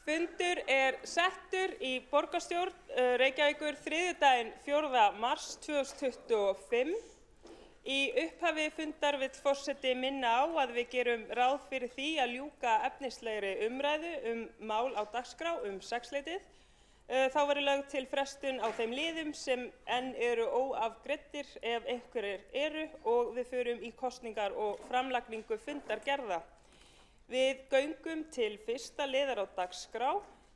Fundur settur í borgarstjórn Reykjavíkur þriðjudaginn 4. mars 2025. Í upphafi fundar vill forseti minna á að við gerum ráð fyrir því að ljúka efnislegri umræðu mál á dagskrá 6-leytið. Þá verður lögð til frestun á þeim liðum sem enn eru óafgreiddir ef einhverjir eru og við förum í kosningar og framlagningu fundargerða. Við göngum til fyrsta liðar á dagskrá,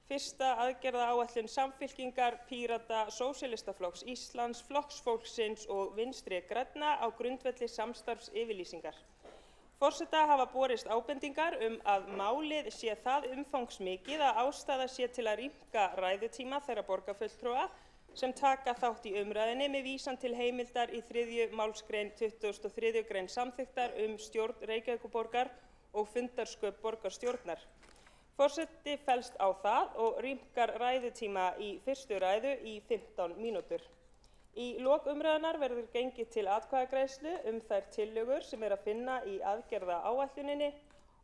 fyrsta aðgerðaáætlun Samfylkingar, Pírata, Sósíalistaflokks Íslands, Flokks fólksins og Vinstri grænna á grundvelli samstarfsyfirlýsingar. Forseta hafa borist ábendingar að málið sé það umfangsmikið að ástæða sé til að rýmka ræðutíma þeirra borgarfulltrúa sem taka þátt í umræðunni með vísan til heimildar í 3. málsgrein 23. grein samþykktar stjórn Reykjavíkurborgar og fundarsköp borgarstjórnar. Forseti fellst á það og rýmkar ræðutíma í fyrstu ræðu í 15 mínútur. Í lok umræðunnar verður gengið til atkvæðagreiðslu þær tillögur sem að finna í aðgerðaáætluninni.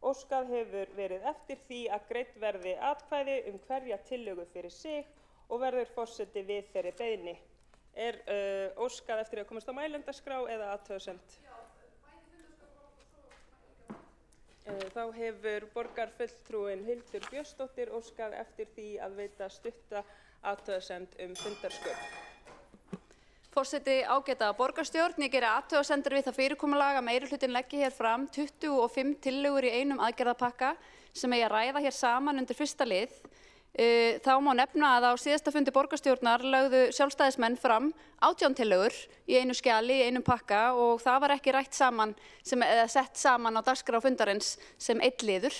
Óskað hefur verið eftir því að greidd verði atkvæði hverja tillögu fyrir sig og verður forseti við þeirri beiðni. Óskað eftir að komast á mælendaskrá eða athugasemd? Þá hefur borgarfulltrúinn Hildur Björnsdóttir óskað eftir því að veita stutta athugasemd fundarsköp. Forseti, ágæta borgarstjórn, ég geri athugasemdir við það fyrirkomulag að meirihlutinn leggi hér fram 25 tillögur í einum aðgerðapakka sem eigi að ræða hér saman undir fyrsta lið. Þá má nefna að á síðasta fundi borgarstjórnar lögðu sjálfstæðismenn fram 18 tillögur í einu skjali, í einum pakka og það var ekki rætt saman eða sett saman á dagskrá fundarins sem einn liður,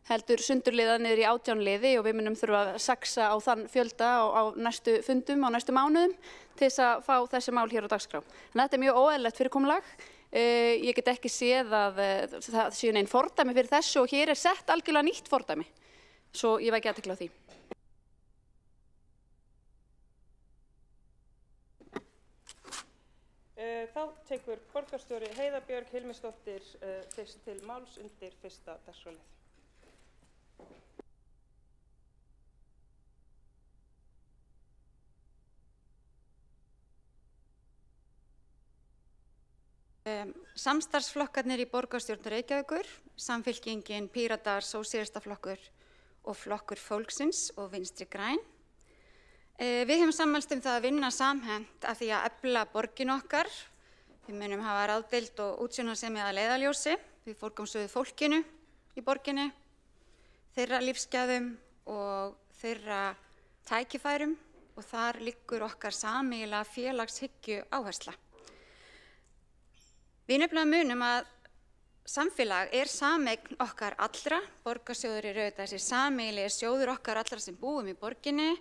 heldur sundurliðað niður í 18 liði og við munum þurfa að saxa á þann fjölda á næstu fundum, á næstu mánuðum til þess að fá þessi mál hér á dagskrá. En þetta mjög óeðlilegt fyrirkomulag. Ég get ekki séð að það séu nein fordæmi fyrir þessu og hér sett algjörlega nýtt fordæmi. Svo ég veki athygli á því. Þá tekur borgarstjóri Heiða Björg Hilmisdóttir fyrst til máls undir fyrsta dagskrárlið. Samstarfsflokkarnir í borgarstjórn Reykjavíkur, Samfylkingin, Píratar, Sósíalistaflokkur og Flokkur fólksins og Vinstri græn. Við höfum sammælst það að vinna samhent af því að efla borgin okkar. Við munum hafa ráðdeild og útsjónarsemi að leiðarljósi. Við forgangsröðum fólkinu í borginni, þeirra lífsgæðum og þeirra tækifærum og þar liggur okkar sameiginlega félagshyggju áhersla. Við nefnilega munum að samfélag sameign okkar allra, borgarsjóður auðvitað þessi sameiginlegi sjóður okkar allra sem búum í borginni.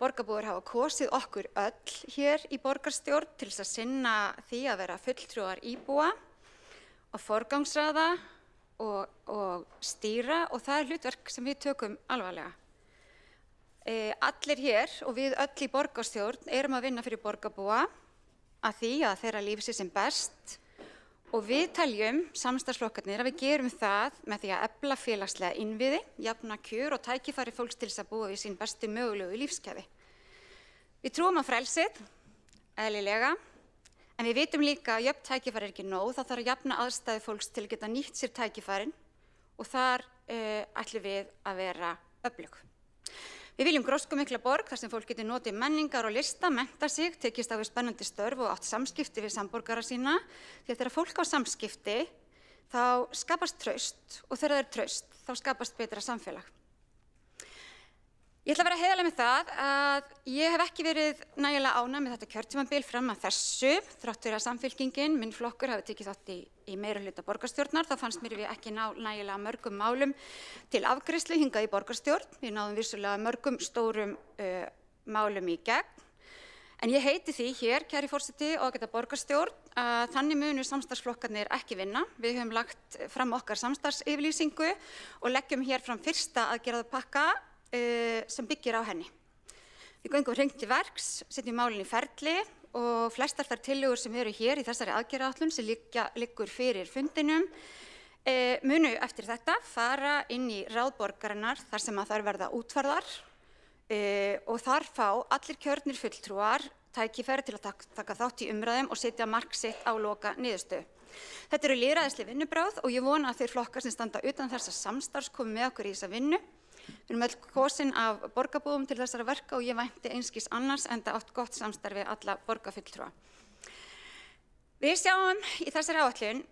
Borgarbúar hafa kosið okkur öll hér í borgarstjórn til þess að sinna því að vera fulltrúar íbúa og forgangsraða og stýra og það hlutverk sem við tökum alvarlega. Allir hér og við öll í borgarstjórn að vinna fyrir borgarbúa að því að þeirra líf sé sem best og við teljum samstarfsflokkarnir að við gerum það með því að efla félagslega innviði, jafna kjör og tækifæri fólks til þess að búa við sín bestu mögulegu lífsgæði. Við trúum á frelsið, eðlilega, en við vitum líka að jöfn tækifæri ekki nóg, það þarf að jafna aðstæði fólks til að geta nýtt sér tækifærin og þar ætlum við að vera öflug. Við viljum gróskumikla borg þar sem fólk getur notið menningar og lista, mennta sig, tekist á við spennandi störf og átt samskipti við samborgara sína. Því að þegar fólk á samskipti þá skapast traust og þegar það er traust þá skapast betra samfélag. Ég ætla að vera heiðarleg með það að ég hef ekki verið nægilega ánægð með þetta kjörtímabil fram að þessu, þrátt fyrir að Samfylkingin, minn flokkur, hafi tekið þátt í meirihluta borgarstjórnar. Þá fannst mér við ekki ná nægilega mörgum málum til afgreiðslu hingað í borgarstjórn. Við náðum vissulega mörgum stórum málum í gegn. En ég heiti því hér, kæri forseti og ágæta borgarstjórn, að þannig munu samstarfsflokkarnir ekki vinna. Við höfum lagt fram okkar samstarfsyfirlýsingu og leggjum hér fram fyrsta aðgerðapakka sem byggir á henni. Við göngum hreint til verks, setjum málin í ferli og flestar þær tillögur sem eru hér í þessari aðgerðaáætlun sem liggur fyrir fundinum Munu eftir þetta fara inn í ráð borgarinnar þar sem að þær verða útfærðar og þar fá allir kjörnir fulltrúar tækifæri til að taka þátt í umræðum og setja mark sitt á loka niðurstöðu. Þetta eru lýðræðisleg vinnubrögð og ég vona að þeir flokkar sem standa utan þessa samstarfs komi með okkur í þessa vinnu. Við erum öll kosin af borgarbúum til þessara verka og ég vænti einskis annars enda átt gott samstarf við alla borgarfulltrúa. Við sjáum í þessari áætlun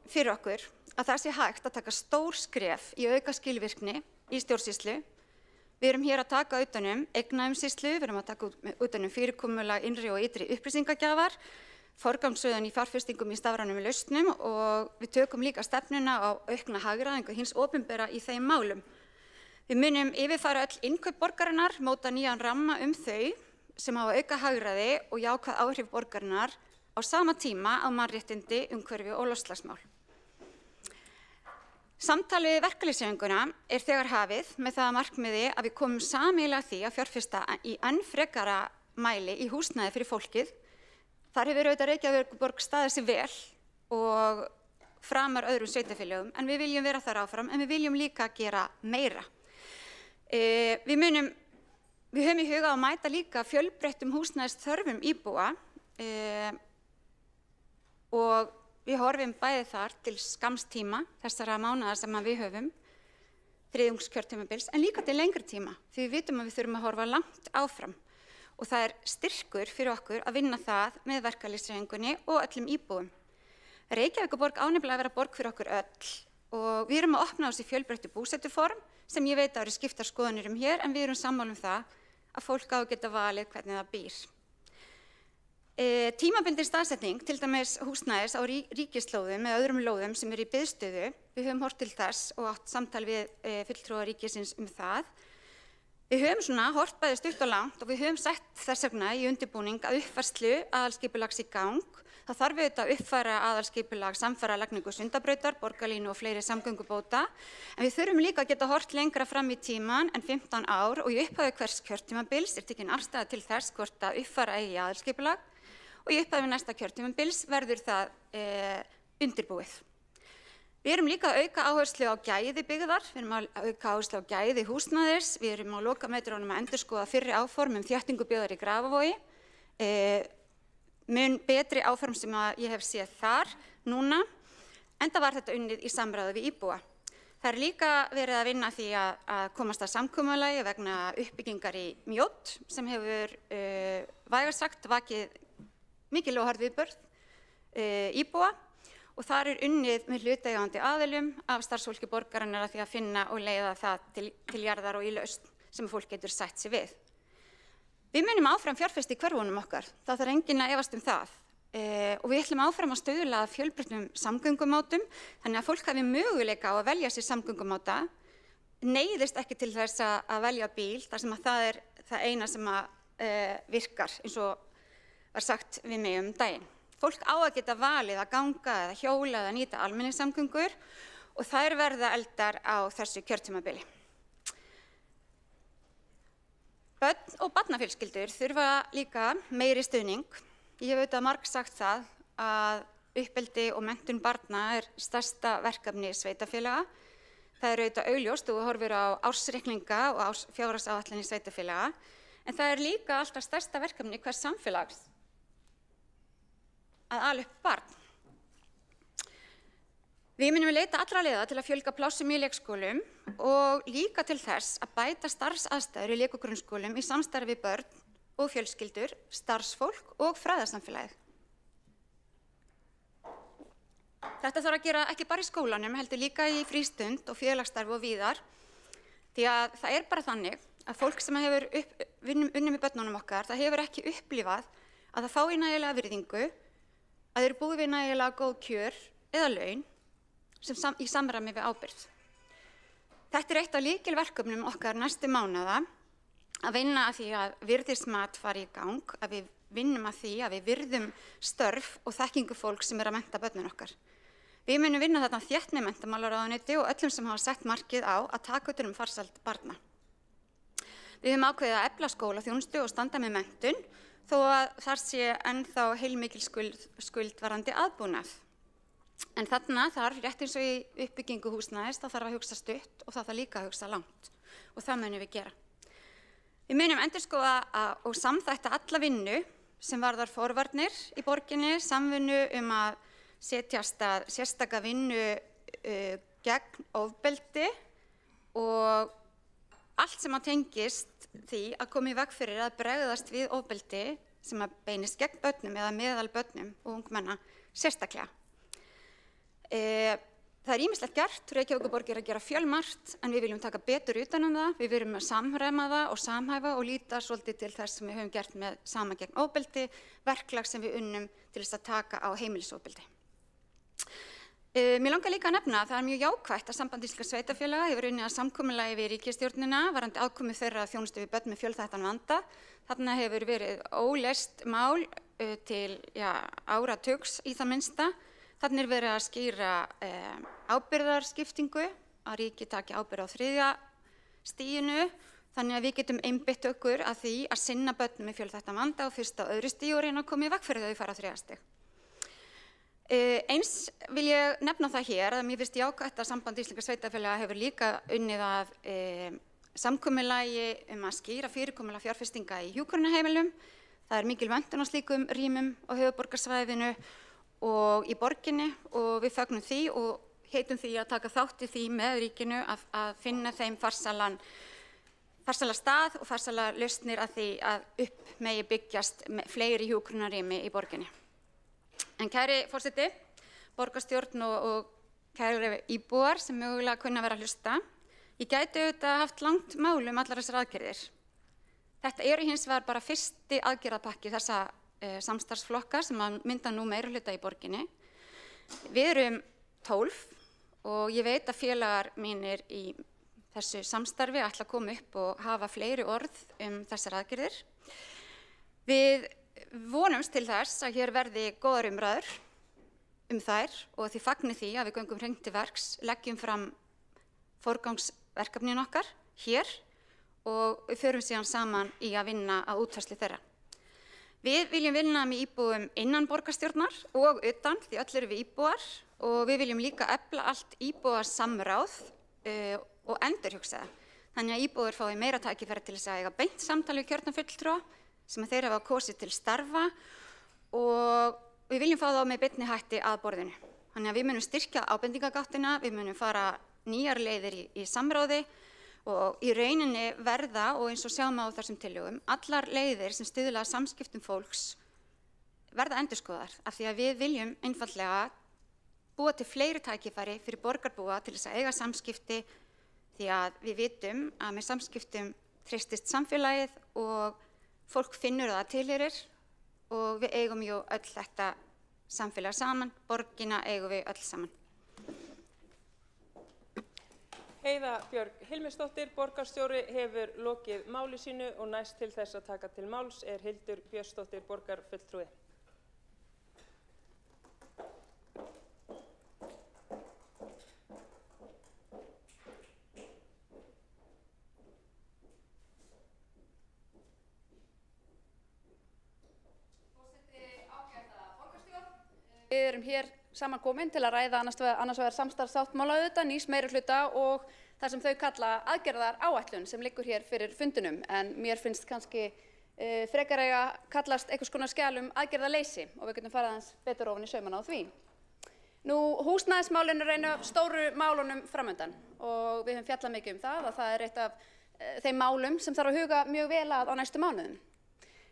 fyrir okkur að það sé hægt að taka stór skref í auka skilvirkni í stjórnsýslu. Við erum hér að taka utanum eignaumsýslu, við erum að taka utanum fyrirkomulag innri og ytri upplýsingagjafar, forgangsröðun í fjárfestingum í stafrænum lausnum og við tökum líka stefnuna á aukna hagræðingu hins opinbera í þeim málum. Við munum yfirfara öll innkaup borgarinnar, móta nýjan ramma þau sem hafa auka hagræði og jákvæð áhrif borgarinnar á sama tíma á mannréttindi, umhverfi og loftslagsmál. Samtal við verkalýðshreyfinguna þegar hafið með það að markmiði að við komum sameiginlega að því að fjárfesta í enn frekara mæli í húsnæði fyrir fólkið. Þar hefur auðvitað Reykjavíkurborg staðið sig vel og framar öðrum sveitarfélögum en við viljum vera þar áfram en við viljum líka gera meira. Við höfum í huga að mæta líka fjölbreyttum húsnæðisþörfum íbúa og við horfum bæði þar til skamms tíma þessara mánaða sem við höfum, þriðjungskjörtímabils, en líka til lengri tíma því við vitum að við þurfum að horfa langt áfram. Og það styrkur fyrir okkur að vinna það með verkalýðshreyfingunni og öllum íbúum. Reykjavíkurborg á nefnilega að vera borg fyrir okkur öll og við erum að opna á þessi fjölbreyttu búsetuform sem ég veit að eru skiptar skoðanir hér en við erum sammála það að fólk á að geta valið hvernig það býr. Tímabundin staðsetning, til dæmis húsnæðis á ríkislóðum eða öðrum lóðum sem eru í biðstöðu, við höfum horft til þess og átt samtal við fulltrúa ríkisins það. Við höfum horft bæði stutt og langt og við höfum sett þess vegna í undirbúning að uppfærslu aðalskipulags í gang. Það þarf auðvitað að uppfæra aðalskipulag samferðalagningu Sundabrautar, borgarlínu og fleiri samgöngubóta. En við þurfum líka að geta horft lengra fram í tíman en 15 ár og í upphafi hvers kjörtímabils tekin afstaða til þess hvort að uppfæra eigi aðalskipulag og í upphafi næsta kjörtímabils verður það undirbúið. Við erum líka að auka áherslu á gæði byggðar, við erum að auka áherslu á gæði húsnæðis, við erum á lokametrunum að endurskoða fyrri áform þéttingu byggðar í Grafavogi, mun betri áform sem ég hef séð þar núna, enda var þetta unnið í samráði við íbúa. Það líka verið að vinna því að komast að samkomulagi vegna uppbyggingar í Mjódd sem hefur vægast sagt vakið mikil og harð viðbrögð íbúa og þar unnið með hlutaðeigandi aðilum af starfsfólki borgarinnar að því að finna og leiða það til jarðar og í lausn sem fólk getur sætt sig við. Við munum áfram fjárfesta í hverfunum okkar, það þarf enginn að efast það og við ætlum áfram að stuðla að fjölbreyttum samgöngumátum þannig að fólk hafi möguleika á að velja sér samgöngumáta, neyðist ekki til þess að velja bíl þar sem að það það eina sem virkar eins og var sagt við mig daginn. Fólk á að geta valið að ganga eða hjóla eða nýta almenningssamgöngur og þær verða eldar á þessu kjörtímabili. Börn og barnafjölskyldur þurfa líka meiri stuðning. Ég hef auðvitað margsagt það að uppeldi og menntun barna stærsta verkefni sveitarfélaga. Það auðvitað augljóst og horfir á ársreikninga og fjárhagsáætlanir sveitarfélaga, en það líka alltaf stærsta verkefni hvers samfélags að ala upp barn. Við munum leita allra leiða til að fjölga plássum í leikskólum og líka til þess að bæta starfsaðstæður í leik- og grunnskólum í samstarfi við börn og fjölskyldur, starfsfólk og fræðasamfélagið. Þetta þarf að gera ekki bara í skólanum, heldur líka í frístund og félagsstarfi og víðar, því að það bara þannig að fólk sem hefur unnið með börnunum okkar, það hefur ekki upplifað að það fái nægilega virðingu, að þeir búi við nægilega góð kjör eða laun í samræmi við ábyrgð. Þetta eitt af lykilverkefnum okkar næstu mánaða að vinna að því að virðismat fari í gang, að við vinnum að því að við virðum störf og þekkingu fólk sem að mennta börnin okkar. Við munum vinna þarna þétt með menntamálaráðuneyti og öllum sem hafa sett markið á að taka utan farsæld barna. Við höfum ákveðið að efla skólaþjónustu og standa með menntun þó að þar sé ennþá heilmikil skuld varðandi aðbúnað. En þarna þarf, rétt eins og í uppbyggingu húsnæðis, það þarf að hugsa stutt og það þarf líka að hugsa langt. Og það munum við gera. Við munum endurskoða og samþætta alla vinnu sem varðar forvarnir í borginni, samvinnu að setjast að sérstaka vinnu gegn ofbeldi og allt sem að tengist því að koma í veg fyrir að bregðast við ofbeldi sem að beinist gegn börnum eða meðal börnum og ungmenna sérstaklega. Það ýmislegt gert, Reykjavíkurborg að gera fjölmargt, en við viljum taka betur utan það, við viljum að samræma það og samhæfa og líta svolítið til þess sem við höfum gert með Saman gegn ofbeldi, verklag sem við unnum til þess að taka á heimilisofbeldi. Mér langar líka að nefna að það mjög jákvætt að Samband íslenskra sveitarfélaga hefur unnið að samkomulagi við ríkisstjórnina varðandi aðkomu þeirra að þjónustu við börn með fjölþættan vanda. Þarna hefur verið óleyst mál til áratugs í það minnsta. Þannig verið að skýra ábyrgðarskiptingu, að ríki taki ábyrgð á 3. stiginu, þannig að við getum einbeitt okkur að því að sinna börnum með fjölþættan vanda á 1. og 2. stigi og reyna að koma í veg fyrir þau fara á 3. stig. Eins vil ég nefna það hér að mér finnst jákvætt að Samband íslenskra sveitarfélaga hefur líka unnið að samkomulagi að skýra fyrirkomulag fjárfestinga í hjúkrunarheimilum. Það er mikil vöntun á slíkum rýmum á höfuðborgarsvæðinu og í borginni og við fögnum því og heitum því að taka þátt í því með ríkinu að finna þeim farsæla stað og farsæla lausnir að því að upp megi byggjast fleiri hjúkrunarrými í borginni. En kæri forseti, borgarstjórn og kæri íbúar sem mögulega kunna vera að hlusta, ég gæti auðvitað haft langt mál allar þessar aðgerðir. Þetta hins vegar bara fyrsti aðgerðapakki þessa samstarfsflokka sem að mynda nú meirihluta í borginni. Við erum 12 og ég veit að félagar mínir í þessu samstarfi ætla að koma upp og hafa fleiri orð þessar aðgerðir. Við vonumst til þess að hér verði góðar umræður þær og því fagni því að við göngum hreint til verks, leggjum fram forgangsverkefnin okkar hér og við förum síðan saman í að vinna að útfærslu þeirra. Við viljum vinna með íbúum innan borgarstjórnar og utan, því öll erum við íbúar og við viljum líka efla allt íbúasamráð og endurhugsa það. Þannig að íbúar fái meira tækifæri til þess að eiga beint samtal við kjörna fulltrúa sem þeir hafa kosið til starfa og við viljum fá þá með beinni hætti að borðinu. Þannig að við munum styrkja ábendingagáttina, við munum fara nýjar leiðir í samráði og í rauninni verða, og eins og sjáum á þessum tillögum, allar leiðir sem stuðla að samskiptum fólks verða endurskoðar af því að við viljum einfaldlega búa til fleiri tækifæri fyrir borgarbúa til þess að eiga samskipti því að við vitum að með samskiptum treystist samfélagið og fólk finnur það tilheyrir og við eigum jú öll þetta samfélag saman, borgina eigum við öll saman. Heiða Björg Hilmisdóttir, borgarstjóri, hefur lokið máli sínu og næst til þess að taka til máls Hildur Björnsdóttir, borgarfulltrúi. Við erum hér saman komin til að ræða annars vegar samstarfssáttmála auðvitað, nýs meirihluta og það sem þau kalla aðgerðaráætlun sem liggur hér fyrir fundinum. En mér finnst kannski frekar eiga kallast einhvers konar skjal aðgerðaleysi og við getum farið aðeins betur ofan í saumana á því. Nú, húsnæðismálin er einu af stóru málunum framundan og við höfum fjallað mikið það að það er eitt af þeim málum sem þarf að huga mjög vel að á næstu mánuðum.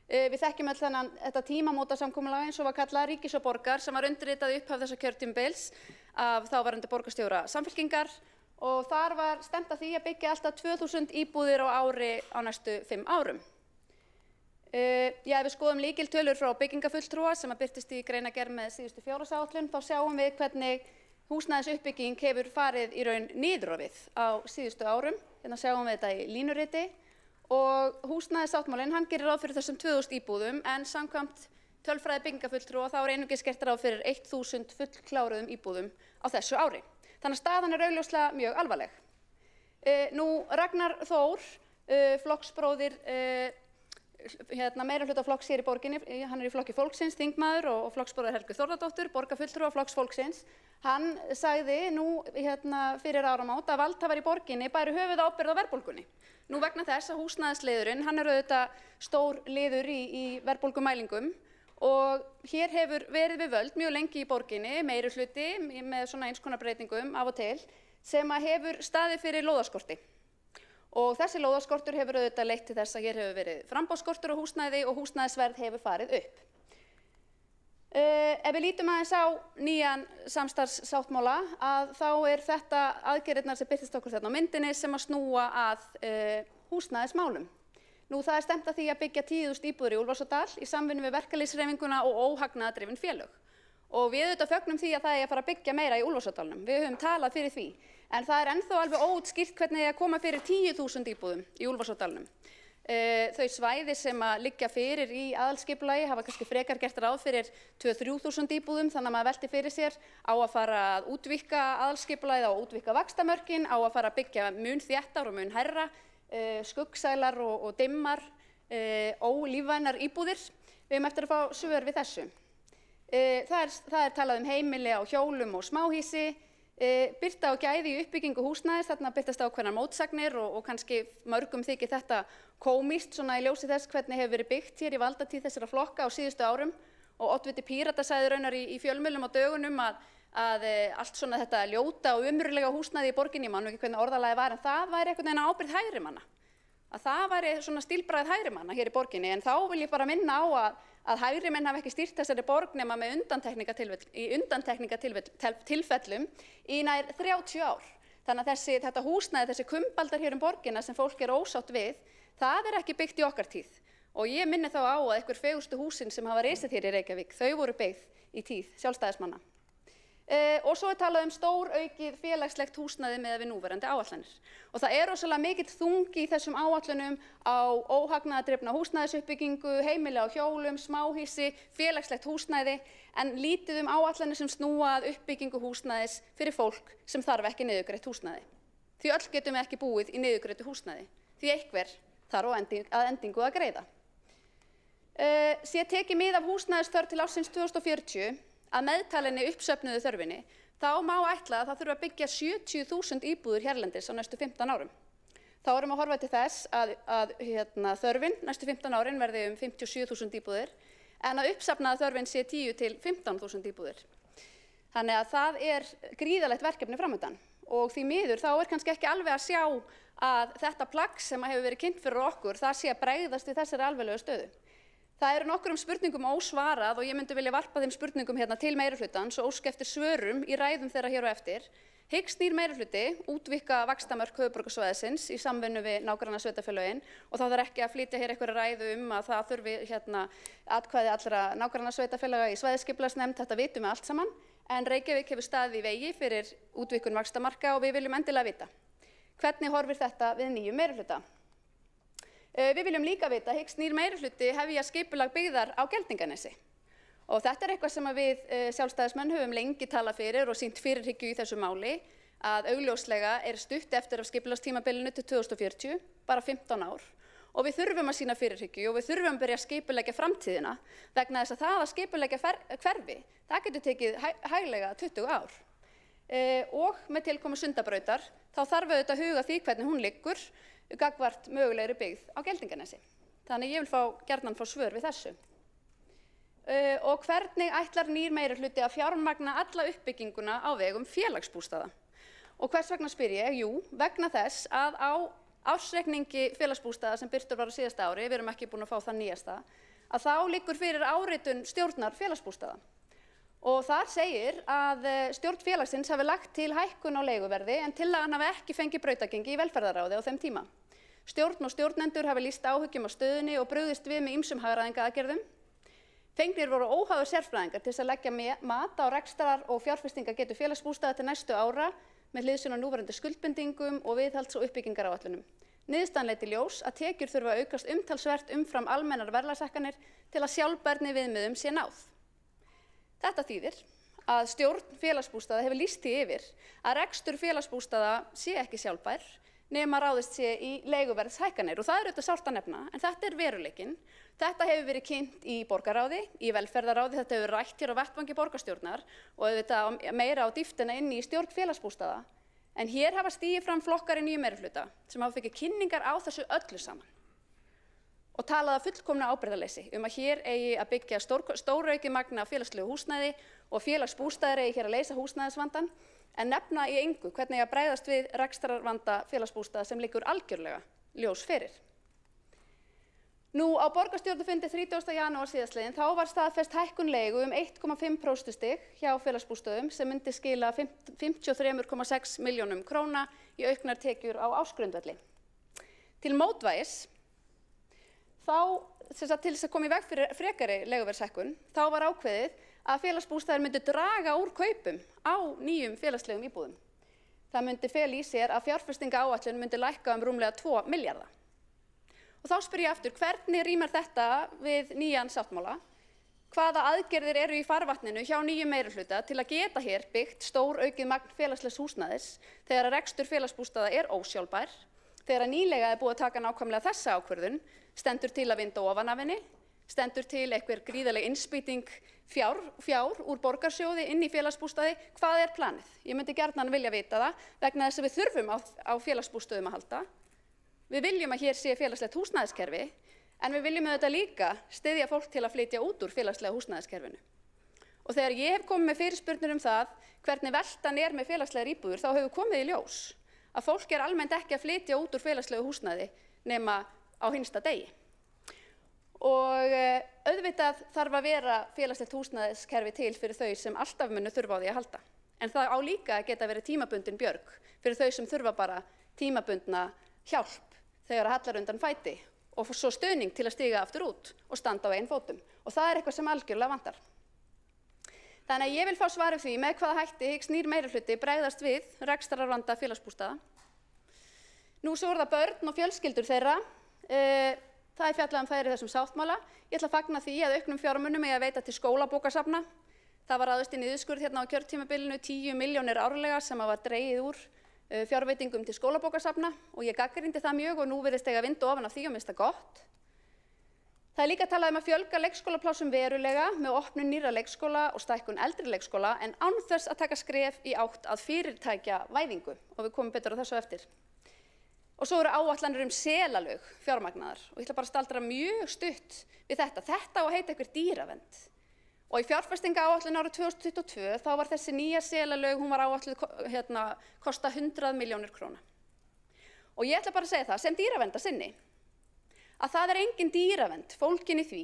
Við þekkjum öll þetta tímamótasamkomulag eins og var kallað Ríkis og borgar sem var undirritað í upphaf þessa kjörtímabils af þáverandi borgarstjóra Samfylkingar og þar var stefnt að því að byggja alltaf 2000 íbúðir á ári á næstu 5 árum. Ef við skoðum lykiltölur frá byggingafulltrúa sem að birtist í greinargerð með síðustu fjárhagsáætlun þá sjáum við hvernig húsnæðisuppbygging hefur farið í raun niður á við á síðustu árum. Hérna sjáum við þetta í línuriti. Og húsnæðissáttmálinn, hann gerir ráð fyrir þessum 2000 íbúðum en samkvæmt tölfræði byggingafulltrúa þá er einungis gert ráð fyrir 1000 fullkláruðum íbúðum á þessu ári. Þannig að staðan er augljóslega mjög alvarleg. Nú Ragnar Þór, flokksbróðir meirihluta flokks hér í borginni, hann er í flokki fólksins, þingmaður og flokksbróðir Helgu Þórðardóttur, borgarfulltrúa flokks fólksins. Hann sagði nú fyrir áramót að valdhafar í borginni bæru höfuðábyrgð á verðbólgunni. Nú vegna þess að húsnæðisliðurinn, hann auðvitað stór liður í verðbólgumælingum og hér hefur verið við völd mjög lengi í borginni, meirihluti með svona eins konar breytingum af og til, sem að hefur staðið fyrir lóðaskorti. Og þessi lóðaskortur hefur auðvitað leitt til þess að hér hefur verið framboðsskortur á húsnæði og húsnæðisverð hefur farið upp. Ef við lítum aðeins á nýjan samstarfssáttmála þá þetta aðgerðirnar sem birtist okkur þarna á myndinni sem að snúa að húsnæðismálum. Nú það stefnt að því að byggja 10.000 íbúðir í Úlfarsárdal í samvinnu við verkalýðshreyfinguna og óhagnaðardrifin félög. Og við auðvitað fögnum því að það að fara að byggja meira í Úlfarsárdalnum. Við höfum talað fyrir því. En það ennþá alveg óútskýrt hvernig að koma fyrir 10.000 íbúðum í Úlfarsárdalnum. Þau svæði sem að liggja fyrir í aðalskipulagi hafa kannski frekar gert ráð fyrir 2-3.000 íbúðum, þannig að maður velti fyrir sér á að fara að útvíkka aðalskipulagið, á að útvíkka vaxtamörkin, á að fara að byggja mun þéttar og mun hærra, skuggsælar og dimmar, ólífvænar íbúðir. Við höfum eftir að fá svör við þessu. Það talað um heimili á hjólum og smáhýsi, birta og gæði í uppbyggingu húsnæðis, þarna birtast ákveðnar mótsagnir og kannski mörgum þykir þetta komískt svona í ljósi þess hvernig hefur verið byggt hér í valdatíð þessara flokka á síðustu árum og oddviti Pírata sagði raunar í fjölmiðlum á dögunum að allt svona þetta ljóta og umurlega húsnæði í borginni, ég man nú ekki hvernig orðalagið var, en það væri einhvern veginn ábyrgð hægrimanna. Að það væri svona stílbragð hægrimanna hér í borginni, en þá vil ég bara minna á að hægrimenn hafa ekki stýrt þessari borg nema með undantekningatilfellum í nær 30 ár. Þannig að þetta húsnæði, þessi kumbaldar hér borgina sem fólk ósátt við, það ekki byggt í okkar tíð. Og ég minni þá á að einhver fegurstu húsin sem hafa risið hér í Reykjavík, þau voru byggð í tíð sjálfstæðismanna. Og svo talað stór aukið félagslegt húsnæði með við núverandi áætlanir. Og það rosalega mikill þungi í þessum áætlunum á óhagnaðardrifna húsnæðisuppbyggingu, heimili á hjólum, smáhýsi, félagslegt húsnæði, en lítið áætlanir sem snúa að uppbyggingu húsnæðis fyrir fólk sem þarf ekki niðurgreitt húsnæði. Því öll getum við ekki búið í niðurgreittu húsnæði, því einhver þarf að endingu að greiða. Sé tekið mið af húsnæðisþörf til ársins 2040, að meðtalinni uppsöfnuðu þörfinni, þá má ætla að það þurfa að byggja 70.000 íbúðir hérlendis á næstu 15 árum. Þá erum að horfa til þess að þörfin næstu 15 árin verði 57.000 íbúðir, en að uppsafnaða þörfin sé 10.000–15.000 íbúðir. Þannig að það gríðarlegt verkefni framundan og því miður þá kannski ekki alveg að sjá að þetta plagg sem hefur verið kynnt fyrir okkur, það sé að bregðast við þessari alvarlegu stöðu. Það nokkrum spurningum ósvarað og ég myndi vilja varpa þeim spurningum til meirihlutans og óska eftir svörum í ræðum þeirra hér á eftir. Hyggst nýr meirihluti útvíkka vaxtamörk höfuðborgarsvæðisins í samvinnu við nágrannasveitarfélögin og þá þarf ekki að flytja hér einhverja ræðu að það þurfi atkvæði allra nágrannasveitarfélaga í svæðisskipulagsnefnd, þetta vitum við allt saman, en Reykjavík hefur staðið í vegi fyrir útvíkkun vaxtamarka og við viljum endilega vita. Hvernig horfir þetta við nýjum meirihluta? Við viljum líka vita, hyggst nýr meirihluti hefja skipulag byggðar á Geldinganesi. Og þetta eitthvað sem við sjálfstæðismenn höfum lengi talað fyrir og sýnt fyrirhyggju í þessu máli, að augljóslega stutt eftir af skipulagstímabilinu til 2040, bara 15 ár. Og við þurfum að sýna fyrirhyggju og við þurfum að byrja að skipuleggja framtíðina vegna þess að það að skipuleggja hverfi, það getur tekið hæglega 20 ár. Og með tilkomu Sundabrautar, þá þarf auðvitað að huga því hvernig hún liggur gagnvart mögulegri byggð á Geldinganesi. Þannig ég vil gjarnan fá svör við þessu. Og hvernig ætlar nýr meirihluti að fjármagna alla uppbygginguna á vegum félagsbústaða? Og hvers vegna spyr ég? Jú, vegna þess að á ársreikningi félagsbústaða sem birtur var á síðasta ári, við erum ekki búin að fá það nýjasta, að þá liggur fyrir áritun stjórnar félagsbústaða. Og þar segir að stjórn félagsins hafi lagt til hækkun á leiguverði en tillagan hafi ekki fengið brautagengi í velferðarráði á þeim tíma. Stjórn og stjórnendur hafi lýst áhyggjum á stöðunni og brugðist við með ýmsum hagræðingaaðgerðum. Fengnir voru óháðir sérfræðingar til þess að leggja mat á rekstrar og fjárfestingargetu félagsbústaða til næstu ára með hliðsjón af núverandi skuldbindingum og viðhalds- og uppbyggingaráætlunum. Niðurstaðan leiddi í ljós að tekjur þurfa að aukast umtalsvert umfram almennar verðlagshækkanir til að sjálfbærni viðmiðum sé náð. Þetta þýðir að stjórn félagsbústaða hefur lýst því yfir að rekstur félagsbústaða sé ekki sjálfbær nema ráðist sé í leiguverðshækkanir og það er auðvitað sárt að nefna, en þetta er veruleikinn. Þetta hefur verið kynnt í borgarráði, í velferðarráði, þetta hefur rætt hér á vettvangi borgarstjórnar og auðvitað meira á dýptina inn í stjórn félagsbústaða. En hér hafa stigið fram flokkar í nýjum meirihluta sem hafa fengið kynningar á þessu öllu saman og talað af fullkomnu ábyrgðarleysi að hér eigi að byggja stóraukið magn af félagslegu húsnæði og félagsbústaðir eigi hér að leysa húsnæðisvandann en nefna í engu hvernig eigi að bregðast við rekstrarvanda félagsbústaða sem liggur algjörlega ljós fyrir. Nú á borgarstjórnarfundi 30. janúar síðastliðinn þá var staðfest hækkun leigu 1,5% stig hjá félagsbústöðum sem myndi skila 53,6 milljónum króna í auknar tekjur á ársgrundvelli. Til mótvægis til þess að koma í veg fyrir frekari leiguverðshækkun, þá var ákveðið að félagsbústaðir myndu draga úr kaupum á nýjum félagslegum íbúðum. Það myndi fela í sér að fjárfestingaráætlun myndi lækka rúmlega 2 milljarða. Og þá spyr ég aftur, hvernig rímar þetta við nýjan sáttmála? Hvaða aðgerðir eru í farvatninu hjá nýjum meirihluta til að geta hér byggt stóraukið magn félagslegs húsnæðis þegar rekstur félagsbústaða er ósjálfbær, þegar nýlega er búið að taka nákvæmlega þessa ákvörðun, stendur til að vinda ofan af henni, stendur til einhver gríðarleg innspýting fjár úr borgarsjóði inn í félagsbústaði, hvað er planið? Ég myndi gjarnan vilja vita það vegna þess að við þurfum á félagsbústöðum að halda. Við viljum að hér sé félagslegt húsnæðiskerfi, en við viljum auðvitað líka styðja fólk til að flytja út úr félagslega húsnæðiskerfinu. Og þegar ég hef komið með fyrirspurnir það hvernig veltan er með félagslegar íbúðir, þá hefur komið í ljós að fólk er almennt ekki að flytja út úr félagslegu húsnæði nema á hinsta degi. Og auðvitað þarf að vera félagslegt húsnæðiskerfi til fyrir þau sem alltaf munu þurfa á því að halda. En það á líka að geta verið tímabundin björg fyrir þau sem þurfa bara tímabundna hjálp þegar hallar undan fæti og svo stuðning til að stíga aftur út og standa á eigin fótum. Og það er eitthvað sem algjörlega vantar. Þannig að ég vil fá svar við því með hvaða hætti hyggst nýr meirihluti bregðast við rekstrarvanda félagsbústaða. Nú svo það börn og fjölskyldur þeirra. Það er fjallað þær í þessum sáttmála. Ég ætla að fagna því að auknum fjármunum eigi að veita til skólabókasafna. Það var ráðist í niðurskurð hérna á kjörtímabilinu 10 milljónir árlega sem var dregið úr fjárveitingum til skólabókasafna og ég gagnrýndi það mjög og nú virðist eiga vinda ofan af því og mér finnst það gott. Það er líka talað að fjölga leikskólaplássum verulega með opnun nýrra leikskóla og stækkun eldri leikskóla en án þess að taka skref í átt að fyrirtækjavæðingu og við komum betur á þessu eftir. Og svo eru áætlanir selalög fjármagnaðar og ég ætla bara að staldra mjög stutt við þetta. Þetta á að heita einhver dýravernd. Og í fjárfestingaáætlun árið 2022 þá var þessi nýja selalög, hún var áætluð kosta 100 milljónir króna. Og ég ætla bara að segja það sem dýravernd að sinni að það er engin dýravernd fólgin í því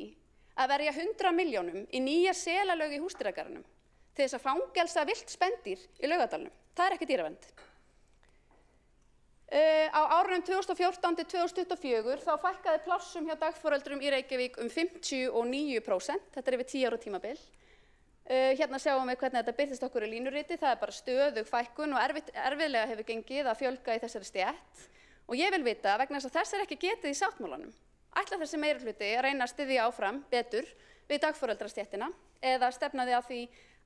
að verja 100 milljónum í nýja selalög í Húsdýragarðinum til þess að fangelsa villt spendýr í Laugardalnum. Það er ekki dýravernd. Á árunum 2014 til 2024 þá fækkaði plássum hjá dagforeldrum í Reykjavík 59%, þetta er yfir 10 ára tímabil. Hérna sjáum við hvernig þetta birtist okkur í línuriti, það er bara stöðug fækkun og erfiðlega hefur gengið að fjölga í þessari stétt. Og ég vil vita, vegna þess að þess er ekki getið í sáttmálanum, ætla þessi meirihluti að reyna að styðja áfram betur við dagforeldrastéttina eða stefnaði að því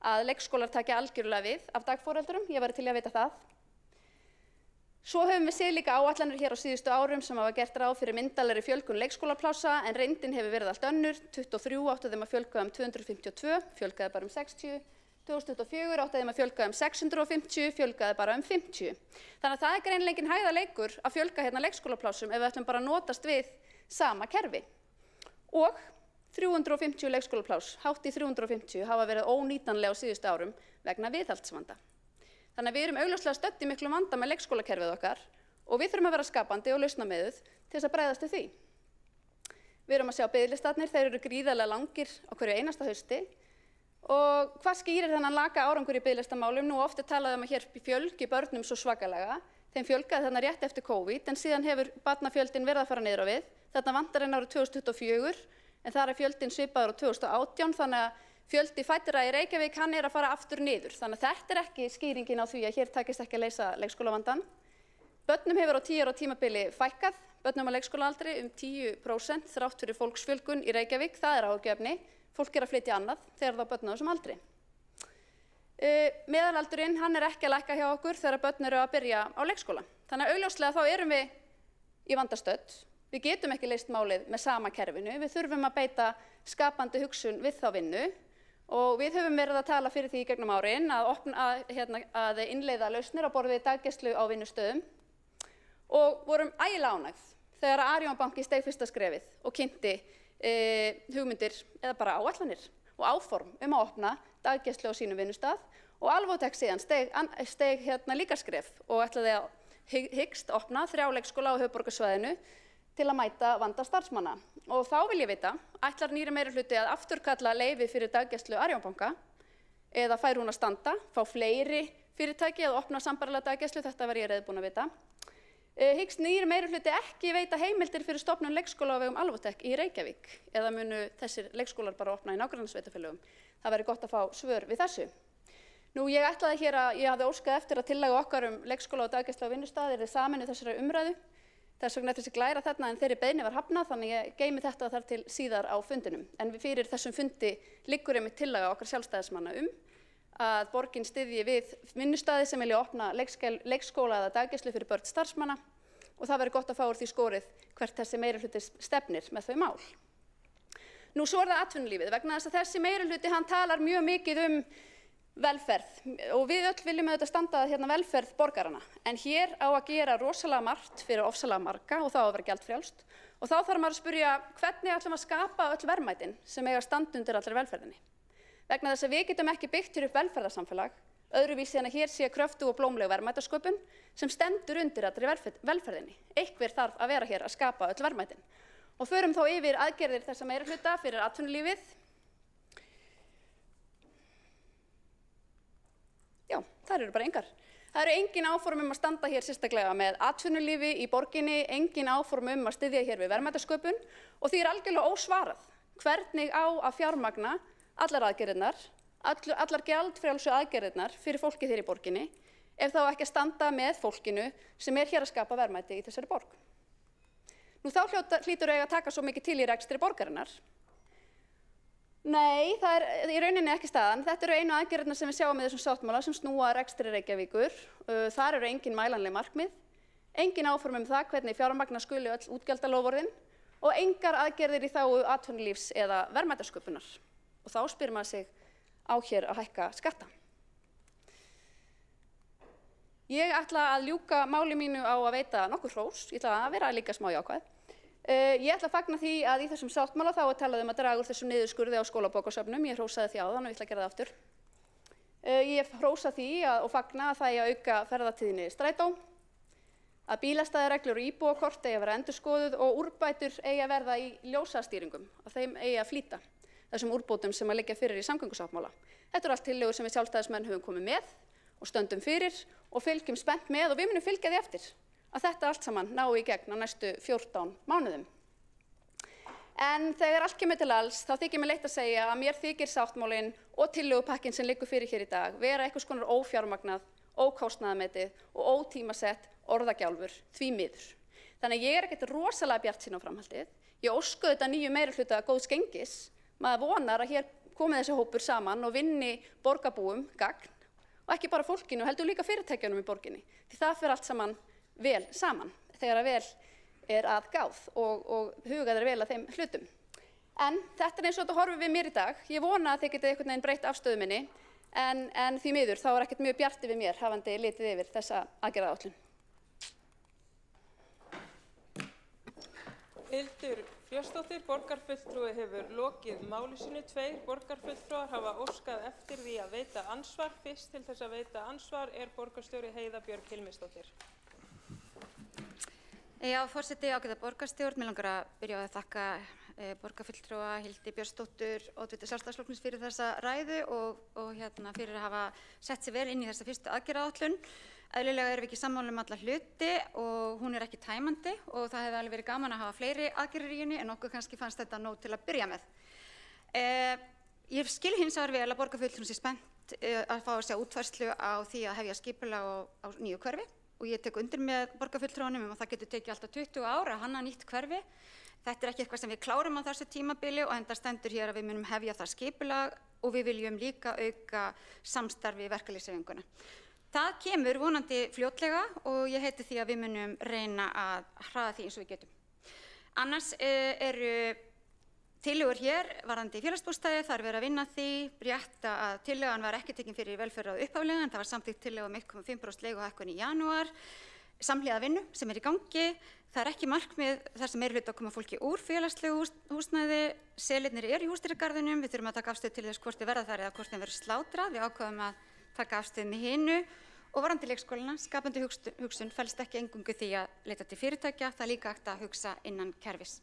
að leikskólar taki algjörlega við af dagforeldrum, ég væri til að vita það. Svo höfum við séð líka áætlanir hér á síðustu árum sem hafa gert ráð fyrir myndarlegri fjölgun leikskólaplássa en reyndin hefur verið allt önnur. 23 áttu þeim að fjölga 252, fjölgaði bara 60. 2024 áttu þeim að fjölga 650, fjölgaði bara 50. Þannig að það er greinilega engin hægðarleikur að fjölga hérna leikskólaplássum ef við ætlum bara að notast við sama kerfi. Og 350 leikskólapláss, hátt í 350, hafa verið ónýtanlega á síðustu árum vegna viðhaldsvanda. Þannig að við erum augljóslega stödd í miklum vanda með leikskólakerfið okkar og við þurfum að vera skapandi og lausnamiðuð til þess að bregðast við því. Við erum að sjá biðlistarnir, þeir eru gríðarlega langir á hverju einasta hausti og hvað skýrir þennan laka árangur í biðlistamálum? Nú oft er talað að hér fjölgi börnum svo svakalega, þeim fjölgaði þarna rétt eftir COVID en síðan hefur barnafjöldin verið að fara niður á við. Þarna vantar árið 2024 en þar er fjöldin svipaður á 2018 þannig að fjöldi fæddra í Reykjavík hann er að fara aftur niður. Þannig að þetta er ekki skýringin á því að hér takist ekki að leysa leikskólavandann. Börnum hefur á 10 ára tímabili fækkað, börnum á leikskólaaldri 10% þrátt fyrir fólksfjölgun í Reykjavík. Það er áhyggjuefni. Fólk er að flytja annað þegar það börn á þessum aldri. Meðalaldurinn hann er ekki að lækka hjá okkur þegar börn eru að byrja á leikskóla. Þannig að augljóslega þá erum við í vandastödd. Við getum ekki leyst málið með sama kerfinu. Við þurfum að beita skapandi hugsun við þá vinnu og við höfum verið að tala fyrir því í gegnum árin að innleiða lausnir á borð við daggæslu á vinnustöðum og vorum ægilega ánægð þegar Arion banki steig fyrsta skrefið og kynnti hugmyndir eða bara áætlanir og áform að opna daggæslu á sínum vinnustað og Alvotech síðan steig líka skref og ætlaði að hyggst opna 3 leikskóla á höfuðborgarsvæðinu til að mæta vanda starfsmanna. Og þá vil ég vita, ætlar nýri meirihluti að afturkalla leyfi fyrir daggæslu Arion banka eða fær hún að standa, fá fleiri fyrirtæki að opna sambærilega daggæslu, þetta var ég reiðbúin að vita. Hyggst nýri meirihluti ekki veita heimildir fyrir stofnun leikskóla á vegum Alvotech í Reykjavík eða munu þessir leikskólar bara opna í nágrannasveitarfélögum? Það væri gott að fá svör við þessu. Nú, ég ætlaði hér að ég hafði óskað eftir að tillaga okkar leikskóla og daggæslu á vinnustað yrði sameinuð þessari umræðu. Þess vegna þessi glæra þarna en þeirri beiðni var hafnað, þannig ég geymi þetta þar til síðar á fundinum. En fyrir þessum fundi liggur einmitt tillaga okkar sjálfstæðismanna að borgin styðji við vinnustaði sem vilja opna leikskóla eða daggæslu fyrir börn starfsmanna og það verður gott að fá úr því skorið hvert þessi meirihluti stefnir með þau mál. Nú, svo það atvinnulífið, vegna þess að þessi meirihluti hann talar mjög mikið velferð og við öll viljum auðvitað standa að velferð borgarana en hér á að gera rosalega margt fyrir ofsalega marga og það á að vera gjaldfrjálst og þá þarf maður að spyrja hvernig ætlum að skapa öll verðmætin sem eiga stand undir allri velferðinni. Vegna þess að við getum ekki byggt hér upp velferðarsamfélag öðruvísi en að hér sé kröftug og blómleg verðmætasköpun sem stendur undir allri velferðinni. Einhver þarf að vera hér að skapa öll verðmætin. Og förum þá yfir aðgerðir þessa meirihluta fyrir atvinnulífið. Já, það eru bara engar. Það eru engin áform að standa hér sérstaklega með atvinnulífi í borginni, engin áform að styðja hér við verðmætasköpun og því algjörlega ósvarað hvernig á að fjármagna allar aðgerðirnar, allar gjaldfrjálsu aðgerðirnar fyrir fólkið hér í borginni ef þá ekki að standa með fólkinu sem hér að skapa verðmæti í þessari borg. Nú þá hlýtur að taka svo mikið til í rekstri borgarinnar. Nei, það í rauninni ekki staðan. Þetta eru einu aðgerðirnar sem við sjáum í þessum sáttmála sem snúa rekstri Reykjavíkur. Þar eru engin mælanleg markmið, engin áform það hvernig fjármagna skuli öll útgjaldaloforðin og engar aðgerðir í þágu atvinnulífs eða verðmætasköpunar. Og þá spyr maður sig á hér að hækka skatta. Ég ætla að ljúka máli mínu á að veita nokkur hrós. Ég ætla að vera líka smá jákvæð. Ég ætla að fagna því að í þessum sáttmála þá er talað að draga úr þessum niðurskurði á skólabókasöfnum. Ég hrósaði því áðan og ég ætla að gera það aftur. Ég hrósa því og fagna að það eigi að auka ferðatíðni strætó, að bílastæðareglur og íbúakort eigi að vera endurskoðuð og úrbætur eigi að verða í ljósastýringum, að þeim eigi að flýta þessum úrbótum sem að liggja fyrir í samgöngusáttmála. Þetta eru allt tillögur sem við sjálfstæðismenn höfum komið með og stöndum fyrir og fylgjum spennt með og við munum fylgja því eftir að þetta allt saman nái í gegn á næstu 14 mánuðum. En þegar allt kemur til alls þá þykir mér leitt að segja að mér þykir sáttmálinn og tillögupakkinn sem liggur fyrir hér í dag vera einhvers konar ófjármagnað, ókostnaðarmetið og ótímasett orðagjálfur því miður. Þannig að ég ekkert rosalega bjartsýn á framhaldið. Ég óska þetta nýju meirihluta góðs gengis. Maður vonar að hér komi þessi hópur saman og vinni borgarbúum gagn og ekki bara fólkinu, heldur líka fyrirtækjunum í borginni. Því það fer allt saman vel saman þegar að vel að gáð og hugað vel að þeim hlutum. En þetta eins og þetta horfir við mér í dag. Ég vona að þið getið einhvern veginn breytt afstöðu minni en því miður þá ekkert mjög bjarti við mér hafandi litið yfir þessa aðgerðaáætlun. Hildur Björnsdóttir, borgarfulltrúi hefur lokið máli sínu. 2 borgarfulltrúar hafa óskað eftir því að veita ansvar. Fyrst til þess að veita ansvar borgarstjóri Heiða Björg Hilmisdóttir. Já, forseti, ágæta borgarstjórn. Mig langar að byrja á að þakka borgarfulltrúa Hildi Björnsdóttur oddvita Sjálfstæðisflokksins fyrir þessa ræðu og fyrir að hafa sett sig vel inn í þessa fyrstu aðgerðaáætlun. Eðlilega erum við ekki sammála alla hluti og hún ekki tæmandi og það hefði alveg verið gaman að hafa fleiri aðgerðir í henni en okkur kannski fannst þetta nóg til að byrja með. Ég skil hins vegar vel að borgarfulltrúinn sé spennt að fá að sjá útfærslu á því að hefja skipulag á nýju hverfi og ég tek undir með borgarfulltrúanum að það getur tekið alltaf 20 ár að hanna nýtt hverfi. Þetta ekki eitthvað sem við klárum á þessu tímabili og enda stendur hér að við munum hefja það skipulag og við viljum líka auka samstarfi í verkalýðshreyfinguna. Það kemur vonandi fljótlega og ég heiti því að við munum reyna að hraða því eins og við getum. Annars eru tillögur hér varðandi félagsbústaði, það er verið að vinna því, rétt að tillagan var ekki tekin fyrir velferð upphaflega en það var samþykkt tillaga 1,5% leiguhækkun í janúar, samhliða vinnu sem í gangi. Það er ekki markmið þar sem meirihluti að koma fólki úr félagslegu húsnæði, selirnir eru í húsdýragarðinum, við þurfum að taka afstöðu til þess hvort þið verða þar eða hvort þeim verður slátrað, við ákváðum að taka afstöðu með hinu og varðandi leikskólana, skapandi hugsun felst ekki eingöngu því að leita til fyrirtækja, það er líka hægt að hugsa innan kerfis.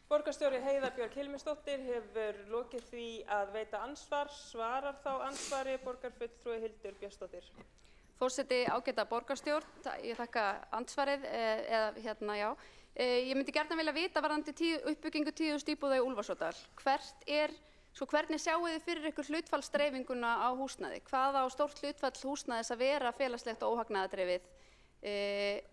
Borgarstjóri Heiða Björg Hilmisdóttir hefur lokið því að veita ansvar, svarar þá ansvari borgarfulltrúi Hildur Björnsdóttir. Forseti ágæta borgarstjórn, ég þakka ansvarið, ég myndi gjarnan vilja vita varðandi uppbyggingu 10.000 íbúða í Úlfarsárdal. Hvernig sjáu þið fyrir ykkur hlutfallsdreifinguna á húsnæði? Hvað á stórt hlutfall húsnæðis að vera félagslegt og óhagnaðardrifið?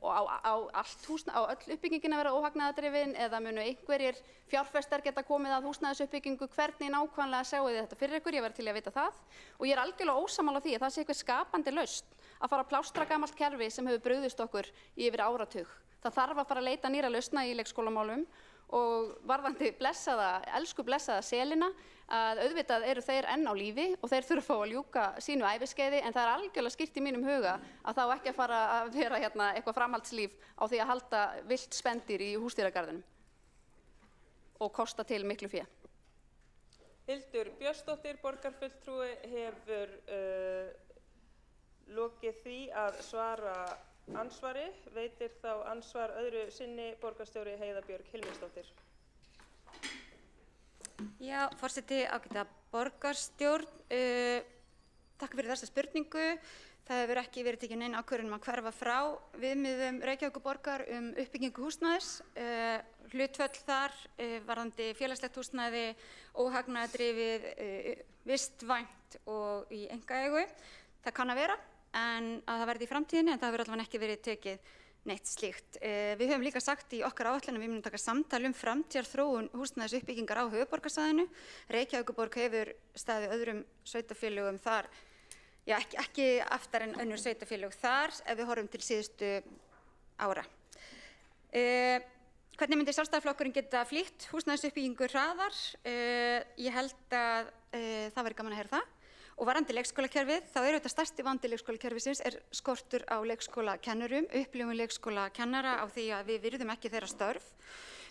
Og á öll uppbyggingin að vera óhagnaðardrifin eða munu einhverjir fjárfestar geta komið að húsnæðisuppbyggingu, hvernig nákvæmlega sjáu þið þetta fyrir ykkur, ég væri til að vita það. Og ég er algjörlega ósammála því að það sé eitthvað skapandi lausn að fara að plástra gamalt kerfi sem hefur brugðist okkur í yfir áratug. Það þarf að fara að leita nýrra lausna í leikskólamálum og varðandi elsku blessaða selina, að auðvitað eru þeir enn á lífi og þeir þurfa að fá að ljúka sínu æviskeiði en það er algjörlega skýrt í mínum huga að þá ekki að fara að vera eitthvað framhaldslíf á því að halda villt spendýr í húsdýragarðinum og kosta til miklu fé. Hildur Björnsdóttir, borgarfulltrúi, hefur lokið því að svara ansvari, veitir þá ansvar öðru sinni borgarstjóri Heiða Björg Hilmisdóttir. Já, forseti ágæta borgarstjórn, takk fyrir þessa spurningu. Það hefur ekki verið tekin nein ákvörðun að hverfa frá viðmiðum Reykjavíkurborgar uppbyggingu húsnæðis. Hlutföll þar varðandi félagslegt húsnæði, óhagnaðardrifið, vistvænt og í einkaeigu. Það kann að vera en að það verði í framtíðinni en það hefur allavega ekki verið tekið neitt slíkt. Við höfum líka sagt í okkar áætlun að við munum taka samtal framtíðarþróun húsnæðisuppbyggingar á höfuðborgarsvæðinu. Reykjavíkurborg hefur staðið öðrum sveitarfélögum þar, já ekki aftar en önnur sveitarfélög þar ef við horfum til síðustu ára. Hvernig myndi Sjálfstæðisflokkurinn geta flýtt húsnæðisuppbyggingu hraðar? Ég held að það væri gaman að heyra það. Og varðandi leikskólakerfið, þá er auðvitað stærsti vandi leikskólakerfisins skortur á leikskólakennurum, upplifun leikskólakennara á því að við virðum ekki þeirra störf.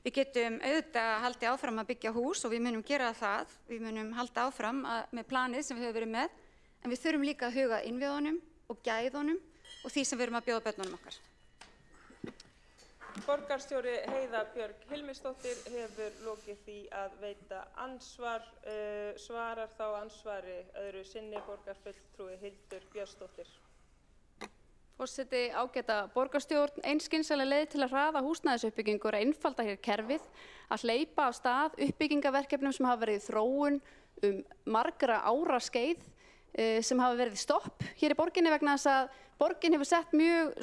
Við getum auðvitað haldið áfram að byggja hús og við munum gera það. Við munum halda áfram með planið sem við höfum verið með, en við þurfum líka að huga innviðunum og gæðunum og því sem við erum að bjóða börnunum okkar. Borgarstjóri Heiða Björg Hilmisdóttir hefur lokið því að veita ansvar, svarar þá ansvari öðru sinni borgarfulltrúi Hildur Björnsdóttir. Forseti ágæta borgarstjórn, ein skynsamleg leið til að hraða húsnæðisuppbyggingu er að einfalda hér kerfið, að hleypa af stað uppbyggingaverkefnum sem hafa verið í þróun margra ára skeið sem hafa verið í stopp hér í borginni vegna þess að borgin hefur sett mjög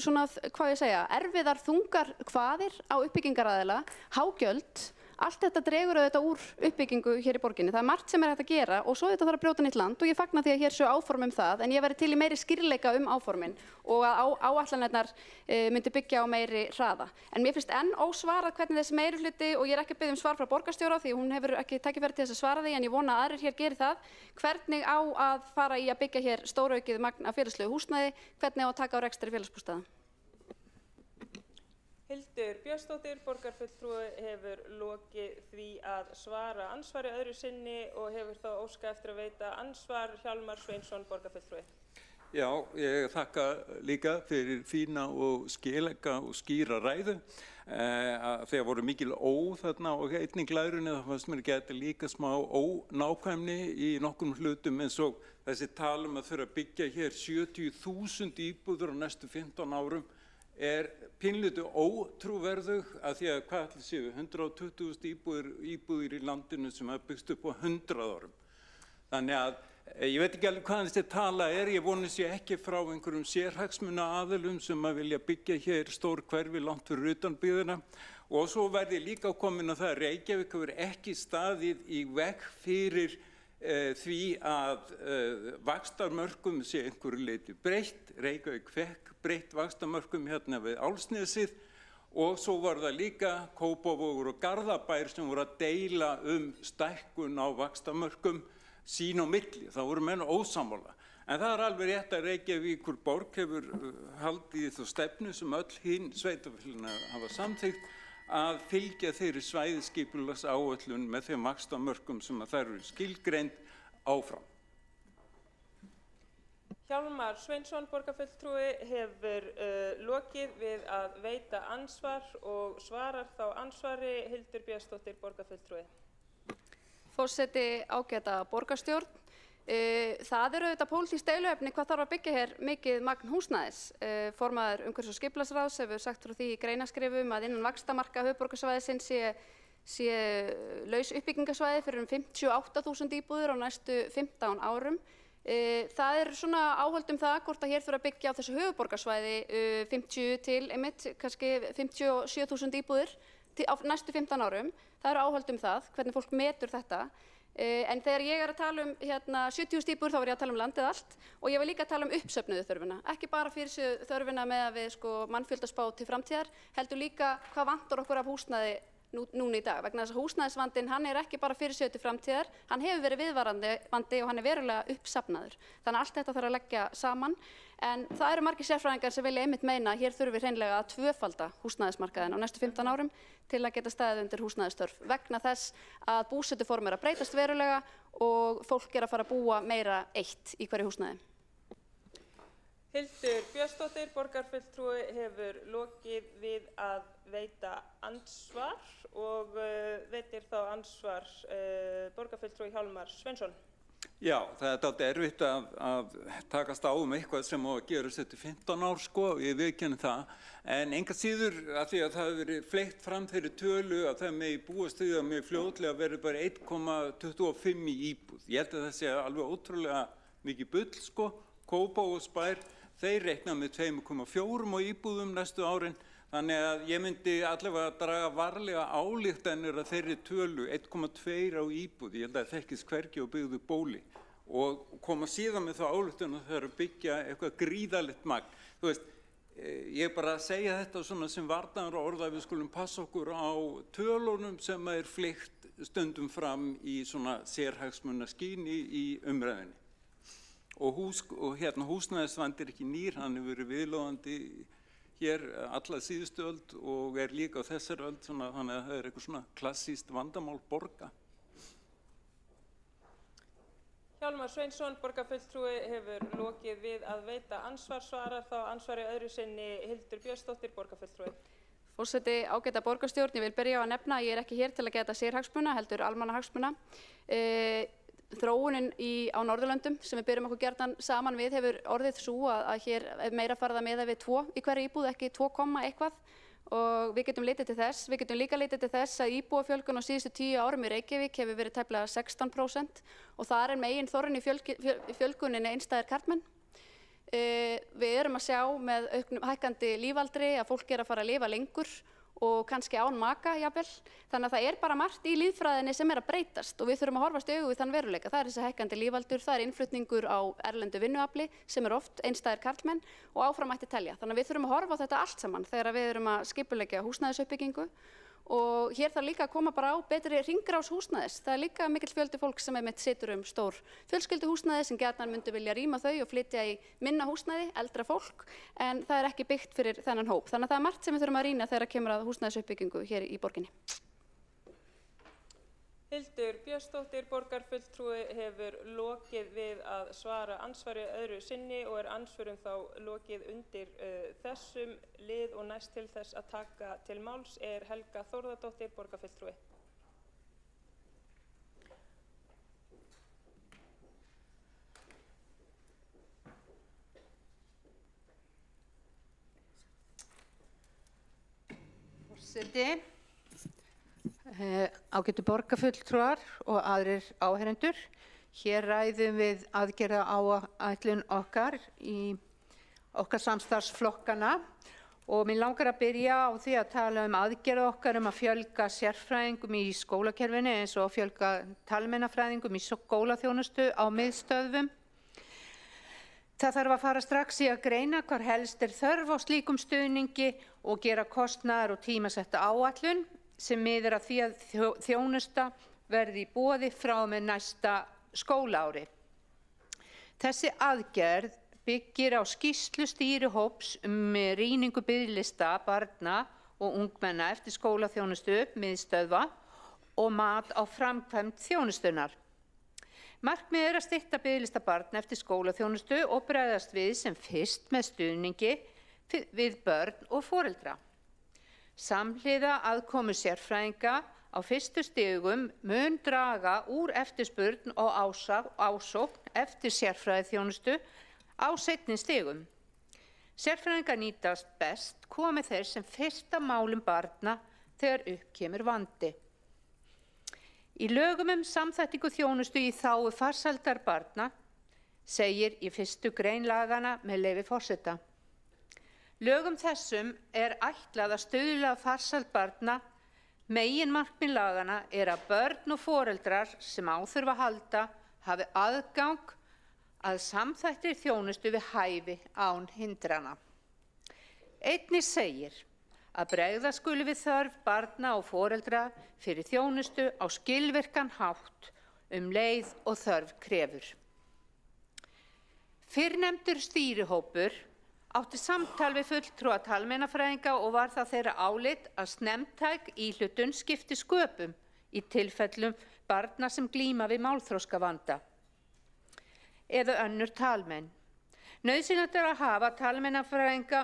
erfiðar þungar kvaðir á uppbyggingaraðila, hágjöld, allt þetta dregur auðvitað úr uppbyggingu hér í borginni. Það er margt sem er hægt að gera og svo þetta þarf að brjóta nýtt land og ég fagna því að hér séu áform það en ég væri til í meiri skýrleika áformin og að áætlanirnar myndi byggja á meiri hraða. En mér finnst enn ósvarað hvernig þessi meirihluti og ég er ekki að biðja svar frá borgarstjóra því hún hefur ekki tækifæri til þess að svara því en ég vona að aðrir hér geri það. Hvernig á að fara í að byggja hér stóraukið magn af félagslegu húsnæði, hvernig á að taka á rekstri félagsbústaða? Hildur Björnsdóttir, borgarfulltrúi, hefur lokið því að svara ansvari öðru sinni og hefur þá óskað eftir að veita ansvar Hjálmar Sveinsson, borgarfulltrúi. Já, ég þakka líka fyrir fína og skilega og skýra ræðu. Þegar voru mikil þarna og einnig glærunni, það fannst mér geta líka smá ónákvæmni í nokkrum hlutum eins og þessi talum að þurfa að byggja hér 70.000 íbúður á næstu 15 árum. Er pínlítið ótrúverðug að því að hvað ætli séu 120.000 íbúðir í landinu sem hafa byggst upp á 100 árum. Þannig að ég veit ekki alveg hvað þessi tala er, ég vonast ég ekki frá einhverjum sérhagsmuna aðilum sem að vilja byggja hér stór hverfi langt fyrir utan byggðina og svo verði líka komin að það að Reykjavík hefur ekki staðið í veg fyrir því að vaxtarmörkum sé einhverju leyti breytt. Reykjavík fekk breytt vaxtarmörkum hérna við Álfsnesið og svo var það líka Kópavogur og Garðabær sem voru að deila stækkun á vaxtarmörkum sín á milli. Það voru menn ósammála. En það alveg rétt að Reykjavíkurborg hefur haldið þá stefnu sem öll hin sveitarfélögin hafa samþykkt að fylgja þeirri svæðisskipulagsáætlun með þeim vaxtarmörkum sem þær eru skilgreind áfram. Hjálmar Sveinsson, borgarfulltrúi, hefur lokið við að veita ansvar og svarar þá ansvari Hildur Björnsdóttir, borgarfulltrúi. Forseti, ágæta borgarstjórn. Það eru auðvitað pólitískt deiluefni hvað þarf að byggja hér mikið magn húsnæðis. Formaður umhverfis- og skipulagsráðs hefur sagt frá því í greinaskrifum að innan vaxtarmarka höfuðborgarsvæðisins sé laus uppbyggingarsvæði fyrir 58.000 íbúðir á næstu 15 árum. Það er svona áhöld það hvort að hér þurfa að byggja á þessu höfuðborgarsvæði 50 til einmitt kannski 57.000 íbúðir á næstu 15 árum. Það eru áhöld það, hvernig fólk metur þetta. En þegar ég að tala 70.000 íbúðir þá ég að tala landið allt og ég vil líka tala uppsöfnuðu þörfina. Ekki bara fyrir þörfina með að við mannfjöldaspá til framtíðar, heldur líka hvað vantar okkur af húsnæði núna í dag. Vegna þess að húsnæðisvandinn, hann ekki bara fyrirséður til framtíðar, hann hefur verið viðvarandi vandi og hann verulega uppsafnaður. Þannig að allt þetta þarf að leggja saman. En það eru margir sérfræðingar sem vilja einmitt meina að hér þurfum við hreinlega að tvöfalda húsnæðismarkaðinn á næstu 15 árum til að geta staðið undir húsnæðisstörf vegna þess að búsetuform að breytast verulega og fólk að fara að búa meira eitt í hverju húsnæði. Hildur Björnsdóttir, borgarfulltrúi, hefur lokið við að veita ansvar og veitir þá ansvar borgarfulltrúi Hjálmar Sveinsson. Já, það dálítið erfitt að takast á eitthvað sem á að gerast eftir 15 ár, ég viðurkenni það. En engan síður, af því að það hefur verið fleygt fram þeirri tölu að það megi búast við að mjög fljótlega verður bara 1,25 í íbúð. Ég held að það sé alveg ótrúlega mikið bull, Kópavogsbær, þeir reikna með 2,4 á íbúðum næstu árin. Þannig að ég myndi allavega að draga varlega ályktanir að þeirri tölu 1,2 á íbúð. Ég held að það þekkist hvergi og byggðu bóli. Og koma síðan með þá ályktun að það eru byggja eitthvað gríðalegt magn. Þú veist, ég bara að segja þetta svona sem varnaður orð að við skulum passa okkur á tölunum sem fleygt stundum fram í svona sérhagsmunaskíni í umræðinni. Og húsnæðisvandi ekki nýr, hann hefur verið viðlóðandi hér alla síðustu öld og líka á þessari öld, þannig að það eitthvað svona klassískt vandamál borga. Hjálmar Sveinsson, borgarfulltrúi, hefur lokið við að veita ansvar, svarar þá ansvari öðru sinni Hildur Björnsdóttir, borgarfulltrúi. Forseti, ágæta borgarstjórn, ég vil byrja á að nefna að ég ekki hér til að geta sérhagsmuna, heldur almannahagsmuna. Þróunin á Norðurlöndum sem við byrjum okkur gjarnan saman við hefur orðið svo að hér meira farið að miða við 2 í hverju íbúð, ekki 2, eitthvað. Og við getum litið til þess. Við getum líka litið til þess að íbúafjölgun á síðustu 10 árum í Reykjavík hefur verið tæplega 16% og þar megin þorrinn í fjölguninni einstæðir karlmenn. Við erum að sjá með hækkandi lífaldri að fólk að fara að lifa lengur og kannski án maka, jafnvel. Þannig að það bara margt í lýðfræðinni sem að breytast og við þurfum að horfast í augu við þann veruleika. Það þessi hækkandi lífaldur, það innflutningur á erlendu vinnuafli sem oft einstæðir karlmenn og áfram mætti telja. Þannig að við þurfum að horfa á þetta allt saman þegar við erum að skipuleggja húsnæðisuppbyggingu og hér þarf líka að koma bara á betri hringrás húsnæðis. Það líka mikill fjöldi fólk sem einmitt situr stór fjölskylduhúsnæði sem gjarnan myndi vilja rýma þau og flytja í minna húsnæði, eldra fólk, en það ekki byggt fyrir þennan hóp. Þannig að það margt sem við þurfum að rýna þegar kemur að húsnæðisuppbyggingu hér í borginni. Hildur Björnsdóttir, borgarfulltrúi, hefur lokið við að svara ansvari öðru sinni og ansvörum þá lokið undir þessum lið og næst til þess að taka til máls Helga Þórðardóttir, borgarfulltrúi. Forseti, ágætu borgarfulltrúar og aðrir áheyrendur. Hér ræðum við aðgerðaáætlun okkar í okkar samstarfsflokkana Og mér langar að byrja á því að tala aðgerð okkar að fjölga sérfræðingum í skólakerfinu eins og fjölga talmeinafræðingum í skólaþjónustu á miðstöðvum. Það þarf að fara strax í að greina hvar helst þörf á slíkum stuðningi og gera kostnaðar- og tímasetta áætlun sem miðar að því að þjónusta verði í boði frá með næsta skólaári. Þessi aðgerð byggir á skýrslu stýrihóps rýningu biðlista barna og ungmenna eftir skólaþjónustu miðstöðva og mat á framkvæmd þjónustunnar. Markmiðið að stytta biðlista barna eftir skólaþjónustu og bregðast við sem fyrst með stuðningi við börn og foreldra. Samhliða aðkomu sérfræðinga á fyrstu stigum mun draga úr eftirspurn og ásókn eftir sérfræðiþjónustu á seinni stigum. Sérfræðingar nýtast best komi þeir sem fyrst að málum barna þegar upp kemur vandi. Í lögum samþættingu þjónustu í þágu farsældar barna segir í 1. grein laganna með leyfi forseta. Lögum þessum ætlað að stuðla að farsæld barna. Meginmarkmið laganna að börn og foreldrar sem á þurfa að halda hafi aðgang að samþættri þjónustu við hæfi án hindrana. Einnig segir að bregða skuli við þörf barna og foreldra fyrir þjónustu á skilvirkan hátt leið og þörf krefur. Fyrrnefndur stýrihópur átti samtal við fulltrúa talmeinafræðinga og var það þeirra álit að snemmtæk íhlutun skipti sköpum í tilfellum barna sem glíma við málþroskavanda eða önnur talmein. Nauðsynlegt að hafa talmeinafræðinga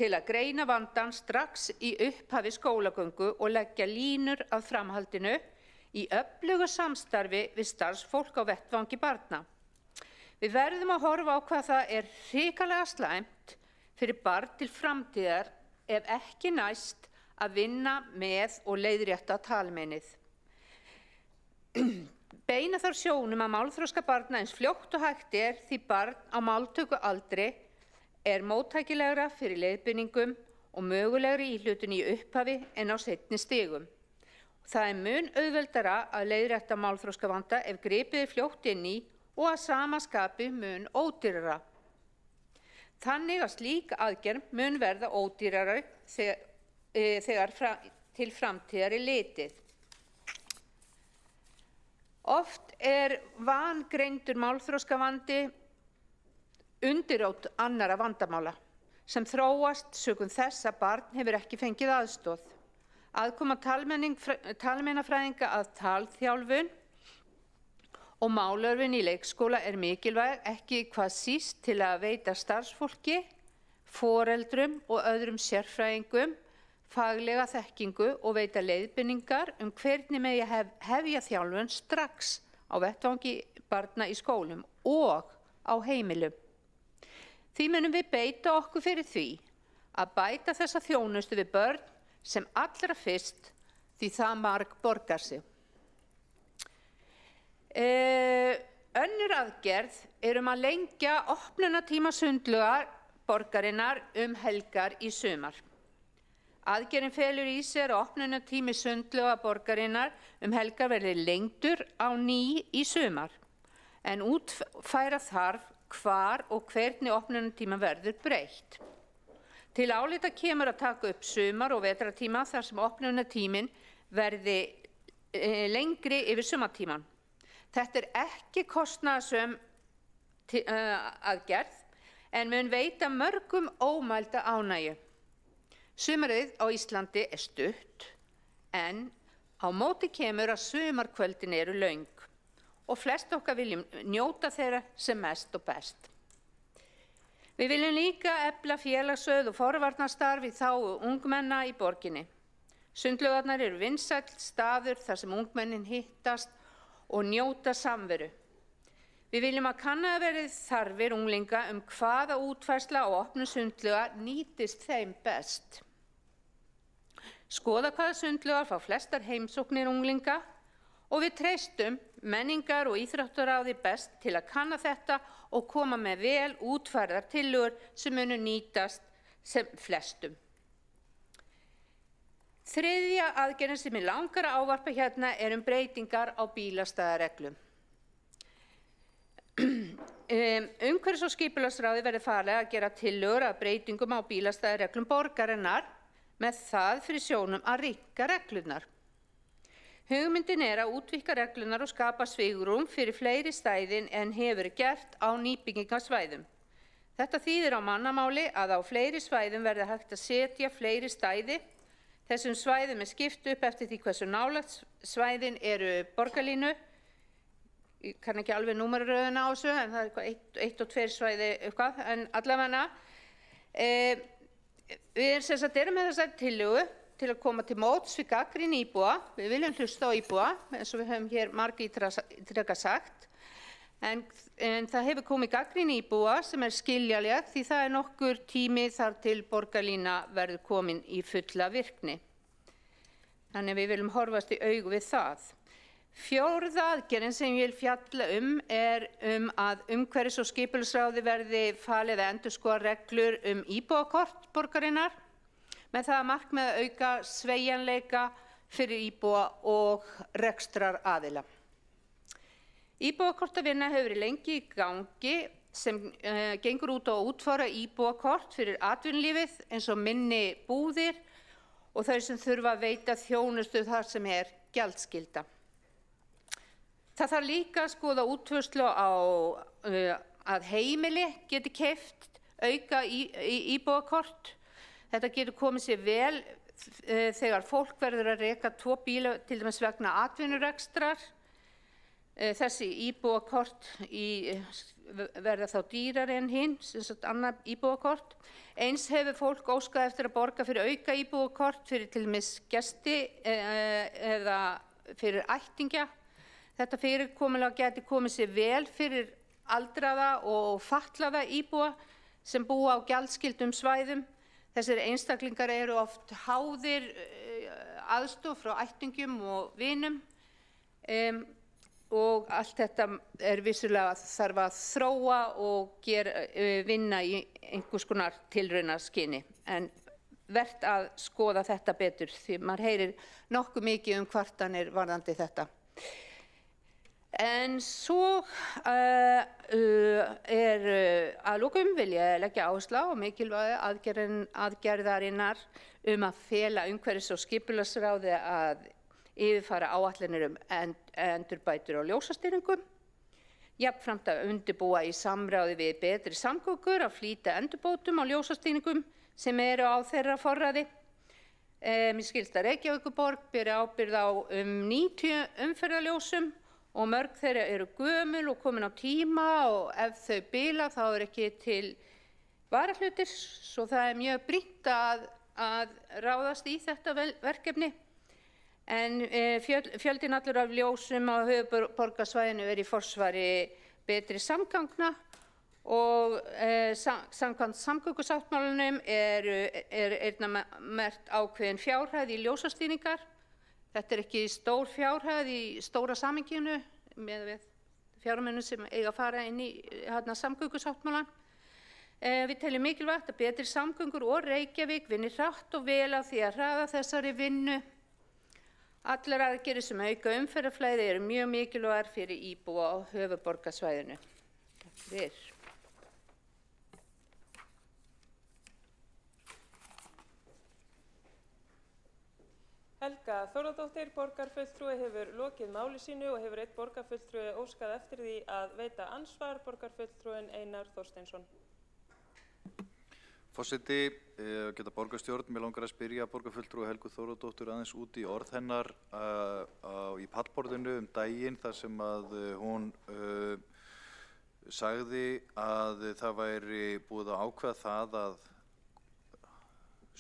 til að greina vandann strax í upphafi skólagöngu og leggja línur að framhaldinu í öflugu samstarfi við starfsfólk á vettvangi barna. Við verðum að horfa á hvað það hrikalega slæmt fyrir barn til framtíðar ef ekki næst að vinna með og leiðrétta talmeinið. Beina þarf sjónum að málþroska barna eins fljótt og hægt því barn á máltökualdri móttækilegra fyrir leiðbeiningum og mögulegri íhlutun í upphafi en á seinni stigum. Það mun auðveldara að leiðrétta málþroskavanda ef gripið fljótt inn í og að sama skapi mun ódýrara. Þannig að slík aðgerð mun verða ódýrara þegar til framtíðar litið. Oft vangreindur málþroskavandi undirrót annarra vandamála sem þróast sökum þess að barn hefur ekki fengið aðstoð. Aðkoma talmeinafræðinga að talþjálfun og málörfun í leikskóla mikilvæg, ekki hvað síst til að veita starfsfólki, foreldrum og öðrum sérfræðingum faglega þekkingu og veita leiðbeiningar hvernig megi hefja þjálfun strax á vettvangi barna í skólum og á heimilum. Því munum við beita okkur fyrir því að bæta þessa þjónustu við börn sem allra fyrst því það margborgar sig. Önnur aðgerð að lengja opnunartíma sundlauga borgarinnar helgar í sumar. Aðgerðin felur í sér að opnunartími sundlauga borgarinnar helgar verði lengdur á ný í sumar, en útfæra þarf hvar og hvernig opnunartíma verður breytt. Til álita kemur að taka upp sumar- og vetrartíma þar sem opnunartíminn verði lengri yfir sumartíman. Þetta ekki kostnaðarsöm aðgerð en mun veita mörgum ómælda ánægju. Sumarið á Íslandi stutt en á móti kemur að sumarkvöldin eru löng og flest okkar viljum njóta þeirra sem mest og best. Við viljum líka efla félagssöð og forvarnarstarf í þágu ungmenna í borginni. Sundlaugarnar eru vinsæll staður þar sem ungmennin hittast og njóta samveru. Við viljum að kannaðar verði þarfir unglinga hvaða útfærsla á opnun sundlauga nýtist þeim best. Skoða hvaða sundlaugar fá flestar heimsóknir unglinga og við treystum menningar- og íþróttaráði best til að kanna þetta og koma með vel útfærðar tillögur sem munu nýtast sem flestum. Þriðja aðgerðin sem ég langar að ávarpa hérna breytingar á bílastæðareglum. Umhverfis- og skipulagsráði verði falið að gera tillögur að breytingum á bílastæðareglum borgarinnar með það fyrir sjónum að rýmka reglurnar. Hugmyndin að útvíkka reglunar og skapa svigrúm fyrir fleiri stæðin en hefur gert á nýbyggingasvæðum. Þetta þýðir á mannamáli að á fleiri svæðum verði hægt að setja fleiri stæði. Þessum svæðum skipt upp eftir því hversu nálægt svæðin eru borgarlínu. Ég kann ekki alveg númeraröðina á þessu, en það eitthvað 1 og 2 svæði eitthvað, en allavega. Við erum með þessari tillögu til að koma til móts við gagnrýni íbúa. Við viljum hlusta á íbúa, eins og við höfum hér margítrekað sagt. En það hefur komið gagnrýni íbúa sem skiljanleg því það nokkur tími þar til borgarlína verður komin í fulla virkni. Þannig við viljum horfast í augu við það. Fjórða aðgerðin sem ég vil fjalla að umhverfis- og skipulagsráði verði falið að endurskoða reglur íbúakort borgarinnar með það að markmiði að auka sveigjanleika fyrir íbúa og rekstraraðila. Íbúakortavinna hefur verið lengi í gangi sem gengur út á að útfæra íbúakort fyrir atvinnulífið eins og minni búðir og þau sem þurfa að veita þjónustu þar sem gjaldskylda. Það þarf líka að skoða útfærslu á að heimili geti keypt auka íbúakort. Þetta getur komið sér vel þegar fólk verður að reka 2 bíla til dæmis vegna atvinnurekstrar. Þessi íbúakort verða þá dýrari en hinn, sem sagt annað íbúakort. Eins hefur fólk óskað eftir að borga fyrir auka íbúakort fyrir til dæmis gesti eða fyrir ættingja. Þetta fyrirkomulag geti komið sér vel fyrir aldraða og fatlaða íbúa sem búa á gjaldskyldum svæðum. Þessir einstaklingar eru oft háðir aðstoð frá ættingjum og vinum og allt þetta vissulega þarf að þróa og vinna í einhvers konar tilraunaskyni. En vert að skoða þetta betur því maður heyrir nokkuð mikið kvartanir varðandi þetta. En svo að lokum vil ég leggja áherslu á mikilvægi aðgerðarinnar að fela umhverfis- og skipulagsráði að yfirfara áætlanir endurbætur á ljósastýringum, jafnframt að undirbúa í samráði við betri samgöngur að flýta endurbótum á ljósastýringum sem eru á þeirra forræði. Mér skilst að Reykjavíkurborg beri ábyrgð á 90 umferðarljósum og mörg þeirra eru gömul og komin á tíma og ef þau bila þá ekki til varahlutir, svo það mjög brýnt að ráðast í þetta verkefni. En fjöldinn allur af ljósum á höfuðborgarsvæðinu í forsvari betri samgangna og samkvæmt samgöngusáttmálanum einna merkt ákveðin fjárhæð í ljósastýringar. Þetta ekki stór fjárhæð í stóra samhenginu með fjármunum sem eiga að fara inn í samgöngusáttmálann. Við teljum mikilvægt að betri samgöngur og Reykjavík vinni hratt og vel að því að hraða þessari vinnu. Allar aðgerðir sem auka umferðarflæði eru mjög mikilvægar fyrir íbúa á höfuðborgarsvæðinu. Takk fyrir. Helga Þórðardóttir, borgarfulltrúi, hefur lokið máli sínu og hefur einn borgarfulltrúi óskað eftir því að veita ansvar, borgarfulltrúin Einar Þorsteinsson. Forseti, geta borgarstjórn, mér langar að spyrja borgarfulltrúi Helgu Þórðardóttur aðeins út í orð hennar í pallborðinu daginn þar sem að hún sagði að það væri búið að ákveða það að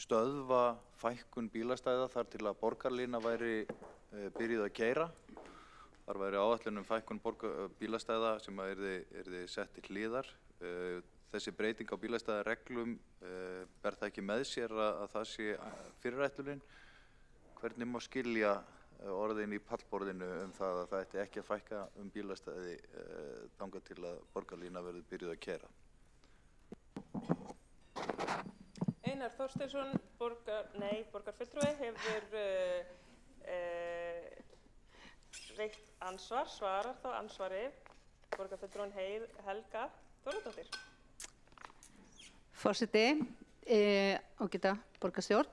stöðva fækkun bílastæða þar til að borgarlína væri byrjuð að keyra. Þar væri áætlun fækkun bílastæða sem yrði sett til hliðar. Þessi breyting á bílastæðareglum ber það ekki með sér að það sé fyrirætlunin. Hvernig má skilja orðin í pallborðinu það að það ætti ekki að fækka bílastæði þangað til að borgarlína verður byrjuð að keyra? Einar Þorsteinsson, borgarfulltrúi, hefur veitt ansvar, svarar þá ansvari, borgarfulltrúin Helga Þórðardóttir. Forseti, ágæta borgarstjórn.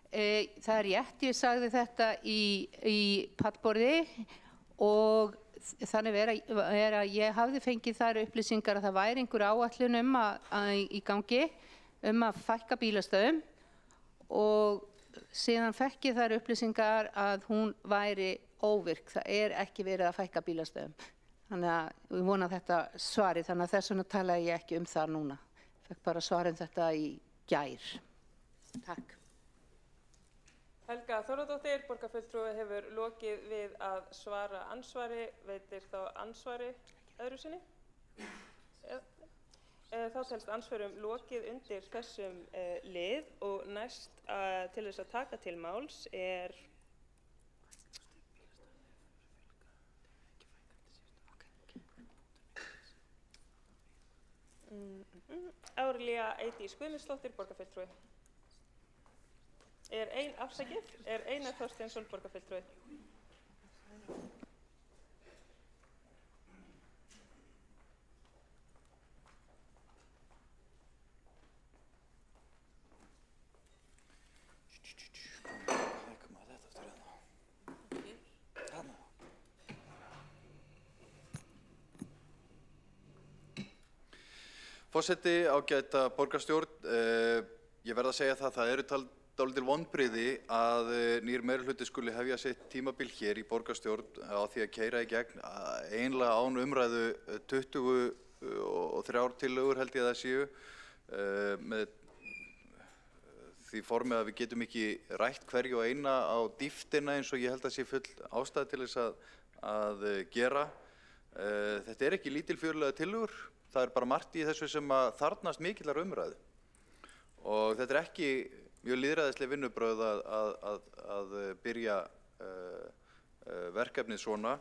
Það er rétt, ég sagði þetta í pallborði og þannig er að ég hafði fengið þær upplýsingar að það væri einhver áætlun í gangi að fækka bílastöðum og síðan fekk ég þær upplýsingar að hún væri óvirk. Það er ekki verið að fækka bílastöðum. Þannig að ég vona að þetta svari, þannig að þess vegna talaði ég ekki það núna. Fekk bara svarið þetta í gær. Takk. Helga Þórðardóttir, borgarfulltrúi, hefur lokið við að svara ansvari, veitir þá ansvari öðru sinni. Þá telst ansvörum lokið undir þessum lið og næst til þess að taka til máls er Árelía Eydís Guðmundsdóttir, borgarfulltrúi. Er Einar Þorsteinsson, borgarfulltrúi. Forseti, ágæta borgarstjórn, ég verð að segja það eru dálítil vonbrigði að nýr meirihluti skuli hefja sitt tímabil hér í borgarstjórn á því að keyra í gegn einlega án umræðu 23 tillögur held ég að það séu með því formi að við getum ekki rætt hverju og eina á dýptina eins og ég held að sé full ástæða til þess að gera. Þetta er ekki lítilfjörlega tillögur. Það er bara margt í þessu sem að þarfnast mikillar umræðu og þetta er ekki mjög lýðræðisleg vinnubrögð að byrja verkefnið svona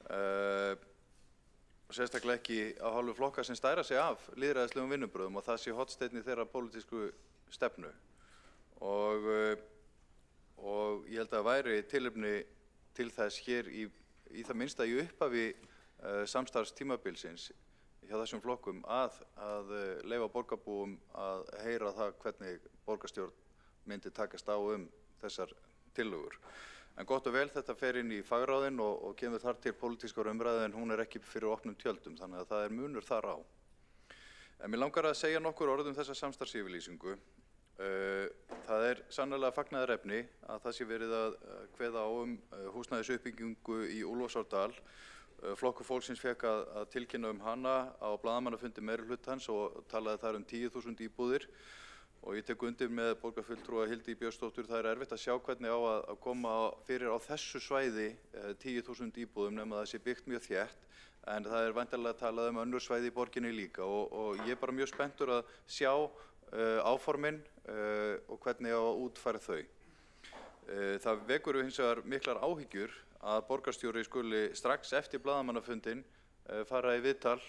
og sérstaklega ekki á hálfu flokka sem stæra sig af lýðræðislegum vinnubrögðum og það sé hornsteinninn þeirra pólitísku stefnu og ég held að væri tilefni til þess hér í það minnsta í upphafi samstarfstímabilsins hjá þessum flokkum að leyfa borgarbúum að heyra það hvernig borgarstjórn myndi takast á þessar tillögur. En gott og vel þetta fer inn í fagráðin og kemur þar til pólitískar umræðu en hún er ekki fyrir opnum tjöldum þannig að það er munur þar á. En mér langar að segja nokkur orð þessa samstarfsyfirlýsingu. Það er sannarlega fagnaðarefni að það sé verið að kveða á húsnæðisuppbyggingu í Úlfarsárdal. Flokkur fólksins fékk að tilkynna hana á blaðamannafundi meirihlutans og talaði þar 10.000 íbúðir og ég tek undir með borgarfulltrúa Hildi Björnsdóttur. Það er erfitt að sjá hvernig á að koma fyrir á þessu svæði 10.000 íbúðum nema það sé byggt mjög þétt en það er væntanlega talað önnur svæði í borginni líka og ég er bara mjög spenntur að sjá áformin og hvernig á að útfæra þau. Það vekur hins vegar miklar áhyggjur að borgarstjóri skuli strax eftir blaðamannafundinn fara í viðtal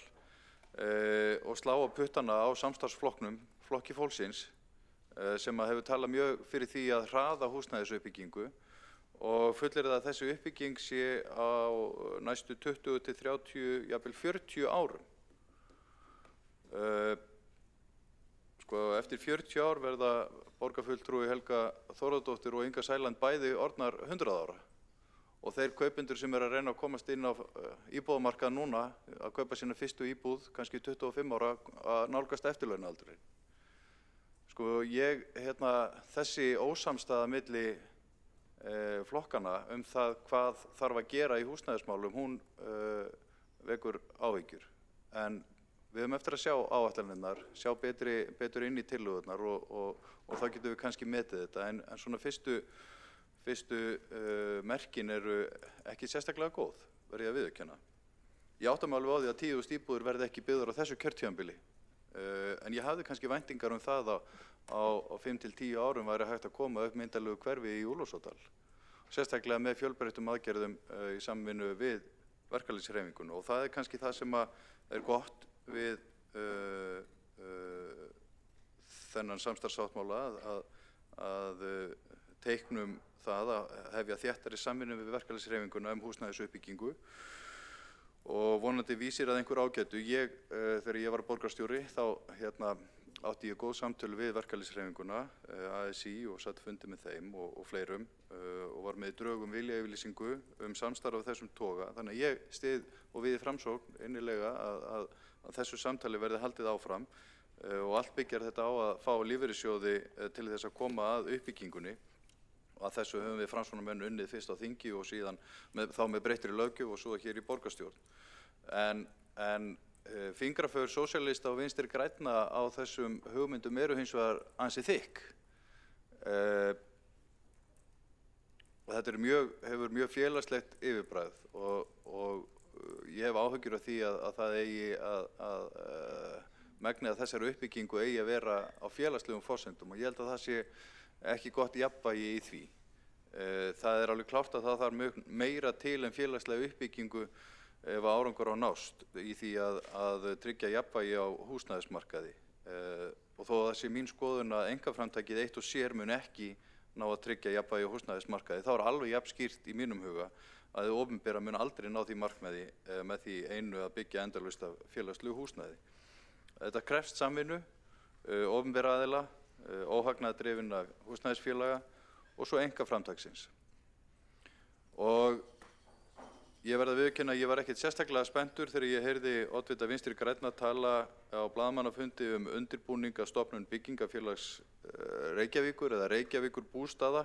og slá á puttana á samstarfsflokknum, flokki fólksins, sem hefur talað mjög fyrir því að hraða húsnæðisuppbyggingu og fullyrða að þessi uppbygging sé á næstu 20 til 30, jafnvel 40 árum. Eftir 40 ár verða borgarfulltrúi Helga Þórðardóttir og Inga Sæland bæði orðnar 100 ára. Og þeir kaupendur sem að reyna að komast inn á íbúðamarkað núna að kaupa sína fyrstu íbúð, kannski 25 ára, að nálgast eftirlaunaaldurinn. Þessi ósamstaða milli flokkana það hvað þarf að gera í húsnæðismálum, hún vekur áhyggjur. En við höfum eftir að sjá áætlanirnar, sjá betur inn í tillögurnar og þá getum við kannski metið þetta. En svona fyrstu merkin eru ekki sérstaklega góð, verð ég að viðurkenna. Ég átta mig alveg á því að 10.000 íbúðir verði ekki byggðar á þessu kjörtímabili. En ég hafði kannski væntingar það að á 5 til 10 árum væri hægt að koma upp myndarlegu hverfi í Úlfarsárdal. Sérstaklega með fjölbreyttum aðgerðum í samvinnu við verkalýðshreyfinguna og það er kannski það sem er gott við þennan samstarfssáttmála að teiknum það að hefja þéttari samvinnu við verkalýðshreyfinguna húsnæðisuppbyggingu og vonandi vísir að einhver ágætu. Þegar ég var borgarstjóri þá átti ég góð samtöl við verkalýðshreyfinguna, ASÍ og satt fundi með þeim og fleirum og var með drögum viljayfirlýsingu samstarf af þessum toga. Þannig að ég styð og við í Framsókn innilega að þessu samtali verði haldið áfram og allt byggjar þetta á að fá lífeyrissjóði til þess að koma að uppbyggingunni. Og að þessu höfum við Framsóknarmenn unnið fyrst á þingi og síðan þá með breyttri löggjöf og svo hér í borgarstjórn. En fingraför sósíalista og vinstri grænna á þessum hugmyndum eru hins vegar ansi þykk. Og þetta hefur mjög félagslegt yfirbragð og ég hef áhyggjur af því að það eigi að megnið að þessari uppbyggingu eigi að vera á félagslegum forsendum og ég held að það sé ekki gott jafnvægi í því. Það er alveg klárt að það þarf meira til en félagslega uppbyggingu ef árangur á nást í því að tryggja jafnvægi á húsnæðismarkaði. Og þó að það sé mín skoðun að einkaframtakið eitt og sér mun ekki ná að tryggja jafnvægi á húsnæðismarkaði, þá er alveg jafn skýrt í mínum huga að hið opinbera mun aldrei ná því markmiði með því einu að byggja endalaust af félagslegu húsnæði. Þetta krefst samvinnu, opinbera aðila, óhagnaðardrifinna húsnæðisfélaga og svo einkaframtaksins. Og ég verð að viðurkenna að ég var ekkert sérstaklega spenntur þegar ég heyrði oddvita Vinstri grænna tala á blaðamannafundi undirbúning að stofnun byggingafélags Reykjavíkur eða Reykjavíkur bústaða.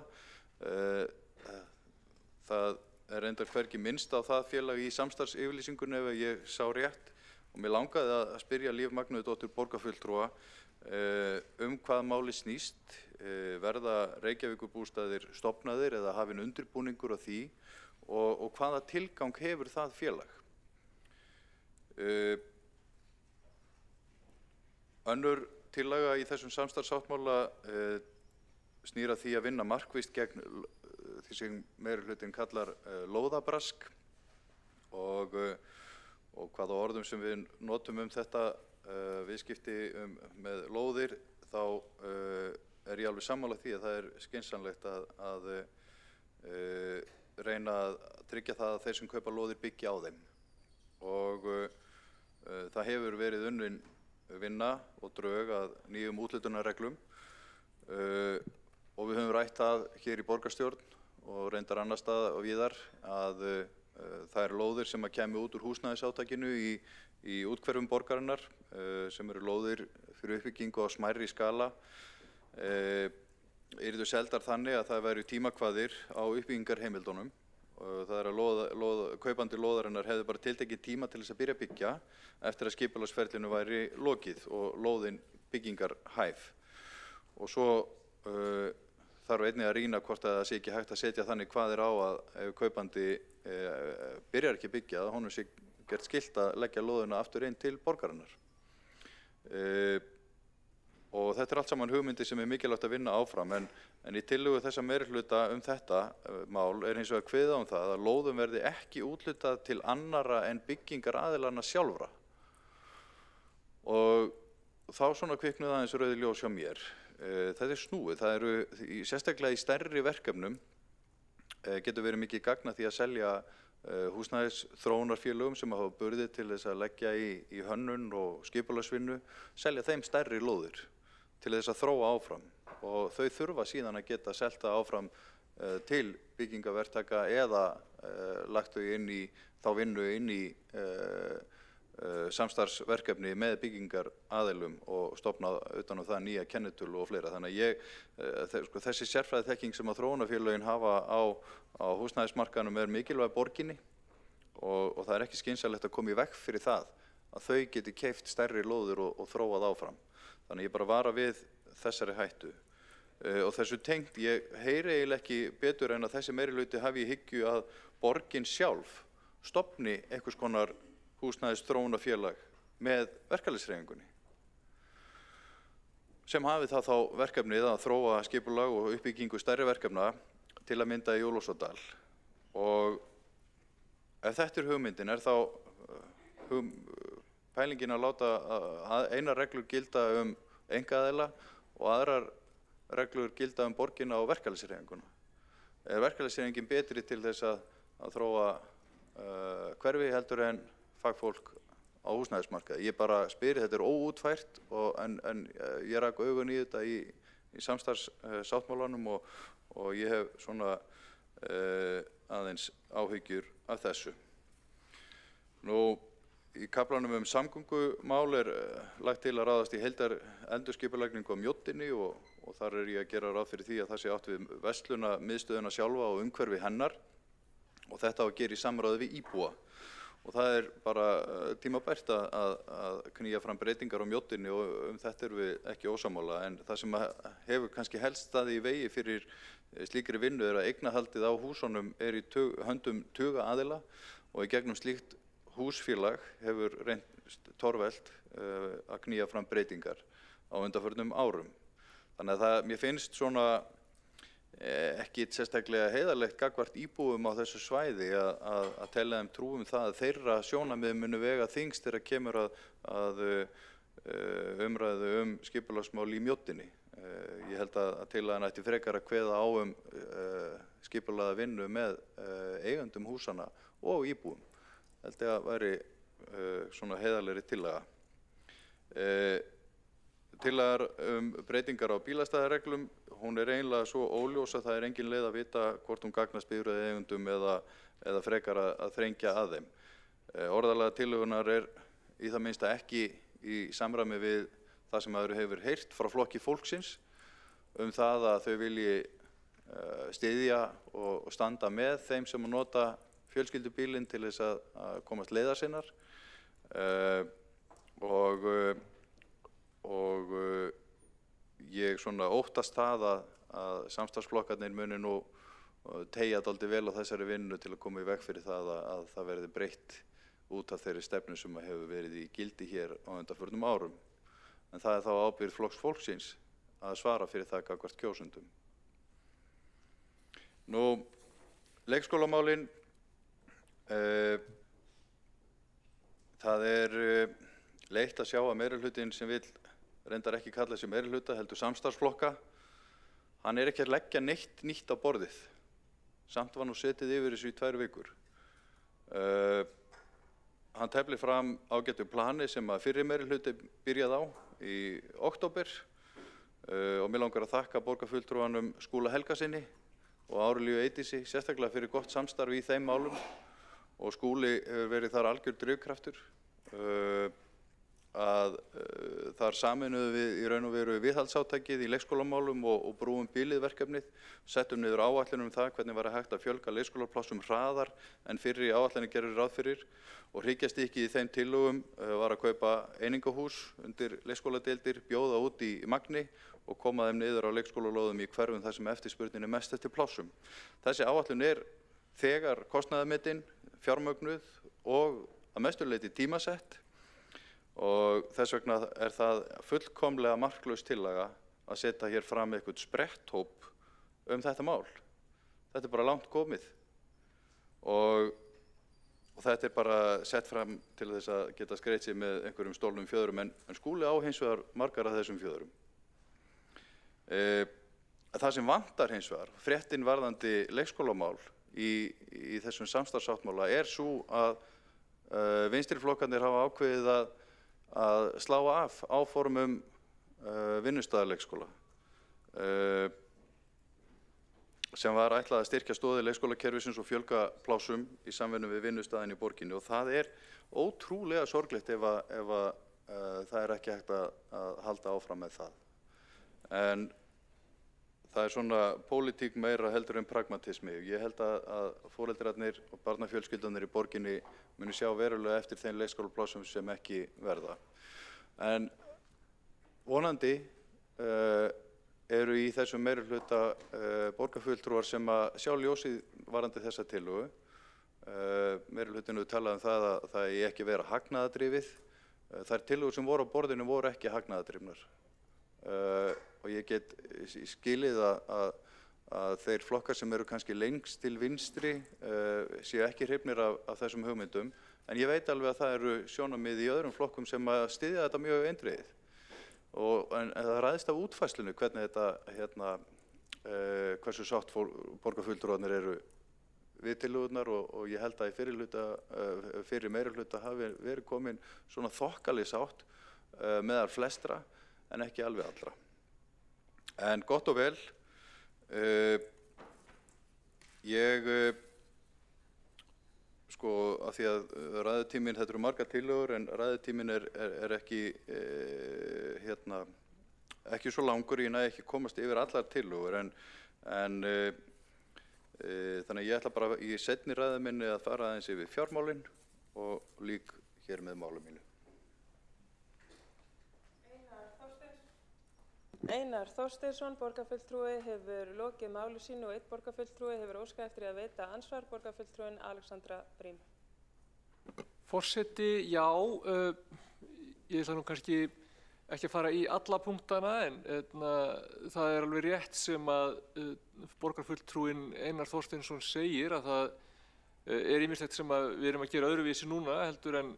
Það er reyndar hvergi minnst á það félag í samstarfsyfirlýsingunni ef ég sá rétt og mér langaði að spyrja Líf Magnúðardóttur borgarfulltrúa hvað máli snýst, verða Reykjavíkur bústaðir stofnaðir eða hafinn undirbúningur á því og hvaða tilgang hefur það félag. Önnur tillaga í þessum samstarfssáttmála snýr að því að vinna markvisst gegn því sem meirihlutinn kallar lóðabrask og hvaða orðum sem við notum þetta viðskipti með lóðir, þá er ég alveg sammála því að það er skynsamlegt að reyna að tryggja það að þeir sem kaupa lóðir byggja á þeim. Og það hefur verið unnin vinna og drög að nýjum úthlutunarreglum og við höfum rætt það hér í borgarstjórn og reyndar annar stað og víðar að það eru lóðir sem að kæmi út úr húsnæðisátakinu í úthverfum borgarinnar sem eru lóðir fyrir uppbyggingu á smærri skala yrðu seldar þannig að það væru tímakvaðir á uppbyggingarheimildunum. Það er að kaupandi lóðarinnar hefði bara tiltekið tíma til þess að byrja að byggja eftir að skipulagsferlinu væri lokið og lóðin byggingarhæf. Og svo þarf einnig að rýna hvort að það sé ekki hægt að setja þannig kvaðir á að ef kaupandi byrjar ekki að byggja, að honum sé gert skylt að leggja lóðina aftur inn til borgarinnar. Og þetta er allt saman hugmyndi sem er mikilvægt að vinna áfram en í tillögu þessa meirihluta þetta mál er hins vegar kveðið á það að lóðum verði ekki úthlutað til annarra en byggingaraðilanna sjálfra. Og þá svona kviknuð aðeins rauði ljós hjá mér. Þetta er snúið. Það eru sérstaklega í stærri verkefnum getur verið mikið gagn að því að selja húsnæðisþróunarfélögum sem hafa burði til þess að leggja í hönnun og skipulagsvinnu, selja þeim stærri lóðir til þess að þróa áfram og þau þurfa síðan að geta selta áfram til byggingaverktaka eða lagt þau inn í þá vinnu inn í samstarfsverkefni með byggingaraðilum og stofna utan á það nýja kennitölu og fleira. Þannig að þessi sérfræðiþekking sem að þróunarfélögin hafa á húsnæðismarkaðnum er mikilvæg borginni og það er ekki skynsamlegt að koma í veg fyrir það að þau geti keypt stærri lóðir og þróað áfram. Þannig ég bara vara við þessari hættu. Og þessu tengt, ég heyri eiginlega ekki betur en að þessi meirihluti hafi í hyggju að borgin sjálf stofni einhvers konar húsnæðisþróunarfélag með verkalýðshreyfingunni sem hafi það þá verkefnið að þróa skipulag og uppbyggingu stærri verkefna til að mynda í Ólafsdal. Og ef þetta er hugmyndin, er þá pælingin að láta eina reglur gilda einkaaðila og aðrar reglur gilda borgina og verkalýðshreyfinguna. Verkalýðshreyfingin betri til þess að þróa hverfi heldur en fagfólk á húsnæðismarkaði. Ég bara spyr, þetta óútfært en ég rak augun í þetta í samstarfssáttmálanum og ég hef svona aðeins áhyggjur af þessu. Nú, í kaflanum samgöngumál lagt til að ráðast í heildarendurskipulagningu á Mjóddinni og þar ég að gera ráð fyrir því að það sé átt við verslunarmiðstöðina sjálfa og umhverfi hennar og þetta á að gera í samráði við íbúa. Og það bara tímabært að knýja fram breytingar á Mjóddinni og þetta erum við ekki ósammála. En það sem hefur kannski helst staðið í vegi fyrir slíkri vinnu að eignahaldið á húsunum í höndum tuga aðila og í gegnum slíkt húsfélag hefur reynst torvelt að knýja fram breytingar á undanförnum árum. Þannig að mér finnst svona ekki sérstaklega heiðarlegt gagnvart íbúum á þessu svæði að telja þeim trú það að þeirra sjónarmið munu vega þyngst þegar kemur að umræðu skipulagsmál í Mjóddinni. Ég held að tillagan ætti frekar að kveða á skipulagða vinnu með eigendum húsana og íbúum. Held ég að væri svona heiðarlegri tillaga. Tillagar breytingar á bílastæðareglum, hún eiginlega svo óljós að það engin leið að vita hvort hún gagnast bifreiðaeigendum eða frekar að þrengja að þeim. Orðalag tillögunnar í það minnsta ekki í samræmi við það sem hefur heyrt frá Flokki fólksins það að þau vilji styðja og standa með þeim sem nota fjölskyldubílinn til þess að komast leiðar sinnar og ég svona óttast það að samstarfsflokkarnir muni nú teygja dálítið vel á þessari vinnu til að koma í veg fyrir það að það verði breytt út af þeirri stefnu sem hefur verið í gildi hér á undanförnum árum. En það þá ábyrgð Flokks fólksins að svara fyrir það gagnvart kjósendum. Nú, leikskólamálin, það leitt að sjá að meirihlutinn sem vill reyndar ekki kalla sig meirihluta heldur samstarfsflokka, hann ekki að leggja neitt nýtt á borðið. Samt var nú setið yfir þessu í 2 vikur. Hann tefli fram ágætu plani sem að fyrri meirihluti byrjaði á í október og mér langar að þakka borgarfulltrúanum Skúla Helgasyni og Árelíu Eydísi sérstaklega fyrir gott samstarf í þeim málum og Skúli hefur verið þar algjör drifkraftur að þar saminuðu við í raun og veru viðhaldsátakið í leikskólamálum og brúum bilið verkefnið, settum niður áætlun það hvernig var hægt að fjölga leikskólaplássum hraðar en fyrri áætlanir gerðu ráð fyrir og hryggjarstykkið í þeim tillögum var að kaupa einingahús undir leikskóladeildir, bjóða út í magni og koma þeim niður á leikskólalóðum í hverfum þar sem eftirspurnin mest eftir plássum. Þessi áætlun þegar kostnaðarmetin, fjármögnuð og að mestu leyti tímasett og þess vegna það fullkomlega marklaus tillaga að setja hér fram eitthvað spretthóp þetta mál. Þetta bara langt komið og þetta bara sett fram til þess að geta skreytt sig með einhverjum stolnum fjöðrum en Skúli á hins vegar margar af þessum fjöðrum. Það sem vantar hins vegar, fréttin varðandi leikskólamál í þessum samstarfssáttmála svo að vinstriflokkarnir hafa ákveðið að slá af áformum vinnustaðarleikskóla sem var ætlað að styrkja stoðir leikskólakerfisins og fjölga plássum í samvinnu við vinnustaðinn í borginni og það ótrúlega sorglegt ef það ekki hægt að halda áfram með það. En það svona pólitík meira heldur en pragmatismi. Ég held að foreldrarnir og barnafjölskyldarnir í borginni muni sjá verulega eftir þeim leikskólaplássum sem ekki verða. En vonandi eru í þessum meirihluta borgarfulltrúar sem að sjá ljósið varðandi þessa tillögu. Meirihlutinn hefur talað það að það eigi ekki vera hagnaðardrifið. Þær tillögur sem voru á borðinu voru ekki hagnaðardrifnar. Og ég get skilið að þeir flokkar sem eru kannski lengst til vinstri séu ekki hrifnir af þessum hugmyndum en ég veit alveg að það eru sjónarmið í öðrum flokkum sem að styðja þetta mjög eindregið en það ræðist af útfærslunni hvernig þetta, hversu sátt borgarfulltrúarnir eru við tillögurnar og ég held að í fyrir meirihluta hafi verið komin svona þokkaleg sátt meðal flestra en ekki alveg allra. En gott og vel, ég sko af því að ræðutíminn, þetta eru margar tillögur en ræðutíminn er ekki ekki svo langur, ég næ ekki komast yfir allar tillögur en þannig að ég ætla bara í seinni ræðu minni að fara aðeins yfir fjármálin og lík hér með málu mínu. Einar Þorsteinsson, borgarfulltrúi, hefur lokið máli sínu og einn borgarfulltrúi hefur óskað eftir að veita ansvar, borgarfulltrúin Alexandra Brím. Forseti, já, ég ætla nú kannski ekki að fara í alla punktana en það er alveg rétt sem að borgarfulltrúin Einar Þorsteinsson segir að það er ýmislegt sem að við erum að gera öðruvísi núna heldur en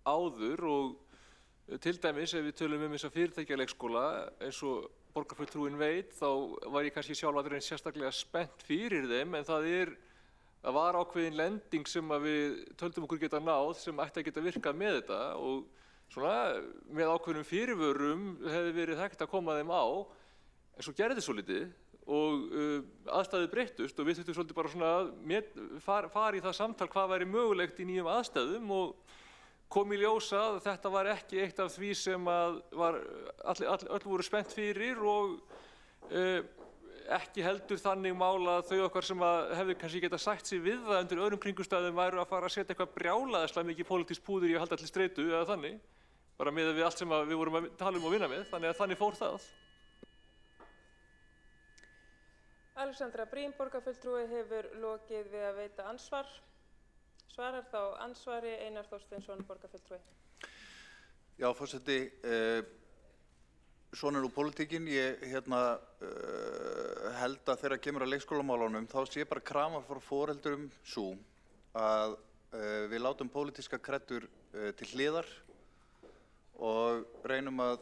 áður og til dæmis ef við tölum þessa fyrirtækjaleikskóla eins og borgarfulltrúin veit þá var ég kannski sjálfur eins sérstaklega spennt fyrir þeim en það var ákveðin lending sem að við töldum okkur geta náð sem ætti að geta virkað með þetta og svona með ákveðnum fyrirvörum hefði verið hægt að koma þeim á en svo gerði svo litið og aðstæður breyttust og við þurftum svolítið bara svona fara í það samtal hvað væri mögulegt í nýjum aðstæðum og kom í ljós að þetta var ekki eitt af því sem að öll voru spennt fyrir og ekki heldur þannig mál að þau okkar sem að hefðu kannski getað sagt sig við það undir öðrum kringumstæðum væru að fara að setja eitthvað brjálaðislega mikið pólitískt púður í að halda allir streitu eða þannig, bara miðað við allt sem við vorum að tala og vinna með, þannig að þannig fór það. Alexandra Brím, borgarfulltrúi, hefur lokið við að veita ansvar. Svarar þá ansvari Einar Þorsteinsson, borgarfulltrúi. Já, forseti, svona er nú pólitíkin. Ég held að þegar kemur að leikskólamálunum þá sé bara krafan frá foreldurum sú að við látum pólitískar kreddur til hliðar og reynum að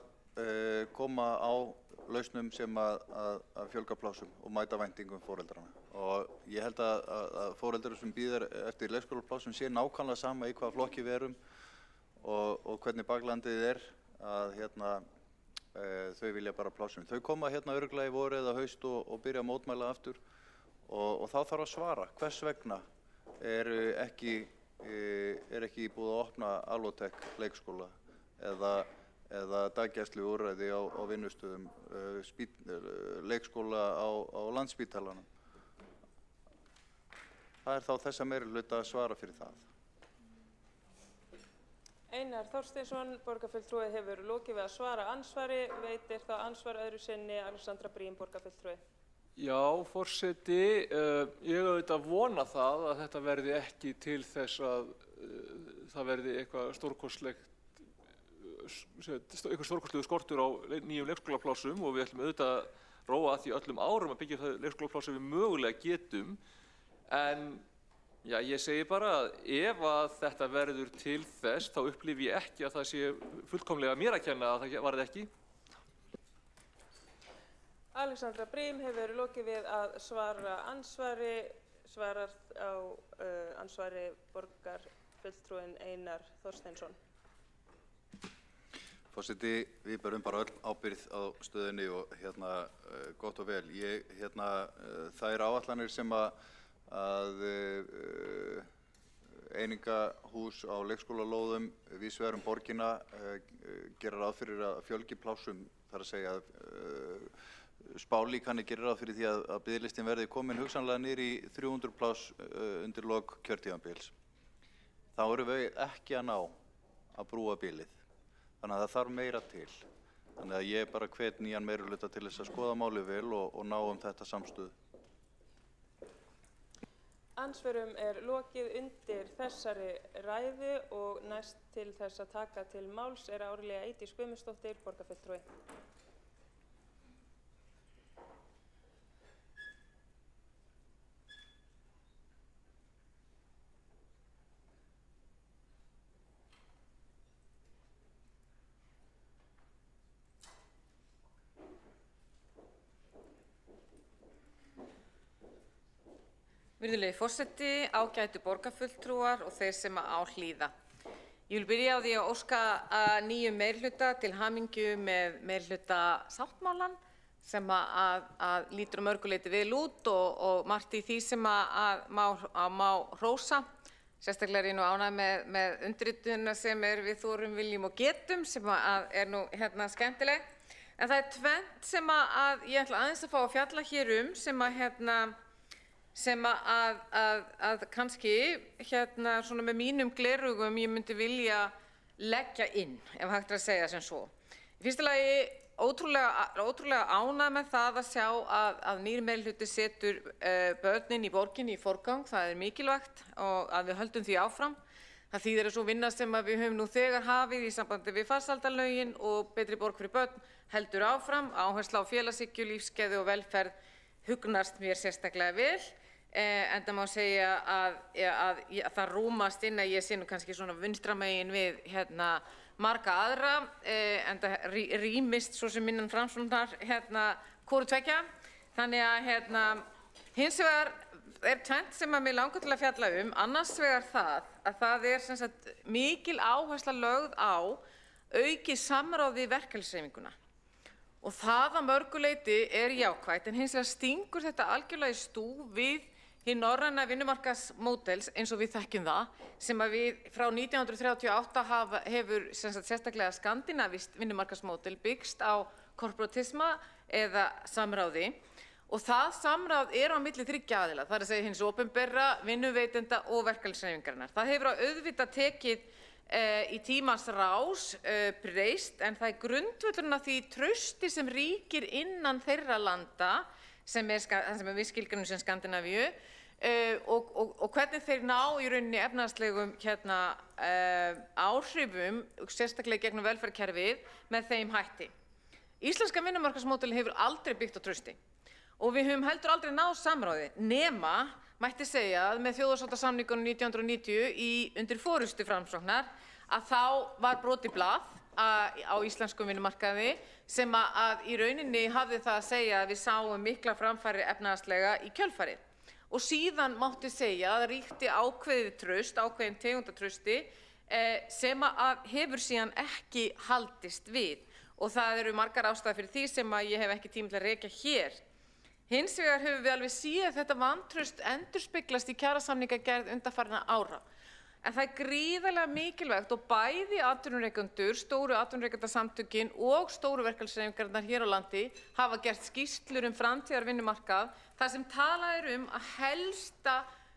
koma á lausnum sem að fjölga plássum og mæta væntingum foreldrana. Og ég held að foreldur sem bíður eftir leikskólaplássum sé nákvæmlega sama í hvaða flokki við erum og hvernig baklandið er að þau vilja bara plássum. Þau koma örugglega í vor eða haust og byrja að mótmæla aftur og þá þarf að svara hvers vegna er ekki búið að opna Alvotech leikskóla eða daggæslu úrræði á vinnustöðum, leikskóla á Landspítalanum. Það er þá þessa meirihluta að svara fyrir það. Einar Þorsteinsson, borgarfulltrúi, hefur lokið við að svara ansvari. Veitir þá ansvar öðru sinni Alexandra Brím, borgarfulltrúi. Já, forseti, ég auðvitað vona það að þetta verði ekki til þess að það verði eitthvað stórkostlegur skortur á nýjum leikskólaplássum og við ætlum auðvitað að róa að því öllum árum að byggja það leikskólapláss sem við mögulega getum. En já, ég segi bara að ef að þetta verður til þess þá upplifi ég ekki að það sé fullkomlega mér að kenna að það varði ekki. Alexandra Brím hefur lokið við að svara ansvari. Svarar á ansvari borgarfulltrúin Einar Þorsteinsson. Forseti, við berum bara öll ábyrgð á stöðunni og gott og vel. Það eru áætlanir sem að einingahús á leikskólalóðum víðs vegar borgina gera ráð fyrir að fjölgi plássum, þar að segja spálíkanið gerir ráð fyrir því að biðlistin verði komin hugsanlega niður í 300 pláss undir lok kjörtímabils. Þá erum við ekki að ná að brúa bilið. Þannig að það þarf meira til. Þannig að ég bara hvet nýjan meirihluta til þess að skoða málið vel og ná þetta samstöðu. Ansvörum er lokið undir þessari ræðu og næst til þess að taka til máls er Árlía Eydís Guðmundsdóttir, borgarfulltrúi. Virðulegi forseti, ágætu borgarfulltrúar og þeir sem á hlýða. Ég vil byrja á því að óska nýjum meirihluta til hamingju með meirihluta sáttmálan sem að lítur mörguleiti vel út og margt í því sem að má hrósa. Sérstaklega er ég nú ánægð með undirrituna sem við þorum, viljum og getum sem að er nú skemmtileg. En það er tvennt sem að ég ætla aðeins að fá að fjalla hér sem að kannski svona með mínum glerugum ég myndi vilja leggja inn, ef hægt að segja sem svo. Í fyrsta lagi ótrúlega ánægð með það að sjá að nýr meirihluti setur börnin í borginni í forgang. Það er mikilvægt og að við höldum því áfram. Það þýðir að svo vinna sem að við höfum nú þegar hafið í sambandi við farsældarlögin og betri borg fyrir börn heldur áfram. Áhersla á félagshyggju, lífsgæði og velferð hugnast mér sérstaklega vel. Enda má segja að það rúmast inn að ég sé nú kannski svona vinstramegin við marga aðra, enda rýmist svo sem innan Framsóknar hvoru tveggja. Þannig að hins vegar er tvennt sem að mig langar til að fjalla annars vegar það er sem sagt mikil áhersla lögð á aukið samráð við verkalýðshreyfinguna. Og það að mörgu leyti er jákvætt, en hins vegar stingur þetta algjörlega í stúf við hið norræna vinnumarkaðsmódels eins og við þekkjum það, sem að við frá 1938 hefur sérstaklega skandinavískt vinnumarkaðsmódel byggst á korporatisma eða samráði. Og það samráð er á milli þriggja aðila, það er að segja hins opinberra, vinnuveitenda og verkalýðshreyfingarinnar. Það hefur auðvitað tekið í tímans rás breyst, en það er grundvöllurinn að því trausti sem ríkir innan þeirra landa sem við skilgreinum sem Skandinavíu og hvernig þeir ná í rauninni efnahagslegum áhrifum, sérstaklega gegnum velferðarkerfið með þeim hætti. Íslenska vinnumarkaðsmódelið hefur aldrei byggt á trausti og við höfum heldur aldrei náð samráði nema, mætti segja að með þjóðarsáttasamningunum 1990 undir forystu Framsóknar að þá var brotið blað á íslenskum vinnumarkaði sem að í rauninni hafði það að segja að við sáum mikla framfæri efnahagslega í kjölfarið. Og síðan mátti segja að ríkti ákveðið traust, ákveðin tegundatrausti sem að hefur síðan ekki haldist við. Og það eru margar ástæður fyrir því sem að ég hef ekki tíma til að rekja hér. Hins vegar höfum við alveg séð að þetta vantraust endurspeglast í kjarasamningagerð undanfarinna ára. En það er gríðarlega mikilvægt og bæði atvinnurekendur, stóru atvinnurekendasamtökin og stóru verkalýðshreyfingarnar hér á landi hafa gert skýrslur framtíðarvinnumarkað þar sem talað er að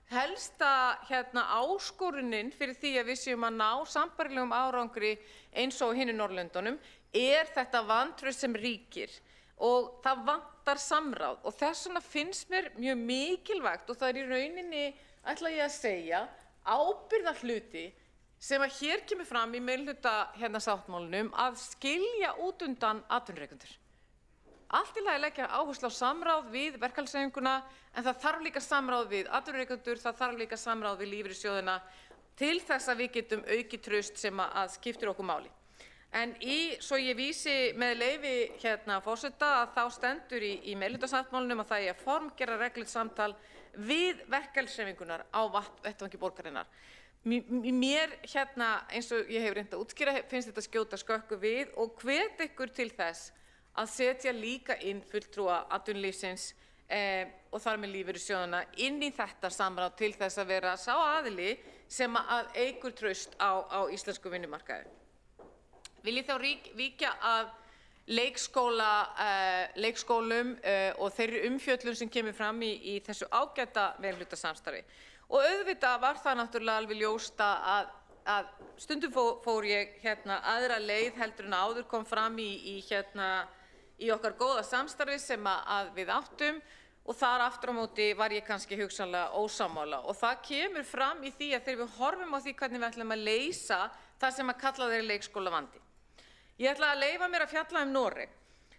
helsta áskorunin fyrir því að við séum að ná sambærilegum árangri eins og hinum Norðurlöndunum er þetta vantraust sem ríkir og það vantar samráð og þess vegna finnst mér mjög mikilvægt og það er í rauninni, ætla ég að segja, ábyrgðarhluti sem að hér kemur fram í meirihluta sáttmálanum að skilja út undan atvinnurekendur. Allt í lagi að leggja áherslu á samráð við verkalýðshreyfinguna en það þarf líka samráð við atvinnurekendur, það þarf líka samráð við lífeyrissjóðina til þess að við getum aukið traust sem að skiptir okkur máli. En svo ég vísi með leyfi forseta að þá stendur í meirihlutasáttmálanum að það er að formgera reglulegt samtal við verkalýðshreyfingunar á vettvangi borgarinnar. Mér eins og ég hef reynt að útskýra finnst þetta skjóta skökku við og hvet ykkur til þess að setja líka inn fulltrúa atvinnulífsins og þar með lífeyrissjóðanna inn í þetta samráð til þess að vera sá aðili sem að eykur traust á íslensku vinnumarkaði. Vil ég þá víkja að leikskólum og þeirri umfjöllun sem kemur fram í þessu ágæta meirihlutasamstarfi. Og auðvitað var það náttúrulega alveg ljóst að stundum fór ég aðra leið heldur en áður kom fram í okkar góða samstarfi sem að við áttum og þar aftur á móti var ég kannski hugsanlega ósammála. Og það kemur fram í því að þegar við horfum á því hvernig við ætlum að leysa það sem að kalla þeirri leikskólavandi. Ég ætla að leyfa mér að fjalla Noreg.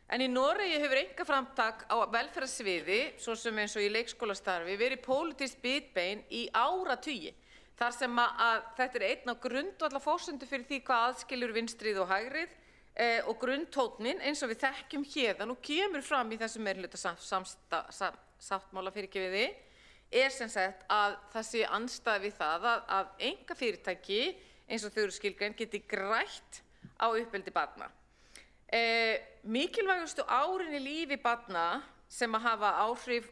En í Noregi hefur einkaframtak á velferðarsviði, svo sem eins og í leikskólastarfi, verið pólitískt bitbein í áratugi. Þar sem að þetta er einn á grundvallarforsendu fyrir því hvað aðskilur vinstrið og hægrið og grunntónninn eins og við þekkjum hérðan og kemur fram í þessum meirihlutasáttmála sem sagt að það sé andstæða við það að einkafyrirtæki eins og þau eru skilgreind geti grætt á uppeldi barna. Mikilvægustu árin í lífi barna sem að hafa áhrif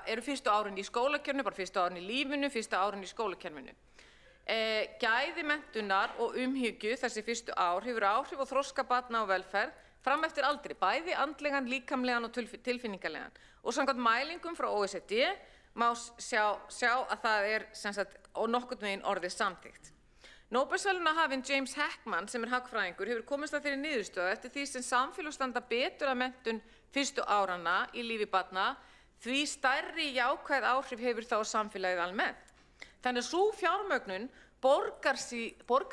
eru fyrstu árin í skólakerfinu, bara fyrstu árin í lífinu, fyrstu árin í skólakerfinu. Gæði menntunar og umhyggju þessi fyrstu ár hefur áhrif og þroska barna og velferð fram eftir aldri, bæði andlegan, líkamlegan og tilfinningalegan. Og samkvæmt mælingum frá OECD má sjá að það sem sagt nokkurn veginn orðið samþykkt. Nóbelsverðlaunahafinn James Heckman, sem hagfræðingur, hefur komist að þeirri niðurstöðu eftir því sem samfélög standa betur að menntun fyrstu áranna í lífi barna, því stærri jákvæð áhrif hefur þá samfélagið almennt. Þannig að sú fjármögnun borgar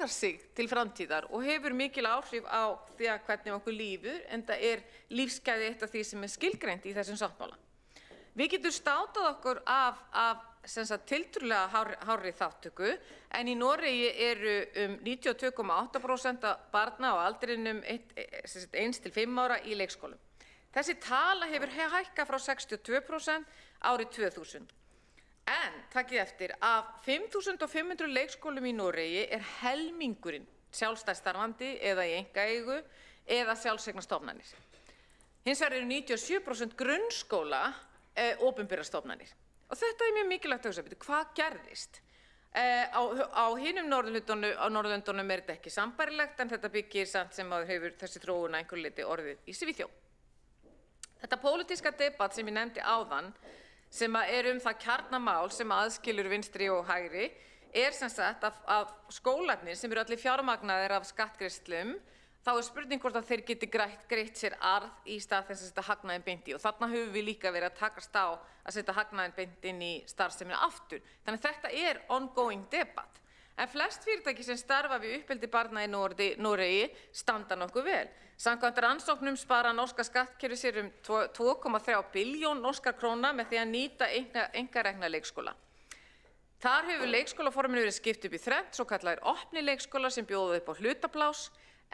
sig til framtíðar og hefur mikil áhrif á því að hvernig okkur lífur, enda lífsgæði eitt af því sem skilgreint í þessum sáttmála. Við getum státað okkur af tiltölulega hárri þáttöku, en í Noregi eru 92,8% barna á aldrinum 1 til 5 ára í leikskólum. Þessi tala hefur hækkað frá 62% árið 2000. En takið eftir, af 5.500 leikskólum í Noregi helmingurinn sjálfstætt starfandi eða í einkaeigu eða sjálfseignarstofnanir. Hins vegar eru 97% grunnskóla opinberar stofnanir. Og þetta mjög mikilvægt að hugsa, hvað gerðist? Á hinum Norðurlöndunum þetta ekki sambærilegt, en þetta byggir samt sem að hefur þessi þróun að einhverju leyti orðið í Svíþjóð. Þetta pólitíska debatt sem ég nefndi áðan, sem að það kjarnamál sem aðskilur vinstri og hægri, sem sagt að skólarnir sem eru allir fjármagnaðir af skattgreiðslum, þá spurning hvort að þeir geti greitt sér arð í stað þess að setja hagnaðinn beint í. Og þarna höfum við líka verið að takast á að setja hagnaðinn beint inn í starfsemina aftur. Þannig að þetta ongoing debatt. En flest fyrirtæki sem starfa við uppeldi barna í Noregi standa nokkuð vel. Samkvæmt rannsóknum spara norska skattkerfið sér 2,3 billjón norskar króna með því að nýta einkarekna leikskóla. Þar hefur leikskólaforminu verið skipt upp í þrennt, svo kallaðir opni leikskólar sem bjóða upp á hlutaplás,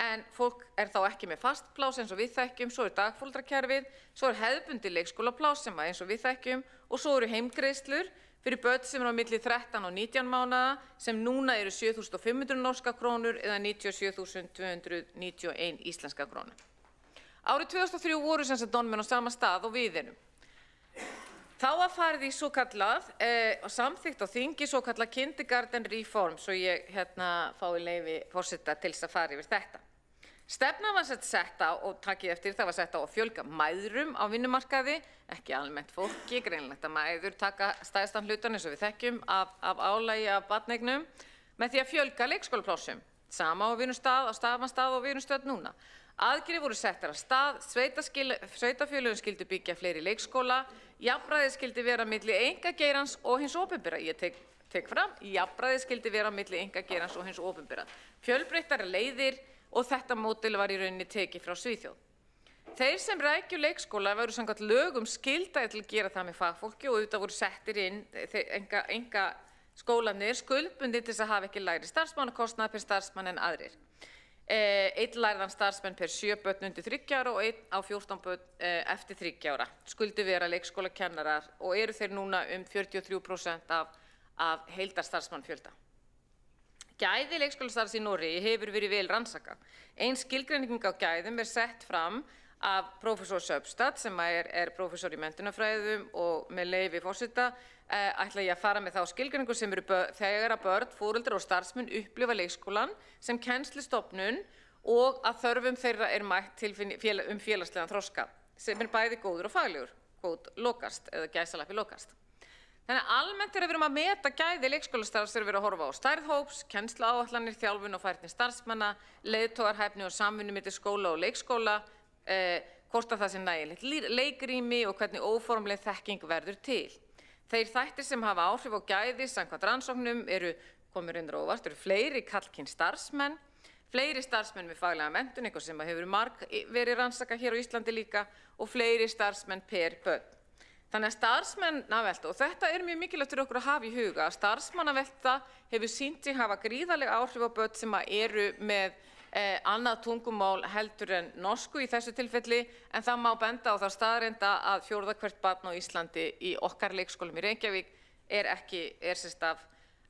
en fólk þá ekki með fast plás eins og við þekkjum, svo dagforeldrakerfið, svo hefðbundi leikskólaplás sem eins og við þekkjum, og svo eru heimgreiðslur fyrir börn sem eru á milli 13 og 19 mánaða sem núna eru 7.500 norska krónur eða 97.291 íslenska krónur. Árið 2003 voru sem sagt Norðmenn á sama stað og við erum. Þá var farið í svokallað og samþykkt á þingi svokallað kindergarten reform, svo ég fái leyfi forseta til þess að fara yfir þetta. Stefna var sett á, og takið eftir, það var sett á að fjölga mæðrum á vinnumarkaði, ekki almennt fólki, greinilegt að mæður taka stærstan hlutan eins og við þekkjum af álagi af barneignum, með því að fjölga leikskólaplássum, sama á vinnustað, á stafmannstað og vinnustöð núna. Aðgerðir voru settar af stað, sveitarfélögin skyldu byggja fleiri leikskóla, jafnræði skyldi vera milli einkageirans og hins opinbera. Ég tek fram, jafnræði skyldi vera milli einkageirans og hins opinbera. Fjölbreyttari leiðir og þetta módel var í rauninni tekið frá Svíþjóð. Þeir sem rækju leikskóla voru samkvæmt lögum skyldaðir til að gera það með fagfólki og auðvitað voru settir inn skólanir skuldbundið til þess að hafa ekki lægri starfsmannakostnað per starfsmann en aðrir. Einn lærðan starfsmenn per 7 börn undir 3 ára og einn á 14 börn eftir 3 ára. Skuldu vera leikskólakennarar og eru þeir núna 43% af heildarstarfsmannfjölda. Gæði leikskólastarfs í Noregi hefur verið vel rannsakað. Ein skilgreining á gæðum sett fram af prófessor Søbstad, sem prófessor í menntunarfræðum, og með leyfi forseta ætla ég að fara með þá skilgreiningu sem eru þegar að börn, foreldrar og starfsmenn upplifa leikskólan sem kennslustofnun og að þörfum þeirra mætt félagslegan þroska, sem bæði góður og faglegur, góð lokast eða gæsalappi lokast. Þannig að almennt þegar við erum að meta gæði leikskólastarfs þegar við erum að horfa á stærð hóps, kennsluáætlanir, þjálfun og færni starfsmanna, leiðtogarhæfni og samvinnu milli skóla og leikskóla, hvort að það sé nægilegt leikrými og hvernig óformleg þekking verður til. Þeir þættir sem hafa áhrif á gæði samkvæmt rannsóknum komið reyndar á óvart, eru fleiri karlkyns starfsmenn, fleiri starfsmenn með faglega menntun, eitthvað sem hefur verið rannsakað hér á Íslandi líka, og fleiri starfsmenn per börn. Þannig að starfsmannavelta, og þetta mjög mikilvægt fyrir okkur að hafa í huga, að starfsmannavelta hefur sýnt sig hafa gríðarleg áhrif á börn sem eru með annað tungumál heldur en norsku í þessu tilfelli, en það má benda á þá staðreynda að 4. hvert barn á Íslandi í okkar leikskólum í Reykjavík sérst af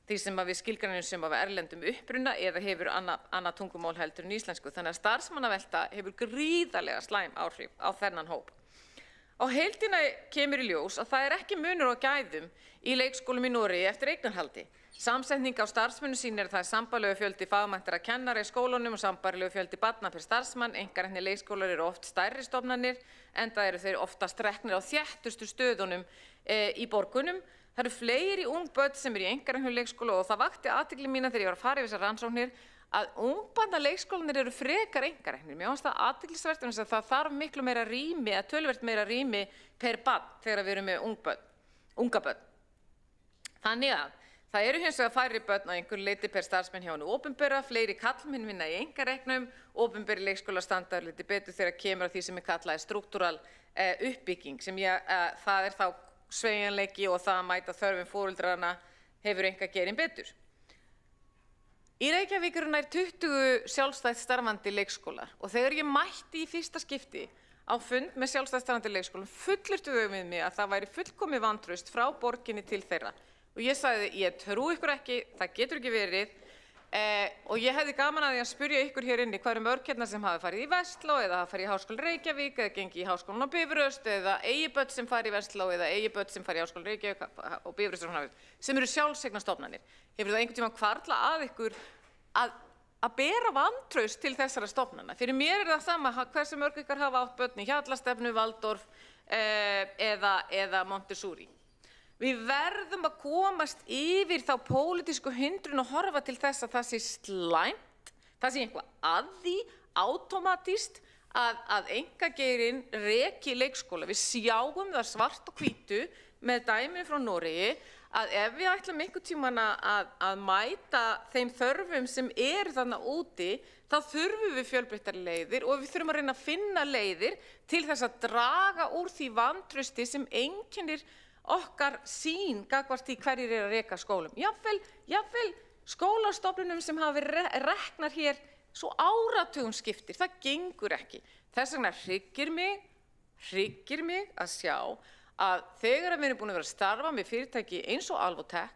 því sem að við skilgreinum sem af erlendum uppruna eða hefur annað tungumál heldur en íslensku. Þannig að starfsmannavelta hefur gríðarlega slæm áhrif á þennan hóp. Á heildina kemur í ljós að það ekki munur á gæðum í leikskólum í Noregi eftir eignarhaldi. Samsetning á starfsmönnum sýnir að það sambærilegur fjöldi fagmenntra kennara í skólunum og sambærilegur fjöldi barna per starfsmann. Einkareknir leikskólar eru oft stærri stofnanir, enda eru þeir oftast reknir á þéttustu stöðunum í borgunum. Það eru fleiri ung börn sem eru í einkareknum leikskóla og það vakti athygli mína þegar ég var að fara yfir þessar rannsóknir að ungbarnaleikskólarnir eru frekar einkareknir. Mér finnst það athyglisvert vegna þess að það þarf miklu meira rými, eða töluvert meira rými per barn þegar við erum með unga börn. Þannig að það eru hins vegar færri börn á einhverju leyti per starfsmenn hjá hinu opinbera, fleiri karlmenn vinna í einkareknum, opinberi leikskólar standa lítið betur þegar kemur að því sem kallað struktúral uppbygging, sem það þá sveigjanleiki og það að mæta þörfum foreldrana hefur einkageirinn betur. Í Reykjavík eru nær 20 sjálfstætt starfandi leikskólar og þegar ég mætti í fyrsta skipti á fund með sjálfstætt starfandi leikskólum fullyrtu þau við mig að það væri fullkomið vantraust frá borginni til þeirra. Og ég sagði, ég trúi ykkur ekki, það getur ekki verið og ég hefði gaman að því að spyrja ykkur hér inni hvað mörg hérna sem hafi farið í Vestló eða hafi farið í Háskóla Reykjavík eða gengi í Háskólann á Bifröst eða eigi börn sem farið í Vestló eða eigi börn sem farið í Háskóla Reykjavík og Bifröst sem eru sjálfseignarstofnanir. Hefur það einhvern tímann hvarfla að ykkur að bera vantraust til þessara stofnana? Fyrir mér það sama hversu mörg ykkar hafa átt börn í Hjallastefnu, Waldorf eða Montessori. Við verðum að komast yfir þá pólitísku hindrun og horfa til þess að það sé slæmt, það sé eitthvað að því átómatískt að einkageirinn reki leikskóla. Við sjáum það svart og hvítu með dæmi frá Noregi að ef við ætlum einhvern tímann að mæta þeim þörfum sem eru þarna úti, þá þurfum við fjölbreyttari leiðir og við þurfum að reyna að finna leiðir til þess að draga úr því vantrausti sem einkennir okkar sýn gagnvart því hverjir eru að reka skólum. Jafnvel skólastofnunum sem hafa verið reknar hér svo áratugum skiptir, það gengur ekki. Þess vegna hryggir mig að sjá að þegar við erum búin að vera að starfa með fyrirtæki eins og Alvotech,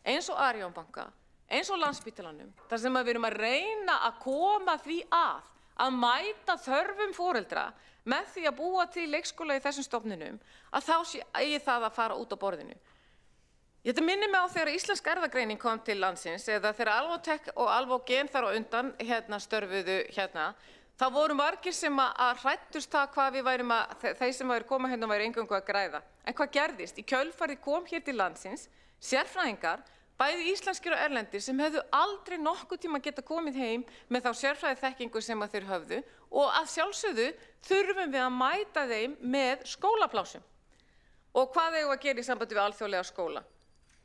eins og Arion banka, eins og Landspítalanum, þar sem við erum að reyna að koma því að mæta þörfum foreldra með því að búa til leikskóla í þessum stofnunum, að þá eigi það að fara út á borðinu. Þetta minnir mig á þegar Íslensk erfðagreining kom til landsins, eða þegar Alvotech og Alvogen þar á undan störfuðu þá voru margir sem að hræddust það hvað við værum þeir sem væri koma hérna væri eingöngu að græða. En hvað gerðist? Í kjölfarið kom hér til landsins sérfræðingar, bæði íslenskir og erlendir, sem hefðu aldrei nokkuð tíma geta komið heim með þá sérfræðiþekkingu sem að þeir höfðu og að sjálfsögðu þurfum við að mæta þeim með skólaplásum. Og hvað eigum við að gera í sambandi við alþjóðlega skóla?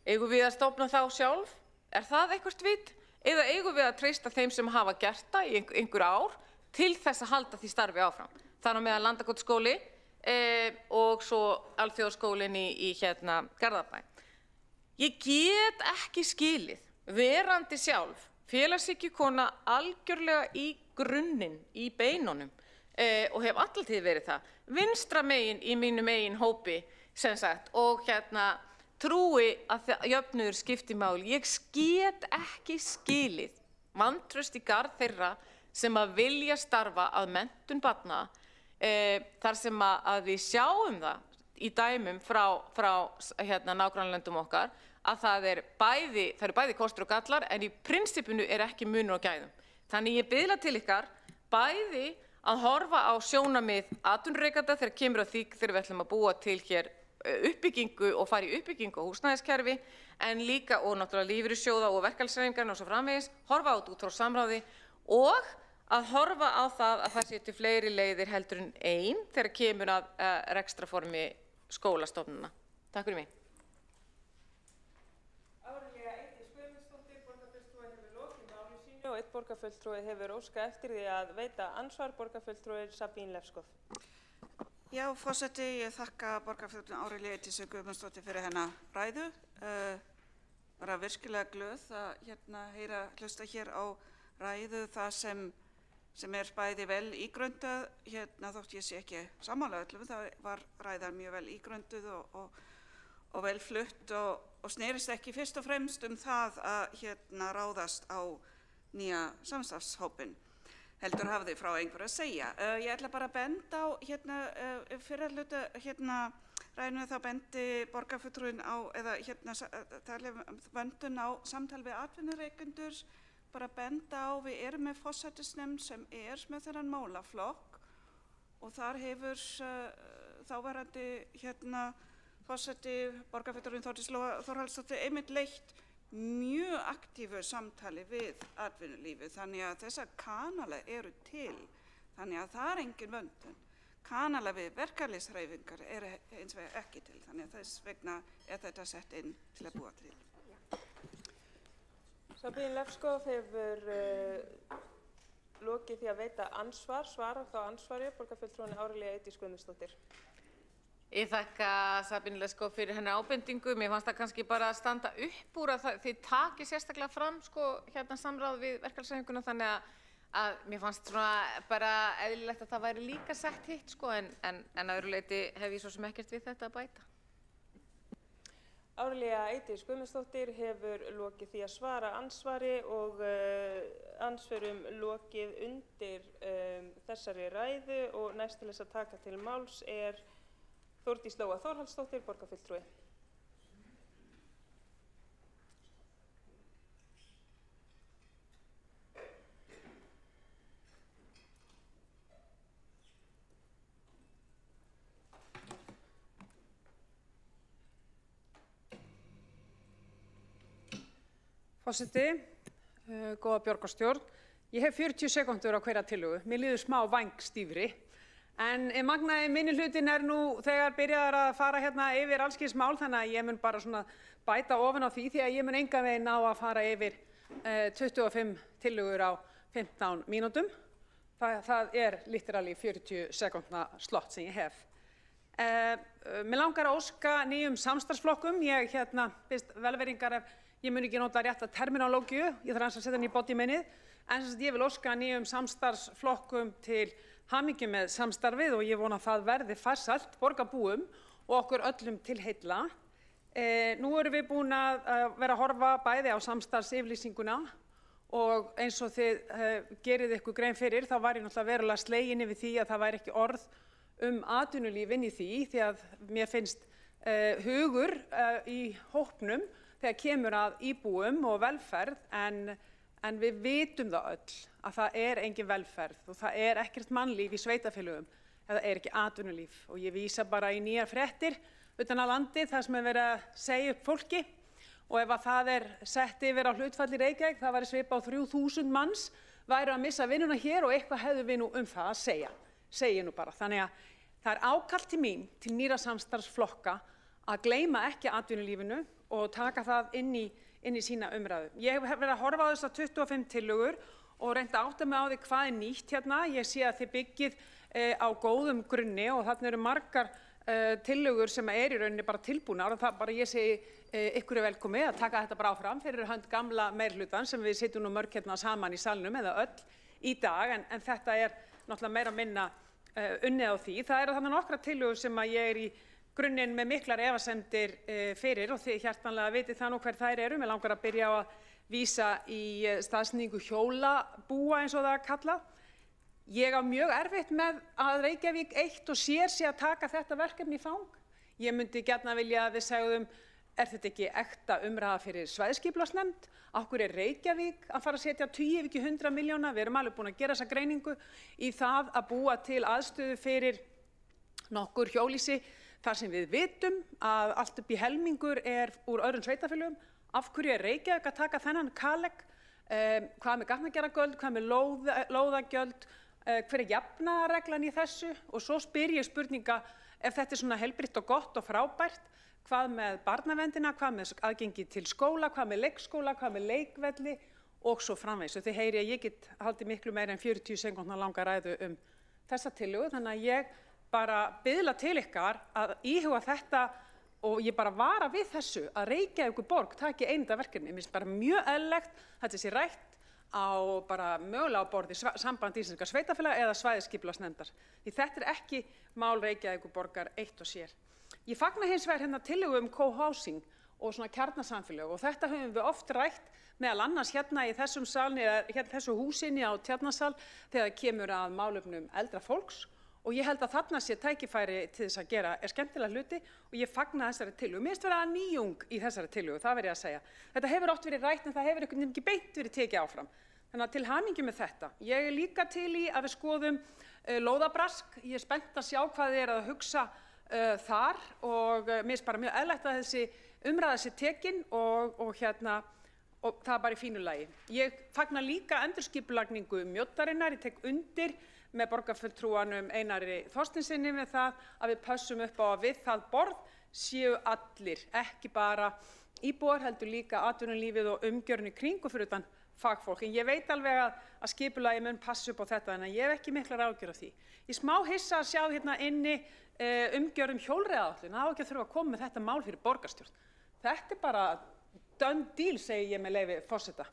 Eigum við að stofna þá sjálf? Er það eitthvert vit? Eða eigum við að treysta þeim sem hafa gert það í einhver ár til þess að halda því starfi áfram? Þar á meðal Landakotsskóli og svo alþjóðaskólinn í Garðabæ. Ég get ekki skilið, verandi sjálf, félagshyggjukona algjörlega í grunninn, í beinunum og hef alltaf verið það, vinstra megin í mínum eigin hópi, sem sagt, og trúi að jöfnuður skipti máli. Ég get ekki skilið vantraust í garð þeirra sem að vilja starfa að menntun barna, þar sem að við sjáum það í dæmum frá nágrannalöndum okkar að það eru bæði kostur og gallar en í prinsippinu ekki munur á gæðum. Þannig ég biðla til ykkar bæði að horfa á sjónarmið atvinnurekenda þegar kemur að því þegar við ætlum að búa til hér uppbyggingu og fara í uppbyggingu og húsnæðiskerfi en líka og náttúrulega lífeyrissjóða og verkfallshreyfingar og svo framvegis, horfa á þetta út frá samráði og að horfa á það að það séu fleiri leiðir heldur en ein þegar kemur að rekstrarformi skólastofnana. Takk fyrir mig. Árlega Eydís Guðmundsdóttir, borgarfulltrúi hefur lokið máli sínu og einn borgarfulltrúi hefur óskað eftir því að veita ansvar, borgarfulltrúi Sabine Lefskov. Já, forseti, ég þakka borgarfulltrúi Árlega Eydís Guðmundsdóttir fyrir hennar ræðu. Bara virkilega glöð að hlusta hér á ræðu það sem bæði vel ígröndað, þótt ég sé ekki sammála öllum, það var ræðan mjög vel ígrönduð vel flutt og snerist ekki fyrst og fremst það að ráðast á nýja samstarfshópinn. Heldur hafði frá einhverju að segja. Ég ætla bara að benda á fyrir hluta ræðinu þá bendi borgarfulltrúinn á tala vöndun á samtal við atvinnureikendur, bara benda á við erum með forsætisnefnd sem með þennan málaflokk og þar hefur þáverandi forseti borgarfulltrúinn Þórdís Lóa Þórhallsdóttir einmitt leitt mjög aktífu samtali við atvinnulífið, þannig að þessar kanala eru til, þannig að það engin vöndun. Kanala við verkalýðshreyfingar hins vegar ekki til, þannig að þess vegna þetta sett inn til að búa til. Sabine Lefskov hefur lokið því að veita ansvar, svarar þá ansvari borgarfulltrúinni Árelíu Eydís Guðmundsdóttir. Ég þakka Sabine Lefskov fyrir hennar ábendingu. Mér fannst það kannski bara að standa upp úr að þið takið sérstaklega fram samráð við verkalýðshreyfinguna, þannig að mér fannst svona bara eðlilegt að það væri líka sagt hitt en að öðru leyti hef ég svo sem ekkert við þetta að bæta. Árelía Eydís Guðmundsdóttir hefur lokið því að svara ansvari og ansvörum lokið undir þessari ræðu og næst til þess að taka til máls Þórdís Lóa Þórhallsdóttir, borgarfulltrúi. Forseti, góða borgarstjórn. Ég hef 40 sekúndur á hverja tillögu. Mér líður smá vængstífri. En magnaði minnihlutinn nú þegar byrjaðar að fara yfir alls kyns mál, þannig að ég mun bara svona bæta ofan á því að ég mun engan veginn ná að fara yfir 25 tillögur á 15 mínútum. Það literally 40 sekúndna slott sem ég hef. Mér langar að óska nýjum samstarfsflokkum. Ég biðst velvirðingar ef ég mun ekki nota rétta terminológíu, ég þarf aðeins að setja henni í bodyminnið, en ég vil óska nýjum samstarfsflokkum til hamingju með samstarfið og ég vona að það verði farsælt borgarbúum og okkur öllum til heilla. Nú erum við búin að vera að horfa bæði á samstarfsyfirlýsinguna og eins og þið gerið ykkur grein fyrir, þá var ég náttúrulega verulega slegin yfir því að það væri ekki orð atvinnulíf inn í því að mér finnst hugur í hópnum þegar kemur að íbúum og velferð, en við vitum það öll að það engin velferð og það ekkert mannlíf í sveitarfélögum ef það ekki atvinnulíf. Og ég vísa bara í nýjar fréttir utan að landi þar sem verið að segja upp fólki og ef að það sett yfir á hlutfall í Reykjavík, það væri svipað á 3000 manns væru að missa vinnuna hér og eitthvað hefðu við nú það að segja. Segi nú bara. Þannig að það ákall til mín, til nýra samstarfsflokka, að gleyma ekki atvinnulífinu og taka það inn í sína umræðu. Ég hef verið að horfa á þessar 25 tillögur og reynda að átta mig á því hvað nýtt hérna. Ég sé að þið byggið á góðum grunni og þarna eru margar tillögur sem í rauninni bara tilbúnar og það bara ég segi ykkur velkomið að taka þetta bara áfram fyrir hönd gamla meirihlutan sem við sitjum nú mörg hérna saman í salnum eða öll í dag, en þetta náttúrulega meira minna unnið á því. Það þarna nokkra tillögur sem að ég í grunninn með miklar efasemdir fyrir og þið hjartanlega vitið það nú hver þær eru. Mér langar að byrja á að vísa í staðsetningu hjólabúa eins og það kallað. Ég á mjög erfitt með að Reykjavík eitt og sér sig að taka þetta verkefni í fang. Ég myndi gjarnan vilja að við segðum, þetta ekki ekta umræða fyrir svæðisskipulagsnefnd? Af hverju Reykjavík að fara að setja 10 ef ekki 100 milljóna? Við erum alveg búin að gera þessa greiningu í það að búa til aðstöðu fyrir nokkur hjólhýsi þar sem við vitum að allt upp í helmingur úr öðrum sveitarfélögum. Af hverju Reykjavík að taka þennan kalegg? Hvað með gatnagerðargjöld, hvað með lóðagjöld, hver jafnaðarreglan í þessu? Og svo spyr ég spurninga, ef þetta svona heilbrigt og gott og frábært, hvað með barnaverndina, hvað með aðgengi til skóla, hvað með leikskóla, hvað með leikvelli og svo framvegis. Þið heyri að ég get haldið miklu meira en 40 sekúndna langa ræðu þessa tillögu, þannig að ég bara biðla til ykkar að íhuga þetta og ég bara vara við þessu að Reykjavíkurborg taki einunda verkefni. Mér finnst bara mjög eðlilegt þetta sé rætt á bara mögulega á borði Samband íslenskra sveitarfélaga eða svæðisskipulagsnefndar. Því þetta ekki mál Reykjavíkurborgar eitt og sér. Ég fagna hins vegar hérna tillögu co-housing og svona kjarnasamfélög og þetta höfum við oft rætt meðal annars hérna í þessum salni eða hérna þessu húsinni á Tjarnarsal þegar kemur að málefnum eldra fólks og ég held að þarna sé tækifæri til þess að gera skemmtilega hluti og ég fagna þessari tillögu. Mér finnst vera nýjung í þessari tillögu, það verð ég að segja. Þetta hefur oft verið rætt en það hefur ekki beint verið tekið áfram. Þannig að til hamingju með þetta. Ég líka til í að við skoðum lóðabrask. Ég spennt að sjá hvað þið að hugsa þar og mér finnst bara mjög eðlilegt að þessi umræða sé tekin og það er bara í fínu lagi. Ég fagna líka endurskipulagningu Mjóddarinnar, ég tek undir með borgarfulltrúanum Einari Þorsteinsyni með það að við pössum upp á að við það borð séu allir, ekki bara íbúar heldur líka atvinnulífið og umgjörn í kringu fyrir utan fagfólk. En ég veit alveg að skipulagi mun passa upp á þetta en ég hef ekki miklar áhyggjur af því. Ég smá hissa að sjá hérna inni umgjörn hjólreiðaáætlun, það á ekki að þurfa að koma með þetta mál fyrir borgarstjórn. Þetta bara done deal, segi ég með leyfi forseta.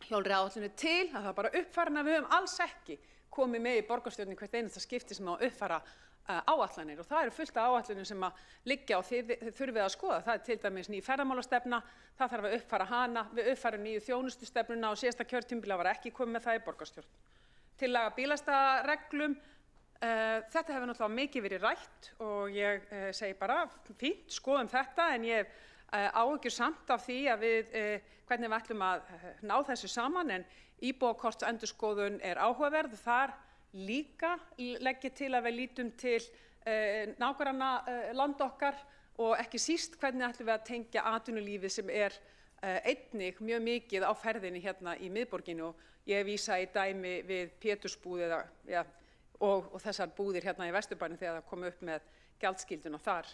Hjólreiðaáætlun til, að það bara uppfæra við höfum alls ekki komið með í borgarstjórnin hvert einasta skipti sem á að uppfæra áætlanir og það eru fullt af áætlunum sem að liggja og þið þurfið að skoða. Það til dæmis ný ferðamálastefna, það þarf að uppfæra hana, við uppfærum nýju þjónustustefnuna og síðasta kjörtímabili var ekki komið með það í borgarstjórn. Tillaga bílastæðareglum, þetta hefur náttúrulega mikið verið rætt og ég segi bara fínt, skoðum þetta en ég hef áhyggjur samt af því að við hvernig við ætlum að ná þessu saman en íbúakortsendurskoðun er áhugaverð. Þar líka legg ég til að við lítum til nágranna land okkar og ekki síst hvernig ætlum við að tengja atvinnulífið sem einnig mjög mikið á ferðinni hérna í miðborginni og ég vísa í dæmi við Pétursbúð og þessar búðir hérna í Vesturbænum þegar það kom upp með gjaldskýlduna þar.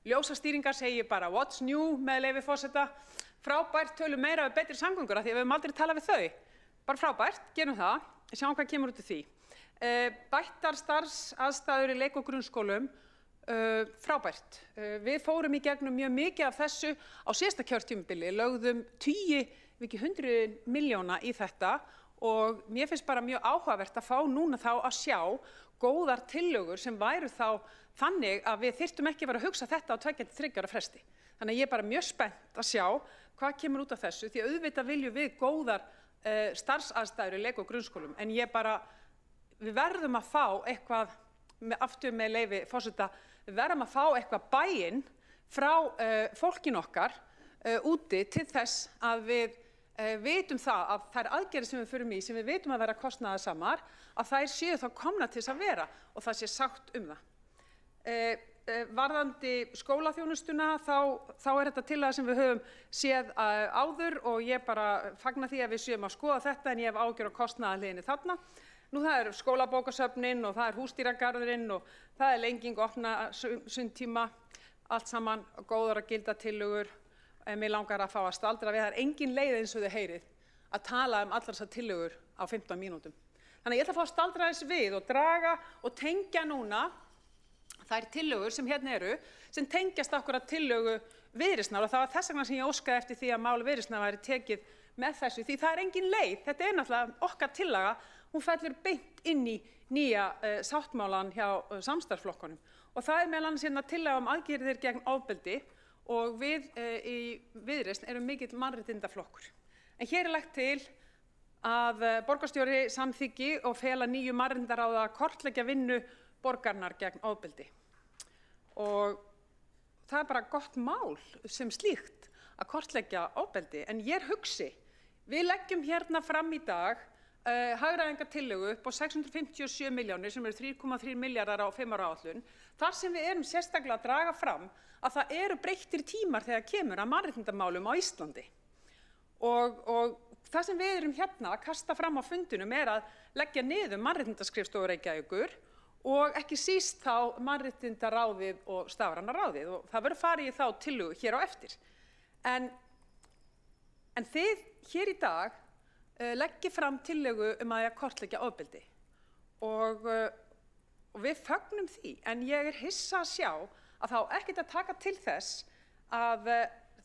Ljósastýringar segi bara what's new með leyfi forseta. Frábært, tölum meira við betri samgöngur af því að við höfum aldrei talað við þau. Bara frábært, gerum það, sjáum hvað kemur út úr því. Bættar starfsaðstæður í leik- og grunnskólum, frábært. Við fórum í gegnum mjög mikið af þessu á síðasta kjörtímabili, lögðum 100 milljóna í þetta og mér finnst bara mjög áhugavert að fá núna þá að sjá góðar tillögur sem væru þá þannig að við þyrftum ekki að vera að hugsa þetta á 2 til 3 ára fresti. Þannig að ég er bara mjög spennt að sjá hvað kemur út af þessu því auðvitað viljum við góðar starfsaðstæður í leik- og grunnskólum en við verðum að fá eitthvað, aftur með leyfi forseta, við verðum að fá eitthvað bæinn frá fólkin okkar úti til þess að við vitum það að þær aðgerðir sem við förum í, sem við vitum að vera kostnaðarsamar, að þær séu þá komnar til þess að vera og það sé sátt um það. Varðandi skólaþjónustuna þá þetta tillaga sem við höfum séð áður og ég bara fagna því að við séum að skoða þetta en ég hef áhyggjur á kostnaðarhliðinni þarna. Nú það eru skólabókasöfnin og það húsdýragarðurinn og það lenging opna sundtíma, allt saman góðar að gilda tillögur. Mér langar að fá að staldra við, það engin leið eins og þið heyrið að tala allar þessar tillögur á 15 mínútum. Þannig ég ætla að fá að staldra þess við og draga og tengja núna þær tillögur sem hérna eru, sem tengjast akkurat tillögu Viðreisnar og það var þess vegna sem ég óskaði eftir því að mál Viðreisnar væri tekið með þessu, því það engin leið, þetta náttúrulega okkar tillaga, hún fellur beint inn í nýja sáttmálan hjá samstarfsflokkunum og það meðal annars hérna tillaga aðgerðir gegn ofbeldi og við í Viðreisn erum mikill mannréttindaflokkur. En hér lagt til að borgarstjóri samþykki og fela nýju mannréttindaráði að kortleggja vinnu borgarinnar gegn ofbeldi. Og það bara gott mál sem slíkt að kortleggja ofbeldi. En ég hugsi, við leggjum hérna fram í dag hagræðingartillögu upp á 657 milljónir sem eru 3,3 milljarðar á 5 ára áætlun, þar sem við erum sérstaklega að draga fram að það eru breyttir tímar þegar kemur að mannréttindamálum á Íslandi. Og það sem við erum hérna að kasta fram á fundunum að leggja niður mannréttindaskrifstofu Reykjavíkur og ekki síst þá mannréttindaráðið og stafræna ráðið og það verður farið í þá tillögu hér á eftir. En þið hér í dag leggið fram tillögu að kortleggja ofbeldi og við fögnum því en ég hissa að sjá að þá ekkert að taka til þess að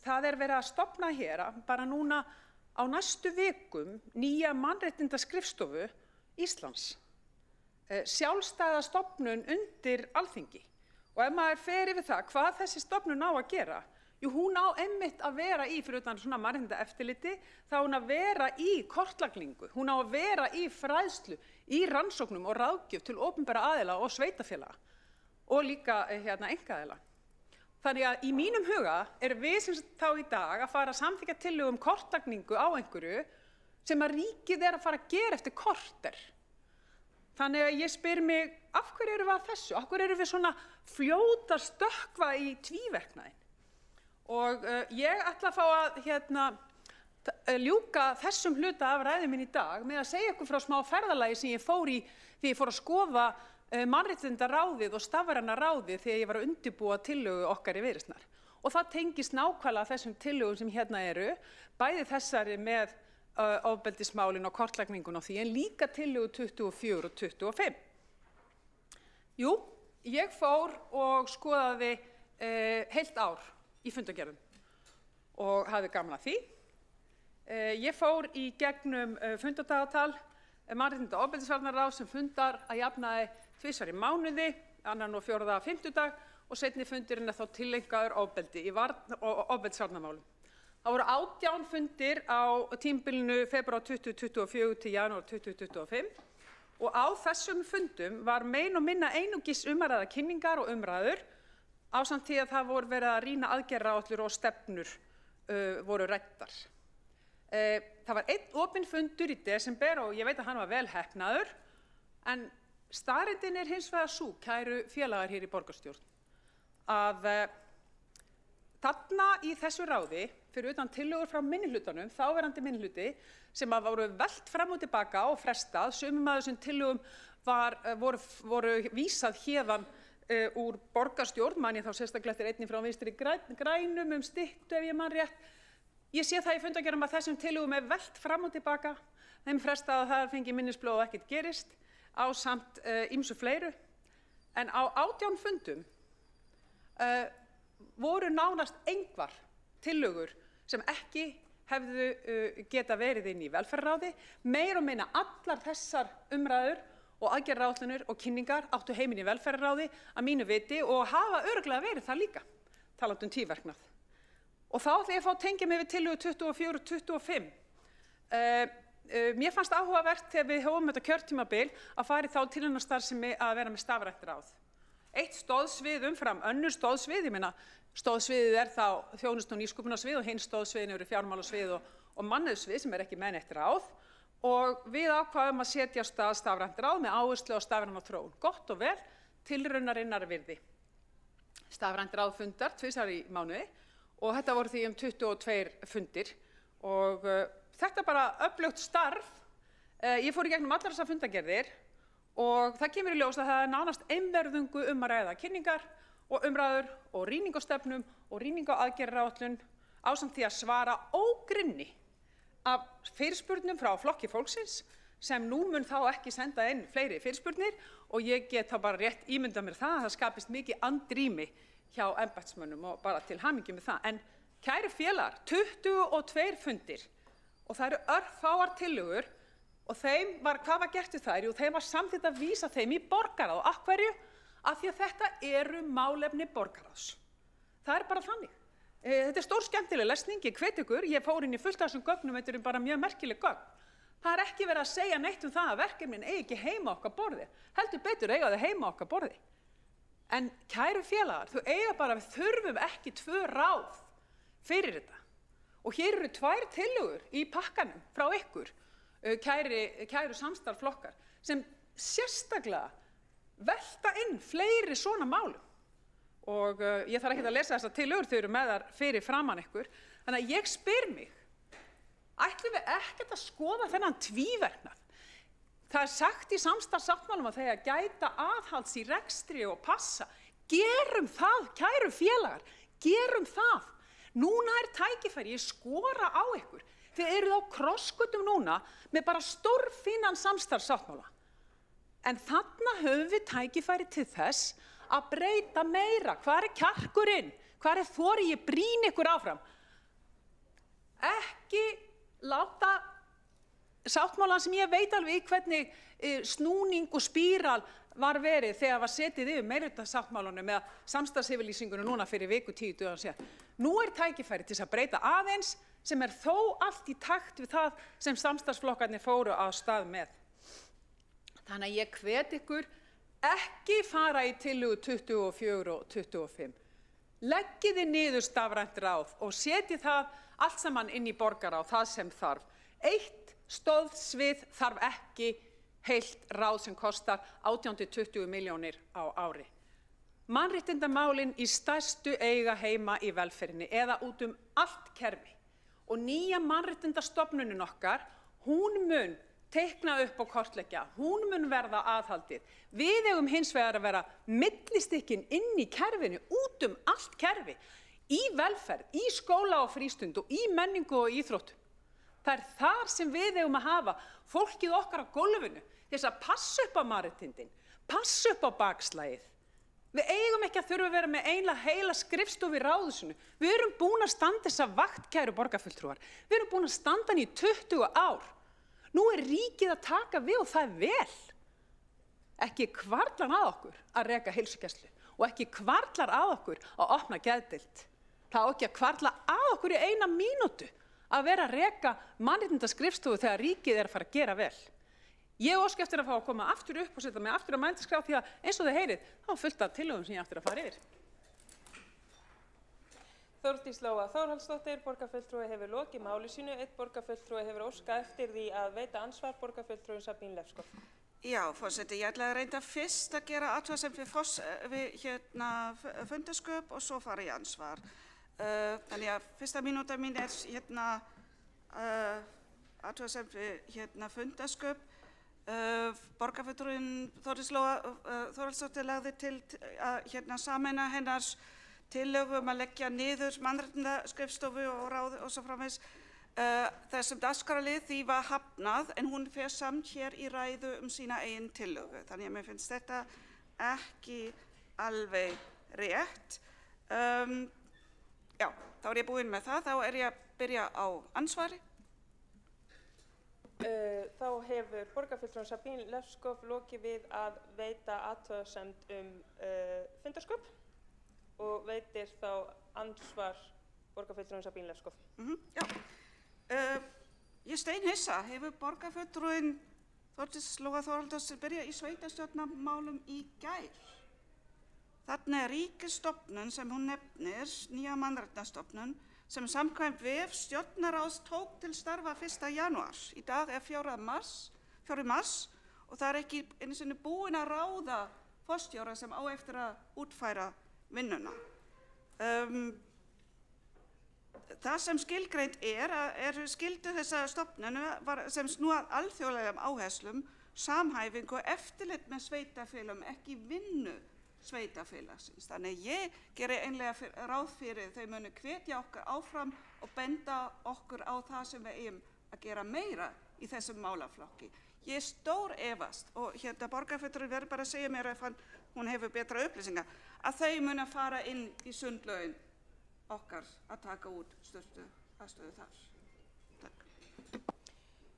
það verið að stofna hér bara núna á næstu vikum nýja mannréttindaskrifstofu Íslands, sjálfstæða stofnun undir Alþingi Og ef maður fer yfir það, hvað þessi stofnun á að gera? Jú, hún á einmitt að vera í, fyrir utan svona mannréttindaeftirliti, þá hún að vera í kortlagningu, hún á að vera í fræðslu, í rannsóknum og ráðgjöf til opinbera aðila og sveitafélaga og líka einkaaðila. Þannig að í mínum huga erum við sem þá í dag að fara að samþykkja tillögu kortlagningu á einhverju sem að ríkið að fara að gera eftir korter. Þannig að ég spyr mig, af hverju erum við að þessu? Af hverju erum við svona fljóta stökkva í tvíverknaðinn? Og ég ætla að fá að ljúka þessum hluta af ræðu minn í dag með að segja ykkur frá smá ferðalagi sem ég fór í því ég fór að skoða mannréttindaráðið og stafræna ráðið þegar ég var að undirbúa tillögu okkar í Viðreisnar. Og það tengist nákvæmlega þessum tillögum sem hérna eru, bæði þessari með ofbeldismálin og kortlagningun á því, en líka tillögu 24 og 25. Jú, ég fór og skoðaði heilt ár í fundargerðum og hafði gaman að því. Ég fór í gegnum fundardagatal mannréttinda- og ofbeldisvarnaráðs sem fundar að jafnaði 2 í mánuði, 2. og 4. fimmtudag og seinni fundurinn þá tileinkaður ofbeldi í ofbeldisvarnarmálum. Það voru 18 fundir á tímabilinu febrúar 2024 til janúar 2025 og á þessum fundum var mein og minna einungis að ræða kynningar og umræður ásamt því að það voru verið að rýna aðgerðaáætlur og stefnur voru ræddar. Það var einn opinn fundur í desember og ég veit að hann var vel heppnaður, en staðreyndin hins vegar sú, kæru félagar hér í borgarstjórn, að þarna í þessu ráði, fyrir utan tillögur frá minnihlutanum, þáverandi minnihluti, sem voru velt fram og tilbaka og frestað, sumum af þessum tillögum voru vísað héðan úr borgarstjórn, man ég þá sérstaklega eftir einni frá Vinstri grænum styttu ef ég man rétt. Ég sé það í fundargerðum að þessum tillögum velt fram og tilbaka, þeim frestað að það fengi minnisblöð og ekkert gerist, ásamt ýmsu fleiru. En á 18 fundum voru nánast engvar tillögur sem ekki hefðu geta verið inn í velferðarráði, meira og minna allar þessar umræður og aðgerðaáætlanir og kynningar áttu heiminn í velferðarráði að mínu viti og hafa örugglega verið það líka, talandi tvíverknað. Og þá þegar ég fá tengja mig við tillögu 24 og 25. Mér fannst áhugavert þegar við hófum þetta kjörtímabil að fara í þá tilraunastarfsemi að vera með stafrænt ráð. Eitt stóðsvið umfram önnur stóðsvið, ég meina stóðsviðið þá þjónustu- og nýsköpunarsvið og hinn stóðsviðin eru fjármálasvið og mannauðssvið sem ekki með neitt ráð. Og við ákváðum að setja af stað stafrænt ráð með áherslu á stafræna þróun. Gott og vel, tilraunarinnar virði. Stafrænt ráð fundar 2 í mánuði og þetta voru því 22 fundir og þetta bara öflugt starf. Ég fór í gegnum allar þessar fundargerðir og það kemur í ljós að það nánast einverðungu að ræða kynningar og umræður og rýning á stefnum og rýning á aðgerðaáætlun ásamt því að svara ógrynni af fyrirspurnum frá Flokki fólksins sem nú mun þá ekki senda inn fleiri fyrirspurnir og ég get þá bara rétt ímyndað mér það að það skapist mikið andrými hjá embættismönnum og bara til hamingju með það. En kæru félagar, 22 fundir og það eru örfáar tillögur og hvað var gert við þær? Jú, þeim var samþykkt að vísa þeim í borgarráð. Af hverju? Af því að þetta eru málefni borgarráðs. Það er bara þannig. Þetta er stór skemmtileg lesning, ég hvet ykkur, ég fór inn í fullt af þessum gögnum, þetta eru bara mjög merkileg gögn. Það er ekki verið að segja neitt það að verkefnin eigi ekki heima okkar borði. Heldur betur eiga þau heima okkar borði. En kæru félagar, þau eiga bara, við þurfum ekki 2 ráð fyrir þetta. Og hér eru 2 tillögur í pakkanum frá ykkur, kæru samstarfsflokkar, sem sérstaklega velta inn fleiri svona málum. Og ég þarf ekki að lesa þessar tillögur, þau eru með þar fyrir framan ykkur. Þannig að ég spyr mig, ætlum við ekkert að skoða þennan tvíverknað? Það er sagt í samstarfssáttmálum að þegar gæta aðhalds í rekstri og passa. Gerum það, kæru félagar, gerum það. Núna er tækifæri, ég skora á ykkur. Þið eruð á krossgötum núna með bara stórfínan samstarfssáttmála. En þarna höfum við tækifæri til þess að breyta meira. Hvar er kjarkurinn? Hvar er þori? Ég brýn ykkur áfram. Ekki láta sáttmálan sem ég veit alveg í hvernig snúning og spíral var verið þegar var setið yfir meirihlutasáttmálanum eða samstarfsyfirlýsingunum núna fyrir viku 10 dögum síðan. Nú tækifæri til að breyta aðeins sem þó allt í takt við það sem samstarfsflokkarnir fóru á stað með. Þannig að ég hvet ykkur ekki fara í tillögu 24 og 25. Leggið þið niður stafrænt ráð og setjið það allt saman inn í borgarráð, það sem þarf. Eitt stóðsvið þarf ekki heilt ráð sem kostar 18–20 milljónir á ári. Mannréttindamálin í stærstu eiga heima í velferðinni eða út allt kerfi. Og nýja mannréttindastofnunin okkar, hún mun teikna upp og kortleggja, hún mun verða aðhaldið. Við eigum hins vegar að vera millistikkin inn í kerfinu, út allt kerfi, í velferð, í skóla og frístund og í menningu og íþróttum. Það þar sem við eigum að hafa fólkið okkar á gólfinu til þess að passa upp á mannréttindin, passa upp á bakslagið. Við eigum ekki að þurfa að vera með heila skrifstofu í ráðhúsinu. Við erum búin að standa þessa vakt, kæru borgarfulltrúar. Við erum búin að standa í 20 ár. Nú ríkið að taka við og það vel. Ekki kvarlar að okkur að reka heilsugæslu og ekki kvarlar að okkur að opna geðdeild. Það á ekki að kvarla að okkur í 1 mínútu að vera að reka mannréttindaskrifstofu þegar ríkið að fara að gera vel. Ég óska eftir að fá að koma aftur upp og setja mig aftur á mælendaskrá því að eins og þið heyrið, þá fullt af tillögum sem ég aftur að fara yfir. Þórdís Lóa Þórhallsdóttir, borgarfulltrúi hefur lokið máli sínu. Einn borgarfulltrúi hefur óskað eftir því að veita ansvar, borgarfulltrúin Sabín Lefskov. Já, forseti, ég ætla að reynda fyrst að gera athugasemd við fundarsköp og svo fara í ansvar. Þannig að fyrsta mínúta mín athugasemd við fundarsköp. Borgarfulltrúinn Þórdís Lóa Þórhallsdóttir lagði til að sameina hennar tillögu að leggja niður mannréttindaskrifstofu og ráð og svo framvegis. Þessum dagskrárlið því var hafnað en hún fer samt hér í ræðu sína eigin tillögu. Þannig að mér finnst þetta ekki alveg rétt. Já, þá ég búin með það. Þá ég að byrja á ansvari. Þá hefur borgarfulltrúin Sabín Lefskov lokið við að veita athugasemd fundarsköp og veitir þá ansvar borgarfulltrúin Sabín Lefskov. Já, ég steinhissa, hefur borgarfulltrúin Þórdís Lóa Þórhallsdóttir byrjað í sveitarstjórnarmálum í gær. Þarna ríkisstofnun sem hún nefnir, nýja mannréttindastofnun, sem samkvæmt vef stjórnarráðs tók til starfa 1. janúar. Í dag 4. mars og það ekki einu sinni búin að ráða forstjóra sem á eftir að útfæra vinnuna. Það sem skilgreint skildu þessa stofnun sem snúa að alþjóðlegum áherslum, samhæfingu og eftirlit með sveitarfélögum, ekki vinnu sveitarfélagsins. Þannig ég geri einlega ráð fyrir þau munu hvetja okkur áfram og benda okkur á það sem við eigum að gera meira í þessum málaflokki. Ég stór efast og borgarfulltrúinn verður bara að segja mér ef hún hefur betra upplýsingar að þau munu að fara inn í sundlaugin okkar að taka út störstu aðstöðu þar. Takk.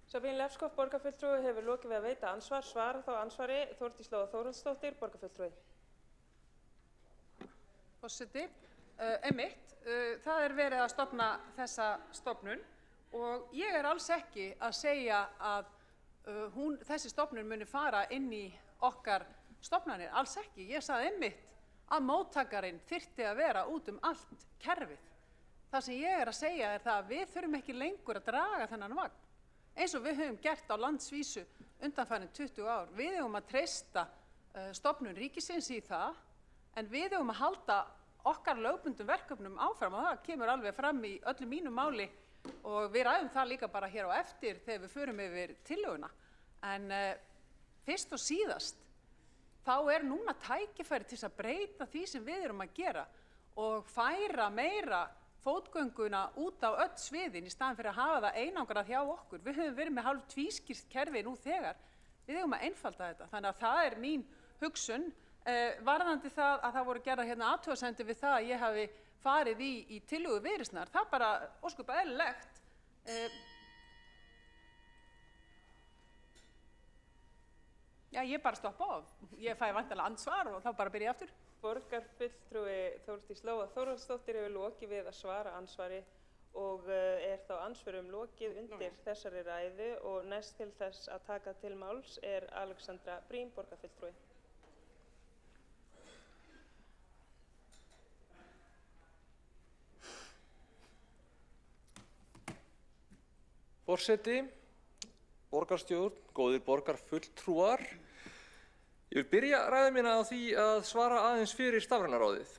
Sabín Lefskov, borgarfulltrúi hefur lokið við að veita ansvar. Svara þá ansvari Þórdís Lóa Þórhallsdóttir, borgarfulltrúi. Forseti, það verið að stofna þessa stofnun og ég alls ekki að segja að þessi stofnun muni fara inn í okkar stofnanir, alls ekki. Ég sagði að móttakarinn þyrfti að vera út allt kerfið. Það sem ég að segja það að við þurfum ekki lengur að draga þennan vagn, eins og við höfum gert á landsvísu undanfarin 20 ár. Við eigum að treysta stofnun ríkisins í það, en við eigum að halda okkar lögbundum verkefnum áfram og það kemur alveg fram í öllu mínu máli og við ræðum það líka bara hér á eftir þegar við förum yfir tillöguna. En fyrst og síðast þá núna tækifæri til að breyta því sem við erum að gera og færa meira fótgönguna út á öll sviðin í staðan fyrir að hafa það einangrað hjá okkur. Við höfum verið með hálf tvískipt kerfi nú þegar. Við eigum að einfalda þetta. Þannig að það mín hugsun. Varðandi það að það voru gerðar athugasemdir við það að ég hafi farið í tillögu Viðreisnar, það bara ósköp eðlilegt. Já, ég bara stoppa og ég fæ vantanlega andsvar og þá bara byrja ég aftur. Borgarfulltrúi Þórdís Lóa Þórhallsdóttir hefur lokið við að svara andsvari og þá andsvörum lokið undir þessari ræðu og næst til þess að taka til máls Alexandra Brím, borgarfulltrúi. Forseti, borgarstjórn, góðir borgarfulltrúar. Ég vil byrja ræðu mína á því að svara aðeins fyrir stafræna ráðið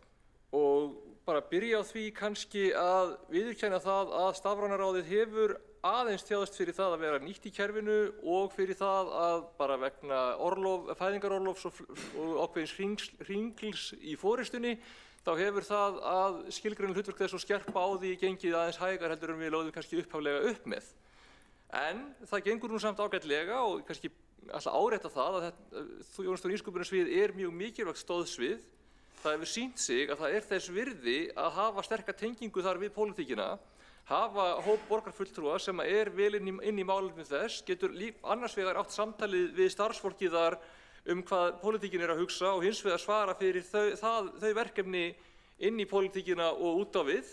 og bara byrja á því kannski að viðurkenna það að stafræna ráðið hefur aðeins þjáðst fyrir það að vera nýtt í kerfinu og fyrir það að bara vegna fæðingarorlofs og ákveðins hringls í forystunni þá hefur það að skilgreina hlutverk þess og skerpa á því gengið aðeins hægar heldur en við lögðum kannski upphaflega upp með. En það gengur nú samt ágætlega og kannski alltaf árétta það að þjónustu- og nýsköpunarsvið mjög mikilvægt stoðsvið. Það hefur sýnt sig að það þess virði að hafa sterka tengingu þar við pólitíkina, hafa hóp borgarfulltrúa sem vel inn í málefni þess, getur annars vegar átt samtalið við starfsfólkið þar hvað pólitíkin að hugsa og hins vegar svara fyrir þau verkefni inn í pólitíkina og út á við.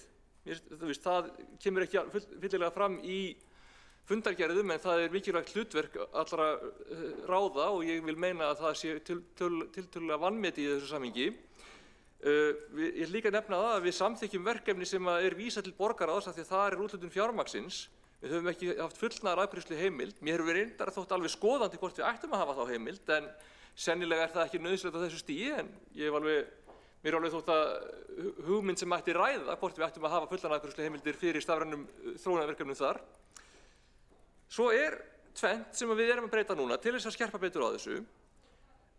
Það kemur ekki fyllilega fram í fundargerðum en það mikilvægt hlutverk allra ráða og ég vil meina að það sé tiltölulega vanmetið í þessu samhengi. Ég líka nefna það að við samþykkjum verkefni sem vísað til borgarráðs af því að það úthlutun fjármagnsins. Við höfum ekki haft fullnaðarafgreiðslu heimild. Mér hefur verið reyndar þótt alveg skoðandi hvort við ættum að hafa þá heimild en sennilega það ekki nauðsynlegt á þessu stigi en mér alveg þótt að hugmynd sem ætti ræða hvort við ættum að hafa fullnaðarafgreiðslu heimildir fyrir stafrænum þróunarverkefnum þar. Svo tvennt sem við að breyta núna til þess að skerpa betur á þessu.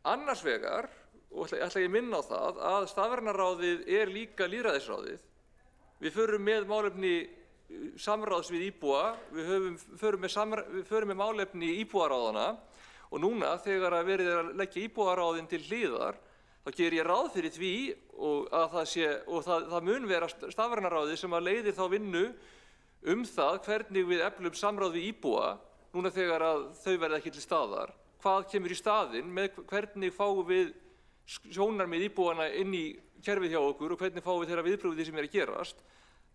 Annars vegar, og ætla ég minna á það, að stafræna ráðið líka lýðræðisráðið. Við förum með málefni samráðs við íbúa, við förum með málefni íbúaráðana og núna þegar verið að leggja íbúaráðin til hliðar, þá geri ég ráð fyrir því og það mun vera stafræna ráðið sem leiðir þá vinnu það hvernig við eflum samráð við íbúa, núna þegar þau verða ekki til staðar, hvað kemur í staðinn, hvernig fáum við sjónarmið íbúana inn í kerfið hjá okkur og hvernig fáum við þeirra viðbrögð því sem að gerast.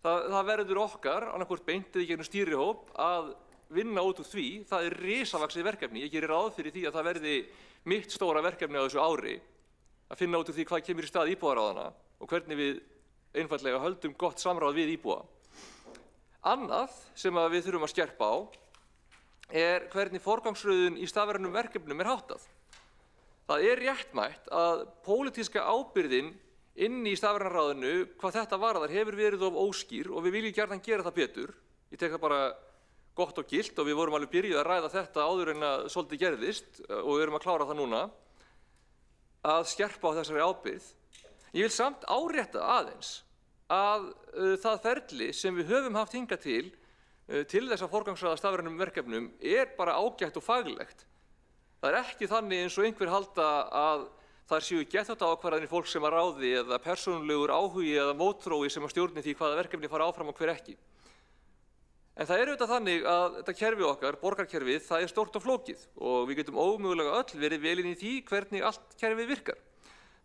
Það verður okkar, annaðhvort beint eða í gegnum stýrihóp, að vinna út úr því. Það risavaxið verkefni. Ég geri ráð fyrir því að það verði mitt stóra verkefni á þessu ári, að finna út úr því hvað kemur í stað íbúaráðana og hvernig við einfaldlega höldum gott samráð við íbúa. Annað sem við þurfum að skerpa á hvernig forgangsröðun í stafrænum verkefnum háttað. Það réttmætt að pólitíska ábyrgðin inn í stafræna ráðinu hvað þetta varðar hefur verið of óskýr og við viljum gjarnan gera það betur. Ég tek það bara gott og gilt og við vorum alveg byrjuð að ræða þetta áður en að svolítið gerðist og við erum að klára það núna að skerpa á þessari ábyrgð. Ég vil samt árétta aðeins að það ferli sem við höfum haft hingað til þess að forgangsraða stafrænum verkefnum bara ágætt og faglegt. Það ekki þannig eins og einhver halda að það séu geðþóttaákvarðanir fólk sem að ráði eða persónulegur áhugi eða mótþrói sem að stjórni því hvaða verkefni fara áfram og hver ekki. En það auðvitað þannig að þetta kerfi okkar, borgarkerfið, það stórt og flókið og við getum ómögulega öll verið vel inn í því hvernig allt kerfið virkar.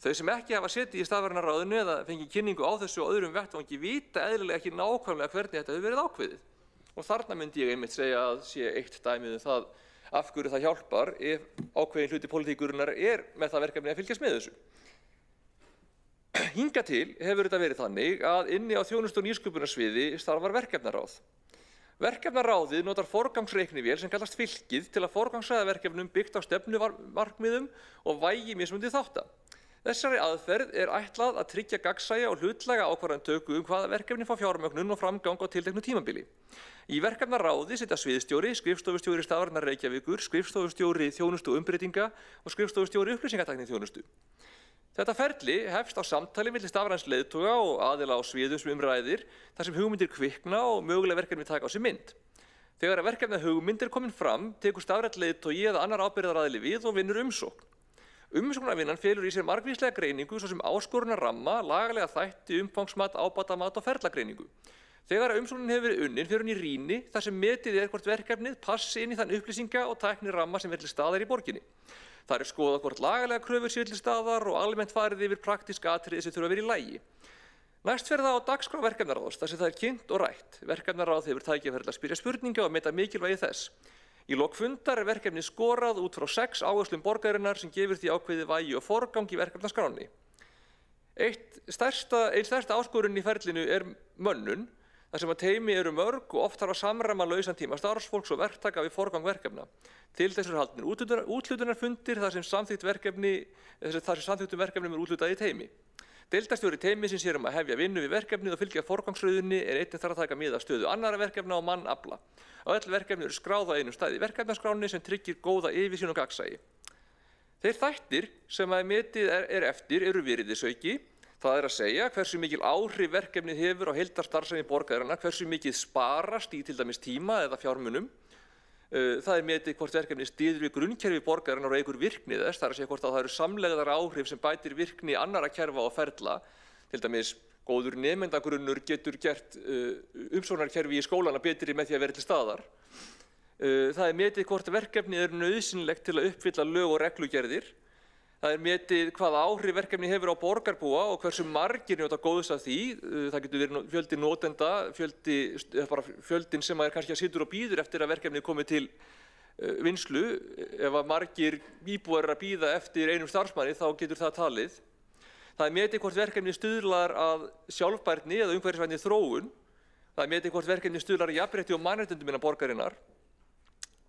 Þau sem ekki hafa setið í stafræna ráðinu eða fengið kynningu á þessu og öðrum vettvangi vita eðlilega ekki nákvæmlega hvernig þetta hefur verið ákveðið. Og þarna myndi ég einmitt segja að sé eitt dæmið það af hverju það hjálpar ef ákveðin hluti pólitíkurinnar með það verkefni að fylgjast með þessu. Hingað til hefur þetta verið þannig að inni á þjónustu- og nýsköpunarsviði starfar verkefnaráð. Verkefnaráðið notar forgangsreiknivél sem kallast fylkið til að forgangsraða verkefnum byggt á stefnumarkmiðum og vægi mismunandi þátta. Þessari aðferð ætlað að tryggja gagnsæja og hlutlæga ákvarðanatöku hvaða verkefni fá fjármögnun og framgang á tilteknu tímabili. Í verkefnaráði sitja sviðsstjóri, skrifstofustjóri stafrænnar Reykjavíkur, skrifstofustjóri þjónustu og umbreytinga og skrifstofustjóri upplýsingatækniþjónustu. Þetta ferli hefst á samtali milli stafræns leiðtoga og aðila á sviðum sem ræðir, þar sem hugmyndir kvikna og möguleg verkefni taka á sig mynd. Þegar verkefna hugmynd komin fram, tekur stafrænt leiðtogi eða annar ábyrgðaraðili við og vinnur umsókn. Umsóknarvinnan felur í sér margvíslega greiningu svo sem áskorunarramma, lagalega þætti, umfangsmat, ábatamat og ferlagreiningu. Þegar umsóknin hefur verið unnin fer hún í rýni þar sem metið hvort verkefnið passi inn í þann upplýsinga og tækniramma sem til staðar í borginni. Það er skoðað hvort lagalega kröfur séu til staðar og almennt farið yfir praktíska atriði sem þurfa að vera í lagi. Næst fer það á dagskrá verkefnaráðs þar sem það er kynnt og rætt. Verkefnaráð hefur tækifæri til að spyrja spurninga og meta mikilvægi þess. Í lok fundar er verkefnið skorað út frá 6 áherslum borgarinnar sem gefur því ákveðið vægi og forgang í verkefnaskránni. Ein stærsta áskorun í ferlinu er mönnun, þar sem að teymi eru mörg og oft þarf að samræma lausan tíma starfsfólks og verktaka við forgang verkefna. Til þess eru haldnir úthlutunarfundir þar sem samþykktum verkefnum er úthlutað í teymi. Deildarstjóri teymisins sér að hefja vinnu við verkefnið og fylgja forgangsröðinni en einnig þarf að taka mið af stöðu annarra verkefna og mannafla. Öll verkefni eru skráð á einum stað í verkefnaskráni sem tryggir góða yfirsýn og gagnsæi. Þeir þættir sem að metið er eftir eru virðisauki, það er að segja hversu mikil áhrif verkefnið hefur á heildarstarfsemi borgarinnar, hversu mikið sparast í til dæmis tíma eða fjármunum. Það er metið hvort verkefnið styður við grunnkerfi borgarinnar og eykur virkni þess, það er að segja hvort að það eru samlegðar áhrif sem bætir virkni annarra kerfa og ferla. Til dæmis góður nemendagrunnur getur gert umsóknarkerfi í skólana betri með því að vera til staðar. Það er metið hvort verkefnið er nauðsynlegt til að uppfylla lög og reglugerðir. Það er metið hvaða áhrif verkefni hefur á borgarbúa og hversu margir njóta góðs af því. Það getur verið fjöldi notenda, fjöldin sem er kannski að situr og bíður eftir að verkefnið komi til vinslu. Ef að margir íbúar eru að bíða eftir einum starfsmanni þá getur það talið. Það er metið hvort verkefnið stuðlar að sjálfbærni eða umhverfisvænni þróun. Það er metið hvort verkefnið stuðlar að jafnrétti og mannréttindum innan borgarinnar.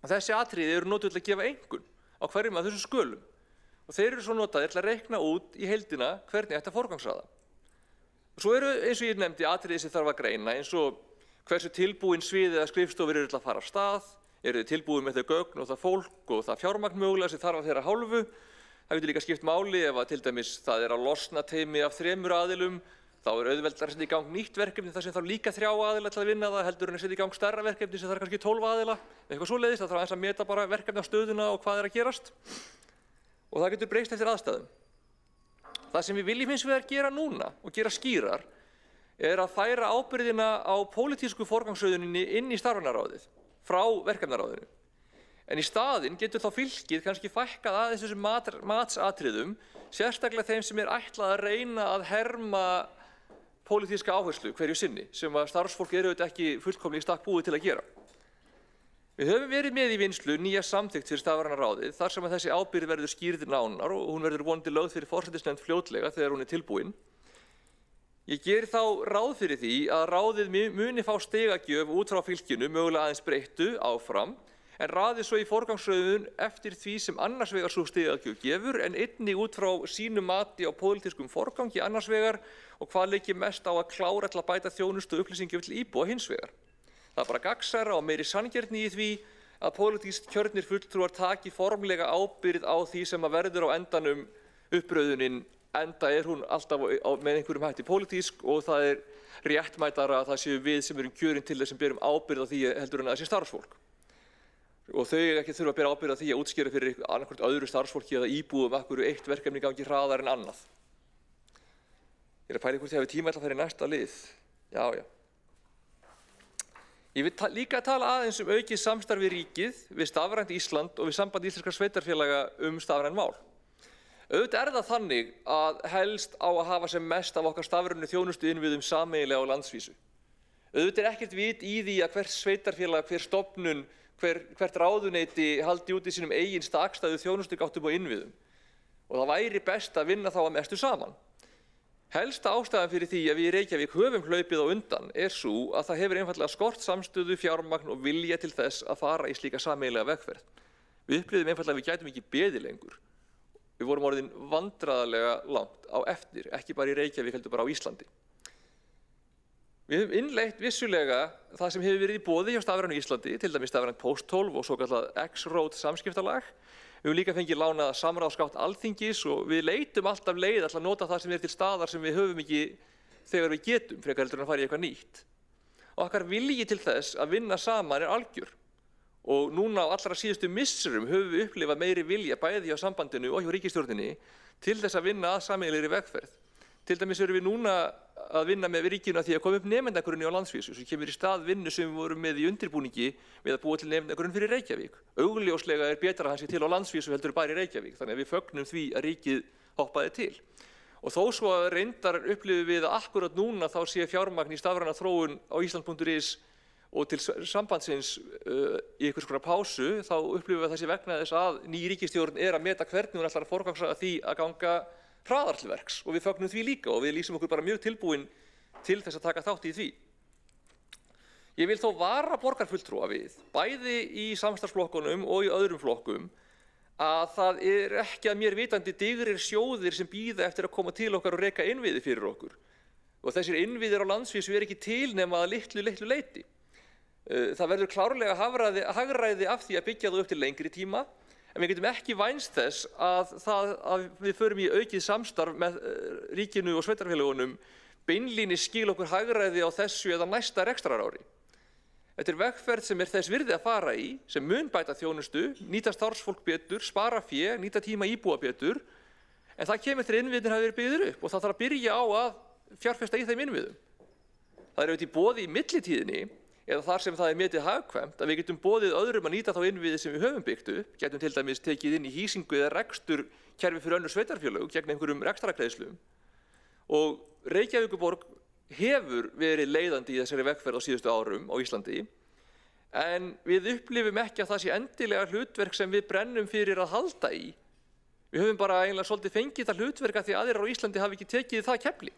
Þessi atriði eru notuð til að gefa einkunn á hverjum af þessum skölum. Og þeir eru svo notaðir til að reikna út í heildina hvernig ætti að forgangsraða. Svo eru, eins og ég nefndi, atriði sem þarf að greina, eins og hversu tilbúin svið eða skrifstofur eru til að fara af stað, eru þið tilbúin með þau gögn og það fólk og það fjármagn mögulega sem þarf að þeirra hálfu. Það getur líka skipt máli ef að til dæmis það er að losna teymi af 3 aðilum, þá er auðveldara að setja í gang nýtt verkefni þar sem þarf líka 3 aðila til að vinna það, heldur en að setja í gang stærra verkefni sem þarf kannski 12 aðila, eitthvað svoleiðis, það þarf aðeins að meta bara verkefni á stöðuna og hvað er að gerast. Og það getur breyst eftir aðstæðum. Það sem við viljum hins vegar gera núna og gera skýrar er að færa ábyrgðina á pólitísku forgangsröðuninni inn í starfanaráðið frá verkefnaráðinu. En í staðinn getur þá fylkið kannski fækkað aðeins þessum matsatriðum, sérstaklega þeim sem er ætlað að reyna að herma pólitíska áherslu hverju sinni, sem að starfsfólk eru auðvitað ekki fullkomlega í stakk búið til að gera. Við höfum verið með í vinnslu nýja samþykkt fyrir stafrænaráðið þar sem að þessi ábyrgð verður skýrð nánar og hún verður vonandi lögð fyrir forsætisnefnd fljótlega þegar hún er tilbúin. Ég geri þá ráð fyrir því að ráðið muni fá stigagjöf út frá fylkinu, mögulega aðeins breyttu áfram, en raði svo í forgangsröðun eftir því sem annars vegar svo stigagjöf gefur en einnig út frá sínu mati á pólitískum forgangi annars vegar og hvað leikir mest á að klára til að bæta þjónustu og upplýsingum til íbúa hins vegar. Það er bara gagnsærra og meiri sanngirni í því að pólitískt kjörnir fulltrúar taki formlega ábyrgð á því sem að verður á endanum uppröðunin, enda er hún alltaf með einhverjum hætti pólitísk og það er réttmætara að það séu við sem erum kjörin til þess sem berum ábyrgð á því heldur en að það sé starfsfólk. Og þau ekki þurfa að bera ábyrgð á því að útskýra fyrir annarkvort öðru starfsfólki eða íbúum af hverju eitt verkefni gangi hraðar en annað. Ég er að pæla hvort ég hafi tíma til að fara í næsta lið. Já. Ég vil líka tala aðeins aukið samstarf við ríkið, við Stafrænt Ísland og við Samband íslenskra sveitarfélaga stafræn mál. Auðvitað er það þannig að helst á að hafa sem mest af okkar stafrænu þjónustu innviðum sameiginlega á landsvísu. Auðvitað er ekkert vit í því að hvert sveitarfélag, hver stofnun, hvert ráðuneyti haldi út í sínum eigin stakstæðu þjónustugáttum og innviðum. Og það væri best að vinna þá að mestu saman. Helsta ástæðan fyrir því að við í Reykjavík höfum hlaupið á undan er sú að það hefur einfaldlega skort samstöðu, fjármagn og vilja til þess að fara í slíka sameiginlega vegferð. Við upplifðum einfaldlega að við gætum ekki beðið lengur. Við vorum orðin vandræðalega langt á eftir, ekki bara í Reykjavík heldur bara á Íslandi. Við höfum innleitt vissulega það sem hefur verið í boði hjá Stafrænu Íslandi, til dæmis Stafrænt Póst12 og svokallað X-Road samskiptalag. Við höfum líka fengið lánaða samráðsgátt Alþingis og við leitum alltaf leið að nota það sem er til staðar sem við höfum ekki þegar við getum, frekar heldur en að fara í eitthvað nýtt. Og okkar vilji til þess að vinna saman er algjör. Og núna á allra síðustu misserum höfum við upplifað meiri vilja bæði hjá sambandinu og hjá ríkisstjórninni til þess að vinna að sameiginlegri vegferð. Til dæmis erum við núna að vinna með ríkinu að því að koma upp nemendagrunni á landsvísu sem kemur í stað vinnu sem við vorum með í undirbúningi við að búa til nemendagrunn fyrir Reykjavík. Augljóslega betra að hann sé til á landsvísu heldur bara í Reykjavík, þannig að við fögnum því að ríkið hoppaði til. Og þó svo að reyndar upplifum við að akkurat núna þá sé fjármagn í stafræna þróun á Ísland.is og til sambandsins í einhvers konar pásu, þá upplifum við þessi vegna þess að ný ríkisstjórn að meta hvernig hún ætlar að forgangsraða því að ganga hraðar til verks og við fögnum því líka og við lýsum okkur bara mjög tilbúin til þess að taka þátt í því. Ég vil þó vara borgarfulltrúa við, bæði í samstarfsflokkunum og í öðrum flokkum, að það ekki að mér vitandi digrir sjóðir sem bíða eftir að koma til okkar og reka innviði fyrir okkur. Og þessir innviðir á landsvísu ekki til nema að litlu leyti. Það verður klárlega hagræði af því að byggja það upp til lengri tíma, en við getum ekki vænst þess að við förum í aukið samstarf með ríkinu og sveitarfélögunum beinlínis skila okkur hagræði á þessu eða næsta rekstrarári. Þetta vegferð sem þess virði að fara í, sem mun bæta þjónustu, nýta starfsfólk betur, spara fé, nýta tíma íbúa betur, en það kemur þegar innviðin hafa verið byggður upp og það þarf að byrja á að fjárfesta í þeim innviðum. Það auðvitað í boði í millitíðinni eða þar sem það metið hagkvæmt að við getum boðið öðrum að nýta þá innviði sem við höfum byggt upp, getum til dæmis tekið inn í hýsingu eða reksturkerfi fyrir önnur sveitarfélög gegn einhverjum rekstrargreiðslum. Og Reykjavíkurborg hefur verið leiðandi í þessari vegferð á síðustu árum á Íslandi, en við upplifum ekki að það sé endilega hlutverk sem við brennum fyrir að halda í. Við höfum bara eiginlega svolítið fengið það hlutverk að því aðrir á Íslandi hafi ekki tekið það kefli.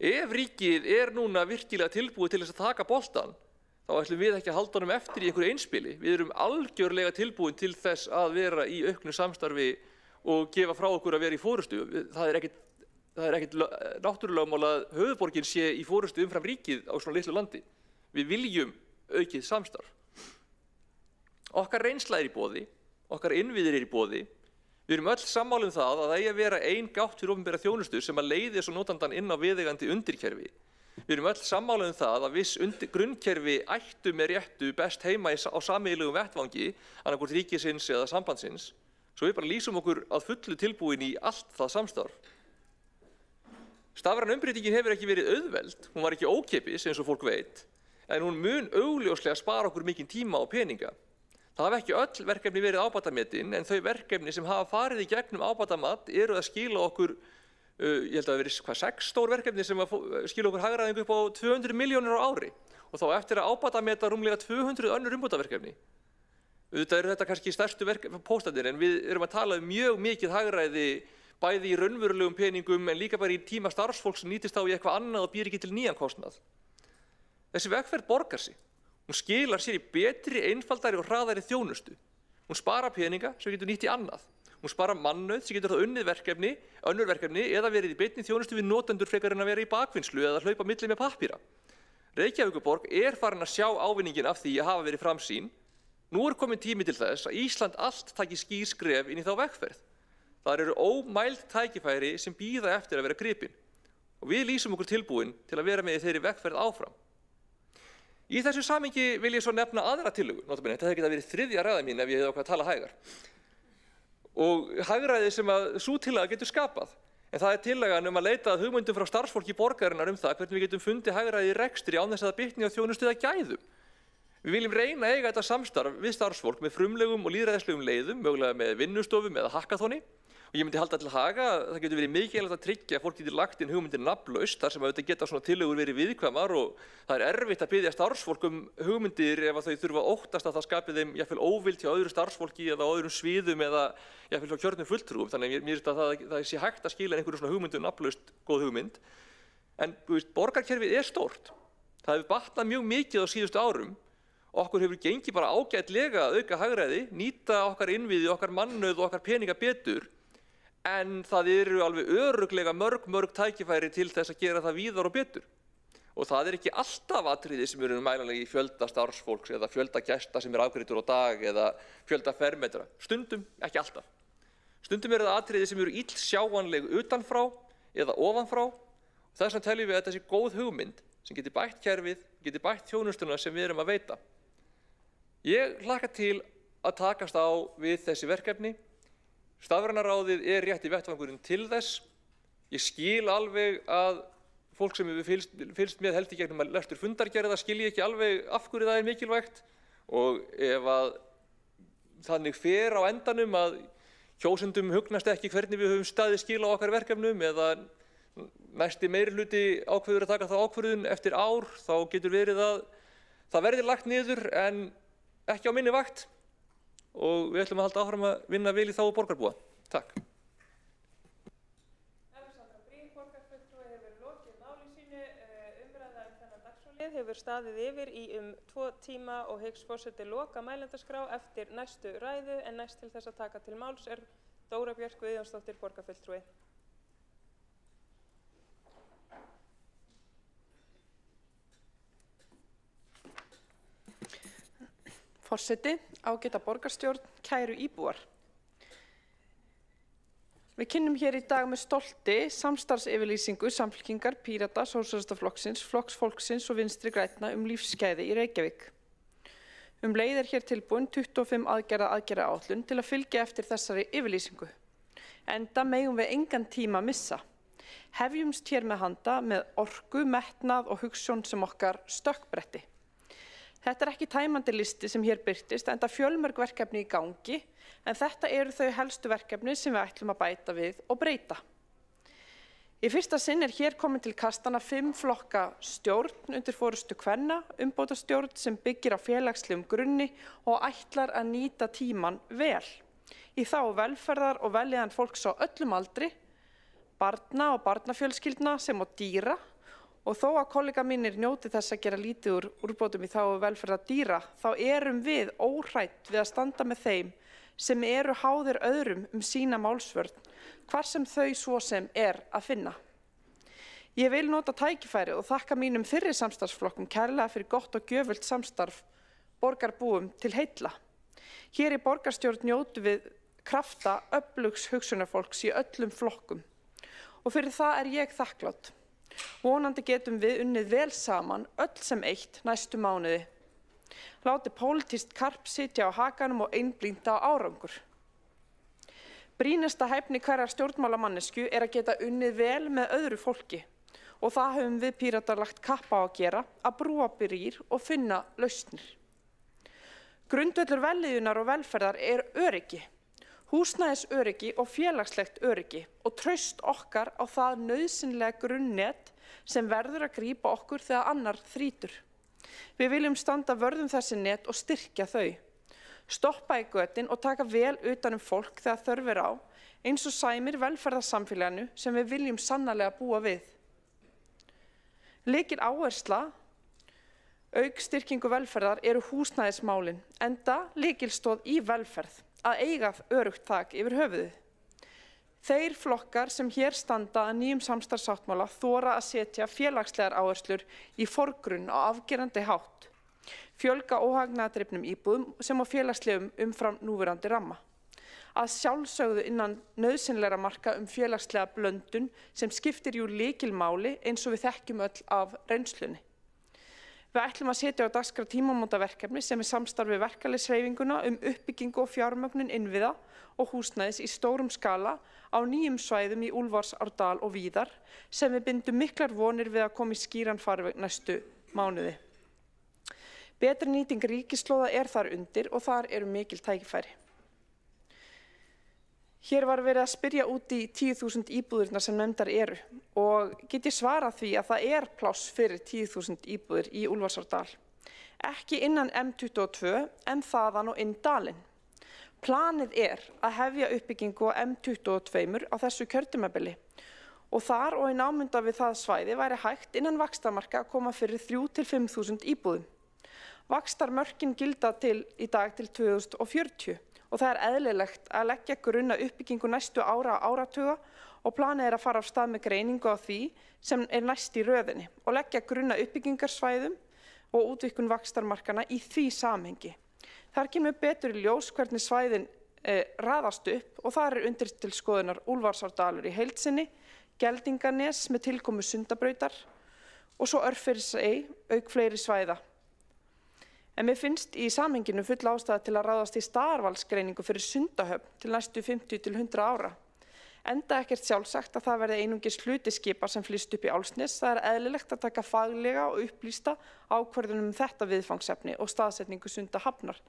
Ef ríkið núna virkilega tilbúið til þess að taka boltann, þá ætlum við ekki að halda honum eftir í einhverju einspili. Við erum algjörlega tilbúin til þess að vera í auknu samstarfi og gefa frá okkur að vera í forystu. Það ekkert náttúrulögmál að höfuðborgin sé í forystu umfram ríkið á svona litlu landi. Við viljum aukið samstarf. Okkar reynsla í boði, okkar innviðir í boði. Við erum öll sammála það að það eigi að vera ein gátt fyrir opinbera þjónustu sem að leiði svo notandann inn á viðeigandi undirkerfi. Við erum öll sammála það að viss grunnkerfi ættu með réttu best heima á sameiginlegum vettvangi, annaðhvort ríkisins eða sambandsins, svo við bara lýsum okkur að fullu tilbúin í allt það samstarf. Stafræn umbreytingin hefur ekki verið auðveld, hún var ekki ókeypis eins og fólk veit, en hún mun augljóslega spara okkur mikinn tíma og peninga. Það hafa ekki öll verkefni verið ábatametin, en þau verkefni sem hafa farið í gegnum ábatamat eru að skila okkur, ég held að það hafi verið 6 stór verkefni sem skila okkur hagræðingu upp á 200 milljónir á ári og þá eftir að ábatameta rúmlega 200 önnur umbótaverkefni. Auðvitað eru þetta kannski stærstu póstanir, en við erum að tala mjög mikið hagræði bæði í raunverulegum peningum en líka bara í tíma starfsfólks sem nýtist á í eitthvað annað og býr ekki til nýjan kostnað. Þessi vegferð borgar sig. Hún skilar sér í betri, einfaldari og hraðari þjónustu. Hún sparar peninga sem getur nýtt í annað. Hún sparar mannauð sem getur þá unnið verkefni, önnur verkefni eða verið í beinni þjónustu við notendur frekar en að vera í bakvinnslu eða hlaupa milli með pappíra. Reykjavíkurborg farin að sjá ávinningin af því að hafa verið framsýn. Nú komin tími til þess að Ísland allt taki skýr skref inn í þá vegferð. Það eru ómæld tækifæri sem bíða eftir að vera gripin. Og við lýsum okkur tilbúin til að vera með í þeirri vegferð áfram. Í þessu samhengi vil ég svo nefna aðra tillögu, notabene, þetta hefði getað verið þriðja ræða mín ef ég hefði ákvað að tala hægar. Og hagræði sem að sú tillaga getur skapað. En það tillagan að leita að hugmyndum frá starfsfólki borgarinnar það hvernig við getum fundið hagræði í rekstri án þess að það bitni á þjónustu eða gæðum. Við viljum reyna að eiga þetta samstarf við starfsfólk með frumlegum og lýðræðislegum leiðum, mögulega með vinnustofum eða hackathoni. Og ég myndi halda til haga að það getur verið mikilvægt að tryggja að fólk getur lagt inn hugmyndir nafnlaust þar sem auðvitað geta svona tillögur verið viðkvæmar og það erfitt að biðja starfsfólk hugmyndir ef þau þurfa að óttast að það skapi þeim jafnvel óvild hjá öðru starfsfólki eða á öðrum sviðum eða jafnvel hjá kjörnum fulltrúum. Þannig að mér finnst að það sé hægt að skila einhverju svona hugmyndu nafnlaust góð hugmynd. En borgarkerfið stórt. Það hefur batnað mjög mikið á síðustu árum. Okkur hefur gengið bara ágætlega að auka hagræði, nýta okkar innviði, okkar mannauð og okkar peninga betur. En það eru alveg örugglega mörg tækifæri til þess að gera það víðar og betur. Og það ekki alltaf atriði sem eru mælanlega í fjölda starfsfólks eða fjölda gesta sem afgreiddur á dag eða fjölda fermetra. Stundum, ekki alltaf. Stundum það atriði sem eru illsjáanleg utanfrá eða ofanfrá. Þess vegna teljum við að þetta sé góð hugmynd sem geti bætt kerfið, geti bætt þjónustuna sem við erum að veita. Ég hlakka til að takast á við þessi verkefni. Stafræna ráðið rétti vettvangurinn til þess Ég skil alveg að fólk sem hefur fylgst með held í gegnum að lestur fundargerða skilji ekki alveg af hverju það mikilvægt og ef að þannig fer á endanum að kjósendum hugnast ekki hvernig við höfum staðið skil á okkar verkefnum eða næsti meirihluti ákveður að taka þá ákvörðun eftir ár, þá getur verið að það verði lagt niður en ekki á minni vakt og við ætlum að halda áfram að vinna vel í þágu borgarbúa. Takk. Hefur staðið yfir í 2 tíma og hyggst forseti loka mælendaskrá eftir næstu ræðu en næst til þess að taka til máls Dóra Björk Guðjónsdóttir borgarfulltrúi. Forseti, ágæta borgarstjórn, kæru íbúar. Við kynnum hér í dag með stolti samstarfsyfirlýsingu Samfylkingar, Pírata, Sósíalistaflokksins, Flokks fólksins og Vinstri grænna lífsgæði í Reykjavík. Leið hér tilbúin 25 aðgerðaáætlun til að fylgja eftir þessari yfirlýsingu. Enda megum við engan tíma missa. Hefjumst hér með handa með orku, metnað og hugsjón sem okkar stökkbretti. Þetta ekki tæmandi listi sem hér birtist, enda fjölmörg verkefni í gangi, en þetta eru þau helstu verkefni sem við ætlum að bæta við og breyta. Í fyrsta sinn hér komin til kastana 5 flokka stjórn undir forystu kvenna, umbótastjórn sem byggir á félagslegum grunni og ætlar að nýta tímann vel. Í þágu velferðar og vellíðan fólks á öllum aldri, barna og barnafjölskyldna sem á dýra, og þó að kollega mínir njóti þess að gera lítið úr úrbótum í þágu velferðar dýra, þá erum við óhrædd við að standa með þeim sem eru háðir öðrum sína málsvörn, hvar sem þau svo sem að finna. Ég vil nota tækifæri og þakka mínum fyrri samstarfsflokkum kærlega fyrir gott og gjöfult samstarf borgarbúum til heilla. Hér í borgarstjórn njótum við krafta öflugs hugsunarfólks í öllum flokkum og fyrir það ég þakklát. Vonandi getum við unnið vel saman öll sem eitt næstu mánuði. Láti pólitískt karp sitja á hakanum og einblínda á árangur. Brýnasta hæfni hverjar stjórnmálamannesku að geta unnið vel með öðru fólki og það höfum við Píratar lagt kappa á að gera, að brúa brýr og finna lausnir. Grundvöllur vellíðunar og velferðar öryggi. Húsnæðisöryggi og félagslegt öryggi og traust okkar á það nauðsynlega grunnnet sem verður að grípa okkur þegar annar þrýtur. Við viljum standa vörð þessi net og styrkja þau. Stoppa í götin og taka vel utan fólk þegar þörf á, eins og sæmir velferðarsamfélaginu sem við viljum sannarlega búa við. Lykil áhersla auk styrkingu velferðar eru húsnæðismálin, enda lykilstoð í velferð. Að eiga öruggt þak yfir höfuðið. Þeir flokkar sem hér standa að nýjum samstarfssáttmála þora að setja félagslegar áherslur í forgrunn á afgerandi hátt. Fjölga óhagnaðardrifnum íbúðum sem á félagslegum umfram núverandi ramma. Að sjálfsögðu innan nauðsynlegra marka félagslega blöndun sem skiptir lykilmáli eins og við þekkjum öll af reynslunni. Við ætlum að setja á dagskrá tímamótaverkefni sem samstarfi verkalýðshreyfinguna uppbyggingu og fjármögnun innviða og húsnæðis í stórum skala á nýjum svæðum í Úlfarsárdal og víðar sem við bindum miklar vonir við að koma í skýran farveg næstu mánuði. Betri nýting ríkislóða þar undir og þar eru mikil tækifæri. Hér var verið að spyrja út í 10.000 íbúðirnar sem nefndar eru og get ég svarað því að það pláss fyrir 10.000 íbúðir í Úlfarsárdal. Ekki innan M22 en þaðan og inn dalinn. Planið að hefja uppbyggingu á M22 á þessu kjörtímabili og þar og í námunda við það svæði væri hægt innan vaxtarmarka að koma fyrir 3.000 til 5.000 íbúðum. Vaxtarmörkin gilda í dag til 2040. Og það eðlilegt að leggja grunn að uppbyggingu næstu ára og áratuga og planið að fara af stað með greiningu á því sem næst í röðinni og leggja grunn að uppbyggingarsvæðum og útvíkkun vaxtarmarkana í því samhengi. Þar kemur betur í ljós hvernig svæðin raðast upp og þar undir til skoðunar Úlfarsárdalur í heild sinni, Geldinganes með tilkomu Sundabrautar og svo Örfirisey auk fleiri svæða. En mér finnst í samhenginu full ástæða til að ráðast í staðarvalsgreiningu fyrir Sundahöfn til næstu 50 til 100 ára. Enda ekkert sjálfsagt að það verði einungis hluti skipa sem flyst upp í Álfsnes. Það eðlilegt að taka faglega og upplýsta ákvörðun þetta viðfangsefni og staðsetningu Sundahafnar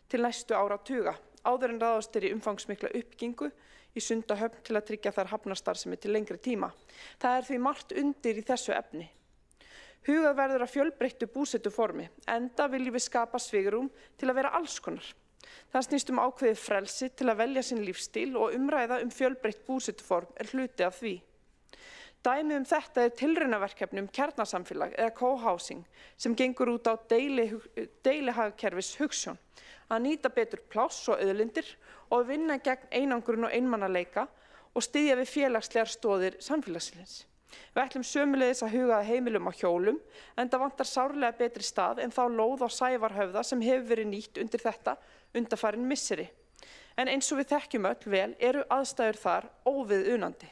til næstu áratuga, áður en ráðast í umfangsmikla uppbyggingu í Sundahöfn til að tryggja þar hafnarstarfsemi til lengri tíma. Það því margt undir í þessu efni. Hugað verður að fjölbreyttu búsetuformi, enda viljum við skapa svigrúm til að vera alls konar. Það snýst ákveðið frelsi til að velja sinn lífstíl og umræða fjölbreytt búsetuform hluti af því. Dæmi þetta tilraunaverkefni kjarnasamfélag eða co-housing sem gengur út á deilihagkerfis hugsjón, að nýta betur pláss og auðlindir og vinna gegn einangrun og einmannaleika og styðja við félagslegar stoðir samfélagsins. Við ætlum sömuleiðis að huga að heimilum á hjólum, enda vantar sárlega betri stað en þá lóð á Sævarhöfða sem hefur verið nýtt undir þetta undanfarin misseri. En eins og við þekkjum öll vel eru aðstæður þar óviðunandi.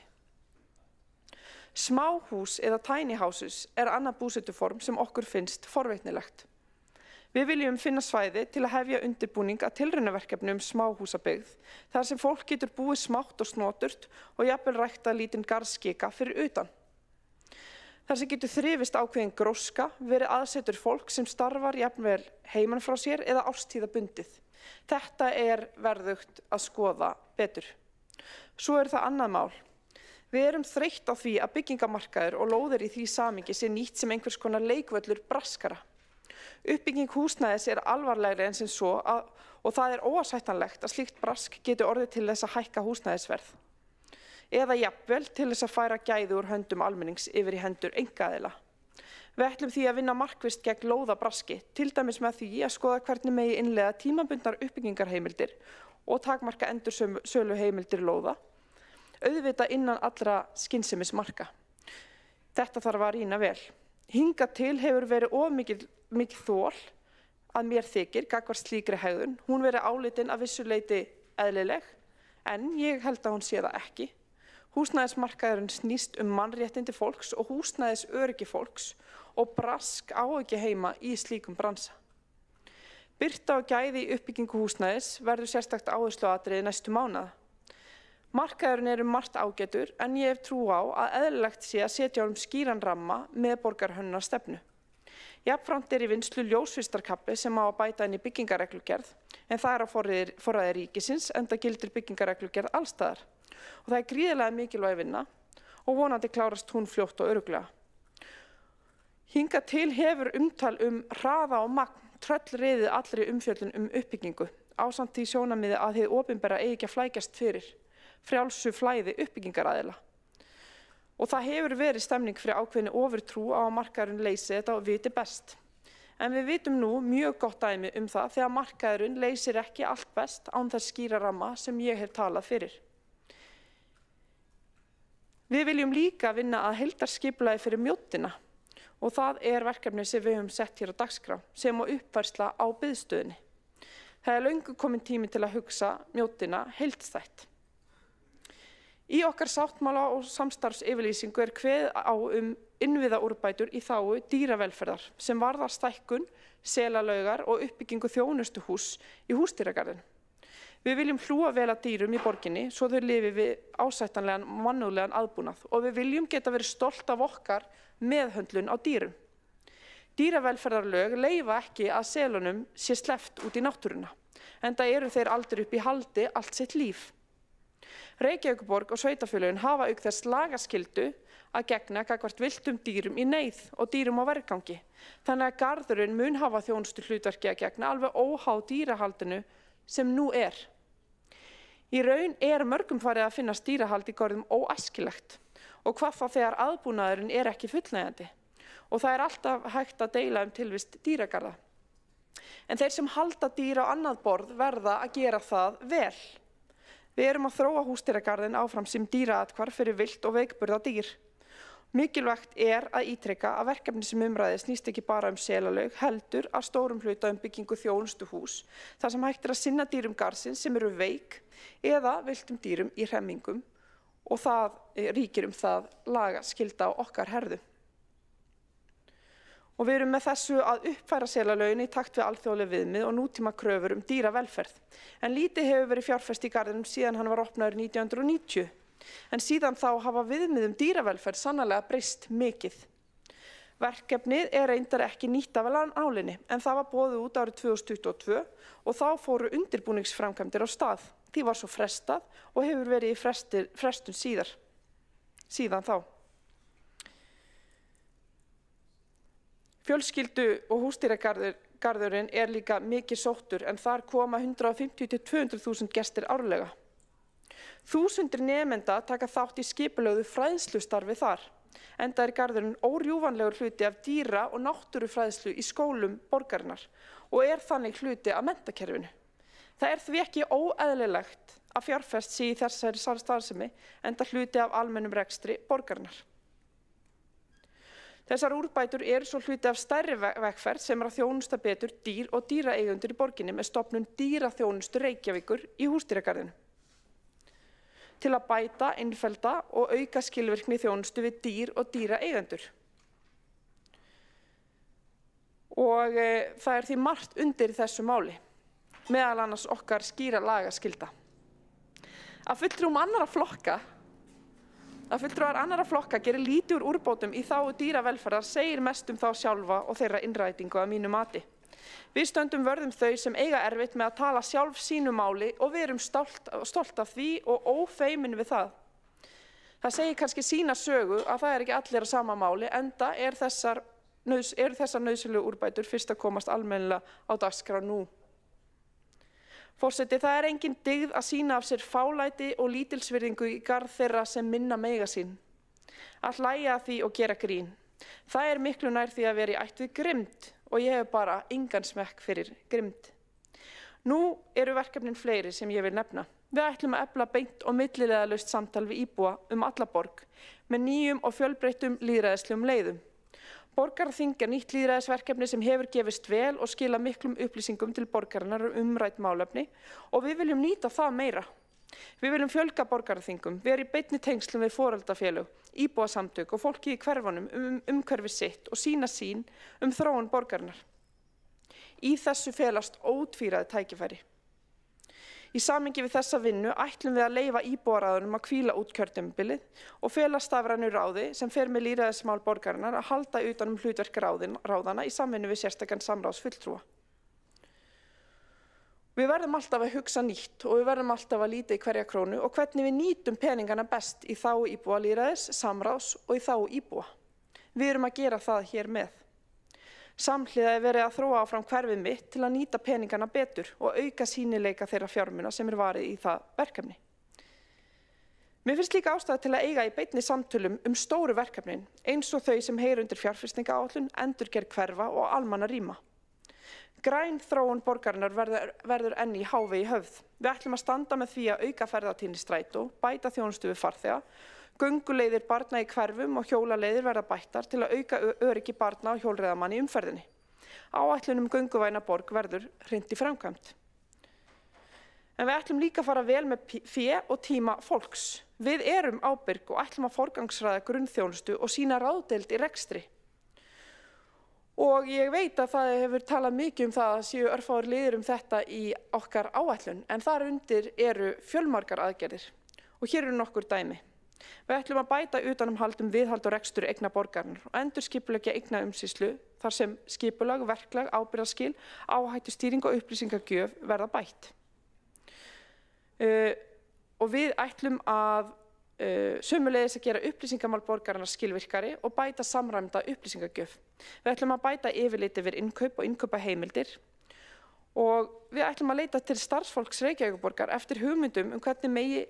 Smáhús eða tiny houses annað búsetuform sem okkur finnst forvitnilegt. Við viljum finna svæði til að hefja undirbúning að tilraunaverkefni smáhúsabyggð, þar sem fólk getur búið smátt og snoturt og jafnvel rækta lítinn garðskika fyrir utan. Þar sem getur þrifist ákveðin gróska, verið aðsetur fólk sem starfar jafnvel heiman frá sér eða árstíðabundið. Þetta verðugt að skoða betur. Svo það annað mál. Við erum þreytt á því að byggingamarkaður og lóðir í því samhengi sé nýtt sem einhvers konar leikvöllur braskara. Uppbygging húsnæðis alvarlegri en sem svo og það óásættanlegt að slíkt brask geti orðið til þess að hækka húsnæðisverð. Eða jafnvel til þess að færa gæði úr höndum almennings yfir í hendur einkaaðila. Við ætlum því að vinna markvisst gegn lóðabraski, til dæmis með því að skoða hvernig megi innleiða tímabundnar uppbyggingarheimildir og takmarka endursöluheimildir lóða, auðvitað innan allra skynsemismarka. Þetta þarf að rýna vel. Hingað til hefur verið of mikið þol að mér þykir gagnvart slíkri hegðun. Hún verið álitin að vissu leyti eðlileg, en ég held að hún sé það ekki. Húsnæðismarkaðurinn snýst mannréttindi fólks og húsnæðisöryggi fólks og brask á ekki heima í slíkum bransa. Birta og gæði í uppbyggingu húsnæðis verður sérstakt áhersluatriði næstu mánaða. Markaðurinn margt ágætur en ég hef trú á að eðlilegt sé að setja skýran ramma með borgarhönnunarstefnu. Jafnframt í vinnslu ljósvistarkafli sem á að bæta inn í byggingareglugerð, en það á forræði ríkisins enda gildir byggingareglugerð allstaðar. Og það gríðarlega mikilvæg vinna og vonandi klárast hún fljótt og örugglega. Hingað til hefur umtal hraða og magn tröllriðið allri umfjöllun uppbyggingu, ásamt því sjónarmiði að hið opinbera eigi ekki að flækjast fyrir frjálsu flæði uppbyggingaraðila. Og það hefur verið stemning fyrir ákveðinni ofurtrú á að markaðurinn leysi þetta og viti best. En við vitum nú mjög gott dæmi það þegar markaðurinn leysir ekki allt best án þess skýra ramma sem ég hef talað fyrir. Við viljum líka vinna að heildarskipulagi fyrir mjóddina og það verkefni sem við höfum sett hér á dagskrá sem á uppfærsla á biðstöðinni. Það löngu komin tími til að hugsa mjóddina heildstætt. Í okkar sáttmála og samstarfsyfirlýsingu kveðið á innviðaúrbætur í þágu dýravelferðar sem varðar stækkun, selalaugar og uppbyggingu þjónustuhúss í Húsdýragarðinum. Við viljum hlúa vel að dýrum í borginni svo þau lifi við ásættanlegan mannúðlegan aðbúnað og við viljum geta verið stolt af okkar meðhöndlun á dýrum. Dýravelferðarlög leyfa ekki að selunum sé sleppt út í náttúruna, enda þeir aldrei upp í haldi allt sitt líf. Reykjavíkurborg og sveitarfélögin hafa auk þess lagaskyldu að gegna gagnvart villtum dýrum í neyð og dýrum á vergangi. Þannig að garðurinn mun hafa þjónustuhlutverki að gegna alveg óháð dýrahaldinu sem nú Í raun mörgum farið að finnast dýrahald í görðum óæskilegt og hvað þá þegar aðbúnaðurinn ekki fullnægjandi og það alltaf hægt að deila tilvist dýragarða. En þeir sem halda dýr á annað borð verða að gera það vel. Við erum að þróa Húsdýragarðinn áfram sem dýraathvarf fyrir villt og veikburða dýr. Mikilvægt að ítreka að verkefni sem umræðist snýst ekki bara selalaug, heldur að stórum hluta byggingu þjónustuhús, þar sem hægt að sinna dýrum garðsins sem eru veik eða villtum dýrum í hremmingum og það ríkir það lagaskylda á okkar herðum. Og við erum með þessu að uppfæra selalögin í takt við alþjóðleg viðmið og nútíma kröfur dýravelferð. En lítið hefur verið fjárfest í garðinum síðan hann var opnaður 1990. En síðan þá hafa viðmið dýravelferð sannarlega breyst mikið. Verkefnið reyndar ekki nýtt af nálinni, en það var boðið út árið 2022 og þá fóru undirbúningsframkvæmdir á stað. Því var svo frestað og hefur verið í frestun síðan þá. Fjölskyldu- og húsdýragarðurinn líka mikið sóttur en þar koma 150 til 200.000 gestir árlega. Þúsundir nemenda taka þátt í skipulögðu fræðslustarfi þar, enda garðurinn órjúfanlegur hluti af dýra- og náttúrufræðslu í skólum borgarinnar og þannig hluti af menntakerfinu. Það því ekki óeðlilegt að fjárfest sé í þessari starfsemi enda hluti af almennum rekstri borgarinnar. Þessar úrbætur svo hluti af stærri vegferð sem að þjónusta betur dýr og dýraeigendur í borginni með stofnun Dýraþjónustu Reykjavíkur í Húsdýragarðinum. Til að bæta, einfelda og auka skilvirkni þjónustu við dýr og dýraeigendur. Og það því margt undir þessu máli, meðal annars okkar skýra lagaskylda. Að fulltrúar annarra flokka gerir lítið úr úrbótum í þágu dýravelferðar segir mest þá sjálfa og þeirra innrætingu að mínu mati. Við stöndum vörð þau sem eiga erfitt með að tala sjálf sínu máli og við erum stolt af því og ófeimin við það. Það segir kannski sína sögu að það ekki allir á sama máli, enda þessar nauðsynlegu úrbætur fyrst að komast almennilega á dagskrá nú. Forseti, það engin dygð að sýna af sér fálæti og lítilsvirðingu í garð þeirra sem minna mega sín. Að hlæja að því og gera grín. Það miklu nær því að vera í ætt við grimmd og ég hef bara engan smekk fyrir grimmd. Nú verkefnin fleiri sem ég vil nefna. Við ætlum að efla beint og millileiðalaust samtal við íbúa alla borg með nýjum og fjölbreyttum lýðræðislegum leiðum. Borgarþing nýtt lýðræðisverkefni sem hefur gefist vel og skila miklum upplýsingum til borgarinnar umrædd málefni og við viljum nýta það meira. Við viljum fjölga borgarþingum, vera í beinni tengslum við foreldrafélög, íbúasamtök og fólki í hverfunum umhverfi sitt og sína sín þróun borgarinnar. Í þessu felast ótvíræð tækifæri. Í samhengi við þessa vinnu ætlum við að leyfa íbúaráðunum að hvíla út kjörtímabilið og fela stafrænu ráði sem fer með lýðræðismál borgarinnar að halda utan hlutverk ráðana í samvinnu við sérstakan samráðsfulltrúa. Við verðum alltaf að hugsa nýtt og við verðum alltaf að líta í hverja krónu og hvernig við nýtum peningana best í þágu íbúalýðræðis, samráðs og í þágu íbúa. Við erum að gera það hér með. Samhliða verið að þróa áfram hverfið mitt til að nýta peningana betur og auka sýnileika þeirra fjármuna sem varið í það verkefni. Mér finnst líka ástæða til að eiga í beinni samtölum stóru verkefnin eins og þau sem heyra undir fjárfestingaáætlun, endurgerð hverfa og almanna rýma. Græn þróun borgarinnar verður enn í hávegi höfð. Við ætlum að standa með því að auka ferðatíðni strætó, bæta þjónustu við farþega, gönguleiðir barna í hverfum og hjólaleiðir verða bættar til að auka öryggi barna og hjólreiðamanna í umferðinni. Áætlun gönguvæna borg verður hrint í framkvæmd. En við ætlum líka að fara vel með fé og tíma fólks. Við erum ábyrg og ætlum að forgangsraða grunnþjónustu og sýna ráðdeild í rekstri. Og ég veit að það hefur talað mikið það að séu örfáir liðir þetta í okkar áætlun, en þar undir fjölmargar aðgerðir. Og hér nokkur dæmi. Við ætlum að bæta utanumhald viðhald og rekstur eigna borgarinnar og endurskipuleggja eignaumsýslu þar sem skipulag, verklag, ábyrgðarskil, áhættustýring og upplýsingagjöf verða bætt. Og við ætlum að sömuleiðis að gera upplýsingamál borgarinnar skilvirkari og bæta samræmda upplýsingagjöf. Við ætlum að bæta yfirlit yfir innkaup og innkaupaheimildir og við ætlum að leita til starfsfólks Reykjavíkurborgar eftir hugmyndum hvernig megi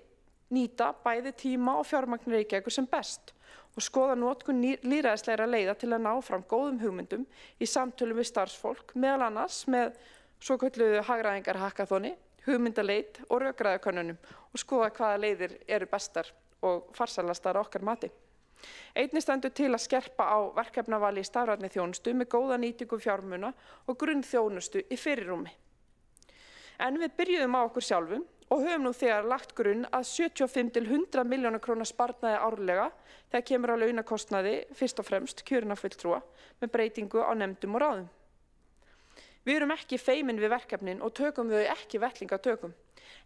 nýta bæði tíma og fjármagn Reykjavíkur sem best og skoða notkun lýðræðislegra leiða til að ná fram góðum hugmyndum í samtölum við starfsfólk, meðal annars með svokölluðu hagræðingarhakkaþoni, hugmyndaleit og rökræðukönnunum og skoða hvaða leiðir eru bestar og farsælastar okkar mati. Einnig stendur til að skerpa á verkefnavali í stafrænni þjónustu með góða nýtingu fjármuna og grunnþjónustu í fyrirrúmi. En við byrjuðum á okkur sjálfum og höfum nú þegar lagt grunn að 75 til 100 milljóna króna sparnaði árlega þegar kemur á launakostnaði fyrst og fremst kjörinna fulltrúa með breytingu á nefndum og ráðum. Við erum ekki feimin við verkefnin og tökum þau ekki vettlingatökum,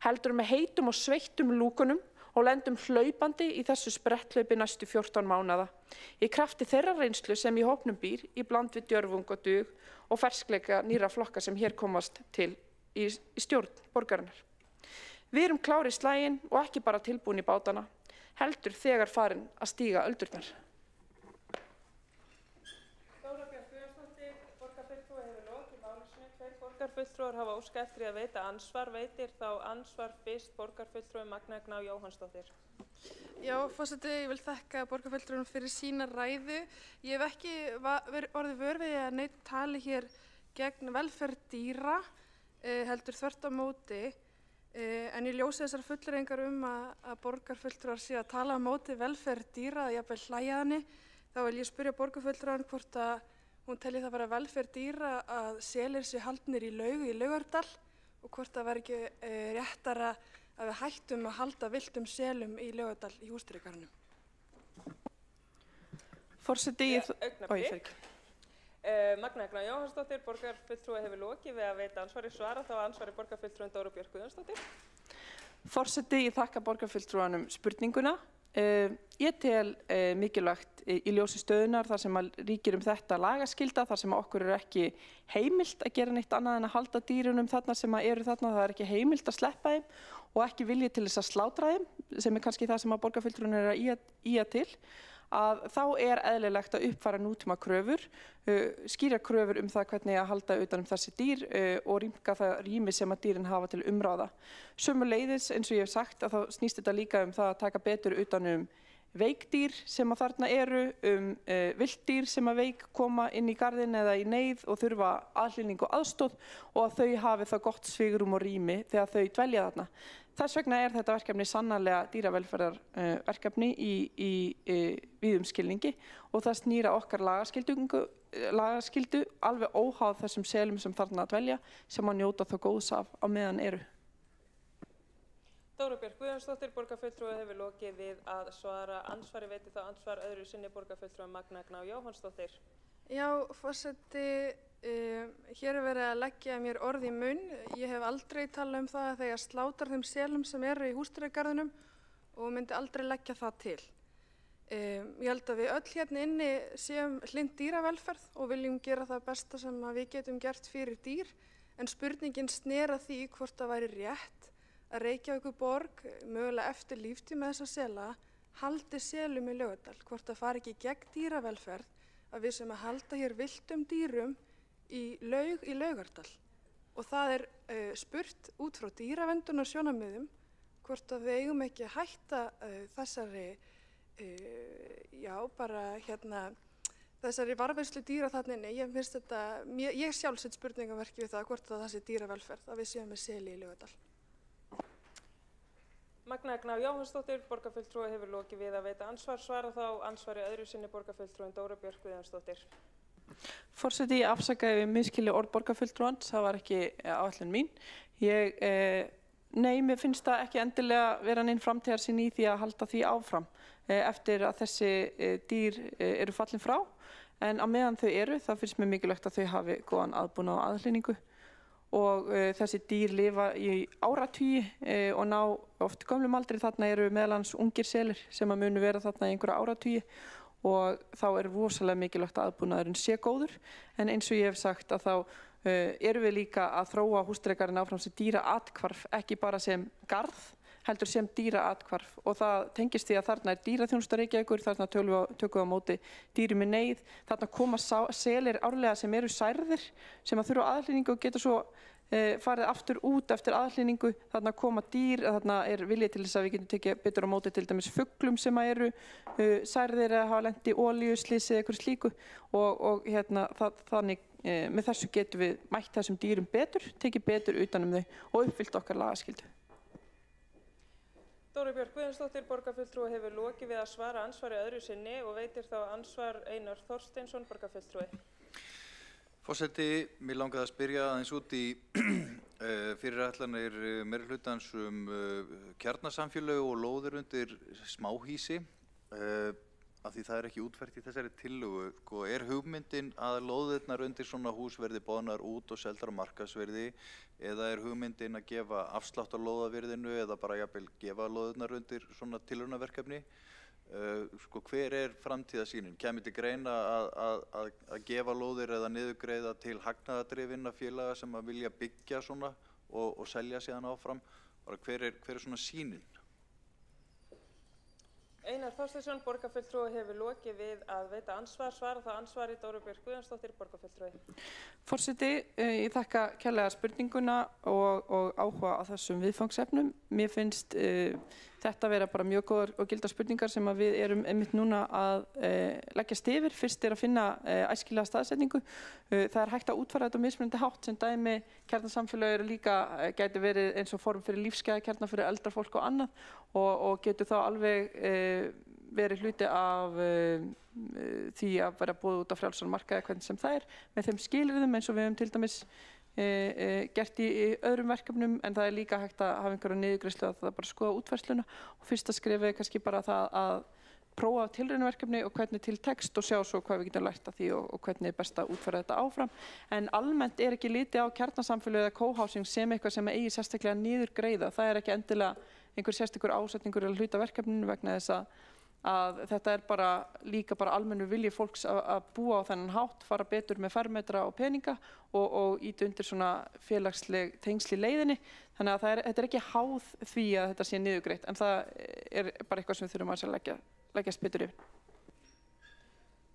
heldur með heitum og sveittum lúkunum og lendum hlaupandi í þessu spretthlaupi næstu 14 mánaða. Í krafti þeirra reynslu sem í hópnum býr, í bland við djörfung og dug og ferskleika nýra flokka sem hér komast til í stjórn borgarinnar. Við erum klári í slaginn og ekki bara tilbúin í bátana, heldur þegar farin að stíga öldurnar. Borgarfulltrúar hafa óskað eftir að veita ansvar, veitir þá ansvar fyrst borgarfulltrúi Magnea Gná Jóhannsdóttir. Já, forseti, ég vil þakka borgarfulltrúum fyrir sína ræðu. Ég hef ekki orðið vör við að neitt tali hér gegn velferð dýra, heldur þvert á móti, en ég ljósi þessar fullyrðingar að borgarfulltrúar séu að tala á móti velferð dýra, að jafnvel hlæja henni, þá vil ég spyrja borgarfulltrúan hvort að hún telji það vera velferð dýra að selir séu haldnir í Laugu í Laugardal og hvort það væri ekki réttara að við hættum að halda villtum selum í Laugardal í Húsdýragarðinum. Forseti, Magnea Gná Jóhannsdóttir, borgarfulltrúi hefur lokið við að veita ansvari svara þá ansvari borgarfulltrúin Dóra Björk Guðjónsdóttir. Forseti, ég þakka borgarfulltrúanum spurninguna. Ég tel mikilvægt í ljósi stöðunar þar sem ríkir þetta lagaskylda, þar sem okkur ekki heimilt að gera neitt annað en að halda dýrunum þarna sem eru þarna, það ekki heimilt að sleppa þeim og ekki vilji til þess að slátra þeim, sem kannski það sem borgarfulltrúin að ýja til, að þá eðlilegt að uppfæra nútíma kröfur, skýra kröfur það hvernig að halda utan þessi dýr og rýmka það rými sem að dýrin hafa til umráða. Sömuleiðis, eins og ég hef sagt, að þá snýst þetta líka það að taka betur utan veikdýr sem að þarna eru, vilddýr sem að veik koma inn í garðin eða í neyð og þurfa aðhlynningu og aðstoð og að þau hafi það gott svigrúm og rými þegar þau dvelja þarna. Þess vegna þetta verkefni sannarlega dýravelferðarverkefni í víðum skilningi og það snýra okkar lagaskyldu alveg óháð þessum selum sem þarna að dvelja sem að njóta þá góðs af á meðan eru. Dóra Björk Guðjónsdóttir, borgarfulltrúi hefur lokið við að svara ansvari, veitir þá ansvar öðru sinni borgarfulltrúi Magnea Gná Jóhannsdóttir. Já, forseti, hér er verið að leggja mér orð í munn. Ég hef aldrei talað það þegar ég slátar þeim selum sem eru í Húsdýragarðinum og myndi aldrei leggja það til. Ég held að við öll hérna inni séum hlynnt dýravelferð og viljum gera það besta sem við getum gert fyrir dýr, en spurningin snera því hvort það væri rétt að Reykjavíkurborg, mögulega eftir líftíma þessa sela, haldi selum í Laugardal, hvort það fari ekki gegn dýravelferð að við sem að halda hér villtum dýrum í laug í Laugardal. Og það spurt út frá dýraverndunarsjónarmiðum hvort að við eigum ekki að hætta þessari, þessari varðveislu dýra þarna inni. Ég sjálf sett spurningamerki við það hvort það sé dýravelferð að við séum með seli í Laugardal. Magnea Gná Jóhannsdóttir, borgarfulltrúi hefur lokið við að veita ansvar, svara þá ansvari öðru sinni borgarfulltrúin Dóra Björk Guðjónsdóttir. Forseti, ég afsakaði við misskilja orð borgarfulltrúans, það var ekki áætlun mín. Nei, mér finnst það ekki endilega vera neinn framtíðarsýn í því að halda því áfram eftir að þessi dýr eru fallin frá, en á meðan þau eru, þá finnst mér mikilvægt að þau hafi góðan aðbúnað og aðhlynningu. Og þessi dýr lifa í áratugi og ná oft gömlum aldri. Þarna eru meðal annars ungir selir sem að munu vera þarna í einhverja áratugi og þá rosalega mikilvægt að aðbúnaðurinn sé góður. En eins og ég hef sagt að þá erum við líka að þróa Húsdýragarðinn áfram sem dýraathvarf, ekki bara sem garð, heldur sem dýraathvarf og það tengist því að þarna dýraþjónusta Reykjavíkur, þarna tökum við á móti dýrum í neyð, þarna koma selir árlega sem eru særðir, sem að þurfa aðhlynningu og geta svo farið aftur út eftir aðhlynningu, þarna koma dýr, þarna viljið til þess að við getum tekið betur á móti til dæmis fuglum sem að eru særðir eða hafa lent í olíuslysi eða eitthvað slíku og þannig með þessu getum við mætt þessum dýrum betur, tekið betur utan þau og uppfyllt okkar lagaskyldu. Dóra Björk Guðjónsdóttir, borgarfulltrúi hefur lokið við að svara ansvari öðru sinni og veitir þá ansvar Einar Þorsteinsson, borgarfulltrúi. Forseti, mér langaði að spyrja aðeins út í fyrirætlanir meirihlutans kjarnasamfélög og lóðir undir smáhýsi. af því það ekki útfært í þessari tillögu, sko, hugmyndin að lóðirnar undir svona hús verði boðnar út og seldar á markaðsverði eða hugmyndin að gefa afslátt á lóðavirðinu eða bara jafnvel gefa lóðirnar undir svona tilraunaverkefni? Sko, hver framtíðarsýnin? Kemur til greina að gefa lóðir eða niðurgreiða til hagnaðardrifinna félaga sem að vilja byggja svona og selja síðan áfram? Bara hver svona sýnin? Einar Þorsteinsson, borgarfulltrúi, hefur lokið við að veita ansvar. Svara það ansvari Dóra Björk Guðjónsdóttir, borgarfulltrúi. Forseti, ég þakka kærlega spurninguna og áhuga á þessum viðfangsefnum. Mér finnst þetta vera bara mjög góðar og gildar spurningar sem að við erum einmitt núna að leggjast yfir. Fyrst að finna æskilega staðsetningu. Það hægt að útfæra þetta á mismunandi hátt sem dæmi. Kjarnasamfélög líka gæti verið eins og form fyrir lífsgæðakjarna fyrir eldra fólk og annað og getur þá alveg verið hluti af því að vera búið út á frjálsar markaði hvernig sem það með þeim skilyrðum eins og við höfum til dæmis gert í öðrum verkefnum, en það líka hægt að hafa einhverja niðurgreiðslu að það bara skoða útfærsluna og fyrsta skrefið kannski bara það að prófa tilraunaverkefni og hvernig til tekst og sjá svo hvað við getum lært af því og hvernig best að útfæra þetta áfram. En almennt ekki litið á kjarnasamfélög eða co-housing sem eitthvað sem eigi sérstaklega niðurgreiða. Það ekki endilega einhver sérstakur ásetningur eða hluta verkefninu vegna þess að þetta bara líka almennur vilji fólks að búa á þennan hátt, fara betur með fermetra og peninga og ýta undir svona félagsleg tengsl í leiðinni. Þannig að þetta ekki háð því að þetta sé niðurgreitt, en það bara eitthvað sem við þurfum að leggjast betur yfir.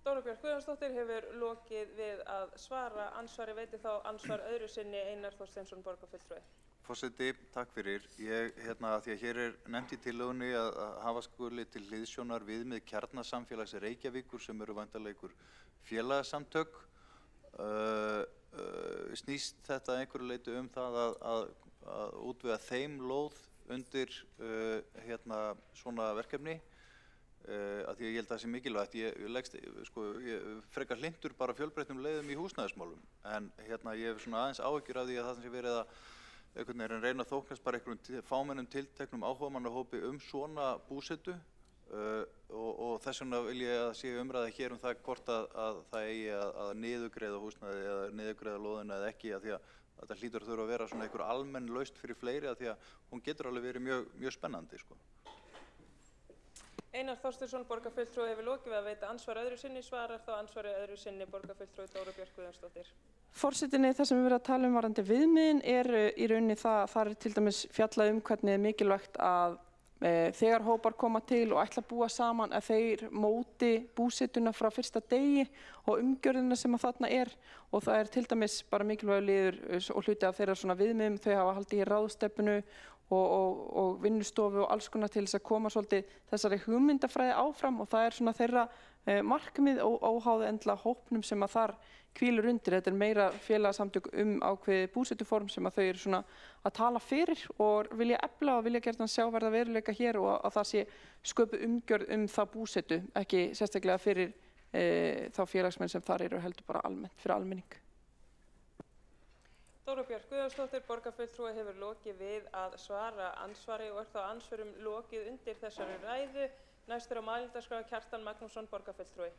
Dóra Björk Guðjónsdóttir hefur lokið við að svara ansvari, veiti þá ansvar öðru sinni Einar Þorsteinsson, borgarfulltrúi. Forseti, takk fyrir. Því að hér nefnt í tillögunni að hafa skuli til hliðsjónar viðmið kjarnasamfélags Reykjavíkur sem væntanlega einhver félagasamtök. Snýst þetta einhverju leyti það að útvega þeim lóð undir svona verkefni? Af því að ég held að það sé mikilvægt. Ég frekar hlynntur bara fjölbreyttum leiðum í húsnæðismálum, en ég hef svona aðeins áhyggjur af því að það sem sé verið að reyna að þóknast bara einhverjum fámennum tilteknum áhugamannahópi svona búsetu og þess vegna vil ég að sé umræða hér það hvort að það eigi að niðurgreiða húsnæði eða niðurgreiða lóðina eða ekki, af því að þetta hlýtur að þurfa að vera svona einhver almenn lausn fyrir fleiri, af því að hún getur alveg verið mjög spennandi, sko. Einar Þorsteinsson, borgarfulltrúi, hefur lokið við að veita ansvar öðru sinni. Svarar þá ansvari öðru sinni borgarfulltrúi Dóra Björk Guðjónsdóttir. Forsetinni, það sem við verðum að tala varðandi viðmiðin í rauninni það til dæmis fjallað hvernig mikilvægt að þegar hópar koma til og ætla að búa saman að þeir móti búsetuna frá fyrsta degi og umgjörðina sem að þarna og það til dæmis bara mikilvægur liður og hluti af þeirra svona viðmiðum. Þau hafa haldið í ráðstefnu og vinnustofu og alls konar til þess að koma svolítið þessari hugmyndafræði áfram og það svona þeirra markmið og óháði endilega hópnum sem að þar hvílur undir. Þetta meira félagasamtök ákveðið búsetuform sem að þau eru svona að tala fyrir og vilja efla og vilja gjarnan sjá verða veruleika hér og að það sé sköpuð umgjörð það búsetu, ekki sérstaklega fyrir þá félagsmenn sem þar eru heldur bara almennt fyrir almenning. Dóra Björk Guðjónsdóttir, borgarfulltrúi, hefur lokið við að svara ansvari og þá ansvörum lokið undir þessari ræðu. Næstur á mælendaskrá Kjartan Magnússon, borgarfulltrúi.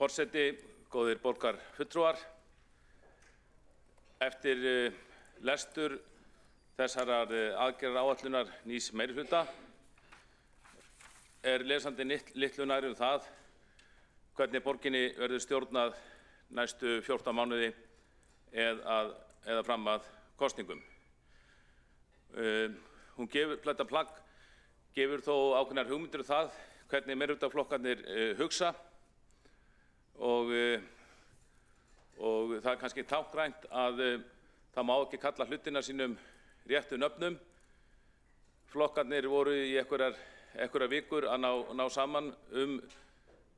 Forseti, góðir borgarfulltrúar, eftir lestur þessarar aðgerðaráætlunar nýs meirihluta lesandi litlu nær það hvernig borginni verður stjórnað næstu 14 mánuði eða fram að kosningum. Þetta plagg gefur þó ákveðnar hugmyndir það hvernig meirihlutaflokkarnir hugsa og það kannski táknrænt að það má ekki kalla hlutina sínum réttu nöfnum. Flokkarnir voru í einhverjar vikur að ná saman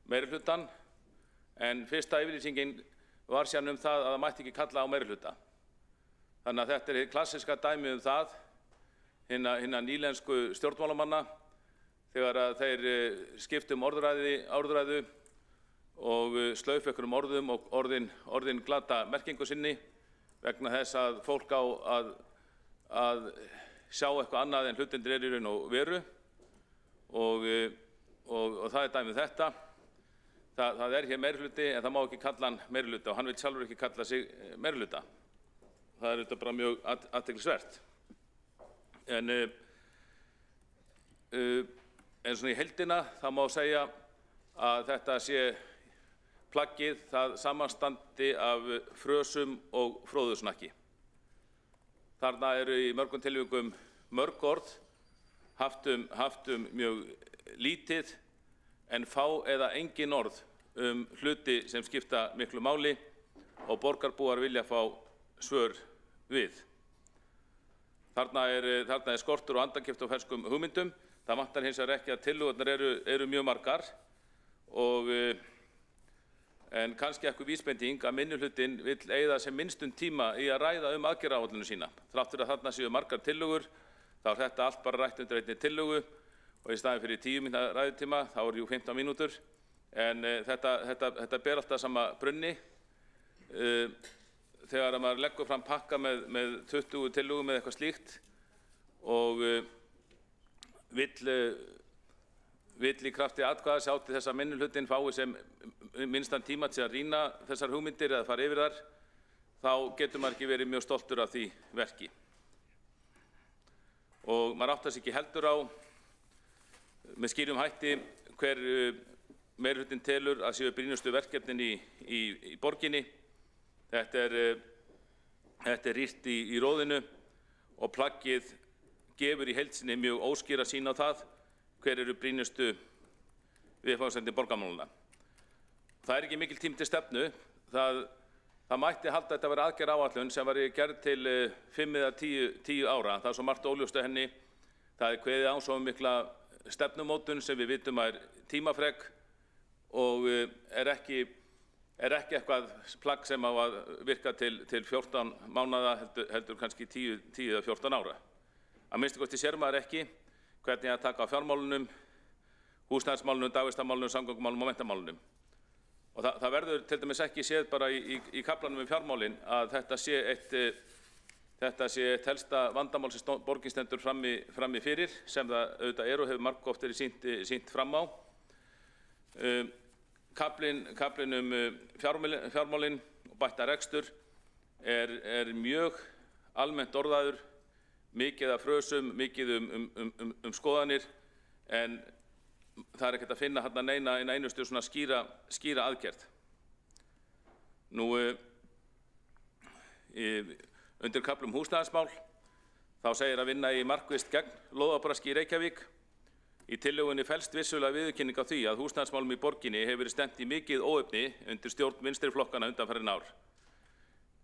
meirihlutann, en fyrsta yfirlýsingin var síðan það að það mætti ekki kalla á meirihluta. Þannig að þetta er klassiska dæmi það, hinna nýlensku stjórnmálamanna, þegar að þeir skiptum orðræðu og slaufu einhverjum orðum og orðin glata merkingu sinni vegna þess að fólk á að sjá eitthvað annað en hlutinir í raun og veru og það er dæmið þetta. Það er hér meirihluti en það má ekki kalla hann meirihluta og hann vil sjálfur ekki kalla sig meirihluta. Það er þetta bara mjög athyglisvert. En svona í heildina þá má segja að þetta sé plaggið það samanstandi af frösum og fróðusnakki. Þarna eru í mörgum tilvikum mörg orð, haft mjög lítið en fá eða engin orð hluti sem skipta miklu máli og borgarbúar vilja fá svör við. Þarna er skortur og andagift á ferskum hugmyndum. Það vantar hins vegar ekki að tillögurnar eru mjög margar en kannski eitthvað vísbending að minnihlutinn vill eyða sem minnstum tíma í að ræða aðgerðaáætlun sína. Þrátt fyrir að þarna séu margar tillögur, þá er þetta allt bara rætt undir einni tillögu og í staðinn fyrir 10 mínútna ræðutíma, þá er 15 mínútur. En þetta ber alltaf sama brunni. Þegar maður leggur fram pakka með 20 tillögum eða eitthvað slíkt og vill í krafti atkvæða sjá til þess að minnihlutinn fái sem minnstan tíma til að rýna þessar hugmyndir eða fara yfir þar, þá getur maður ekki verið mjög stoltur af því verki. Og maður áttar sig ekki heldur á með skýrum hætti hver meirihlutinn telur að séu brýnustu verkefnin í borginni. Þetta er rýrt í róðinu og plaggið gefur í heild sinni mjög óskýra sýn á það hver eru brýnustu viðfangsefni borgarmálanna. Það er ekki mikil tími til stefnu. Það mætti halda að þetta væri aðgerðaáætlun sem var gerð til 5 eða 10 ára. Það er svo margt óljóst á henni. Það er kveðið á svo mikla stefnumótun sem við vitum að er tímafrek og er ekki eitthvað plagg sem á að virka til 14 mánaða heldur kannski 10 eða 14 ára. Að minnsta kosti sér maður ekki hvernig að taka á fjármálunum, húsnæðismálunum, dagvistarmálunum, samgöngumálunum og menntamálunum. Og það verður til dæmis ekki séð bara í kaflanum fjármálin að þetta sé eitt helsta vandamál sem borgin stendur frammi fyrir, sem það auðvitað og hefur margoft verið sýnt fram á. Kaflinn fjármálin og bætta rekstur er mjög almennt orðaður, mikið af frösum, mikið skoðanir, en það er ekkert að finna hérna neina einustu svona skýra aðgerð. Undir kaflum húsnæðismál þá segir að vinna í markvisst gegn lóðabraski í Reykjavík. Í tillögunni felst vissulega viðurkenning á því að húsnæðismálum í borginni hefur verið stefnt í mikið óefni undir stjórn vinstri flokkana undanfarin ár.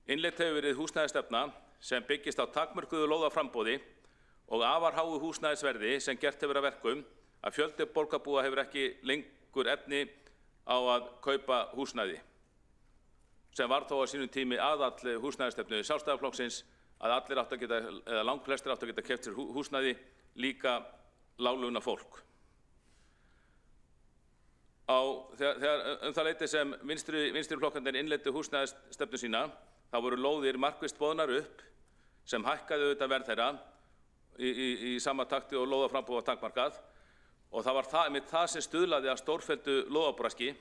Innleidd hefur verið húsnæðisstefna sem byggist á takmörkuðu lóðaframboði og afar háu húsnæðisverði sem gert hefur að verkum að fjöldi borgarbúa hefur ekki lengur efni á að kaupa húsnæði, sem var þó á sínum tími aðall húsnæðisstefnu Sjálfstæðisflokksins að allir áttu að geta, eða langflestir áttu að geta keypt sér húsnæði, líka láglauna fólk. Þegar það leyti sem vinstri flokkarnir innleiddu húsnæðisstefnu sína, þá voru lóðir markvisst boðnar upp sem hækkaði auðvitað verð þeirra í sama takti og lóðaframboð var takmarkað og það var það sem stuðlaði að stórfelldu lóðabraski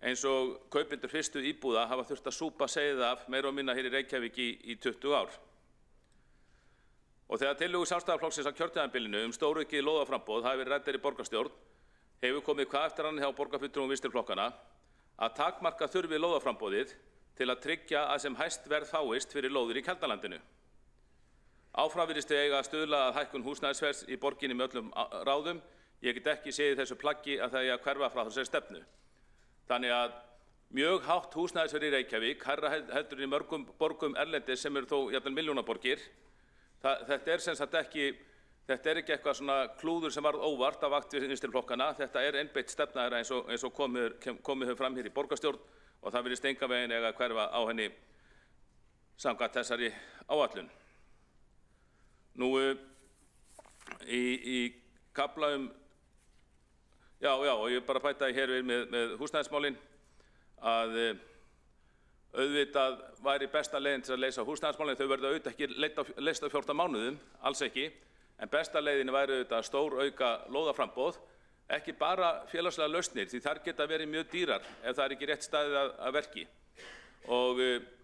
eins og kaupendur fyrstu íbúða hafa þurft að súpa seiðið af meira og minna hér í Reykjavík í 20 ár. Og þegar tillögur Sjálfstæðisflokksins á kjörtímabilinu stóraukið lóðaframboð hafi verið ræddar í borgarstjórn, hefur komið hvað eftir annað hjá borgarfulltrúum vinstri flokkana að takmarka þurfi lóðaframboðið til að tryggja að sem hæst verð fáist fyrir lóðir í Kjaldalandinu. Áfram virðist eiga að stuðla að hækkun húsnæðisverðs í borginni með öllum ráðum. Ég get ekki séð í þessu plaggi að það eigi að hverfa frá þessari stefnu. Þannig að mjög hátt húsnæðisverð í Reykjavík, hærra heldur í mörgum borgum erlendis sem eru þó jafnvel milljónaborgir. Þetta er sem sagt ekki eitthvað svona klúður sem varð óvart af vakt vinstri flokkana. Þetta er einbeitt stefna þeirra eins og komið hefur fram hér í borgarstjórn og það virðist engan veginn eiga að hverfa á henni samkvæmt þessari áætlun. Nú, í kafla og ég bara bæta hér við með húsnæðismálin að auðvitað væri besta leiðin til að leysa húsnæðismálin. Þau verða auðvitað ekki leyst á 14 mánuðum, alls ekki, en besta leiðin væri auðvitað stór auka lóðaframboð, ekki bara félagslega lausnir, því þar geta verið mjög dýrar ef það ekki rétt staðið að verki.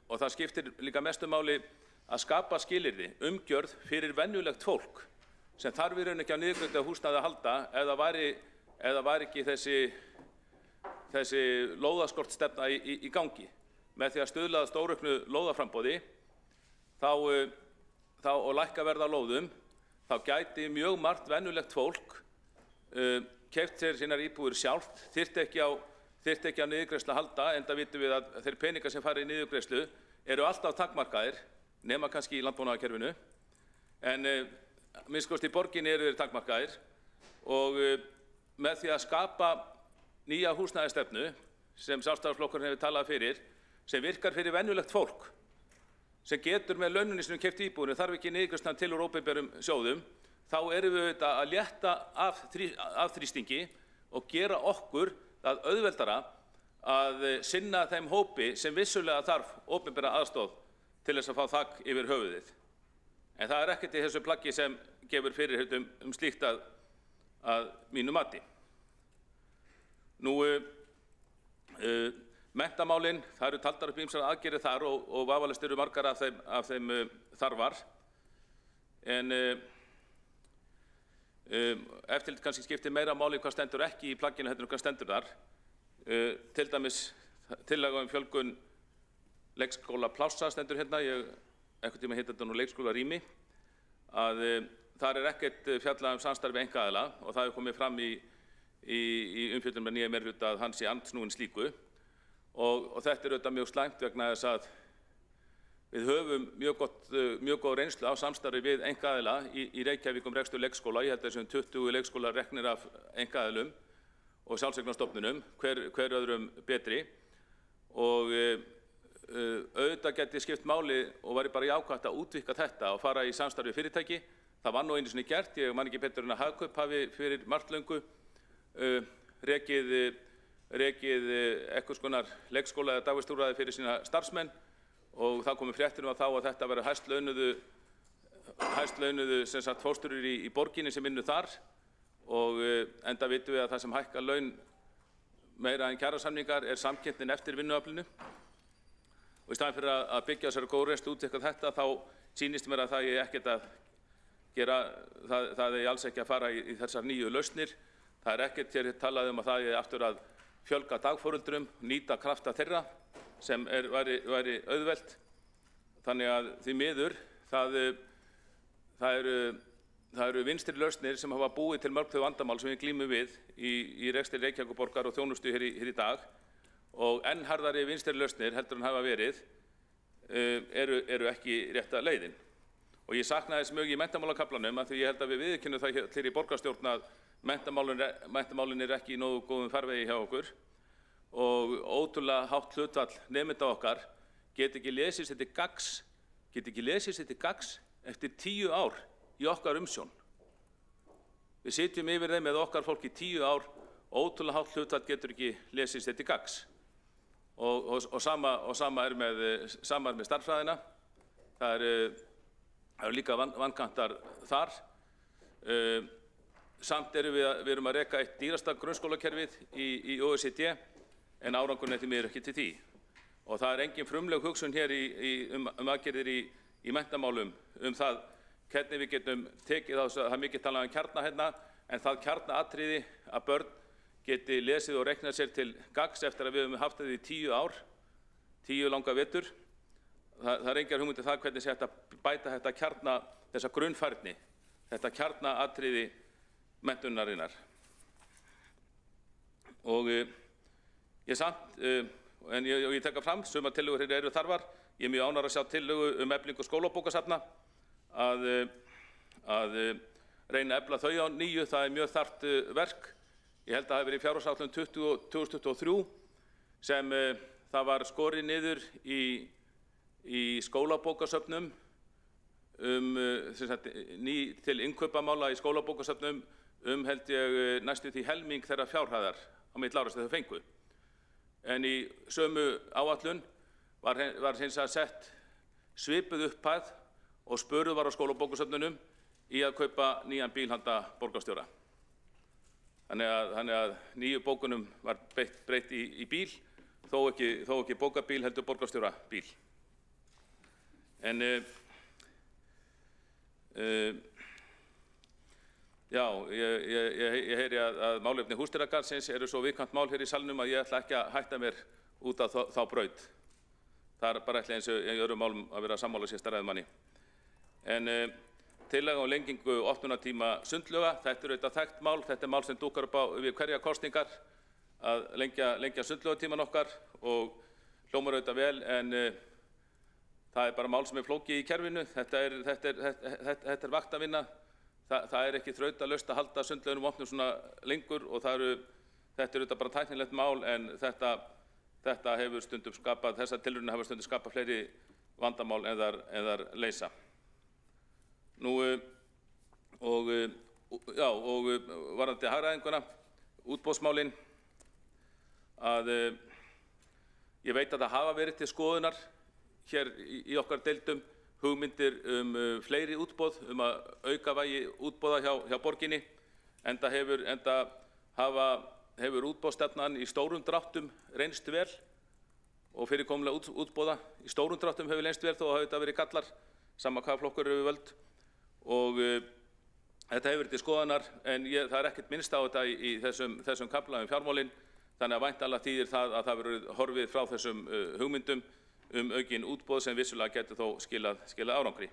Og það skiptir líka mestu máli að skapa skilyrði, umgjörð fyrir venjulegt fólk sem þarf í raun ekki á niðurgreiddum húsnæði að halda ef það væri ekki þessi lóðaskortstefna í gangi. Með því að stuðla að stórauknu lóðaframboði og lækka verð á lóðum, þá gæti mjög margt venjulegt fólk keypt sér sínar íbúðir sjálft, þyrfti ekki á niðurgreiðslu að halda, enda vitum við að þeir peningar sem fara í niðurgreiðslu eru alltaf takmarkaðir, nema kannski í landbúnaðarkerfinu, en minnst kosti í borginni eru þeir takmarkaðir og með því að skapa nýja húsnæðisstefnu sem Sjálfstæðisflokkurinn hefur talað fyrir, sem virkar fyrir venjulegt fólk, sem getur með laununni sem keypt íbúðinu, þarf ekki niðurgreiðslan til úr opinberum sjóðum, þá erum við auðvitað að létta af þrýstingi og gera okkur það auðveldara að sinna þeim hópi sem vissulega þarf opinbera aðstoð til þess að fá þak yfir höfuðið. En það ekkert í þessu plaggi sem gefur fyrirheit slíkt að mínu mati. Nú, menntamálin, það eru taldar upp ýmsar aðgerðir þar og vafalaust eru margar af þeim þarfar. En eftirlit kannski skiptir meira máli hvað stendur ekki í plagginu heldur en hvað stendur þar. Til dæmis tillaga fjölgun leikskólaplássa stendur hérna, einhvern tíma heitir þetta nú leikskólarými, að þar ekkert fjallað samstarf við einkaaðila og það hefur komið fram í umfjöllun með nýja meirihluta að hann sé andsnúinn slíku og þetta auðvitað mjög slæmt vegna þess að við höfum mjög góð reynslu á samstarfi við einkaaðila í Reykjavík rekstur leikskóla. Ég held að þessum 20 leikskólar reknir af einkaaðilum og sjálfseignarstofnunum, hver öðrum betri og auðvitað geti skipt máli og væri bara jákvætt að útvíkka þetta og fara í samstarfi fyrirtæki. Það var nú einu sinni gert, ég man ekki betur en að Hagkaup hafi fyrir margt löngu rekið einhvers konar leikskóla eða dagvistúrræði fyrir sína starfsmenn og það komu fréttir að þetta verður hæst launuðu sem sagt fóstrur í borginni sem vinnu þar og enda vitum við að það sem hækka laun meira en kjarasamningar samkeppnin eftir vinnuaflinu og í staðinn fyrir að byggja þessari góðu reynslu útvíkka þetta þá sýnist mér að það er ekkert að gera, það er alls ekki að fara í þessar nýju lausnir. Það er ekkert hér talað að það er aftur að fjölga dagforeldrum, nýta krafta þeirra sem væri auðvelt. Þannig að því miður það eru vinstri lausnir sem hafa búið til mörg þau vandamál sem við glímum við í rekstri Reykjavíkurborgar og þjónustu hér í dag og enn harðari vinstri lausnir heldur en hafa verið eru ekki rétta leiðin. Og ég saknaði þess mjög í menntamálakaflanum af því ég held að við viðurkennum það hér í borgarstjórn að menntamálin ekki í nógu góðum farvegi hjá okkur og ótrúlega hátt hlutfall nemenda okkar get ekki lesið sér til gagns eftir 10 ár í okkar umsjón. Við sitjum yfir þeim með okkar fólk í 10 ár, ótrúlega hátt hlutfall getur ekki lesið sér til gagns. Og sama með starffræðina, það eru líka vankantar þar. Samt við erum að reka eitt dýrasta grunnskólakerfið í OECD en árangurinn því miður ekki til því. Og það engin frumleg hugsun hér aðgerðir í menntamálum það hvernig við getum tekið það er mikið talað kjarna hérna, en það kjarnaatriði að börn geti lesið og reiknað sér til gagns eftir að við höfum haft þetta í 10 ár, 10 langa vetur. Það engar hugmyndir það hvernig sé hægt að bæta þetta kjarna, þessa grunnfærni, þetta kjarnaatriði menntunarinnar. Og ég samt, en ég tekka fram, sumar tillögur hér eru þarfar. Ég mjög ánægður að sjá tillögu eflingu skólabókasafna að reyna að efla þau á nýju. Það mjög þarft verk. Ég held að það hafi verið í fjárhagsáætlun 2023 sem það var skorið niður í skólabókasöfnum til innkaupamála í skólabókasöfnum held ég næstu því helming þeirra fjárhæðar á milli ára sem þau fengu. En í sömu áætlun var hins vegar sett svipuð upphæð og spöruð var á skólabókasöfnunum í að kaupa nýjan bíl handa borgarstjóra. Þannig að nýju bókunum var breytt í bíl, þó ekki bókabíl heldur borgarstjóra bíl. En já, ég heyri að málefni Húsdýragarðsins eru svo viðkvæmt mál hér í salnum að ég ætla ekki að hætta mér út af þá braut. Það er bara eins og í öðrum málum að vera sammála síðasta ræðumanni. En tillaga um lengingu opnunartíma sundlauga, þetta er auðvitað þekkt mál, þetta er mál sem dúkkar upp á við hverja kosningar að lengja sundlaugatíman okkar og hljómar auðvitað vel, en það er bara mál sem er flókið í kerfinu, þetta er vaktavinna, það er ekki þrautalaust að halda sundlaugunum opnum svona lengur og þetta er auðvitað bara tæknilegt mál, en þetta hefur stundum skapað, þessar tilraunir hafa stundum skapað fleiri vandamál en þær leysa. Og varðandi hagræðinguna, útboðsmálin, að ég veit að það hafa verið til skoðunar hér í okkar deildum hugmyndir fleiri útboð, að auka vægi útboða hjá borginni, enda hefur útboðsstefnan í stórum dráttum reynst vel og fyrirkomulega útboða í stórum dráttum hefur reynst vel þó að hafa þetta verið gallar, sama hvaða flokkur eru við völd. Og þetta hefur verið til skoðunar, en það er ekkert minnst á þetta í þessum kafla fjármálin, þannig að væntanlega þýðir það að það verður horfið frá þessum hugmyndum aukin útboð sem vissulega getur þó skilað árangri.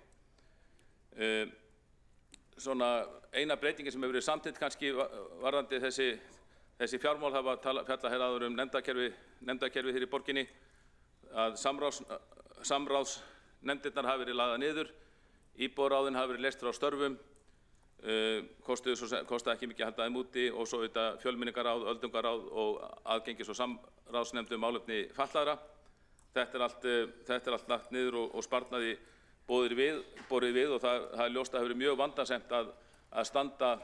Svona eina breytingin sem hefur verið samþykkt kannski varðandi þessi fjármál hafa fjallað hér áður nefndakerfi hér í borginni, að samráðsnefndirnar hafa verið lagðar niður, íbúaráðin hafa verið leyst frá störfum, kostaði ekki mikið að halda þeim úti, og svo auðvitað fjölmenningaráð, öldungaráð og aðgengis- og samráðsnefnd málefni fatlaðra. Þetta er allt lagt niður og sparnaði borið við, og það er ljóst að það hefur verið mjög vandasamt að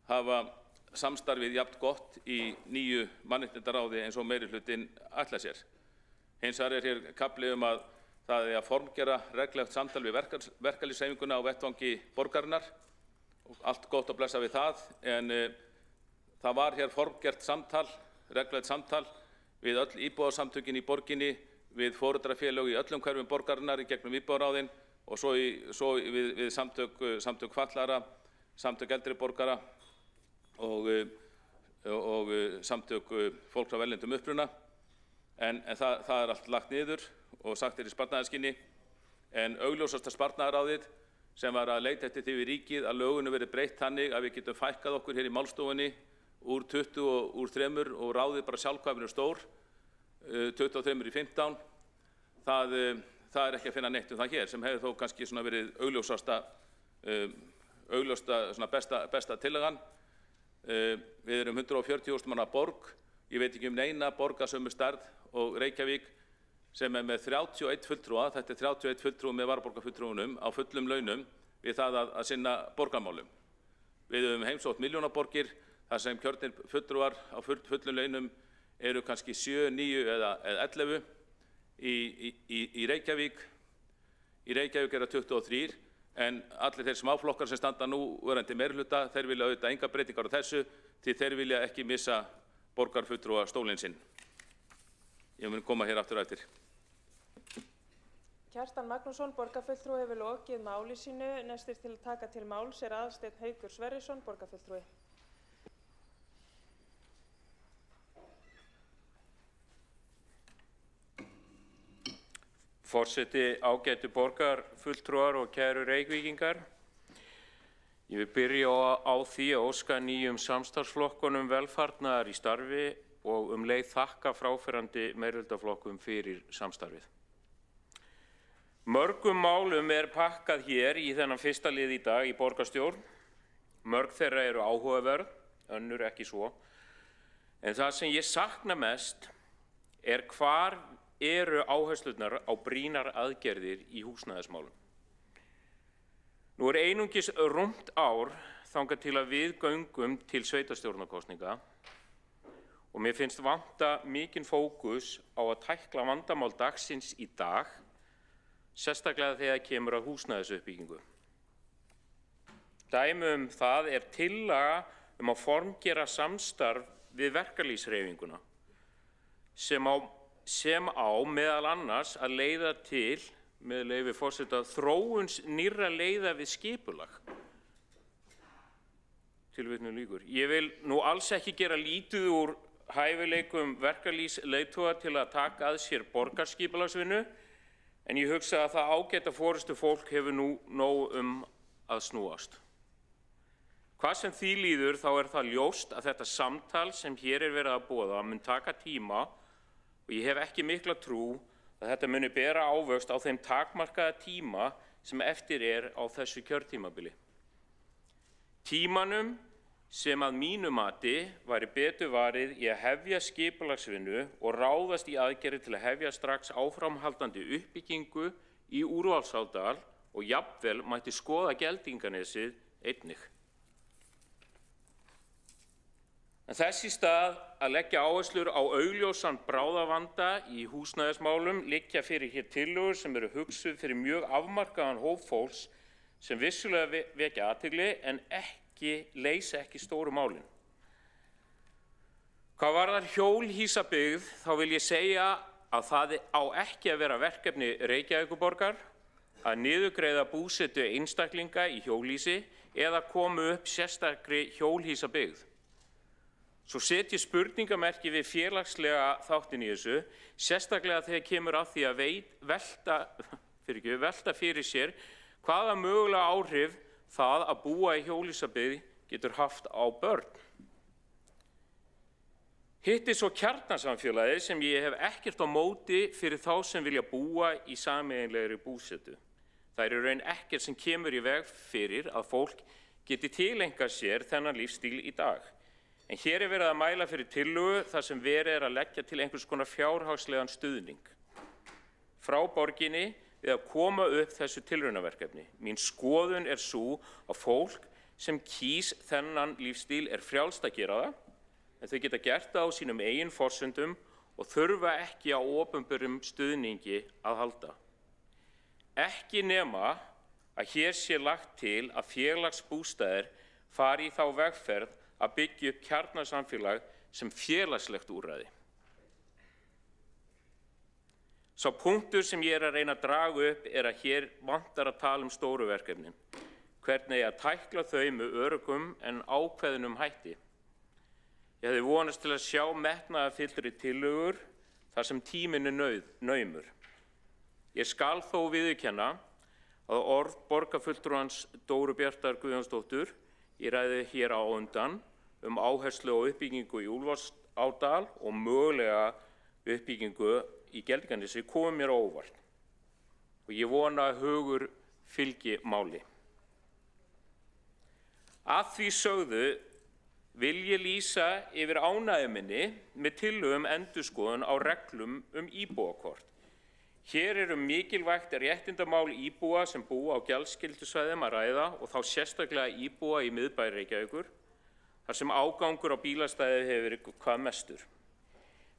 hafa samstarfið jafnt gott í nýju mannréttindaráði eins og meirihlutinn ætlar sér. Hins vegar er hér kafli að það er að formgera reglulegt samtal við verkalýðshreyfinguna á vettvangi borgarinnar, og allt gott að blessa við það, en það var hér formgert samtal, reglulegt samtal við öll íbúðarsamtökin í borginni, við foreldrafélög í öllum hverfum borgarinnar í gegnum íbúðaráðin, og svo við samtök fatlaðra, samtök eldri borgara og samtök fólks af erlendum uppruna. En það er allt lagt niður og sagt í sparnaðarskyni, en augljósasta sparnaðaráðið sem var að leita eftir því við ríkið að lögunum verið breytt þannig að við getum fækkað okkur hér í málstofunni úr 20 og úr 3 og ráðið bara sjálfkvæfinu stór, 23 í 15, það er ekki að finna neitt það hér, sem hefur þó kannski svona verið augljósta svona besta tillagan. Við erum 140.000 manna borg, ég veit ekki neina borg af sömu stærð og Reykjavík sem er með 31 fulltrúa, þetta er 31 fulltrúum með varaborgarfulltrúunum á fullum launum við það að sinna borgarmálum. Við höfum heimsótt milljónaborgir þar sem kjörnir fulltrúar á fullum launum eru kannski 7, 9 eða 11 í Reykjavík. Í Reykjavík eru 23, en allir þeir smáflokkar sem standa nú verandi meirihluta, þeir vilja auðvitað engar breytingar á þessu, því þeir vilja ekki missa borgarfulltrúa stólinn sinn. Ég mun koma hér aftur eftir. Kjartan Magnússon, borgarfulltrúi, hefur lokið máli sínu. Næstur til að taka til máls er Aðalsteinn Haukur Sverrisson, borgarfulltrúi. Forseti, ágætu borgarfulltrúar og kæru Reykvíkingar. Ég vil byrja á því að óska nýjum samstarfsflokkunum velfarnaðar í starfi og leið þakka fráfarandi meirihlutaflokkum fyrir samstarfið. Mörgum málum er pakkað hér í þennan fyrsta lið í dag í borgarstjórn. Mörg þeirra eru áhugaverð, önnur ekki svo. En það sem ég sakna mest er hvar eru áherslurnar á brýnar aðgerðir í húsnæðismálum. Nú einungis rúmt ár þangað til að við göngum til sveitarstjórnarkosninga og mér finnst vanta mikinn fókus á að tækla vandamál dagsins í dag, sérstaklega þegar kemur að húsnæðisuppbyggingu. Dæmi það tillaga að formgera samstarf við verkalýðshreyfinguna sem á meðal annars að leiða til, með leyfi forseta, þróuns nýrra leiða við skipulag. Tilvitnun lýkur. Ég vil nú alls ekki gera lítið úr hæfileikum verkalýðsleiðtoga til að taka að sér borgarskipulagsvinnu, en ég hugsa að það ágæta forystu fólk hefur nú nóg að snúast. Hvað sem því líður þá það ljóst að þetta samtal sem hér verið að boða mun taka tíma og ég hef ekki mikla trú að þetta muni bera ávöxt á þeim takmarkaða tíma sem eftir á þessu kjörtímabili. Tímanum sem að mínu mati væri betur varið í að hefja skipulagsvinnu og ráðast í aðgerðir til að hefja strax áframhaldandi uppbyggingu í Úrvalsárdal og jafnvel mætti skoða Geldinganesið einnig. En þess í stað að leggja áherslur á augljósan bráðavanda í húsnæðismálum liggja fyrir hér tillögur sem eru hugsuð fyrir mjög afmarkaðan hóp fólks sem vissulega vekja athygli en leysa ekki stóru málin. Hvað varðar hjólhýsabyggð þá vil ég segja að það á ekki að vera verkefni Reykjavíkurborgar að niðurgreiða búsetu einstaklinga í hjólhýsi eða komu upp sérstakri hjólhýsabyggð. Svo setji spurningamerki við félagslega þáttin í þessu, sérstaklega þegar kemur að því að velta fyrir sér hvaða mögulega áhrif það að búa í hjólhýsabyggð getur haft á börn. Hitt svo kjarnasamfélagið sem ég hef ekkert á móti fyrir þá sem vilja búa í sameiginlegri búsetu. Það í raun ekkert sem kemur í veg fyrir að fólk geti tileinkað sér þennan lífstíl í dag. En hér verið að mæla fyrir tillögu þar sem verið að leggja til einhvers konar fjárhagslegan stuðning frá borginni við að koma upp þessu tilraunaverkefni. Mín skoðun sú að fólk sem kýs þennan lífstíl frjálst að gera það, en þau geta gert það á sínum eigin forsendum og þurfa ekki á opinberum stuðningi að halda. Ekki nema að hér sé lagt til að félagsbústaðir fari í þá vegferð að byggja upp kjarnasamfélag sem félagslegt úrræði. Sá punktur sem ég að reyna að draga upp að hér vantar að tala stóru verkefnin, hvernig að tækla þau með öruggum en ákveðnum hætti. Ég hefði vonast til að sjá metnaðarfyllri tillögur þar sem tíminn naumur. Ég skal þó viðurkenna að orð borgarfulltrúans Dóru Bjartar Guðjónsdóttur í ræðu hér á undan áherslu á uppbyggingu í Úlfarsárdal og mögulega uppbyggingu í Geldinganesi komi mér á óvart og ég vona að hugur fylgi máli. Að því sögðu vil ég lýsa yfir ánægju minni með tillögum endurskoðun á reglum íbúakort. Hér mikilvægt réttindamál íbúa sem búa á gjaldskyldusvæðum að ræða og þá sérstaklega íbúa í miðbæ Reykjavíkur, þar sem ágangur á bílastæði hefur verið hvað mestur.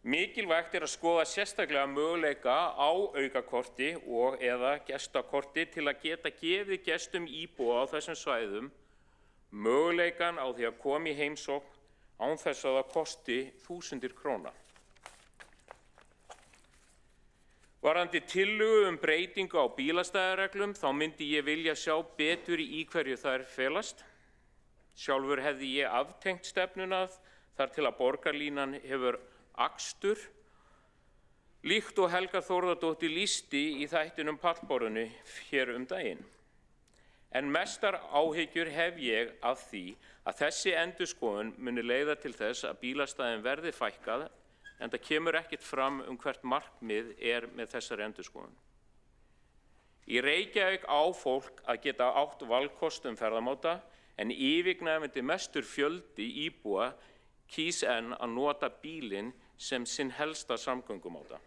Mikilvægt að skoða sérstaklega möguleika á aukakorti og eða gestakorti til að geta gefið gestum íbúa á þessum svæðum möguleikan á því að koma í heimsókn án þess að það kosti þúsundir króna. Varðandi tillögu breytingu á bílastæðareglum þá myndi ég vilja sjá betur í hverju þær felast. Sjálfur hefði ég aftengt stefnuna þar til að borgarlínan hefur akstur, líkt og Helga Þórðardóttir lýsti í þættinum Pallborðinu hér daginn. En mestar áhyggjur hef ég af því að þessi endurskoðun muni leiða til þess að bílastæðum verði fækkað, en það kemur ekkert fram hvert markmið með þessari endurskoðun. Í Reykjavík á fólk að geta átt valkost ferðamáta, en yfirgnæfandi mestur fjöldi íbúa kýs enn að nota bílinn sem sinn helsta samgöngumáta.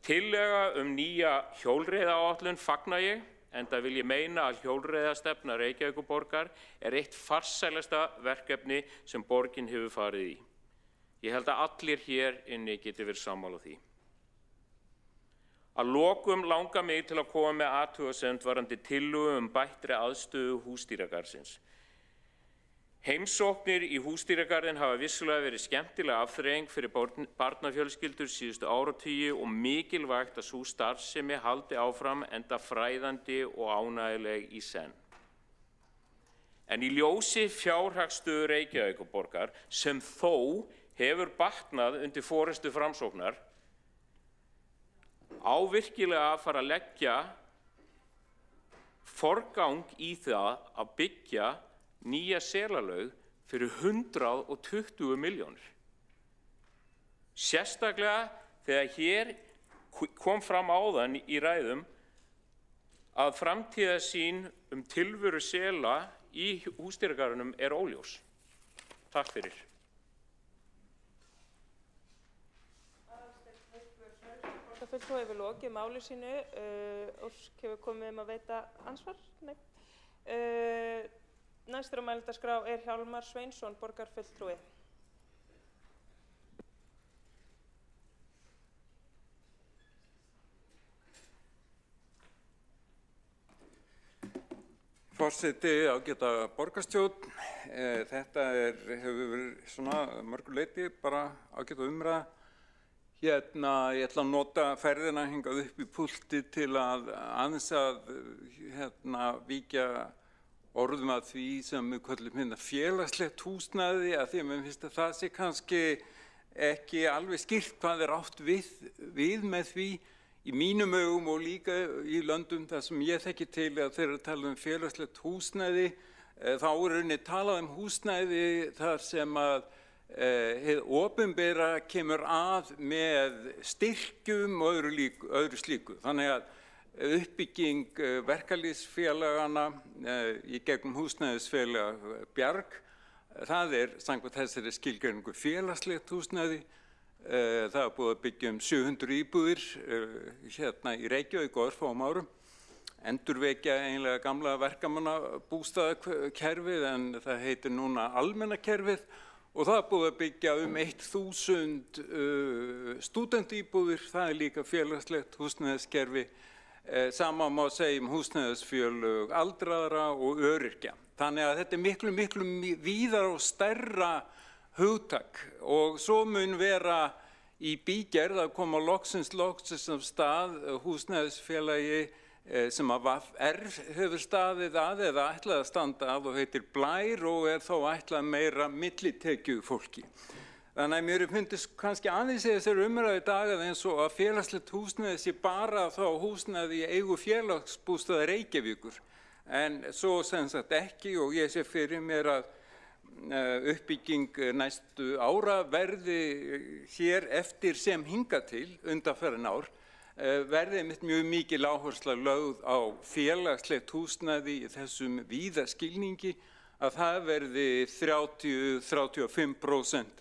Tillaga nýja hjólreiðaáætlun fagna ég, enda vil ég meina að hjólreiðastefna Reykjavíkurborgar eitt farsælasta verkefni sem borgin hefur farið í. Ég held að allir hér inni geti verið sammála því. Að lokum langar mig til að koma með athugasemd varðandi tillögu bættri aðstöðu húsdýragarðsins. Heimsóknir í húsdýragarðinn hafa vissulega verið skemmtileg afþreying fyrir barnafjölskyldur síðustu áratugi og mikilvægt að sú starfsemi haldi áfram enda fræðandi og ánægjuleg í senn. En í ljósi fjárhagsstöðu Reykjavíkurborgar sem þó hefur batnað undir forystu Framsóknar á virkilega að fara að leggja forgang í það að byggja nýja selalaug fyrir 120 milljónir. Sérstaklega þegar hér kom fram áðan í ræðum að framtíðarsýn tilveru sela í húsdýragarðinum óljós. Takk fyrir. Borgarfulltrúi hefur lokið máli sínu. Ósk hefur komið að veita ansvar? Nei. Næstur á mælendaskrá Hjálmar Sveinsson, borgarfulltrúi. Forseti, ágæta borgarstjórn. Þetta hefur verið svona mörgu leyti bara ágæta umræða. Ég ætla að nota ferðina hingað upp í púlti til að aðeins að víkja orðum að því sem við köllum félagslegt húsnæði, að því að mér finnst að það sé kannski ekki alveg skýrt hvað átt við með því í mínum augum og líka í löndum þar sem ég þekki til að þeir tala félagslegt húsnæði, þá rauninni talað húsnæði þar sem að hið opinbera kemur að með styrkjum og öðru slíku. Þannig að uppbygging verkalýðsfélagana í gegnum húsnæðisfélag Bjarg, það samkvæmt þessari skilgreiningu félagslegt húsnæði. Það búið að byggja 700 íbúðir í Reykjavík á örfáum árum, endurvekja eiginlega gamla verkamannabústaðakerfið en það heitir núna almenna kerfið og það búið að byggja 1000 stúdentíbúðir, það líka félagslegt húsnæðiskerfi. Sama má segja húsnæðisfélög aldraðra og öryrkja. Þannig að þetta miklu víðar og stærra hugtak og svo mun vera í bígerð að koma loksins af stað húsnæðisfélagi sem að VR hefur staðið að eða ætlað að standa að og heitir Blær og þó ætlað meira millitekju fólki. Þannig að mér fundist kannski aðeins í þessari umræðu í dag að eins og að félagslegt húsnæði sé bara þá húsnæði í eigu félagsbústaða Reykjavíkur. En svo sem sagt ekki og ég sé fyrir mér að uppbygging næstu ára verði hér eftir sem hingað til undanfarin ár verði mjög mikil áhersla lögð á félagslegt húsnæði í þessum víða skilningi að það verði 30–35%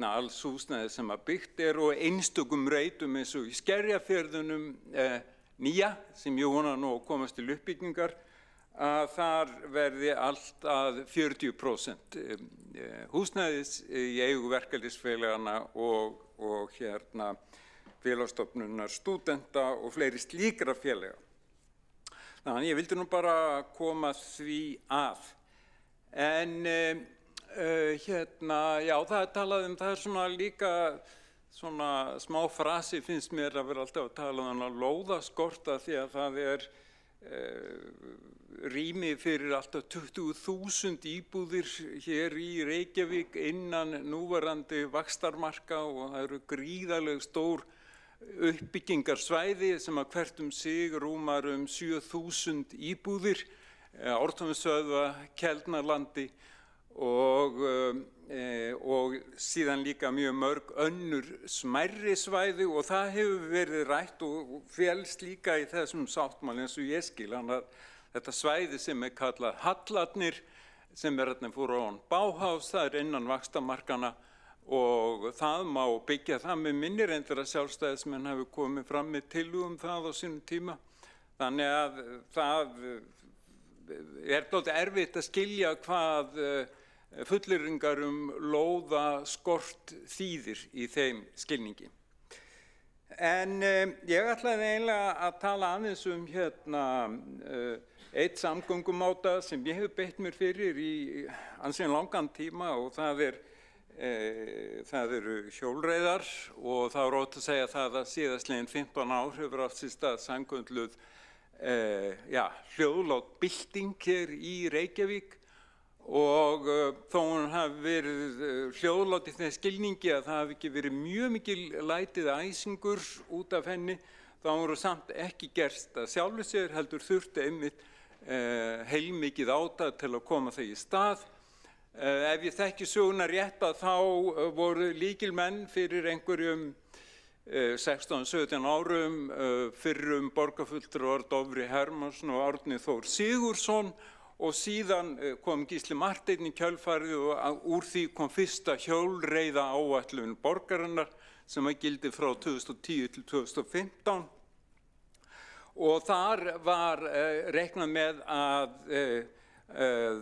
alls húsnæði sem að byggt og einstökum reitum eins og í Skerjafjörðunum nýja sem ég vona nú að komast til uppbyggingar að þar verði allt að 40% húsnæðis í eigu verkalýðsfélagana og félagsstofnunar stúdenta og fleiri slíkra félaga. Þannig ég vildi nú bara koma því að. En já, það talað það svona líka svona smá frasi finnst mér að vera alltaf að tala lóðaskorta því að það rými fyrir alltaf 20.000 íbúðir hér í Reykjavík innan núverandi vaxtarmarka og það eru gríðarleg stór uppbyggingarsvæði sem að hvert sig rúmar 7.000 íbúðir, Ártúnsstöðva, Keldnalandi og síðan líka mjög mörg önnur smærri svæði og það hefur verið rætt og félst líka í þessum sáttmáli eins og ég skil. Þetta svæði sem kallað Hallarnir sem þarna fóru á Bauhaus, það innan vaxtarmarkana og það má byggja það með minni reyndar að sjálfstæðismenn hafi komið fram með tillögum það á sínum tíma. Þannig að það dálítið erfitt að skilja hvað fullyrðingar lóðaskort þýðir í þeim skilningi. En ég ætlaði eiginlega að tala aðeins eitt samgöngumáta sem ég hef beitt mér fyrir í ansi langan tíma og það eru hjólreiðar og það er ótt að segja það að síðastliðin 15 ár hefur átt sér stað sannkölluð hljóðlát bylting hér í Reykjavík og þó hún hafi verið hljóðlát í þeim skilningi að það hafi ekki verið mjög mikil lætið æsingur út af henni, þá voru samt ekki gerst að sjálfu sér heldur þurfti einmitt heilmikið átak til að koma þeim í stað. Ef ég þekki söguna rétt að þá voru lykilmenn fyrir einhverjum 16-17 árum fyrrum borgarfulltrúar Dofri Hermannsson og Árni Þór Sigurðsson og síðan kom Gísli Marteinn í kjölfarið og úr því kom fyrsta hjólreiða áætlun borgarinnar sem gildi frá 2010 til 2015 og þar var reiknað með að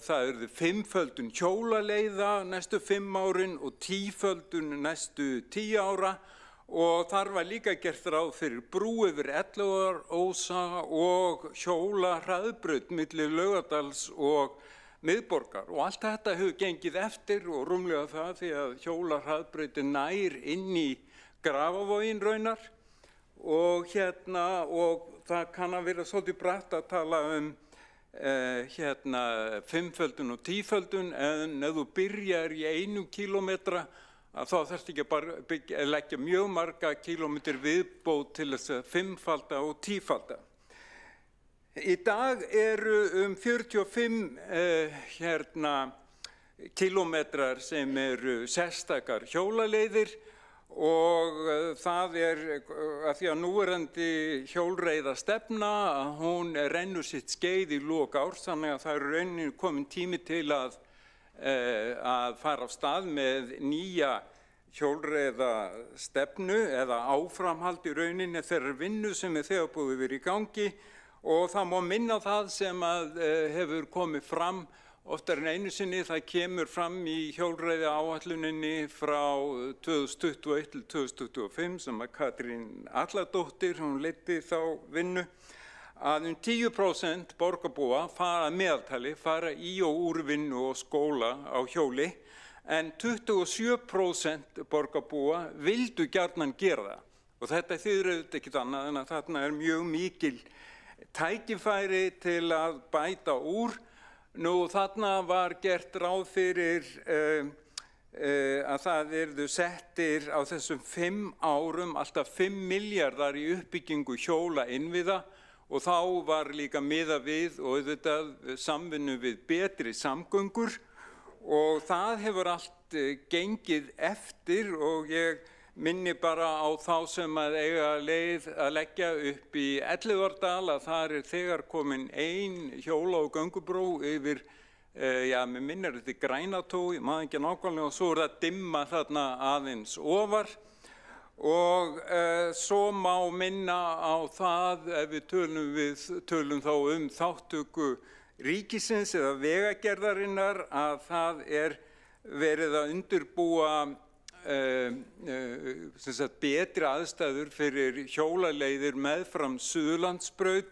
það yrði 5-földun hjólaleiða næstu 5 árin og 10-földun næstu 10 ára og þar var líka gert ráð fyrir brú yfir Elliðaárósa og hjólahraðbraut milli Laugardals og miðborgar og allt þetta hefur gengið eftir og rúmlega það því að hjólahraðbrautin nær inn í Grafavoginn raunar og og það kann að vera svolítið bratt að tala 5-földun og 10-földun en ef þú byrjar í 1 kílómetra að þá þarfst ekki að leggja mjög marga kílómetri viðbót til þess að 5-falda og 10-falda. Í dag eru 45 kílómetrar sem eru sérstakar hjólaleiðir og það að því að núverandi hjólreiðastefna að hún rennur sitt skeið í lok árs þannig að það raunin komin tími til að fara af stað með nýja hjólreiðastefnu eða áframhald í rauninni þeirrar vinnu sem þegar búið verið í gangi og það má minna það sem hefur komið fram oftar en einu sinni, það kemur fram í hjólreiðaáætluninni frá 2021 til 2025 sem Katrín Atladóttir, hún leiddi þá vinnu að 10% borgarbúa fara meðaltali, fara í og úr vinnu og skóla á hjóli, en 27% borgarbúa vildu gjarnan gera það. Og þetta þýðir auðvitað ekkert annað en að þarna mjög mikil tækifæri til að bæta úr. Nú þarna var gert ráð fyrir að það yrðu settir á þessum 5 árum alltaf 5 milljarðar í uppbyggingu hjóla innviða og þá var líka miðað við og auðvitað samvinnu við betri samgöngur og það hefur allt gengið eftir og ég minni bara á þá sem eiga leið að leggja upp í Elliðaárdal að þar þegar komin ein hjóla- og göngubrú yfir, mér minnir þetta Grænató, ég maður ekki nákvæmlega og svo það dimma þarna aðeins ofar. Og svo má minna á það ef við tölum þá þáttöku ríkisins eða vegagerðarinnar að það verið að undirbúa betri aðstæður fyrir hjólaleiðir meðfram Suðurlandsbraut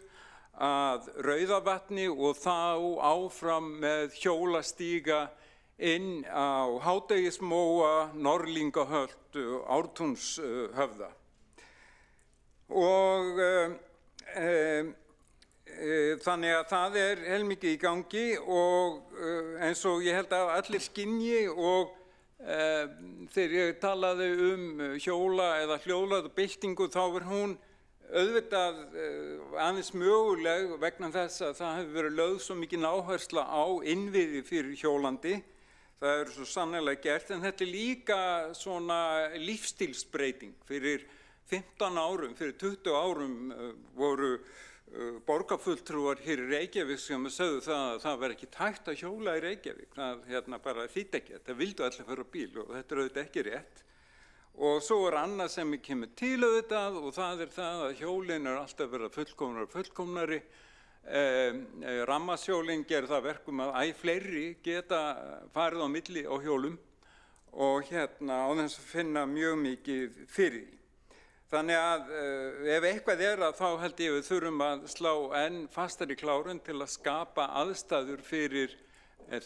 að Rauðavatni og þá áfram með hjólastíga inn á Hádegismóa, Norðlingahölt, Ártúnshöfða. Og þannig að það heilmikið í gangi og eins og ég held að allir skynji og þegar ég talaði hjóla eða hljóðlaðabyltingu þá hún auðvitað aðeins möguleg vegna þess að það hefur verið lögð svo mikið áhersla á innviði fyrir hjólandi. Það svo sannarlega gert, en þetta líka svona lífstílsbreyting. Fyrir 15 árum, fyrir 20 árum voru borgarfulltrúar hér í Reykjavík sem sögðu það að það var ekki tækt að hjóla í Reykjavík. Það bara þýddi ekki. Það vildu allir fara á bíl og þetta er auðvitað ekki rétt. Og svo er annað sem kemur til auðvitað og það er það að hjólin er alltaf verið fullkomnari. Rammaðshjólin gerir það verkum að æ fleiri geta farið á milli á hjólum og á þess að finna mjög mikið fyrir því. Þannig að ef eitthvað er að þá held ég við þurfum að slá enn fastar í klárun til að skapa aðstæður fyrir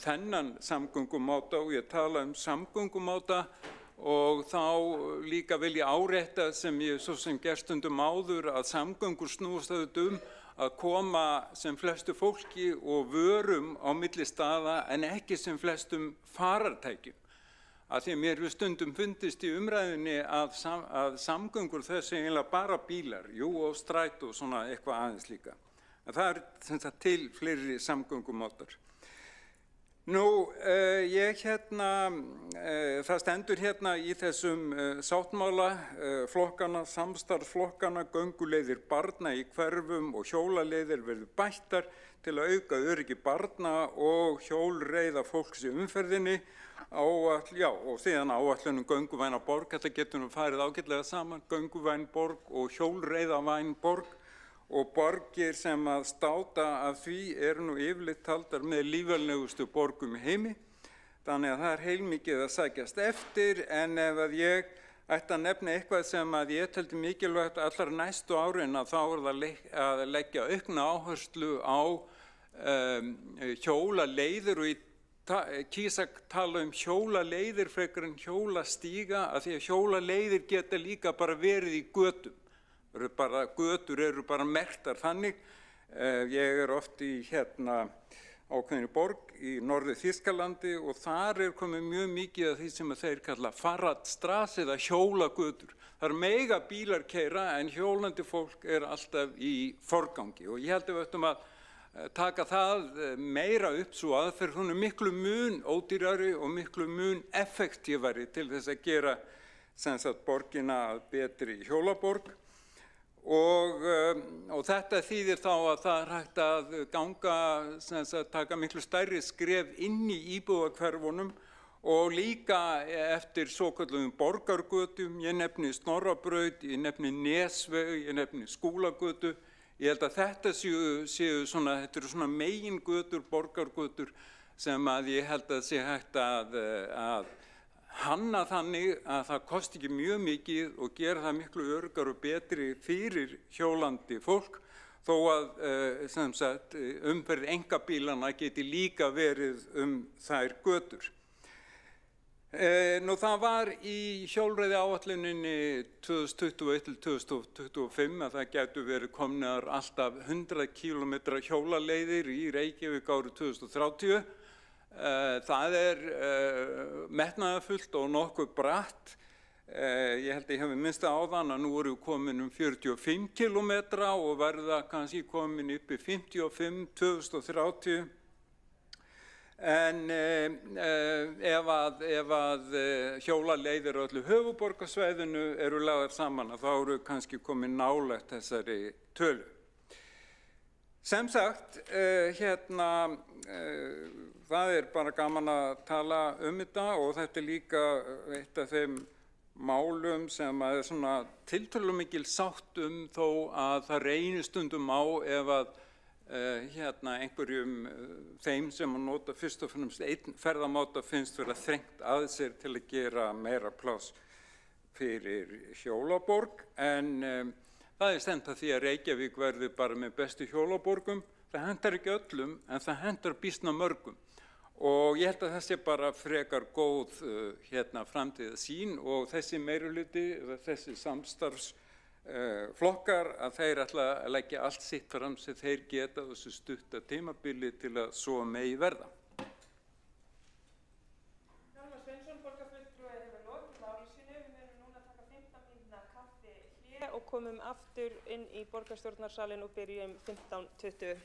þennan samgöngumáta og ég tala samgöngumáta og þá líka vil ég árétta sem ég svo sem gerst stundum áður að samgöngur snúast auðvitað að koma sem flestu fólki og vörum á milli staða en ekki sem flestum farartækjum. Að því að mér við stundum fundist í umræðinni að samgöngur þessi eiginlega bara bílar, og strætó og svona eitthvað aðeins líka. En það er til fleiri samgöngumátar. Það stendur í þessum sáttmála flokkana, samstarfsflokkana, gönguleiðir barna í hverfum og hjólaleiðir verður bættar til að auka öryggi barna og hjólreiða fólks í umferðinni. Og síðan áætlun gönguvæna borg, þetta getur farið ágætlega saman, gönguvæn borg og hjólreiðavæn borg og borgir sem að státa af því eru yfirleitt taldar með lífvænlegustu borgum í heimi. Þannig að það er heilmikið að sækjast eftir en ef að ég ætti að nefna eitthvað sem að ég teldi mikilvægt allar næstu árin að þá er það að leggja aukna áherslu á hjólaleiðir og í kýsa tala hjólaleiðir frekar en hjólastíga af því að hjólaleiðir geta líka bara verið í götum. Götur eru bara merktar þannig. Ég er oft í ákveðinni borg í norður Þýskalandi og þar er komið mjög mikið af því sem þeir kalla Fahrradstraße eða hjólagötur. Það mega bílar keyra en hjólandi fólk er alltaf í forgangi og ég held að við ættum að taka það meira upp svo aðferð, hún er miklu mun ódýrari og miklu mun effektífari til þess að gera borgina betri hjólaborg og þetta þýðir þá að það er hægt að ganga, taka miklu stærri skref inn í íbúðahverfunum og líka eftir svokölluðum borgargötum, ég nefni Snorrabraut, ég nefni Nesveg, ég nefni Skúlagötu. Ég held að þetta þetta eru svona megingötur, borgargötur sem að ég held að sé hægt að hanna þannig að það kosti ekki mjög mikið og gera það miklu öruggara og betri fyrir hjólandi fólk þó að umferð einkabílanna geti líka verið þær götur. Það var í hjólreiðaáætluninni 2021 til 2025 að það gætu verið komnar alltaf 100 km hjólaleiðir í Reykjavík árið 2030. Það er metnaðarfullt og nokkuð bratt. Ég held að ég hefði minnst áðan að nú eru komin 45 km og verða kannski komin upp í 55 2030. En ef að hjólaleiðir á öllu höfuðborgarsvæðinu eru lagðar saman þá eru kannski komin nálægt þessari tölu. Sem sagt, það er bara gaman að tala þetta og þetta er líka eitt af þeim málum sem er svona tiltölulega mikil sátt þó að það reynir stundum á ef að einhverjum þeim sem að nota fyrst og fremst einn ferðamáta finnst vera þrengt að sér til að gera meira pláss fyrir hjólaborg en það er stefnt að því að Reykjavík verði bara með bestu hjólaborgum. Það hentar ekki öllum en það hentar býsna mörgum og ég held að það sé bara frekar góð framtíðarsýn og þessi meirihluti, þessi samstarfsflokkar að þeir ætla að leggja allt sitt fram sem þeir geta þessu stutta tímabili til að svo megi verða. Hjálmar Sveinsson, borgarfulltrúi, hefur lokið máli sínu. Við munum núna taka 15 mínútna kaffihlé og komum aftur inn í borgarstjórnarsalinn og byrjum 15:20.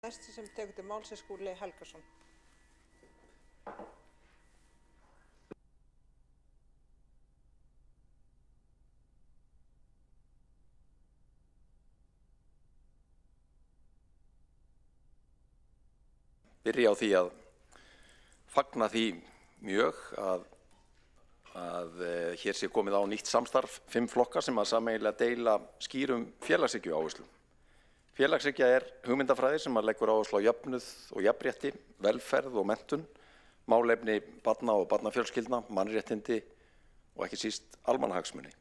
Næsti sem tekur til máls Skúli Helgason. Byrja á því að fagna því mjög að hér sé komið á nýtt samstarf 5 flokka sem að sameiginlega deila skýrum félagshyggju áherslum. Félagshyggja hugmyndafræði sem að leggur áherslu á jöfnuð og jafnrétti, velferð og menntun, málefni barna og barnafjölskyldna, mannréttindi og ekki síst almannahagsmuni.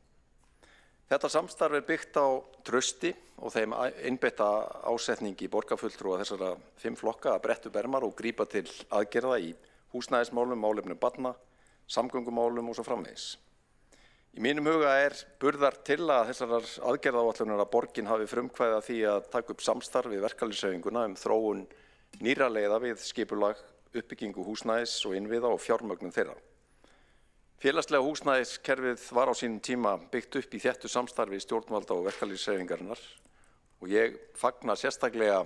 Þetta samstarf byggt á trausti og þeim einbeitta ásetningi borgarfulltrúa þessara 5 flokka að bretta upp ermar og grípa til aðgerða í húsnæðismálum, málefnum barna, samgöngumálum og svo framvegis. Í mínum huga burðar til að þessarar aðgerðaáætlunar að borgin hafi frumkvæði að því að taka upp samstarf við verkalýðshreyfinguna þróun nýrra leiða við skipulag, uppbyggingu húsnæðis og innviða og fjármögnun þeirra. Félagslega húsnæðiskerfið var á sínum tíma byggt upp í þéttu samstarfi stjórnvalda og verkalýðshreyfingarinnar og ég fagna sérstaklega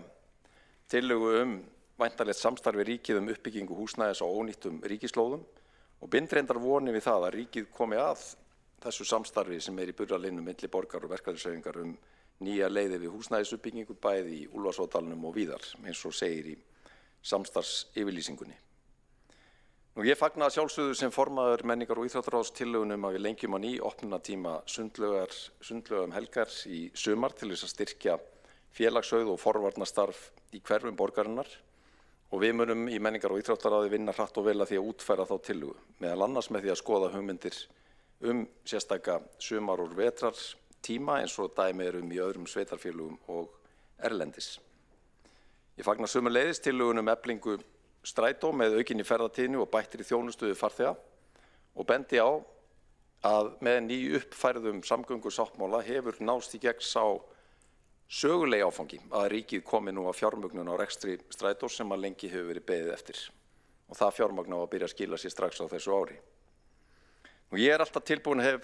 tillögu væntanlegt samstarfi ríkið uppbyggingu húsnæðis á ónýttum ríkislóðum og bind reyndar vonir við það að ríkið komi að þessu samstarfi sem í burðarlinnum milli borgar og verkalýðshreyfingar nýja leiði við húsnæðisuppbyggingu bæði í Úlfarsárdalnum og víðar, eins og segir í samstarfsyfirlýsingunni. Ég fagna að sjálfsögðu sem formaður menningar- og íþróttaráðs tillögunum að við lengjum á ný opnunartíma sundlauga helgar í sumar til þess að styrkja félagsauð og forvarnastarf í hverfum borgarinnar og við munum í menningar- og íþróttaráði vinna hratt og vel að því að útfæra þá tillögu, meðal annars með því að skoða hugmyndir sérstaka sumar- og vetrartíma eins og dæmi í öðrum sveitarfélögum og erlendis. Ég fagna sömuleiðis tillögunum eflingu strætó með aukinni ferðatíðni og bættri þjónustu við farþega og bendi á að með nýuppfærðum samgöngusáttmála hefur náðst í gegn sá sögulegi áfangi að ríkið komi nú að fjármögnun á rekstri strætós sem að lengi hefur verið beðið eftir og það fjármagn á að byrja að skila sér strax á þessu ári. Ég alltaf tilbúin hef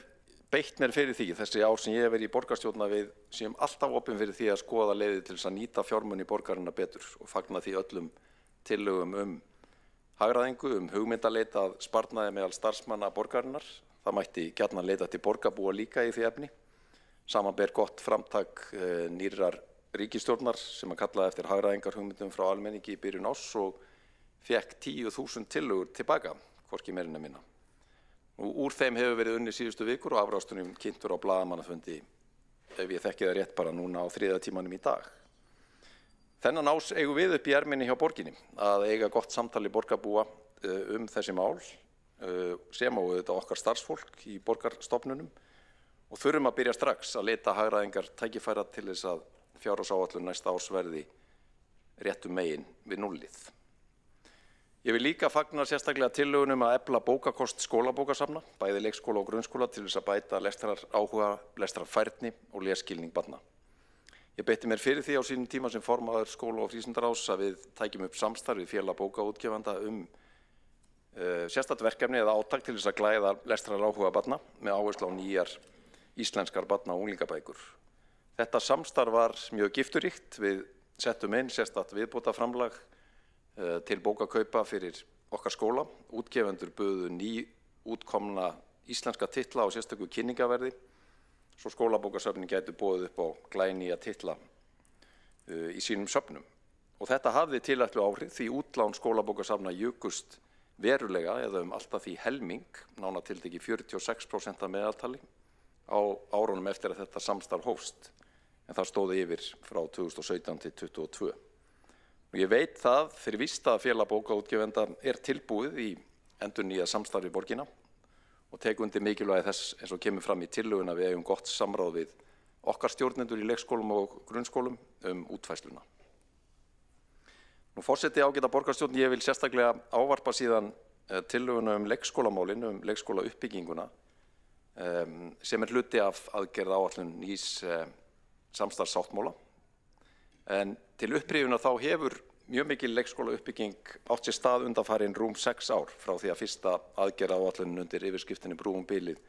beitt mér fyrir því þessi ár sem ég hef verið í borgarstjórn að við séum alltaf opin fyrir því að skoða leiðir til þess að nýta fjármuni borgarinnar betur og fagna því öllum tillögum hagræðingu, hugmyndaleit að sparnaði meðal starfsmanna borgarinnar. Það mætti gjarnan leita til borgarbúa líka í því efni. Samanber gott framtak nýrrar ríkisstjórnar sem að kallaði eftir hagræðingarhugmyndum frá almenningi í byrjun árs og fekk 10.000 tillögur tilbaka, hvorki meira en minna. Úr þeim hefur verið unnið síðustu vikur og afrástunum kynntur á blaðamannafundi, ef ég þekki það rétt bara núna á 3. tímanum í dag. Þennan ás eigum við upp í erminni hjá borginni að eiga gott samtali borgarbúa þessi mál sem á auðvitað okkar starfsfólk í borgarstofnunum og þurfum að byrja strax að leita hagræðingar tækifæra til þess að fjárhagsáætlun næsta árs verði réttum megin við núllið. Ég vil líka fagna sérstaklega tillögunum að efla bókakost skólabókasafna, bæði leikskóla og grunnskóla til þess að bæta lestraráhuga, lestrarfærni og lesskilning barna. Ég beitti mér fyrir því á sínum tíma sem formaður skóla- og frístundaráðs að við tækjum upp samstarf við félag bókaútgefanda sérstakt verkefni eða átak til þess að glæða lestraráhuga barna með áherslu á nýjar íslenskar barna- og unglingabækur. Þetta samstarf var mjög gifturíkt. Við settum inn sérstakt viðbótarframlag til bókakaupa fyrir okkar skóla. Útgefendur buðu nýútkomna íslenska titla á sérstöku kynningaverði svo skólabókasöfnin gætu boðið upp á glænýja titla í sínum söfnum. Og þetta hafði tilætlu áhrif því útlán skólabókasafna jukust verulega eða allt að því helming, nánar tiltekið 46% að meðaltali á árunum eftir að þetta samstarf hófst, en það stóði yfir frá 2017 til 2022. Og ég veit það fyrir víst að félag bókaútgefenda tilbúið í endurnýjað samstarf við borgina og tek undir mikilvægi þess eins og kemur fram í tillöguna við eigum gott samráð við okkar stjórnendur í leikskólum og grunnskólum útfærsluna. Forseti ágæta borgarstjórn, ég vil sérstaklega ávarpa síðan tillöguna leikskólamálin, leikskólauppbygginguna sem hluti af aðgerðaáætlun nýs samstarfssáttmála. En til upprifjunar þá hefur mjög mikil leikskólauppbygging átt sér stað undanfarin rúm 6 ár frá því að fyrsta aðgerðaáætlunin undir yfirskriftinni Brú bilið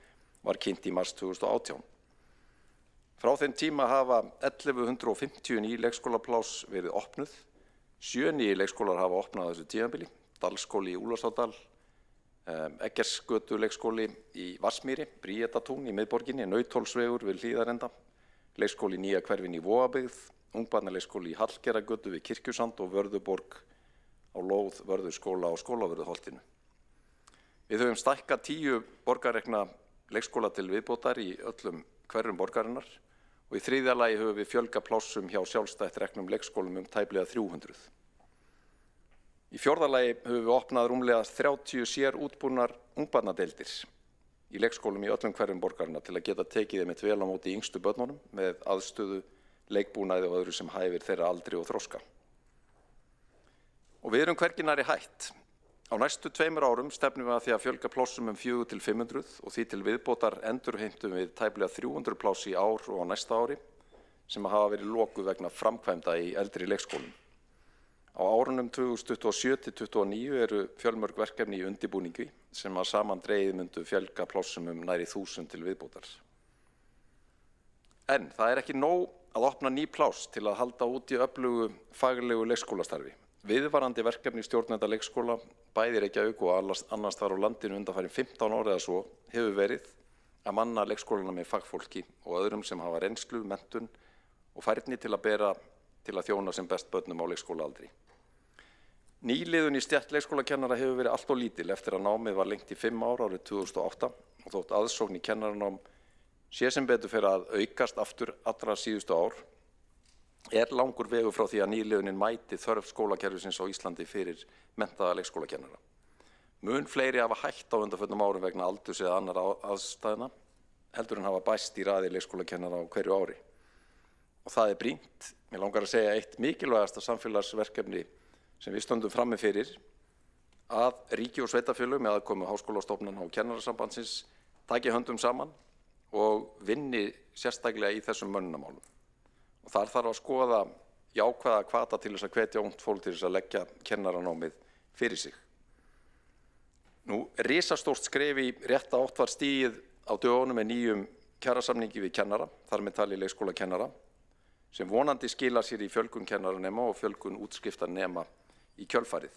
var kynnt í mars 2018. Frá þeim tíma hafa 1150 ný leikskólapláss verið opnuð, 7 nýir leikskólar hafa opnað á þessu tímabili, Dalskóli í Úlfarsárdal, Eggertsgötu leikskóli í Vatnsmýri, Bríetatún í miðborginni, Nautholtsvegur við Hlíðarenda, leikskóli í Nýja hverfin í Vogabyggð, ungbarnaleikskóli í Hallgerðargötu við Kirkjusand og Vörðuborg á lóð Vörðuskóla á Skólavörðuholtinu. Við höfum stækkað 10 borgarrekna leikskóla til viðbótar í öllum hverfum borgarinnar og í þriðja lagi höfum við fjölgað plássum hjá sjálfstætt reknum leikskólum tæplega 300. Í fjórða lagi höfum við opnað rúmlega 30 sér útbúnar ungbarnadeildir í leikskólum í öllum hverfum borgarinnar til að geta tekið þeim vel á móti yngstu börnunum með aðstöðu, leikbúnaði og öðru sem hæfir þeirra aldri og þroska. Og við erum hvergi nærri hætt. Á næstu 2 árum stefnum við að því að fjölga plássum 400 til 500 og því til viðbótar endurheimtum við tæplega 300 pláss í ár og á næsta ári sem hafa verið lokuð vegna framkvæmda í eldri leikskólum. Á árunum 2027 til 2029 eru fjölmörg verkefni í undirbúningi sem að samandregið myndu fjölga plássum nærri 1000 til viðbótar. En það er ekki nóg að opna ný pláss til að halda út í öflugu faglegu leikskólastarfi. Viðvarandi verkefni stjórnenda leikskóla, bæði Reykjavík og annars þar á landinu undanfarin 15 ára eða svo, hefur verið að manna leikskólana með fagfólki og öðrum sem hafa reynslu, menntun og færni til að þjóna sem best börnum á leikskólaaldri. Nýliðun í stétt leikskólakennara hefur verið allt of lítil eftir að námið var lengt í 5 ár árið 2008 og þótt aðsókn í kennaranám sé sem betur fyrir að aukast aftur allra síðustu ár, er langur vegur frá því að nýliðunin mæti þörf skólakerfisins á Íslandi fyrir menntaða leikskólakennara. Mun fleiri hafa hætt á undanförnum árum vegna aldurs eða annarra aðstæðna heldur en hafa bæst í raði leikskólakennara á hverju ári. Og það er brýnt, mér langar að segja eitt mikilvægasta samfélagsverkefni sem við stöndum frammi fyrir að ríki og sveitarfélög með aðkomu Háskólastofnunar og Kennarasambandsins taki höndum saman og vinni sérstaklega í þessum mönnunarmálum. Og þar þarf að skoða jákvæða hvata til þess að hvetja ungt fólk til þess að leggja kennaranámið fyrir sig. Nú, risastórt skref í rétta átt var stigið á dögunum með nýjum kjarasamningi við kennara, þar með talið leikskólakennara, sem vonandi skila sér í fjölgun kennaranema og fjölgun útskriftarnema í kjölfarið.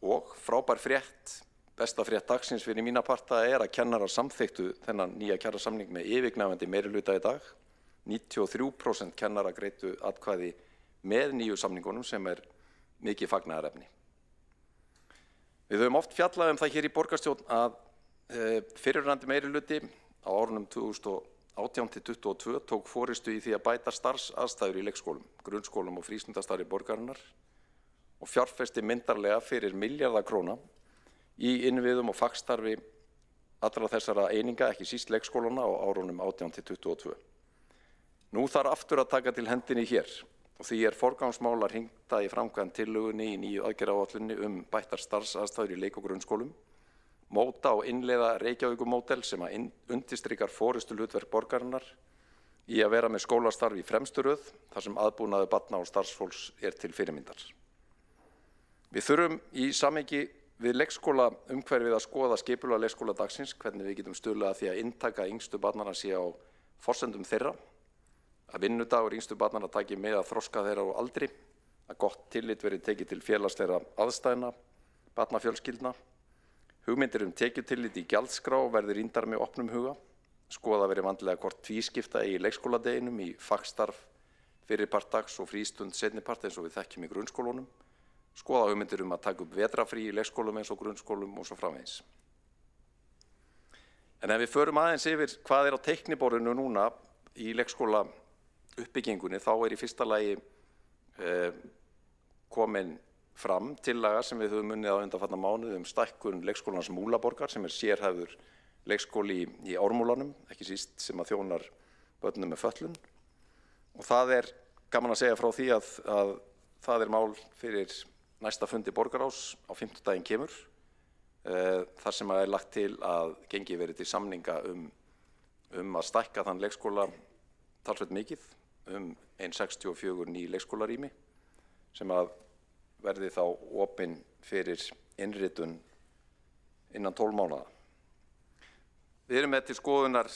Og frábær frétt, besta frétt dagsins fyrir mína parta er að kennarar samþykktu þennan nýja kjarasamning með yfirgnæfandi meirihluta í dag. 93% kennara greiddu atkvæði með nýju samningunum sem er mikið fagnaðarefni. Við höfum oft fjallað það hér í borgarstjórn að fyrrverandi meirihluti á árunum 2018 til 2022 tók forystu í því að bæta starfsaðstæður í leikskólum, grunnskólum og frístundastarfi borgarinnar og fjárfesti myndarlega fyrir milljarða króna í innviðum og fagstarfi allra þessara eininga, ekki síst leikskólana á árunum 18 til 22. Nú þarf aftur að taka til hendinni hér og því er forgangsmál að hrinda í framkvæmd tillögunni í nýju aðgerðaáætluninni bættar starfsaðstæður í leik- og grunnskólum, móta og innleiða Reykjavíkurmódel sem að undirstrikar forystuhlutverk borgarinnar í að vera með skólastarf í fremstu röð þar sem aðbúnaður barna og starfsfólks er til fyrirmyndar. Við þurfum í samhengi við leikskólaumhverfið að skoða skipulag leikskóladagsins, hvernig við getum stuðlað að því að inntaka yngstu barnanna sé á forsendum þeirra, að vinnudagur yngstu barnanna taki með að þroska þeirra á aldri, að gott tillit verið tekið til félagslegra aðstæðna, barnafjölskyldna, hugmyndir tekjutillit í gjaldskrá verði rýndar með opnum huga, skoða verið vandlega hvort tvískipta í leikskóladeginum í fagstarf fyrirpart dags og frístund seinnipart eins og við þekkjum í grunnskólunum, skoða hugmyndir að taka upp vetrarfrí í leikskólum eins og grunnskólum og svo framvegis. En ef við förum aðeins yfir hvað er á teikniborðinu núna í leikskóla uppbyggingunni, þá er í fyrsta lagi komin fram tillaga sem við höfum unnið á undanfarna mánuði stækkun leikskólans Múlaborgar sem er sérhæfður leikskóli í Ármúlanum, ekki síst sem að þjónar börnum með fötlun. Og það er gaman að segja frá því að það er mál fyrir næsta fundi borgarráðs á 5. daginn kemur, þar sem er lagt til að gengi verið til samninga að stækka þann leikskóla talsvert mikið, 164 ný leikskólarými sem að verði þá opinn fyrir innritun innan 12 mánaða. Við erum með til skoðunar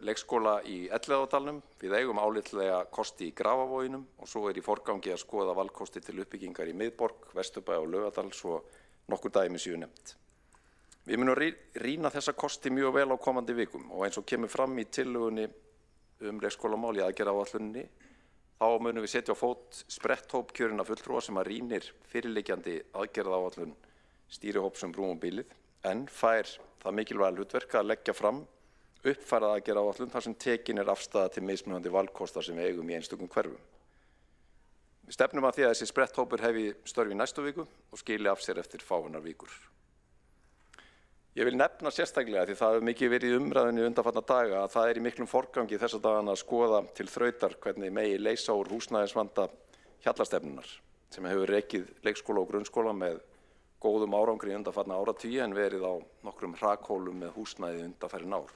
leikskóla í Elliðaárdalnum, við eigum álitlega kosti í Grafavoginum og svo í forgangi að skoða valkosti til uppbyggingar í Miðborg, Vesturbæ og Laugardal svo nokkur dæmi séu nefnd. Við munum rýna þessa kosti mjög vel á komandi vikum og eins og kemur fram í tillögunni leikskólamál í aðgerðaáætluninni, þá munum við setja á fót spretthóp kjörinna fulltrúa sem að rýnir fyrirliggjandi aðgerðaáætlun stýrihóps brú og bílið, en fær það mikilvæga hlutverk að leggja fram uppfærða aðgerðaáætlun þar sem tekin afstaða til mismunandi valkosta sem við eigum í einstökum hverfum. Við stefnum að því að þessi spretthópur hefi störf í næstu viku og skili af sér eftir fáeinar vikur. Ég vil nefna sérstaklega, því það hefur mikið verið í umræðunni undanfarna daga, að það í miklum forgangi þessa dagana að skoða til þrautar hvernig megi leysa úr húsnæðisvanda hjallastefnunar sem hefur rekið leikskóla og grunnskóla með góðum árangri undanfarna áratugi en verið á nokkrum hrakhólum með húsnæði undanfarin ár.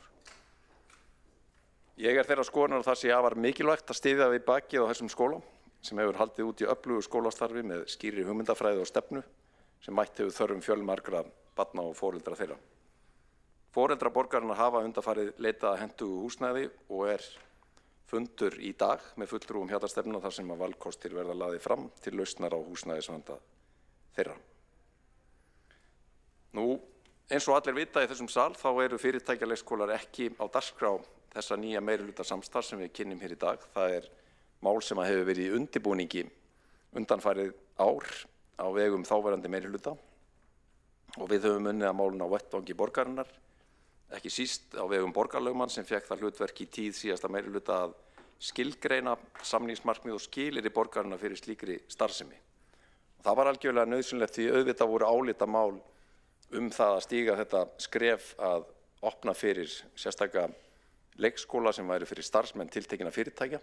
Ég þeirra skoðunar að það sé afar mikilvægt að styðja við bakið á þessum skóla sem hefur haldið út í öflugu skólastarfi með skýrri hugmyndafræði og stefnu sem mætt hefur þörfum fjölmargra barna og foreldra þeirra. Foreldra borgarinnar hafa undanfarið leitað að hentugu húsnæði og fundur í dag með fulltrúum hjallastefnuna þar sem að valkostir verða lagðir fram til lausnar á húsnæðisvanda þeirra. Eins og allir vita í þessum sal þá eru fyrirtækjaleikskólar ekki á dagskrá þessa nýja meirihluta samstarf sem við kynnum hér í dag. Það mál sem hefur verið í undirbúningi undanfarið ár á vegum þáverandi meirihluta og við höfum unnið að málinu á vettvangi borgarinnar, ekki síst á vegum borgarlögmann sem fékk það hlutverk í tíð síðasta meirihluta að skilgreina samningsmarkmið og skilyrði borgarinnar fyrir slíkri starfsemi. Það var algjörlega nauðsynlegt því auðvitað voru álitamál það að stíga þetta skref að opna fyrir sérstaka leikskóla sem væri fyrir starfsmenn tiltekinna fyrirtækja.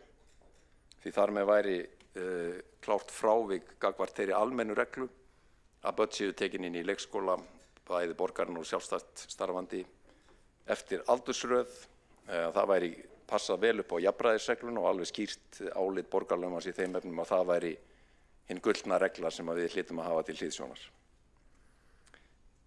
Því þar með væri klárt frávik gagnvart þeirri almennu reglu að börn séu tekin inn í leikskóla bæði borgarinnar og sjálfstætt starfandi eftir aldursröð. Það væri passað vel upp á jafnræðisregluna og alveg skýrt álit borgarlögmanns í þeim efnum að það væri hin gullna regla sem við hlýtum að hafa til hliðsjónar.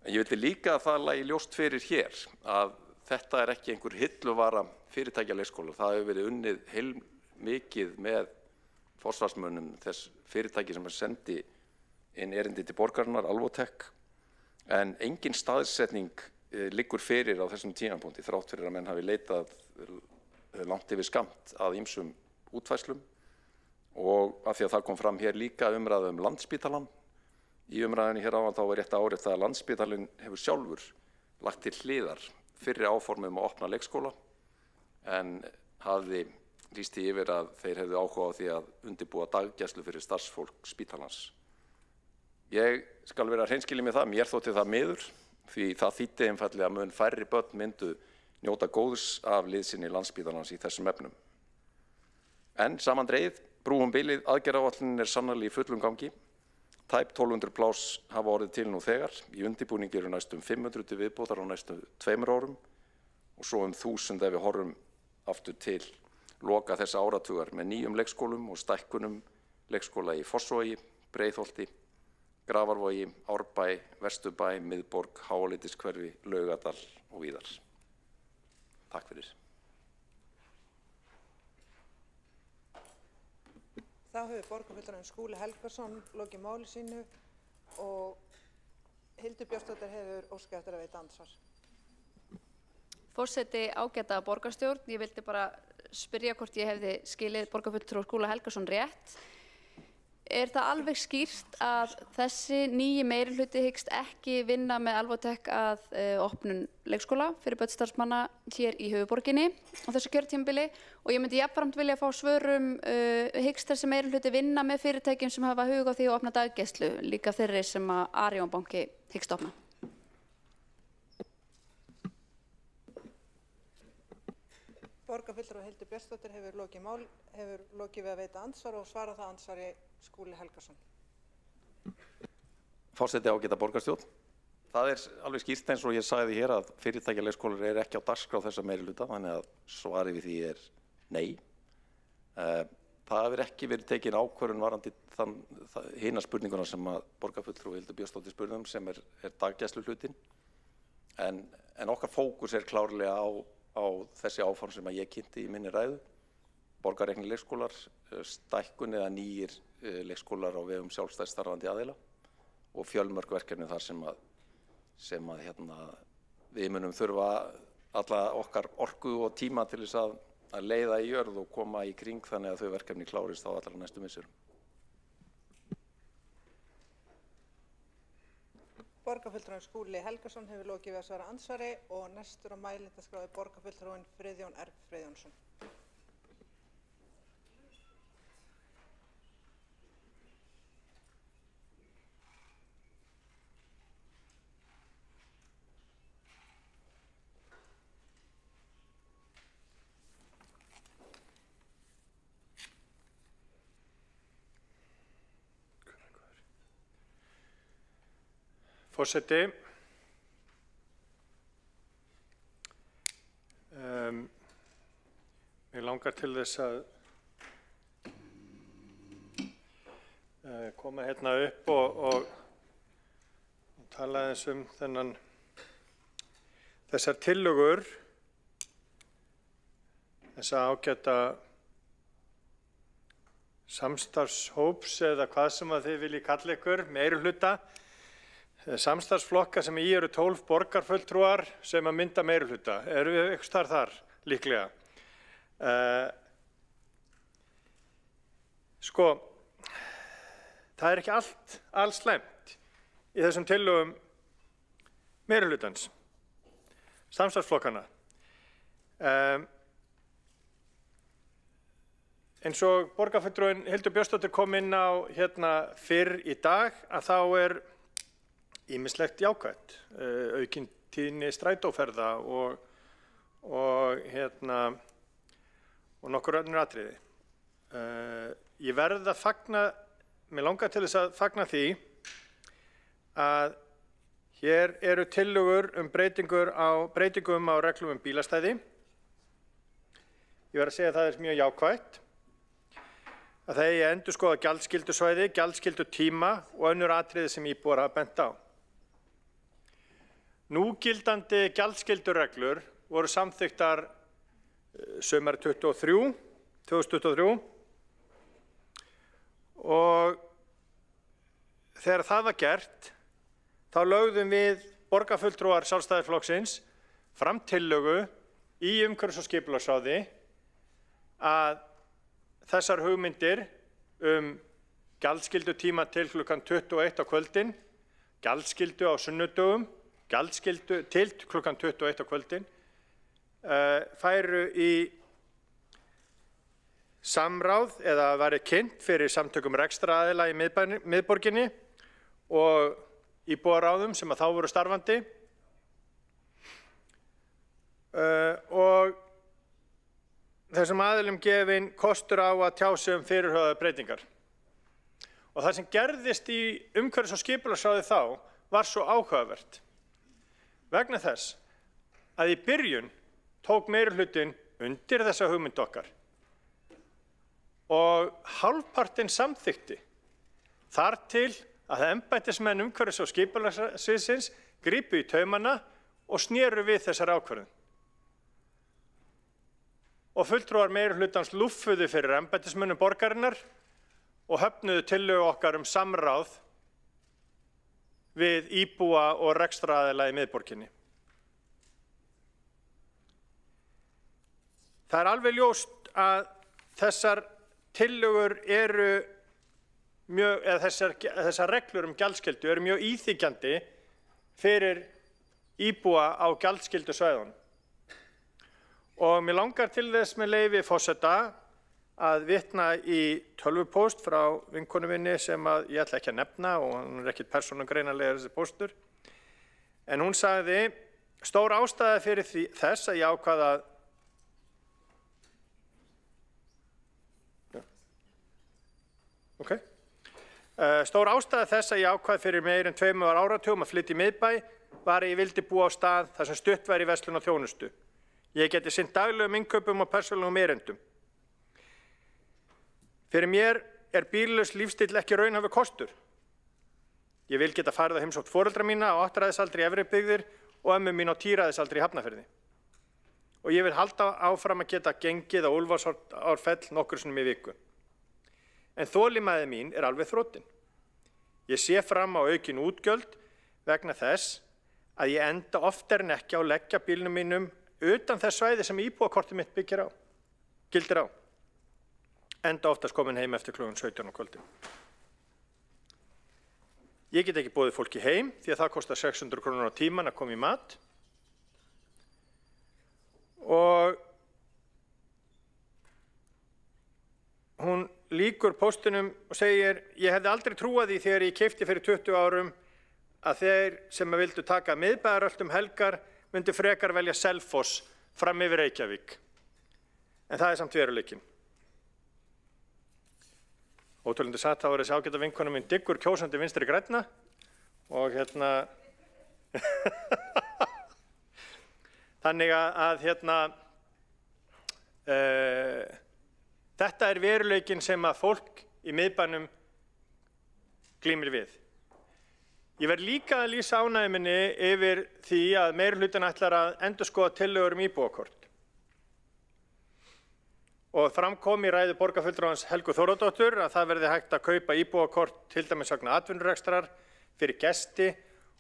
En ég vildi líka að það lægi ljóst fyrir hér að þetta ekki einhver hilluvara fyrirtækjaleikskóla. Það hefur verið unnið heilmikið með forsvarsmönnum þess fyrirtæki sem sendi inn erindi til borgarinnar, Alvotech, en engin staðsetning liggur fyrir á þessum tímapunkti þrátt fyrir að menn hafi leitað langt yfir skammt að ýmsum útfærslum og af því að það kom fram hér líka umræða Landspítalann. Í umræðinni hér áðan þá rétt að árétta að Landspítalinn hefur sjálfur lagt til hliðar fyrri áformum að opna leikskóla en hafði lýst því yfir að þeir hefðu áhuga á því að undirbúa daggæslu fyrir starfsfólk spítalans. Ég skal vera hreinskilinn með það, mér þótti það miður því það þýddi einfaldlega að mun færri börn myndu njóta góðs af liðsinni Landspítalans í þessum efnum. En samandregið, brúum bilið aðgerðaáætlunin sannarlega í fullum gangi. Tæp 1200 pláss hafa orðið til nú þegar. Í undirbúningi eru næstum 500 til viðbótar á næstu 2 árum og svo 1000 ef við horfum aftur til loka þessa áratugar með nýjum leikskólum og stækkunum leikskóla í Fossvogi, Breiðholti, Grafarvogi, Árbæ, Vesturbæ, Miðborg, Háaleitiskerfi, Laugardal og víðar. Takk fyrir. Þá hefur borgarfulltrúinn Skúli Helgason lokið máli sínu og Hildur Björnsdóttir hefur óskað eftir að veita andsvar. Forseti ágæta borgarstjórn, ég vildi bara spyrja hvort ég hefði skilið borgarfulltrúa Skúla Helgason rétt. Það alveg skýrt að þessi nýji meirihluti hyggst ekki vinna með Alvotech að opnun leikskóla fyrir börn starfsmanna hér í höfuðborginni á þessu kjörtímabili og ég myndi jafnframt vilja fá svörum hyggst þessi meirihluti vinna með fyrirtækjum sem hafa hug á því að opna daggæslu, líka þeirri sem að Arion banki hyggst opna. Borgarfulltrúi Hildur Björnsdóttir hefur lokið við að veita andsvar og svara það andsvari Skúli Helgason. Forseti ágæta borgarstjórn. Það alveg skýrt eins og ég sagði hér að fyrirtækjaleikskólar ekki á dagskrá þessa meirihluta, þannig að svarið við því nei. Það hefur ekki verið tekin ákvörðun varðandi hina spurninguna sem að borgarfulltrúi Hildur Björnsdóttir spurði sem er daggæsluhlutinn. En okkar fókus klárlega á þessi áform sem ég kynnti í minni ræðu. Borgarreknir leikskólar, stækkun eða nýir leikskólar á vegum sjálfstætt starfandi aðila og fjölmörg verkefni þar sem við munum þurfa alla okkar orku og tíma til þess að leiða í jörð og koma í kring þannig að þau verkefni klárist á allra næstu misserum. Borgarfulltrúinn Skúli Helgason hefur lokið við að svara andsvari og næstur á mælendaskrá borgarfulltrúinn Friðjón R. Friðjónsson. Forseti, mig langar til þess að koma hérna upp og tala aðeins þessar tillögur, þessa ágæta samstarfshóps eða hvað sem að þið viljið kalla ykkur, meirihluta, samstarfsflokka sem í eru 12 borgarfulltrúar sem að mynda meirihluta. Eru við einhvers staðar þar líklega? Sko, það ekki alls slæmt í þessum tillögum meirihlutans, samstarfsflokkana. Eins og borgarfulltrúinn Hildur Björnsdóttir kom inn á hérna fyrr í dag að þá ýmislegt jákvætt, aukin tíðni strætóferða og nokkur önnur atriði. Ég verð að fagna, mig langar til þess að fagna því að hér eru tillögur breytingum á reglum bílastæði. Ég verð að segja að það mjög jákvætt. Að það eigi að endurskoða gjaldskyldusvæði, gjaldskyldutíma og önnur atriði sem íbúar hafa bent á. Núgildandi gjaldskyldureglur voru samþykktar sumarið 2023 og þegar það var gert þá lögðum við borgarfulltrúar Sjálfstæðisflokksins fram tillögu í umhverfis- og skipulagsráði að þessar hugmyndir gjaldskyldutíma til klukkan 21 á kvöldin, gjaldskyldu á sunnudögum, gjaldskyldu til klukkan 21 á kvöldin, færu í samráð eða væri kynnt fyrir samtökum rekstraraðila í miðborginni og íbúaráðum sem að þá voru starfandi og þessum aðilum gefinn kostur á að tjá sig fyrirhugaðar breytingar. Og það sem gerðist í umhverfis- og skipulagsráði þá var svo áhugavert vegna þess að í byrjun tók meirihlutinn undir þessa hugmynd okkar og hálfpartinn samþykkti þar til að embættismenn umhverfis- og skipulagssviðsins gripu í taumana og sneru við þessar ákvörðun. Og fulltrúar meirihlutans lúffuðu fyrir embættismönnum borgarinnar og höfnuðu tillögu okkar samráð við íbúa og rekstraraðila í miðborginni. Það alveg ljóst að þessar tillögur þessar reglur gjaldskyldu eru mjög íþyngjandi fyrir íbúa á gjaldskyldu Og mér langar til þess með leyfi forseta að vitna í tölvupóst frá vinkonu minni sem ég ætla ekki að nefna og hann ekkert persónugreinanlega þessi póstur. En hún sagði, stór ástæða fyrir þess að ég ákvað að Stór ástæða þess að ég ákvað fyrir meir en 2 áratugum að flytja í miðbæ var að ég vildi búa á stað þar sem stutt væri í verslun og þjónustu. Ég geti sinnt daglegum innkaupum og persónulegum erindum. Fyrir mér bíllaus lífstíll ekki raunhæfur kostur. Ég vil geta farið á heimsótt foreldra mína á áttræðisaldri í efri byggðir og ömmu mín á tíræðisaldri í Hafnarfirði. Og ég vil halda áfram að geta gengið á Úlfarsárfell nokkur sinnum í viku. En þolinmæði mín er alveg þrotin. Ég sé fram á aukin útgjöld vegna þess að ég enda oftar en ekki á að leggja bílnum mínum utan þess svæði sem íbúakortið mitt gildir á. Enda oftast komin heim eftir klukkan 17 á kvöldin. Ég get ekki boðið fólki heim því að það kostar 600 krónur á tíman að koma í mat. Og hún lýkur póstinum og segir: ég hefði aldrei trúað því þegar ég keypti fyrir 20 árum að þeir sem vildu taka miðbæjarölt helgar myndi frekar velja Selfoss fram yfir Reykjavík. En það er samt veruleikinn. Ótrúlega satt, þá var þessi ágæta vinkona mín dyggur kjósandi Vinstri grænna og þannig að þetta er veruleikinn sem að fólk í miðbænum glímir við. Ég verð líka að lýsa ánægju minni yfir því að meirihlutinn ætlar að endurskoða tillögur íbúakort. Og fram kom í ræðu borgarfulltrúans Helgu Þórðardóttur að það verði hægt að kaupa íbúakort til dæmis vegna atvinnurekstrar, fyrir gesti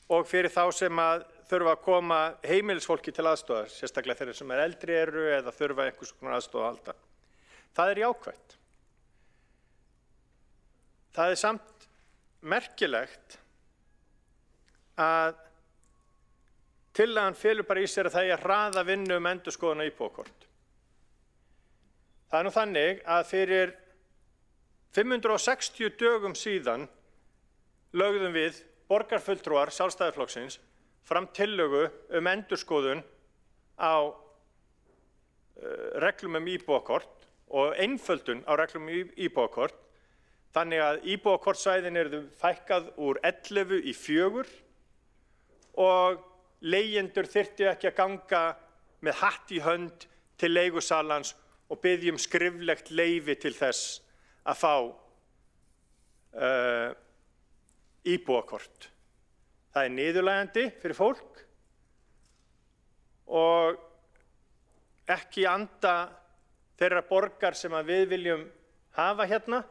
og fyrir þá sem að þurfa að koma heimilisfólki til aðstoðar, sérstaklega þeirra sem eldri eru eða þurfa einhvers konar aðstoð að halda. Það er jákvætt. Það er samt merkilegt að tillagan felur bara í sér að það eigi að hraða vinnu endurskoðun á íbúakort. Það er nú þannig að fyrir 560 dögum síðan lögðum við borgarfulltrúar Sjálfstæðisflokksins fram tillögu endurskoðun á reglum íbúakort og einföldun á reglum íbúakort, þannig að íbúakortsvæðin eru fækkað úr 11 í 4 og leigjendur þyrftu ekki að ganga með hatt í hönd til leigusalans og biðja skriflegt leyfi til þess að fá íbúakort. Það er niðurlægjandi fyrir fólk og ekki anda þeirra borgar sem að við viljum hafa hérna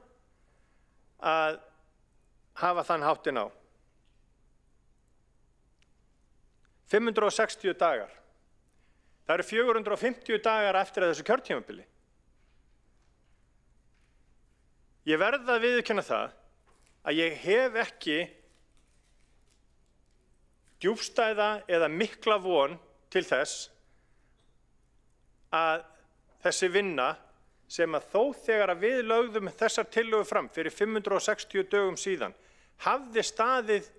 að hafa þann háttinn á. 560 dagar. Það eru 450 dagar eftir að þessu kjörtímabili. Ég verð að viðurkenna það að ég hef ekki djúpstæða eða mikla von til þess að þessi vinna sem að þó þegar að við lögðum þessar tillögur fram fyrir 560 dögum síðan hafði staðið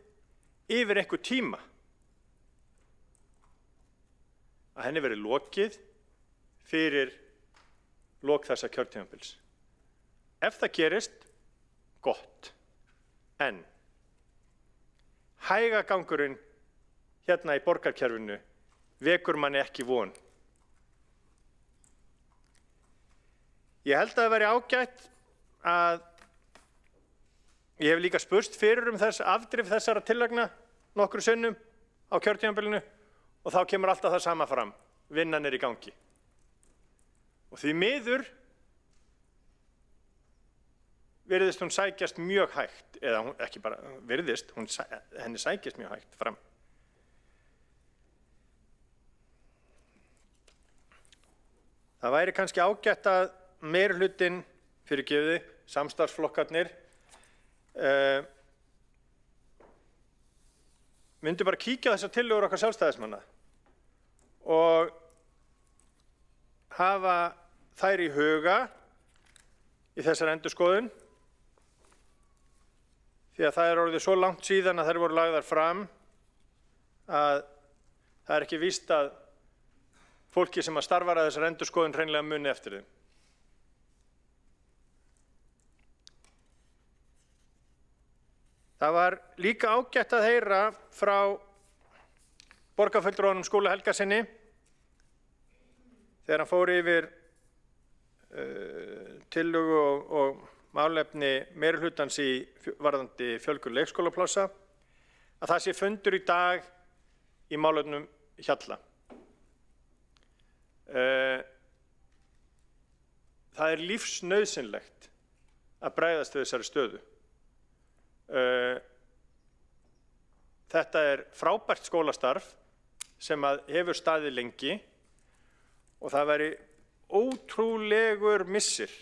yfir einhver tíma, að henni verið lokið fyrir lok þessa kjörtímabils. Ef það gerist, gott, en hægagangurinn hérna í borgarkerfinu vekur manni ekki von. Ég held að það væri ágætt að ég hef líka spurst fyrir afdrif þessara tillagna nokkru sinnum á kjörtímabilinu og þá kemur alltaf það sama fram, vinnan er í gangi. Og því miður virðist hún sækjast mjög hægt, eða ekki bara virðist, henni sækjast mjög hægt fram. Það væri kannski ágætt að meirihlutinn, fyrirgefiði, samstarfsflokkarnir, myndi bara kíkja á þessar tillögur okkar sjálfstæðismanna og hafa þær í huga í þessar endurskoðun, því að það er orðið svo langt síðan að þær voru lagðar fram að það er ekki víst að fólki sem að starfar að þessar endurskoðun hreinlega muni eftir þeim. Það var líka ágætt að heyra frá borgarfulltrúanum Skúla Helgasyni þegar hann fór yfir tillögu og málefni meirihlutans í varðandi fjölgun leikskólaplássa, að það sé fundur í dag í málefnum Hjalla. Það er lífsnauðsynlegt að bregðast við þessari stöðu. Þetta er frábært skólastarf sem hefur staðið lengi og það væri ótrúlegur missir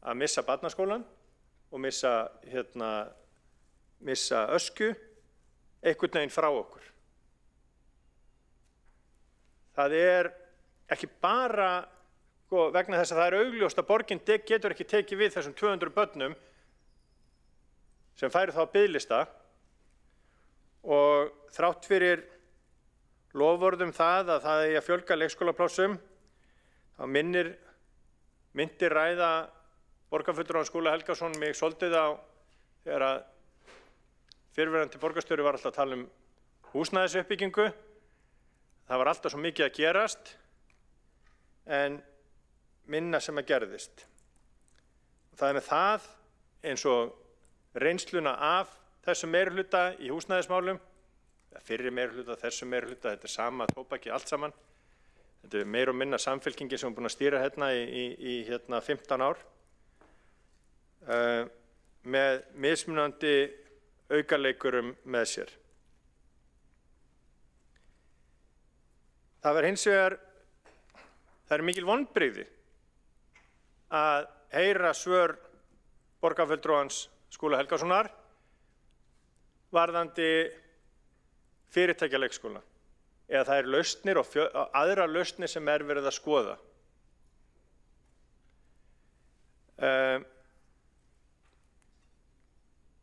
að missa barnaskólann og missa Öskju einhvern veginn frá okkur. Það er ekki bara vegna þess að það er augljóst að borgin getur ekki tekið við þessum 200 börnum sem færi þá á biðlista og þrátt fyrir loforðum það að það eigi að fjölga leikskólaplássum þá myndi ræða borgarfulltrúinn Skúla Helgason mig svolítið á þegar að fyrrverandi borgarstjóri var alltaf að tala um húsnæðisuppbyggingu. Það var alltaf svo mikið að gerast en minna sem að gerðist. Það er með það eins og reynsluna af þessum meirihluta í húsnæðismálum, fyrri meirihluta, þessum meirihluta, þetta er sama tóbaki allt saman. Þetta er meir og minna samfylkingin sem er búin að stýra hérna í 15 ár með mismunandi aukaleikurum með sér. Það var hins vegar, það er mikil vonbrigði að heyra svör borgarfulltrúans Skúla Helgasonar varðandi fyrirtækjaleikskóla eða það eru lausnir og aðra lausnir sem er verið að skoða.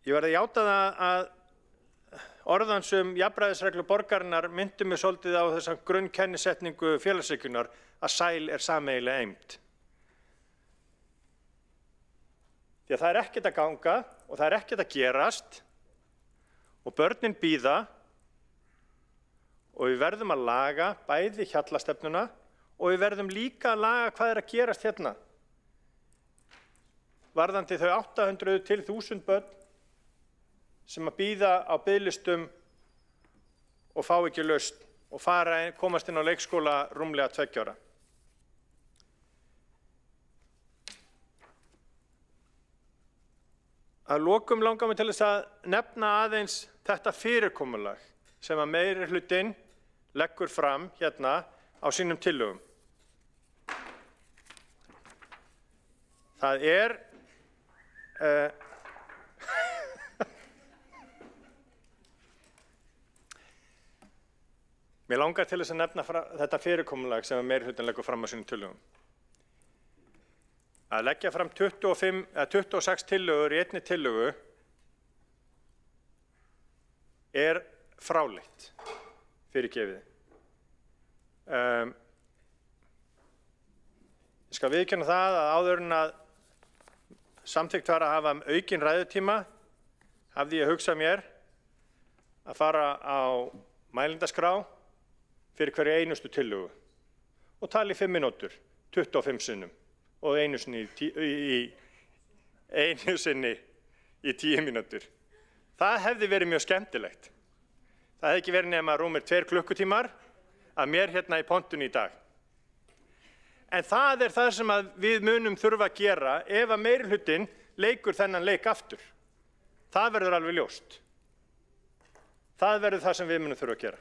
Ég verði að játa það að orðans jafnræðisreglu borgarinnar myndi mig svolítið á þessa grunnkennisetningu félagshyggjunnar að sæl er sameiginlega eymd. Því að það er ekkert að ganga og það er ekkert að gerast og börnin bíða og við verðum að laga bæði hjallastefnuna og við verðum líka að laga hvað er að gerast hérna. Varðandi þau 800 til 1000 börn sem að bíða á biðlistum og fá ekki lausn og komast inn á leikskóla rúmlega 2 ára. Að lokum langar mig til þess að nefna aðeins þetta fyrirkomulag sem að meirihlutinn leggur fram hérna á sínum tillögum. Það er Mér langar til þess að nefna þetta fyrirkomulag sem að meirihlutinn leggur fram á sínum tillögum. Að leggja fram 26 tillögur í einni tillögu er fráleitt, fyrirgefið. Ég skal viðurkenna það að áður en að samþykkt var að hafa aukinn ræðutíma, hafði ég hugsað mér að fara á mælendaskrá fyrir hverja einustu tillögu og tala í 5 mínútur, 25 sinnum. Og einu sinni í 10 mínútur. Það hefði verið mjög skemmtilegt. Það hefði ekki verið nema rúmir 2 klukkutímar að mér hérna í pontunni í dag. En það er það sem við munum þurfa að gera ef að meirihlutinn leikur þennan leik aftur. Það verður alveg ljóst. Það verður það sem við munum þurfa að gera.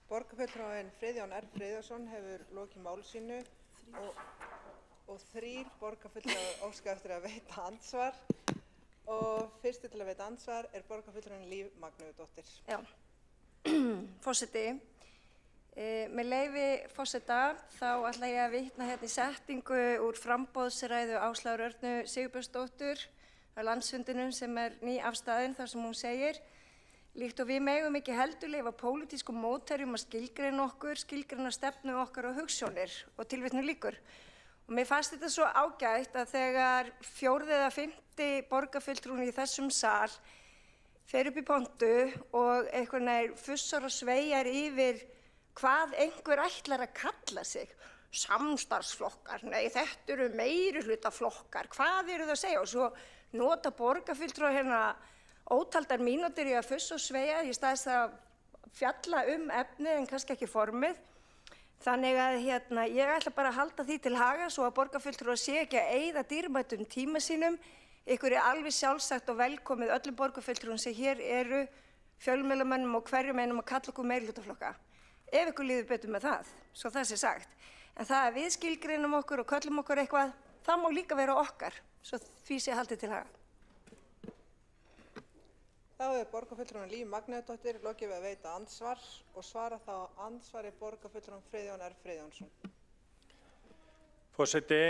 Borgarfulltrúinn Friðjón R. Friðjónsson hefur lokið máli sínu og 3 borgarfulltrúar óska eftir að veita andsvar og fyrsti til að veita andsvar er borgarfulltrúinn Líf Magnúsdóttir. Já, forseti, með leyfi forseta þá ætla ég að vitna hérna í setningu úr framboðsræðu Áslaugar Örnu Sigurbjörnsdóttur á landsfundinum sem er nýafstaðin þar sem hún segir: líkt og við megum ekki heldur leyfa pólitískum mótherjum að skilgreina stefnu okkar og hugsjónir og tilvitnun lýkur. Og mér fannst þetta svo ágætt að þegar 4. eða 5. borgarfulltrúinn í þessum sal fer upp í pontu og einhvern veginn fussar og sveigjar yfir hvað einhver ætlar að kalla sig. Samstarfsflokkar, nei þetta eru meirihlutaflokkar, hvað eru það að segja? Og svo nota borgarfulltrúar hérna ótaldar mínútur í að fuss og sveia í staðis að fjalla efnið en kannski ekki formið. Þannig að ég ætla bara að halda því til haga svo að borgarfulltrúar sé ekki að eyða dýrmætum tíma sínum. Ykkur alveg sjálfsagt og velkomið öllum borgarfulltrúum sem hér eru, fjölmiðlamönnum og hverjum einum að kalla okkur meirihlutaflokka. Ef ykkur líður betur með það, svo það sé sagt. En það að við skilgreinum okkur og köllum okkur eitthvað, það má líka vera okkar, svo því sé haldið til haga. Þá hefur borgarfulltrúin Líf Magnúsdóttir lokið við að veita andsvar og svara þá andsvari borgarfulltrúin Friðjón R. Friðjónsson. Forseti,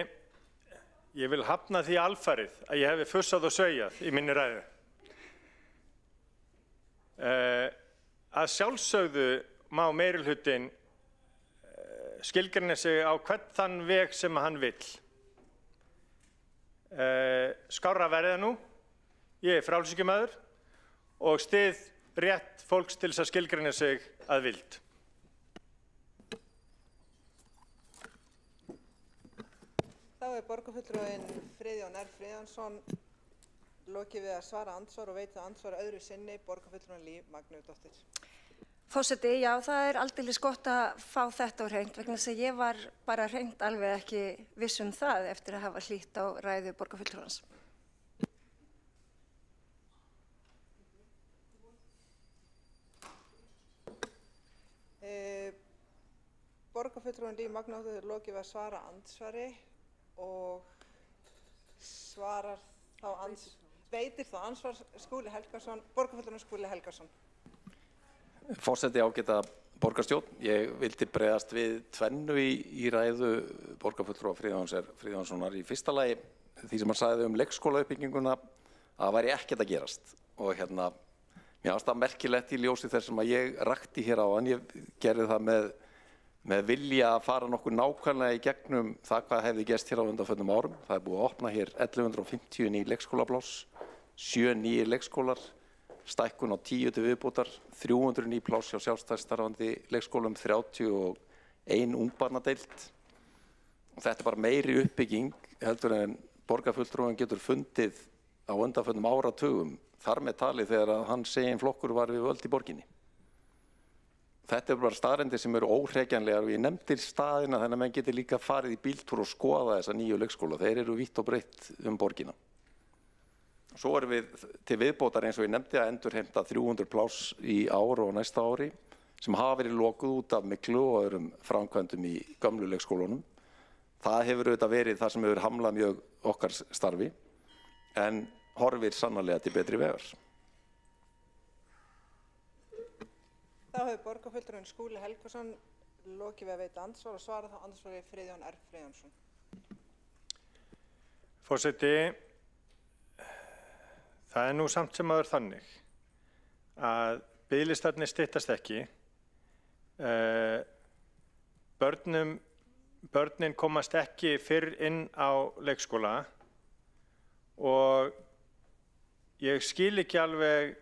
ég vil hafna því alfarið að ég hefi fussað og sveigað í minni ræðu. Að sjálfsögðu má meirihlutinn skilgreina sig á hvern þann veg sem hann vill. Skárra verða nú, ég frjálshyggjumaður og styð rétt fólks til þess að skilgreina sig að vild. Þá borgarfulltrúinn Friðjón R. Friðjónsson lokið við að svara andsvar og veita andsvar öðru sinni borgarfulltrúin Líf Magnúsdóttir. Forseti, já, það aldeilis gott að fá þetta á hreint vegna þess að ég var bara hreint alveg ekki viss það eftir að hafa hlýtt á ræðu borgarfulltrúans. Borgarfulltrúin Líf Magnúsdóttir lokið við að svara andsvari og veitir þá ansvar Skúli Helgason, borgarfulltrúinn Skúli Helgason. Forseti ágæta borgarstjórn, ég vildi bregðast við tvennu í ræðu borgarfulltrúa Friðjónssonar. Í fyrsta lagi því sem hann sagði leikskólauppbygginguna að það væri ekkert að gerast og mér fannst það merkilegt í ljósi þess sem að ég rakti hér áðan. Ég gerði það með vilja að fara nokkuð nákvæmlega í gegnum það hvað hefði gerst hér á undanförnum árum. Það búið að opna hér 1150 ný leikskólapláss, 7 nýir leikskólar, stækkun á 10 til viðbótar, 300 ný pláss hjá sjálfstætt starfandi leikskólum, 31 ungbarnadeild. Þetta bara meiri uppbygging heldur en borgarfulltrúinn getur fundið á undanförnum áratugum, þar með talið þegar að hans eigin flokkur var við völd í borginni. Þetta bara staðreyndir sem eru óhrekjanlegar og ég nefndir staðina þannig að menn getur líka farið í bíltúr og skoða þessa nýju leikskóla. Þeir eru vítt og breitt borgina. Svo erum við til viðbótar eins og ég nefndi að endurheimta 300 pláss í ár og næsta ári sem hafa verið lokuð út af miklu og öðrum framkvæmdum í gömlu leikskólunum. Það hefur auðvitað verið það sem hefur hamlað mjög okkar starfi en horfir sannarlega til betri vegar. Þá hefur borgarfulltrúinn Skúli Helgason lokið við að veita andsvar og svara þá andsvari Friðjón R. Friðjónsson. Forseti, það nú samt sem áður þannig að biðlistarnir styttast ekki. Börnin komast ekki fyrr inn á leikskóla og ég skil ekki alveg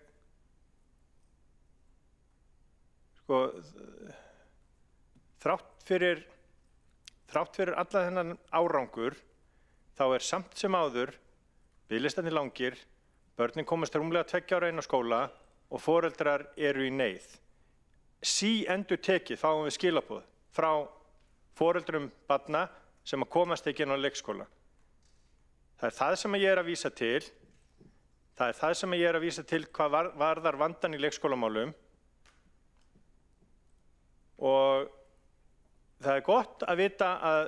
þrátt fyrir alla þennan árangur þá samt sem áður biðlistarnir langir, börnin komast rúmlega 2 ára inn á skóla og foreldrar eru í neyð. Síendurtekið fáum við skilaboð frá foreldrum barna sem að komast ekki inn á leikskóla. Það það sem ég að vísa til. Það það sem ég að vísa til hvað varðar vandan í leikskólamálum. Og það gott að vita að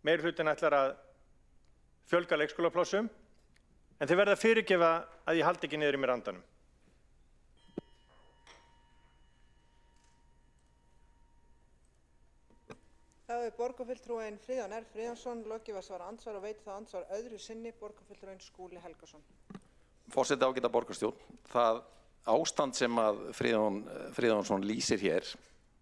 meirihlutinn ætlar að fjölga leikskólaplássum en þið verða að fyrirgefa að ég haldi ekki niður í mér andanum. Þá borgarfulltrúinn Friðjón R. Friðjónsson lokið við að svara andsvar og veit það andsvar öðru sinni borgarfulltrúinn Skúli Helgason. Forseti ágæta borgarstjórn, það ástand sem að Friðjónsson lýsir hér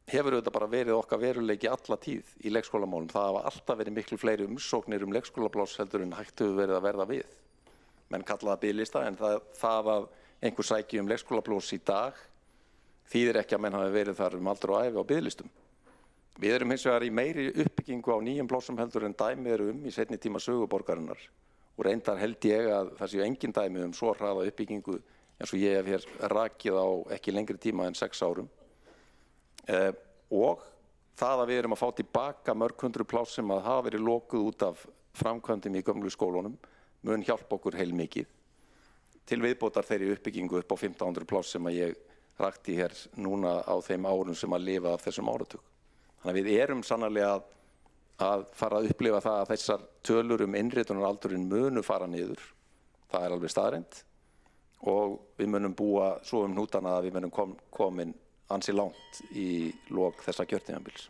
hefur auðvitað bara verið okkar veruleiki alla tíð í leikskólamálum. Það hafa alltaf verið miklu fleiri umsóknir leikskólapláss heldur en hægt hefur verið að verða við. Menn kalla það biðlista en það að einhver sæki leikskólapláss í dag þýðir ekki að menn hafi verið þar aldur og ævi á biðlistum. Við erum hins vegar í meiri uppbyggingu á nýjum plássum heldur en dæmi eru í seinni tíma sögu borgarinnar og reyndar held ég að það séu engin dæmi svo hraða uppbyggingu eins og ég hef hér rakið á ekki lengri tíma en 6 árum. Og það að við erum að fá tilbaka mörg hundruð pláss sem að hafa verið lokuð út af framkvæmdum í gömlu skólunum mun hjálpa okkur heilmikið til viðbótar þeirri uppbyggingu upp á 1500 pláss sem að ég rakti hér núna á þeim árum sem að lifa af þessum áratug. Þannig að við erum sannarlega að fara að upplifa það að þessar tölur innritunaraldurinn munu fara niður. Það alveg staðreynd og við munum búa svo hnútana að við munum komin ansi langt í lok þessa kjörtímabils.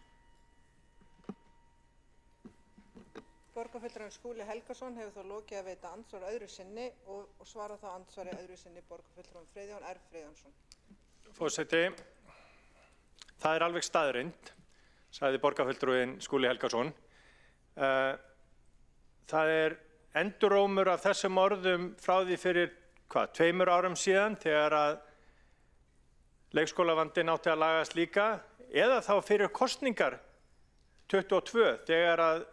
Borgarfulltrúinn Skúli Helgason hefur þó lokið að veita andsvar öðru sinni og svara þá andsvari öðru sinni borgarfulltrúinn Friðjón R. Friðjónsson. Forseti, það alveg staðreynd, sagði borgarfulltrúinn Skúli Helgason. Það endurómur af þessum orðum frá því fyrir 2 árum síðan þegar að leikskólavandinn átti að lagast líka, eða þá fyrir kosningar 22 þegar að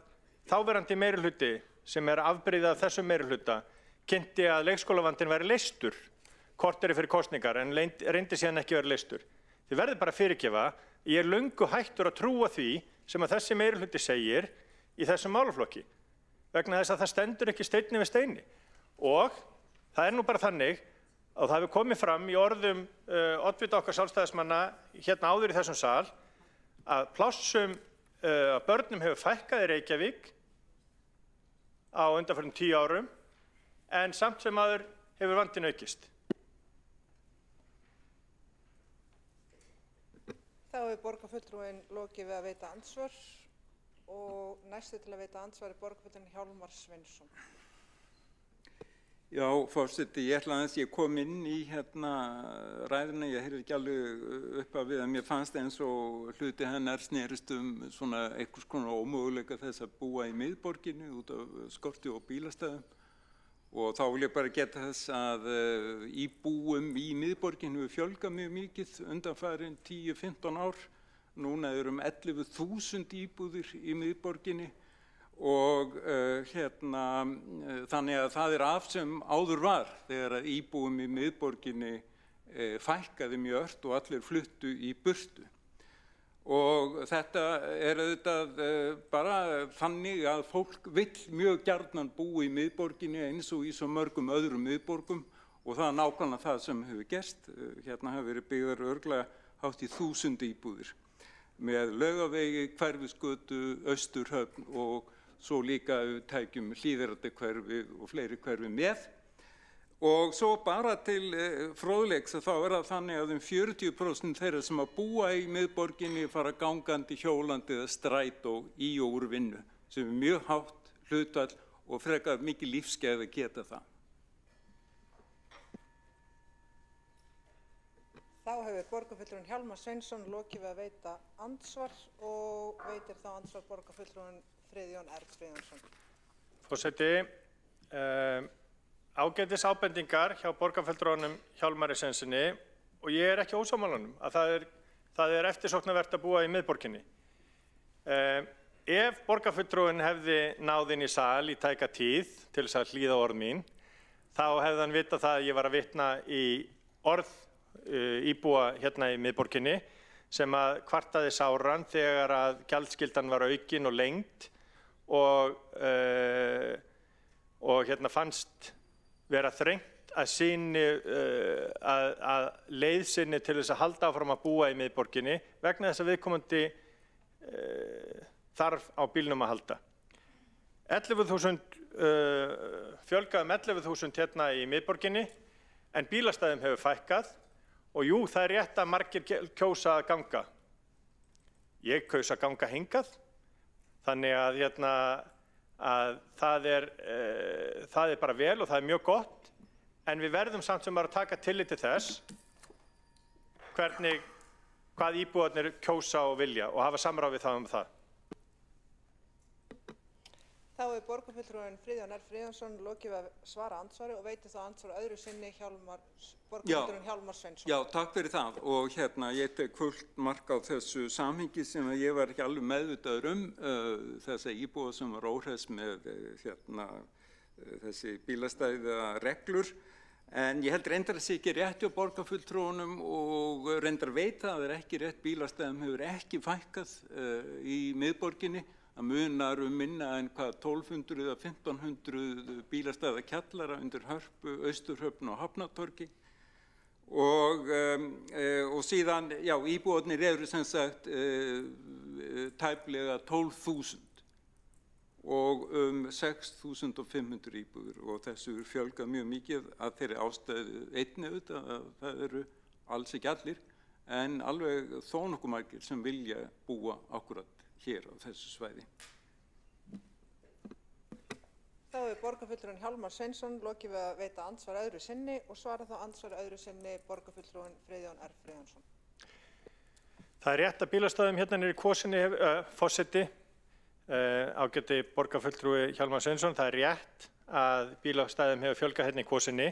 þáverandi meirihluti sem afbrigði af þessum meirihluta kynnti að leikskólavandinn væri leystur korteri fyrir kosningar en reyndi síðan ekki verið leystur. Þið verðið bara að fyrirgefa, ég löngu hættur að trúa því sem að þessi meirihluti segir í þessum málaflokki vegna þess að það stendur ekki steini við steini og það nú bara þannig og það hefur komið fram í orðum oddvita okkar sjálfstæðismanna hérna áður í þessum sal að plássum börnum hefur fækkað í Reykjavík á undanförnum 10 árum en samt sem áður hefur vandinn aukist. Þá hefur borgarfulltrúinn lokið við að veita andsvar og næstu til að veita andsvar borgarfulltrúinn Hjálmar Sveinsson. Já, forseti, ég ætla aðeins, ég kom inn í ræðuna, ég heyrði ekki alveg upp af við að mér fannst eins og hluti hennar snerist svona einhvers konar ómöguleika þess að búa í miðborginni út af skorti og bílastæðum og þá vil ég bara geta þess að íbúum í miðborginni hefur fjölgað mjög mikið undanfarin 10-15 ár. Núna 11.000 íbúðir í miðborginni og þannig að það af sem áður var þegar að íbúum í miðborginni fækkaði mjög ört og allir fluttu í burtu. Og þetta auðvitað bara þannig að fólk vill mjög gjarnan búa í miðborginni eins og í svo mörgum öðrum miðborgum og það nákvæmlega það sem hefur gerst. Hérna hafa verið byggðar örugglega hátt í 1000 íbúðir með Laugavegi, Hverfisgötu, Austurhöfn og svo líka við tækjum Hlíðarendahverfi og fleiri hverfi með. Og svo bara til fróðleiks að þá það þannig að 40% þeirra sem að búa í miðborginni fara gangandi, hjólandi eða strætó í og úr vinnu, sem mjög hátt hlutfall og frekar mikið lífsgæði að geta það. Þá hefur borgarfulltrúinn Hjálmar Sveinsson lokið við að veita andsvar og veitir þá andsvar borgarfulltrúinn Friðjón R. Friðjónsson. Forseti, ágætis ábendingar hjá borgarfulltrúanum Hjálmari Sveinssyni og ég ekki ósammála honum að það eftirsóknarvert að búa í miðborginni. Ef borgarfulltrúinn hefði náð inn í sal í tæka tíð til þess að hlýða orð mín, þá hefði hann vitað það að ég var að vitna í orð íbúa hérna í miðborginni sem að kvartaði sáran þegar að gjaldskyldan var aukin og lengd og hérna fannst vera þrengt að leið sinni til þess að halda áfram að búa í miðborginni vegna þess að viðkomandi þarf á bílnum að halda. 11.000 fjölgað 11.000 hérna í miðborginni en bílastæðum hefur fækkað og jú, það rétt að margir kjósa að ganga. Ég kaus að ganga hingað, þannig að það bara vel og það mjög gott, en við verðum samt sem bara að taka tillit til þess hvað íbúarnir kjósa og vilja og hafa samráð við það það. Þá hefur borgarfulltrúinn Friðjón R. Friðjónsson lokið að svara andsvari og veitir þá andsvar öðru sinni borgarfulltrúinn Hjálmar Sveinsson. Já, takk fyrir það og ég tek fullt mark á þessu samhengi sem ég var ekki alveg meðvitaður þessa íbúa sem var óhress með þessi bílastæða reglur. En ég held reyndar að sé ekki rétt hjá borgarfulltrúunum og reyndar veita að það ekki rétt, bílastæðum hefur ekki fækkað í miðborginni, að munar minna en hvað 1200 eða 1500 bílastæða kjallara undir Hörpu, Austurhöfn og Hafnartorgi. Og síðan, já, íbúarnir eru sem sagt tæplega 12.000 og 6.500 íbúðir og þessu fjölgað mjög mikið að þeirri ástæðu einni auðvitað að það eru alls ekki allir en alveg þó nokkuð margir sem vilja búa akkurat hér á þessu svæði. Þá er borgarfulltrúinn Hjálmar Sveinsson lokið við að veita andsvar öðru sinni og svara þá andsvar öðru sinni borgarfulltrúinn Friðjón R. Friðjónsson. Það er rétt að bílastæðum hérna niður í Kvosinni forseti. Ágæti borgarfulltrúi Hjálmar Sveinsson, það er rétt að bílastæðum hefur fjölgað hérna í Kvosinni.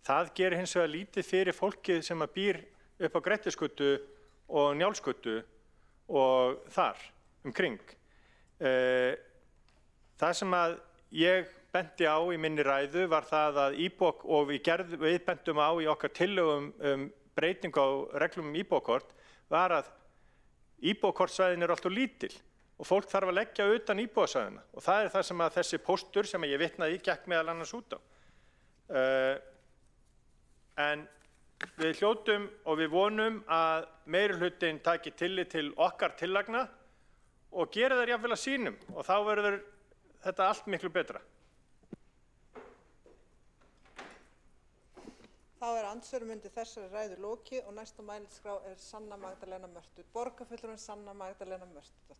Það gerir hins vegar lítið fyrir fólkið sem að býr upp á Grettisgötu og Njálsgötu og þar umkring. Það sem að ég benti á í minni ræðu var það að og við bentum á í okkar tillögum breytingu á reglum íbúakort var að íbúakortsvæðin eru alltof lítil. Og fólk þarf að leggja utan íbúðasvæðina og það er það sem að þessi póstur sem ég vitnaði í gekk meðal annars út á. En við hljótum og við vonum að meirihlutinn taki tillit til okkar tillagna og gera þær jafnvel að sínum og þá verður þetta allt miklu betra. Þá er andsvörum undir þessari ræðu lokið og næsta mælskrá er Sanna Magdalena Mörtur. Borgarfulltrúin Sanna Magdalena Mörtudóttir.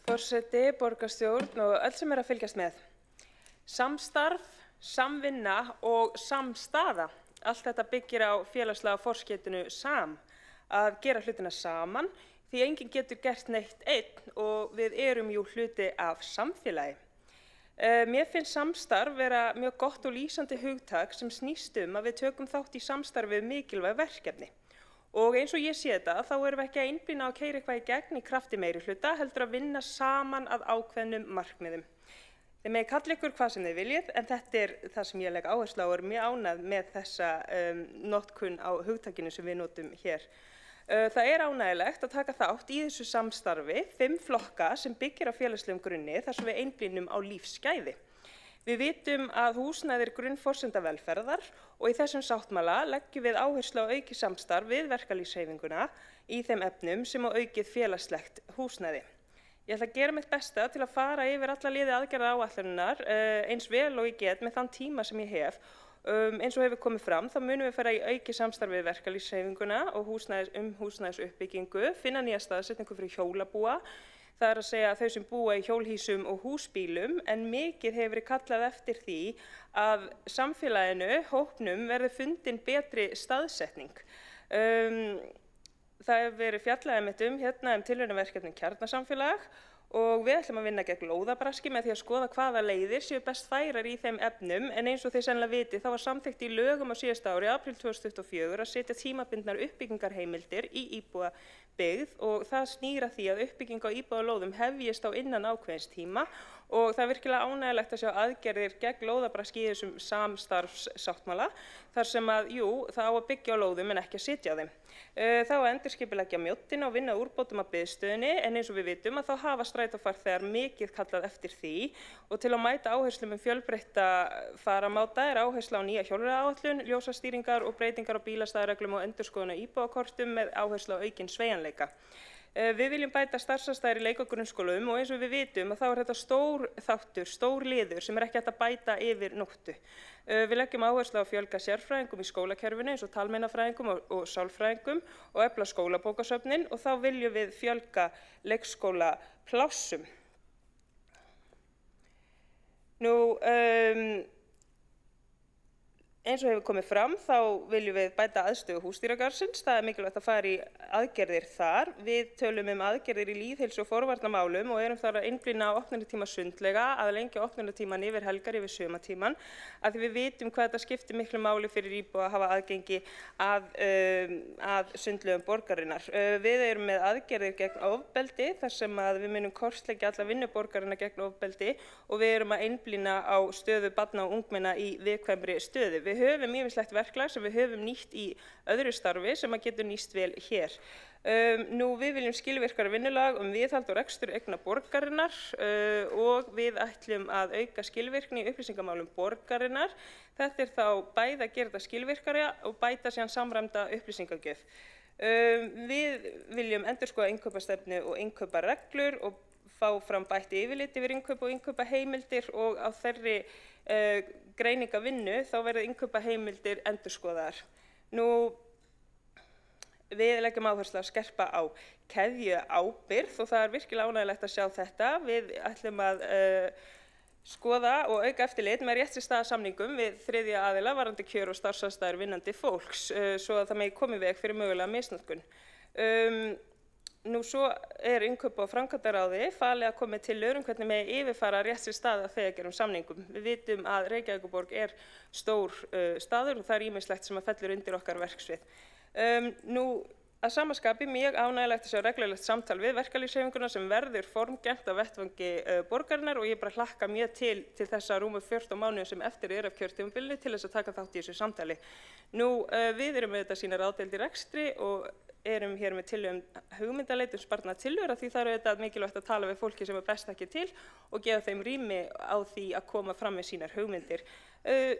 Forseti, borgarstjórn og öll sem að fylgjast með. Samstarf, samvinna og samstaða. Allt þetta byggir á félagslega forskeytinu SAM, að gera hlutina saman, því enginn getur gert neitt einn og við erum jú hluti af samfélagi. Mér finnst samstarf vera mjög gott og lýsandi hugtak sem snýst að við tökum þátt í samstarfi við mikilvæg verkefni. Og eins og ég sé þetta, þá erum við ekki að einblína á að keyra eitthvað í gegn í krafti meirihluta, heldur að vinna saman að ákveðnum markmiðum. Þið megi kalla ykkur hvað sem þið viljið, en þetta er það sem ég legg áherslu á og er mjög ánægð með þessa notkun á hugtakinu sem við notum hér. Það er ánægilegt að taka þátt í þessu samstarfi 5 flokka sem byggir á félagslegum grunni þar sem við einblínum á lífsgæði. Við vitum að húsnæði er grunnforsenda velferðar og í þessum sáttmála leggjum við áherslu á aukið samstarf við verkalýðshreyfinguna í þeim efnum sem á aukið félagslegt húsnæði. Ég ætla að gera mitt besta til að fara yfir alla liði aðgerðaáætlunarinnar eins vel og ég get með þann tíma sem ég hef. Eins og hefur komið fram, þá munum við fara í aukið samstarf við verkalýðshreyfinguna og húsnæðisuppbyggingu, finna nýja staðsetningu fyrir hjólabúa. Það er að segja að þau sem búa í hjólhýsum og húsbílum, en mikið hefur verið kallað eftir því að samfélaginu, hópnum, verði fundin betri staðsetning. Það hefur verið fjallað hérna tilraunaverkefni Kjarnasamfélag og við ætlum að vinna gegn lóðabraski með því að skoða hvaða leiðir séu best færar í þeim efnum, en eins og þið sennilega vitið, þá var samþykkt í lögum á síðasta ári, apríl 2024, að setja tímabundnar uppbyggingarheimildir í íbúðabyggð og það snýr að því að uppbygging á íbúðalóðum hefjist á innan ákveðins tíma og það er virkilega ánægjulegt að sjá aðgerðir gegn lóðabraski í þessum samstarfssáttmála þar sem að, það á að byggja á lóðum en ekki að sitja á þeim. Þá að endurskipuleggja mjóttina og vinna úrbótum að biðstöðinni en eins og við vitum að þá hafa strætófarþegar mikið kallað eftir því og til að mæta áherslum fjölbreytta faramáta er áhersla á nýja hjólreiðaáætlun, ljósastýringar og breytingar á bílastæðareglum og endurskoðun á íbúðakortum með áherslu á aukinn sveigjanleika. Við viljum bæta starfsaðstæður í leik- og grunnskólum og eins og við vitum að þá er þetta stór þáttur, stór liður sem er ekki hægt að bæta yfir nóttu. Við leggjum áherslu á að fjölga sérfræðingum í skólakerfinu eins og talmeinafræðingum og sálfræðingum og efla skólabókasöfnin og þá viljum við fjölga leikskólaplássum. Eins og hefur komið fram þá viljum við bæta aðstöðu húsdýragarðsins. Það mikilvægt að fara í aðgerðir þar. Við tölum aðgerðir í lýðheilsu og forvarnamálum og erum þar að einblína á opnunartíma sundlega, að lengja opnunartíman yfir helgar yfir sumartíman, af því við vitum hvað þetta skiptir miklu máli fyrir íbúa að hafa aðgengi að sundlaugum borgarinnar. Við erum með aðgerðir gegn ofbeldi þar sem að við munum kortleggja alla vinnu borgarinnar gegn ofbeldi og við erum að einblína á stöðu barna og ungmenna í viðkvæmri stöðu. Við höfum ýmislegt verklag sem við höfum nýtt í öðru starfi sem að getur nýst vel hér. Við viljum skilvirkara vinnulag viðhald og rekstur eigna borgarinnar og við ætlum að auka skilvirkni í upplýsingamálum borgarinnar. Þetta þá bæði að gera þetta skilvirkara og bæta síðan samræmda upplýsingagjöf. Við viljum endurskoða innkaupastefnu og innkaupareglur og fá fram bætt yfirlit yfir innkaup og innkaupaheimildir og á þeirri greiningavinnu þá verða innkaupaheimildir endurskoðaðar. Við leggjum áherslu að skerpa á keðjuábyrgð og það virkilega ánægjulegt að sjá þetta. Við ætlum að skoða og auka eftirlit með réttarstaðasamningum við þriðja aðila varðandi kjör og starfsaðstæður vinnandi fólks svo að það megi koma í veg fyrir mögulega misnotkun. Svo innkaupa- og framkvæmdaráði falið að koma með tillögur hvernig megi yfirfara réttri staða þegar gerum samningum. Við vitum að Reykjavíkurborg stór staður og það ýmislegt sem að fellur undir okkar verksvið. Að sama skapi mjög ánægjulegt að sjá reglulegt samtal við verkalýðshreyfinguna sem verður formgengt á vettvangi borgarinnar og ég bara hlakka mjög til þessa rúmu 14 mánuði sem eftir af kjörtímabilinu til þess að taka þátt í þessu samtali. Við erum auðvitað sína ráðdeild í rekstri og erum hér með tillögum hugmyndaleit sparnað tillögur af því það auðvitað mikilvægt að tala við fólki sem best ekki til og gefa þeim rými á því að koma fram með sínar hugmyndir.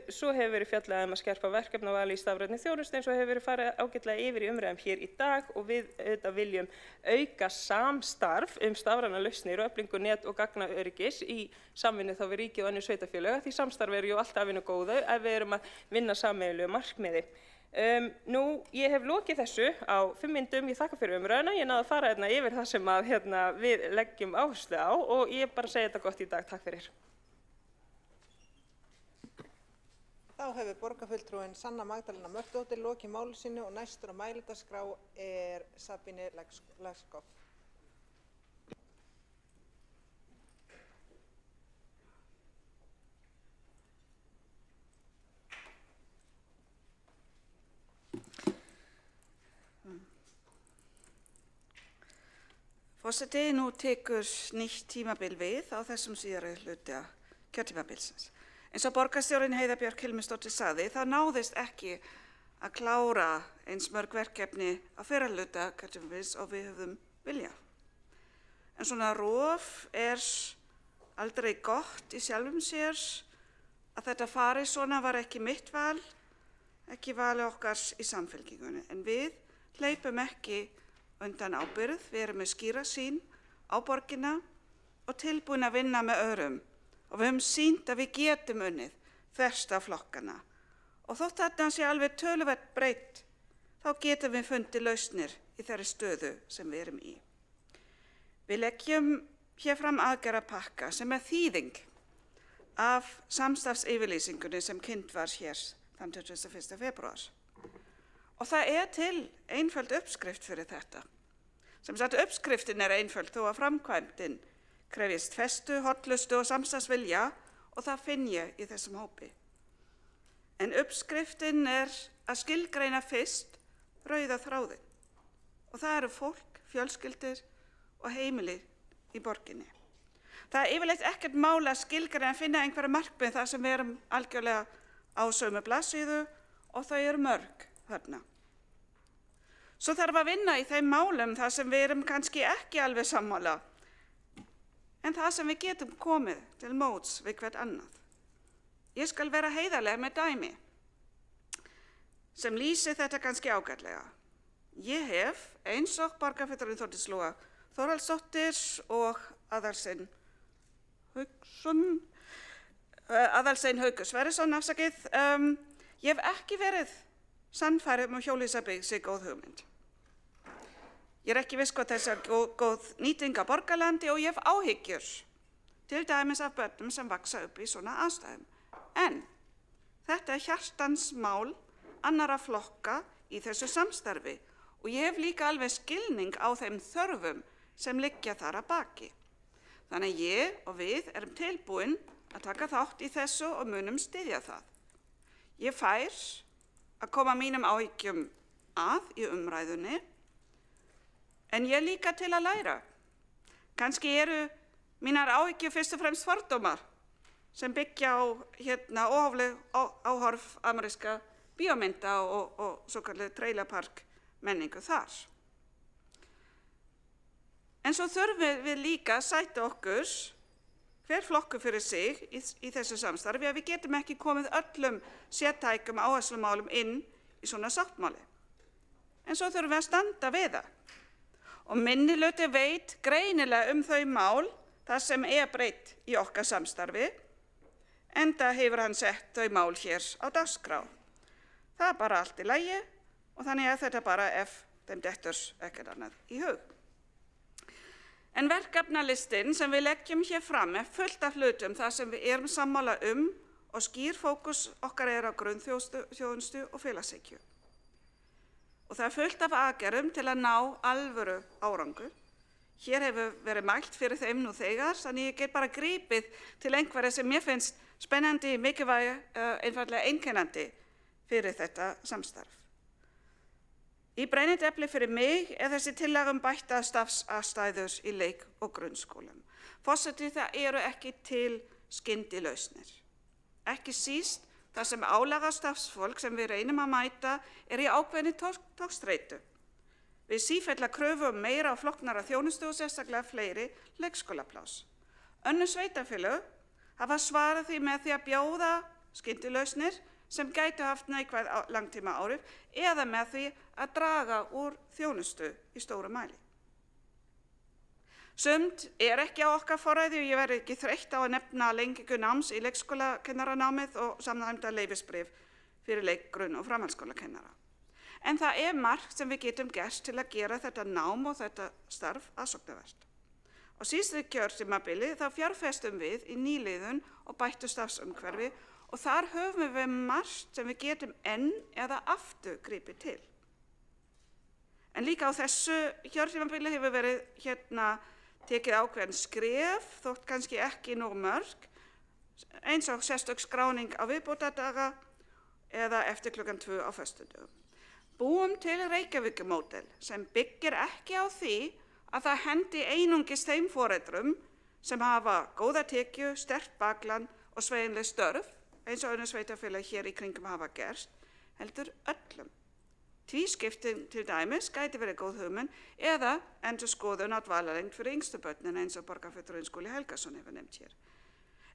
Svo hefur verið fjallað að skerpa verkefnavali í stafrænni þjónustu eins og hefur verið farið ágætlega yfir í umræðum hér í dag og við auðvitað viljum auka samstarf stafrænar lausnir og eflingu net- og gagnaöryggis í samvinnu þá við ríkið og önnur sveitarfélög því samstarf jú alltaf af hinu góðu ef við erum að vinna sameiginlegu markmiði. Ég hef lokið þessu á 5 mínútum, ég þakka fyrir umræðuna, ég náði að fara yfir það sem við leggjum áherslu á og ég bara segi þetta gott í dag, takk fyrir. Þá hefur borgarfulltrúinn Sanna Magdalena Mörtudóttir lokið máli sínu og næstur á mælendaskrá Sabine Leskov. Forseti, nú tekur nýtt tímabil við á þessum síðari hluta kjörtímabilsins. Eins og borgarstjórinn Heiða Björk Hilmisdóttir sagði, það náðist ekki að klára eins mörg verkefni á fyrra hluta kjörtímabils og við höfðum viljað. En svona rof aldrei gott í sjálfum sér að þetta fari svona var ekki mitt val, ekki vali okkar í Samfylkingunni. En við hleypum ekki undan ábyrgð, við erum með skýra sýn á borgina og tilbúin að vinna með öðrum. Og við höfum sýnt að við getum unnið þvert á flokkana. Og þótt þarna sé alveg töluvert breytt, þá getum við fundið lausnir í þeirri stöðu sem við erum í. Við leggjum hér fram aðgerðapakka sem þýðing af samstarfsyfirlýsingunni sem kynnt var hér þann 21. febrúar. Og það til einföld uppskrift fyrir þetta. Sem sagt, uppskriftin einföld þó að framkvæmdin krefjist festu, hollustu og samstarfsvilja og það finn ég í þessum hópi. En uppskriftin að skilgreina fyrst rauða þráðinn. Og það eru fólk, fjölskyldur og heimili í borginni. Það yfirleitt ekkert mál að skilgreina að finna einhverja markmið þar sem við erum algjörlega á sömu blaðsíðu og þau eru mörg þarna. Svo þarf að vinna í þeim málum þar sem við erum kannski ekki alveg sammála, en það sem við getum komið til móts við hvert annað. Ég skal vera heiðarleg með dæmi sem lýsir þetta kannski ágætlega. Ég hef eins og borgarfulltrúinn Þórdís Lóa Þórhallsdóttir og Aðalsteinn Haukur Sverrisson afsakið, ég hef ekki verið sannfærð um hjólhýsabyggð sé góð hugmynd. Ég ekki viss hvað þessi góð nýting á borgarlandi og ég hef áhyggjur, til dæmis af börnum sem vaksa upp í svona aðstæðum. En Þetta er hjartansmál annara flokka í þessu samstarfi og ég hef líka alveg skilning á þeim þörfum sem liggja þar að baki. Þannig að ég og við erum tilbúin að taka þátt í þessu og munum styðja það. Ég fær að koma mínum áhyggjum að í umræðunni, en ég líka til að læra. Kannski eru mínar áhyggjur fyrst og fremst fordómar sem byggja á óhófleg áhorf ameríska bíómynda og svokallað trailerpark menningu þar. En svo þurfum við líka að sætta okkur, hver flokkur fyrir sig í þessu samstarfi, að við getum ekki komið öllum sértækum áherslumálum inn í svona sáttmáli. En svo þurfum við að standa við það. Og minnihluti veit greinilega þau mál þar sem breytt í okkar samstarfi, enda hefur hann sett þau mál hér á dagskrá. Það er bara allt í lagi og þannig að þetta bara ef þeim dettur ekkert annað í hug. En verkefnalistinn sem við leggjum hér fram er fullt af hlutum þar sem við erum sammála og skýr fókus okkar á grunnþjónustu og félagshyggju. Og það er fullt af aðgerðum til að ná alvöru árangur. Hér hefur verið mælt fyrir þeim nú þegar, þannig ég get bara gripið til einhverja sem mér finnst spennandi, mikilvæg, einfaldlega einkennandi fyrir þetta samstarf. Í brennidepli fyrir mig er þessi tillaga bætta starfsaðstæður í leik- og grunnskólum. Forseti, það eru ekki til skyndilausnir. Ekki síst þar sem álaga starfsfólk sem við reynum að mæta í ákveðinni togstreitu. Við sífella kröfu meira og flóknara þjónustu og sérstaklega fleiri leikskólapláss. Önnur sveitarfélög hafa svarað því með því að bjóða skyndilausnir sem gætu haft neikvæð langtíma áhrif eða með því að draga úr þjónustu í stóru mæli. Sumt er ekki á okkar forræði og ég verð ekki þreytt á að nefna lengingu náms í leikskólakennaranámið og samræmda leyfisbréf fyrir leik-, grunn- og framhaldsskólakennara. En það er margt sem við getum gert til að gera þetta nám og þetta starf aðsóknarvert. Á síðasta kjörtímabili þá fjárfestum við í nýliðun og bættu starfsumhverfi og þar höfum við margt sem við getum enn eða aftur gripið til. En líka á þessu kjörtímabili hefur verið tekið ákveðin skref, þótt kannski ekki nóg mörg, eins og sérstök skráning á viðbótardaga eða eftir klukkan 2 á föstudögum. Búum til Reykjavíkurmódel sem byggir ekki á því að það hendi einungis þeim foreldrum sem hafa góða tekju, sterkt bakland og sveigjanleg störf, eins og önnur sveitarfélög hér í kringum hafa gert, heldur öllum. Tvískipting til dæmis gæti verið góð hugmynd eða endurskoðun á dvalarlengd fyrir yngstu börnin eins og borgarfulltrúinn Skúli Helgason hefur nefnt hér.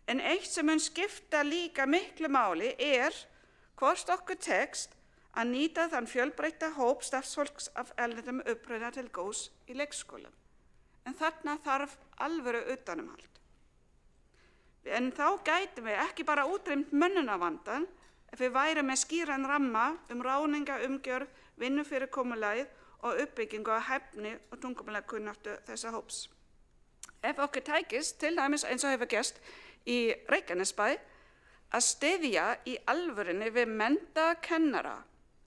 En eitt sem mun skipta líka miklu máli hvort okkur tekst að nýta þann fjölbreytta hóp starfsfólks af erlendum uppruna til góðs í leikskólum. En þarna þarf alvöru utanumhald. En þá gætum við ekki bara útrýmt mönnunarvandann ef við værum með skýran ramma ráðninga, umgjörð, vinnufyrirkomulagið og uppbyggingu á hæfni og tungumálakunnáttu þessa hóps. Ef okkur tækist, til dæmis eins og hefur gerst í Reykjanesbæ, að styðja í alvörunni við menntaða kennara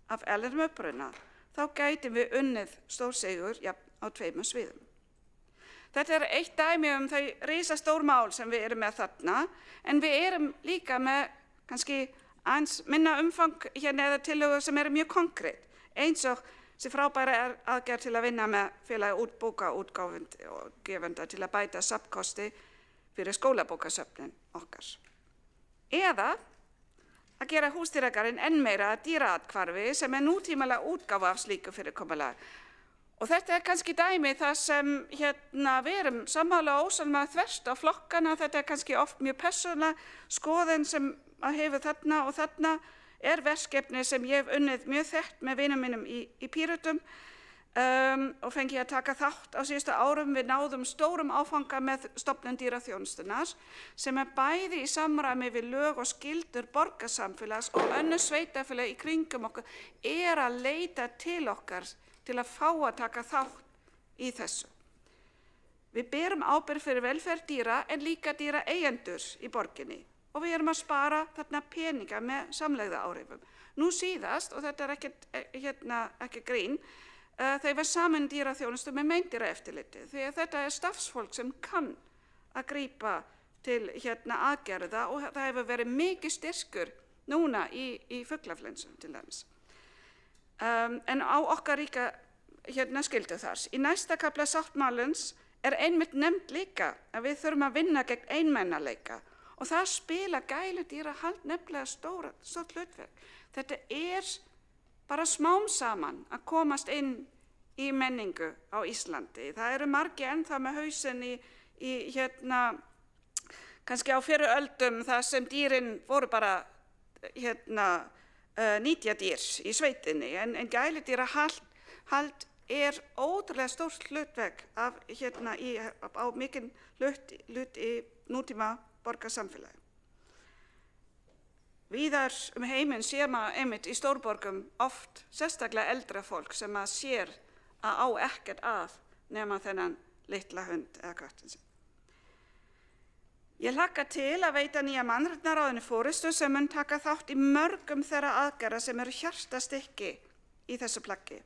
af erlendum uppruna, þá gætum við unnið stórsigur á 2 sviðum. Þetta er eitt dæmi þau risastór mál sem við erum með þarna, en við erum líka með kannski aðeins minna umfang eða tillögur sem eru mjög konkrét, eins og þessi frábæra aðgerð til að vinna með félagi bókaútgefenda til að bæta safnkosti fyrir skólabókasöfnin okkar. Eða að gera húsdýragarðinn enn meira að dýraathvarfi sem er nútímalega útgáfa af slíku fyrirkomulagi. Og þetta er kannski dæmi þar sem við erum sammála og ósammála þvert á flokkana, þetta er kannski oft mjög persónuleg skoðun sem hefur þarna og þarna er verkefni sem ég hef unnið mjög þekkt með vinum mínum í Pírötum og fengi að taka þátt á síðustu árum. Við náðum stórum áfanga með stofnun dýraþjónustunnar sem er bæði í samræmi við lög og skyldur borgarsamfélags og önnur sveitarfélög í kringum okkur að leita til okkar til að fá að taka þátt í þessu. Við berum ábyrgð fyrir velferð dýra en líka dýraeigendur í borginni og og við erum að spara þarna peninga með samlegða áhrifum. Nú síðast, og þetta ekki grín, þeir var saman dýraþjónustu með meindýraeftirliti, því að þetta starfsfólk sem kann að grípa til aðgerða og það hefur verið mikið styrkur núna í fuglaflensum til dæmis. En á okkar ríka skyldu þar. Í næsta kafla sáttmálans einmitt nefnt líka að við þurfum að vinna gegn einmannaleika og það spila gæludýrahald nefnilega stórt hlutverk. Þetta bara smám saman að komast inn í menningu á Íslandi. Það eru margir ennþá með hausinn í kannski á fyrri öldum þar sem dýrin voru bara nýtjadýr í sveitinni, en gæludýrahald ótrúlega stórt hlutverk á mikinn hlut í nútíma borgarsamfélagi. Víðar heiminn sér maður einmitt í stórborgum oft sérstaklega eldra fólk sem maður sér að á ekkert að nema þennan litla hund eða köttin sinn. Ég hlakka til að veita nýja mannréttindaráðinu forystu sem mun taka þátt í mörgum þeirra aðgerða sem eru hjartastykki í þessu plaggi.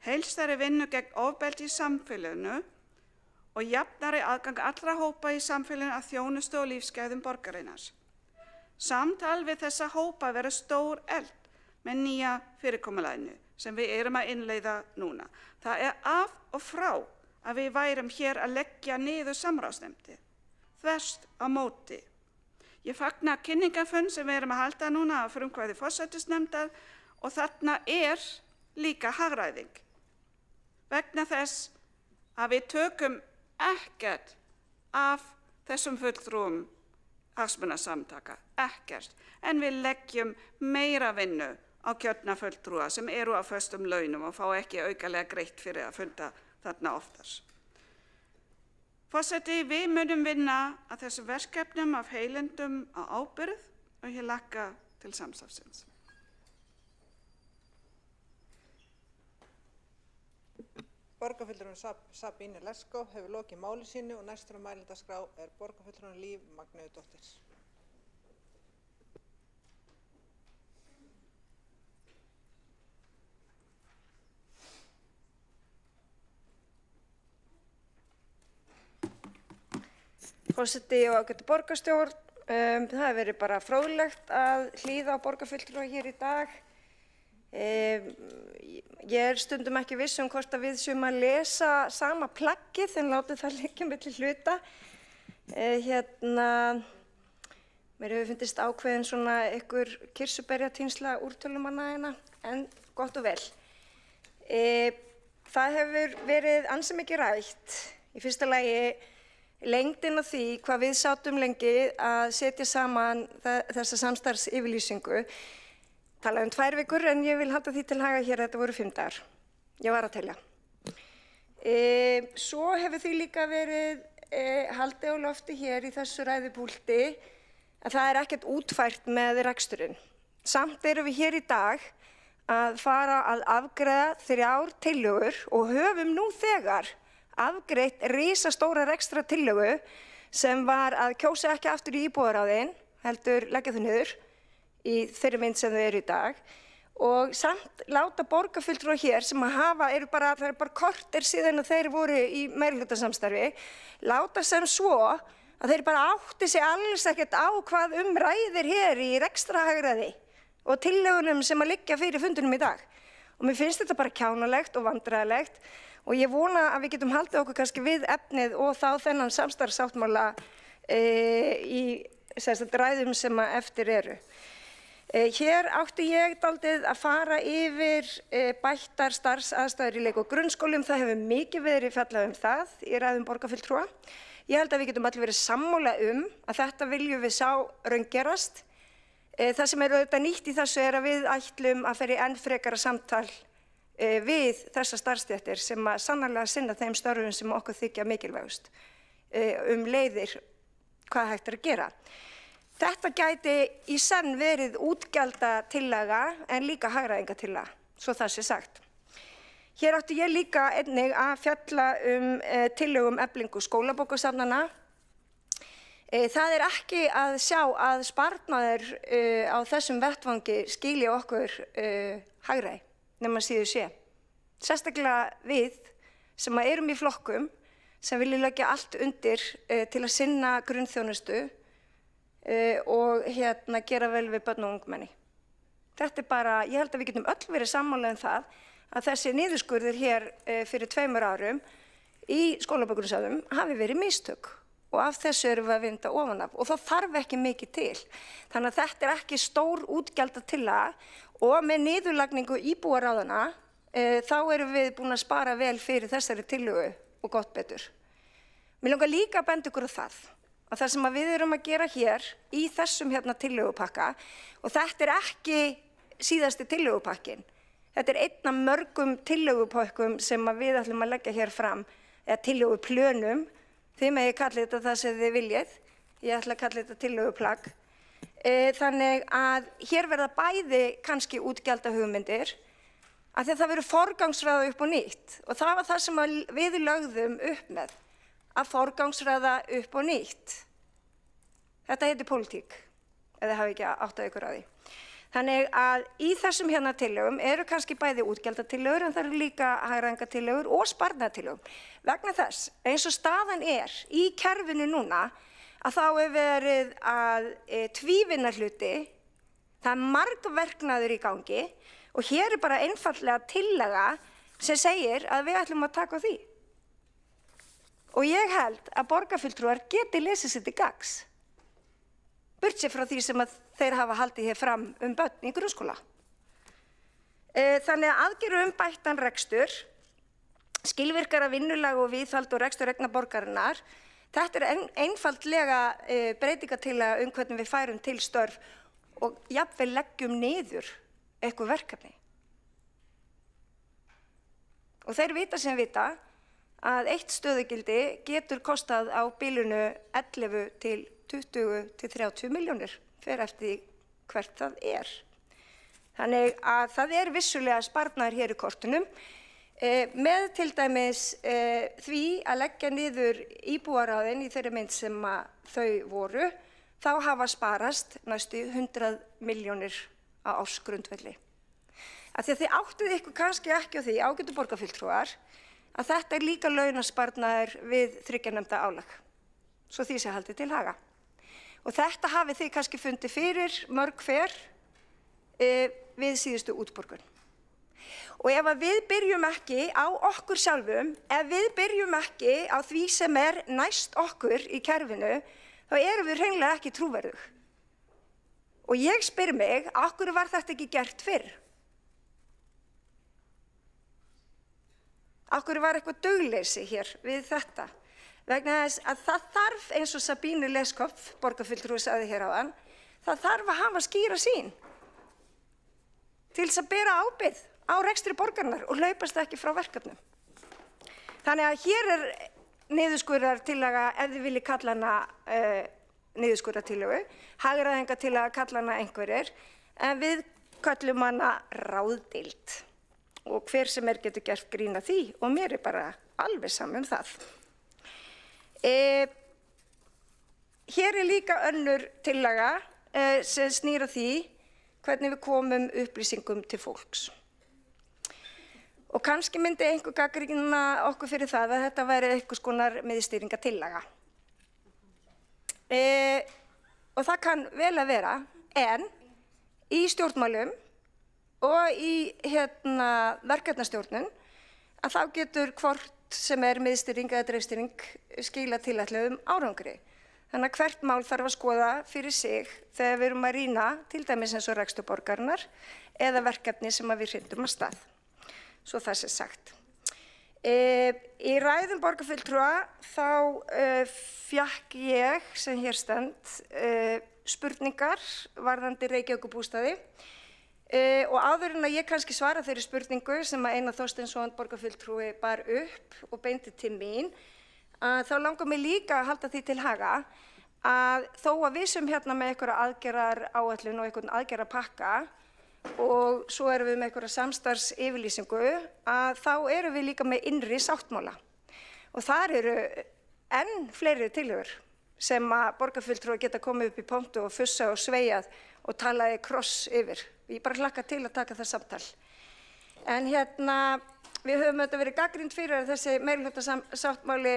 Heilstæðri vinnu gegn ofbeldi í samfélaginu og jafnari aðgang allra hópa í samfélaginu að þjónustu og lífsgæðum borgarinnar. Samtal við þessa hópa verður stór eld með nýja fyrirkomulaginu sem við erum að innleiða núna. Það af og frá að við værum hér að leggja niður samráðsnefndir, þvert á móti. Ég fagna kynningarfund sem við erum að halda núna að frumkvæði forsætisnefndar og þarna líka hagræðing. Vegna þess að við tökum ekkert af þessum fulltrúum hagsmunasamtaka, ekkert, en við leggjum meira vinnu á kjörna fulltrúa sem eru á föstum launum og fá ekki aukalega greitt fyrir að funda þarna oftar. Forseti, við munum vinna að þessum verkefnum af heilindum á ábyrgð og ég hlakka til samstarfsins. Borgarfulltrúinn Sabine Leskov hefur lokið máli sínu og næstur á mælendaskrá borgarfulltrúinn Líf Magnúðardóttir. Forseti og ágætu borgarstjórn, það hefur verið bara fróðlegt að hlýða á borgarfulltrúa hér í dag. Ég stundum ekki viss hvort að við séum að lesa sama plaggið en látið það liggja milli hluta. Mér hefur fundist ákveðin svona einhver kirsuberjatínsla úrtölumanna hérna, en gott og vel. Það hefur verið ansi mikið rætt. Í fyrsta lagi lengdin á því hvað við sátum lengi að setja saman þessa samstarfsyfirlýsingu. Talaði 2 vikur en ég vil halda því til haga hér að þetta voru 5 dagar. Ég var að telja. Svo hefur því líka verið haldið á lofti hér í þessu ræðupúlti að það ekkert útfært með reksturinn. Samt erum við hér í dag að fara að afgreiða 3 tillögur og höfum nú þegar afgreitt risastóra rekstrartillögu sem var að kjósa ekki aftur í íbúðaráðin, heldur leggja þau niður í þeirri mynd sem þau eru í dag og samt láta borgarfulltrúa hér sem það er bara korter síðan að þeir voru í meirihlutasamstarfi, láta sem svo að þeir bara átti sig alls ekkert á hvað ræðir hér í rekstrarhagræði og tillögunum sem að liggja fyrir fundunum í dag. Og mér finnst þetta bara kjánalegt og vandræðalegt og ég vona að við getum haldið okkur kannski við efnið og þá þennan samstarfssáttmála í ræðum sem eftir eru. Hér átti ég dálítið að fara yfir bættar starfsaðstæður í leik- og grunnskólum. Það hefur mikið verið fjallað það í ræðum borgarfulltrúa. Ég held að við getum allir verið sammála að þetta viljum við sjá raungerast. Það sem auðvitað nýtt í þessu að við ætlum að fara í enn frekara samtal við þessa starfsstéttir sem sannarlega sinna þeim störfum sem okkur þykja mikilvægust leiðir hvað hægt að gera. Þetta gæti í senn verið útgjaldatillaga en líka hagræðingatillaga, svo það sé sagt. Hér átti ég líka einnig að fjalla tillögu eflingu skólabókasafnanna. Það er ekki að sjá að sparnaður á þessum vettvangi skili okkur hagræði nema síður sé. Sérstaklega við sem erum í flokkum sem viljum leggja allt undir til að sinna grunnþjónustu og gera vel við börn og ungmenni. Þetta bara, ég held að við getum öll verið sammála það að þessi niðurskurðir hér fyrir 2 árum í skólabókunarsjóðum hafi verið mistök og af þessu erum við að vinda ofan af og það þarf ekki mikið til. Þannig að þetta er ekki stór útgjaldatillaga og með niðurlagningu íbúaráðanna þá erum við búin að spara vel fyrir þessari tillögu og gott betur. Mér langar líka að benda ykkur á það sem við erum að gera hér í þessum tillögupakka og þetta er ekki síðasti tillögupakkin. Þetta er einn af mörgum tillögupakkum sem við ætlum að leggja hér fram, eða tillöguplönum. Þið megið kalla þetta það sem þið viljið. Ég ætla að kalla þetta tillöguplagg. Þannig að hér verða bæði kannski útgjaldahugmyndir af því að það verður forgangsraða upp og nýtt og það var það sem við lögðum upp með, að forgangsraða upp og nýtt. Þetta heitir pólitík, eða hafi ekki áttað ykkur á því. Þannig að í þessum tillögum eru kannski bæði útgjaldatillögur en það eru líka hagræðingartillögur og sparnaðartillögur. Vegna þess, eins og staðan er í kerfinu núna, að þá verið að tvívinna hluti, það er margverknaður í gangi og hér er bara einfaldlega tillaga sem segir að við ætlum að taka á því. Og ég held að borgarfulltrúar geti lesið sér til gagns. Burtséð frá því sem að þeir hafa haldið hér fram börn í grunnskóla. Þannig að aðgerðum bættan rekstur, skilvirkara vinnulag og viðhald og rekstur eigna borgarinnar, þetta er einfaldlega breytingatillaga hvernig við færum til störf og jafnvel leggjum niður eitthvað verkefni. Og þeir vita sem vita að eitt stöðugildi getur kostað á bilinu 11 til 20 til 30 milljónir fyrir eftir hvert það er. Þannig að það er vissulega sparnaður hér í kortunum með til dæmis því að leggja niður íbúaráðin í þeirri mynd sem þau voru, þá hafa sparast næstu 100 milljónir á ársgrundvelli. Af því að þið áttuð ykkur kannski ekki á því, ágætu borgarfulltrúar, að þetta er líka launasparnaður við 3 nefnda álag, svo því sé haldið til haga. Og þetta hafið þið kannski fundið fyrir mörg hver við síðustu útborgun. Og ef við byrjum ekki á okkur sjálfum, ef við byrjum ekki á því sem er næst okkur í kerfinu, þá erum við hreinlega ekki trúverðug. Og ég spyr mig, af hverju var þetta ekki gert fyrr? Af hverju var eitthvað dugleysi hér við þetta? Vegna þess að það þarf, eins og Sabínu Leskopf, borgarfulltrúi sagði hér áðan, það þarf að hafa skýra sýn til þess að bera ábyrgð á rekstri borgarinnar og hlaupast ekki frá verkefnum. Þannig að hér er niðurskurðartillaga, ef þið viljið kalla hana niðurskurðartillögu, hagræðingartillaga kalla hana einhverjir, en við kallum hana ráðdeild. Og hver sem getur gert grín að því og mér er bara alveg saman það. Hér er líka önnur tillaga sem snýr að því hvernig við komum upplýsingum til fólks. Og kannski myndi einhver gagnrýna okkur fyrir það að þetta væri einhvers konar miðstýringartillaga. Og það kann vel að vera, en í stjórnmálum og í verkefnastjórnun að þá getur hvort sem er miðstýring eða dreifstýring skila tilætluðum árangri. Þannig að hvert mál þarf að skoða fyrir sig þegar við erum að rýna til dæmis eins og rekstur borgarinnar eða verkefni sem við hrindum af stað. Svo það sé sagt. Í ræðum borgarfulltrúa þá fékk ég sem hér stend spurningar varðandi Reykjavíkurbústaði. Og áður en að ég kannski svara þeirri spurningu sem Einar Þorsteinsson borgarfulltrúi bar upp og beindi til mín, þá langar mig líka að halda því til haga að þó að við sem hérna með einhverja aðgerðaráætlun og einhvern aðgerðapakka og svo erum við með einhverja samstarfsyfirlýsingu, að þá erum við líka með innri sáttmála. Og þar eru enn fleiri tillögur sem að borgarfulltrúar geta komið upp í pontu og fussa og sveigjað og talaði kross yfir. Ég bara hlakka til að taka það samtal. En við höfum auðvitað verið gagnrýnd fyrir að þessi meirihlutasáttmáli,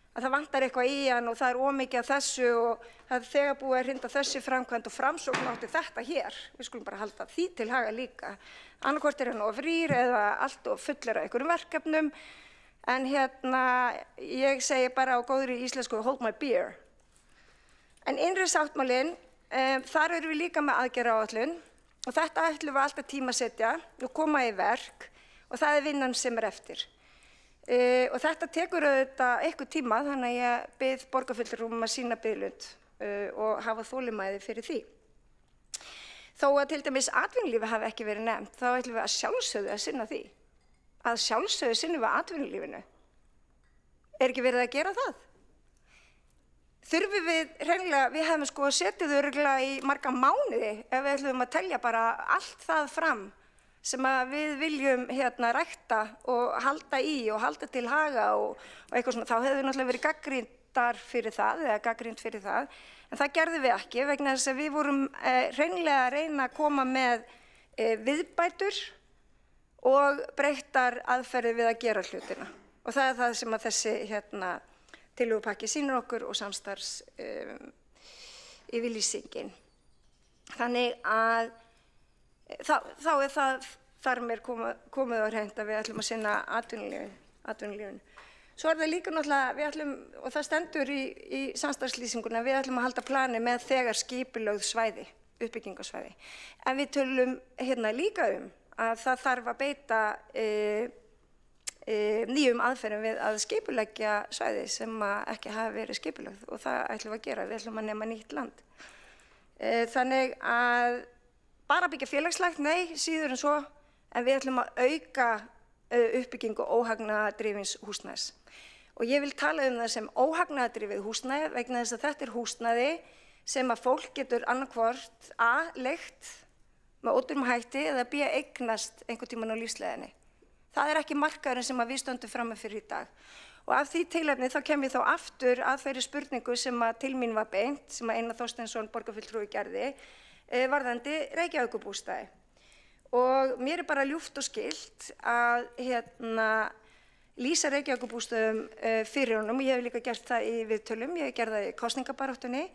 að það vantar eitthvað í hann og það er ómikið af þessu og það er þegar búið að hrinda þessi framkvæmd og Framsókn átti þetta hér. Við skulum bara halda því til haga líka. Annaðhvort hann of rýr eða allt of fullur af einhverjum verkefnum. En ég segi bara á góðri íslensku hold my beer. En innri sáttmálinn, þar erum við líka með aðgerðaáætlun og þetta ætlum við alltaf tímasetja og koma í verk og það er vinnan sem er eftir. Og þetta tekur auðvitað eitthvað tíma, þannig að ég bið borgarfulltrúum að sýna biðlund og hafa þolinmæði fyrir því. Þó að til dæmis atvinnulífi hafi ekki verið nefnt, þá ætlum við að sjálfsögðu að sinna því. Að sjálfsögðu sinnum við atvinnulífinu. Er ekki verið að gera það? Þurfum við hreinlega, við hefum setið örugglega í marga mánuði ef við ætlum að telja bara allt það fram sem að við viljum rækta og halda í og halda til haga og eitthvað svona, þá hefðu við náttúrulega verið gagnrýndar fyrir það eða gagnrýnd fyrir það, en það gerðum við ekki vegna þess að við vorum hreinlega að reyna að koma með viðbætur og breyttar aðferði við að gera hlutina og það er það sem að þessi tillögupakki sýnir okkur og samstarfs yfirlýsingin. Þannig að þá er það þar með komið á hreint að við ætlum að sinna atvinnulífinu. Svo er það líka náttúrulega, við ætlum, og það stendur í samstarfslýsinguna, við ætlum að halda plani með þegar skipulögð svæði, uppbyggingarsvæði. En við tölum líka að það þarf að beita nýjum aðferðum við að skipuleggja svæði sem ekki hafa verið skipulögð og það ætlum við að gera, við ætlum að nema nýtt land. Þannig að bara byggja félagslegt, nei, síður en svo, en við ætlum að auka uppbyggingu óhagnaðardrifins húsnæðis. Og ég vil tala það sem óhagnaðardrifið húsnæði vegna þess að þetta er húsnæði sem að fólk getur annarkvort A, leigt með ódýrum hætti eða B, eignast einhvern tímann á lífsleiðinni. Það er ekki markaðurinn sem við stöndum frammi fyrir í dag. Og af því tilefni þá kem ég þá aftur að þeirri spurningu sem til mín var beint, sem Einar Þorsteinsson borgarfulltrúi gerði, varðandi Reykjavíkurbústaði. Og mér er bara ljúft og skylt að lýsa Reykjavíkurbústöðum fyrir honum. Ég hef líka gert það í viðtölum, ég hef gert það í kosningabaráttunni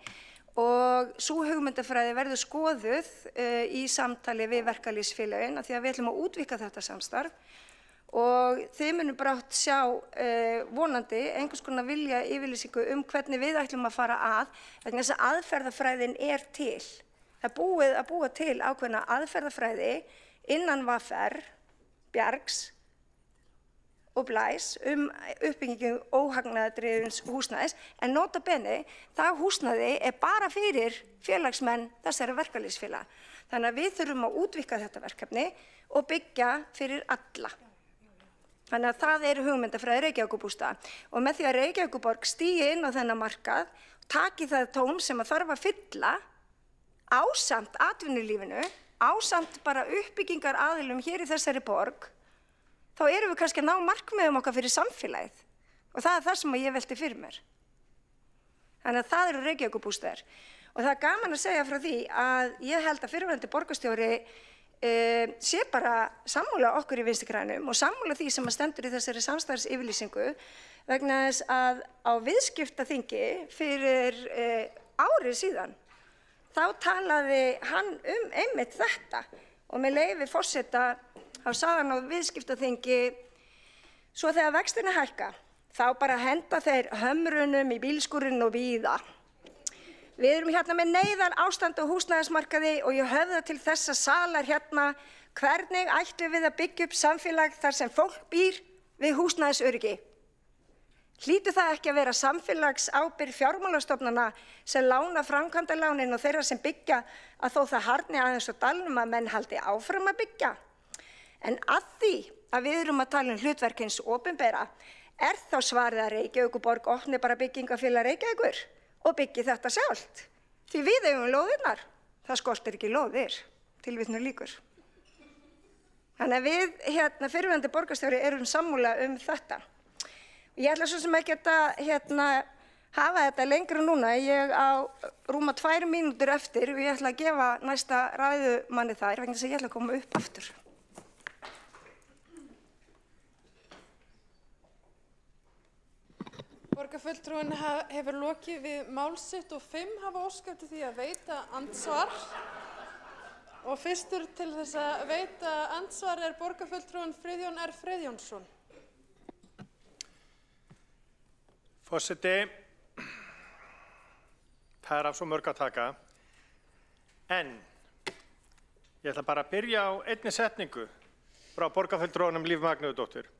og sú hugmyndafræði verður skoðuð í samtali við verkalýðsfélögin af því að við ætlum að útvíkka þetta samstarf og þið munum brátt sjá vonandi einhvers konar vilja yfirlýsingu hvernig við ætlum að fara að vegna þess að aðferðafræðin er til. Það er búið að búa til ákveðna aðferðafræði innan VR, Bjargs og Blæs uppbyggingu óhagnaðardrifins húsnæðis en nota bene, það húsnæði er bara fyrir félagsmenn þessara verkalýðsfélaga. Þannig að við þurfum að útvíkka þetta verkefni og byggja fyrir alla. Þannig að það er hugmyndafræði Reykjavíkurbústaða og með því að Reykjavíkurborg stígi inn á þennan markað, taki það tóm sem að þarf að fylla ásamt atvinnulífinu, ásamt bara uppbyggingar aðilum hér í þessari borg, þá erum við kannski að ná markmiðum okkar fyrir samfélagið og það er það sem ég velti fyrir mér. Þannig að það eru Reykjavíkurbústaðir og það er gaman að segja frá því að ég held að fyrrverandi borgarstjóri sé bara sammála okkur í Vinstri grænum og sammála því sem að stendur í þessari samstarfsyfirlýsingu vegna þess að á viðskiptaþingi fyrir árið síðan þá talaði hann einmitt þetta og með leyfi forseta þá sagði hann á viðskiptaþingi svo þegar vextina hækka þá bara henda þeir hömrunum í bílskúrinn og víða. Við erum hérna með neyðar ástand á húsnæðismarkaði og ég höfða til þessa salar hérna hvernig ættum við að byggja upp samfélag þar sem fólk býr við húsnæðisöryggi. Hlýtur það ekki að vera samfélagsábyrgð fjármálastofnana sem lána framkvæmdalánin og þeirra sem byggja að þó það harðni aðeins og dalnum að menn haldi áfram að byggja. En að því að við erum að tala hlutverk hins opinbera er þá svarið að Reykjavíkurborg opni bara byggingafélag Reykjavíkur og byggi þetta sjálft. Því við eigum lóðirnar, það skortir ekki lóðir, tilvitnun lýkur. Þannig að við fyrrverandi borgarstjóri erum sammála þetta. Ég ætla svo sem ekki að hafa þetta lengra núna. Ég á rúma 2 mínútur eftir og ég ætla að gefa næsta ræðumanni þær vegna þess að ég ætla að koma upp aftur. Borgarfulltrúinn hefur lokið við mál sitt og 5 hafa óskað eftir því að veita andsvar. Og fyrstur til þess að veita andsvar er borgarfulltrúinn Friðjón R. Friðjónsson. Forseti, það er af svo mörg að taka, en ég ætla bara að byrja á einni setningu frá borgarfulltrúanum Líf Magnúðardóttur.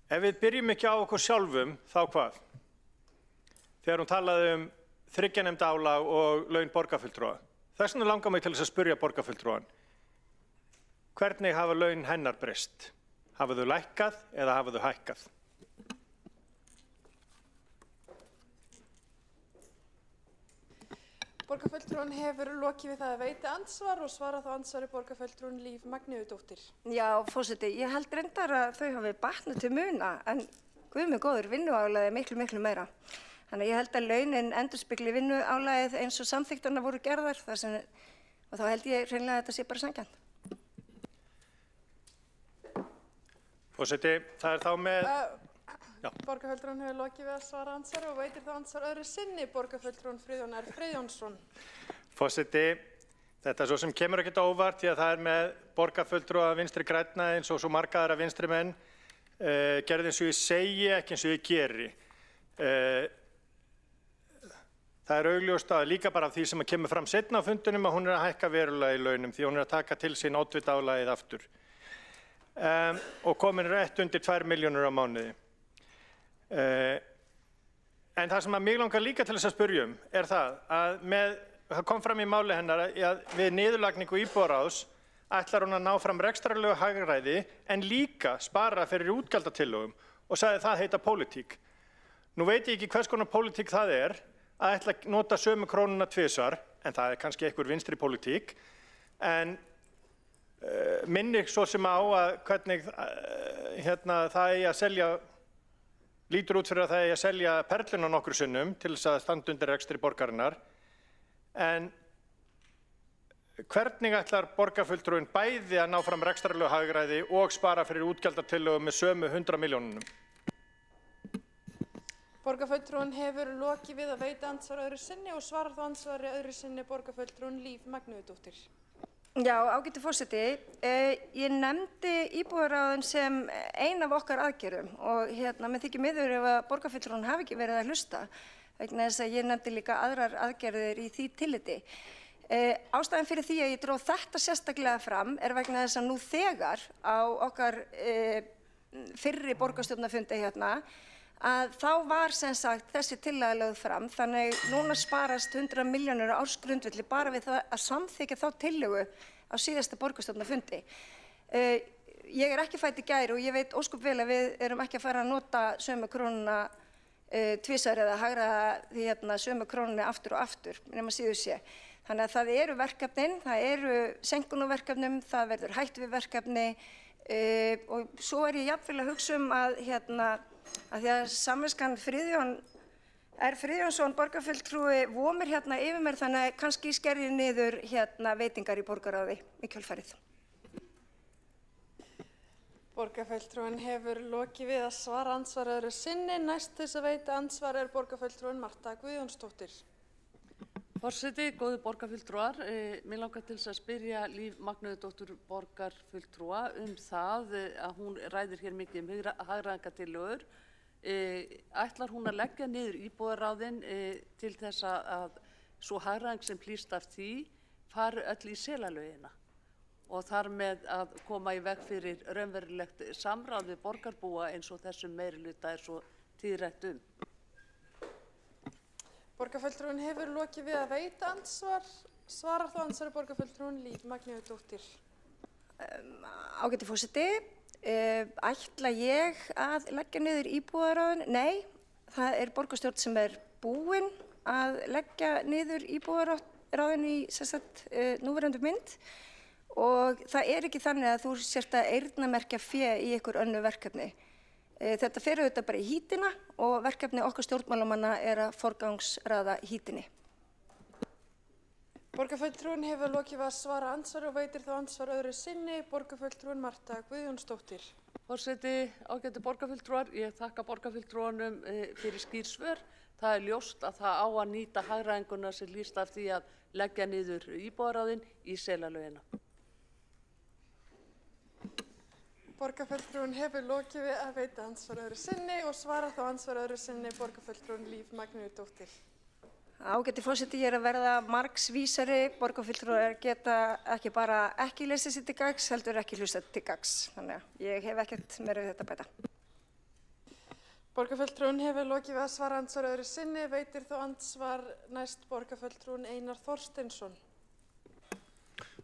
Ef við byrjum ekki á okkur sjálfum, þá hvað? Þegar hún talaði 3 nefnda álag og laun borgarfulltrúa. Þess vegna langar mig til þess að spyrja borgarfulltrúan. Hvernig hafa laun hennar breyst? Hafa þau lækkað eða hafa þau hækkað? Borgarfulltrúinn hefur lokið við það að veita andsvar og svara þá andsvari borgarfulltrúinn Líf Magnúðardóttir. Já, forseti, ég held reyndar að þau hafi batnað til muna, en guð mig góður, vinnuálagið miklu meira. Þannig að ég held að launin endurspegli vinnuálagið eins og samþykktarnar voru gerðar, og þá held ég hreinlega að þetta sé bara sanngjarnt. Forseti, það er þá með... Borgarfulltrúinn hefur lokið við að svara andsvari og veitir þá andsvar öðru sinni borgarfulltrúinn Friðjón R. Friðjónsson. Forseti, þetta svo sem kemur ekkert óvart því að það er með borgarfulltrúa Vinstri grænna eins og svo marga aðra vinstri menn gerði eins og ég segi, ekki eins og ég geri. Það er augljóst að líka bara af því sem kemur fram seinna á fundunum að hún er að hækka verulega í launum því hún er að taka til sín oddvita álagið aftur. Og komin rétt undir 2 milljónir á mánuði. En það sem að mig langar líka til þess að spyrjum er það að það kom fram í máli hennar að við niðurlagningu íbúðaráðs ætlar hún að ná fram rekstrarlegu hagræði en líka spara fyrir útgjaldatillögum og sagði það heita pólitík. Nú veit ég ekki hvers konar pólitík það er að ætla að nota sömu krónuna tvisvar, en það er kannski einhver vinstri pólitík, en minni svo sem á að hvernig það eigi að selja lítur út fyrir að það eigi að selja perluna nokkru sinnum til þess að standa undir rekstri borgarinnar. En hvernig ætlar borgarfulltrúinn bæði að ná fram rekstrarlegu hagræði og spara fyrir útgjaldatillögum með sömu 100 milljónunum? Borgarfulltrúinn hefur lokið við að veita andsvar öðru sinni og svarar þá andsvari öðru sinni borgarfulltrúinn Líf Magnúðardóttir. Já, ágæti forseti, ég nefndi íbúðaráðin sem ein af okkar aðgerðum og mér þykir miður ef að borgarfulltrúinn hafi ekki verið að hlusta vegna þess að ég nefndi líka aðrar aðgerðir í því tilliti. Ástæðan fyrir því að ég dróð þetta sérstaklega fram er vegna þess að nú þegar á okkar fyrri borgarstjórnarfundi að þá var sem sagt þessi tillaga lögð fram, þannig núna sparast 100 milljónir á ársgrundvelli bara við það að samþykkja þá tillögu á síðasta borgarstjórnarfundi. Ég er ekki fædd í gær og ég veit ósköp vel að við erum ekki að fara að nota sömu krónuna tvisvar eða hagraða sömu krónunni aftur og aftur, nema síður sé. Þannig að það eru verkefnin, það eru senkunarverkefnum, það verður hætt við verkefni og svo er ég jafnvel að hugsa að því að samviskan Friðjón R. Friðjónsson borgarfulltrúi vomir yfir mér þannig að kannski skerjið niður veitingar í borgarráði í kjölfarið. Borgarfulltrúinn hefur lokið við að svara andsvar öðru sinni. Næst til þess að veita andsvar er borgarfulltrúinn Marta Guðjónsdóttir. Forseti, góðu borgarfulltrúar, mér langar til þess að spyrja Líf Magnúðardóttur borgarfulltrúa það að hún ræðir hér mikið hagræðingartillögur. Ætlar hún að leggja niður íbúðaráðin til þess að svo hagræðing sem hlýst af því fari öll í selalögina og þar með að koma í veg fyrir raunverulegt samráð við borgarbúa eins og þessum meirihluta er svo tíðrætt Borgarfulltrúinn hefur lokið við að veita andsvar. Svarar þá andsvari borgarfulltrúinn Líf Magnúðardóttir. Ágæti forseti, ætla ég að leggja niður íbúðaráðin? Nei, það er borgarstjórn sem er búin að leggja niður íbúðaráðin í núverandi mynd og það er ekki þannig að þú sért að eyrnamerkja fé í ykkur önnu verkefni. Þetta fer auðvitað bara í hítina og verkefni okkar stjórnmálamanna er að forgangsraða hítinni. Borgarfulltrúinn hefur lokið við að svara andsvari og veitir þá andsvar öðru sinni. Borgarfulltrúinn Marta Guðjónsdóttir. Forseti, ágætu borgarfulltrúar, ég þakka borgarfulltrúanum fyrir skýr svör. Það er ljóst að það á að nýta hagræðinguna sem lýst af því að leggja niður íbúðaráðin í Selalaugina. Borgarfulltrúinn hefur lokið við að veita andsvar öðru sinni og svara þá andsvar öðru sinni borgarfulltrúinn Líf Magnúsdóttir. Ágæti forseti, ég er að verða margsvísari. Borgarfulltrúar geta ekki bara ekki lesið sér til gagns, heldur ekki hlustað til gagns. Þannig að ég hef ekkert meira við þetta að bæta. Borgarfulltrúinn hefur lokið við að svara andsvar öðru sinni, veitir þá andsvar næst borgarfulltrúinn Einar Þorsteinsson.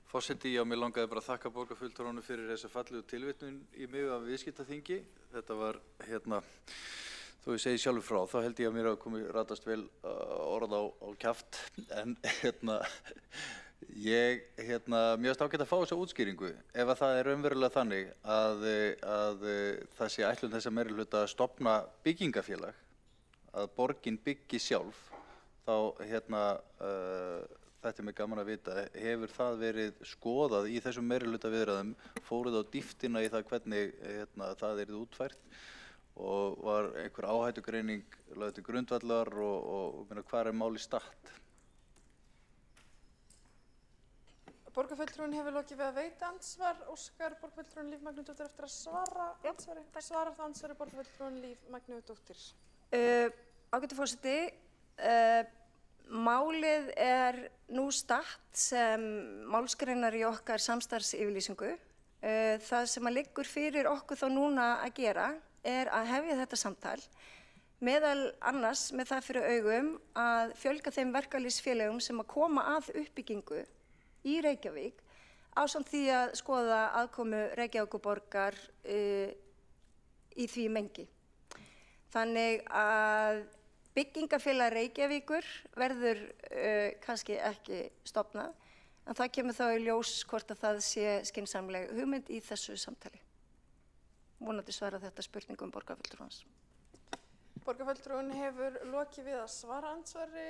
Forseti, já, mér langaði bara að þakka borgarfulltrúanum fyrir þessa fallegu tilvitnun í mig af viðskiptaþingi. Þetta var, þó ég segi sjálfur frá, þá held ég að mér hafi komið ratast vel orð á kjaft. En mér finnst ágætt að fá þessa útskýringu. Ef að það er raunverulega þannig að það sé ætlun þessa meirihluta að stofna byggingafélag, að borgin byggi sjálf, þá þetta er mér gaman að vita, hefur það verið skoðað í þessum meirihluta viðræðum, fóruð á dýptina í það hvernig það yrði útfært og var einhver áhættugreining lögð til grundvallar og hvað er máli statt? Borgarfulltrúinn hefur lokið við að veita andsvar. Óskar borgarfulltrúinn Líf Magnúsdóttir eftir að svara andsvari. Svarar það andsvari borgarfulltrúinn Líf Magnúsdóttir. Ágæti forseti, málið er nú statt sem málsgreinar í okkar samstarfsyfirlýsingu. Það sem að liggur fyrir okkur þá núna að gera er að hefja þetta samtal, meðal annars með það fyrir augum að fjölga þeim verkalýðsfélögum sem að koma að uppbyggingu í Reykjavík ásamt því að skoða aðkomu Reykjavíkurborgar í því mengi. Þannig að byggingafélag Reykjavíkur verður kannski ekki stofnað, en það kemur þá í ljós hvort að það sé skynsamleg hugmynd í þessu samtali. Vonandi svara þetta spurningum borgarfulltrúans. Borgarfulltrúinn hefur lokið við að svara andsvari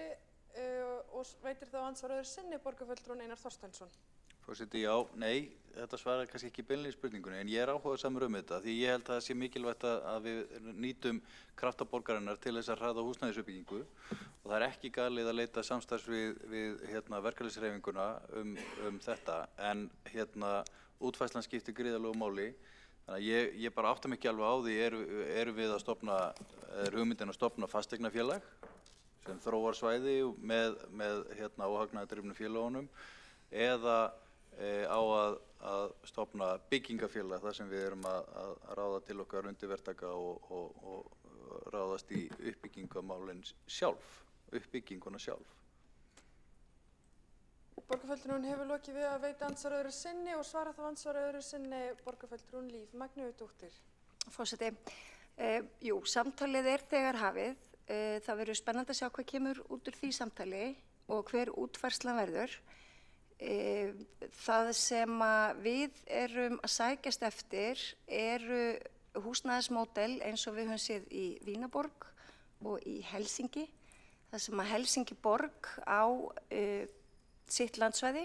og veitir þá andsvar öðru sinni borgarfulltrúinn Einar Þorsteinsson. Forseti, já, nei, þetta svarar kannski ekki beinlega í spurningunni, en ég er áhugasamur þetta því ég held að það sé mikilvægt að við nýtum krafta borgarinnar til þess að hraða húsnæðisuppbyggingu og það er ekki galið að leita samstarfs við verkalýðshreyfinguna þetta, en útfærslan skiptir gríðarlegu máli. Þannig að ég bara átta mig ekki alveg á því, erum við að stofna, er hugmyndin að stofna fasteignafélag sem þróar svæði með óhagnaðardrifnu félögunum eða á að stofna byggingafélag þar sem við erum að ráða til okkar undirverktaka og ráðast í uppbyggingamálin sjálf, uppbygginguna sjálf. Borgarfulltrúinn hefur lokið við að veita andsvar öðru sinni og svara þá andsvar öðru sinni borgarfulltrúinn Líf Magnúsdóttir. Forseti, jú, samtalið er þegar hafið. Það verður spennandi að sjá hvað kemur út úr því samtali og hver útfærslan verður. Það sem við erum að sækjast eftir eru húsnæðismódel eins og við höfum séð í Vínaborg og í Helsingi. Það sem að Helsingiborg á sitt landsvæði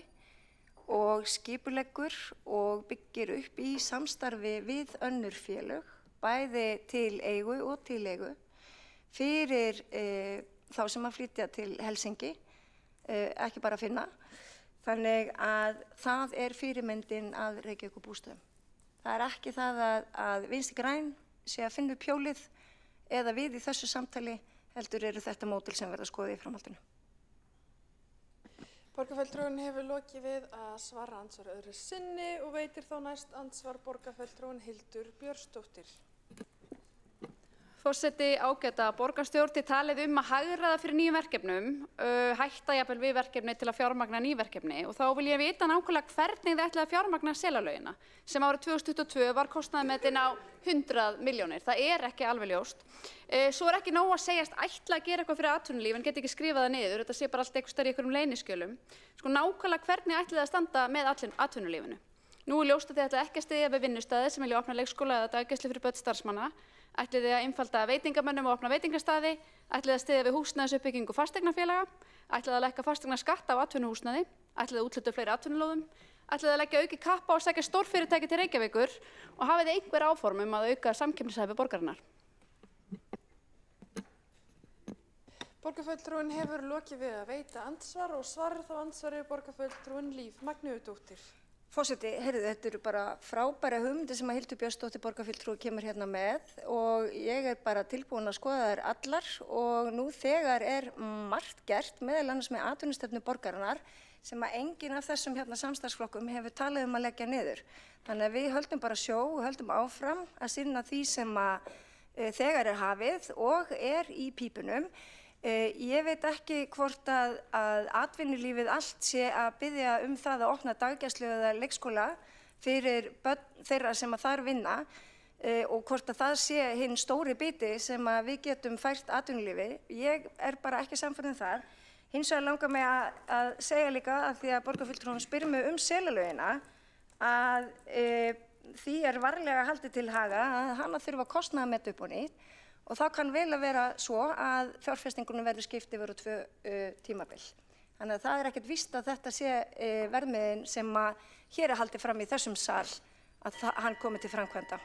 og skipuleggur og byggir upp í samstarfi við önnur félög, bæði til eigu og til eigu, fyrir þá sem að flytja til Helsingi, ekki bara finna. Þannig að það er fyrirmyndin að Reykjavíkurbústöðum. Það er ekki það að Vinstri græn sé að finna upp hjólið eða við í þessu samtali, heldur eru þetta módel sem verða skoðið í framhaldinu. Borgarfulltrúinn hefur lokið við að svara andsvar öðru sinni og veitir þá næst andsvar borgarfulltrúinn Hildur Björnsdóttir. Forseti, ágæta borgarstjórn, þið talið að hagræða fyrir nýjum verkefnum, hætta jafnvel við verkefni til að fjármagna ný verkefni og þá vil ég vita nákvæmlega hvernig þið ætlið að fjármagna Selalaugina sem árið 2022 var kostnaðarmetinn á 100 milljónir. Það er ekki alveg ljóst. Svo er ekki nóg að segjast ætla að gera eitthvað fyrir atvinnulíf en get ekki skrifað það niður, þetta sé bara allt eitthvað stærri í einhverjum leyniskjölum. Sko nákvæmlega hvernig ætlið að standa með atvinnulífinu? Nú er ljóst að þið ætlið ekki að styðja við vinnustæði sem vilja opna leikskóla eða daggæslu fyrir börn starfsmanna, Ætlið þið að einfalda veitingamönnum og opna veitingastaði? Ætlið þið að styðja við húsnæðisuppbyggingu fasteignafélaga? Ætlið þið að lækka fasteignaskatt á atvinnuhúsnæði? Ætlið þið að úthluta fleiri atvinnulóðum? Ætlið þið að leggja aukið kapp á að sækja stórfyrirtæki til Reykjavíkur? Og hafið þið einhver áform að auka samkeppnishæfi borgarinnar? Borgarfulltrúinn hefur lokið við að veita andsvar og svarar þá andsvari borgarfulltrúinn Líf Magnúsdóttir. Forseti, heyrðu, þetta eru bara frábæra hugmyndir sem Hildur Björnsdóttir borgarfulltrúi kemur hérna með og ég bara tilbúin að skoða þær allar og nú þegar margt gert, meðal annars með atvinnustefnu borgarinnar sem enginn af þessum samstarfsflokkum hefur talað að leggja niður. Þannig að við höldum bara sjó og höldum áfram að sinna því sem þegar hafið og í pípunum. Ég veit ekki hvort að atvinnulífið allt sé að biðja það að opna daggæslu eða leikskóla fyrir börn þeirra sem þar vinna og hvort að það sé hinn stóri biti sem við getum fært atvinnulífi. Ég bara ekki samfærð þar. Hins vegar langar mig að segja líka að því að borgarfulltrúinn spyr mig selalögina að því varlega haldið til haga að hana þurfa að kostnaðarmeta upp á nýtt. Og þá kann vel að vera svo að fjárfestingunum verður skipt yfir á 2 tímabil. Þannig að það ekkert víst að þetta sé verðmiðinn sem hér haldið fram í þessum sal að hann komi til framkvæmda.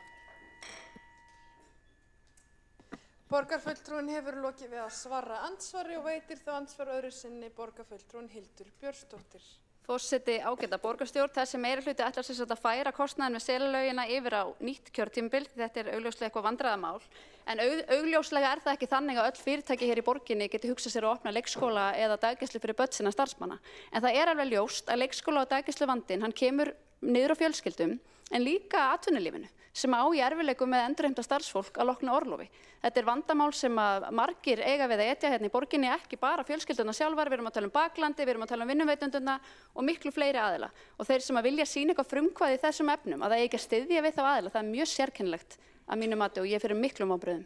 Borgarfulltrúinn hefur lokið við að svara andsvari og veitir þá andsvar öðru sinni borgarfulltrúinn Hildur Björnsdóttir. Forseti ágæta borgarstjórn, þessi meirihluti ætlar sem sagt að færa kostnaðinn við selalögina yfir á nýtt kjörtímabil. Þetta augljóslega eitthvað vandræðamál. En augljóslega það ekki þannig að öll fyrirtæki hér í borginni geti hugsað sér að opna leikskóla eða daggæslu fyrir börn sinna starfsmanna. En það alveg ljóst að leikskóla og daggæsluvandinn, hann kemur niður á fjölskyldum en líka atvinnulífinu sem á í erfiðleikum með endurheimta starfsfólk að loknu orlofi. Þetta vandamál sem margir eiga við að etja hérna í borginni, ekki bara fjölskylduna sjálfar, við erum að tala baklandi, við erum að tala vinnuveitendurna og miklu fleiri aðila. Og þeir sem vilja sýna eitthvað frumkvæði í þessum efnum, að það ekki að styðja við þá aðila, það mjög sérkennilegt að mínu mati og ég fyrir miklum vonbrigðum.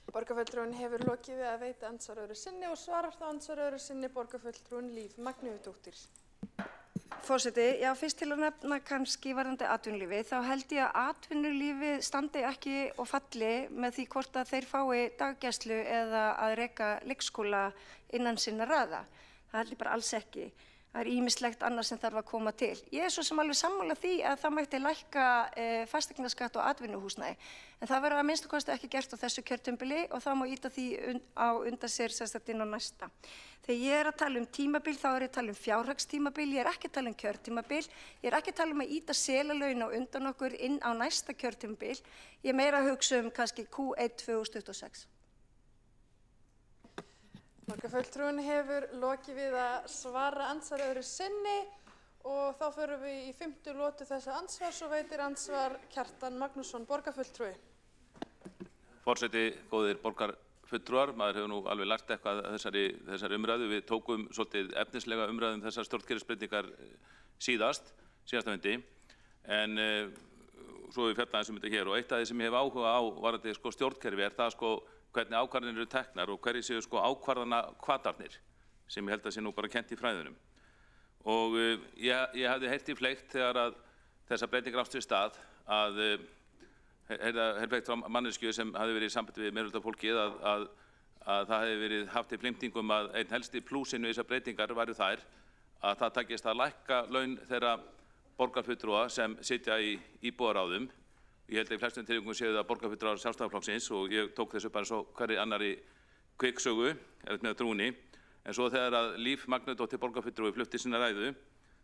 Borgarfulltrúinn hefur lokið við að veita andsvar öðru sinni og svarar þá andsvar öðru sinni borgarfulltrúinn Líf Magnúsdóttir. Forseti, já, fyrst til að nefna kannski varðandi atvinnulífi, þá held ég að atvinnulífi standi ekki og falli með því hvort að þeir fái daggæslu eða að reka leikskóla innan sinna raða. Það held ég bara alls ekki. Það ýmislegt annað sem þarf að koma til. Ég svo sem alveg sammála því að það mætti lækka fasteignaskatt og atvinnuhúsnæði. En það verður að minnsta kosti ekki gert á þessu kjörtímabili og það má ýta því á undan sér sérstaklega inn á næsta. Þegar ég að tala tímabil þá ég að tala fjárhagstímabil, ég ekki að tala kjörtímabil, ég ekki að tala að ýta selalögin á undan okkur inn á næsta kjörtímabil. Ég meira að hugsa kannski Q1 2026. Borgarfulltrúinn hefur lokið við að svara andsvar öðru sinni og þá förum við í 5. lotu þessa andsvars og veitir andsvar Kjartan Magnússon, borgarfulltrúi. Forseti, góðir borgarfulltrúar, maður hefur nú alveg lært eitthvað þessari umræðu. Við tókum svolítið efnislega umræðum þessar stjórnkerfisbreytingar síðasta fundi, en svo við fjalla aðeins þetta hér og eitt af því sem ég hef áhuga á varðandi stjórnkerfi það hvernig ákvarðanir eru teknar og hverjir séu ákvarðana hvatarnir sem ég held að sé nú bara kennt í fræðunum. Og ég hafði heyrt í fleygt þegar að þessar breytingar áttu sér stað að heyrt fleygt frá manneskju sem hafði verið í sambandi við meirihlutafólkið að það hefði verið haft í flimtingum að einn helsti plúsinu í þessar breytingar væru þær að það takist að lækka laun þeirra borgarfulltrúa sem sitja í íbúðaráðum. Ég held að í flestum tilvikum séu það borgarfulltrúar Sjálfstæðisflokksins og ég tók þessu bara svo hverri annarri kvikksögu, með trúni. En svo þegar að Líf Magnúsdóttir borgarfulltrúi flutti sína ræðu,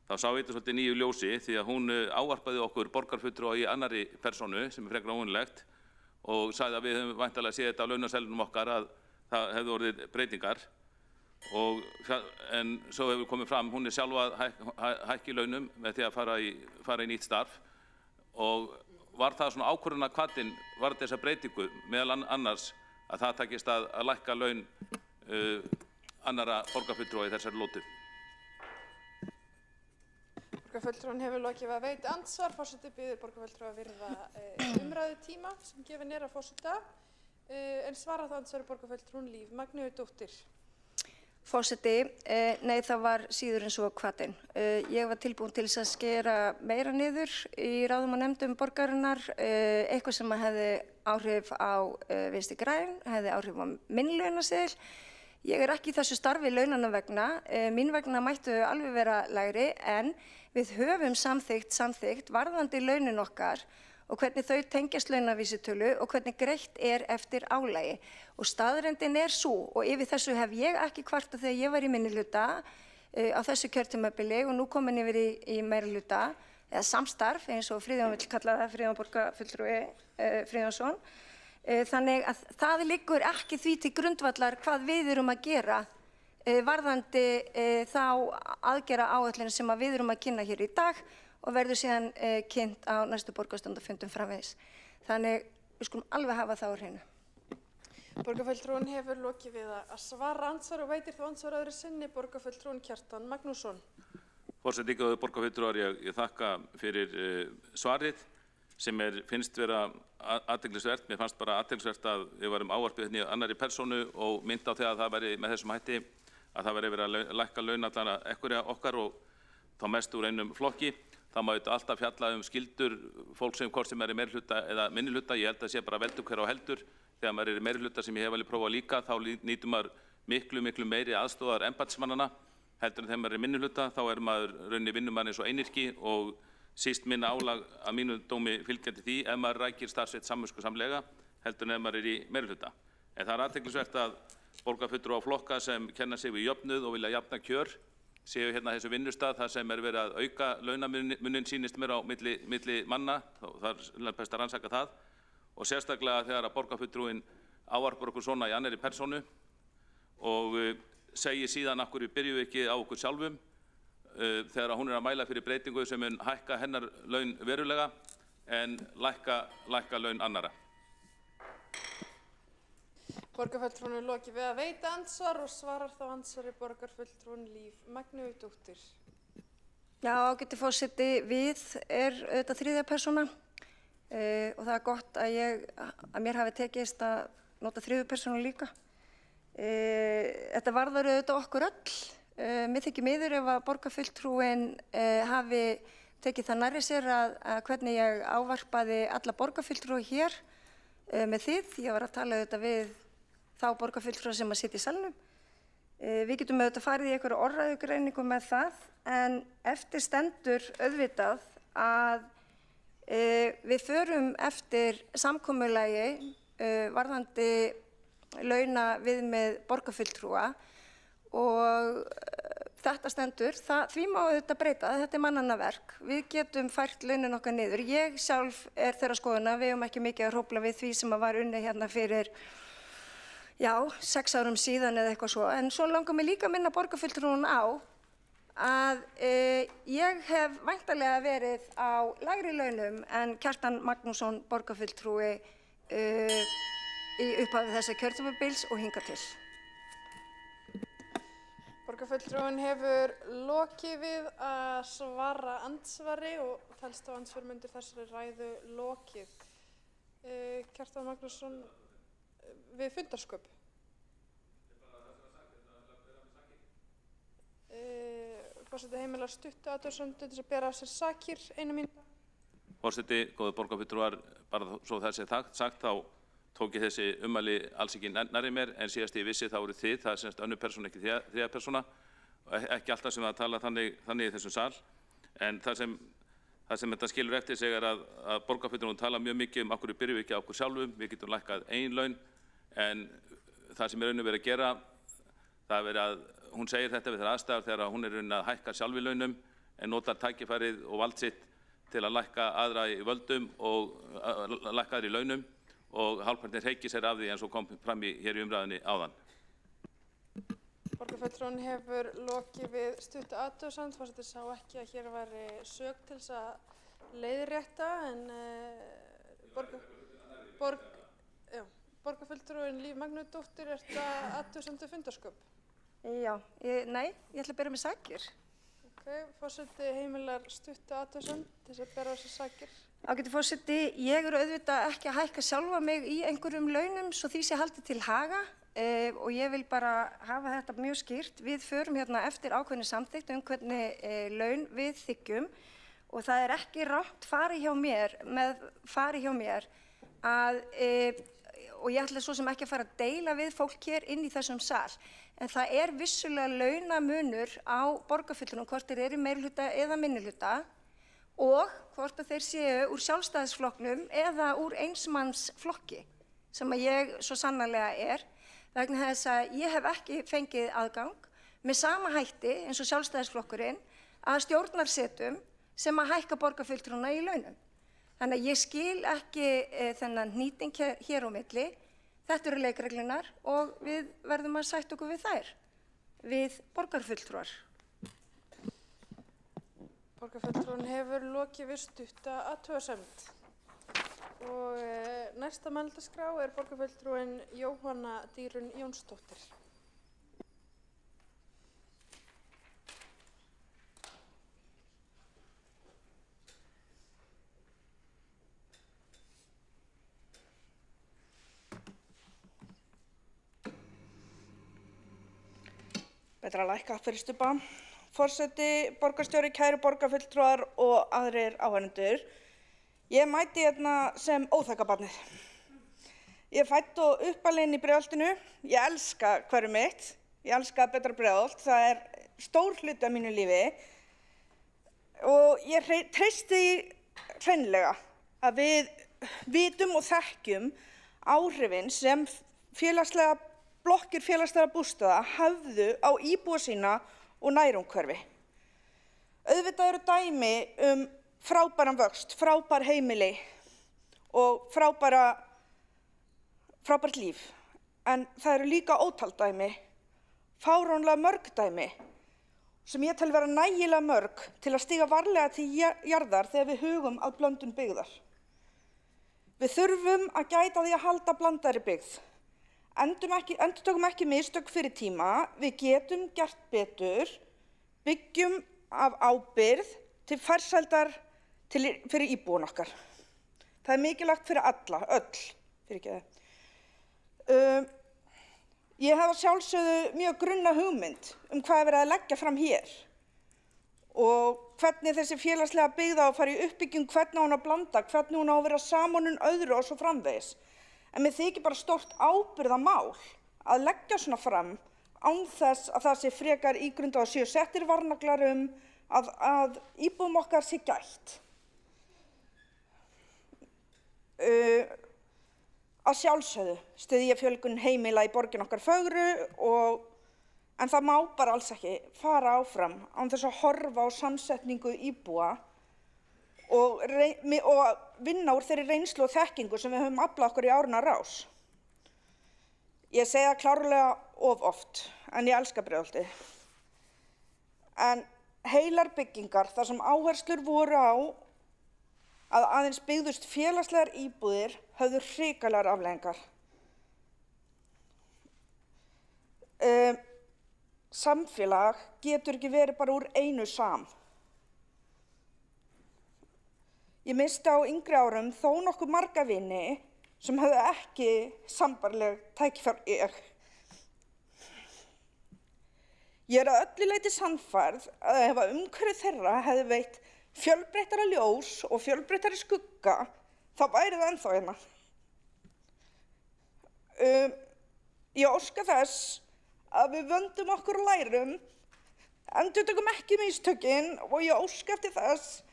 þá sá ég þetta svolítið nýju ljósi því að hún ávarpaði okkur borgarfulltrúa í annarri persónu sem frekar óvenjulegt og sagði að við höfum væntanlega séð þetta á launaseðlunum okkar að það hefðu orðið breytingar. En svo hefur komið fram, hún sjálf að hækki launum með því að fara í nýtt starf og var það svona ákvörðunarhvatinn varðandi þessa breytingu meðal annars að það takist að lækka laun annarra borgarfulltrúa í þessari lotu. Borgarfulltrúinn hefur lokið við að veita andsvar. Forseti biður borgarfulltrúa að virða umræðutíma sem gefinn af forseta en svara það andsvari borgarfulltrúinn Líf Magnúsdóttir. Forseti, nei það var síður en svo hvatinn. Ég var tilbúin til þess að skera meira niður í ráðum og nefndum borgarinnar, eitthvað sem hefði áhrif á Vinstri græn, hefði áhrif á minn launaseðil. Ég er ekki í þessu starfi launanna vegna, mín vegna mættu alveg vera lægri en við höfum samþykkt varðandi launin okkar og hvernig þau tengjast launavísitölu og hvernig greitt eftir álagi. Og staðreyndin sú, og yfir þessu hef ég ekki kvartað þegar ég var í minnihluta á þessu kjörtímabili og nú komin yfir í meirihluta, eða samstarf eins og Friðjón vill kalla það, Friðjón borgarfulltrúi Friðjónsson. Þannig að það liggur ekki því til grundvallar hvað við erum að gera varðandi þá aðgerðaáætlun sem við erum að kynna hér í dag og verður síðan kynnt á næstu borgarstjórnarfundum framvegis. Þannig við skulum alveg hafa það á hreinu. Borgarfulltrúinn hefur lokið við að svara andsvar og veitir þá andsvar öðru sinni borgarfulltrúinn Kjartan Magnússon. Forseti, góðir borgarfulltrúar, ég þakka fyrir svarið sem finnst vera athyglisvert. Mér fannst bara athyglisvert að við varum ávarpið hérna í annarri persónu og mynd á því að það væri með þessum hætti að það væri verið að lækka laun allara ekkurja okkar og þá mest úr einum flokki. Það má alltaf fjalla skildur fólk sem hvort sem í meirihluta eða minnihluta. Ég held að sé bara veldur hver á heldur. Þegar maður í meirihluta sem ég hef alveg prófað líka, þá nýtur maður miklu meiri aðstoðar embættismannanna heldur en þegar maður í minnihluta, þá maður rauninni vinnur maður eins og einyrki og síst minna álag að mínu dómi fylgjandi því ef maður rækir starfsveit samviskusamlega heldur en ef maður í meirihluta. En það athyglisvert að borgarfulltrúar á flokka sem kenna sig við jöfnuð og vilja jafna kjör séu hérna þessu vinnustað þar sem verið að auka launamunin sýnist mér á milli manna, það best að rannsaka það og sérstaklega þegar að borgarfulltrúinn ávarpar okkur svona í annarri persónu og segir síðan af hverju byrjum við ekki á okkur sjálfum þegar hún að mæla fyrir breytingu sem mun hækka hennar laun verulega en lækka laun annara. Borgarfulltrúinn er lokið við að veita andsvar og svarar þá andsvari borgarfulltrúinn Líf Magnúsdóttir. Já, ágæti forseti, við auðvitað þriðja persóna og það gott að mér hafi tekist að nota þriðju persónu líka. Þetta varðar auðvitað okkur öll. Mér þykir miður ef að borgarfulltrúinn hafi tekið það nærri sér að hvernig ég ávarpaði alla borgarfulltrúa hér með þið. Ég var að tala auðvitað við þá borgarfulltrúa sem að sitja í salnum. Við getum auðvitað farið í einhverju orðræðugreiningu með það, en eftir stendur auðvitað að við förum eftir samkomulagi varðandi launaviðmið borgarfulltrúa og þetta stendur, því má auðvitað breyta, þetta mannanna verk. Við getum fært launin okkar niður. Ég sjálf þeirra skoðunar, við höfum ekki mikið að hrófla við því sem var unnið hérna fyrir 6 árum síðan eða eitthvað svo. En svo langar mig líka að minna borgarfulltrúan á að ég hef væntanlega verið á lægri launum en Kjartan Magnússon borgarfulltrúi í upphafi þessa kjörtímabils og hingað til. Borgarfulltrúinn hefur lokið við að svara andsvari og telst á andsvörum undir þessari ræðu lokið. Kjartan Magnússon við fundarsköp. Forseti heimilar stuttu athugasemdir til að bera af sér sakir, 1 mínúta. Forseti, góðir borgarfulltrúar, bara svo það sé sagt, þá tók ég þessi ummæli alls ekki nærri mér, en síðast ég vissi þá eru þið, það semst önnur persóna, ekki þriðja persóna, ekki alltaf sem það tala þannig í þessum sal, en það sem þetta skilur eftir sig að borgarfulltrúar tala mjög mikið af hverju byrjum við ekki á okkur sjálfum, við getum lækkað eigin laun, en það sem raun og verið að gera, það verið að hún segir þetta við þær aðstæður þegar hún raun að hækka sjálf í launum, en notar tækifærið og vald sitt til að lækka aðra í völdum og lækka aðra í launum og hálfpartinn hreykir sér af því eins og kom fram hér í umræðunni áðan. Borgarfulltrúinn hefur lokið við stuttu athugasemd. Forseti sá ekki að hér væri sök til þess að leiðrétta, en borgarfulltrúinn Líf Magnúsdóttir, er þetta athugasemd við fundarsköp? Já, nei, ég ætla að bera með sakir. Forseti heimilar stuttu athugasemd til þess að bera á sig sakir. Ágæti forseti, ég auðvitað ekki að hækka sjálfa mig í einhverjum launum svo því sé haldið til haga. og ég vil bara hafa þetta mjög skýrt. Við förum hérna eftir ákveðinni samþykkt hvernig laun við þiggjum og það er ekki rangt fari hjá mér að, og ég ætla svo sem ekki að fara að deila við fólk hér inn í þessum sal, en það er vissulega launamunur á borgarfulltrúum, hvort þeir eru í meirihluta eða minnihluta og hvort að þeir séu úr Sjálfstæðisflokknum eða úr einsmannsflokki, sem að ég svo sannarlega er, vegna þess að ég hef ekki fengið aðgang með sama hætti eins og Sjálfstæðisflokkurinn að stjórnarsetum sem að hækka borgarfulltrúna í launum. Þannig að ég skil ekki þennan hnýting hér á milli. Þetta eru leikreglunar og við verðum að sætta okkur við þær, við borgarfulltrúar. Borgarfulltrúin hefur lokið við stutta athugasemd. Og næsta mælendaskrá er borgarfulltrúin Jóhanna Dýrun Jónsdóttir. Betra að lækka fyrir stubba. Forseti, borgarstjóri, kæru borgarfulltrúar og aðrir áheyrendur. Ég mæti hérna sem óþekkabarnið. Ég er fædd og uppalin í Breiðholtinu. Ég elska hverfið mitt. Ég elska Betra Breiðholt. Það er stór hluti af mínu lífi. Og ég treysti hreinlega að við vitum og þekkjum áhrifin sem blokkir félagslegra bústaða höfðu á íbúa sína og nærumhverfi. Auðvitað eru dæmi frábæran vöxt, frábær heimili og frábært líf. En það eru líka ótal dæmi, fáránlega mörg dæmi, sem ég tel vera nægilega mörg til að stíga varlega til jarðar þegar við hugum að blöndun byggðar. Við þurfum að gæta því að halda blandaðri byggð. Endurtökum ekki mistök fyrir tíma, við getum gert betur, byggjum af ábyrgð til farsældar fyrir íbúan okkar. Það er mikilvægt fyrir alla, öll. Ég hef að sjálfsögðu mjög grunna hugmynd hvað er verið að leggja fram hér og hvernig þessi félagslega byggð á að fara í uppbygging, hvernig hún á að blanda, hvernig hún á að vera samanun öðru og svo framvegis. En mér þykir bara stórt ábyrgðarmál að leggja svona fram án þess að það sé frekar ígrundað og séu settir varnaglar að íbúum okkar sé gætt. Að sjálfsögðu styð ég fjölgun heimila í borgin okkar fögru en það má bara alls ekki fara áfram án þess að horfa á samsetningu íbúa og vinna úr þeirri reynslu og þekkingu sem við höfum aflað okkur í áranna rás. Ég segi það klárlega of oft, en ég elska Breiðholtið. En heilar byggingar þar sem áherslur voru á að aðeins byggðust félagslegar íbúðir höfðu hrikalegar afleiðingar. Samfélag getur ekki verið bara úr einu sam. Ég missti á yngri árum þó nokkuð marga vini sem höfðu ekki sambærileg tækifæri ég. Ég er að öllu leyti sannfærð að ef umhverfi þeirra hefði veitt fjölbreyttara ljós og fjölbreyttari skugga, þá væri það ennþá hérna. Ég óska þess að við vöndum okkur og lærum, endurtökum ekki mistökin og ég óska eftir þess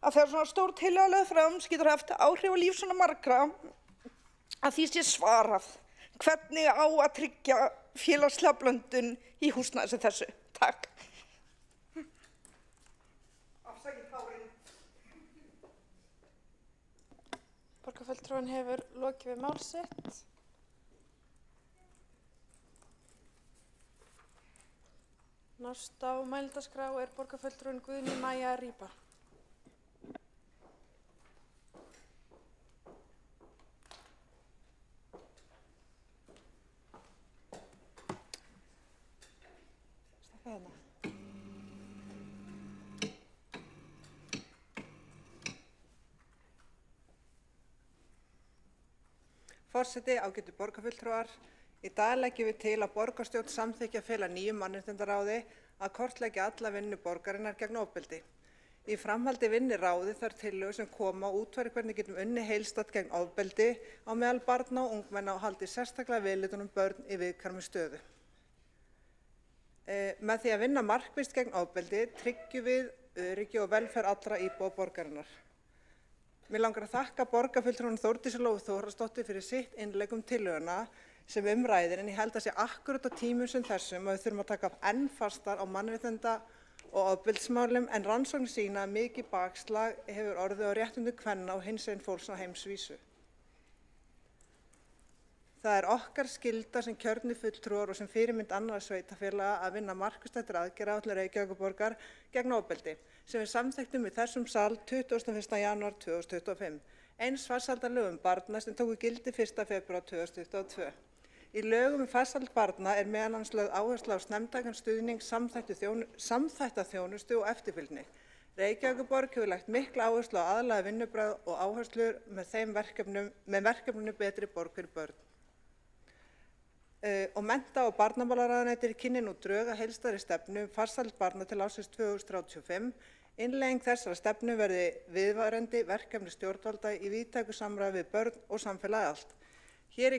að þegar svona stór tillaga lögð fram getur haft áhrif á líf svona margra að því sé svarað hvernig á að tryggja félagslega blöndun í húsnæði sem þessu. Takk. Afsakið tárin. Borgarfulltrúin hefur lokið við mál sitt. Næst á mælendaskrá er borgarfulltrúin Guðný Maja Rýba. Forseti, ágætu borgarfulltrúar, Í dag leggjum við til að borgarstjórn samþykki að fela nýju mannréttindaráði að kortleggja alla vinnu borgarinnar gegn ofbeldi. Í framhaldi vinni ráðið þær tillögur sem koma og útfæri hvernig getum unni heildstætt gegn ofbeldi á meðal barna og ungmenna og haldi sérstaklega viðlitunum börn í viðkvæmri stöðu. Með því að vinna markvisst gegn ofbeldi tryggjum við öryggi og velferð allra íbúa borgarinnar. Mér langar að þakka borgarfulltrúanum Þórdísi Lóu Þórhallsdóttur fyrir sitt innlegg tillöguna sem ræðir, en ég held að sé akkúrat á tímum sem þessum að við þurfum að taka enn fastar á mannréttinda og ofbeldismálum, en rannsóknir sýna að mikið bakslag hefur orðið á réttindum kvenna og hinsegin fólks á heimsvísu. Það er okkar skylda sem kjörnir fulltrúar og sem fyrirmynd annarra sveitarfélaga að vinna markvisst eftir aðgerðaáætlun Reykjavíkurborgar gegn ofbeldi sem við samþykktum í þessum sal 21. janúar 2025. Eins farsældarlögum barna sem tóku gildi 1. febrúar 2022. Í lögum farsæld barna er meðal annars lögð áhersla á snemmtækan stuðning, samþætta þjónustu og eftirfylgni. Reykjavíkurborg hefur lagt mikla áherslu á aðlaga vinnubragð og áherslur með verkefninu Betri borg fyrir börn. Og mennta- og barnamálaráðuneytið kynnir nú drög að heildstæðri stefnu farsæld barna til ársins 2035. Innleiðing þessara stefnu verði viðvarandi verkefni stjórnvalda í víðtæku samráði við börn og samfélagið allt. Hér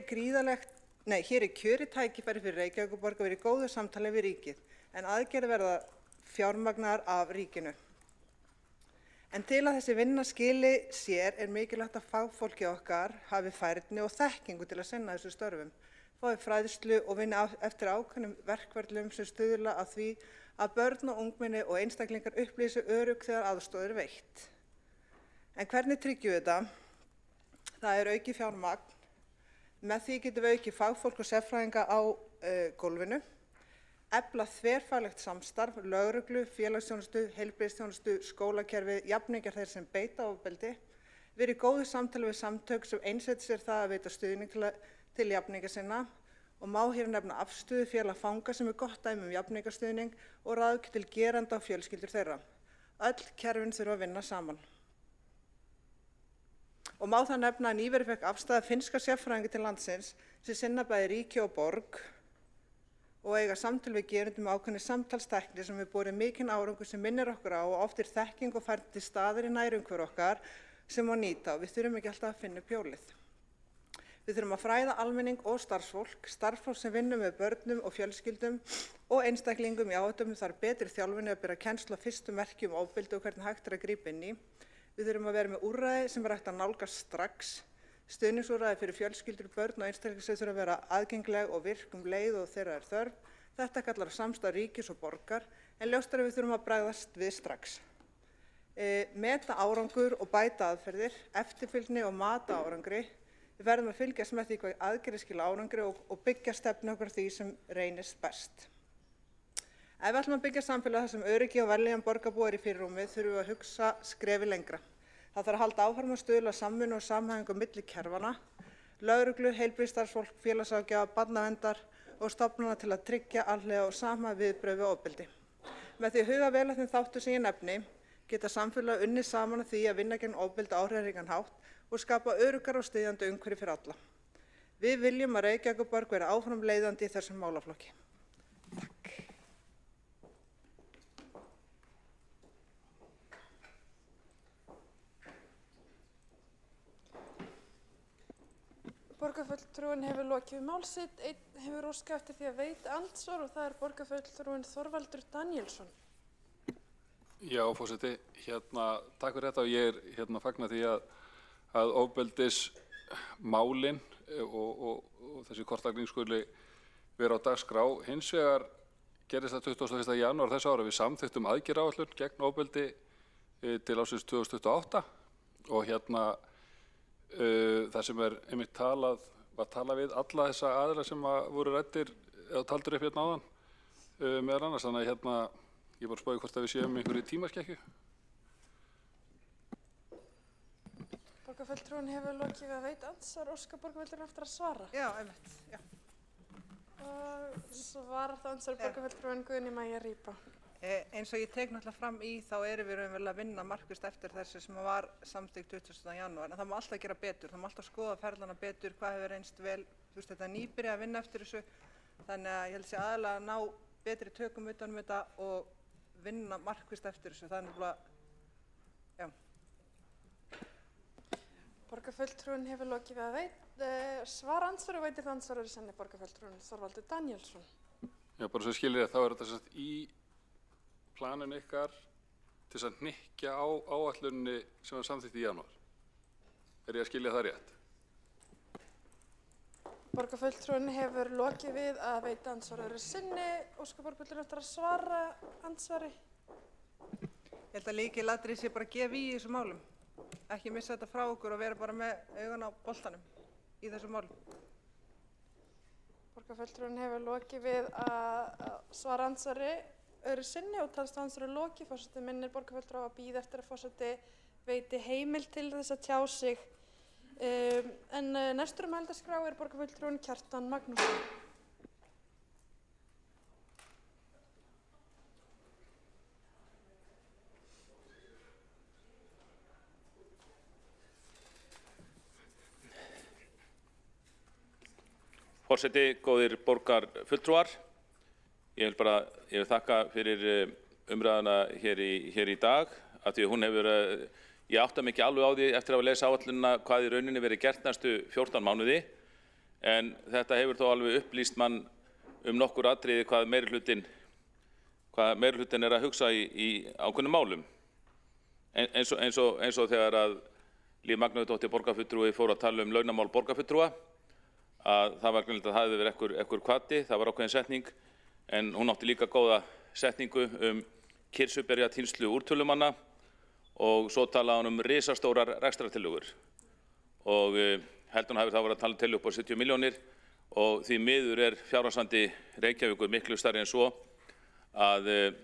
er kjörið tækifæri fyrir Reykjavíkurborg að vera í góðu samtali við ríkið, en aðgerðir verða fjármagnaðar af ríkinu. En til að þessi vinna skili sér er mikilvægt að fagfólki okkar hafi færni og þekkingu til að sinna þessu störfum, fái fræðslu og vinni eftir ákveðnum verkferlum sem stuðla að því að börn og ungmenni og einstaklingar upplýsi örugg þegar aðstoð er veitt. En hvernig tryggjum við þetta? Það er aukið fjármagn. Með því getum við aukið fagfólk og sérfræðinga á gólfinu, efla þverfaglegt samstarf, lögreglu, félagsþjónustu, heilbrigðisþjónustu, skólakerfi, jafningjar þeir sem beita ofbeldi, verið í góðu samtali við samtök sem einsetja sér það að veita stuðning til jafningja sinna og má hér nefna afstöðu félag fanga sem er gott dæmi jafningjastuðning og ráðgjöf til geranda og fjölskyldur þeirra. Öll kerfin þurfa að vinna saman. Og má það nefna að nýverið fekk afstæða finnska sérfræðinga til landsins sem sinna bæði ríki og borg og eiga samtöl við gerendum ákveðinni samtalstækni sem hefur borið mikinn árangur sem minnir okkur á og oft er þekking og færni til staðar í nærumhverfi okkar sem má nýta og við þurfum ekki alltaf að finna upp hjólið. Við þurfum að fræða almenning og starfsfólk sem vinnur með börnum og fjölskyldum og einstaklingum í áhættum þarf betri þjálfun að byrja kennslu á fyrstu merkjum ofbeldi og hvernig hægt er að grípa inn í. Við þurfum að vera með úrræði sem er hægt að nálgast strax. Stuðningsúrræði fyrir fjölskyldur, börn og einstaklingar þurfa að vera aðgengileg og virk leið og þeirra er þörf. Þetta kallar samstarf ríkis og borgar, en ljóst er að við þurfum að bregðast við strax. Meta árangur og bæta aðferðir, eftirfylgni og mata árangri. Við verðum að fylgjast með því hvað aðgerðir skila árangri og byggja stefnu okkur því sem reynist best. Ef við ætlum að byggja samfélag þar sem öryggi og vellíðan borgarbúa er í fyrirrúmi, þurfum við að hugsa skrefi lengra. Það þarf að halda áfram að stuðla að samvinnu og samhæfingu milli kerfanna, lögreglu, heilbrigðisstarfsfólk, félagsáðgjafa, barnaverndar og stofnana til að tryggja alhliða og sama viðbrögð við ofbeldi. Með því að huga vel að þeim þáttum sem ég nefni, geta samfélag unnið saman að því að vinna gegn ofbeldi á áhrifaríkan hátt og skapa öruggara og styðjandi umhverfi fyrir alla. Við viljum að Reykjavíkurborg verði áfram leiðandi í þessum málaflokki. Borgarfulltrúinn hefur lokið mál sitt. Einn hefur óskað eftir því að veita andsvar og það er borgarfulltrúinn Þorvaldur Daníelsson. Já, forseti, takk fyrir þetta og ég er fagna því að ofbeldismálin og þessi kortlagning skuli vera á dagskrá. Hins vegar gerist það 21. janúar þessu ára við samþykktum aðgerðaáætlun gegn ofbeldi til ársins 2028 og það sem er einmitt var talað við alla þessa aðila sem voru ræddir eða taldir upp áðan meðal annars, þannig að ég bara spáði hvort að við séum einhverju tímaskekkju. Borgarfulltrúinn hefur lokið að veita andsvar. Óskar borgarfulltrúinn eftir að svara? Já, einmitt, já. Og svarar það andsvar borgarfulltrúinn Guðný María Rýpa. Eins og ég tek náttúrulega fram í þá erum við raunverulega að vinna markvisst eftir þessu sem var samþykkt 20. janúar, en það má alltaf gera betur, það má alltaf skoða ferlana betur, hvað hefur reynst vel þú veist, þetta nýbyrja að vinna eftir þessu, þannig að ég held sér aðalega að ná betri tökum utanum þetta og vinna markvisst eftir þessu, það er nefnilega, já. Borgarfulltrúinn hefur lokið við að svara andsvari og veitir það andsvarið senni borgarfulltrúinn Þorvaldur Daníelsson. Já, bara svo skilir ég, þá er þetta sett í planinu ykkar til að hnykkja á áætlunni sem var samþykkt í janúar. Er ég að skilja það rétt? Borgarfulltrúinn hefur lokið við að veita andsvarið sinni og sko borgarfulltrúinn eftir að svara andsvari. Ég held að lykilatriði sé bara að gefa í þessu málum. Ekki missa þetta frá okkur og vera bara með augun á boltanum í þessu málum. Borgarfulltrúinn hefur lokið við að svara andsvari öðru sinni og talst andsvari lokið. Forseti minnir borgarfulltrúa að bíða eftir að forseti veiti heimild til þess að tjá sig. En næstur mælendaskrá er borgarfulltrúinn Kjartan Magnússon. Forseti, góðir borgarfulltrúar, ég vil þakka fyrir umræðuna hér í dag, af því að hún hefur, ég átta mig ekki alveg á því eftir að lesa áætlunina hvað í rauninni verið gert næstu 14 mánuði, en þetta hefur þó alveg upplýst mann nokkur atriði hvað meirihlutinn er að hugsa í ákveðnum málum. Eins og þegar að Líf Magnúsdóttir borgarfulltrúi fór að tala launamál borgarfulltrúa, að það var grunlega að það hefði verið ekkur hvati, það var ákveðin setning, en hún átti líka góða setningu kirsuberja tínslu úrtölumanna og svo talaði hún risastórar rekstrartillögur og held hún hafi þá verið að tala til upp á 70 milljónir og því miður er fjárhagsvandi Reykjavíkur miklu stærri en svo að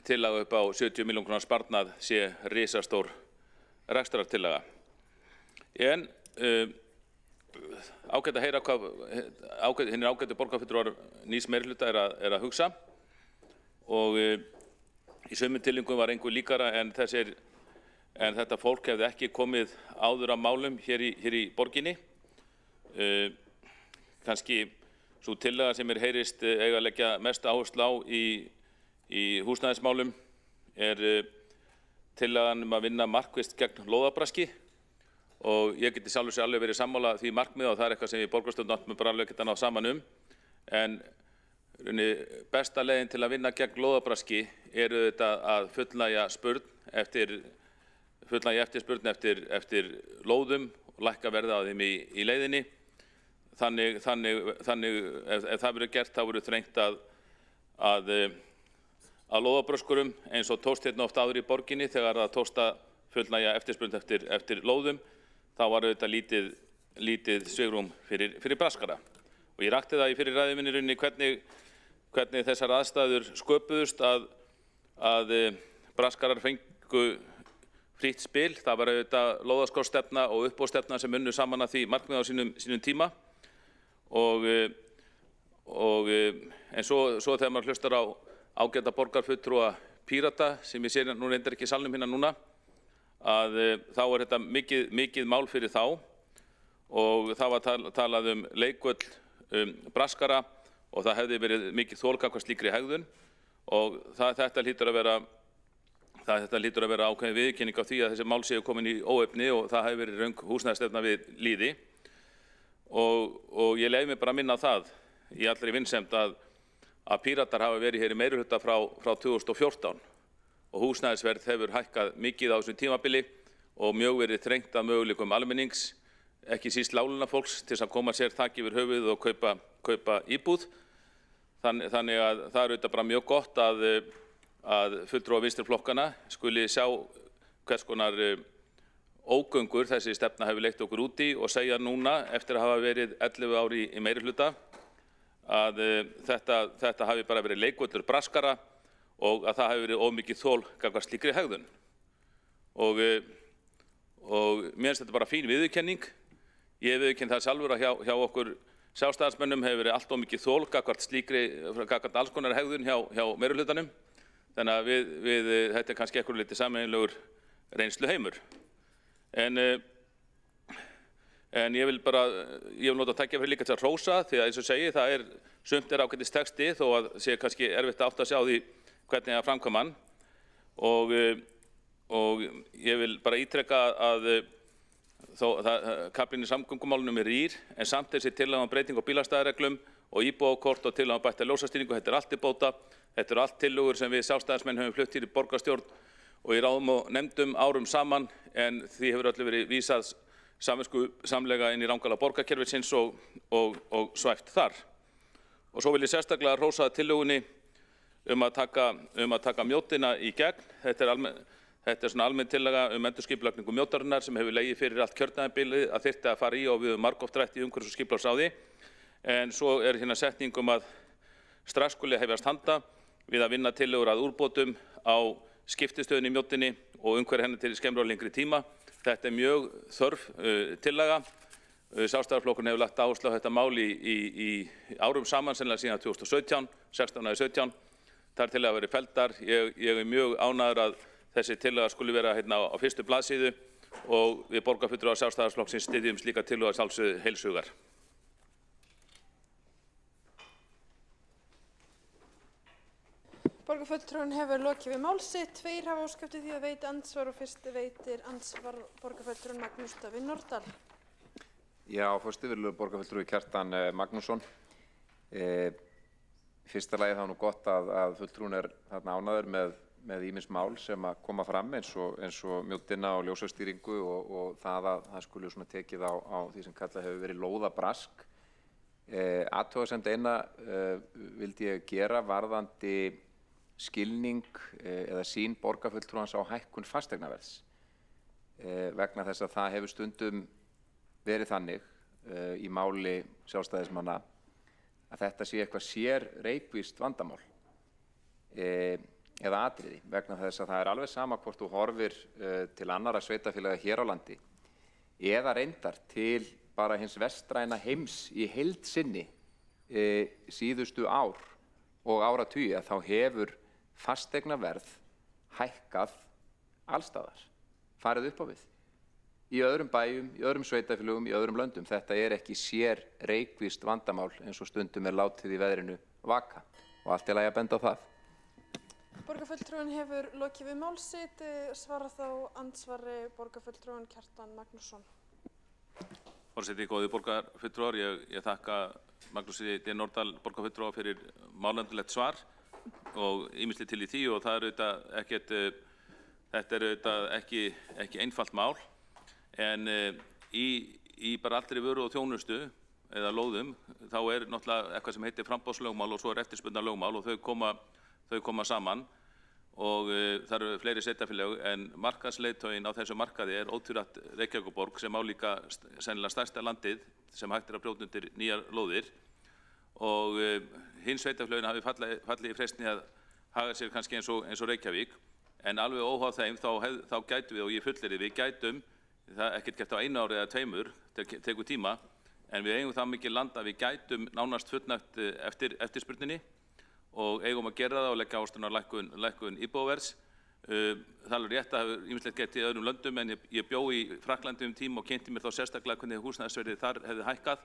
tillaga upp á 70 milljón króna sparnað sé risastór rekstrartillaga. En ágætt að heyra hvað hinnir ágættu borgarfulltrúar nýs meirihluta er að hugsa og í sumum tilvikum var engu líkara en þetta fólk hefði ekki komið áður að málum hér í borginni. Kannski sú tillaga sem heyrist eiga að leggja mest áherslu á í húsnæðismálum er tillagan að vinna markvisst gegn lóðabraski. Og ég geti sjálfur sér alveg verið sammála því markmið og það er eitthvað sem við borgarstjórn áttum bara alveg geta ná saman en besta leiðin til að vinna gegn lóðabraski er auðvitað að fullnægja eftirspurn eftir lóðum og lækka verðið á þeim í leiðinni. Þannig ef það verður gert þá verður þrengt að lóðabröskurum eins og tókst hérna oft áður í borginni þegar það tókst að fullnægja eftirspurn eftir lóðum. Þá var auðvitað lítið svigrúm fyrir braskara. Og ég rakti það í fyrir ræðu minni rauninni hvernig þessar aðstæður sköpuðust að braskarar fengu frítt spil. Það var auðvitað lóðaskorstefna og uppboðsstefna sem unnu saman að því markmið á sínum tíma. En svo þegar maður hlustar á ágæta borgarfulltrúa Pírata sem ég sé nú reyndar ekki í salnum hérna núna, að þá er þetta mikið mál fyrir þá og það var talað leikvöll braskara og það hefði verið mikið þol gagnvart slíkri hegðun og þetta hlýtur að vera ákveðin viðurkenning á því að þessi mál séu komin í óefni og það hefði verið röng húsnæðisstefna við lýði og ég leyfi mig bara að minna á það í allri vinsemd að Píratar hafa verið hér í meirihluta frá 2014 og húsnæðisverð hefur hækkað mikið á þessum tímabili og mjög verið þrengt að möguleikum almennings, ekki síst láglaunafólks til að koma sér þak yfir höfuðið og kaupa íbúð. Þannig að það er auðvitað bara mjög gott að fulltrúar vinstri flokkana skuli sjá hvers konar ógöngur þessi stefna hefur leitt okkur út í og segja núna eftir að hafa verið 11 ár í meirihluta að þetta hafi bara verið leikvöllur braskara og að það hefur verið ómikið þol gagnvart slíkri hegðun. Og mér finnst þetta bara fín viðurkenning. Ég viðurkenni það sjálfur að hjá okkur sjálfstæðismönnum hefur verið allt ómikið þol gagnvart alls konar hegðun hjá meirihlutanum. Þannig að þetta er kannski eitthvað litið sameiginlegur reynslu heimur. En En ég vil nota tækifærið líka til að hrósa því að eins og segi það sumt ágætis texti þó að sé kannski erfitt að átta sig á því hvernig að framkvæma hann og ég vil bara ítreka að kaflinn í samgöngumálunum rýr en samt þessi tillaga breyting á bílastæðareglum og íbúðakort og tillaga bætta ljósastýringu, þetta allt til bóta, þetta allt tillögur sem við sjálfstæðismenn höfum flutt hér í borgarstjórn og í ráðum og nefndum árum saman en því hefur öllu verið vísað samviskusamlega inn í Rangala borgarkerfisins og svæft þar. Og svo vil ég sérstaklega hrósa tillögunni að taka mjótina í gegn. Þetta svona almenn tillaga endurskipulagningu mjótarinnar sem hefur legið fyrir allt kjörtímabilið að þyrfti að fara í og við höfum margoft rætt í umhverfis- og skipulagsráði. En svo hérna setning að strax skuli hefjast handa við að vinna tillögur að úrbótum á skiptistöðunni í mjótinni og umhverfi henni til skemmri og lengri tíma. Þetta mjög þörf tillaga. Sjálfstæðisflokkurinn hefur lagt áherslu á þetta mál í árum saman, sennilega síðan 2017, 16 eða 17. Þar tillaga verið felldar. Ég mjög ánægður að þessi tillaga skuli vera hérna á fyrstu blaðsíðu og við borgarfulltrúar Sjálfstæðisflokksins styðjum slíka tillögu að sjálfsögðu heils hugar. Borgarfulltrúinn hefur lokið við mál sitt. 2 hafa óskað eftir því að veita andsvar og fyrsti veitir andsvar borgarfulltrúinn Magnús Davíð Norðdahl. Já, forseti, virðulegur borgarfulltrúi Kjartan Magnússon. Fyrsta lagi þá nú gott að fulltrúinn þarna ánægður með ýmis mál sem að koma fram eins og mjótina og ljósastýringu og það að það skuli svona tekið á því sem kallað hefur verið lóðabrask. Athugasemd eina vildi ég gera varðandi skilning eða sýn borgarfulltrúans á hækkun fasteignaverðs vegna þess að það hefur stundum verið þannig í máli sjálfstæðismanna að þetta sé eitthvað sér reikvíst vandamál eða atriði vegna þess að það alveg sama hvort þú horfir til annarra sveitarfélaga hér á landi eða reyndar til bara hins vestræna heims í heild sinni síðustu ár og áratugi að þá hefur fasteignaverð hækkað allstaðar, farið upp á við. Í öðrum bæjum, í öðrum sveitarfélögum, í öðrum löndum. Þetta ekki sér reikvíst vandamál eins og stundum látið í veðrinu vaka og allt í lagi að benda á það. Borgarfulltrúinn hefur lokið við mál sitt. Svarar þá andsvari borgarfulltrúinn Kjartan Magnússon. Forseti, góðir borgarfulltrúar, ég þakka Magnúsi D. Norðdahl borgarfulltrúa fyrir málefnilegt svar og ýmislegt til í því og það þetta ekki einfalt mál en í bara allri vöru og þjónustu eða lóðum þá náttúrulega eitthvað sem heitir framboðslögmál og svo eftirspurnarlögmál og þau koma saman og það eru fleiri sveitarfélög en markaðsleiðtoginn á þessu markaði ótvírætt Reykjavíkurborg sem á líka sennilega stærsta landið sem hægt að brjóta undir nýjar lóðir og hins sveitarfélögin hafi fallið í freistni að haga sér kannski eins og Reykjavík en alveg óháð þeim þá gætum við og ég fullyrði við gætum það ekkert gert á einu ári eða tveimur tekur tíma en við eigum það mikið land að við gætum nánast fullnægt eftirspurninni og eigum að gera það og leggja áherslu á lækkun íbúðaverðs. Það er rétt að ýmislegt gert í öðrum löndum en ég bjó í Frakklandi tíma og kynnti mér þá sérstaklega hvernig húsnæðisverðið þar hefði hækkað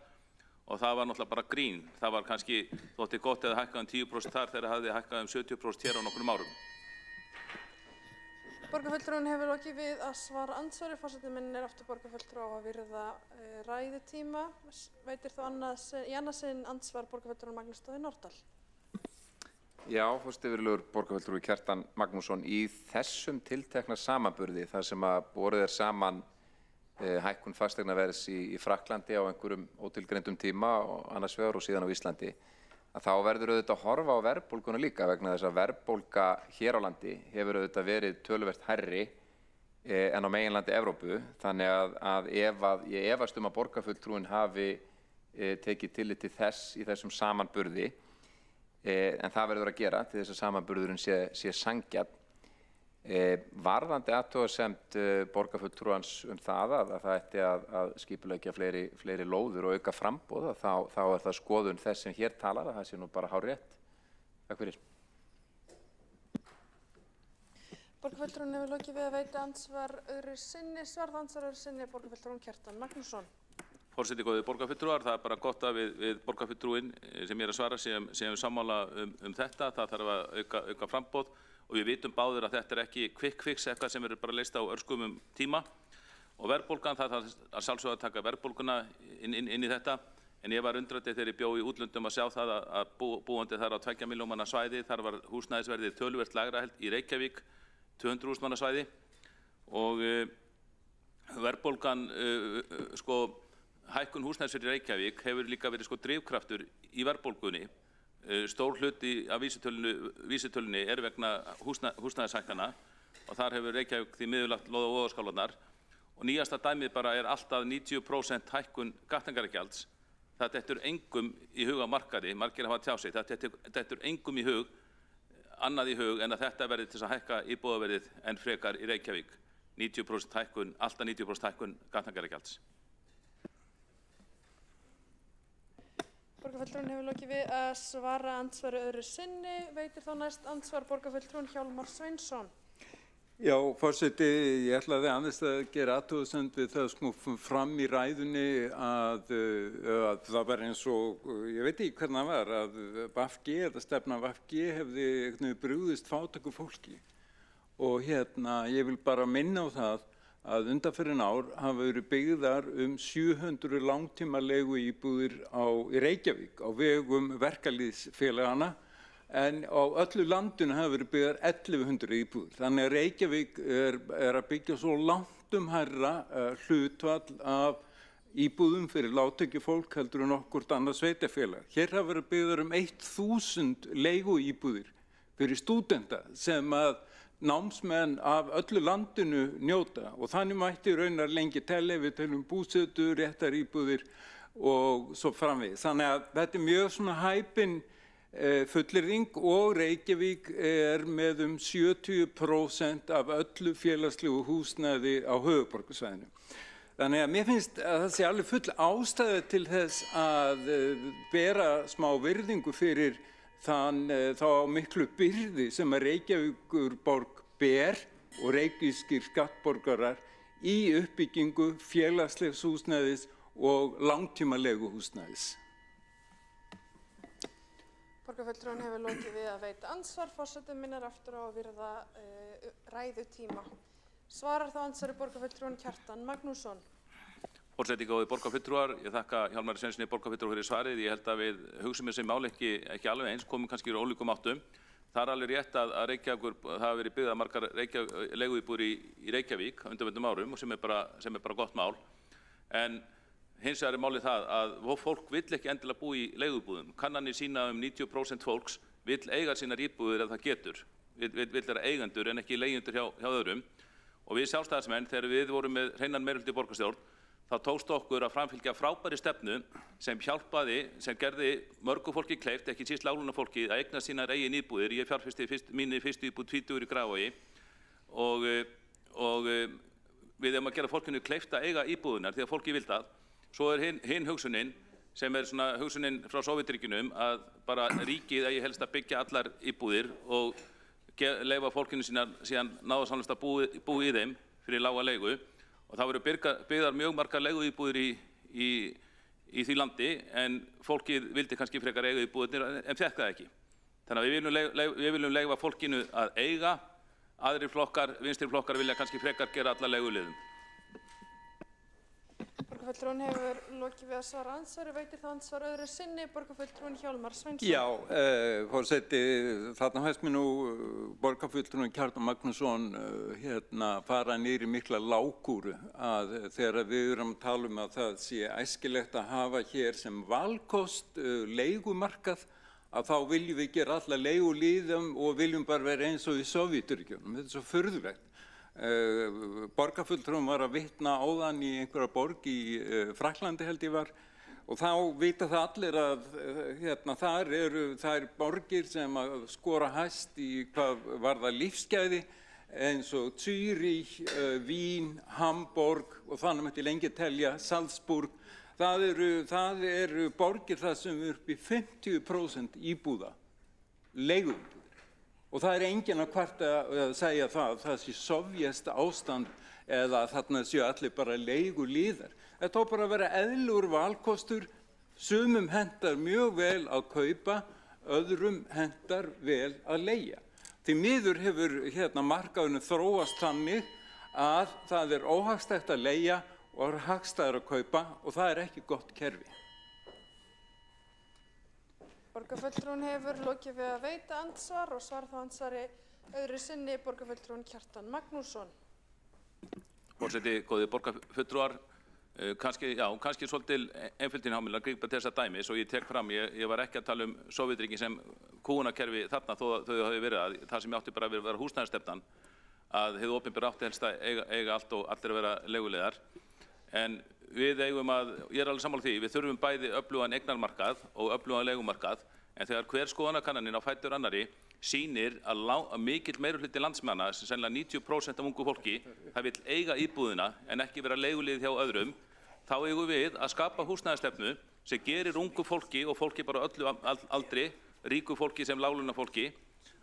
og það var náttúrulega bara grín. Það var kannski þótti gott eða hækkað 10% þar þegar það hefði hækkað 70% hér á nokkrum árum. Borgarfulltrúinn hefur lokið við að svara andsvari. Forseti minnir aftur borgarfulltrúa á að virða ræðutíma. Veitir þá í annað sinn andsvar borgarfulltrúinn Magnús Davíð Norðdahl. Já, forseti, virðulegur borgarfulltrúi Kjartan Magnússon, í þessum tiltekna samanburði þar sem að borið saman hækkun fasteignaverðs í Frakklandi á einhverjum ótilgreindum tíma og annars vegar og síðan á Íslandi að þá verður auðvitað að horfa á verðbólguna líka vegna þess að verðbólga hér á landi hefur auðvitað verið töluvert hærri en á meginlandi Evrópu þannig að ég efast að borgarfulltrúinn hafi tekið tillit til þess í þessum samanburði en það verður að gera til þess að samanburðurinn sé sanngjarn. Varðandi athugasemd borgarfulltrúans það að það ætti að skipuleggja fleiri lóður og auka framboð þá það skoðun þess sem hér talar að það sé nú bara hárrétt. Takk fyrir. Borgarfulltrúinn hefur lokið við að veita andsvar öðru sinni. Svarað andsvar öðru sinni borgarfulltrúinn Kjartan Magnússon. Forseti, góðir borgarfulltrúar, það bara gott að við borgarfulltrúinn sem ég að svara séum sammála þetta. Það þarf að auka framboð og við vitum báðir að þetta ekki quick fix, eitthvað sem bara leyst á örskumum tíma. Og verðbólgan, það þarf að sjálfsögða að taka verðbólguna inn í þetta. En ég var undrandi þegar ég bjó í útlöndum að sjá það að búandi þar á 2 milljón manna svæði, þar var húsnæðisverðið töluvert lægra í Reykjavík, 200.000 manna svæði. Og verðbólgan, hækkun húsnæðisverðið í Reykjavík hefur líka verið drifkraftur í verðbólgunni. Stór hluti af vísitölunni vegna húsnæðishækkana og þar hefur Reykjavík því miður lagt lóð á vogarskálarnar. Og nýjasta dæmið bara alltaf 90% hækkun gatnagerðargjalds. Það dettur engum í hug á markaði, margir hafa tjáð sig, það dettur engum í hug, annað í hug en að þetta verði til að hækka íbúðaverðið en frekar í Reykjavík. 90% hækkun, alltaf 90% hækkun gatnagerðargjalds. Borgarfulltrúinn hefur lokið við að svara andsvari öðru sinni. Veitir þá næst andsvar borgarfulltrúinn Hjálmar Sveinsson. Já, forseti, ég ætlaði aðeins að gera athugasemd við það fram í ræðunni að það var eins og, ég veit ekki hvernig það var, að VG eða stefna VG hefði brugðist fátæku fólki. Og ég vil bara minna á það að undanfarin ár hafa verið byggðar 700 langtímalegu íbúðir í Reykjavík á vegum verkalýðsfélagana. En á öllu landinu hafa verið byggðar 1100 íbúðir. Þannig að Reykjavík er að byggja svo langt hærra hlutfall af íbúðum fyrir lágtekjufólk heldur en okkurt annað sveitarfélag. Hér hafa verið byggðar 1000 leiguíbúðir fyrir stúdenta sem að námsmenn af öllu landinu njóta og þannig mætti raunar lengi telja, við teljum búsetu, réttaríbúðir og svo framvegis. Þannig að þetta er mjög hæpinn fullyrðing og Reykjavík er með 70% af öllu félagslegu húsnæði á höfuðborgarsvæðinu. Þannig að mér finnst að það sé alveg full ástæða til þess að bera smá virðingu fyrir þá miklu byrði sem að Reykjavíkurborg ber og reykvískir skattborgarar í uppbyggingu félagslegs húsnæðis og langtímalegu húsnæðis. Borgarfulltrúinn hefur lokið við að veita andsvar. Forseti minnir aftur á að virða ræðutíma. Svarar þá andsvari borgarfulltrúinn Kjartan Magnússon. Forseti, góðir borgarfulltrúar, ég þakka Hjálmari Sveinssyni borgarfulltrúa fyrir svarið. Ég held að við hugsum þessi mál ekki alveg eins, komum kannski úr ólíkum áttum. Það er alveg rétt að Reykjavíkur, það hafa verið byggðar margar leiguíbúðir í Reykjavík á undanförnum árum og sem er bara gott mál. En hins vegar er málið það að fólk vill ekki endilega búa í leiguíbúðum. Kannanir sýna 90% fólks vill eiga sínar íbúðir ef það getur. Vill vera eigendur en ekki leigjendur hjá öðrum. Og við sjálfstæðismenn, þegar við vorum með hreinan meirihluta í borgarstjórn, þá tókst okkur að framfylgja frábæri stefnu sem hjálpaði, sem gerði mörgu fólki kleift, ekki síst láglaunafólki, að eigna sínar eigin íbúðir. Ég fjárfesti mínu fyrstu íbúð 20 í Grafarvogi og við erum að gera fólkinu kleift að eiga íbúðunar því að fólki vil það. Svo er hinn hugsunin, sem er hugsunin frá Sovétríkjunum, að bara ríkið eigi helst að byggja allar íbúðir og leyfa fólkinu síðan náðarsamlegst að búa í þeim fyrir lága leigu. Og það verður byggðar mjög margar leiguíbúðir í því landi, en fólkið vildi kannski frekar eiga íbúðirnir en fékk það ekki. Þannig að við viljum leyfa fólkinu að eiga, aðrir flokkar, vinstri flokkar vilja kannski frekar gera alla leiguliðum. Borgarfulltrúinn hefur lokið við að svara andsvari. Veitir þá andsvar öðru sinni borgarfulltrúinn Hjálmar Sveinsson. Já, forseti, þarna fæst mér nú borgarfulltrúinn Kjartan Magnússon fara niður í mikla lágkúru að þegar við erum að tala að það sé æskilegt að hafa hér sem valkost leigumarkað, að þá viljum við gera alla leigulíðum og viljum bara vera eins og í Sovétríkjunum. Þetta er svo furðulegt. Borgarfulltrúinn var að vitna áðan í einhverja borg í Frakklandi held ég var og þá vita það allir að þar eru þær borgir sem að skora hæst í hvað varðar lífsgæði eins og Zürich, Vín, Hamborg og þannig mætti lengi telja, Salzburg. Það eru borgir þar sem eru upp í 50% íbúða, leiguíbúðir. Og það enginn að kvarta að segja það sé sovjest ástand eða þarna séu allir bara leigulíðar. Þetta á bara að vera eðlilegur valkostur, sumum hentar mjög vel að kaupa, öðrum hentar vel að leigja. Því miður hefur markaðurinn þróast þannig að það óhagstætt að leigja og hagstæðar að kaupa og það ekki gott kerfi. Borgarfulltrúinn hefur lokið við að veita andsvar og svar þá andsvari öðru sinni borgarfulltrúinn Kjartan Magnússon. Forseti, góðir borgarfulltrúar, kannski svolítil einföldin á mig að grípa til þessa dæmis og ég tek fram, ég var ekki að tala Sovétríkin sem kúgunarkerfi þarna þó þau hafi verið að það sem átti bara að vera húsnæðisstefnan að hið opinbera átti helst að eiga allt og allir að vera leiguliðar. En við eigum ég alveg sammála því, við þurfum bæði öflugan eignarmarkað og öflugan leigumarkað en þegar hver skoðanakannaninn á fætur annarri sýnir að mikill meirihluti landsmanna, sem sennilega 90% af ungu fólki, það vill eiga íbúðina en ekki vera leigulið hjá öðrum, þá eigum við að skapa húsnæðisstefnu sem gerir ungu fólki og fólki bara öllu aldri, ríku fólki sem láglauna fólki,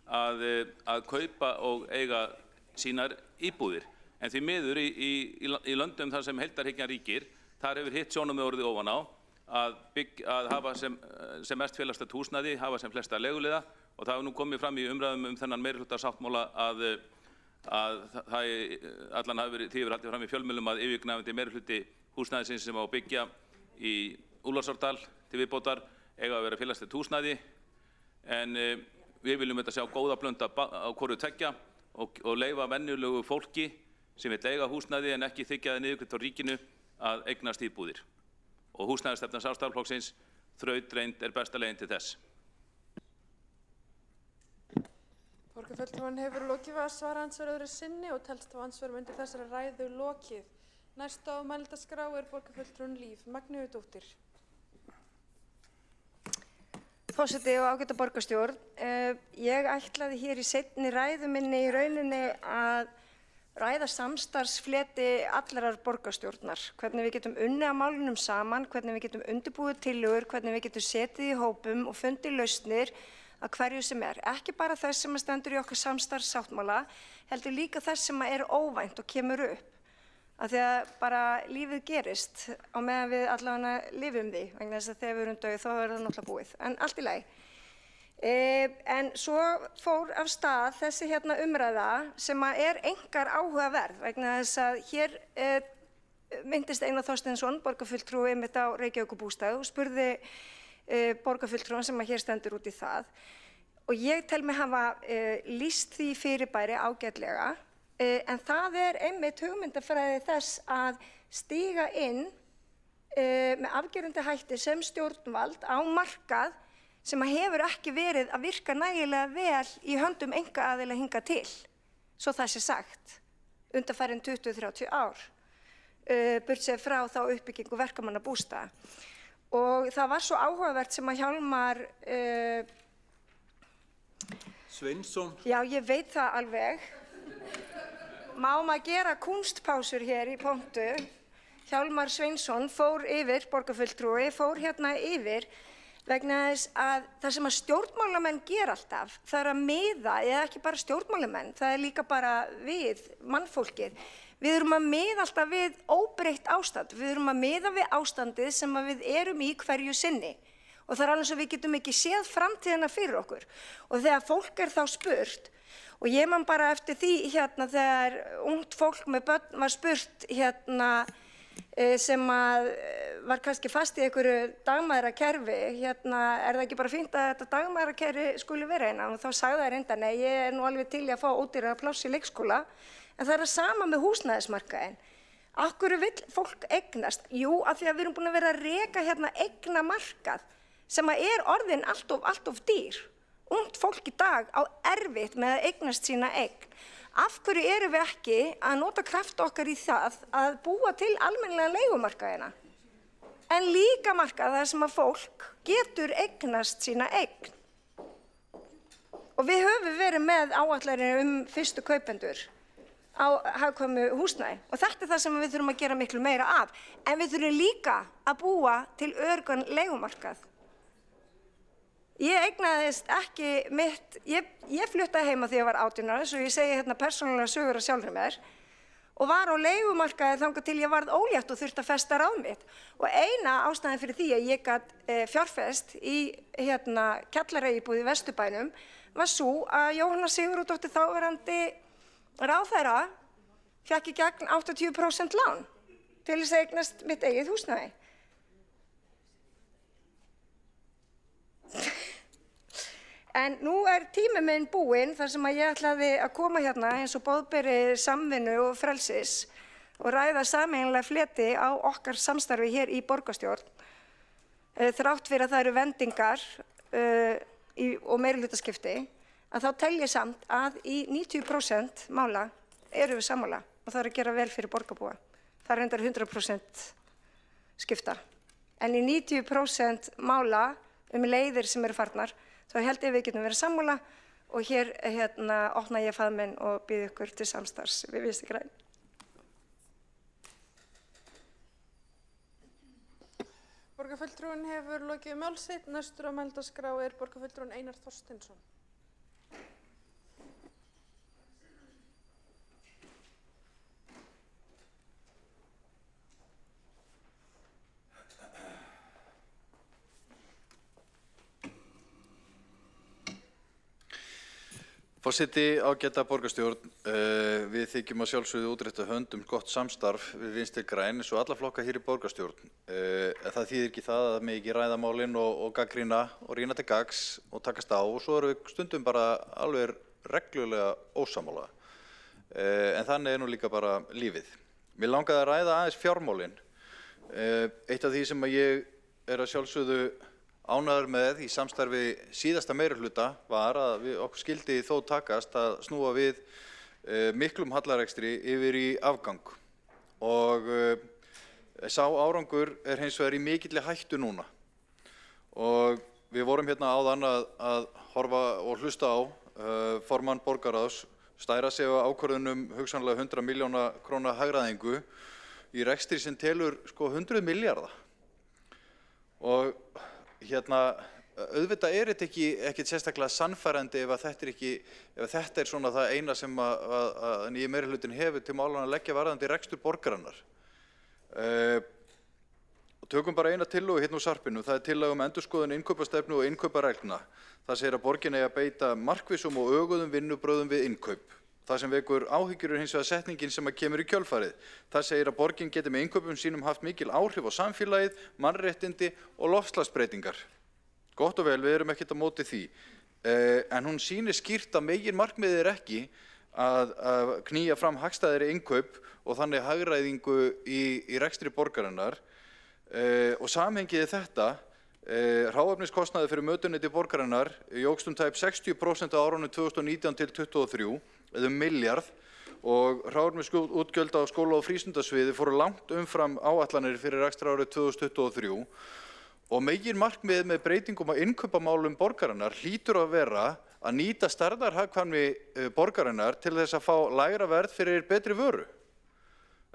að kaupa og eiga sínar íbúðir. En því miður í löndum þar sem heildarhyggjan ríkir, þar hefur hitt sjónarmið orðið ofan á að hafa sem mest félagslegt húsnæði, hafa sem flesta leiguliða og það hefur nú komið fram í umræðum þennan meirihlutarsáttmála að allan hafi verið haldið fram í fjölmiðlum að yfirgnæfandi meirihluti húsnæðisins sem á að byggja í Úlfarsárdal til viðbótar eiga að vera félagslegt húsnæði en við viljum þetta sjá góða blönda á hvoru tveggja og leyfa venjulegu fólki sem vill eiga húsnæði en ekki þiggja það niðurgreitt frá ríkinu að eignast íbúðir. Og húsnæðisstefna Sjálfstæðisflokksins þrautreind besta leiðin til þess. Borgarfulltrúinn hefur lokið við að svara andsvari öðru sinni og telst á andsvörum undir þessari ræðu lokið. Næst á mælendaskrá borgarfulltrúinn Líf Magnúsdóttir. Forseti og ágæta borgarstjórn, ég ætlaði hér í seinni ræðu minni í rauninni að ræða samstarfsfleti allrar borgarstjórnar, hvernig við getum unnið að málunum saman, hvernig við getum undirbúið tillögur, hvernig við getum setið í hópum og fundið lausnir að hverju sem ekki bara þess sem stendur í okkar samstarfssáttmála, heldur líka þess sem óvænt og kemur upp. Af því að bara lífið gerist á meðan við allavega lifum því, vegna þess að þegar við erum dauð þá það náttúrulega búið, en allt í lagi. En svo fór af stað þessi umræða sem einkar áhugaverð, vegna þess að hér myndist Einar Þorsteinsson, borgarfulltrúi einmitt á Reykjavíkurbústað og spurði borgarfulltrúan sem hér stendur út í það og ég tel mig hafa lýst því fyrirbæri ágætlega en það einmitt hugmyndafræði þess að stíga inn með afgerandi hætti sem stjórnvald á markað sem hefur ekki verið að virka nægilega vel í höndum einkaaðila hingað til, svo það sé sagt, undanfarin 20-30 ár, burtséð frá þá uppbyggingu verkamannabústaða. Og það var svo áhugavert sem að Hjálmar Sveinsson. Já, ég veit það alveg. Má maður gera kunstpásur hér í pontu. Hjálmar Sveinsson fór yfir, borgarfulltrúi, fór yfir vegna þess að það sem að stjórnmálamenn gera alltaf, það að miða, eða ekki bara stjórnmálamenn, það líka bara við, mannfólkið. Við erum að miða alltaf við óbreytt ástand, við erum að miða við ástandið sem að við erum í hverju sinni. Og það alveg svo við getum ekki séð framtíðina fyrir okkur. Og þegar fólk þá spurt, og ég man bara eftir því þegar ungt fólk með börn var spurt sem að var kannski fast í einhverju dagmæðrakerfi, það ekki bara fínt að þetta dagmæðrakerfi skuli vera eina? Og þá sagði það reynda, nei, ég nú alveg til í að fá ódýrara pláss í leikskóla, en það sama með húsnæðismarkaðinn. Af hverju vill fólk eignast? Jú, af því að við erum búin að vera að reka eignamarkað sem orðinn allt of dýr. Ungt fólk í dag á erfitt með að eignast sína eign. Af hverju erum við ekki að nota kraft okkar í það að búa til almennilega leigumarkaðina? En líka markað þar sem að fólk getur eignast sína eign. Og við höfum verið með áætlanir fyrstu kaupendur á hagkvæmu húsnæði. Og þetta það sem við þurfum að gera miklu meira af. En við þurfum líka að búa til öruggan leigumarkað. Ég eignaðist ekki mitt, ég fluttaði heima þegar ég var 18 ára, svo ég segi hérna persónulega sögur af sjálfri mér, og var á leigumarkaði þangað til ég varð ólétt og þurfti að festa ráð mitt. Og eina ástæðan fyrir því að ég gat fjárfest í hérna kjallaraíbúð í Vesturbænum var svo að Jóhanna Sigurðardóttir þáverandi ráðherra fékk í gegn 80% lán til þess að eignast mitt eigið húsnæði. En nú tími minn búinn þar sem að ég ætlaði að koma hérna eins og boðberi samvinnu og frelsis og ræða sameiginlega fleti á okkar samstarfi hér í borgarstjórn. Þrátt fyrir að það eru vendingar og meirihlutaskipti, að þá tel ég samt að í 90% mála eru við sammála og það er að gera vel fyrir borgarbúa. Það er reyndar 100% skipta. En í 90% mála leiðir sem eru farnar, þá held ég við getum verið sammála og hér opna ég faðminn og býð ykkur til samstarfs við Vinstri græn. Borgarfulltrúinn hefur lokið mál sitt. Næstur á mælendaskrá borgarfulltrúinn Einar Þorsteinsson. Forseti, ágæta borgarstjórn, við þykjum að sjálfsögðu útrétta hönd gott samstarf við Vinstri græn eins og alla flokka hér í borgarstjórn. Það þýðir ekki það að mig ekki ræða málin og gagnrýna og rýna til gagns og takast á og svo erum við stundum bara alveg reglulega ósammála. En þannig nú líka bara lífið. Mér langaði að ræða aðeins fjármálin. Eitt af því sem að ég að sjálfsögðu ánægður með í samstarfi síðasta meirihluta var að okkur skildi þó takast að snúa við miklum hallarekstri yfir í afgang og sá árangur hins vegar í mikilli hættu núna og við vorum hérna áðan að horfa og hlusta á formann borgarráðs stæra sig á ákvörðunum hugsanlega 100 milljóna króna hagræðingu í rekstri sem telur 100 milljarða og auðvitað þetta ekki sérstaklega sannfærandi ef þetta svona það eina sem að nýji meirihlutin hefur til málanna að leggja varðandi rekstur borgarinnar. Og tökum bara eina tillögu hérna úr sarpinu, það tillaga endurskoðun innkaupastefnu og innkaupareglna. Það segir að borgin eigi að beita markvissum og öguðum vinnubrögðum við innkaup. Það sem vekur áhyggjur hins vegar setningin sem kemur í kjölfarið. Það segir að borgin geti með innkaupum sínum haft mikil áhrif á samfélagið, mannréttindi og loftslagsbreytingar. Gott og vel, við erum ekkert á móti því. En hún sýnir skýrt að meginmarkmiðið ekki að knýja fram hagstæðari innkaup og þannig hagræðingu í rekstri borgarinnar. Og samhengið þetta, hráefniskostnaður fyrir mötuneyti borgarinnar jókst tæp 60% á árunum 2019 til 2023, eða milljarð, og hráefnisútgjöld á skóla- og frístundasviði fóru langt umfram áætlanir fyrir rekstrarárið 2023 og meginmarkmiðið með breytingum á innkaupamálum borgarinnar hlýtur að vera að nýta stærðarhagkvæmni borgarinnar til þess að fá lægra verð fyrir betri vöru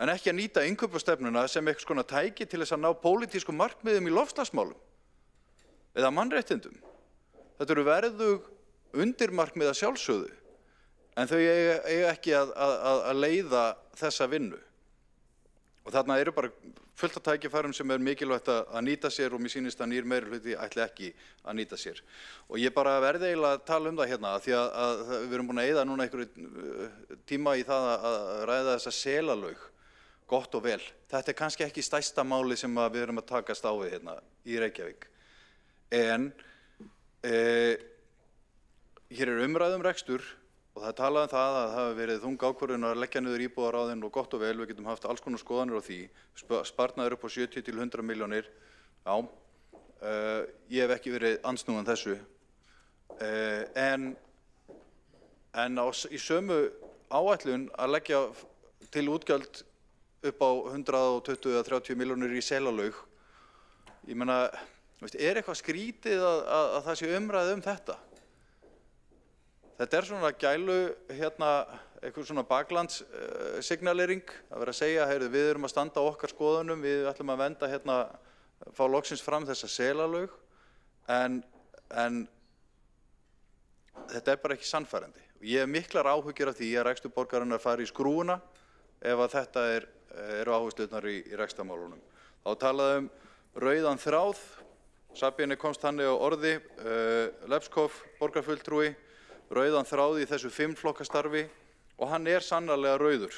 en ekki að nýta innkaupastefnuna sem eitthvað svona tæki til þess að ná pólitískum markmiðum í loftslagsmálum eða mannréttindum. Þetta eru verðug undirmarkmið að sjálfsögðu en þau eiga ekki að leiða þessa vinnu. Og þarna eru bara fullt af tækifærum sem mikilvægt að nýta sér og mér sýnist að nýr meirihluti ætli ekki að nýta sér. Og ég bara verði eiginlega að tala það hérna því að við erum búin að eyða núna einhverju tíma í það að ræða þessa selalaug, gott og vel. Þetta kannski ekki stærsta máli sem við erum að takast á við hérna í Reykjavík. En hér umræðum rekstur og það talaði það að það hafi verið þung ákvörðun að leggja niður íbúðaráðin og gott og vel, við getum haft alls konar skoðanir á því, sparnaður upp á 70 til 100 milljónir, já, ég hef ekki verið andsnúinn þessu, en í sömu áætlun að leggja til útgjöld upp á 120 eða 30 milljónir í selalaug, ég meina, eitthvað skrítið að það sé umræði þetta? Þetta svona gælu, eitthvað svona baklandssignalering, að vera að segja, við erum að standa á okkar skoðunum, við ætlum að venda fá loksins fram þessa selalaug, en en þetta bara ekki sannfærandi. Ég hef miklar áhyggjur af því að rekstur borgarinnar fari í skrúfuna ef að þetta eru áherslurnar í rekstrarmálunum. Þá talaði rauðan þráð, Sabine komst þannig á orði, Lepskov, borgarfulltrúi, rauðan þráð í þessu 5 flokka starfi og hann sannarlega rauður.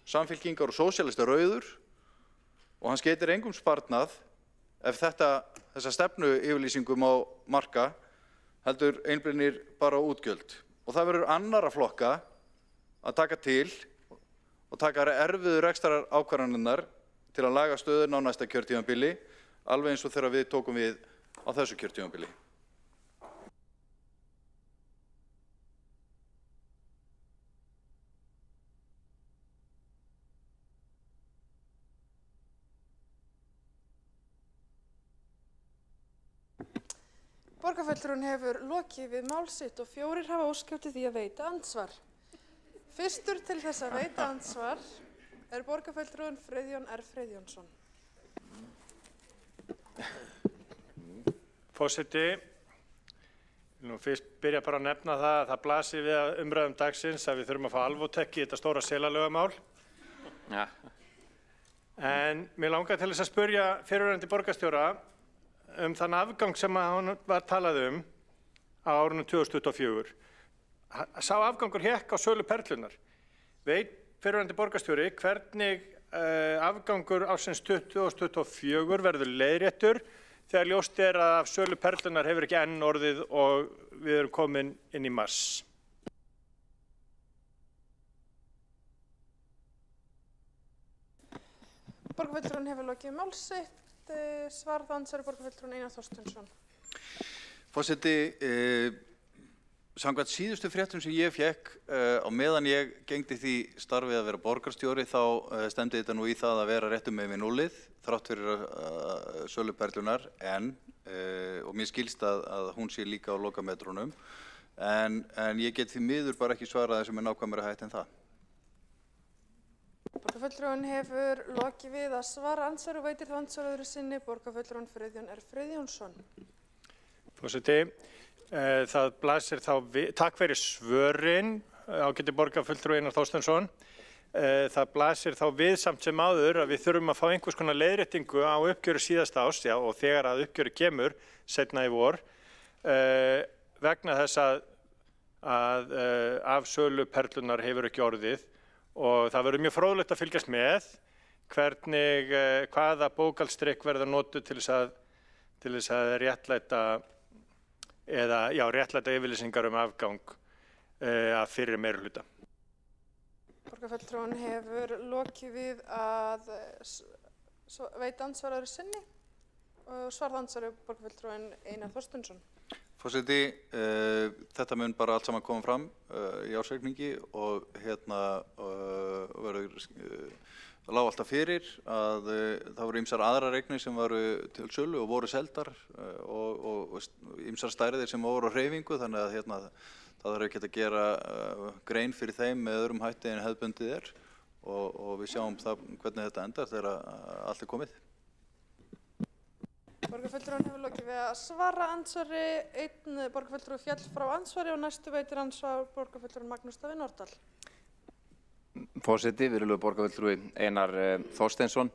Samfylkingar og sósíalisti rauður og hann skeytir engum sparnað ef þessa stefnu yfirlýsingu má marka, heldur einblínir bara á útgjöld. Og það verður annarra flokka að taka til og taka erfiðu rekstrar ákvarðanirnar til að laga stöðuna á næsta kjörtímabili, alveg eins og þegar við tókum við á þessu kjörtímabili. Borgarfulltrúinn hefur lokið við mál sitt og 4 hafa óskað eftir því að veita andsvar. Fyrstur til þess að veita andsvar borgarfulltrúinn Friðjón R. Friðjónsson. Forseti, nú fyrst byrja bara að nefna það blasir við umræðum dagsins að við þurfum að fá Alvotech í þetta stóra Selalaugamál. Ja. En mér langar til þess að spyrja fyrrverandi borgarstjóra þann afgang sem hann var talað á árinu 2024. Sá afgangur hékk á sölu Perlunnar. Veit fyrrverandi borgarstjóri hvernig afgangur ársins 2024 verður leiðréttur þegar ljóst að af sölu Perlunnar hefur ekki enn orðið og við erum komin inn í mars? Borgarfulltrúinn hefur lokið mál sitt. Svarað andsvari borgarfulltrúinn Einar Þorsteinsson. Forseti, samkvæmt síðustu fréttum sem ég fékk á meðan ég gegndi því starfið að vera borgarstjóri þá stemdi þetta nú í það að vera réttum megin við núllið þrátt fyrir sölu Perlunnar og mér skilst að hún sé líka á lokametrunum en ég get því miður bara ekki svarað þessu með nákvæmari hætti en það. Borgarfulltrúinn hefur lokið við að svara andsvari og veitir þá andsvar öðru sinni borgarfulltrúinn Friðjón R. Friðjónsson. Forseti, það blasir þá við, takk fyrir svörin, ágæti borgarfulltrúi Einar Þorsteinsson. Það blasir þá við samt sem áður að við þurfum að fá einhvers konar leiðréttingu á uppgjöru síðasta árs, og þegar að uppgjöru kemur seinna í vor, vegna þess að af sölu Perlunnar hefur ekki orðið. Og það verður mjög fróðlegt að fylgjast með hvaða bókhaldstrikk verða notuð til þess að réttlæta yfirlýsingar afgang af fyrri meirihluta. Borgarfulltrúinn hefur lokið við að veita andsvar öðru sinni og svarað andsvari borgarfulltrúinn Einar Þorsteinsson. Forseti, þetta mun bara allt saman koma fram í ársreikningi og lá alltaf fyrir að það voru ýmsar aðrar eignir sem varu til sölu og voru seldar og ýmsar stærðir sem voru á hreyfingu þannig að það þarf ekki að gera grein fyrir þeim með öðrum hætti en hefðbundið og við sjáum hvernig þetta endar þegar allt komið. Borgarfulltrúinn hefur lokið við að svara andsvari, einn borgarfulltrúi féll frá andsvari og næstu veitir andsvar borgarfulltrúinn Magnús Davíð Nordal. Forseti, virðulegur borgarfulltrúi Einar Þorsteinsson.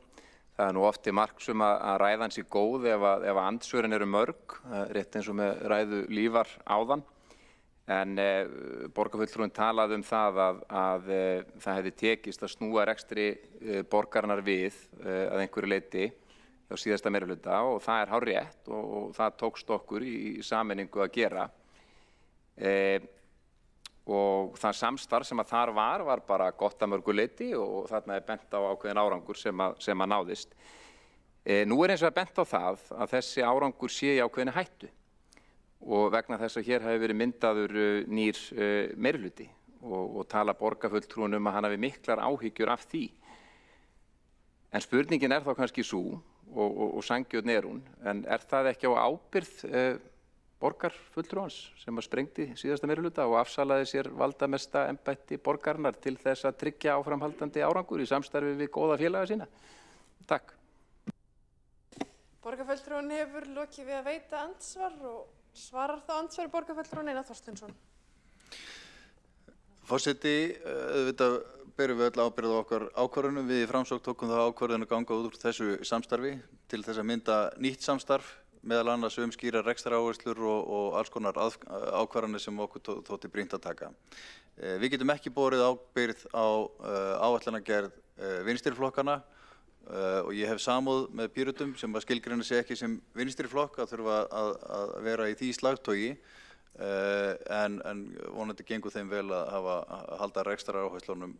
Það nú oft til marks að ræðan sé góð ef andsvörin eru mörg, rétt eins og með ræðu Lífar áðan. En borgarfulltrúinn talaði það að það hefði tekist að snúa rekstri borgarinnar við að einhverju leyti á síðasta meirihluta og það hárrétt og það tókst okkur í sameiningu að gera. Og það samstarf sem þar var bara gott að mörgu leyti og þarna bent á ákveðin árangur sem að náðist. Nú eins og bent á það að þessi árangur sé í ákveðinni hættu og vegna þess að hér hafi verið myndaður nýr meirihluti og tala borgarfulltrúinn að hann hafi miklar áhyggjur af því. En spurningin þá kannski sú og sanngjörn hún, en það ekki á ábyrgð borgarfulltrúans sem sprengdi síðasta meirihluta og afsalaði sér valdamesta embætti borgarinnar til þess að tryggja áframhaldandi árangur í samstarfi við góða félaga sína? Takk. Borgarfulltrúinn hefur lokið við að veita andsvar og Svarar þá andsvari borgarfulltrúinn Einar Þorsteinsson. Forseti, auðvitað berum við öll ábyrgð á okkar ákvörðunum. Við í Framsókn tókum það ákvörðun að ganga út úr þessu samstarfi til þess að mynda nýtt samstarf, meðal annars skýra rekstraráherslur og alls konar ákvarðanir sem okkur þótti brýnt að taka. Við getum ekki borið ábyrgð á áætlanagerð vinstriflokkana og ég hef samúð með Pírötum sem að skilgreina sig ekki sem vinstriflokk að þurfa að vera í því slagtogi. En vonandi gengur þeim vel að halda rekstraráherslunum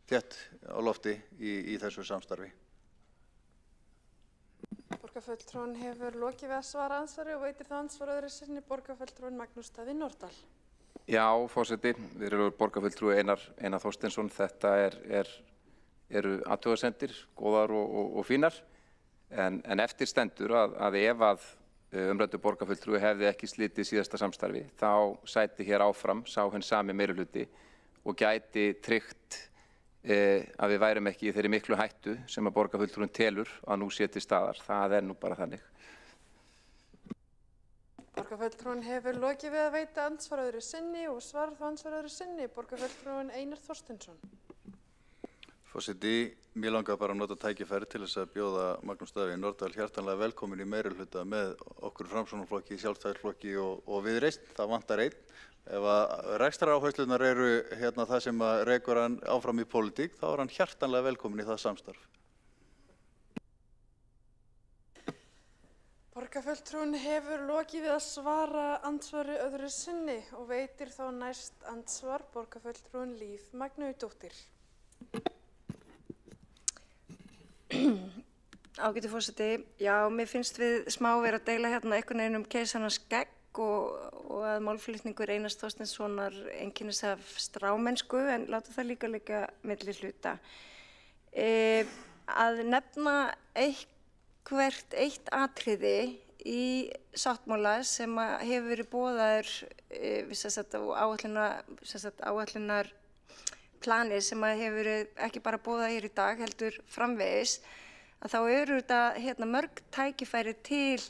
þétt á lofti í þessu samstarfi. Borgarfulltrúinn hefur lokið við að svara andsvari og veitir það andsvar öðru sinni borgarfulltrúinn Magnús Daði Nordal. Já, forseti, við erum borgarfulltrúi Einar Þorsteinsson. Þetta eru athugasemdir, góðar og fínar, en eftir stendur að ef að umræddur borgarfulltrúi hefði ekki slitið síðasta samstarfi, þá sæti hér áfram sá hinn sami meirihluti og gæti tryggt að við værum ekki í þeirri miklu hættu sem að borgarfulltrúinn telur að nú sé til staðar. Það nú bara þannig. Borgarfulltrúinn hefur lokið við að veita andsvar öðru sinni og svarar þá andsvar öðru sinni borgarfulltrúinn Einar Þorsteinsson. Forseti, mér langar bara að nota tækifæri til þess að bjóða Magnús Davíð Nordal hjartanlega velkomin í meirihluta með okkur Framsóknarflokki, Sjálfstæðisflokki og Viðreisn. Það vantar einn. Ef að rekstraráherslurnar eru það sem að rekur hann áfram í pólitík, þá hann hjartanlega velkomin í það samstarf. Borgarfulltrúinn hefur lokið við að svara andsvari öðru sinni og veitir þá næst andsvar borgarfulltrúinn Líf Magnúsdóttir. Ágæti forseti, já, mér finnst við smá vera að deila hérna einhvern veginn keisarans skegg og að málflutningur Einars Þorsteinssonar einkennist af strámennsku, en láta það líka milli hluta. Að nefna eitt atriði í sáttmála sem hefur verið boðaður áætlunar planið sem hefur verið ekki bara boðað hér í dag, heldur framvegis, að þá eru þetta mörg tækifæri til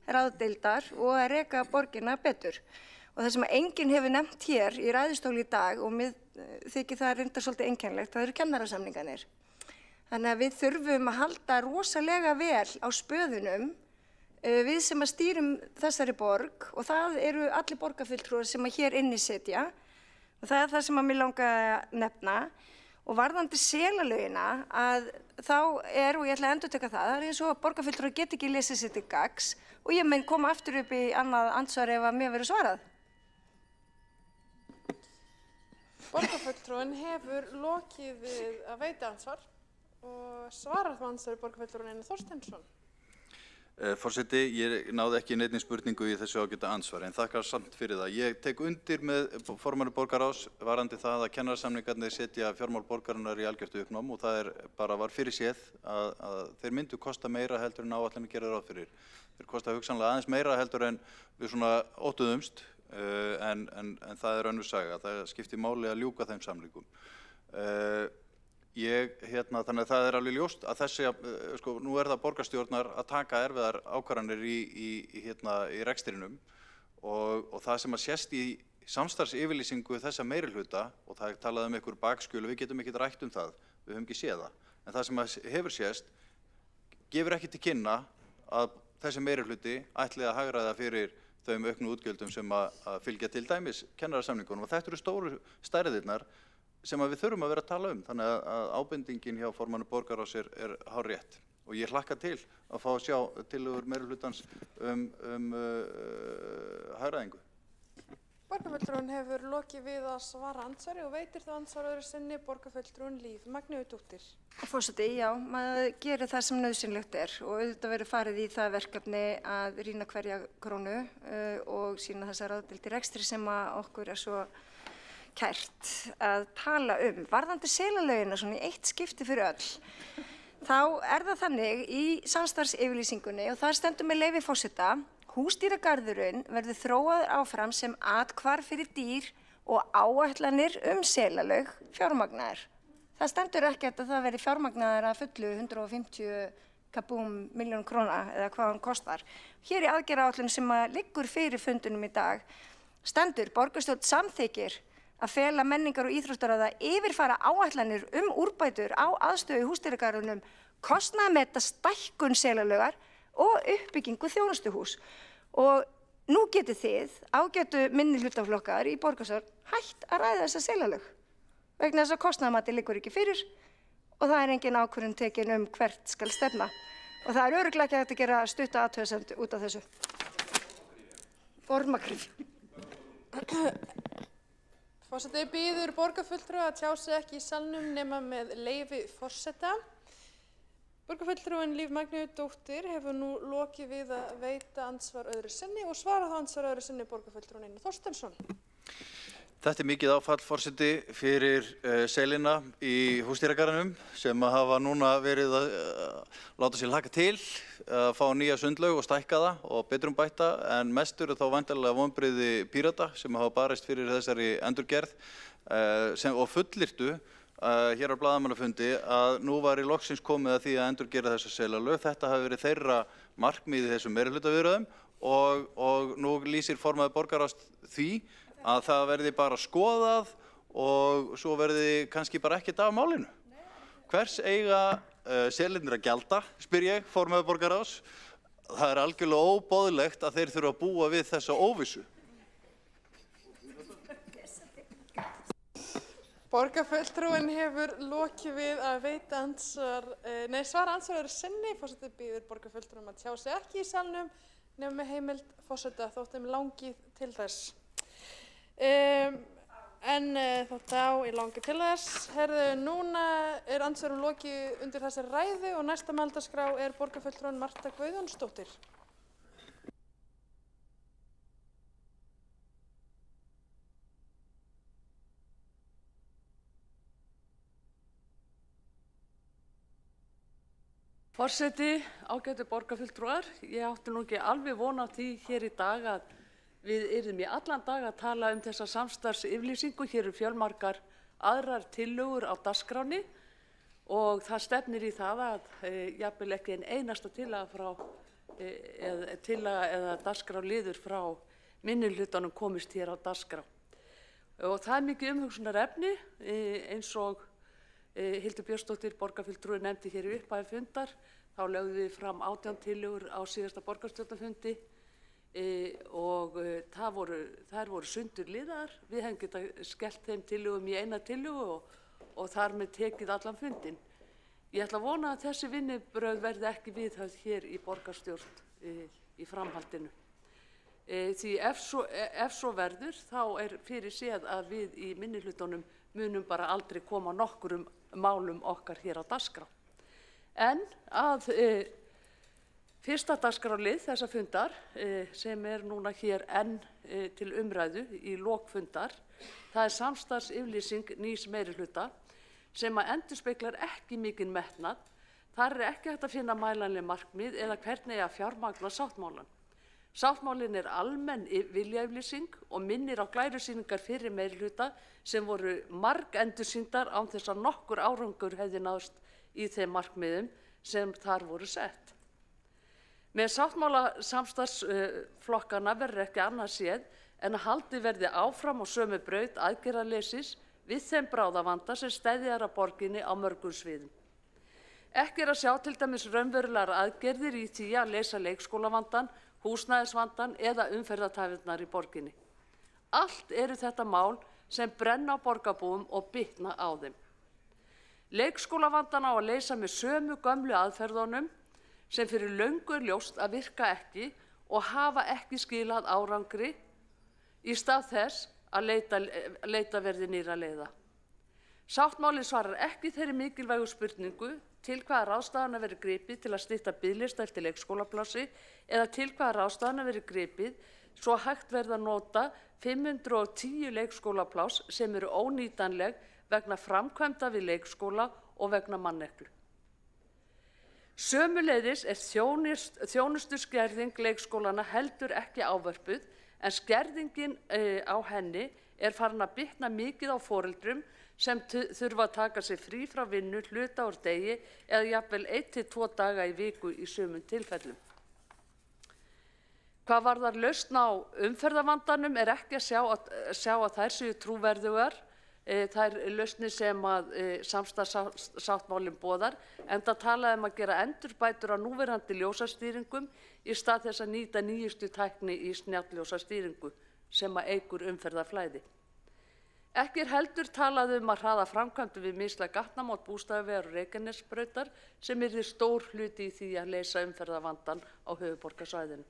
ráðdeildar og að reka borgina betur. Og það sem enginn hefur nefnt hér í ræðustóli í dag, og mér þykir það reyndar svolítið einkennilegt, það eru kennarasamningarnir. Þannig að við þurfum að halda rosalega vel á spöðunum við sem að stýrum þessari borg, og það eru allir borgarfulltrúar sem að hér inni sitja. Og það er það sem að mér langaði að nefna. Og varðandi selalögina að þá og ég ætla að endurteka það er eins og að borgarfulltrúar get ekki lesið sér til gagns og ég mun koma aftur upp í annað andsvar ef að mér verður svarað. Borgarfulltrúinn hefur lokið við að veita andsvar og svarar þá andsvari borgarfulltrúinn Einar Þorsteinsson. Forseti, ég náði ekki neinni spurningu í þessu ágæta ansvar, en þakkar samt fyrir það. Ég tek undir með formanni borgarráðs varðandi það að kennarasamningarnir setja fjármál borgarinnar í algjört uppnám og það var fyrir séð að þeir myndu kosta meira heldur en áætlanir gera ráð fyrir. Þeir kosta hugsanlega aðeins meira heldur en við svona óttuðumst, en það önnur saga. Það skiptir máli að ljúka þeim samningum. Þannig að það alveg ljóst að þessi, nú það borgarstjórnar að taka erfiðar ákvarðanir í rekstrinum og það sem að sést í samstarfsyfirlýsingu þessa meirihluta, og það talaði einhver bakskjöl, við getum ekki rætt það, við höfum ekki séð það, en það sem að hefur sést gefur ekki til kynna að þessi meirihluti ætli að hagræða fyrir þeim auknu útgjöldum sem að fylgja til dæmis kennarasamningunum, og þetta eru stóru stærðirnar sem við þurfum að vera að tala þannig að ábendingin hjá formanni borgarráðs hárrétt og ég hlakka til að fá að sjá tillögur meirihlutans hagræðingu. Borgarfulltrúinn hefur lokið við að svara andsvari og veitir þá andsvar öðru sinni borgarfulltrúinn Líf Magnúsdóttir. Forseti, já, maður gerir það sem nauðsynlegt og auðvitað verður farið í það verkefni að rýna hverja krónu og sýna þessa ráðdeild í rekstri sem okkur svo kært að tala varðandi selalögina svona í eitt skipti fyrir öll. Þá það þannig í samstarfsyfirlýsingunni og þar stendur með leyfi forseta: húsdýragarðurinn verður þróaður áfram sem athvarf fyrir dýr og áætlanir selalög fjármagnaðar. Það stendur ekkert að það verði fjármagnaðar að fullu 150 kabúm milljón króna eða hvað hann kostar. Hér í aðgerðaáætlun sem liggur fyrir fundunum í dag stendur borgarstjórn samþykkir að fela menningar- og íþróttaráði að yfirfara áætlanir úrbætur á aðstöðu í húsdýragarðinum, kostnaðarmeta stækkun Selalaugar og uppbyggingu þjónustuhús. Og nú getið þið, ágætu minnihlutaflokkar í borgarstjórn, hætt að ræða þessa Selalaug vegna þess að kostnaðarmati liggur ekki fyrir og það er engin ákvörðun tekin hvert skal stefna. Og það er örugglega ekki hægt að gera stutta athugasemd út af þessu. Formakrif. Forseti biður borgarfulltrúa að tjá sig ekki í salnum nema með leyfi forseta. Borgarfulltrúin Líf Magnúsdóttir hefur nú lokið við að veita andsvar öðru sinni og svara þá andsvar öðru sinni borgarfulltrúin Einar Þorsteinsson. Þetta er mikið áfall, forseti, fyrir selina í húsdýragarðinum sem hafa núna verið að láta sér hlakka til, að fá nýja sundlaug og stækka það og betrumbætta, en mest eru þá væntanlega vonbrigði Pírata sem hafa barist fyrir þessari endurgerð og fullyrtu hér á blaðamannafundi að nú var í loksins komið að því að endurgera þessa Selalaug. Þetta hafi verið þeirra markmið í þessum meirihlutaviðræðum og nú lýsir formaður borgarráðs því að það verði bara skoðað og svo verði kannski bara ekkert af málinu. Hvers eiga selinir að gjalda, spyr ég, formaður borgarráðs? Það er algjörlega óboðlegt að þeir þurfa að búa við þessa óvissu. Borgarfulltrúin hefur lokið við að veita svara andsvar öðru sinni. Forseti biður borgarfulltrúum að tjá sig ekki í salnum nema með heimild forseta þótt þeim langið til þess. Þótt í langi til þess. Herðu, núna er andsvörum lokið undir þessari ræðu og næsta mælendaskrá er borgarfulltrúin Marta Guðjónsdóttir. Forseti, ágætu borgarfulltrúar, ég átti nú ekki alveg von á því hér í dag að við yrðum í allan dag að tala þessa samstarfsyfirlýsingu. Hér eru fjölmargar aðrar tillögur á dagskránni og það stefnir í það að jafnvel ekki ein einasta tillaga eða dagskrárliður frá minnihlutanum komist hér á dagskrá. Og það er mikið umhugsunarefni eins og Hildur Björnsdóttir borgarfulltrúi nefndi hér í upphafi fundar. Þá lögðum við fram 18 tillögur á síðasta borgarstjórnarfundi og þær voru sundurliðaðar. Við hefum getað skellt þeim tillögum í eina tillögu og þar með tekið allan fundinn. Ég ætla að vona að þessi vinnubrögð verði ekki viðhöfð hér í borgarstjórn í framhaldinu. Því ef svo verður þá er fyrir séð að við í minnihlutunum munum bara aldrei koma nokkurum málum okkar hér á dagskrá. En að fyrsta dagskrárlið þessa fundar sem er núna hér enn til umræðu í lok fundar, það er samstarfsyfirlýsing nýs meirihluta sem að endurspeglar ekki mikinn metnað. Þar er ekki hægt að finna mælanleg markmið eða hvernig að fjármagna sáttmálan. Sáttmálin er almenn viljayfirlýsing og minnir á glærusýningar fyrir meirihluta sem voru margendursýndar án þess að nokkur árangur hefði náðst í þeim markmiðum sem þar voru sett. Með sáttmála samstarfsflokkana verður ekki annað séð en að haldið verði áfram á sömu braut aðgerðaleysis við þeim bráðavanda sem steðjar að borginni á mörgum sviðum. Ekki er að sjá til dæmis raunverulegar aðgerðir í því að leysa leikskólavandann, húsnæðisvandann eða umferðartafirnar í borginni. Allt eru þetta mál sem brenna á borgarbúum og bitna á þeim. Leikskólavandann á að leysa með sömu gömlu aðferðunum sem fyrir löngu er ljóst að virka ekki og hafa ekki skilað árangri í stað þess að leita verði nýrra leiða. Sáttmálið svarar ekki þeirri mikilvægu spurningu til hvaða ráðstafana verið gripið til að stytta biðlista eftir leikskólaplássi eða til hvaða ráðstafana verið gripið svo hægt verða að nota 510 leikskólapláss sem eru ónýtanleg vegna framkvæmda við leikskóla og vegna manneklu. Sömuleiðis er þjónustuskerðing leikskólana heldur ekki ávörpuð en skerðingin á henni er farin að bitna mikið á foreldrum sem þurfa að taka sig frí frá vinnu hluta úr degi eða jafnvel 1 til 2 daga í viku í sumum tilfellum. Hvað varðar lausn á umferðarvandanum er ekki að sjá að þær séu trúverðugar, þær lausnir sem að samstarfssáttmálinn boðar, enda talaði að gera endurbætur á núverandi ljósastýringum í stað þess að nýta nýjustu tækni í snjalljósastýringu sem að eykur umferðarflæði. Ekki heldur talað að hraða framkvæmdum við mislæg gatnamót Bústaðavegar og Reykjanesbrautar sem yrði stór hluti í því að leysa umferðarvandann á höfuðborgarsvæðinu.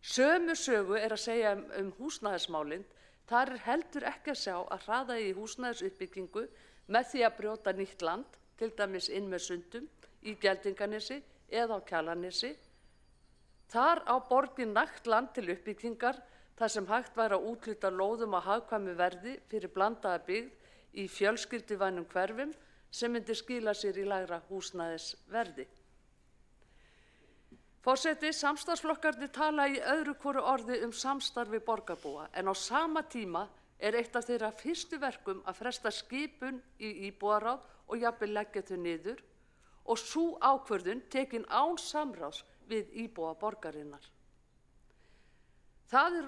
Sömu sögu er að segja húsnæðismálin. Þar er heldur ekki að sjá að hraða í húsnæðisuppbyggingu með því að brjóta nýtt land, til dæmis inn með Sundum, í Geldinganesi eða á Kjalarnesi. Þar á borgin nægt land til uppbyggingar þar sem hægt væri að úthluta lóðum á hagkvæmu verði fyrir blandaða byggð í fjölskylduvænum hverfum sem myndi skila sér í lægra húsnæðisverði. Forseti, samstarfsflokkarnir tala í öðru hvoru orði samstarfi borgarbúa en á sama tíma er eitt af þeirra fyrstu verkum að fresta skipun í íbúaráð og jafnvel leggja þau niður og sú ákvörðun tekin án samráðs við íbúa borgarinnar. Það er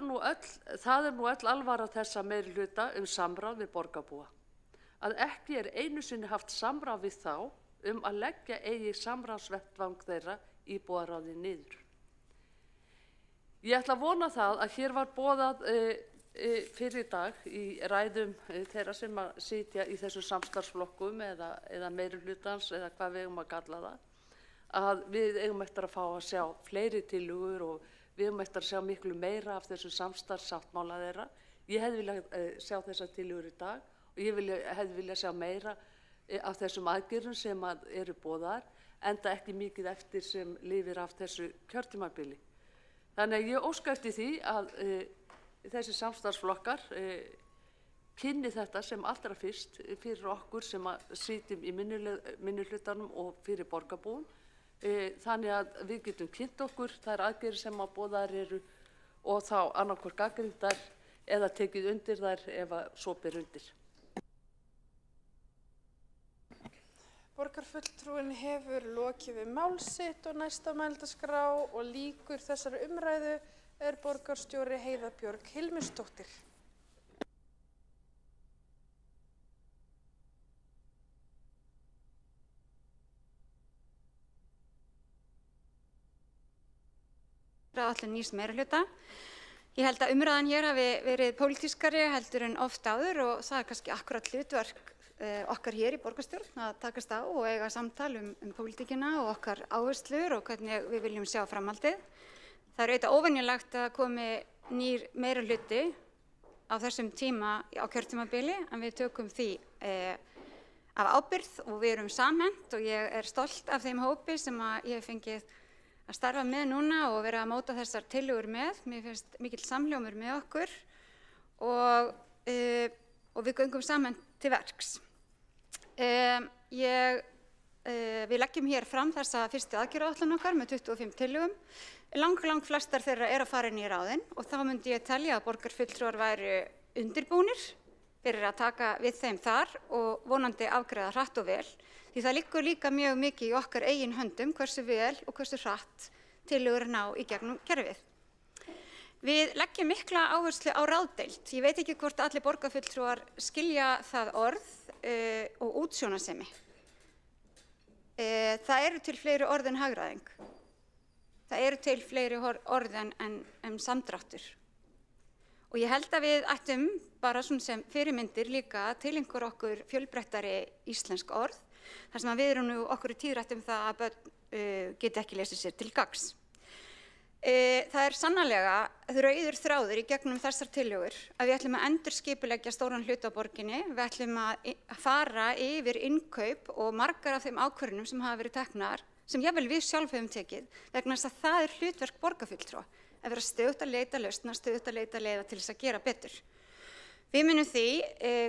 nú öll alvara þessa meirihluta samráð við borgarbúa. Að ekki er einu sinni haft samráð við þá að leggja eigi samráðsvettvang þeirra íbúaráði niður. Ég ætla að vona það að hér var boðað fyrir í dag í ræðum þeirra sem að sitja í þessum samstarfsflokkum eða meirihlutans eða hvað við eigum að kalla það, að við eigum eftir að fá að sjá fleiri tillögur og við eigum eftir að sjá miklu meira af þessu samstarfssáttmála þeirra. Ég hefði viljað sjá þessar tillögur í dag og ég hefði viljað sjá meira af þessum aðgerðum sem eru boðaðar, enda ekki mikið eftir sem lifir af þessu kjörtímabili. Þannig að ég óska eftir því að þessi samstarfsflokkar kynni þetta sem allra fyrst fyrir okkur sem sitjum í minnihlutanum og fyrir borgarbúum. Þannig að við getum kynnt okkur þær aðgerðir sem boðaðar eru og þá annarkvort gagnrýndar eða tekið undir þær ef svo ber undir. Borgarfulltrúinn hefur lokið við mál sitt og næsta á mælendaskrá og lýkur þessari umræðu er borgarstjóri Heiða Björg Hilmisdóttir. Allir nýs meirihluta. Ég held að umræðan hér hafi verið pólitískari heldur en oft áður og það er kannski akkurat hlutverk okkar hér í borgarstjórn að takast á og eiga samtal pólitíkina og okkar áherslur og hvernig við viljum sjá framhaldið. Það er auðvitað óvenjulegt að komi nýr meirihluti á þessum tíma á kjörtímabili en við tökum því af ábyrgð og við erum samhent og ég er stolt af þeim hópi sem ég hef fengið að starfa með núna og vera að móta þessar tillögur með. Mér finnst mikill samhljómur með okkur og við göngum saman til verks. Við leggjum hér fram þessa fyrstu aðgerðaáætlun okkar með 25 tillögum. Lang flestar þeirra að fara inn í ráðin og þá myndi ég telja að borgarfulltrúar væru undirbúnir fyrir að taka við þeim þar og vonandi afgreiða hratt og vel. Því það liggur líka mjög mikið í okkar eigin höndum hversu vel og hversu hratt tillögur ná í gegnum kerfið. Við leggjum mikla áherslu á ráðdeild. Ég veit ekki hvort allir borgarfulltrúar skilja það orð og útsjónarsemi. Það eru til fleiri orð en hagræðing. Það eru til fleiri orð en samdráttur. Og ég held að við ættum bara svona sem fyrirmyndir líka til okkur fjölbreyttari íslensk orð. Þar sem við erum nú okkur í tíðrætt það að börn geti ekki lesið sér til gagns. Það er sannarlega rauður þráður í gegnum þessar tillögur að við ætlum að endurskipuleggja stóran hluta á borginni. Við ætlum að fara yfir innkaup og margar af þeim ákvörðunum sem hafa verið teknar, sem jafnvel við sjálf höfum tekið, vegna þess að það er hlutverk borgarfulltrúa, að vera stöðugt að leita lausna, stöðugt að leita leiða til þess að gera betur. Við munum því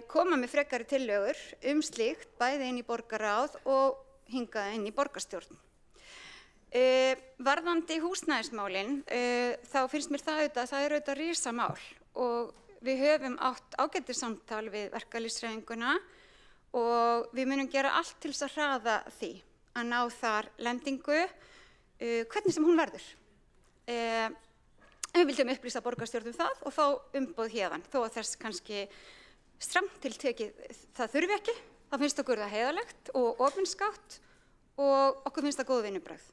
koma með frekari tillögur slíkt bæði inn í borgarráð og hingað inn í borgarstjórn. Varðandi húsnæðismálin, þá finnst mér það auðvitað risamál og við höfum átt ágætissamtal við verkalýðshreyfinguna og við munum gera allt til þess að hraða því að ná þar lendingu, hvernig sem hún verður. Við vildum upplýsa borgarstjórn það og fá umboð héðan, þó að þess kannski stramt til tekið það þurfi ekki, þá finnst okkur það heiðarlegt og opinskátt og okkur finnst það góð vinnubrögð.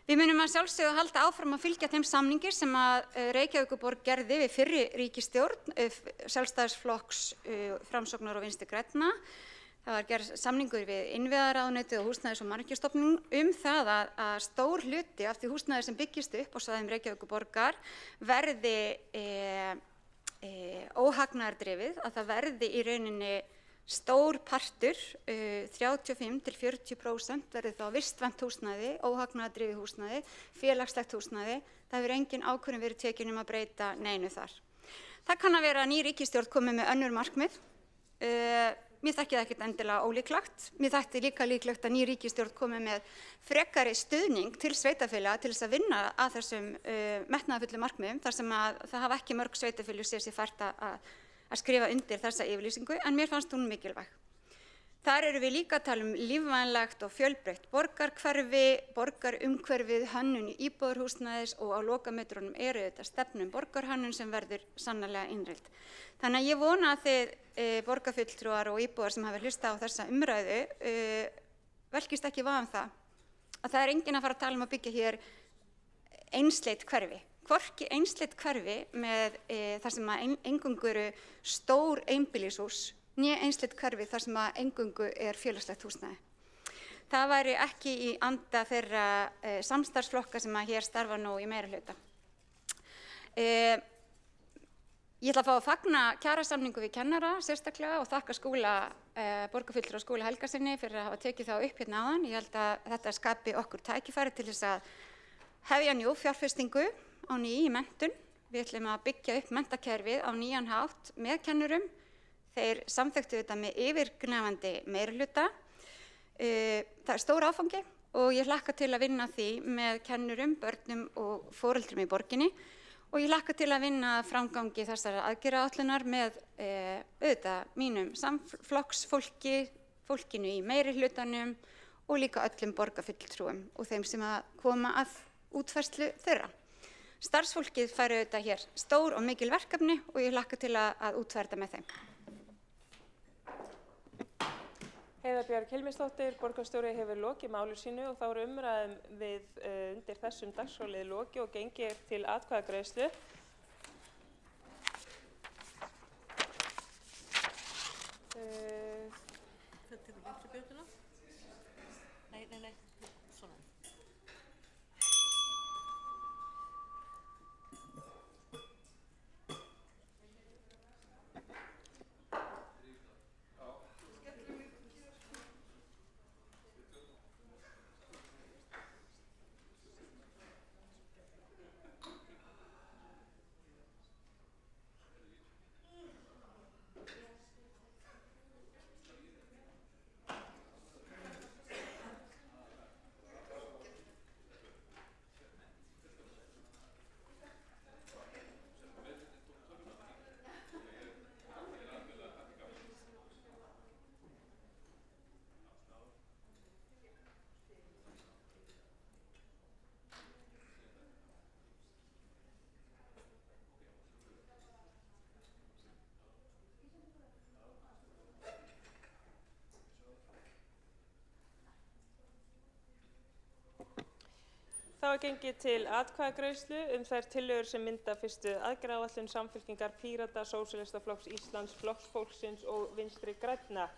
Við munum að sjálfsögðu halda áfram að fylgja þeim samningi sem að Reykjavíkurborg gerði við fyrri ríkisstjórn, Sjálfstæðisflokks, Framsóknar og Vinstri grænna. Það var gerð samningur við innviðaráðuneytið og Húsnæðis- og mannvirkjastofnun það að stór hluti af því húsnæði sem byggist upp á svæðum Reykjavíkurborgar verði óhagnaðardrifið, að það verði í rauninni stór partur, 35–40% verði þá vistvænt húsnæði, óhagnaðardrifið húsnæði, félagslegt húsnæði. Það hefur engin ákvörðun verið tekin að breyta neinu þar. Það kann að vera að ný ríkisstjórn komi með önnur markmið. Mér þekki það ekkert endilega ólíklegt. Mér þætti líka líklegt að ný ríkisstjórn komi með frekari stuðning til sveitarfélaga til þess að vinna að þessum metnaðarfullu markmiðum, þar sem að það hafa ekki mörg sveitarfélög sér fært að skrifa undir þessa yfirlýsingu, en mér fannst hún mikilvæg. Þar eru við líka að tala lífvænlegt og fjölbreytt borgarhverfi, borgarumhverfið, hönnun í íbúðarhúsnæðis og á lokametrunum eru þetta stefnum borgarhönnun sem verður sannarlega innreidd. Þannig að ég vona að þið borgarfulltrúar og íbúar sem hafa hlustað á þessa umræðu velkist ekki vafa það að það enginn að fara að tala um að byggja hér einsleit hverfi. Hvorki einsleit hverfi með þar sem að eingöngu eru stór einbýlishús né einsleit hverfi þar sem að eingöngu félagslegt húsnæði. Það væri ekki í anda þeirra samstarfsflokka sem að hér starfa nú í meirihluta. Ég ætla að fá að fagna kjarasamningu við kennara sérstaklega og þakka borgarfulltrúa Skúla Helgasyni fyrir að hafa tekið þá upp hérna áðan. Ég held að þetta skapi okkur tækifæri til þess að hefja fjárfestingu á ný í menntun. Við ætlum að byggja upp menntakerfið á nýjan hátt með kennurum. Þeir samþykktu þetta með yfirgnæfandi meirihluta. Það stór áfangi og ég hlakka til að vinna því með kennurum, börnum og foreldrum í borginni. Og ég hlakka til að vinna framgangi þessara aðgerðaáætlunar með auðvitað mínum samflokksfólki, fólkinu í meirihlutanum og líka öllum borgarfulltrúum og þeim sem að koma að útfærslu þeirra. Starfsfólkið fær auðvitað hér stór og mikil verkefni og ég hlakka til að útfæra með þeim. Heiða Björg Hilmisdóttir, borgarstjóri, hefur lokið máli sínu og þá er umræðum við undir þessum dagskrárlið lokið og gengið til atkvæðagreiðslu. Nei, svona. Þá er gengið til atkvæðagreiðslu þær tillögur sem mynda fyrstu aðgerðaáætlun Samfylkingar, Pírata, Sósíalistaflokks Íslands, Flokks fólksins og Vinstri grænna.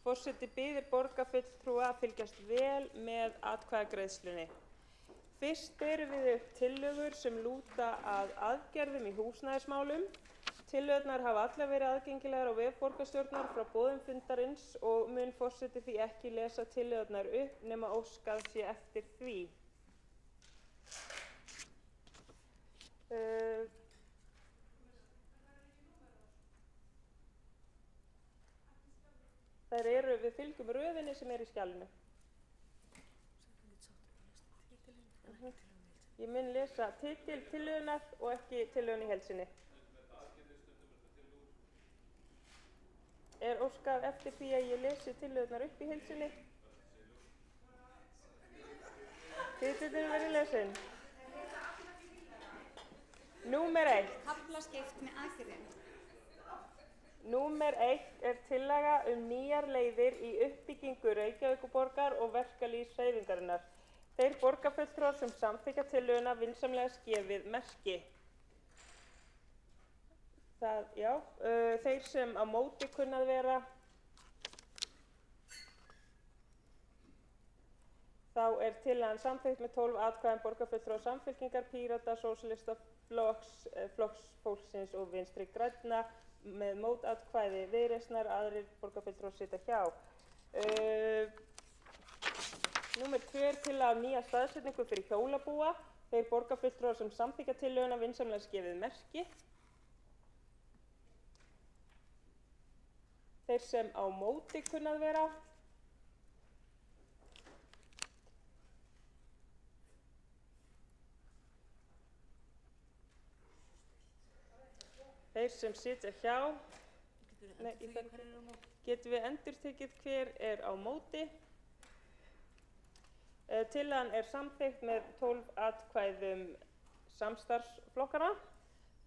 Forseti biður borgarfulltrúa að fylgjast vel með atkvæðagreiðslunni. Fyrst berum við upp tillögur sem lúta að aðgerðum í húsnæðismálum. Tillögurnar hafa allar verið aðgengilegar á vef borgarstjórnar frá boðun fundarins og mun forseti því ekki lesa tillögurnar upp nema óskað sé eftir því. Við fylgjum röðinni sem í skjalinu. Ég mun lesa titil tillögunnar og ekki tillögun í heild sinni. Er óskað eftir því að ég lesi tillögurnar upp í heild sinni? Titillinn verður lesin. Númer 1. Kaflaskipt með aðgerðum. Númer 1 er tillaga nýjar leiðir í uppbyggingu Reykjavíkurborgar og verkalýðshreyfingarinnar. Þeir borgarfulltrúar sem samþykkja tillöguna vinsamlegast gefið merki. Þeir sem á móti kunna að vera, þá er tillagan samþykkt með 12 atkvæðum borgarfulltrúa Samfylkingar, Pírata, Sósíalistaflokks, Flokks fólksins og Vinstri grænna. Með mótatkvæði Viðreisnar, aðrir borgarfulltrúar sitja hjá. Númer 2 er tillaga nýja staðsetningu fyrir hjólabúa. Þeir borgarfulltrúar sem samþykkja tillöguna vinsamlegast gefið merki. Þeir sem á móti kunna að vera. Þeir sem sitja hjá. Getum við endurtekið hver er á móti? Tillagan er samþykkt með 12 atkvæðum samstarfsflokkana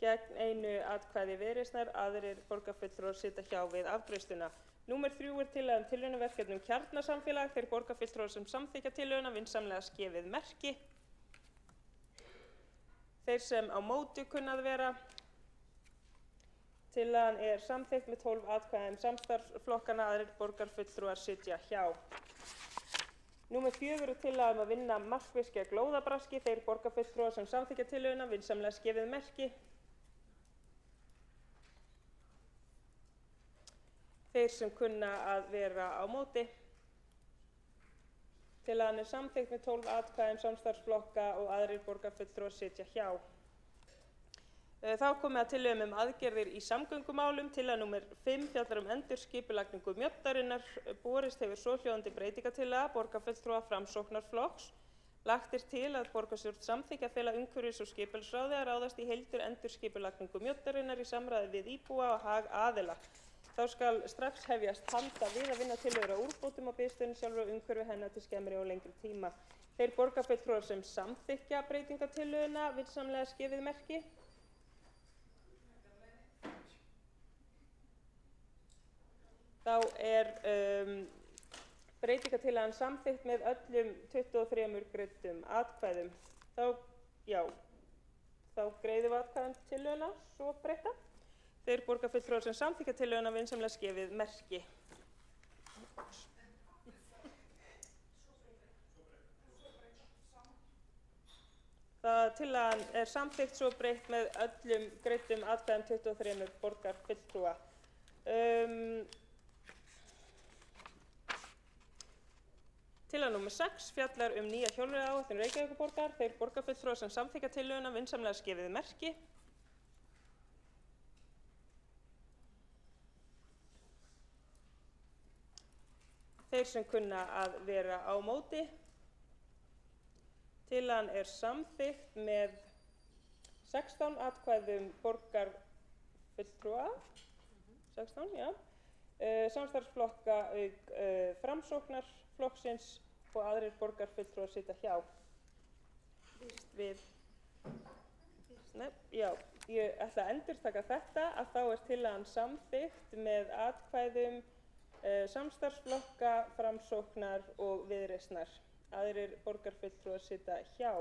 gegn 1 atkvæði Viðreisnar, aðrir borgarfulltrúar sitja hjá við afgreiðsluna. Númer 3 er tillaga tilraunaverkefni kjarnasamfélag. Þeir borgarfulltrúar sem samþykkja tillöguna vinsamlegast gefið merki. Þeir sem á móti kunna að vera. Tillagan er samþykkt með 12 atkvæðum samstarfsflokkana, aðrir borgarfulltrúar sitja hjá. Númer 4 er tillaga að vinna markviss gegn lóðabraski. Þeir borgarfulltrúar sem samþykkja tillöguna vinsamlegast gefið merki. Þeir sem kunna að vera á móti. Tillagan er samþykkt með 12 atkvæðum samstarfsflokka og aðrir borgarfulltrúar sitja hjá. Þá komið að tillögum aðgerðir í samgöngumálum. Tillaga númer 5 fjallar endurskipulagningu Mjóddarinnar. Borist hefur svohljóðandi breytingatillaga borgarfulltrúa Framsóknarflokks. Lagt er til að borgarstjórn samþykki að fela umhverfis- og skipulagsráði að ráðast í heildur endurskipulagningu Mjóddarinnar í samráði við íbúa og hagaðila. Þá skal strax hefjast handa við að vinna tillögur að úrbótum á biðstöðinni sjálfri og umhverfi hennar til skemmri og lengri tíma. Þeir borgarfulltrúar sem samþykkja breytingatillöguna vinsamlegast gefið merki. Þá er breytingatillagan samþykkt með öllum 23 greiddum atkvæðum. Þá greiðum við atkvæðum tillöguna svo breytta. Þeir borgarfulltrúar sem samþykkja tillöguna vinsamlegast gefið merki. Tillagan er samþykkt svo breytt með öllum greiddum atkvæðum 23 borgarfulltrúa. Tillaga númer 6 fjallar nýja hjólreiðaáætlun Reykjavíkurborgar. Þeir borgarfulltrúar sem samþykkja tillöguna vinsamlegast gefið merki. Þeir sem kunna að vera á móti. Tillagan er samþykkt með 16 atkvæðum borgarfulltrúa. 16, já. Samstarfsflokka auk Framsóknarflokksins og aðrir borgarfulltrúar sitja hjá. Ég ætla að endurtaka þetta að þá er tillagan samþykkt með atkvæðum samstarfsflokka, Framsóknar og Viðreisnar. Aðrir borgarfulltrúar sitja hjá.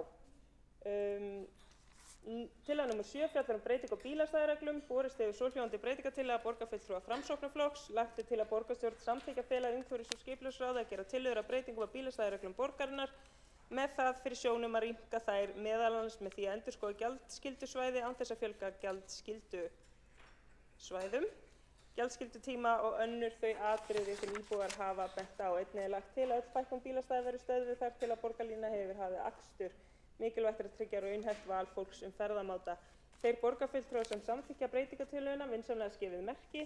Tillaga númer 7 fjallar breytingu á bílastæðareglum. Borist hefur svohljóðandi breytingatillaga borgarfulltrúa Framsóknarflokks. Lagt er til að borgarstjórn samþykkja að fela umhverfis- og skipulagsráði að gera tillögur að breytingum á bílastæðareglum borgarinnar með það fyrir sjónum að rýmka þær meðal annars með því að endurskoða gjaldskyldusvæði án þess að fjölga gjaldskyldusvæðum, gjaldskyldutíma og önnur þau atriði sem íbúar hafa bent á. Einnig er lagt til að öll fækkun bílastæða verði stöðvuð þar til að borgarlína hefur hafið akstur. Mikilvægt er að tryggja raunhæft val fólks ferðamáta. Þeir borgarfulltrúar sem samþykkja breytingatillöguna vinsamlegast gefið merki.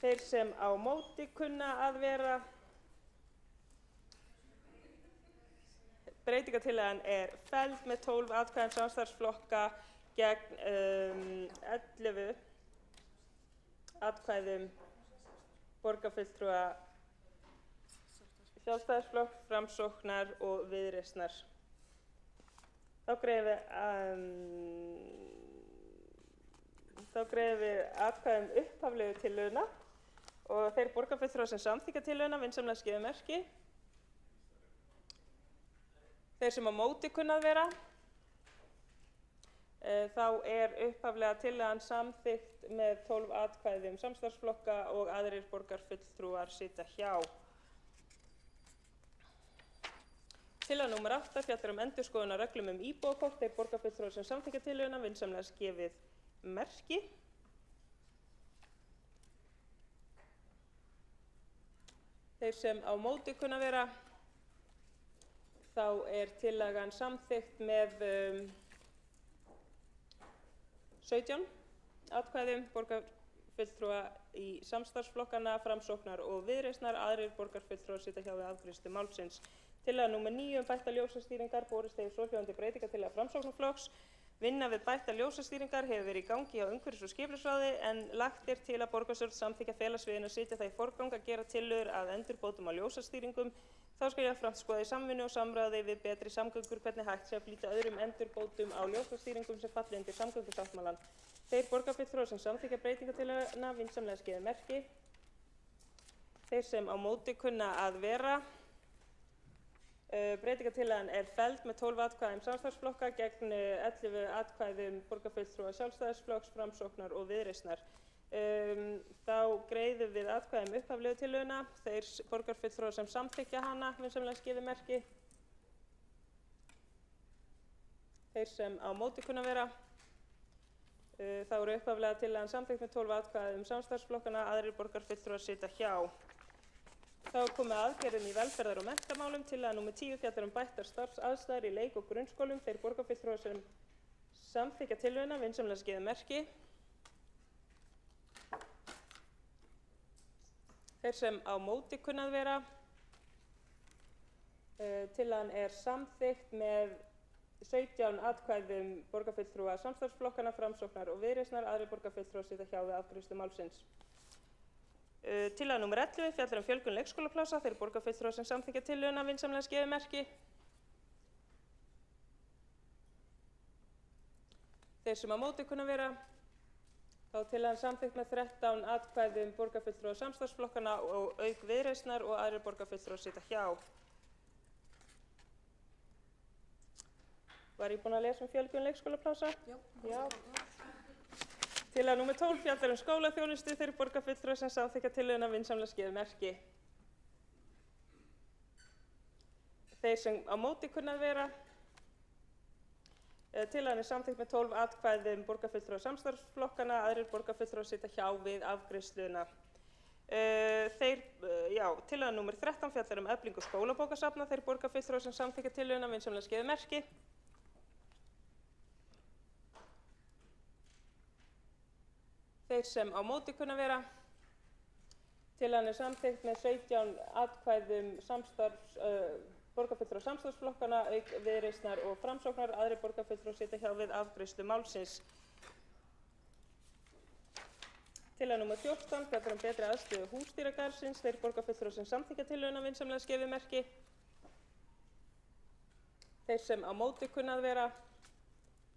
Þeir sem á móti kunna að vera. Breytingatillagan er felld með 12 atkvæðum samstarfsflokka gegn 11 atkvæðum borgarfulltrúa Sjálfstæðisflokks, Framsóknar og Viðreisnar. Þá greiðum við atkvæðum upphaflegu tillöguna og þeir borgarfulltrúar sem samþykkja tillöguna vinsamlega gefa merki. Þeir sem á móti kunna að vera, þá er upphaflega tillagan samþykkt með 12 atkvæðum samstarfsflokka og aðrir borgarfulltrúar sitja hjá. Tillaga númer 8 fjallar endurskoðun á reglum íbúðakort. Þeir borgarfulltrúar sem samþykkja tillöguna vinsamlega gefið merki. Þeir sem á móti kunna að vera, þá er tillagan samþykkt með 17 atkvæðum borgarfulltrúa í samstarfsflokkana, Framsóknar og Viðreisnar. Aðrir borgarfulltrúar sitja hjá við afgreiðslu málsins. Tillaga númer 9 bættar ljósastýringar borist hefur svohljóðandi breytingatillaga Framsóknarflokks. Vinna við bættar ljósastýringar hefur verið í gangi hjá umhverfis- og skipulagsráði en lagt er til að borgarstjórn samþykkja félagsviðin að setja það í forgang að gera tillögur að endurbótum á ljósastýringum. Þá skal jafnframt skoða í samvinnu og samráði við betri samgöngur hvernig hægt sé að flýta öðrum endurbótum á ljósastýringum sem falli undir samgöngusáttmálann. Þeir borgarfulltrúar sem samþykkja breytingatillöguna vinsamlega gefa merki. Þeir sem á móti kunna að vera. Breytingatillagan er felld með 12 atkvæðum samstarfsflokka gegn 11 atkvæðum borgarfulltrúa Sjálfstæðisflokks, Framsóknar og Viðreisnar. Þá greiðum við atkvæðum upphaflegu tillöguna. Þeir borgarfulltrúar sem samþykkja hana vinsamlega gefa merki. Þeir sem á móti kunna vera. Þá eru upphaflega tillagan samþykkt með 12 atkvæðum samstarfsflokkana. Aðrir borgarfulltrúar sitja hjá. Þá er komið að aðgerðum í velferðar- og menntamálum. Tillaga númer 10 fjallar bættar starfsaðstæður í leik- og grunnskólum. Þeir borgarfulltrúar sem samþykkja tillöguna vinsamlega gefa merki. Þeir sem á móti kunna að vera. Tillagan er samþykkt með 17 atkvæðum borgarfulltrúa samstarfsflokkana, Framsóknar og Viðreisnar. Aðrir borgarfulltrúar sitja hjá við afgreiðslu málsins. Tillaga númer 11 fjallar fjölgun leikskólaplássa. Þeir borgarfulltrúar sem samþykkja tillöguna vinsamlega gefa merki. Þeir sem á móti kunna vera. Þá tillagan samþykkt með 13 atkvæðum borgarfulltrúa samstarfsflokkana og auk Viðreisnar og aðrir borgarfulltrúar sitja hjá. Var ég búin að lesa fjölgun leikskólaplássa? Já. Tillaga númer 12 fjallar skólaþjónustu. Þeir borgarfulltrúar sem samþykkja tillöguna vinsamlega gefa merki. Þeir sem á móti kunna að vera. Tillagan er samþykkt með 12 atkvæðum borgarfulltrúa samstarfsflokkana. Aðrir borgarfulltrúar sitja hjá við afgreiðsluna. Tillaga númer 13 fjallar eflingu skólabókasafna. Þeir borgarfulltrúar sem samþykkja tillöguna vinsamlega gefa merki. Þeir sem á móti kunna vera. Tillagan er samþykkt með 17 atkvæðum borgarfulltrúa samstarfsflokkana, auk Viðreisnar og Framsóknar. Aðrir borgarfulltrúar sitja hjá við afgreiðslu málsins. Tillaga númer 14 fjallar betri aðstöðu húsdýragarðsins. Þeir borgarfulltrúar sem samþykkja tillöguna vinsamlega gefa merki. Þeir sem á móti kunna að vera.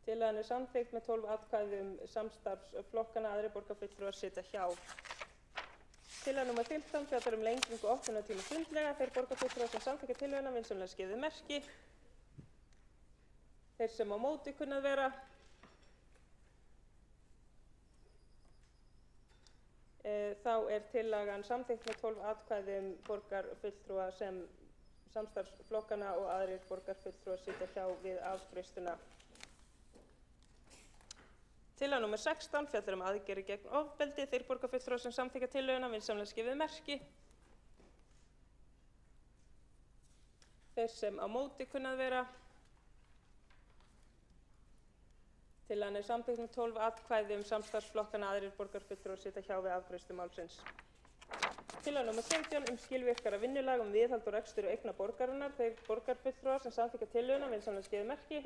Tillagan er samþykkt með 12 atkvæðum samstarfsflokkana. Aðrir borgarfulltrúar sitja hjá. Tillaga númer 15 fjallar lengingu opnunartíma fundlega. Þeir borgarfulltrúar sem samþykkja tillöguna vinsamlega gefa merki. Þeir sem á móti kunna að vera. Þá er tillagan samþykkt með 12 atkvæðum borgarfulltrúa sem samstarfsflokkana og aðrir borgarfulltrúar sitja hjá við afgreiðsluna. Tillaga númer 16 fjallar aðgerðir gegn ofbeldi. Þeir borgarfulltrúar sem samþykkja tillöguna vinsamlega gefa merki. Þeir sem á móti kunna að vera. Tillagan er samþykkt með 12 atkvæðum samstarfsflokkana. Aðrir borgarfulltrúar sitja hjá við afgreiðslu málsins. Tillaga nr. 17 skilvirkara vinnulag viðhald og rekstur eigna borgarinnar. Þeir borgarfulltrúar sem samþykkja tillöguna vinsamlegast gefið merki.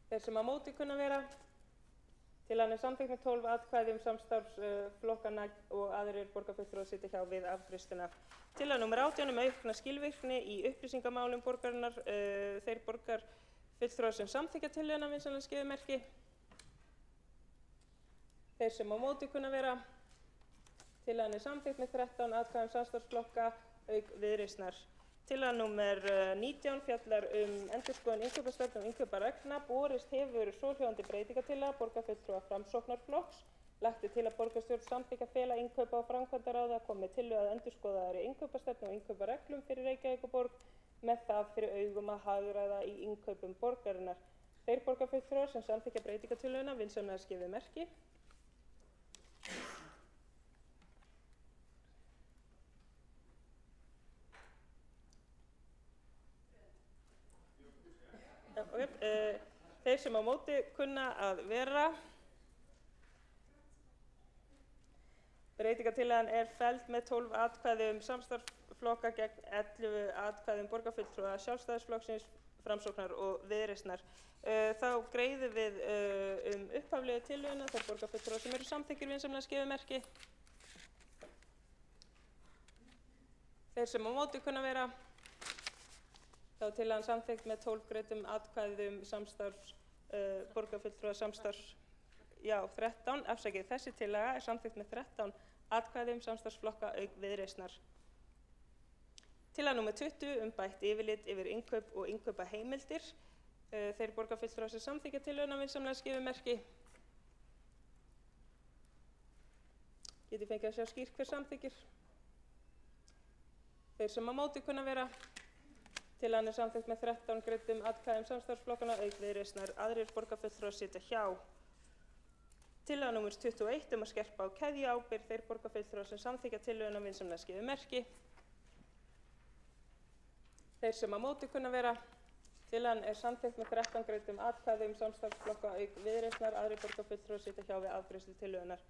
Þeir sem á móti kunna vera. Tillagan samþykkt með 12 atkvæðum samstarfsflokkanna og aðrir borgarfulltrúar sitja hjá við afgreiðsluna. Tillaga nr. 18 aukna skilvirkni í upplýsingamálum borgarinnar. Þeir borgarfulltrúar sem samþykkja tillöguna vinsamlegast gefið merki. Þeir sem á móti kunna vera. Tillagan samþykkt með 13 atkvæðum samstarfsflokka auk Viðreisnar. Tillaga nr. 19 fjallar endurskoðun innkaupastefnu og innkaupareglna. Borist hefur svohljóðandi breytingatillaga borgarfulltrúa Framsóknarflokks. Lagt til að borgarstjórn samþykki að fela innkaupa og framkvæmdaráði að koma með tillögu að endurskoðaðri innkaupastefnu og innkaupareglum fyrir Reykjavíkurborg með það fyrir augum að hagræða í innkaupum borgarinnar. Þeir borgarfulltrúar sem samþykkja breytingatillöguna vinsamlegast gefið merki. Þeir sem á móti kunna að vera. Breytingatillagan felld með 12 atkvæðum samstarfsflokka gegn 11 atkvæðum borgarfulltrúa Sjálfstæðisflokksins, Framsóknar og Viðreisnar. Þá greiðum við upphaflegu tillöguna. Þeir borgarfulltrúar sem eru samþykkir vinsamlegast gefið merki. Þeir sem á móti kunna vera. Þá tillagan samþykkt með 12 greiddum atkvæðum borgarfulltrúa 13. Þessi tillaga samþykkt með 13 atkvæðum samstarfsflokka auk Viðreisnar. Tillaga nr. 20 bætt yfirlit yfir innkaup og innkaupaheimildir. Þeir borgarfulltrúar sem samþykkja tillöguna vinsamlegast gefið merki. Getið fengið að sjá skýrt hver samþykkir. Þeir sem á móti kunna vera. Tillagan samþykkt með 13 greiddum atkvæðum samstarfsflokkanna auk Viðreisnar. Aðrir borgarfulltrúar sitja hjá. Tillaga nr. 21 að skerpa á keðjuábyrgð. Þeir borgarfulltrúar sem samþykkja tillöguna vinsamlegast gefið merki. Þeir sem á móti kunna vera. Tillagan samþykkt með 13 greiddum atkvæðum samstarfsflokka auk Viðreisnar. Aðrir borgarfulltrúar sitja hjá við afgreiðslu tillögunnar.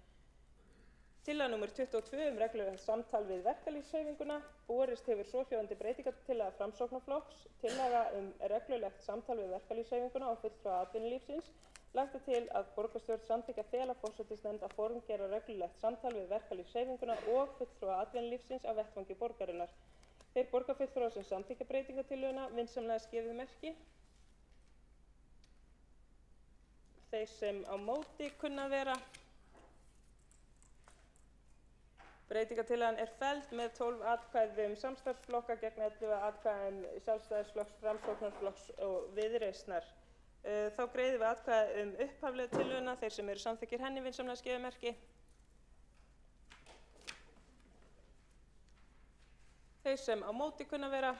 Tillaga nr. 22 reglulegt samtal við verkalýðshreyfinguna. Borist hefur svohljóðandi breytingatillaga Framsóknarflokks. Tillaga reglulegt samtal við verkalýðshreyfinguna og fulltrúa atvinnulífsins. Lagt til að borgarstjórn samþykki að fela forsætisnefnd að formgera reglulegt samtal við verkalýðshreyfinguna og fulltrúa atvinnulífsins á vettvangi borgarinnar. Þeir borgarfulltrúar sem samþykkja breytingatillöguna vinsamlegast gefið merki. Þeir sem á móti kunna vera. Breytingatillagan felld með 12 atkvæðum samstarfsflokka gegn 11 atkvæðum Sjálfstæðisflokks, Framsóknarflokks og Viðreisnar. Þá greiðum við atkvæði upphaflegu tillöguna. Þeir sem eru samþykkir henni vinsamlegast gefið merki. Þeir sem á móti kunna vera.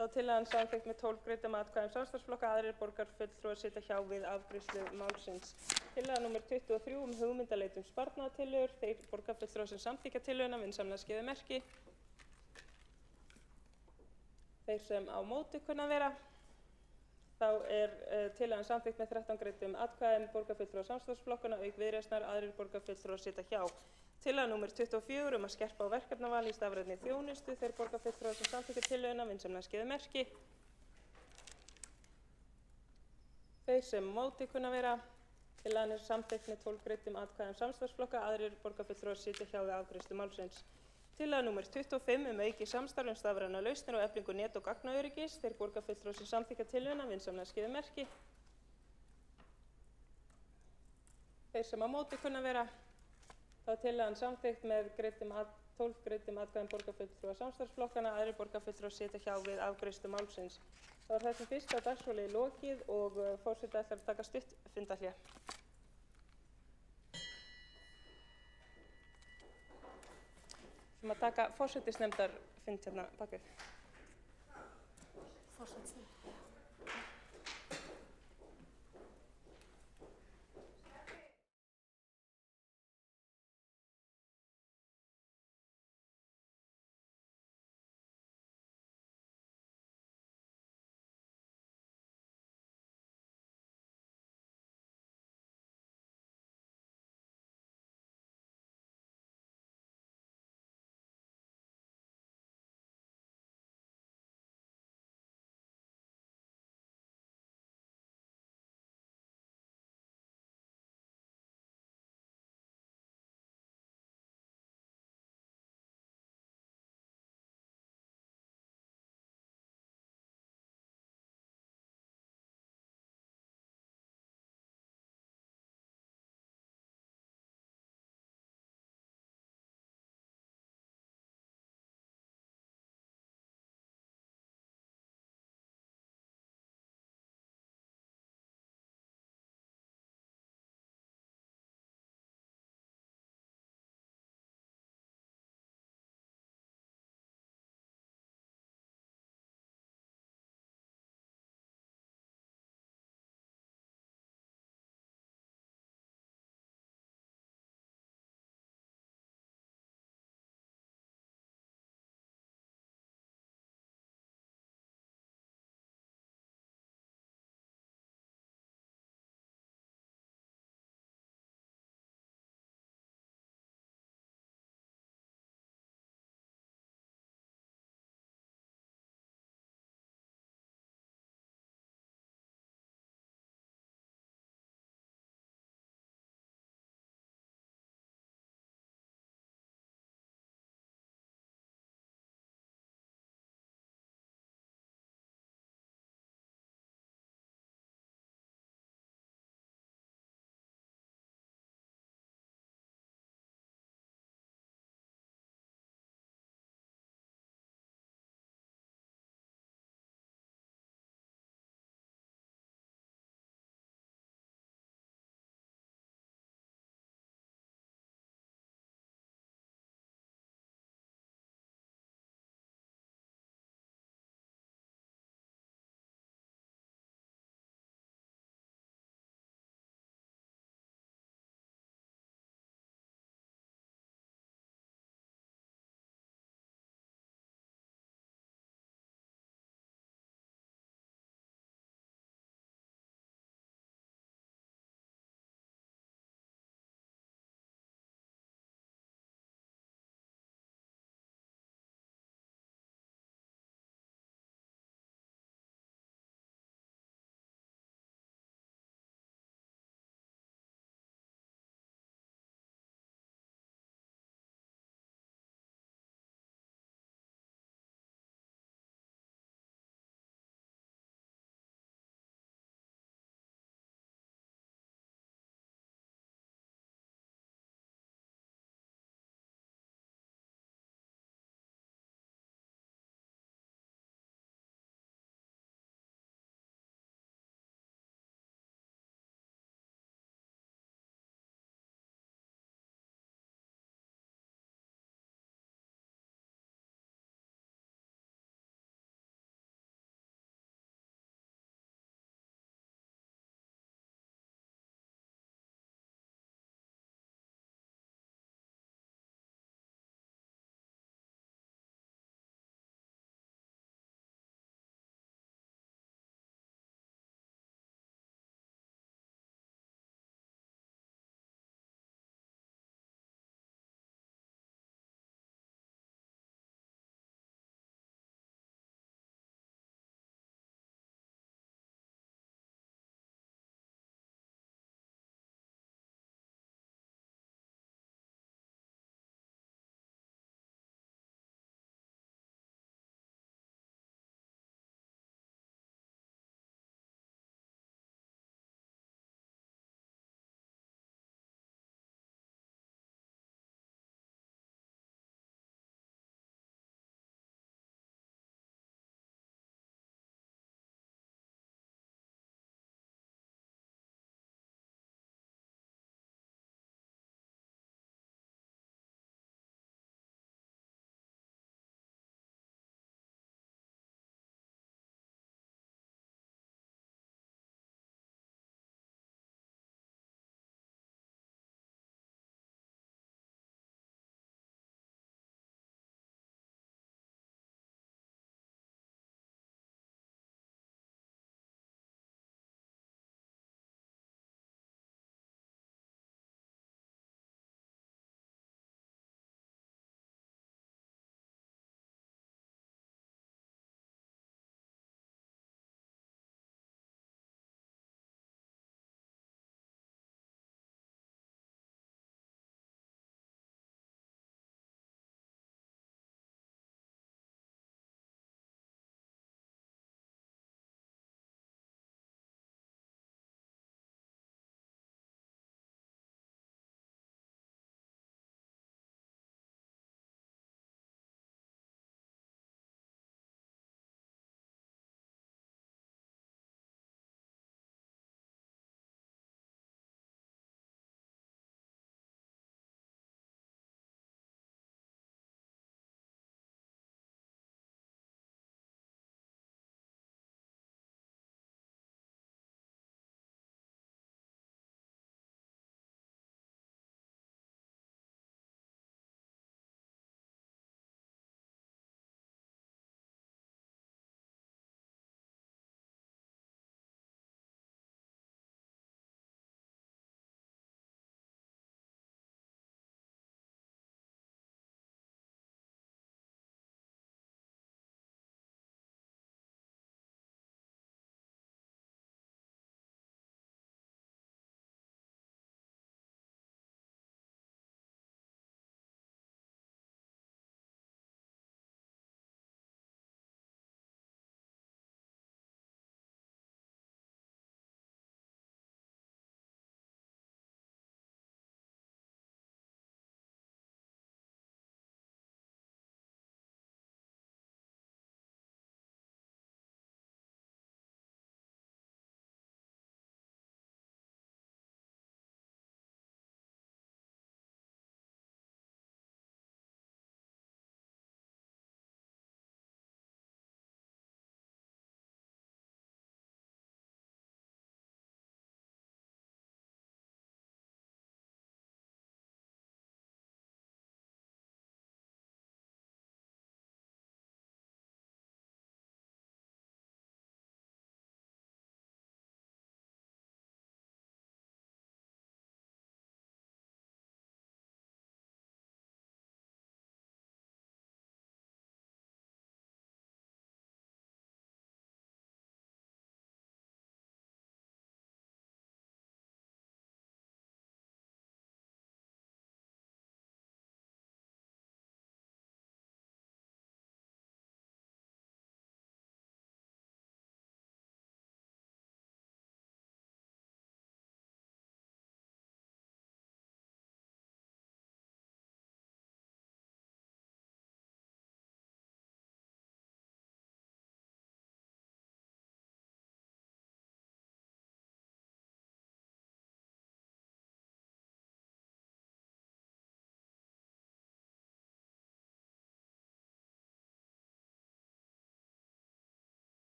Þá tillagan samþykkt með 12 greiddum atkvæðum samstarfsflokka. Aðrir borgarfulltrúar sitja hjá við afgreiðslu málsins. Tillaga nr. 23 hugmyndaleit sparnaðartillögur. Þeir borgarfulltrúar sem samþykkja tillöguna vinsamlegast gefið merki. Þeir sem á móti kunna vera. Þá tillagan samþykkt með 13 greiddum atkvæðum borgarfulltrúa samstarfsflokkanna auk Viðreisnar. Aðrir borgarfulltrúar sitja hjá. Tillaga nr. 24 að skerpa á verkefnavali í stafrænni þjónustu. Þeir borgarfulltrúar sem samþykkja tillöguna vinsamlegast gefið merki. Þeir sem á móti kunna vera. Tillagan samþykkt með 12 greiddum atkvæðum samstarfsflokka. Aðrir borgarfulltrúar sitja hjá við afgreiðslu málsins. Tillaga nr. 25 aukið samstarf stafrænar lausnir og eflingu net- og gagnaöryggis. Þeir borgarfulltrúar sem samþykkja tillöguna vinsamlegast gefið merki. Þeir sem á móti kunna vera. Þá tillagan samþykkt með 12 greiddum atkvæðum borgarfulltrúa samstarfsflokkanna. Aðrir borgarfulltrúar sitja hjá við afgreiðslu málsins. Þá þessum fyrsta dagskrárliði lokið og forseti ætlar að taka stutt fundarhlé. Við ætlum að taka forsætisnefndarfund hérna bak við.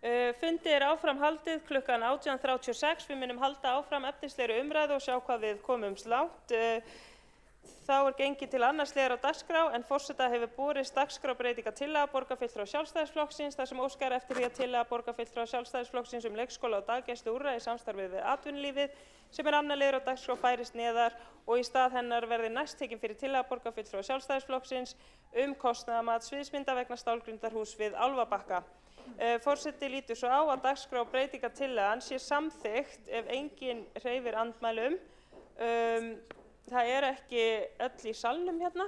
Fundi áfram haldið klukkan 18:36. Við munum halda áfram efnislegri umræðu og sjá hvað við komumst langt. Þá gengið til annars liðar á dagskrá en forseta hefur borist dagskrárbreytingartillaga borgarfulltrúa Sjálfstæðisflokksins þar sem óskað er eftir því að tillaga borgarfulltrúa Sjálfstæðisflokksins leikskóla og daggæsluúrræði í samstarfi við atvinnulífið sem annar liður á dagskrá færist neðar og í stað hennar verði næst tekin fyrir tillaga borgarfulltrúa Sjálfstæðisflokksins kostnaðarmat sviðsmynda vegna stálgrundarhúss við Álfabakka. Forseti lítur svo á að dagskrárbreytingartillagan sé samþykkt ef enginn hreyfir andmælum. Það ekki öll í salnum hérna.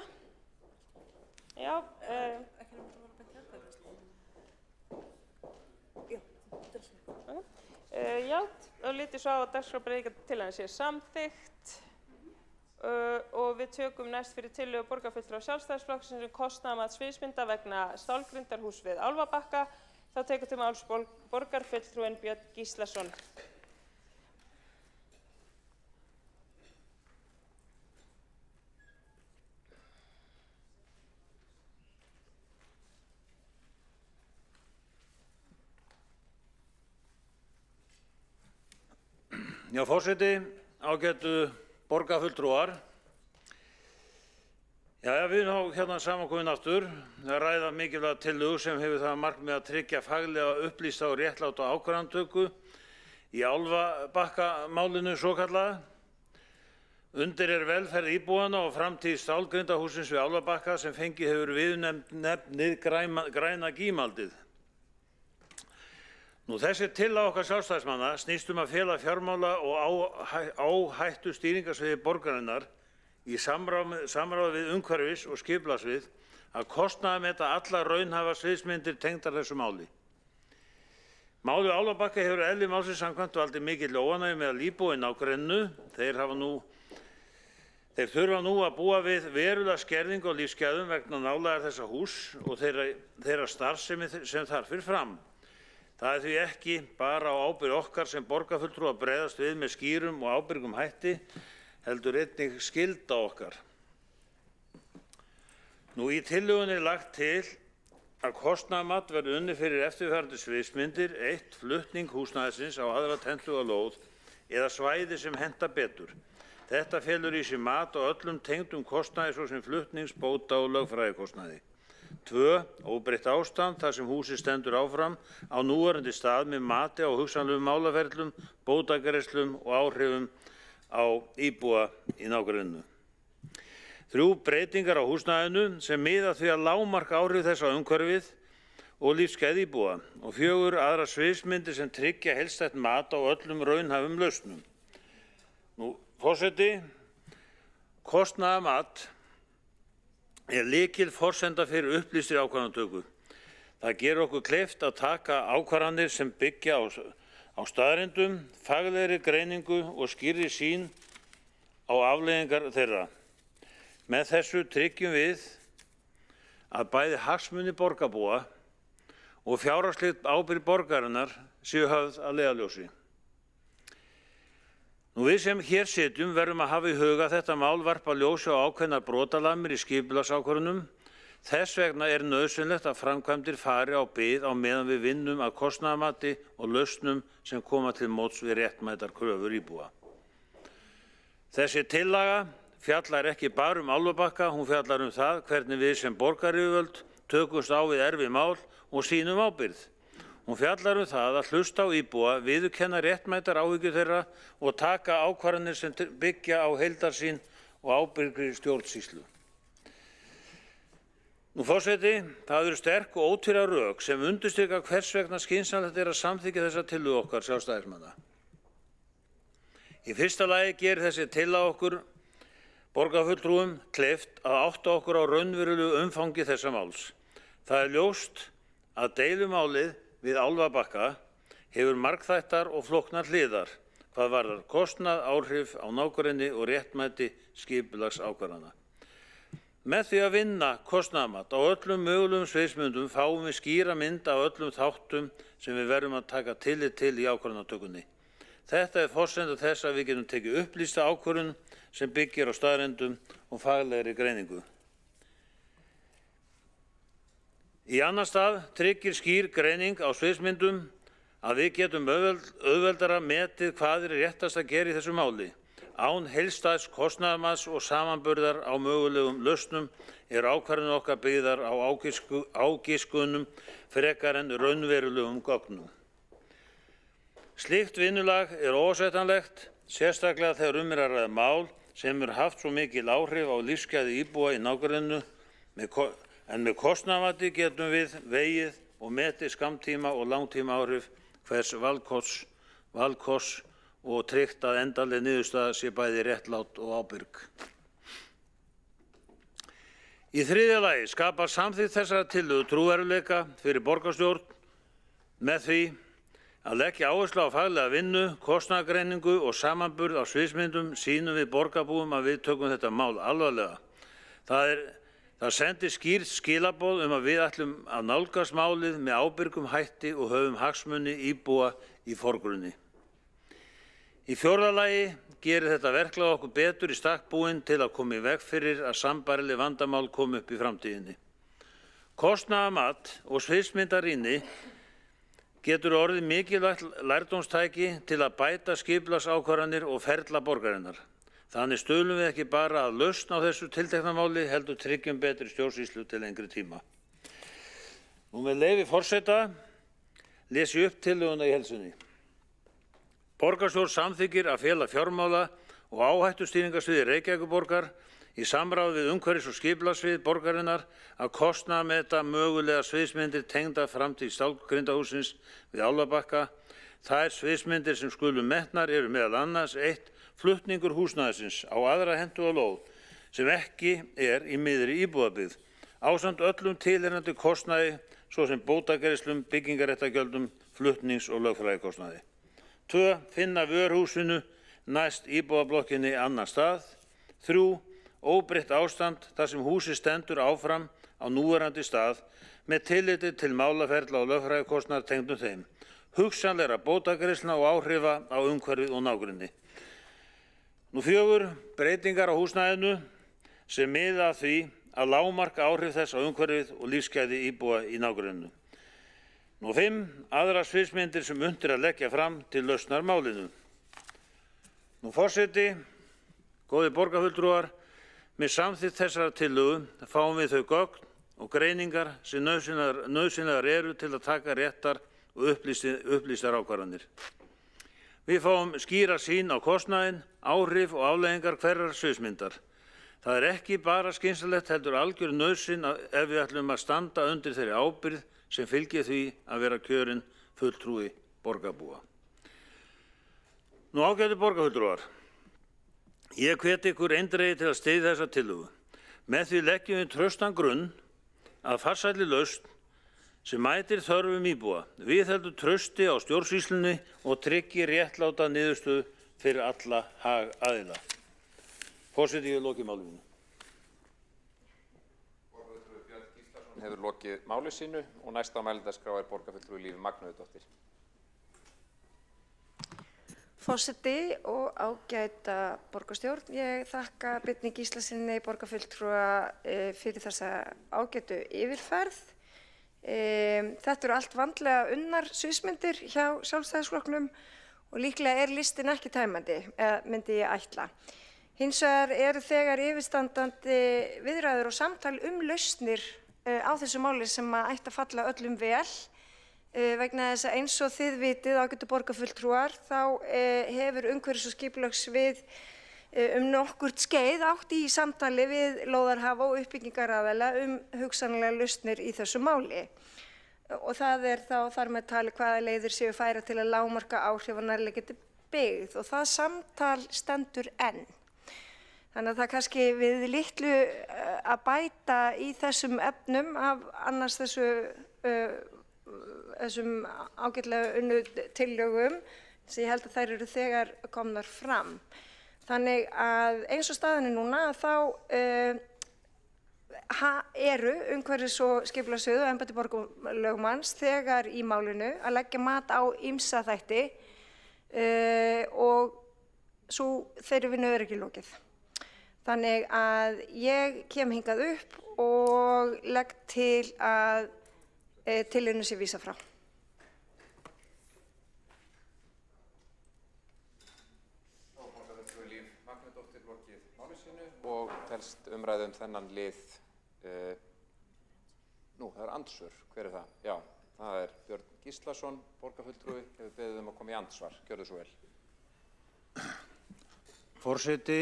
Já. Já, og lítur svo á að dagskrárbreytingartillagan sé samþykkt og við tökum næst fyrir tillögu borgarfulltrúa Sjálfstæðisflokksins kostnaðarmat sviðsmynda vegna stálgrundarhúss við Álfabakka. Þá tekur til máls borgarfulltrúinn Björn Gíslason. Já, forseti, ágætu borgarfulltrúar. Já, við erum hérna samankomin aftur að ræða mikilvæga tillögu sem hefur það markmið að tryggja faglega upplýsta og réttláta ákvarðanatöku í Álfabakkamálinu svokallaða. Undir velferð íbúanna og framtíð stálgrindahússins við Álfabakka sem fengið hefur viðnefnið græna gímaldið. Þessi tillaga okkar sjálfstæðismanna snýst að fela fjármála og áhættu stýringarsviði borgarinnar í samráði við umhverfis- og skipulagssvið að kostnaðarmeta allar raunhæfar sviðsmyndir tengdar þessu máli. Málið Álfabakka hefur eðli málsins samkvæmt valdið mikilli óánægju meðal íbúa í nágrenninu. Þeir þurfa nú að búa við verulega skerðingu á lífsgæðum vegna nálægðar þessa húss og þeirra starfsemi sem þar fer fram. Það því ekki bara á ábyrgð okkar sem borgarfulltrúa að bregðast við með skýrum og ábyrgum hætti, heldur einnig skylda okkar. Í tillögunni lagt til að kostnaðarmat verði unnið fyrir eftirfarandi sviðsmyndir: 1. Flutning húsnæðisins á aðra tentuga lóð eða svæði sem henta betur. Þetta felur í sér mat á öllum tengdum kostnaði svo sem flutnings-, bóta- og lögfræðikostnaði. 2. Óbreytt ástand þar sem húsið stendur áfram á núverandi stað með mati á hugsanlegum málaferlum, bótagreiðslum og áhrifum á íbúa í nágrenninu. 3. Breytingar á húsnæðinu sem miða því að lágmarka áhrif þess á umhverfið og lífsgæði íbúa. Og 4. Aðrar sviðsmyndir sem tryggja heildstætt mat á öllum raunhæfum lausnum. Forseti, kostnaðarmat lykilforsenda fyrir upplýstri ákvarðanatöku. Það gerir okkur kleift að taka ákvarðanir sem byggja á staðreyndum, faglegri greiningu og skýrri sýn á afleiðingar þeirra. Með þessu tryggjum við að bæði hagsmuni borgarbúa og fjárhagsleg ábyrgð borgarinnar séu höfð að leiðarljósi. Við sem hér sitjum verðum að hafa í huga að þetta mál varpa ljósi á ákveðnar brotalamir í skipulagsákvörðunum. Þess vegna nauðsynlegt að framkvæmdir fari á bið á meðan við vinnum að kostnaðarmati og lausnum sem koma til móts við réttmætar kröfur íbúa. Þessi tillaga fjallar ekki bara Álfabakka, hún fjallar það hvernig við sem borgaryfirvöld tökumst á við erfið mál og sýnum ábyrgð. Hún fjallar það að hlusta á íbúa, viðurkenna réttmætar áhyggjur þeirra og taka ákvarðanir sem byggja á heildarsýn og ábyrgri stjórnsýslu. Forseti, það eru sterk og ótvíræð rök sem undirstrika hvers vegna skynsamlegt að samþykkja þessa tillögu okkar sjálfstæðismanna. Í fyrsta lagi gerir þessi tillaga okkur borgarfulltrúum kleift að átta okkur á raunverulegu umfangi þessa máls. Það ljóst að deilumálið við Álfabakka hefur margþættar og flóknar hliðar hvað varðar kostnað, áhrif á nágrenni og réttmæti skipulagsákvarðana. Með því að vinna kostnaðarmat á öllum mögulegum sviðsmyndum fáum við skýra mynd af öllum þáttum sem við verðum að taka tillit til í ákvarðanatökunni. Þetta forsenda þess að við getum tekið upplýsta ákvörðun sem byggir á staðreyndum og faglegri greiningu. Í annan stað tryggir skýr greining á sviðsmyndum að við getum auðveldara metið hvað réttast að gera í þessu máli. Án heildstæðs kostnaðarmats og samanburðar á mögulegum lausnum ákvarðanir okkar byggðar á ágiskunum frekar en raunverulegum gögnum. Slíkt vinnulag óásættanlegt, sérstaklega þegar að ræða mál sem haft svo mikil áhrif á lífsgæði íbúa í nágrenninu, en með kostnaðarmati getum við vegið og metið skammtíma og langtíma áhrif hvers valkosts og tryggt að endanleg niðurstaða sé bæði réttlát og ábyrg. Í þriðja lagi skapar samþykkt þessara tillögu trúverðugleika fyrir borgarstjórn með því að leggja áherslu á faglega vinnu, kostnaðargreiningu og samanburð á sviðsmyndum sýnum við borgarbúum að við tökum þetta mál alvarlega. Það sendir skýrt skilaboð að við ætlum að nálgast málið með ábyrgum hætti og höfum hagsmuni íbúa í forgrunni. Í fjórða lagi gerir þetta verklag okkur betur í stakk búin til að koma í veg fyrir að sambærileg vandamál komi upp í framtíðinni. Kostnaðarmat og sviðsmyndarýni getur orðið mikilvægt lærdómstæki til að bæta skipulagsákvarðanir og ferla borgarinnar. Þannig stuðlum við ekki bara að lausn á þessu tiltekna máli, heldur tryggjum betri stjórnsýslu til lengri tíma. Nú með leyfi forseta les ég upp tillöguna í heild sinni. Borgarstjórn samþykkir að fela fjármála og áhættustýringarsviði Reykjavíkurborgar í samráði við umhverfis- og skipulagssvið borgarinnar að kostnaðarmeta mögulegar sviðsmyndir tengdar framtíð stálgrindahússins við Álfabakka. Þær sviðsmyndir sem skulu metnar eru meðal annars 1. Flutningur húsnæðisins á aðra hentu og lóð sem ekki í miðri íbúðabyggð, ásamt öllum tilheyrandi kostnaði, svo sem bótagreiðslum, byggingarréttargjöldum, flutnings- og lögfræðikostnaði. 2. Finna vörhúsinu næst íbúðablokkinni annar stað. 3. Óbreytt ástand þar sem húsið stendur áfram á núverandi stað með tilliti til málaferla og lögfræðikostnaðar tengdum þeim, hugsanlegra bótagreiðslna og áhrifa á umhverfið og nágrenni. 4. Breytingar á húsnæðinu sem miða að því að lágmarka áhrif þess á umhverfið og lífsgæði íbúa í nágrenninu. 5. Aðrar sviðsmyndir sem unnt að leggja fram til lausnar málinu. Forseti, góðir borgarfulltrúar, með samþykkt þessara tillögu fáum við þau gögn og greiningar sem nauðsynlegar eru til að taka réttar og upplýstar ákvarðanir. Við fáum skýra sýn á kostnaðinn, áhrif og afleiðingar hverrar sviðsmyndar. Það ekki bara skynsamlegt heldur algjör nauðsyn ef við ætlum að standa undir þeirri ábyrgð sem fylgir því að vera kjörinn fulltrúi borgarbúa. Ágætu borgarfulltrúar, ég hvet ykkur eindregið til að styðja þessa tillögu. Með því leggjum við traustan grunn að farsælli lausn sem mætir þörfum íbúa, viðheldur trausti á stjórnsýslunni og tryggir réttláta niðurstöðu fyrir alla hagaðila. Forseti, ég lokið máli mínu. Borgarfulltrúi Björn Gíslason hefur lokið máli sínu og næsta á mælendaskrá borgarfulltrúi Líf Magnúsdóttir. Forseti og ágæta borgarstjórn, ég þakka Birni Gíslasyni borgarfulltrúa fyrir þessa ágætu yfirferð. Þetta eru allt vandlega unnar sviðsmyndir hjá Sjálfstæðisflokknum og líklega listin ekki tæmandi, myndi ég ætla. Hins vegar eru þegar yfirstandandi viðræður og samtal lausnir á þessu máli sem ætti að falla öllum vel, vegna þess að eins og þið vitið, ágætu borgarfulltrúar, þá hefur umhverfis- og skipulagssvið nokkurt skeið átt í samtali við lóðarhafa og uppbyggingaraðila hugsanlega lausnir í þessu máli. Og það þá þar með tali hvaða leiðir séu færa til að lágmarka áhrif á nærliggjandi byggð og það samtal stendur enn. Þannig að það kannski við litlu að bæta í þessum efnum af annars þessum ágætlega unnu tillögum sem ég held að þær eru þegar komnar fram. Þannig að eins og staðan núna þá eru umhverfis- og skipulagssvið og embætti borgarlögmanns þegar í málinu að leggja mat á ýmsa þætti og þeirri vinnu ekki lokið. Þannig að ég kem hingað upp og legg til að tillögunni sé vísað frá. og telst umræðu þennan lið. Nú, það andsvör. Hver það? Já, það Björn Gíslason, borgarfulltrúi, hefur beðið að koma í andsvar. Gjörðu svo vel. Forseti,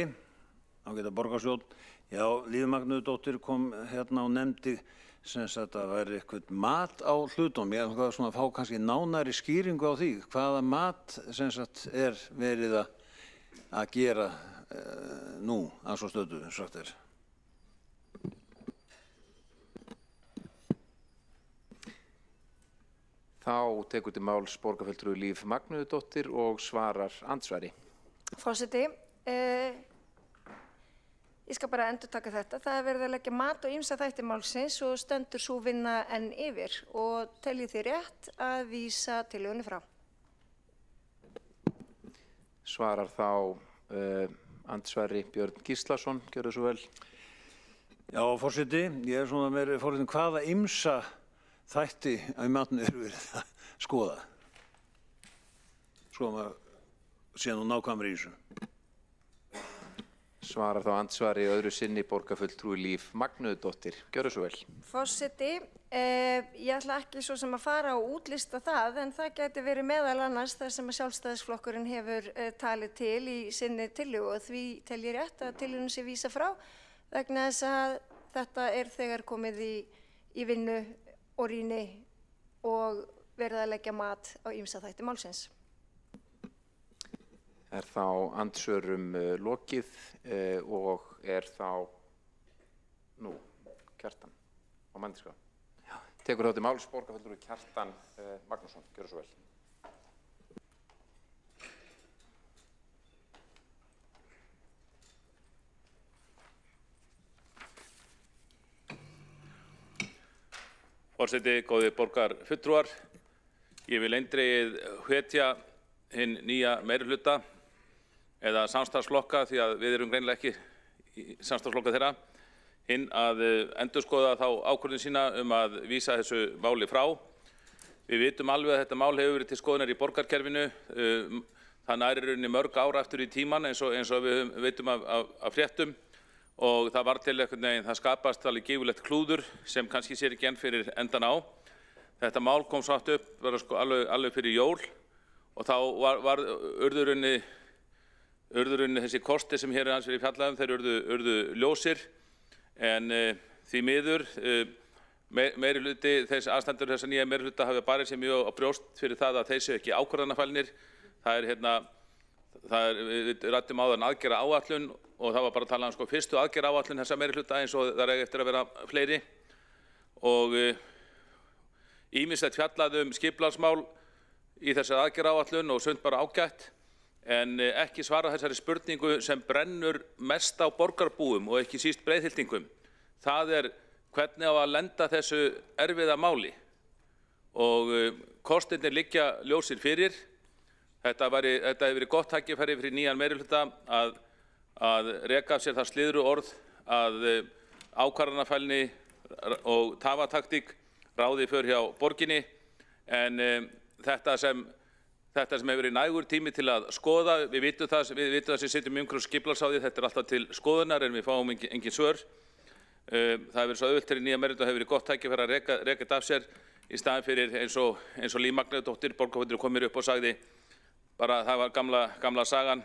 ágæta borgarstjórn. Já, Líf Magnúsdóttir kom hérna og nefndi sem sagt að það væri eitthvað mat á hlutum. Ég ætla svona að fá kannski nánari skýringu á því. Hvaða mat sem sagt verið að gera nú að svo stöðu, sagt er. Þá tekur til máls borgarfulltrúi Líf Magnúsdóttir og svarar andsvari. Forseti, ég skal bara endurtaka þetta. Það er verið að leggja mat og ýmsa þætti málsins og stendur sú vinna enn yfir og teljið þið rétt að vísa tillögunni frá. Svarar þá andsvari Björn Gíslason, gjörðu svo vel. Já, forseti, ég svona verið forvitin hvaða ýmsa þætti að matinu verið að skoða. Sko maður sé nú nákvæmur í þessu. Svarar þá andsvari öðru sinni borgarfulltrúi Líf Magnúsdóttir. Gjörðu svo vel. Forseti, ég ætla ekki svo sem að fara og útlista það, en það gæti verið meðal annars það sem að Sjálfstæðisflokkurinn hefur talið til í sinni tillögu og því tel ég rétt að tillögunni sé vísa frá vegna þess að þetta þegar komið í vinnu og rýni og verið að leggja mat á ýmsa þætti málsins. Þá andsvörum lokið og þá nú Kjartan á mælendaskrá. Tekur þá til máls borgarfulltrúi Kjartan Magnússon. Gjörðu svo vel. Forseti, góðir borgarfulltrúar, ég vil eindregið hvetja hinn nýja meirihluta eða samstarfsflokka, því að við erum greinilega ekki í samstarfsflokka þeirra, hinn að endurskoða þá ákvörðun sína að vísa þessu máli frá. Við vitum alveg að þetta mál hefur verið til skoðunar í borgarkerfinu. Það nærir rauninni mörg ár aftur í tíman eins og við veitum af fréttum og það var til einhvern veginn, það skapast alveg gífurlegt klúður sem kannski sér ekki enn fyrir endan á. Þetta mál kom satt upp bara sko alveg fyrir jól og þá var urðurunni þessi kosti sem hér er hans verið fjallað þeir urðu ljósir en því miður meirihluti aðstandendur þessa nýja meirihluta hafa barið sér mjög á brjóst fyrir það að þeir séu ekki ákvarðanafælnir. Við ræddum áðan aðgerða áætlun og það var bara að tala um fyrstu aðgerða áætlun þessa meirihluta eins og það er eftir að vera fleiri og ýmislegt fjallað skipulagsmál í þessari aðgerða áætlun og sumt bara ágætt en ekki svara þessari spurningu sem brennur mest á borgarbúum og ekki síst breiðhyltingum. Það hvernig á að lenda þessu erfiða máli og kostirnir liggja ljósir fyrir. Þetta hefur verið gott tækifæri fyrir nýjan meirihluta að reka af sér það sliðru orð að ákvarðanafælni og tafataktík ráði för hjá borginni en þetta sem hefur verið nægur tími til að skoða, við vitum það sem sitjum í umhverfis skipulagsáði, þetta alltaf til skoðunar en við fáum engin svör. Það hefur verið svo auðvelt fyrir nýja meirihluta, hefur verið gott tækifæri að reka þetta af sér í staðinn fyrir eins og Líf Magnúsdóttir borgarfulltrúi kom mér upp og sagði bara það var gamla sagan,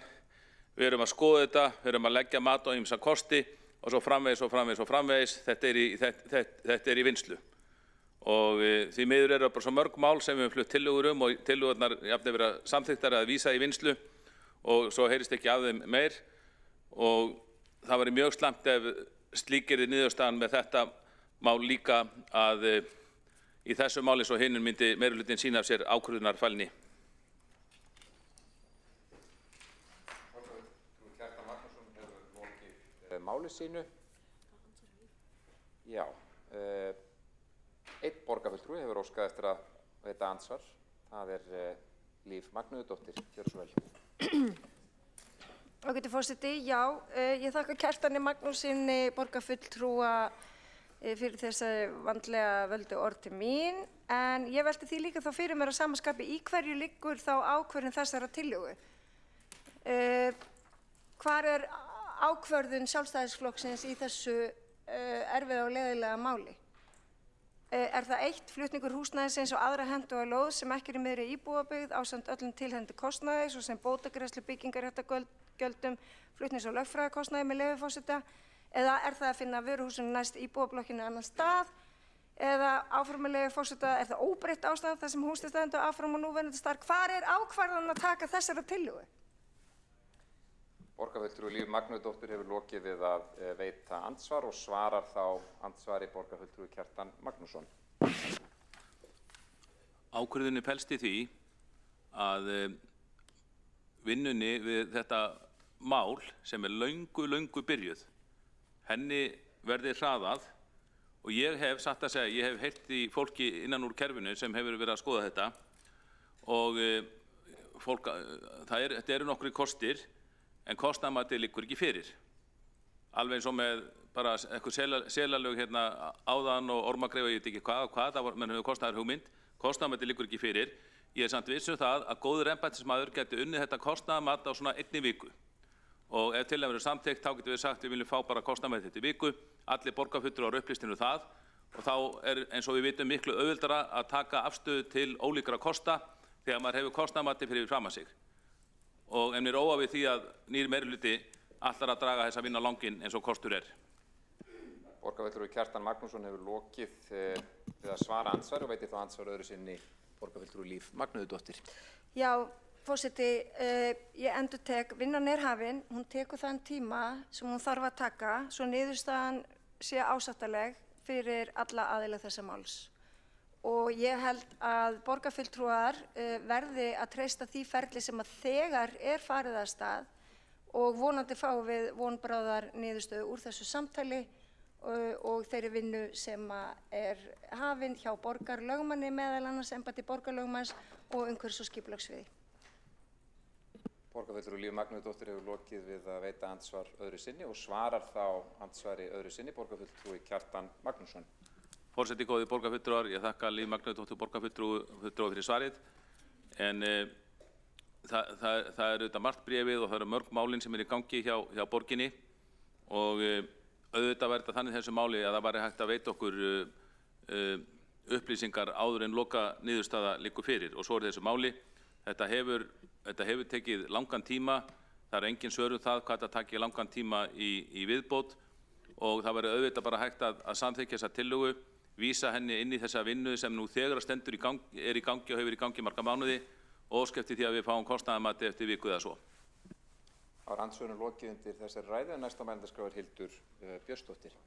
við erum að skoða þetta, við erum að leggja mat á ýmsa kosti og svo framvegis, þetta í vinnslu. Og því miður eru bara svo mörg mál sem við höfum flutt tillögur og tillögurnar jafnvel vera samþykktar að vísa í vinnslu og svo heyrist ekki af þeim meir og það væri mjög slæmt ef slík niðurstaðan með þetta mál líka að í þessu máli svo hinum myndi meirihlutinn sýna af sér ákvörðunarfælni. Máli sínu. Já, einn borgarfulltrúi hefur óskað eftir að veita andsvar. Það Líf Magnúsdóttir. Gjörðu svo vel. Ágæti forseti, já, ég þakka Kjartani Magnússyni borgarfulltrúa fyrir þessa vandlega völdu orð til mín en ég velti því líka þá fyrir mér að sama skapi í hverju liggur þá ákvörðun þessara tillögu. Hvar ákvörðun Sjálfstæðisflokksins í þessu erfiða og leiðinlega máli? Er það eitt flutningur húsnæðisins og aðra hentuga lóð sem ekki er í miðri íbúðabyggð ásamt öllum tilheyrandi kostnaði, svo sem bótagreiðslu, byggingarréttargjöldum, flutnings- og lögfræðikostnaði með leyfi forseta, eða er það að finna vöruhúsinu næst íbúðablokkinu annan stað, eða áfram með leyfi forseta, er það óbreytt ástand þar sem húsið stendur áfram á núverandi stað? Hvar er ákvarðan að taka þessara tillögu? Borgarfulltrúi Líf Magnúsdóttir hefur lokið við að veita andsvar og svarar þá andsvari borgarfulltrúi Kjartan Magnússon. Ákvörðunin felst í því að vinnunni við þetta mál sem er löngu byrjuð, henni verði hraðað og ég hef satt að segja, ég hef heyrt í fólki innan úr kerfinu sem hefur verið að skoða þetta og þetta eru nokkrir kostir en kostnaðarmatið liggur ekki fyrir. Alveg eins og með bara eitthvað selalög hérna áðan og ormagreif og ég veit ekki hvað, það menn hefur kostnaðar hugmynd, kostnaðarmatið liggur ekki fyrir. Ég er samt viss það að góður embættismaður geti unnið þetta kostnaðarmat á svona 1 viku. Og ef til að vera samþykkt þá getum við sagt við viljum fá bara kostnaðarmat þetta viku, allir borgarfulltrúar á upplýstinu það og þá er eins og við vitum miklu auðveldara að taka afstöðu til ólíkra kosta þegar maður hefur kostnaðarmatið fyrir fram að sig. Og en mér óa við því að nýr meirihluti ætlar að draga þessa vinna langinn eins og kostur er. Borgarfulltrúi Kjartan Magnússon hefur lokið við að svara andsvari og veitir þá andsvar öðru sinni borgarfulltrúi Líf Magnúsdóttir. Já, forseti, ég endurtek, vinnan er hafin, hún tekur þann tíma sem hún þarf að taka svo niðurstaðan sé ásættanleg fyrir alla aðila þessa máls. Og ég held að borgarfulltrúar verði að treysta því ferli sem að þegar er farið af stað og vonandi fáum við vonbráðar niðurstöðu úr þessu samtali og þeirri vinnu sem er hafin hjá borgarlögmanni, meðal annars embætti borgarlögmanns og umhverfis- og skipulagssviði. Borgarfulltrúi Líf Magnúsdóttir hefur lokið við að veita andsvar öðru sinni og svarar þá andsvari öðru sinni borgarfulltrúi Kjartan Magnússon. Forseti, góðir borgarfulltrúar, ég þakka Líf Magnúsdóttur borgarfulltrúi fyrir svarið en það er auðvitað margt bréfið og það eru mörg málin sem er í gangi hjá borginni og auðvitað verður þannig þessu máli að það væri hægt að veita okkur upplýsingar áður en loka niðurstaða liggur fyrir og svo er þessu máli. Þetta hefur tekið langan tíma, það er engin svör það hvað þetta takir langan tíma í viðbót og það verður auðvitað bara hægt að samþykkja þessa tillögu, vísa henni inn í þessa vinnu sem nú þegar stendur er í gangi og hefur í gangi marga mánuði og óska eftir því að við fáum kostnaðarmati eftir viku eða svo. Það var andsvörun lokið undir þessari ræðu en næsta mælendaskrá er Hildur Björnsdóttir.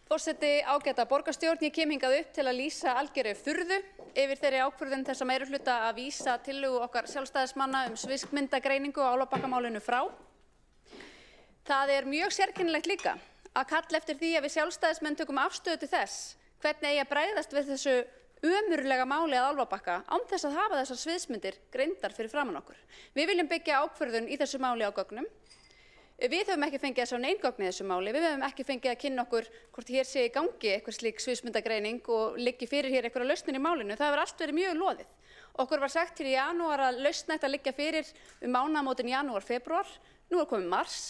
Forseti, ágæta borgarstjórn, ég kem hingað upp til að lýsa algerri furðu yfir þeirri ákvörðun þessa meirihluta að vísa tillögu okkar sjálfstæðismanna sviskmyndagreiningu á Álfabakkamálinu frá. Það er mjög sérkennilegt líka að kalla eftir því að við sjálfstæðismenn tökum afstöðu til þess hvernig eigi að bregðast við þessu ömurlega máli að Álfabakka án þess að hafa þessar sviðsmyndir greindar fyrir framan okkur. Við viljum byggja ákvörðun í þessu máli á gögnum. Við höfum ekki fengið að sjá nein gögn í þessu máli, við höfum ekki fengið að kynna okkur hvort hér sé í gangi eitthvað slík sviðsmyndagreining og liggi fyrir hér einhverja lausnir í málinu. Það hefur allt verið mjög loðið. Okkur var sagt hér í janúar að lausn ætti að liggja fyrir mánaðamótin janúar-febrúar, nú er komið mars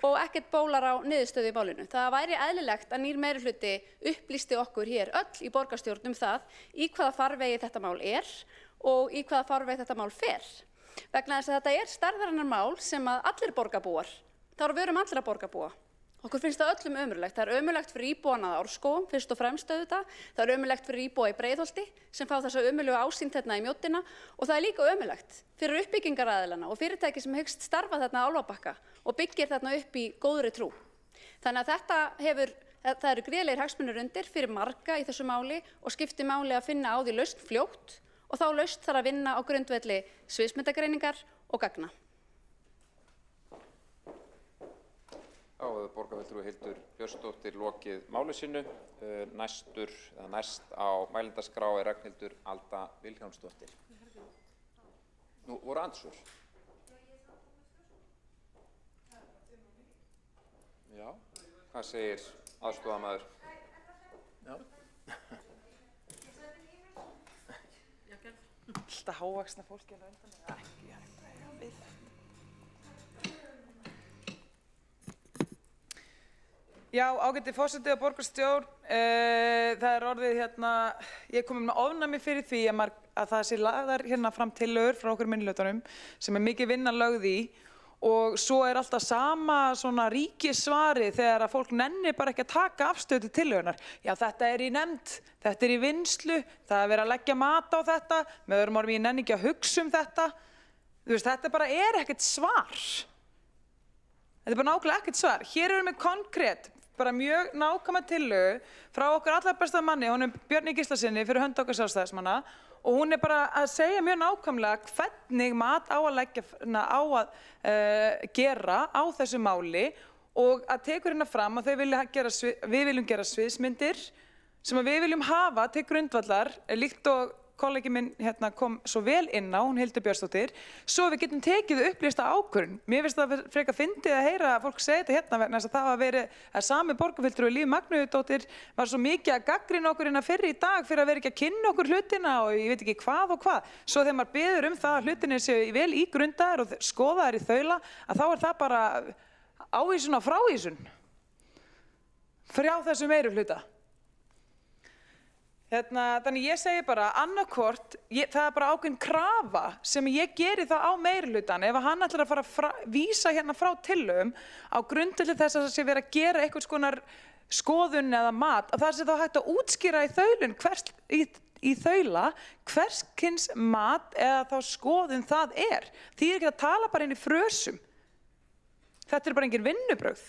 og ekkert bólar á niðurstöðu í málinu. Það væri eðlilegt að nýr meirihluti upplýsti okkur hér öll í borgarstjórn það í hvaða farvegi þetta mál er og í hvaða farvegi þetta mál fer. Vegna þess að þetta er stærðarinnar mál sem að allir borgarbúar þá erum við allra borgarbúa. Okkur finnst það öllum ömurlegt. Það er ömurlegt fyrir íbúana að Árskógum, fyrst og fremst auðvitað. Það er ömurlegt fyrir íbúa í Breiðholti sem fá þessa ömurlegu ásýnd þarna í Mjóddina og það er líka ömurlegt fyrir uppbyggingaraðilana og fyrirtæki sem hyggst starfa þarna á Álfabakka og byggir þarna upp í góðri trú. Þannig að það eru gríðarlegir hagsmunir undir fyrir marga í þessu máli og skiptir máli að finna á því lausn fljótt og þá lausn þarf að vinna á grundvelli sviðsmyndagreiningar og gagna. Þá hefur borgarfulltrúi Hildur Björnsdóttir lokið máli sínu. Næst á mælendaskrá er Ragnhildur Alda Vilhjálmsdóttir. Nú voru andsvör. Já, hvað segir aðstoðarmaður? Já. Alltaf hávaxna fólki alveg undan. Ekki við. Já, ágæti forseti og borgarstjórn, það orðið hérna, ég kom með ofnæmi fyrir því að það sé lagðar hérna fram tillögur frá okkur minnihlutanum sem mikið vinna lögð í og svo alltaf sama svona ríkissvarið þegar að fólk nennir bara ekki að taka afstöðu til tillögunar. Já, þetta í nefnd, þetta í vinnslu, það verið að leggja mat á þetta, með öðrum orðum ég nenni ekki að hugsa þetta. Þú veist, þetta bara ekkert svar. Þetta bara nákvæmlega ekkert svar. Hér erum við konkrétt, bara mjög nákvæma tillögu frá okkar allar besta manni, honum Björni Gíslasyni fyrir hönd okkar sjálfstæðismanna og hún bara að segja mjög nákvæmlega hvernig mat á að leggja gera á þessu máli og að tekur hérna fram að við viljum gera sviðsmyndir sem að við viljum hafa til grundvallar líkt og kollegi minn hérna kom svo vel inn á, hún Hildur Björnsdóttir, svo við getum tekið upplýsta ákvörðun. Mér finnst það frekar fyndið að heyra að fólk segja þetta hérna vegna þess að það var verið að sami borgarfulltrúi Líf Magnúsdóttir var svo mikið að gagnrýna okkur hérna fyrr í dag fyrir að vera ekki að kynna okkur hlutina og ég veit ekki hvað og hvað. Svo þegar maður biður það að hlutinni séu vel ígrundaðir og skoðaðir í þaula að þá það bara ávísun á frávísun frá þessu meirihluta. Þannig ég segi bara annarkvort, það bara ákveðin krafa sem ég geri það á meirihlutann ef hann ætlar að fara að vísa hérna frá tillögum á grundvelli þess að það sé verið að gera einhvers konar skoðun eða mat að það sé þá hægt að útskýra í þaula hvers kyns mat eða þá skoðun það Því ekki að tala bara inn í frösum. Þetta bara engin vinnubrögð.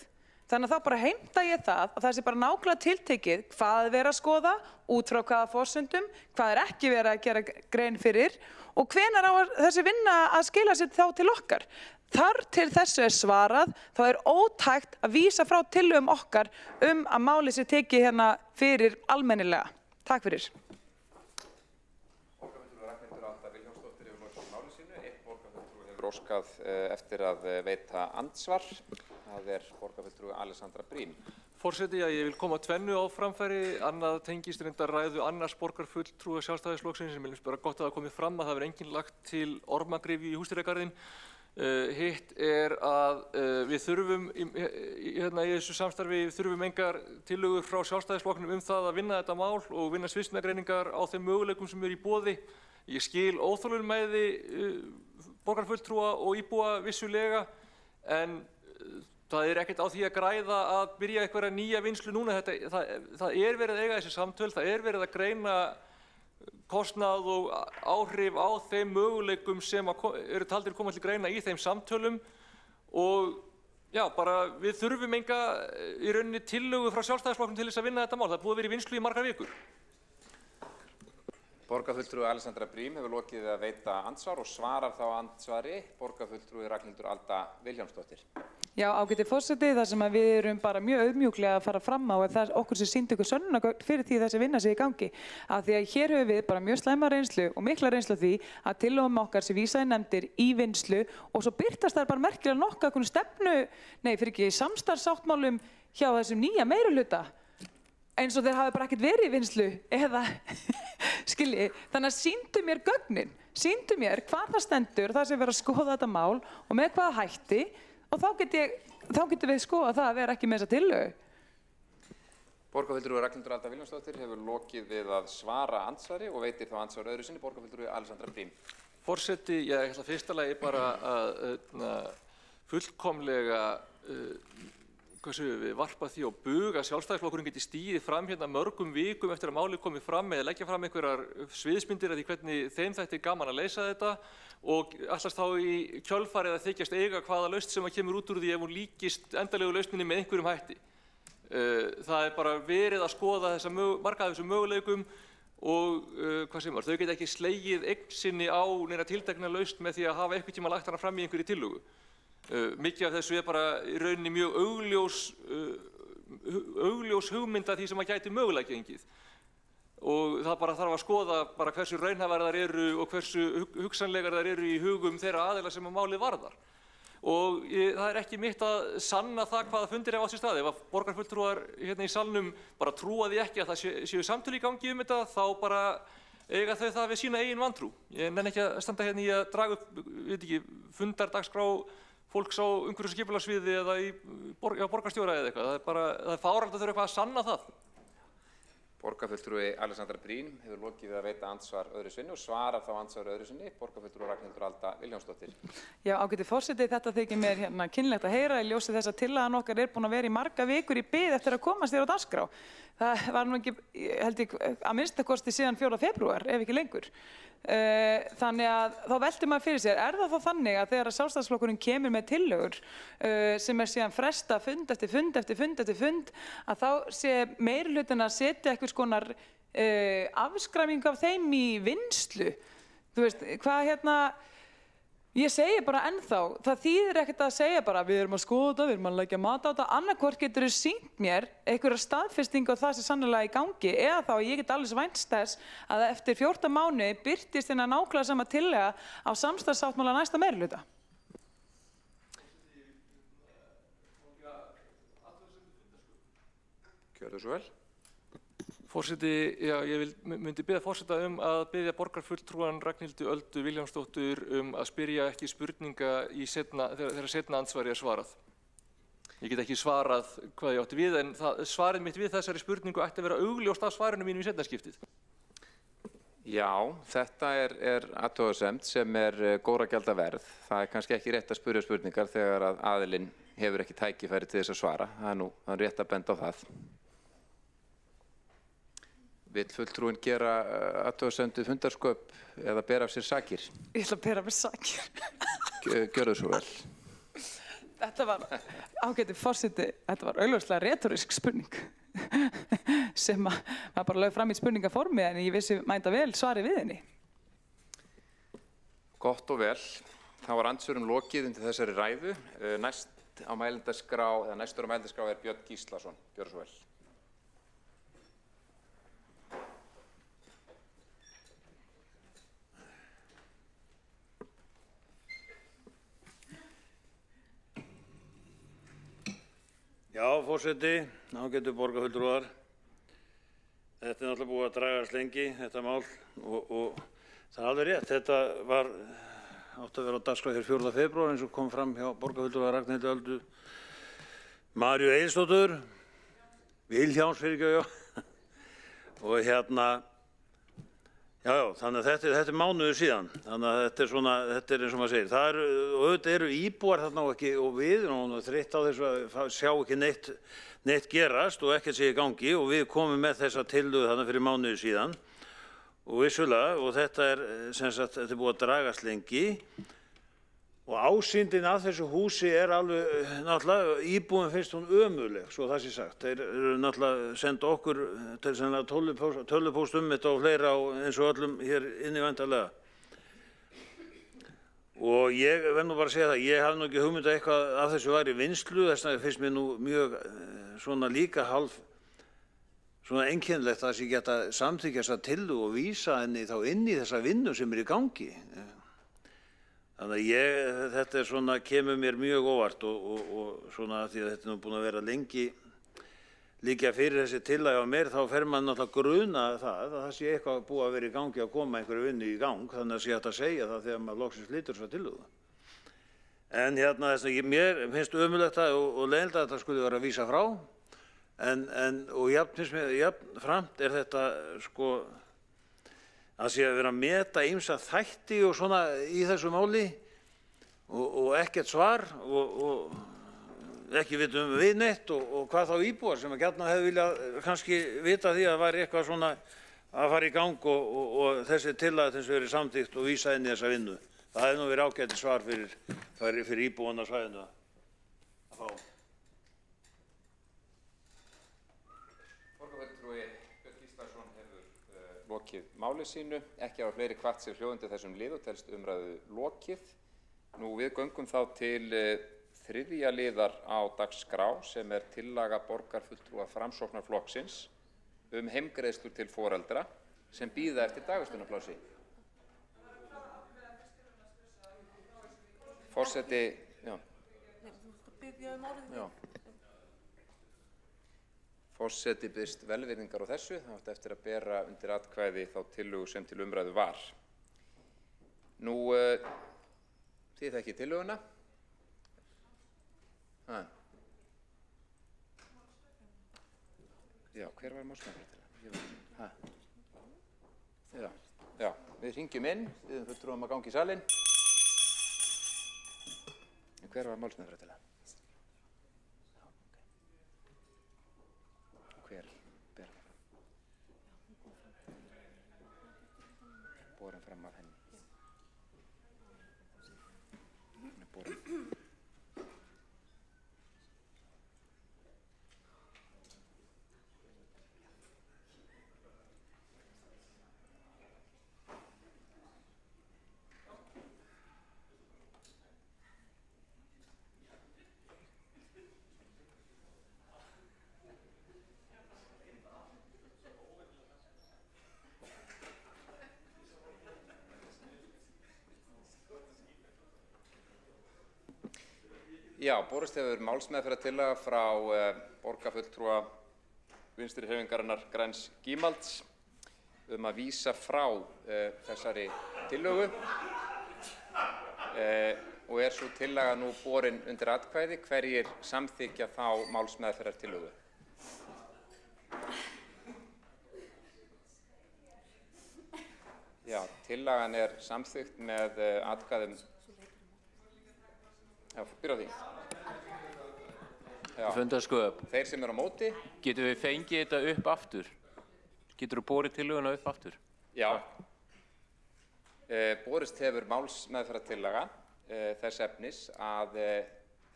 Þannig að þá bara heimta ég það að það sé bara nákvæmlega tiltekið hvað verið að skoða, út frá hvaða forsendum, hvað ekki verið að gera grein fyrir og hvenær á þessi vinna að skila sér þá til okkar. Þar til þessu svarað, þá ótækt að vísa frá tillögum okkar að málið sé tekið hérna fyrir almennilega. Takk fyrir. Borgarfulltrúi Ragnhildur Alda Vilhjálmsdóttir hefur lokið máli sínu. Einn borgarfulltrúi hefur óskað eftir að veita andsvar. Það borgarfulltrúi Alessandra Brím. Forseti, ég vil koma tvennu á framfæri, annað tengist reyndar ræðu annars borgarfulltrúa Sjálfstæðisflokksins sem ég finnst bara gott að það komið fram að það verður enginn lagt til ormagrifju í Húsdýragarðinn. Hitt að við þurfum hérna í þessu samstarfi þurfum engar tillögur frá Sjálfstæðisflokknum það að vinna þetta mál og vinna sviðsmyndagreiningar á þeim möguleikum sem eru í boði. Ég skil óþolinmæði borgarfulltrúa og íbúa vissulega en það ekkert á því að græða að byrja einhverja nýja vinnslu núna. Það verið að eiga þessi samtöl, það verið að greina kostnað og áhrif á þeim möguleikum sem eru taldir koma til greina í þeim samtölum og já, bara við þurfum enga í rauninni tillögu frá Sjálfstæðisflokknum til þess að vinna þetta mál. Það búið að vera í vinnslu í margar vikur. Borgarfulltrúi Alessandra Brím hefur lokið að veita andsvar og svarar þá andsvari borgarfulltrúi Ragnhildur Alda Vilhjálmsdóttir. Já, ágæti forseti, það sem við erum bara mjög auðmjúklega að fara fram á er það okkur sem sýndi ykkur sönnunargögn fyrir því þessi vinna sé í gangi. Af því að hér höfum við bara mjög slæma reynslu og mikla reynslu því að tillögum okkar sem vísaði nefndir í vinnslu og svo birtast þær bara merkilega nokkuð samstarfssáttmálum hjá þessum nýja meirihluta eins og þeir hafi bara ekkert verið í vinnslu eða skilji. Þannig að sýndu mér gögnin, sýndu mér hvað það stendur, það sem verið að skoða þetta mál og með hvaða hætti og þá getum við skoða það að vera ekki með þessa tillögu. Borgarfulltrúi Ragnhildur Alda Vilhjálmsdóttir hefur lokið við að svara andsvari og veitir þá andsvar öðru sinni borgarfulltrúi Alessandra Brím. Forseti, ég ætla fyrsta lagi bara að fullkomlega varpa því og buga Sjálfstæðisflokkurinn geti stigið fram hérna mörgum vikum eftir að málið komið fram eða leggja fram einhverjar sviðsmyndir af því hvernig þeim þætti gaman að leysa þetta og allast þá í kjölfarið að þykjast eiga hvaða lausn sem kemur út úr því ef hún líkist endalegu lausninni með einhverjum hætti. Það bara verið að skoða marga af þessum möguleikum og þau geta ekki slegið eign sinni á neina tiltekna lausn með því að hafa einhvern tíma lagt hana fram í einhverju tillögu. Mikið af þessu bara í rauninni mjög augljós hugmynda því sem gæti mögulega gengið og það bara þarf að skoða bara hversu raunhæfar þær eru og hversu hugsanlegar þær eru í hugum þeirra aðila sem málið varðar og það ekki mitt að sanna það hvaða fundir átt sér stað. Ef að borgarfulltrúar hérna í salnum bara trúa því ekki að það séu samtöl í gangi þetta þá bara eiga þau það við sína eigin vantrú. Ég nenni ekki að standa hérna í að draga upp, veit ekki, fundardagskrá fólks á umhverfis- og skipulagssviði eða hjá borgarstjóra eða eitthvað. Það er fáránlegt að þurfa eitthvað að sanna það. Borgarfulltrúi Alexandra Briem hefur lokið við að veita andsvar öðru sinni og svarar þá andsvar öðru sinni. Borgarfulltrúi Ragnhildur Alda Vilhjálmsdóttir. Já, ágæti forseti, þetta þykir mér kynlegt að heyra í ljósi þess að tillagan okkar er búin að vera í marga vikur í bið eftir að komast þér á dagskrá. Það var nú ekki, held ég, að minnstakosti síðan 4. febrúar, ef ekki lengur. Þannig að þá veltir maður fyrir sér, er það þá þannig að þegar Sjálfstæðisflokkurinn kemur með tillögur sem er síðan fresta fund eftir fund eftir fund eftir fund, að þá sé meirihlutin að setja einhvers konar afskræming af þeim í vinnslu? Þú veist, hvað ég segi bara ennþá, það þýðir ekkert að segja bara við erum að skoða þetta, við erum að leggja mat á þetta, annarkvort getur þú sýnt mér einhverja staðfestingu á það sem sannlega í gangi, eða þá ég get alveg vænst þess að eftir 14 mánuði birtist hérna nákvæmlega sama tillaga á samstarfssáttmála næsta meirihluta. Gjörðu svo vel. Forseti, já, ég myndi biðja forseta að biðja borgarfulltrúan Ragnhildi Öldu Vilhjálmsdóttur að spyrja ekki spurninga þegar seinna andsvari er svarað. Ég get ekki svarað hvað ég átti við, en svarið mitt við þessari spurningu ætti að vera augljóst af svarinu mínu í seinna skiptið. Já, þetta er athugasemd sem er góðra gjalda verð. Það er kannski ekki rétt að spyrja spurningar þegar að aðilinn hefur ekki tækifæri til þess að svara. Það er nú rétt að benda á það. Vill fulltrúinn gera athugasemdið fundarsköp eða bera af sér sakir? Ég ætla að bera af mér sakir. Gjörðu svo vel. Þetta var, ágæti forseti, þetta var augljóslega retórísk spurning sem maður bara lögð fram í spurningaformi en ég vissi mænda vel svari við henni. Gott og vel. Það var andsvörum lokið undir þessari ræðu. Næstur á mælendaskrá er Björn Gíslason. Gjörðu svo vel. Já, forseti, ágætu borgarfulltrúar. Þetta er náttúrulega búið að dragast lengi, þetta mál, og það er alveg rétt. Þetta átti að vera á dagskrá hér 4. febrúar eins og kom fram hjá borgarfulltrúar Ragnhildi Öldu Maríu Egilsdóttur, Vilhjálms, og já, þannig að þetta er mánuður síðan, þannig að þetta er eins og maður segir. Og auðvitað eru íbúar þarna og við erum þreytt á þessu að sjá ekki neitt gerast og ekkert sé í gangi og við komum með þessa tillögu þarna fyrir mánuður síðan og vissulega og þetta er búið að dragast lengi og ásýndin af þessu húsi er alveg, náttúrulega, íbúum finnst hún ömurleg, svo það sé sagt. Þeir eru náttúrulega senda okkur til tölvupóst þetta og fleira eins og öllum hér inni væntanlega. Og ég verð nú bara að segja það, ég hafði nú ekki hugmynd að eitthvað af þessu var í vinnslu, þess vegna finnst mér nú mjög svona líka hálf svona einkennilegt að þessi geta samþykkja þessa tillögu og vísa henni þá inn í þessa vinnu sem er í gangi. Þannig að þetta er svona, kemur mér mjög óvart og svona því að þetta er nú búin að vera lengi líka fyrir þessi tillaga á mér, þá fer maður náttúrulega gruna það sé eitthvað búið að vera í gangi að koma einhverju vinnu í gang, þannig að sé hægt að segja það þegar maður loksins flytur þessa tillögu. En mér finnst ömurlegt og leiðilegt að þetta skuli vera að vísa frá, og jafnframt er þetta sko að sé að vera að meta ýmsa þætti og svona í þessu máli og ekkert svar og ekki vitum við neitt og hvað þá íbúar sem að gjarnan hefði viljað kannski vita því að það væri eitthvað svona að fara í gang og þessi tillaga þess að verið samþykkt og vísa inn í þessa vinnu. Það hefði nú verið ágætis svar fyrir íbúana á svæðinu að fá. Lokið máli sínu, ekki hafa fleiri hvatt sér hljóðandi þessum lið og telst umræðu lokið. Nú við göngum þá til þriðja liðar á dagskrá sem er tillaga borgarfulltrúa Framsóknarflokksins heimgreiðslur til foreldra sem bíða eftir dagvistunarplási. Forseti, já. Forseti biðst velvirðingar á þessu. Það átti eftir að bera undir atkvæði þá tillögu sem til umræðu var. Nú, þið þekkið tillöguna. Já, hver var málsmeðferðartillagan? Já, við hringjum inn, við fulltrúum að ganga í salinn. Hver var málsmeðferðartillagan? Hver ber borin fram af henni? Hún er borin. Já, borist hefur málsmeðferðartillaga frá borgarfulltrúa Vinstri-hreyfingarinnar Græns Gímalds að vísa frá þessari tillögu og sú tillaga nú borin undir atkvæði. Hverjir samþykkja þá málsmeðferðartillögu? Já, tillagan samþykkt með atkvæðum. Já, byrja á því. Fundarsköp. Þeir sem á móti. Getum við fengið þetta upp aftur? Getur þú borið tillöguna upp aftur? Já. Borist hefur málsmeðferðartillaga þess efnis að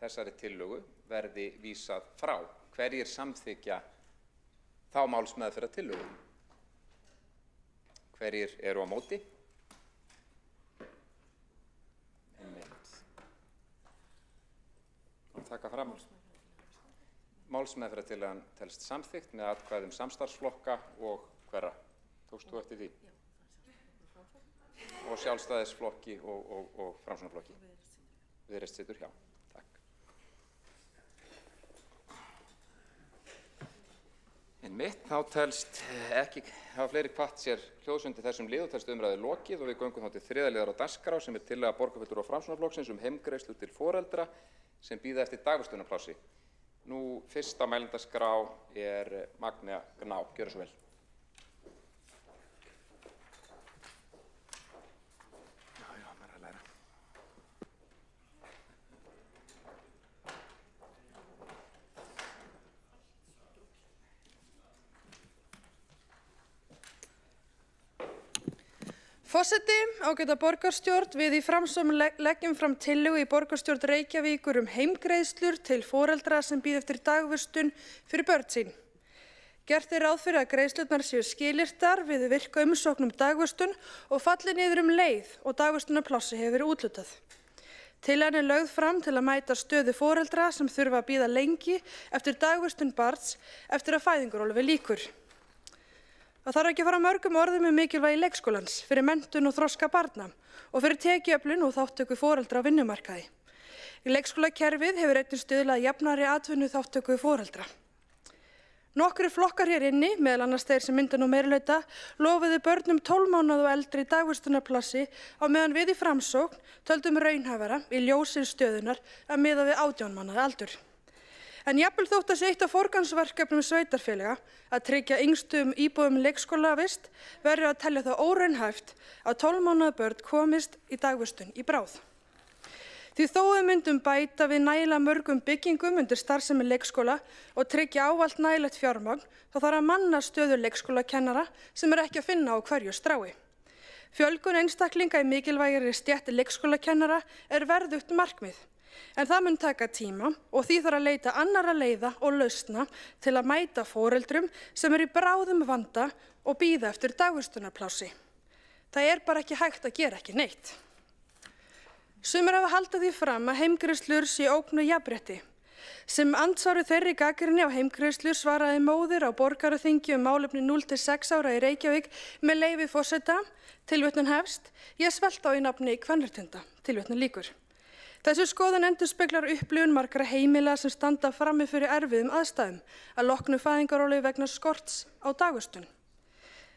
þessari tillögu verði vísað frá. Hverjir samþykkja þá málsmeðferðartillögu? Hverjir eru á móti? Taka fram. Málsmeðferðartillagan telst samþykkt með atkvæðum samstarfsflokka og hverra? Tókst þú eftir því? Og Sjálfstæðisflokki og Framsóknarflokki. Viðreisn situr hjá. Takk. Einmitt, þá telst ekki hafa fleiri hvatt sér hljóðsundi þessum lið og telst umræðu lokið og við göngum þá til þriðja liðar á dagskrá sem tillaga borgarfulltrúa Framsóknarflokksins heimgreiðslur til foreldra sem bíða eftir dagvistunarplássi. Nú, fyrst á mælendaskrá Magnea Gná. Gjörðu svo vel. Maður að læra. Forseti, ágæta borgarstjórn, við í Framsókn leggjum fram tillögu í borgarstjórn Reykjavíkur heimgreiðslur til foreldra sem bíða eftir dagvistun fyrir börn sín. Gert ráð fyrir að greiðslurnar séu skilyrtar við virka umsókn dagvistun og falli niður leið og dagvistunarplássi hefur verið úthlutað. Tillagan lögð fram til að mæta stöðu foreldra sem þurfa að bíða lengi eftir dagvistun barns eftir að fæðingarorlofi lýkur. Það þarf ekki að fara mörgum orðum mikilvægi leikskólans fyrir menntun og þroska barna og fyrir tekjuöflun og þátttöku foreldra á vinnumarkaði. Leikskólakerfið hefur einnig stuðlað að jafnari atvinnuþátttöku foreldra. Nokkrir flokkar hér inni, meðal annars þeir sem mynda nú meirihluta, lofuðu börnum 12 mánaða og eldri dagvistunarplassi á meðan við í Framsókn töldum raunhæfara í ljósi stöðunar að miða við 18 mánaða aldur. En jafnvel þótt að sé eitt af forgangsverkefnum sveitarfélaga að tryggja yngstum íbúum leikskólavist verður að telja það óraunhæft að 12 mánaða börn komist í dagvistun í bráð. Því þó við myndum bæta við nægilega mörgum byggingum undir starfsemi leikskóla og tryggja ávallt nægilegt fjármagn, þá þarf að manna stöðu leikskólakennara sem ekki að finna á hverju strái. Fjölgun einstaklinga í mikilvægri stétt leikskólakennara verðugt markmið. En það mun taka tíma og því þarf að leita annarra leiða og lausna til að mæta foreldrum sem í bráðum vanda og bíða eftir dagvistunarplássi. Það bara ekki hægt að gera ekki neitt. Sumir hafa haldið því fram að heimgreiðslur sé ógn við jafnrétti. Sem andsvari þeirri gagnrýni á heimgreiðslur svaraði móðir á borgaraþingi málefni 0–6 ára í Reykjavík með leyfi forseta, tilvitnun hefst, ég svelta á í nafni kvenréttinda, tilvitnun lýkur. Þessi skoðun endurspeglar upplifun margra heimila sem standa frammi fyrir erfiðum aðstæðum að loknu fæðingarorlofi vegna skorts á dagvistun.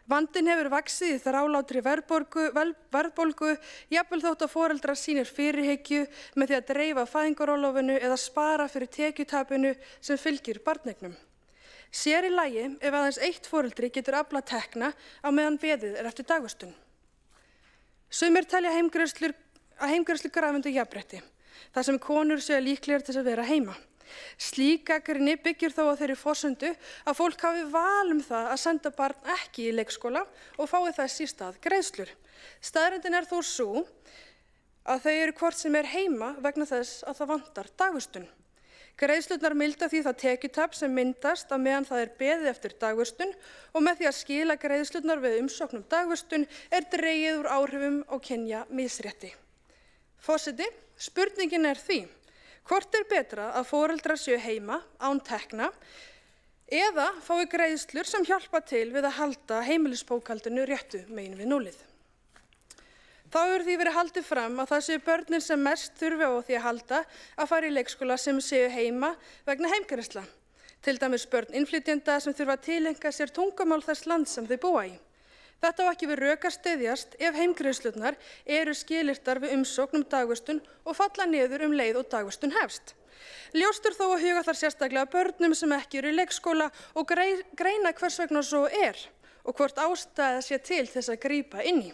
Vandinn hefur vaxið í þrálátri verðbólgu, jafnvel þótt að foreldrar sýnir fyrirhyggju með því að dreifa fæðingarorlofinu eða spara fyrir tekjutapinu sem fylgir barneignum. Sér í lagi ef aðeins eitt foreldri getur aflað tekna á meðan beðið eftir dagvistun. Sumir telja heimgreiðslur grafa undir jafnrétti, þar sem konur séu líklegar til að vera heima. Slík gagnrýni byggir þó á þeirri forsendu að fólk hafi val það að senda barn ekki í leikskóla og fái þess í stað greiðslur. Staðreyndin þó sú að þau eru hvort sem heima vegna þess að það vantar dagvistun. Greiðslurnar milda því það tekjutap sem myndast á meðan það beðið eftir dagvistun og með því að skila greiðslurnar við umsókn dagvistun dregið úr áhrifum á kynjamisrétti. Forseti, spurningin því: hvort betra að foreldrar séu heima án tekna eða fái greiðslur sem hjálpa til við að halda heimilisbókhaldinu réttu megin við núllið? Þá hefur því verið haldið fram að það séu börnin sem mest þurfi á því að halda að fara í leikskóla sem séu heima vegna heimgreiðslna. Til dæmis börn innflytjenda sem þurfa að tileinka sér tungumál þess lands sem þau búa í. Þetta á ekki við rök að styðjast ef heimgreiðslurnar eru skilyrtar við umsókn dagvistun og falla niður leið og dagvistun hefst. Ljóst þó að huga þar sérstaklega að börnum sem ekki eru í leikskóla og greina hvers vegna svo og hvort ástæða sé til þess að grípa inn í.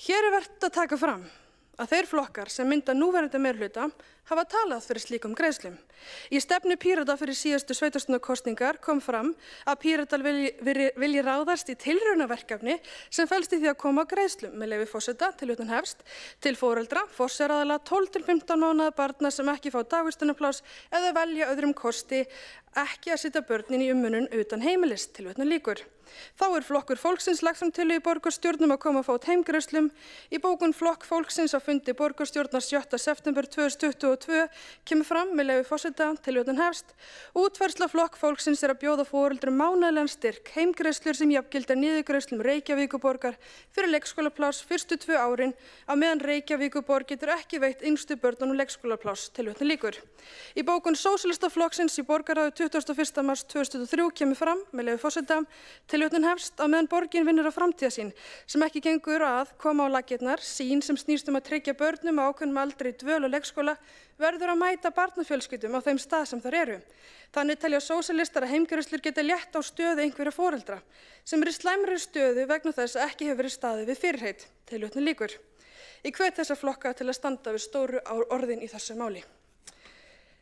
Hér vert að taka fram að þeir flokkar sem mynda núverandi meirihluta hafa talað fyrir slíkum greiðslum. Í stefnu Pírata fyrir síðustu sveitarstjórnarkosningar kom fram að Píratar vilji ráðast í tilraunaverkefni sem felst í því að koma á greiðslum, með leyfi forseta, tilvitnun hefst, til foreldra, forsjaraðila, 12 til 15 mánaða barna sem ekki fá dagvistunarpláss eða velja öðrum kosti ekki að setja börnin í umönnun utan heimilis, tilvitnun lýkur. Þá flokkur fólksins lagt fram tillögu í borgarstjórnum að koma á fót heimgreiðslum. Í bókun Flokk fólksins á fundi borgarstjórnar 7. september 2022 kemur fram, með leyfi forseta, tilvitnun hefst: útfærsla Flokk fólksins að bjóða foreldrum mánaðarlegan styrk, heimgreiðslur sem jafngilda niðurgreiðslum Reykjavíkurborgar fyrir leikskólapláss fyrstu 2 árin, á meðan Reykjavíkurborg getur ekki veitt yngstu börnunum leikskólapláss, tilvitnun lýkur. Í bókun Sósíalistaflokksins í borgarráði 21. mars 2003 kemur fram, með leyfi forseta, tilvitnun hefst: á meðan borgin vinnur á framtíðarsýn sem ekki gengur að koma á laggirnar, sýn sem snýst að tryggja börnum á ákveðnum aldri dvöl og leikskóla, verður að mæta barnafjölskyldum á þeim stað sem þær eru. Þannig telja sósíalistar að heimgreiðslur geta létt á stöðu einhverra foreldra sem í slæmri stöðu vegna þess að ekki hefur verið staðið við fyrirheit, tilvitnun lýkur. Ég hvet þessa flokka til að standa við stóru orðin í þessu máli.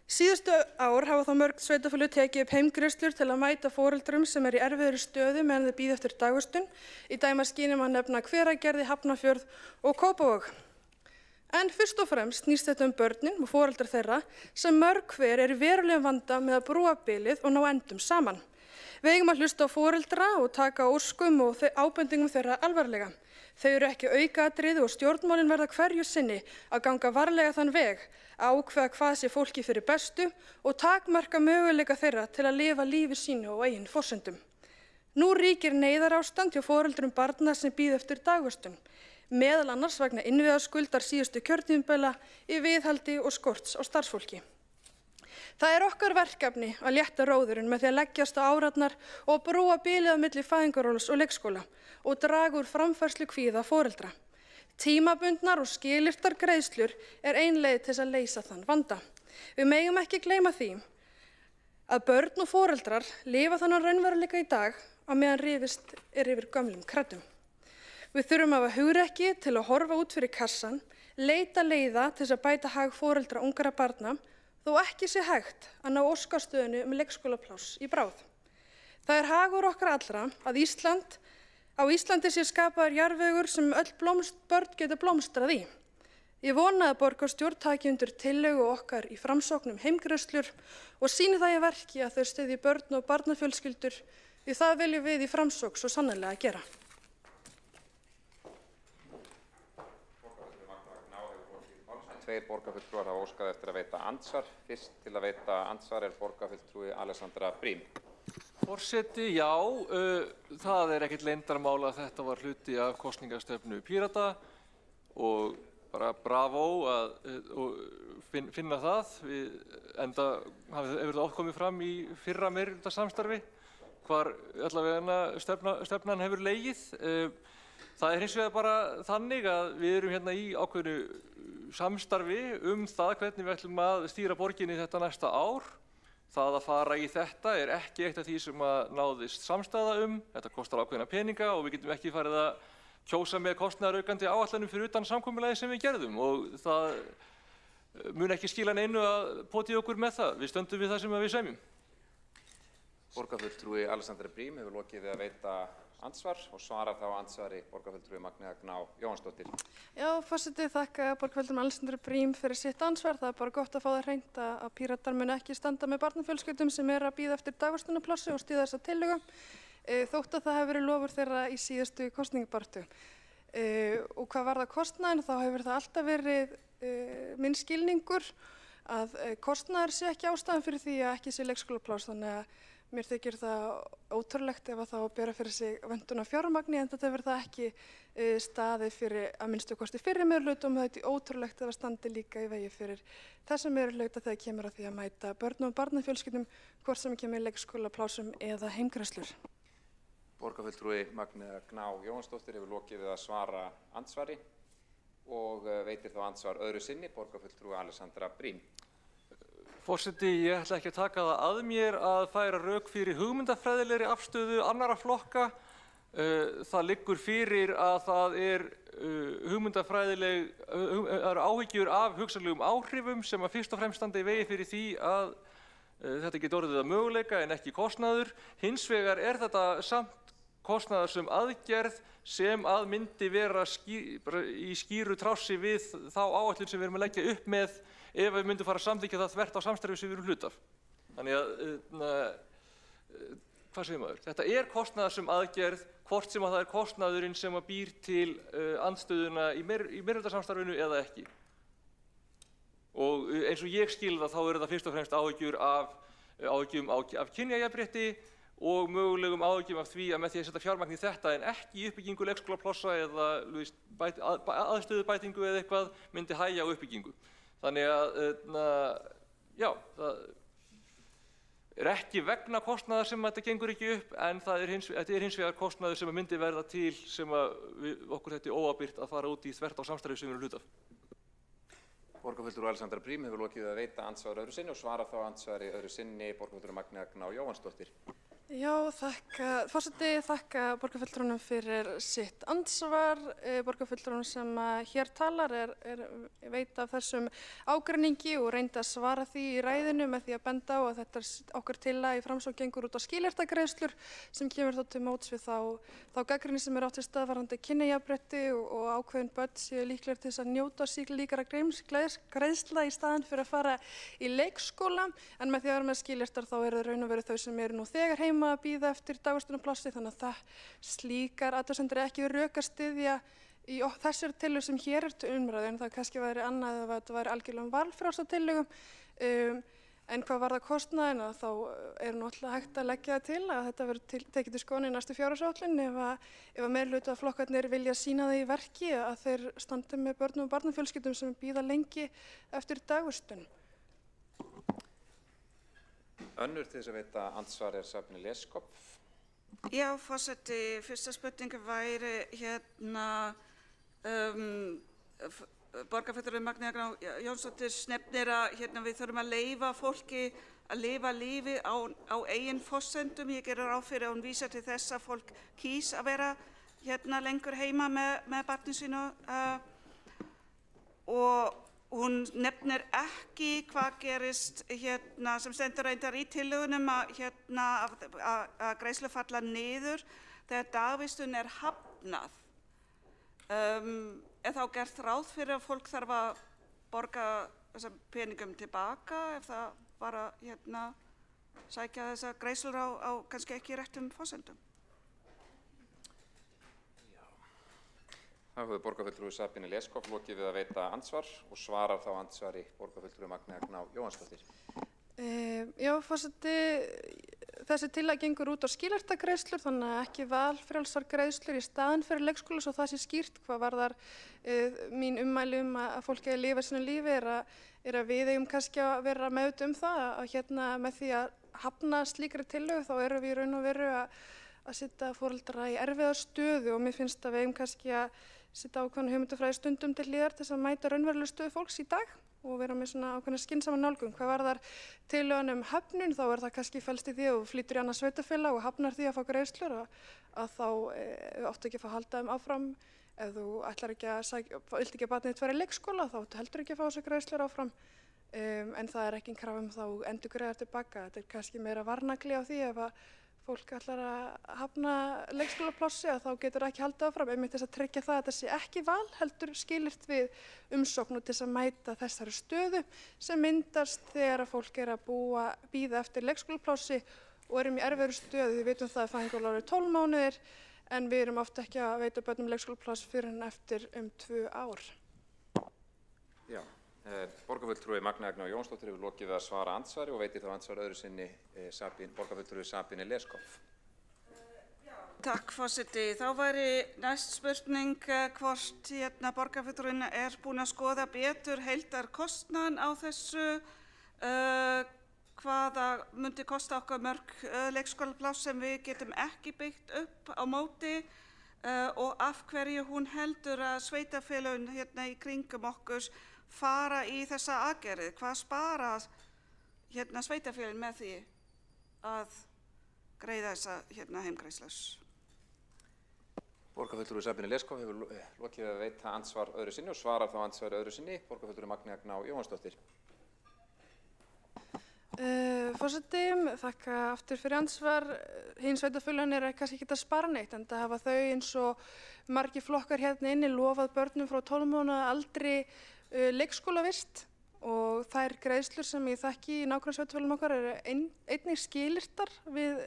Síðustu ár hafa þá mörg sveitarfélög tekið upp heimgreiðslur til að mæta foreldrum sem í erfiðri stöðu meðan þau bíða eftir dagvistun. Í dæmaskyni má nefna Hveragerði, Hafnarfjörð og Kópavog. En fyrst og fremst snýst þetta börnin og foreldrar þeirra sem mörg hver í verulegum vanda með að brúa bilið og ná endum saman. Við eigum að hlusta á foreldra og taka óskum og ábendingum þeirra alvarlega. Þau eru ekki aukaatriði og stjórnmálin verða hverju sinni að ganga varlega þann veg að ákveða hvað sé fólki fyrir bestu og takmarka möguleika þeirra til að lifa lífi sínu á eigin forsendum. Nú ríkir neyðarástand hjá foreldrum barna sem bíða eftir dagvistun, meðal annars vegna innviðaskuldar síðustu kjörtímabila í viðhaldi og skorts á starfsfólki. Það okkar verkefni að létta róðurinn með því að leggjast á árarnar og brúa bilið á milli fæðingarorlofs og leikskóla og draga úr framfærslu kvíða foreldra. Tímabundnar og skilyrtar greiðslur ein leið til að leysa þann vanda. Við megum ekki gleyma því að börn og foreldrar lifa þannig raunveruleika í dag á meðan rifist yfir gömlum kreddum. Við þurfum að hafa hugrekki til að horfa út fyrir kassan, leita leiða til að bæta hag foreldra ungra barna, þó ekki sé hægt að ná óskastöðinu leikskólapláss í bráð. Það hagur okkar allra að á Íslandi sé skapaður jarðvegur sem öll börn geta blómstrað í. Ég vona að borgarstjórn taki undir tillögu okkar í framsókn heimgreiðslur og sýni það í verki að þau styðji börn og barnafjölskyldur, því það viljum við í framsókn svo sannarlega gera. Tveir borgarfulltrúar hafa óskað eftir að veita andsvar. Fyrst til að veita andsvar borgarfulltrúi Alexandra Brím. Forseti, já, það ekkert leyndarmál að þetta var hluti af kosningastefnu Pírata og bara bravo og finna það, enda hefur það oft komið fram í fyrra meirihlutasamstarfi hvar allavega stefnan hefur legið. Það hins vegar bara þannig að við erum hérna í ákveðnu samstarfi það hvernig við ætlum að stýra borginni þetta næsta ár. Það að fara í þetta ekki eitt af því sem að náðist samstaða þetta kostar ákveðna peninga og við getum ekki farið að kjósa með kostnaðaraukandi áætlunum fyrir utan samkomulagi sem við gerðum og það mun ekki skila neinu að potið okkur með það. Við stöndum við það sem við semjum. Borgarfulltrúi Alexandra Brím hefur lokið við að veita andsvar og svarar þá andsvari borgarfulltrúi Magnea Gná Jóhannsdóttir. Já, forseti, þakka borgarfulltrúi Alexandra Brím fyrir sitt ansvar. Það bara gott að fá það hreint að Píratar mun ekki standa með barnafjölskyldum sem að bíða eftir dagvistunarplássi og styðja þessa tillögu. Þótt að það hefur verið lofur þeirra í síðustu kosningabaráttu. Og hvað varðar kostnaðinn þá hefur það alltaf verið minn skilningur að kostnaður sé ekki ástæðan fyrir því að ekki sé leikskólapláss, þannig að mér þykir það ótrúlegt ef að það á að bera fyrir sig vöntun á fjármagni, en þetta hefur það ekki staðið fyrir að minnstu kosti fyrri meirihluta og þetta er ótrúlegt ef það standi líka í vegi fyrir þessa meirihluta þegar kemur að því að mæta börnum og barnafjölskyldum hvort sem kemur leikskólaplássum eða heimgreiðslur. Borgarfulltrúi Magnea Gná Jóhannsdóttir hefur lokið við að svara andsvari og veitir þá andsvar öðru sinni borgarfulltrúi Alexandra Brím. Forseti, ég ætla ekki að taka það að mér að færa rök fyrir hugmyndafræðilegri afstöðu annarra flokka. Það liggur fyrir að það eru áhyggjur af hugsanlegum áhrifum sem að fyrst og fremst standa í vegi fyrir því að þetta geti orðið að möguleika en ekki kostnaður. Hins vegar þetta samt kostnaðarsöm aðgerð sem að myndi vera í skýru trássi við þá áætlun sem við erum að leggja upp með ef við myndum fara að samþykkja það þvert á samstarfi sem við erum hlut af. Þannig að, hvað segir maður? Þetta er kostnaðarsöm aðgerð, hvort sem að það er kostnaðurinn sem að býr til andstöðuna í meirihlutasamstarfinu eða ekki. Og eins og ég skil það þá eru það fyrst og fremst áhyggjum af kynjajafnrétti og mögulegum áhyggjum af því að með því að setja fjármagn í þetta en ekki í uppbyggingu leikskólaplássa eða aðstöðubætingu eða eitthvað myndi hægja á uppbyggingu. Þannig að, já, það er ekki vegna kostnaðar sem þetta gengur ekki upp en þetta er hins vegar kostnaður sem myndi verða til sem okkur þetta óábyrgt að fara út í þvert á samstarfi sem við erum hlut af. Borgarfulltrúi Alexandra Brím hefur lokið við að veita andsvar öðru sinni og svara þá andsvari öðru sinni borgarfulltrúi Magnea Gná Jóhannsdóttir. Já, forseti, þakka borgarfulltrúnum fyrir sitt andsvar. Borgarfulltrúnum sem hér talar veit af þessum ágreiningi og reyndi að svara því í ræðinu með því að benda á að þetta okkar tillaga í Framsókn gengur út á skilyrtagreiðslur sem kemur þá til móts við þá gagnrýni sem átt sér stað varðandi kynjajafnrétti og ákveðin börn séu líklegir til þess að njóta líkara greiðsla í staðinn fyrir að fara í leikskóla, en með því að vera með skilyrtar þá eru raun og veru þau sem eru nú þegar heima að bíða eftir dagvistunarplássi, þannig að slíkar athugasemdir ekki verið rök að styðja í þessari tillögu sem hér til umræðu, en það kannski væri annað ef þetta væri algjörlega valfrjálsa tillögum. En hvað varðar kostnaðina þá náttúrulega hægt að leggja það til að þetta verður tekið til skoðunar í næstu fjárhagsáætlun ef að meirihlutaflokkarnir vilja sýna það í verki að þeir standi með börnum og barnafjölskyldum sem bíða lengi eftir dagvistun. Önnur til þess að veita andsvar Sabine Leskopf. Já, forseti, fyrsta spurningu væri borgarfulltrúi Magnea Gná Jóhannsdóttir nefnir að við þurfum að leyfa fólki að lifa lífi á eigin forsendum. Ég gerir ráð fyrir að hún vísar til þess að fólk kýs að vera lengur heima með barni sínu og hún nefnir ekki hvað gerist sem stendur reyndar í tillögunum að greiðslur falla niður þegar dagvistun er hafnað. Er þá gert ráð fyrir að fólk þarf að borga þessar peningum tilbaka ef það var að sækja þessar greiðslur á kannski ekki réttum forsendum? Þá hefur borgarfulltrúi Sabine Leskopf lokið við að veita andsvar og svarar þá andsvari borgarfulltrúi Magnea Gná Jóhannsdóttir. Já, forseti, þessi tillaga gengur út á skilyrtagreiðslur, þannig að ekki valfrjálsar greiðslur í staðinn fyrir leikskóla, svo það sé skýrt hvað varðar mín ummæli að fólk eigi að lifa sínu lífi er að við eigum kannski að vera meðvituð það að með því að hafna slíkri tillögu þá erum við í raun og veru að setja foreldra í erfiða stöðu og mér finnst að við eigum kannski að setja ákveðna hugmyndafræði stundum til hliðar til þess að mæta raunverulega stöðu fólks í dag og vera með svona ákveðna skynsama nálgun. Hvað varðar tillögun höfnun þá það kannski felst í því að þú flýtur í annað sveitarfélag og hafnar því að fá greiðslur að þá áttu ekki að fá halda áfram. Ef þú ætlar ekki vilt ekki að barnið þitt fara í leikskóla þá heldur ekki að fá þessar greiðslur áfram. En það er ekki krafa þá endurgreiðar tilbaka. Þetta er kannski meira varnagli á því ef að fólk ætlar að hafna leikskólaplássi að þá getur ekki haldið áfram einmitt þess að tryggja það að þetta sé ekki val heldur skilyrt við umsókn og til þess að mæta þessari stöðu sem myndast þegar að fólk er að bíða eftir leikskólaplássi og erum í erfiðri stöðu. Við vitum það að fæðingarorlof er 12 mánuðir en við erum oft ekki að veita börnum leikskólapláss fyrir en eftir 2 ár. Já. Borgarfulltrúi Magna Egna Jónsdóttir hefur lokið að svara andsvari og veitir þá andsvar öðru sinni borgarfulltrúi Sabine Leskopf. Takk forseti. Þá væri næst spurning hvort borgarfulltrúin búin að skoða betur heildarkostnaðinn á þessu, hvaða myndi kosta okkur mörg leikskólapláss sem við getum ekki byggt upp á móti og af hverju hún heldur að sveitarfélögin í kringum okkur fara í þessa aðgerðir. Hvað spara sveitarfélögin með því að greiða þessa heimgreiðslur? Borgarfulltrúi Sabine Leskopf hefur lokið að veita andsvar öðru sinni og svarar þá andsvari öðru sinni. Borgarfulltrúi Magna Egna Jónsdóttir. Forseti, þakka aftur fyrir ansvar. Hins sveitarfélögin kannski ekki að spara neitt en það hafa þau eins og margir flokkar inni lofað börnum frá 12 mánaða aldri leikskólavist og þær greiðslur sem ég þekki í nágrannssveitarfélögum okkar einnig skilyrtar við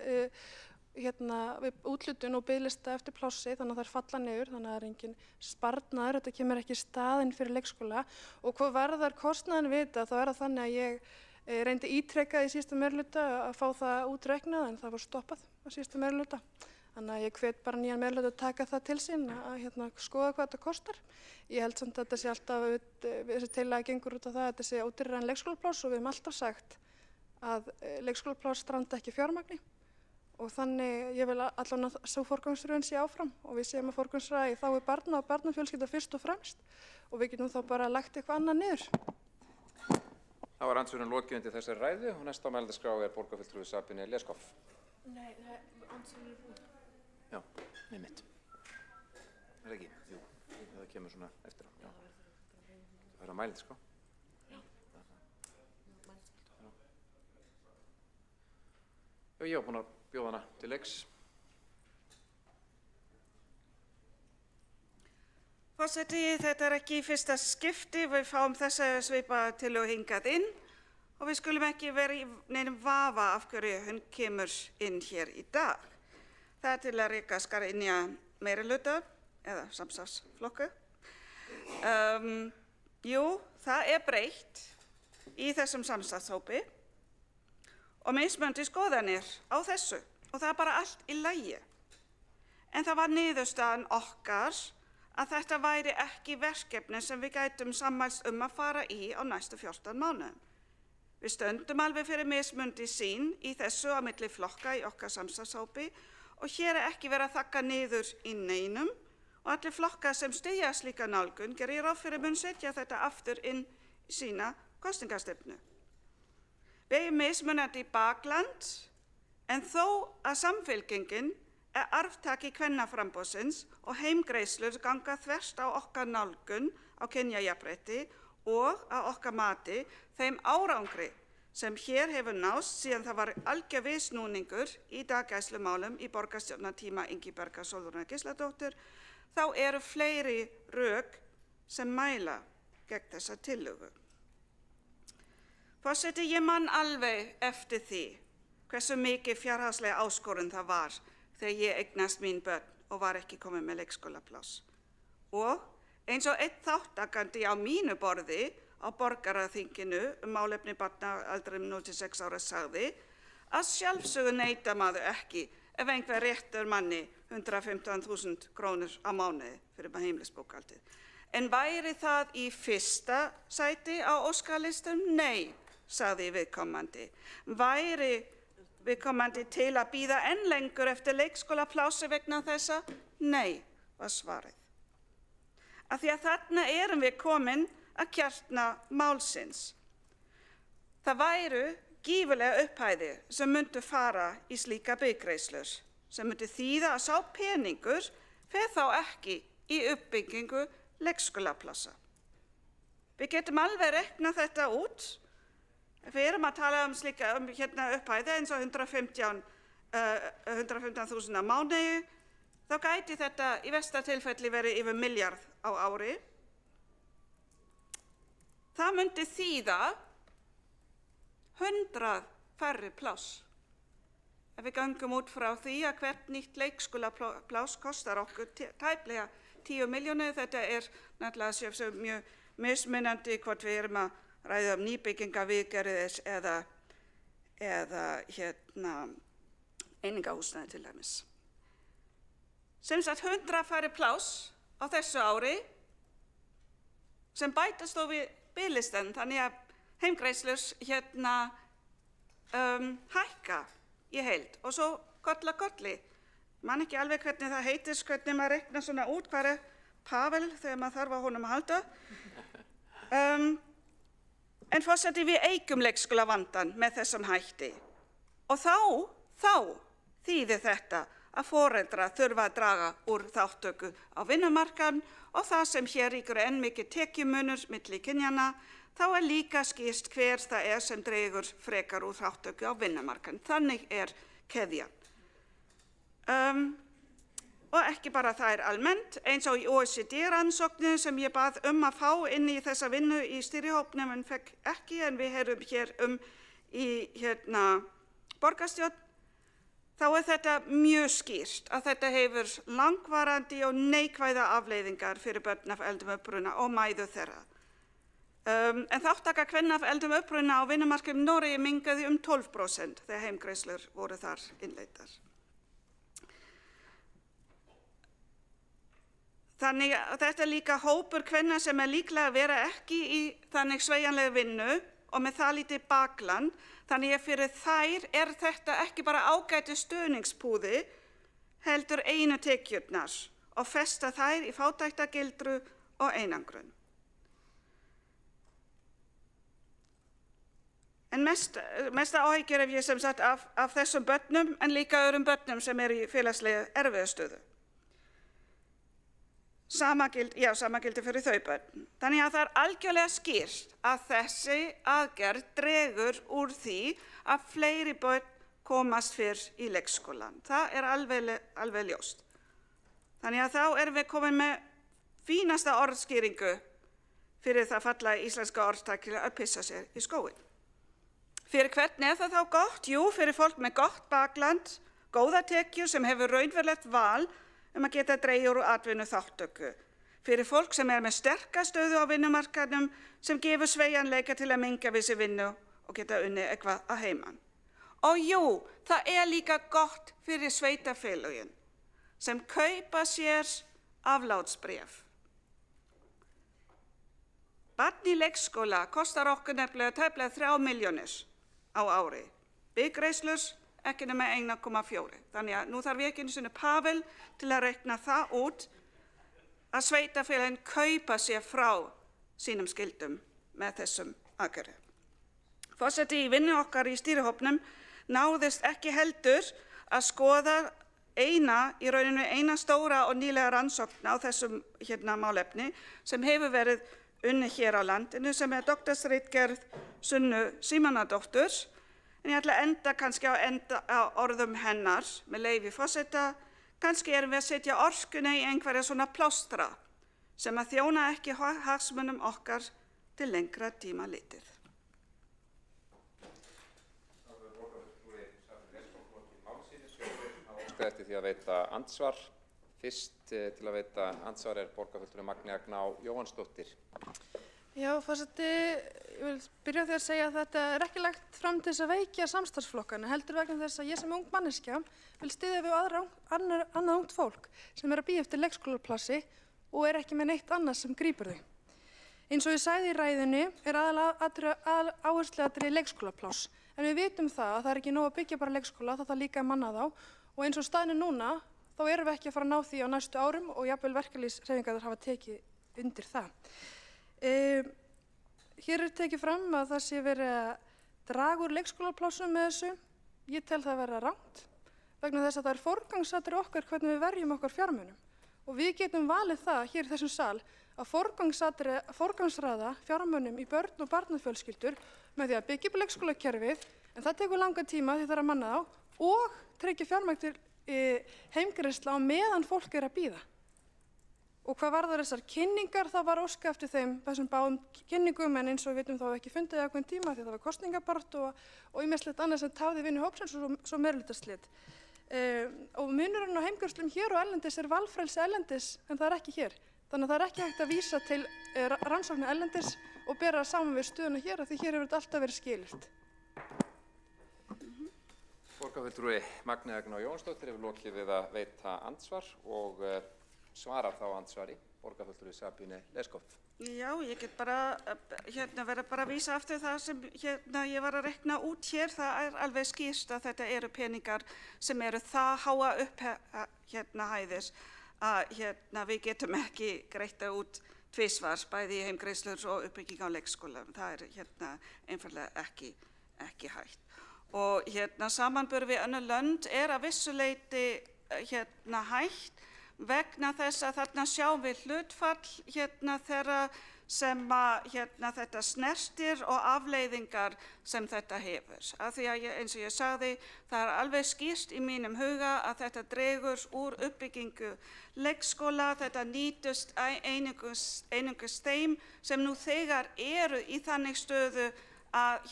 úthlutun og biðlista eftir plássi þannig að þær falla niður, þannig að það er engin sparnaður, þetta kemur ekki í staðinn fyrir leikskóla og hvað varðar kostnaðinn við þetta þá það þannig að ég reyndi ítrekað í síðasta meirihluta að fá það útreiknað en það var stoppað á síðasta meirihluta. Þannig að ég hvet bara nýjan meirihluta að taka það til sín að skoða hvað þetta kostar. Ég held samt að þetta sé alltaf, þessi tillaga gengur út á það að þetta sé ódýrara en leikskólapláss og við höfum alltaf sagt að leikskólapláss stranda ekki fjármagni og þannig ég vil allavega svo forgangsröðin sé áfram og við séum að forgangsraða í þágu barna og barnafjölskylda fyrst og fremst og við getum þá bara lagt eitthvað annað niður. Þá var andsvörin lokið undir þessari ræðu og næst á mælendaskrá borgarfulltrúi Sabine Leskopf. Nei, andsvörin er búin. Já, einmitt. Það ekki? Jú, það kemur svona eftir á. Það á mælendaskrá. Já, ég var búin að bjóða hana til leiks. Forseti, þetta ekki í fyrsta skipti, við fáum þessa svipaða tillögu hingað inn og við skulum ekki vera í neinum vafa af hverju hún kemur inn hér í dag. Það til að reka skarðinja meirihluta eða samstarfsflokka. Jú, það breytt í þessum samstarfshópi og mismunandi skoðanir á þessu og það bara allt í lagi. En það var niðurstaðan okkar að þetta væri ekki verkefni sem við gætum sammælst að fara í á næstu 14 mánuðum. Við stöndum alveg fyrir mismunandi sýn í þessu á milli flokka í okkar samstarfshópi og hér ekki verið að þakka niður í neinum og allir flokkar sem styðja slíka nálgun gerir ráð fyrir mun setja þetta aftur inn í sína kosningastefnu. Við eigum mismunandi bakland en þó að Samfylkingin arftaki kvennaframboðsins og heimgreiðslur ganga þvert á okkar nálgun á kynjajafnrétti og á okkar mati þeim árangri sem hér hefur nást síðan það var algjör viðsnúningur í daggæslumálum í borgarstjórnartíma Ingibergar Sólrúnar Gísladóttur, þá eru fleiri rök sem mæla gegn þessa tillögu. Forseti, ég man alveg eftir því hversu mikið fjárhagslega áskorun það var þegar ég eignast mín börn og var ekki komin með leikskólapláss. Og eins og einn þáttakandi á mínu borði á borgaraþinginu málefni barna aldrinum 0 til 6 ára sagði Að sjálfsögðu neitar maður ekki ef einhver réttur manni 115.000 krónur á mánuði fyrir heimilisbókhaldið. En væri það í fyrsta sæti á óskalistum? Nei, sagði viðkomandi. Væri viðkomandi til að bíða enn lengur eftir leikskólaplási vegna þessa? Nei, var svarið. Af því að þarna erum við komin að kjarna málsins. Það væru gífurlega upphæðir sem myndu fara í slíka bygggreiðslur, sem myndi þýða að sá peningur fer þá ekki í uppbyggingu leikskólaplassa. Við getum alveg reiknað þetta út. Við erum að tala slíka upphæði eins og 115.000 á mánuði, þá gæti þetta í versta tilfelli verið yfir milljarð á ári. Það myndi þýða 100 færri pláss. Ef við göngum út frá því að hvert nýtt leikskólapláss kostar okkur tæplega 10 milljónir, þetta náttúrulega mjög mismunandi hvort við erum að ræða nýbyggingaviðgerðir eða einingahúsnæði til dæmis. Sem sagt 100 færri pláss á þessu ári sem bætast þó við biðlistann, þannig að heimgreiðslur hækka í heild og svo kolli. Man ekki alveg hvernig það heitist, hvernig maður reiknar svona út, hvað Pavel þegar maður þarf á honum að halda. En forseti, við eikum leikskólavandann með þessum hætti. Og þá þýðir þetta að foreldrar þurfa að draga úr þáttöku á vinnumarkaðnum og það sem hér ríkur enn mikið tekjumunur milli kynjanna, þá líka skýrt hver það sem dregur frekar úr þáttöku á vinnumarkaðnum. Þannig keðjan. Og ekki bara það almennt, eins og í OECD-rannsókninu sem ég bað að fá inn í þessa vinnu í stýrihópnum en fekk ekki, en við heyrum hér í borgarstjórn, þá þetta mjög skýrt að þetta hefur langvarandi og neikvæða afleiðingar fyrir börn af erlendum uppruna og mæður þeirra. En þátttaka kvenna af erlendum uppruna á vinnumarkaðnum í Noregi minnkaði 12% þegar heimgreiðslur voru þar innleiddar. Þannig að þetta líka hópur kvenna sem líklega að vera ekki í þannig sveigjanlega vinnu og með það lítið bakland, þannig að fyrir þær þetta ekki bara ágæti stuðningspúði, heldur einu tekjurnar og festa þær í fátæktargildru og einangrun. En mesta áhyggjur hef ég sem sagt af þessum börnum en líka öðrum börnum sem í félagslega erfiða stöðu. Sama gildi fyrir þau börn. Þannig að það algjörlega skýrt að þessi aðgerð dregur úr því að fleiri börn komast fyrr í leikskólan. Það alveg ljóst. Þannig að þá erum við komin með fínasta orðskýringu fyrir það fallega íslenska orðtak að pissa sér í skóinn. Fyrir hvern það þá gott? Jú, fyrir fólk með gott bakland, góða tekjur sem hefur raunverulegt val að geta dregið úr atvinnu þáttöku. Fyrir fólk sem með sterka stöðu á vinnumarkaðnum sem gefur sveigjanleika til að minnka við sig vinnu og geta unnið eitthvað að heiman. Og jú, það líka gott fyrir sveitarfélögin sem kaupa sér aflátsbréf. Barn í leikskóla kostar okkur nefnilega tæplega 3 milljónir á ári. Bygggreiðslur ekki nema 1,4. Þannig að nú þarf ég ekki einu sinni Pavel til að reikna það út að sveitarfélögin kaupa sér frá sínum skildum með þessum aðgerðum. Forseti, í vinnu okkar í stýrihópnum náðist ekki heldur að skoða í rauninu eina stóra og nýlega rannsókn á þessum málefni sem hefur verið unnið hér á landinu sem doktorsritgerð Sunnu Símonardóttur. En ég ætla að enda kannski á orðum hennar með leyfi forseta. Kannski erum við að setja orkuna í einhverja svona plástra sem að þjóna ekki hagsmunum okkar til lengra tíma litið. Óskað eftir því að veita andsvar. Fyrst til að veita andsvar borgarfulltrúi Magnea Gná Jóhannsdóttir. Já, forseti, ég vil byrja á því að segja að þetta er ekki lagt fram til þess að veikja samstarfsflokkana, heldur vegna þess að ég sem ung manneskja vil styðja við annað ungt fólk sem er að bíða eftir leikskólaplassi og er ekki með neitt annað sem grípur þau. Eins og ég sagði í ræðunni er áhersluatriði leikskólapláss, en við vitum það að það er ekki nóg að byggja bara leikskóla, það þarf líka að manna þá og eins og staðan er núna þá erum við ekki að fara að ná því á næstu árum og jafnvel verkalýðshreyfingarnar hafa tekið undir það. Hér er tekið fram að það sé verið að draga úr leikskólaplássum með þessu. Ég tel það vera rangt vegna þess að það er forgangsatriði okkar hvernig við verjum okkar fjármunum. Og við getum valið það hér í þessum sal að forgangsraða fjármunum í börn og barnafjölskyldur með því að byggja upp leikskólakerfið, en það tekur langan tíma því það er að manna þá, og tryggja fjármagn til heimgreiðsla á meðan fólk er að bíða. Og hvað varðar þessar kynningar, þá var óska eftir þessum báðum kynningum, en eins og við vitum þá ekki fundið ákveðinn tíma því það var kosningabarát og ýmislegt annað sem tafði vinnu hópsins og svo meirihlutaslit. Og munurinn á heimgreiðslum hér og erlendis er valfrelsi erlendis, en það er ekki hér. Þannig að það er ekki hægt að vísa til rannsóknar erlendis og bera saman við stöðuna hér, af því hér hefur þetta alltaf verið skilyrt. Borgarfulltrúi Magnea Agná Jónsdóttir hefur lokið við að veita andsvar og svarar þá andsvari borgarfulltrúi Sabine Leskopf. Já, ég get bara verið bara að vísa aftur það sem ég var að rekna út hér. Það er alveg skýrt að þetta eru peningar sem eru það háa upp hæðis að við getum ekki greitt út tvisvar bæði í heimgreiðslur og uppbygging á leikskóla. Það er einfaldlega ekki hægt. Og samanburður við önnur lönd er að vissu leyti hægt vegna þess að þarna sjáum við hlutfall þeirra sem þetta snertir og afleiðingar sem þetta hefur. Af því að eins og ég sagði, það er alveg skýrt í mínum huga að þetta dregur úr uppbyggingu leikskóla, þetta nýtust einungis þeim sem nú þegar eru í þannig stöðu að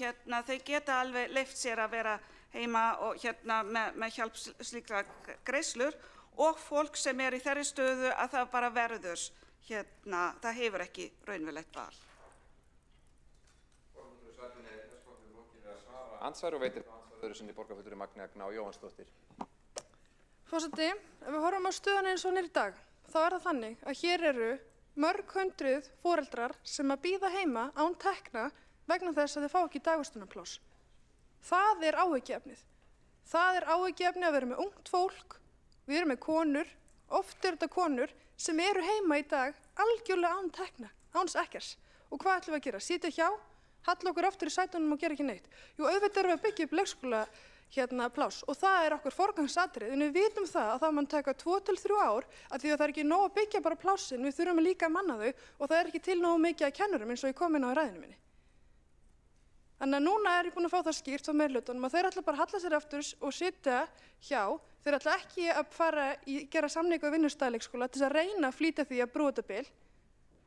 þeir geta alveg leyft sér að vera heima og með hjálp slíkra greiðslur og fólk sem er í þeirri stöðu að það bara verður, það hefur ekki raunverulegt val. Andsvar og veitir andsvar öðru sinni borgarfulltrúi Magnea Agná Jónsdóttir. Forseti, ef við horfum á stöðuna eins og hún er í dag, þá er það þannig að hér eru mörg hundruð foreldrar sem að bíða heima án tekna vegna þess að þau fá ekki dagvistunarpláss. Það er áhyggjuefnið. Það er áhyggjuefnið að vera með ungt fólk, við erum með konur, oft eru þetta konur sem eru heima í dag algjörlega án tekna, áns ekkers. Og hvað ætlum við að gera? Sitja hjá, halla okkur aftur í sætunum og gera ekki neitt. Jú, auðvitað erum við að byggja upp leikskóla pláss og það er okkur forgangsatriði, en við vitum það að það mun taka 2 til 3 ár að því að það er ekki nóg að byggja bara plássin, við þurfum líka að manna þau og það er ekki til nógu mikið að kennurum eins og ég kom inn á í ræðinu minni. Þannig að núna er ég búin að fá það skýrt frá meirihlutanum að þeir ætla bara að halla sér aftur og sitja hjá. Þeir ætla ekki að fara í gera samninga við vinnustæðaleikskóla til að reyna að flýta því að brúa þetta bil.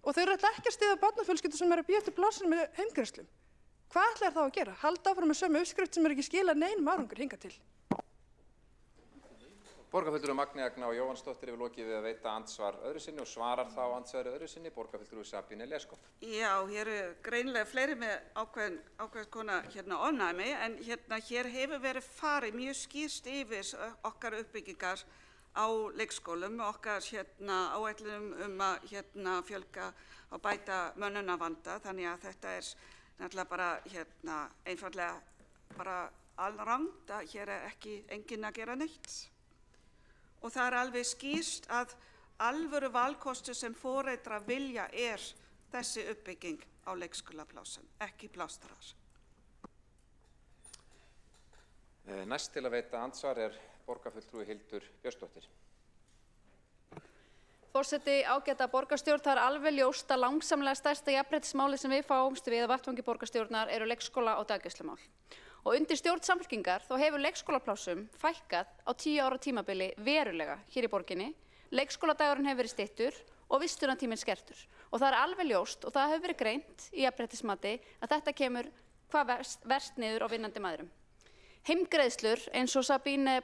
Og þeir ætla ekki að styðja barnafjölskyldur sem eru að bíða eftir plássinu með heimgreiðslum. Hvað ætla þeir þá að gera? Halda áfram með sömu uppskrift sem er ekki skilað neinum árangur hingað til. Borgarfulltrúi Magnea Agná Jónsdóttir hefur lokið við að veita andsvar öðru sinni og svarar þá andsvari öðru sinni borgarfulltrúi Sabine Leskopf. Já, hér eru greinilega fleiri með ákveðin konar ofnæmi, en hér hefur verið farið mjög skýrt yfir okkar uppbyggingar á leikskólum, okkar áætlunum að fjölga og bæta mönnunarvanda, þannig að þetta er náttúrulega bara einfaldlega bara alrangt að hér er enginn að gera neitt. Og það er alveg skýrt að alvöru valkostur sem foreldrar vilja er þessi uppbygging á leikskólaplássum, ekki plástrar. Næst til að veita andsvar er borgarfulltrúi Hildur Björnsdóttir. Forseti, ágæta borgarstjórn, það er alveg ljóst að langsamlega stærsta jafnréttismáli sem við fáumst við að vettvangi borgarstjórnar eru leikskóla- og daggæslumál. Og undir stjórn Samfylkingar þá hefur leikskólaplássum fækkað á 10 ára tímabili verulega hér í borginni. Leikskóladagurinn hefur verið styttur og vistunartíminn skertur. Og það er alveg ljóst og það hefur verið greint í jafnréttismati að þetta kemur hvað verst niður á vinnandi mæðrum. Heimgreiðslur, eins og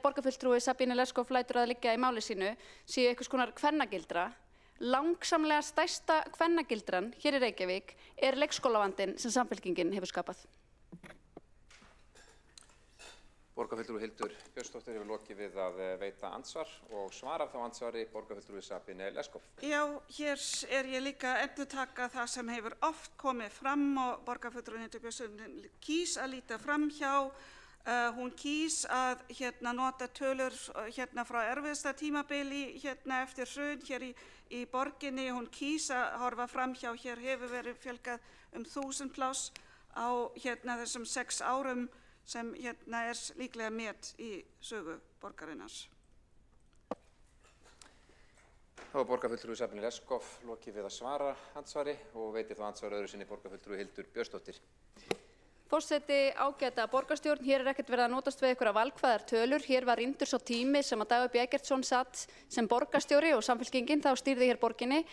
borgarfulltrúi Sabine Leskopf lætur að liggja í máli sínu, séu einhvers konar kvennagildra, Langsamlega stærsta kvennagildran hér í Reykjavík leikskólavandinn sem Samfylkingin hefur skapað. Borgarfulltrúi Hildur Björnsdóttir hefur lokið við að veita andsvar og svarar þá andsvari borgarfulltrúi Sabine Leskopf. Já, hér ég líka að endurtaka það sem hefur oft komið fram og borgarfulltrúi Hildur Björnsdóttir kýs að líta fram hjá. Hún kýs að nota tölur frá erfiðasta tímabili eftir hrun hér í borginni. Hún kýs að horfa fram hjá. Hér hefur verið fjölgað 1000 pláss á þessum 6 árum sem líklega met í sögu borgarinnar. Þá var borgarfulltrúi Sabine Leskopf lokið við að svara andsvari og veitir þá andsvari öðru sinni borgarfulltrúi Hildur Björnsdóttir. Forseti, ágæta borgarstjórn, hér ekkert verið að notast við einhverja valkvæðar tölur. Hér var rýndur sá tími sem að Dagur B. Eggertsson satt sem borgarstjóri og Samfylkingin þá stýrði hér borginni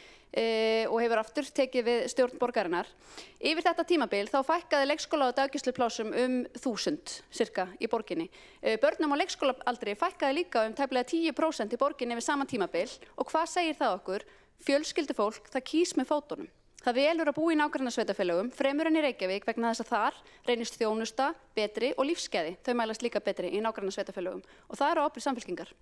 og hefur aftur tekið við stjórn borgarinnar. Yfir þetta tímabil þá fækkaði leikskóla- og daggæsluplásum 1000 cirka í borginni. Börnum á leikskólaaldri fækkaði líka tæplega 10% í borginni við sama tímabil og hvað segir það okkur? Fjölskyldufólk, það kýs með fótunum. Það velur að búa í nágrannasveitarfélögum fremur en í Reykjavík vegna þess að þar reynist þjónusta betri og lífsgæði. Þau mælast líka betri í nágrannasveitarfélögum og það eru á ábyrgð Samfylkingar.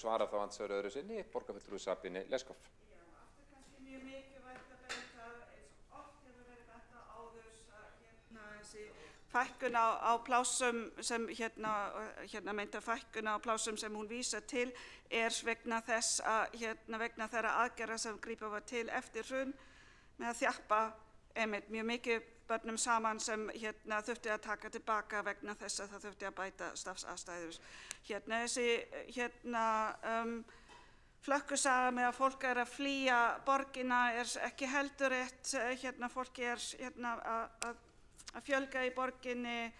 Svarar þá andsvari öðru sinni borgarfulltrúi Sabine Leskopf. Mjög mikilvægt að benda eins og oft hefur verið bent á áður þessi fækkun á plásum sem meinta fækkun á plásum sem hún vísar til vegna þess að vegna þeirra aðgerða sem grípa var til eftir hrun með að þjappa mjög mikið börnum saman sem þurfti að taka tilbaka vegna þess að það þurfti að bæta starfsaðstæður. Þessi flökkusaga með að fólk að flýja borgina ekki heldur rétt. Fólki að fjölga í borginni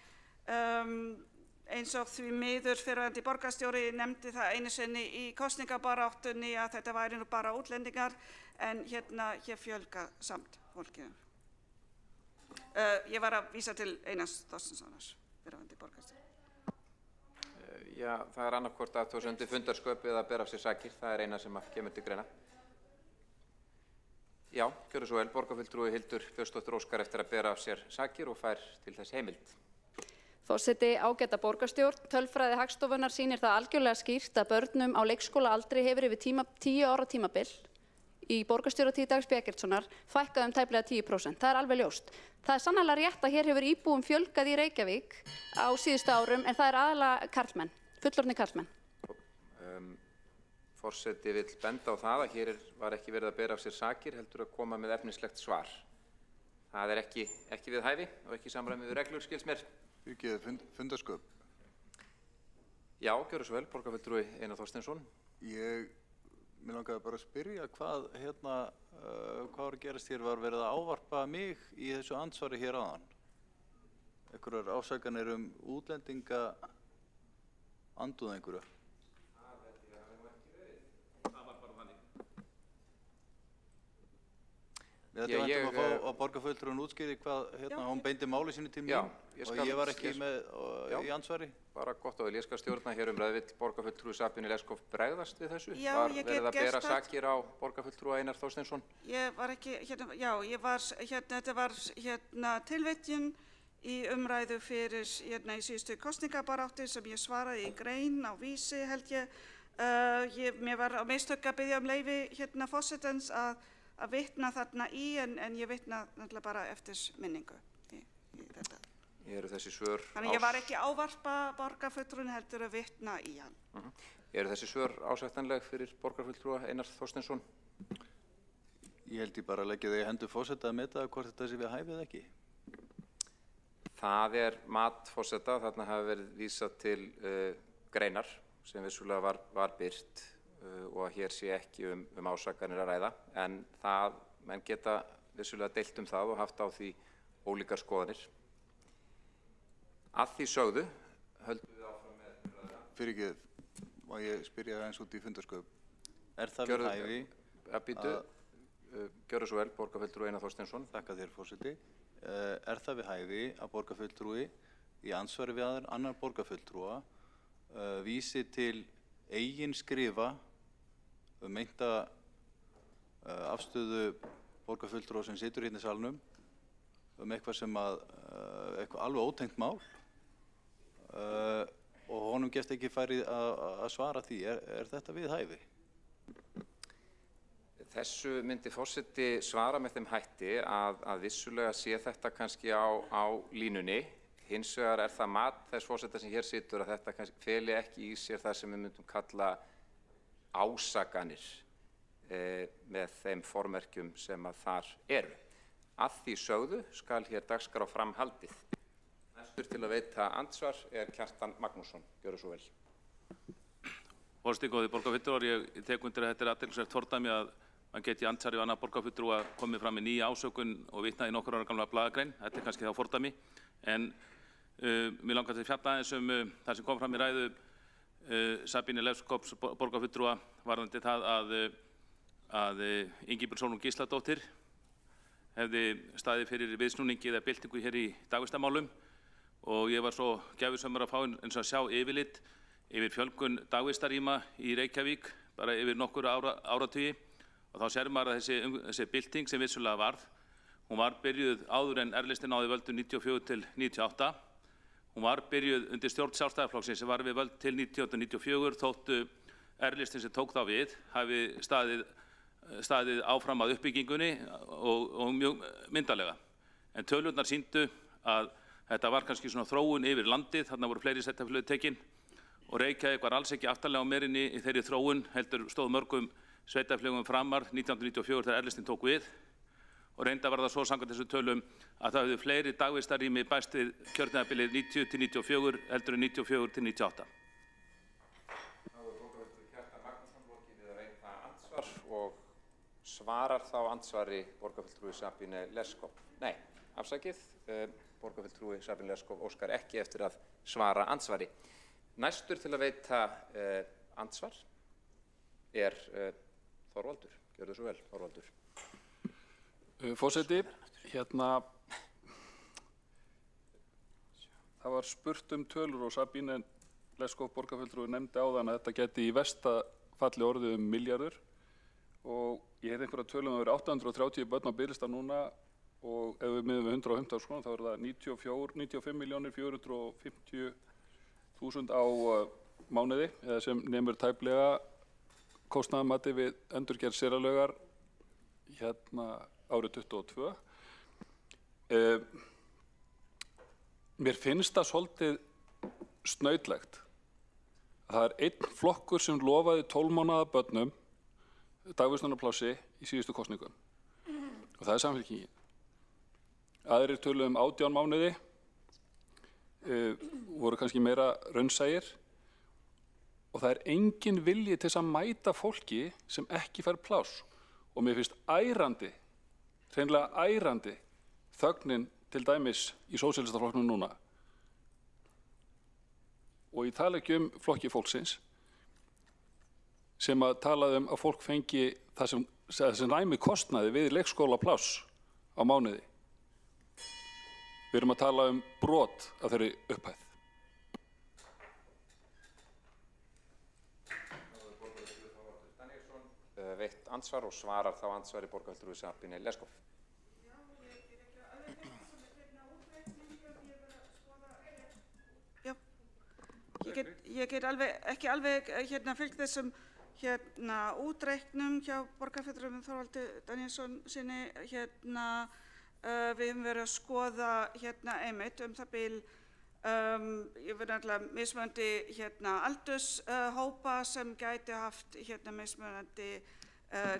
eins og því miður fyrrverandi borgarstjóri nefndi það einu sinni í kosningabaráttunni að þetta væri nú bara útlendingar en hér fjölga samt fólki. Ég var að vísa til Einars Þorsteinssonar, fyrrverandi borgarstjóri. Já, það annarkvort athugasemd fundarsköp eða bera af sér sakir, það eina sem kemur til greina. Já, gjörðu svo vel, borgarfulltrúi Hildur Björnsdóttir óskar eftir að bera af sér sakir og fær til þess heimild. Forseti, ágæta borgarstjórn, tölfræði Hagstofunnar sýnir það algjörlega skýrt að börnum á leikskólaaldri hefur yfir 10 ára tímabil í borgarstjóratíð Dags B. Eggertssonar fækkað tæplega 10%. Það alveg ljóst. Það sannarlega rétt að hér hefur íbúum fjölgað í Reykjavík á síðustu árum en það aðalega karlmenn, fullorðnir karlmenn. Forseti vill benda á það að hér var ekki verið að bera af sér sakir heldur að koma með efnislegt svar. Það ekki við hæfi og ekki samræmi við reglur, skils mér. Ekki fundarsköp. Já, gjörðu svo vel, borgarfulltrúi Einar Þorsteinsson. Mér langaði bara að spyrja hvað var að gerast hér, var verið að ávarpa mig í þessu andsvari hér áðan. Einhverjar ásakanir útlendinga andúð einhverju. Þetta vantum að fá að borgarfulltrúin útskýri hvað hún beindi máli sínu til mín og ég var ekki með í ansvari. Bara gott og vel, ég skal stjórna hér vill borgarfulltrúi Sabine Leskopf bregðast við þessu? Var verið að bera sakir á borgarfulltrúa Einar Þorsteinsson? Ég var ekki, þetta var tilvitjun í umræðu fyrir í síðustu kosningabaráttu sem ég svaraði í grein á Vísi held ég. Mér var á mistök að biðja leyfi forsetans að vitna þarna í en ég vitna náttúrulega bara eftir minningu í þetta. Eru þessi svör Þannig ég var ekki ávarpa borgarfulltrúin heldur að vitna í hann. Eru þessi svör ásættanleg fyrir borgarfulltrúa Einar Þorsteinsson? Ég held ég bara að leggja þig í hendur forseta að meta hvort þetta sé við hæfið ekki. Það mat forseta, þarna hafi verið vísað til greinar sem vissulega var birt og að hér sé ekki ásakanir að ræða, en menn geta vissulega deilt það og haft á því ólíkar skoðanir. Að því sögðu, höldum við áfram með... Fyrirgeð, má ég spyrja eins út í fundarsköp. Það við hæfi Gjörðu svo vel, borgarfulltrúi Einar Þorsteinsson. Þakka þér, forseti. Það við hæfi að borgarfulltrúi í ansvari við annar borgarfulltrúa vísi til eigin skrifa meinta afstöðu borgarfulltrúa sem situr hérna í salnum eitthvað sem eitthvað alveg ótengt mál og honum gefst ekki færið að svara því. Er þetta við hæfi? Þessu myndi forseti svara með þeim hætti að vissulega sé þetta kannski á línunni. Hins vegar það mat þess forseta sem hér situr að þetta kannski feli ekki í sér það sem við myndum kalla ásakanir með þeim formerkjum sem að þar eru. Að því sögðu skal hér dagskrá fram haldið. Næstur til að veita andsvar Kjartan Magnússon. Gjörðu svo vel. Forseti, góði borgarfulltrúar, ég tek undir að þetta athyglisvert fordæmi að mann geti andsvari við annar borgarfulltrúa komið fram með nýja ásökun og vitnað í nokkur ára gamla blaðagrein. Þetta kannski þá fordæmi. En mér langar til að fjalla aðeins það sem kom fram í ræðu Sabínu Leifskops borgarfulltrúa varðandi það að Ingibjörg Sólrún Gísladóttir hefði staðið fyrir viðsnúningi eða byltingu hér í dagvistarmálum og ég var svo gæfusömmur að fá eins og að sjá yfirlit yfir fjölgun dagvistarrýma í Reykjavík bara yfir nokkur áratugi og þá sér maður að þessi bylting sem vissulega varð, hún var byrjuð áður en R-listinn náði völdum 94 til 98. Hún var byrjuð undir stjórn Sjálfstæðisflokksins sem var við völd til 1994 þóttu R-listinn sem tók þá við hafi staðið áfram að uppbyggingunni og mjög myndarlega. En tölurnar sýndu að þetta var kannski svona þróun yfir landið, þarna voru fleiri sveitarfélög tekin og Reykjavík var alls ekki aftarlega á merinni í þeirri þróun, heldur stóð mörgum sveitarfélögum framar 1994 þegar R-listinn tók við og reynda var það svo samkvæmt þessu tölum að það hefðu fleiri dagvistarrými bæst við kjörtímabilið 90 til 94 heldur en 94 til 98. Kjartan Magnússon lokið við að veita andsvar og svarar þá andsvari borgarfulltrúi Sabínu Leskop. Nei, afsakið, borgarfulltrúi Sabínu Leskop óskar ekki eftir að svara andsvari. Næstur til að veita andsvar Þorvaldur. Gjörðu svo vel, Þorvaldur. Forseti, það var spurt tölur og Sabínu Leskop borgarfulltrúi nefndi áðan að þetta geti í versta falli orðið milljarður og ég heyrði einhverja tölum að vera 830 börn á biðlista núna og ef við miðum við 150 krónur þá það 95.450.000 á mánuði eða sem nemur tæplega kostnaðarmati við endurgerð séralögar árið 22. Mér finnst það svolítið snautlegt að það einn flokkur sem lofaði 12 mánaða börnum dagvistunarplássi í síðustu kosningum og það Samfylkingin. Aðrir töluðu 18 mánuði, voru kannski meira raunsægir og það engin vilji til þess að mæta fólki sem ekki fær pláss og mér finnst hreinlega ærandi þögnin til dæmis í sósíalistaflokknum núna og ég tala ekki flokki fólksins sem að talaði að fólk fengi það sem næmi kostnaði við leikskólapláss á mánuði. Við erum að tala brot af þeirri upphæð. Veitt andsvar og svarar þá andsvari borgarfulltrúi Sabínu Leskop. Ég get ekki alveg fylgt þessum útreiknum hjá borgarfulltrúum Þorvaldi Daníelsson sinni. Við höfum verið að skoða einmitt það bil ég verði náttúrulega mismunandi aldurshópa sem gæti haft mismunandi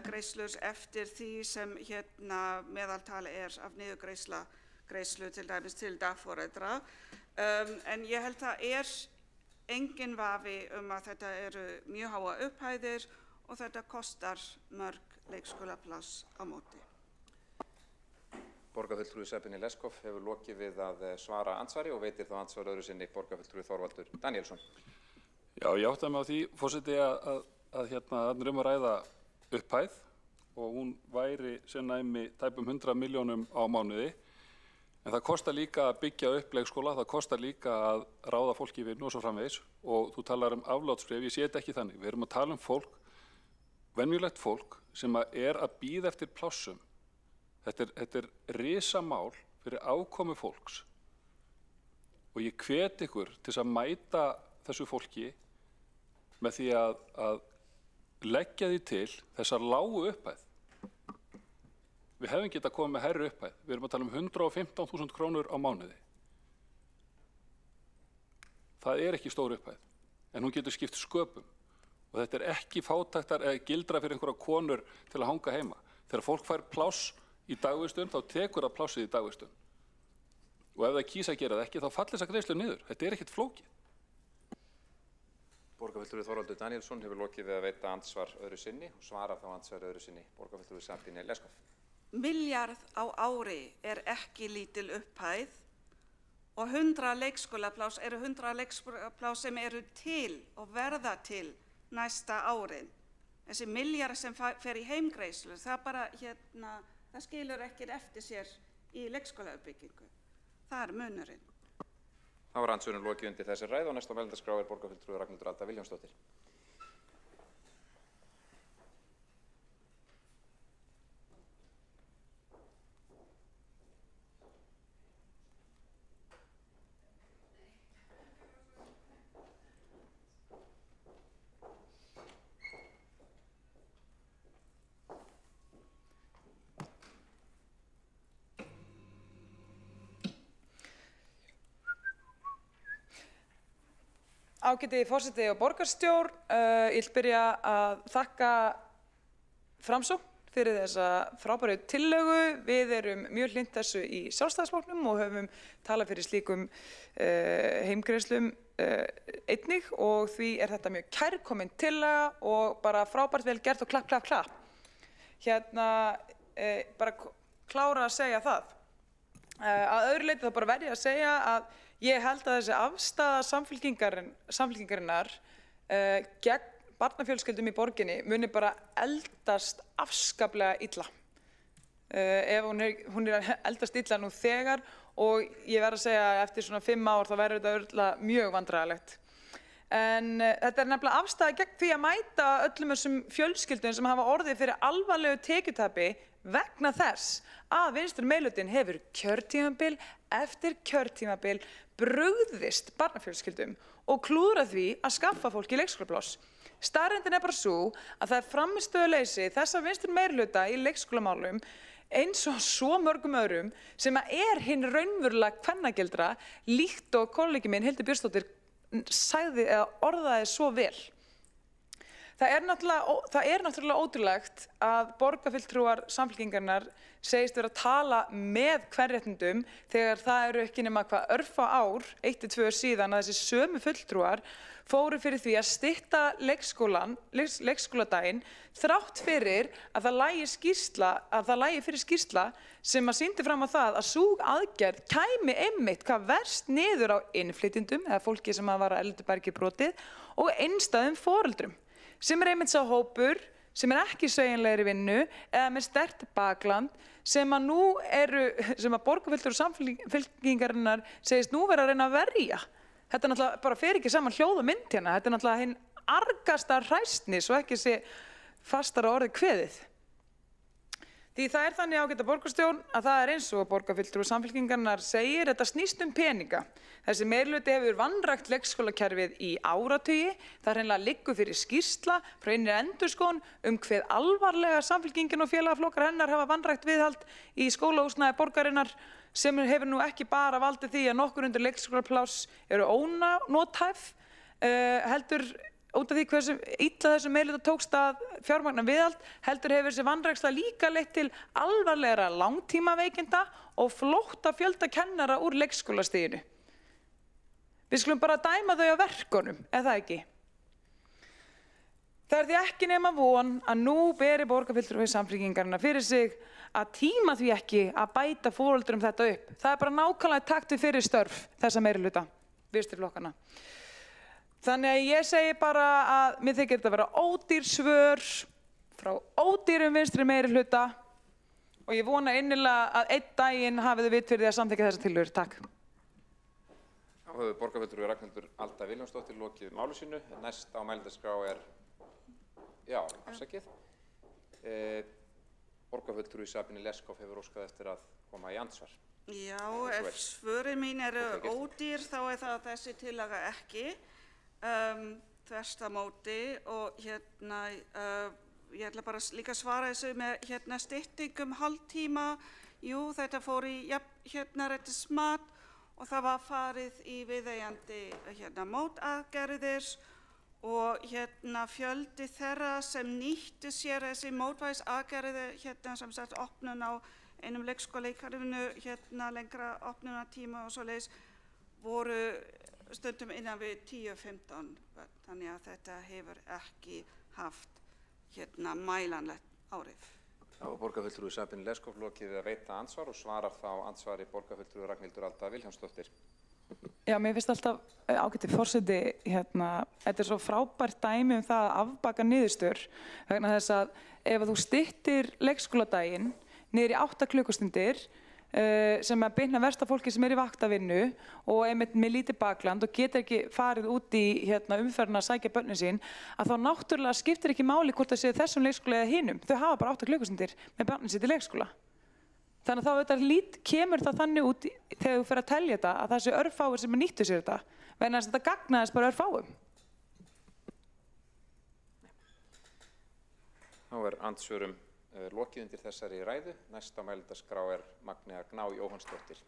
greiðslur eftir því sem meðaltal af niðurgreiðslu til dæmis til dagforeldra. En ég held það engin vafi að þetta eru mjög háa upphæðir og þetta kostar mörg leikskólapláss á móti. Borgarfulltrúi Sabínu Leskop hefur lokið við að svara andsvari og veitir þá andsvar öðru sinni borgarfulltrúi Þorvaldur Daníelsson. Já, ég átti mig á því, forseti, að þarna að ræða upphæð og hún væri sem næmi tæpum 100 milljónum á mánuði. En það kostar líka að byggja upp leikskóla, það kostar líka að ráða fólk í vinnu og svo framvegis og þú talar aflátsbréf, ég sé þetta ekki þannig. Við erum að tala fólk, venjulegt fólk sem er að bíða eftir plássum. Þetta er risamál fyrir afkomu fólks og ég hvet ykkur til að mæta þessu fólki með því að leggja því til þessar lágu upphæð. Við hefum getað komið með hærri upphæð. Við erum að tala 115.000 krónur á mánuði. Það er ekki stór upphæð, en hún getur skipt sköpum. Og þetta er ekki fátæktar eða gildra fyrir einhverja konur til að hanga heima. Þegar fólk fær pláss í dagvistun, þá tekur það plássið í dagvistun. Og ef það kýsa að gera það ekki, þá fallir þessar greiðslur niður. Þetta er ekkert flókið. Borgarfulltrúi Þorvaldur Daníelsson hefur lokið við að veita andsvar öðru sinni og svara þá andsvar öðru sinni. Borgarfulltrúi Sabine Leskov. Milljarð á ári ekki lítil upphæð og 100 leikskólapláss eru 100 leikskólapláss sem eru til og verða til næsta árið. Þessi milljarð sem fer í heimgreiðslur, það bara það skilur ekki eftir sér í leikskólauppbyggingu. Það er munurinn. Það var andsvörin lokið undir þessi ræð og næsta á mælendaskrá borgarfulltrúi Ragnhildur Alda Vilhjálmsdóttir. Ágæti forseti og borgarstjórn, ég vil byrja að þakka Framsókn fyrir þessa frábæru tillögu. Við erum mjög hlynnt þessu í Sjálfstæðisflokknum og höfum talað fyrir slíkum heimgreiðslum einnig og því er þetta mjög kærkomin tillaga og bara frábært vel gert og klapp, klapp, klapp. Bara klára að segja það. Að öðru leyti þá bara verð ég að segja að ég held að þessi afstaða samfylkingarinnar gegn barnafjölskyldum í borginni muni bara eldast afskaplega illa. Ef hún er eldast illa nú þegar og ég verð að segja að eftir svona 5 ár þá verður þetta örugglega mjög vandræðalegt. En þetta er nefnilega afstaða gegn því að mæta öllum þessum fjölskyldum sem hafa orðið fyrir alvarlegu tekjutapi vegna þess að vinstri meirihlutinn hefur kjörtímabil eftir kjörtímabil brugðist barnafjölskyldum og klúðrað því að skaffa fólki leikskólapláss. Staðreyndin er bara sú að það er frammistöðuleysi þessa vinstri meirihluta í leikskólamálum eins og svo mörgum öðrum sem er hinn raunverulega kvennagildra líkt og kollegi minn Hildur Björnsdóttir sagði eða orðaði svo vel. Það er náttúrulega ótrúlegt að borgarfulltrúar Samfylkingarinnar segist vera að tala með kvenréttindum þegar það eru ekki nema hvað örfá ár, 1-2 síðan að þessi sömu fulltrúar fóru fyrir því að stytta leikskóladaginn þrátt fyrir að það lægi fyrir skýrsla sem að sýndi fram á það að sú aðgerð kæmi einmitt hvað verst niður á innflytjendum eða fólki sem að vara eldurbergi brotið og einstæðum foreldrum sem er einmitt sá hópur sem er ekki sveigjanlegri vinnu eða með sterkt bakland sem að nú sem að borgarfulltrúar Samfylkingarinnar segist nú vera að reyna að verja. Þetta er náttúrulega bara fer ekki saman hljóð og mynd hérna. Þetta er náttúrulega hinn argasta hræsni svo ekki sé fastara orðið kveðið. Því það er þannig ágæta borgarstjórn að það er eins og borgarfulltrúi Samfylkingarinnar segir, þetta snýst peninga. Þessi meirihluti hefur vanrækt leikskólakerfið í áratugi, það hreinlega liggur fyrir skýrsla frá innri endurskoðun hve alvarlega Samfylkingin og félagaflokkar hennar hafa vanrækt viðhald í skólahúsnæði borgarinnar sem hefur nú ekki bara valdið því að nokkur undir leikskólapláss eru ónotæf, heldur út af því hversu illa þessum meirihluta tókst að fjármagna viðhald, heldur hefur þessi vanræksla líka leitt til alvarlegra langtímaveikinda og flótta fjölda kennara úr leikskólastiginu. Við skulum bara dæma þau á verkunum, er það ekki? Það er því ekki nema von að nú beri borgarfulltrúi Samfylkingarinnar fyrir sig að tíma því ekki að bæta foreldrum þetta upp. Það er bara nákvæmlega takt við fyrir störf þessa meirihluta, vinstri flokkana. Þannig að ég segi bara að mér þykir þetta vera ódýr svör frá ódýrum vinstri meirihluta og og ég vona innilega að einn daginn hafið þið vit fyrir því að samþykkja þessar tillögur. Takk. Þá hefur borgarfulltrúi Ragnhildur Alda Vilhjálmsdóttir lokið máli sínu. Næst á mælendaskrá afsakið. Borgarfulltrúi Sabine Leskov hefur óskað eftir að koma í andsvar. Já, ef svörin mín eru ódýr þá það þessi tillaga ekki. Þvert á móti og ég ætla bara líka að svara þessu með stytting hálftíma. Jú, þetta fór í réttismat og það var farið í viðeigandi mótaðgerðir og fjöldi þeirra sem nýttu sér þessi mótvægisaðgerðir sem sagt opnun á einum leikskóla í Karlinu lengra opnunartíma og svoleiðis voru stundum innan við 10-15 börn, þannig að þetta hefur ekki haft mælanlegt áhrif. Þá er borgarfulltrúi Sabine Leskov lokið við að veita andsvar og svarar þá andsvari borgarfulltrúi Ragnhildur Alda Vilhjálmsdóttir. Já, mér finnst alltaf ágæti forseti, þetta svo frábært dæmi það að afbaka niðurstöður vegna þess að ef þú styttir leikskóladaginn niður í 8 klukkustundir sem að binna versta fólki sem í vaktavinnu og einmitt með lítið bakland og getur ekki farið út í umferðina að sækja börnin sín, að þá náttúrulega skiptir ekki máli hvort það séu þessum leikskóla eða hinum. Þau hafa bara 8 klukkustundir með börnin sín til leikskóla. Þannig að þá kemur það þannig út þegar þú fer að telja þetta að það séu örfáir sem nýttu sér þetta, vegna þess að þetta gagnaðist bara örfáum. Þá er andsvörum lokið undir þessari ræðu. Næst á mælendaskrá Magnea Gná Jóhannsdóttir.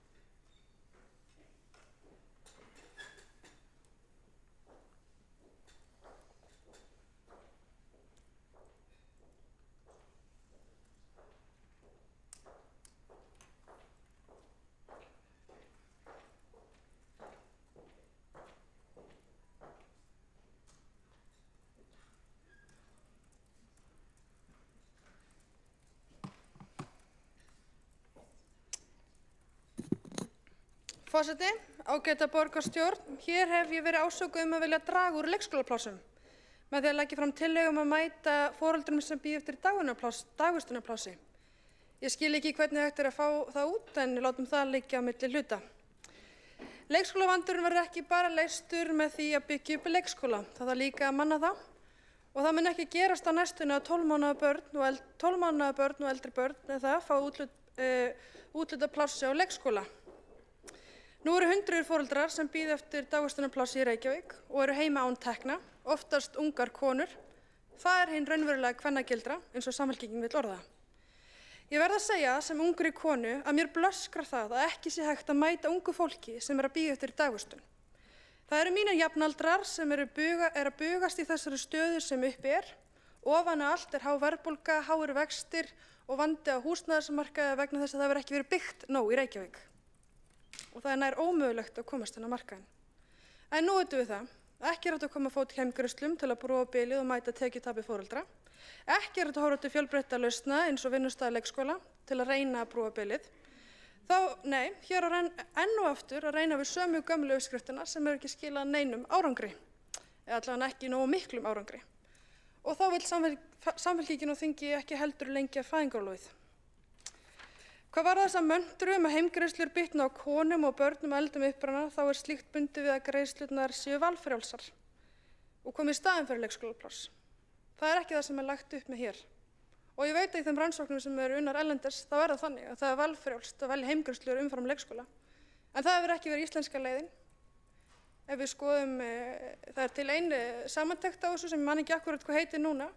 Forseti, ágæta borgarstjórn, hér hef ég verið ásökuð að vilja draga úr leikskólaplássum með því að leggja fram tillögu að mæta foreldrum sem bíða eftir dagvistunarplássi. Ég skil ekki hvernig hægt að fá það út en látum það liggja á milli hluta. Leikskólavandurinn verður ekki bara leystur með því að byggja upp leikskóla, það þarf líka að manna þá og það mun ekki gerast á næstunni að 12 mánaða börn og eldri börn fá úthlutað plássi á leikskóla. Nú eru hundruðir foreldrar sem bíða eftir dagvistunarplássi í Reykjavík og eru heima án tekna, oftast ungar konur. Það hin raunverulega kvennagildra, eins og Samfylkingin vill orða. Ég verð að segja sem ungri konu að mér blöskrar það að ekki sé hægt að mæta ungu fólki sem að bíða eftir dagvistun. Það eru mínir jafnaldrar sem að bugast í þessari stöðu sem uppi Ofan á allt há verðbólga, háir vextir og vandi á húsnæðismarkaði vegna þess að það hefur ekki verið byggt nóg í Reykjavík. Og það nær ómögulegt að komast inn á markaðinn. En nú vitum við það. Ekki hægt að koma á fót heimgreiðslum til að brúa bilið og mæta tekjutapi foreldra. Ekki hægt að horfa til fjölbreyttra lausna eins og vinnustaða leikskóla til að reyna að brúa bilið. Hér enn og aftur að reyna við sömu gömlu uppskriftina sem ekki skilað neinum árangri. Eða allavega ekki nógu miklum árangri. Og þá vill Samfylkingin og þingi ekki heldur lengja fæðingarorlofið. Hvað var þess að möntru að heimgreiðslur bitna á konum og börnum af eldum uppruna, þá slíkt bundið við að greiðslurnar séu valfrjálsar og komið í staðinn fyrir leikskólapláss. Það ekki það sem lagt upp með hér. Og ég veit að í þeim rannsóknum sem eru unnar erlendis, þá það þannig að það valfrjálst að velja heimgreiðslur umfram leikskóla. En það hefur ekki verið íslenska leiðin. Ef við skoðum, það til ein samantekt á þessu sem ég man ekki akkurat hvað heitir núna,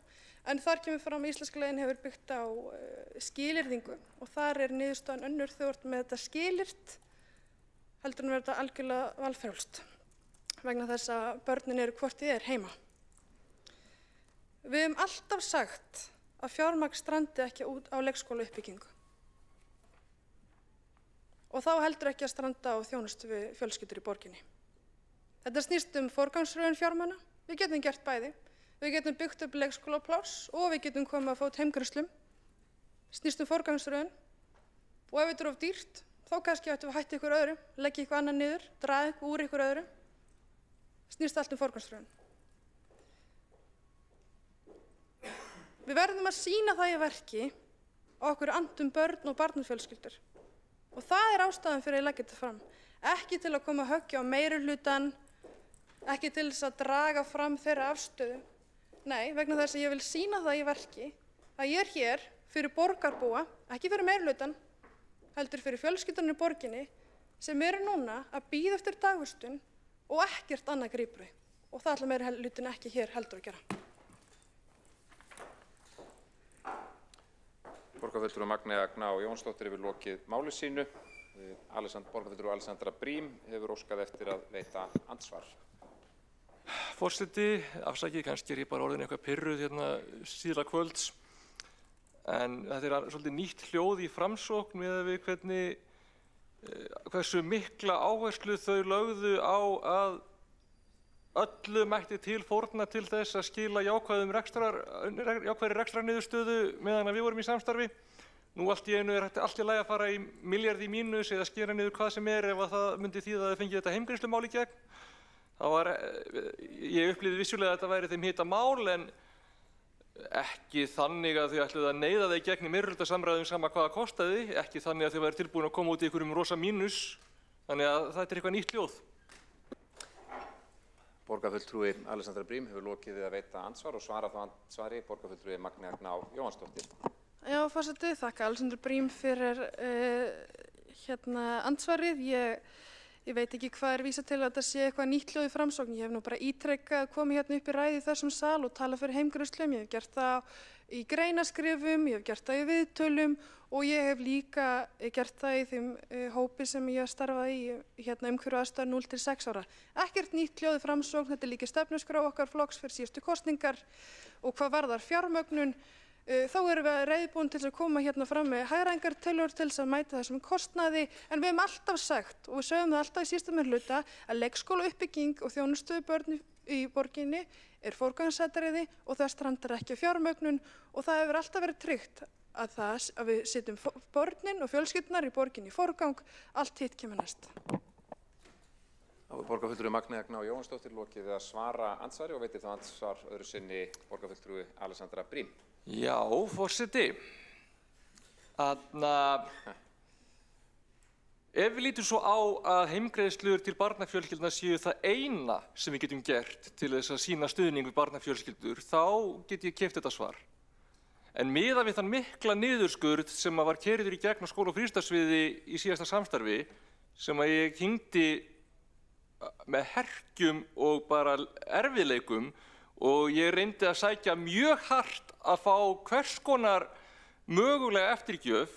en þar kemur fram að íslenska leiðin hefur byggt á skilyrðingu og þar niðurstaðan önnur þegar þú ert með þetta skilyrt heldur en verður þetta algjörlega valfrjálst vegna þess að börnin eru hvort þið heima. Við höfum alltaf sagt að fjármagn strandi ekki út á leikskóla uppbyggingu og þá heldur ekki að stranda á þjónustu við fjölskyldur í borginni. Þetta snýst forgangsröðun fjármuna, við getum gert bæði. Við getum byggt upp leikskólapláss og við getum komið að fót heimgreiðslum. Snýst forgangsröðun og ef þetta of dýrt, þá kannski ættum við hætta ykkur öðru, leggja ykkur annað niður, draga ykkur úr ykkur öðru. Snýst allt forgangsröðun. Við verðum að sýna það í verki og okkur er annt börn og barnafjölskyldur. Og það ástæðan fyrir að ég legg þetta fram. Ekki til að koma að höggja á meirihlutann, ekki til þess að draga fram þeirra afstöðu. Nei, vegna þess að ég vil sýna það í verki að ég er hér fyrir borgarbúa, ekki fyrir meirihlutann, heldur fyrir fjölskyldan í borginni sem eru núna að bíða eftir dagvistun og ekkert annað grípur þau. Og það ætla meirihlutin ekki hér heldur að gera. Borgarfulltrúi Magnea Gná Jónsdóttir hefur lokið máli sínu. Borgarfulltrúi Alessandra Briem hefur óskað eftir að veita andsvar. Forseti, afsakið, kannski er ég bara orðin eitthvað pirruð hérna síðla kvölds. En þetta er svolítið nýtt hljóð í framsókn með við hversu mikla áherslu þau lögðu á að öllu mætti til fórna til þess að skila jákvæðri rekstrarniðurstöðu meðan við vorum í samstarfi. Nú allt í einu er allt í lagi að fara í milljarð í mínus eða skera niður hvað sem er ef það myndi þýða að þau fengið þetta heimgreiðslumál í gegn. Ég upplýði vissulega að þetta væri þeim hita mál en ekki þannig að þau ætluðu að neyða þau gegn í meirihlutasamræðum sama hvað það kostaði, ekki þannig að þau væri tilbúin að koma út í einhverjum rosa mínus, þannig að þetta er eitthvað nýtt hljóð. Borgarfulltrúi Alessandra Briem hefur lokið við að veita andsvar og svara þá andsvari borgarfulltrúi Magnea Gná Jónsdóttir. Já, forseti, þakka Alessandra Briem fyrir andsvarið. Ég veit ekki hvað vísa til að þetta sé eitthvað nýtt hljóð í framsókn. Ég hef nú bara ítrekkað komið hérna upp í ræði í þessum sal og talað fyrir heimgreiðslum. Ég hef gert það í greinaskrifum, ég hef gert það í viðtölum og ég hef líka gert það í þeim hópi sem ég starfaði í umhverfisaðstoðar 0 til 6 ára. Ekkert nýtt hljóð í framsókn, þetta er líka stefnuskrá okkar flokks fyrir síðustu kosningar og hvað varðar fjármögnun, þá erum við reiðbúin til að koma hérna fram með hagræðingartillögur til þess að mæta þessum kostnaði, en við höfum alltaf sagt og við sögum það alltaf í síðasta meirihluta að leikskólauppbygging og þjónustu börn í borginni er forgangsatriði og það strandar ekki á fjármögnun og það hefur alltaf verið tryggt að við setjum börnin og fjölskyldunar í borginni í forgang, allt hitt kemur næst. Þá er borgarfulltrúi Magnea Gná Jónsdóttir lokið við að svara andsvari og veitir þá andsvar öðru sinni borgarfulltrúi Alessandra Briem. Já, forseti. Ef við lítum svo á að heimgreiðslur til barnafjölskyldna séu það eina sem við getum gert til þess að sýna stuðning við barnafjölskyldur, þá get ég keypt þetta svar. En miðað við þann mikla niðurskurð sem var keyrður í gegn á skóla- og frístundasviði í síðasta samstarfi, sem að ég kynnti með herkjum og bara erfiðleikum, og ég reyndi að sækja mjög hart að fá hvers konar mögulega eftirgjöf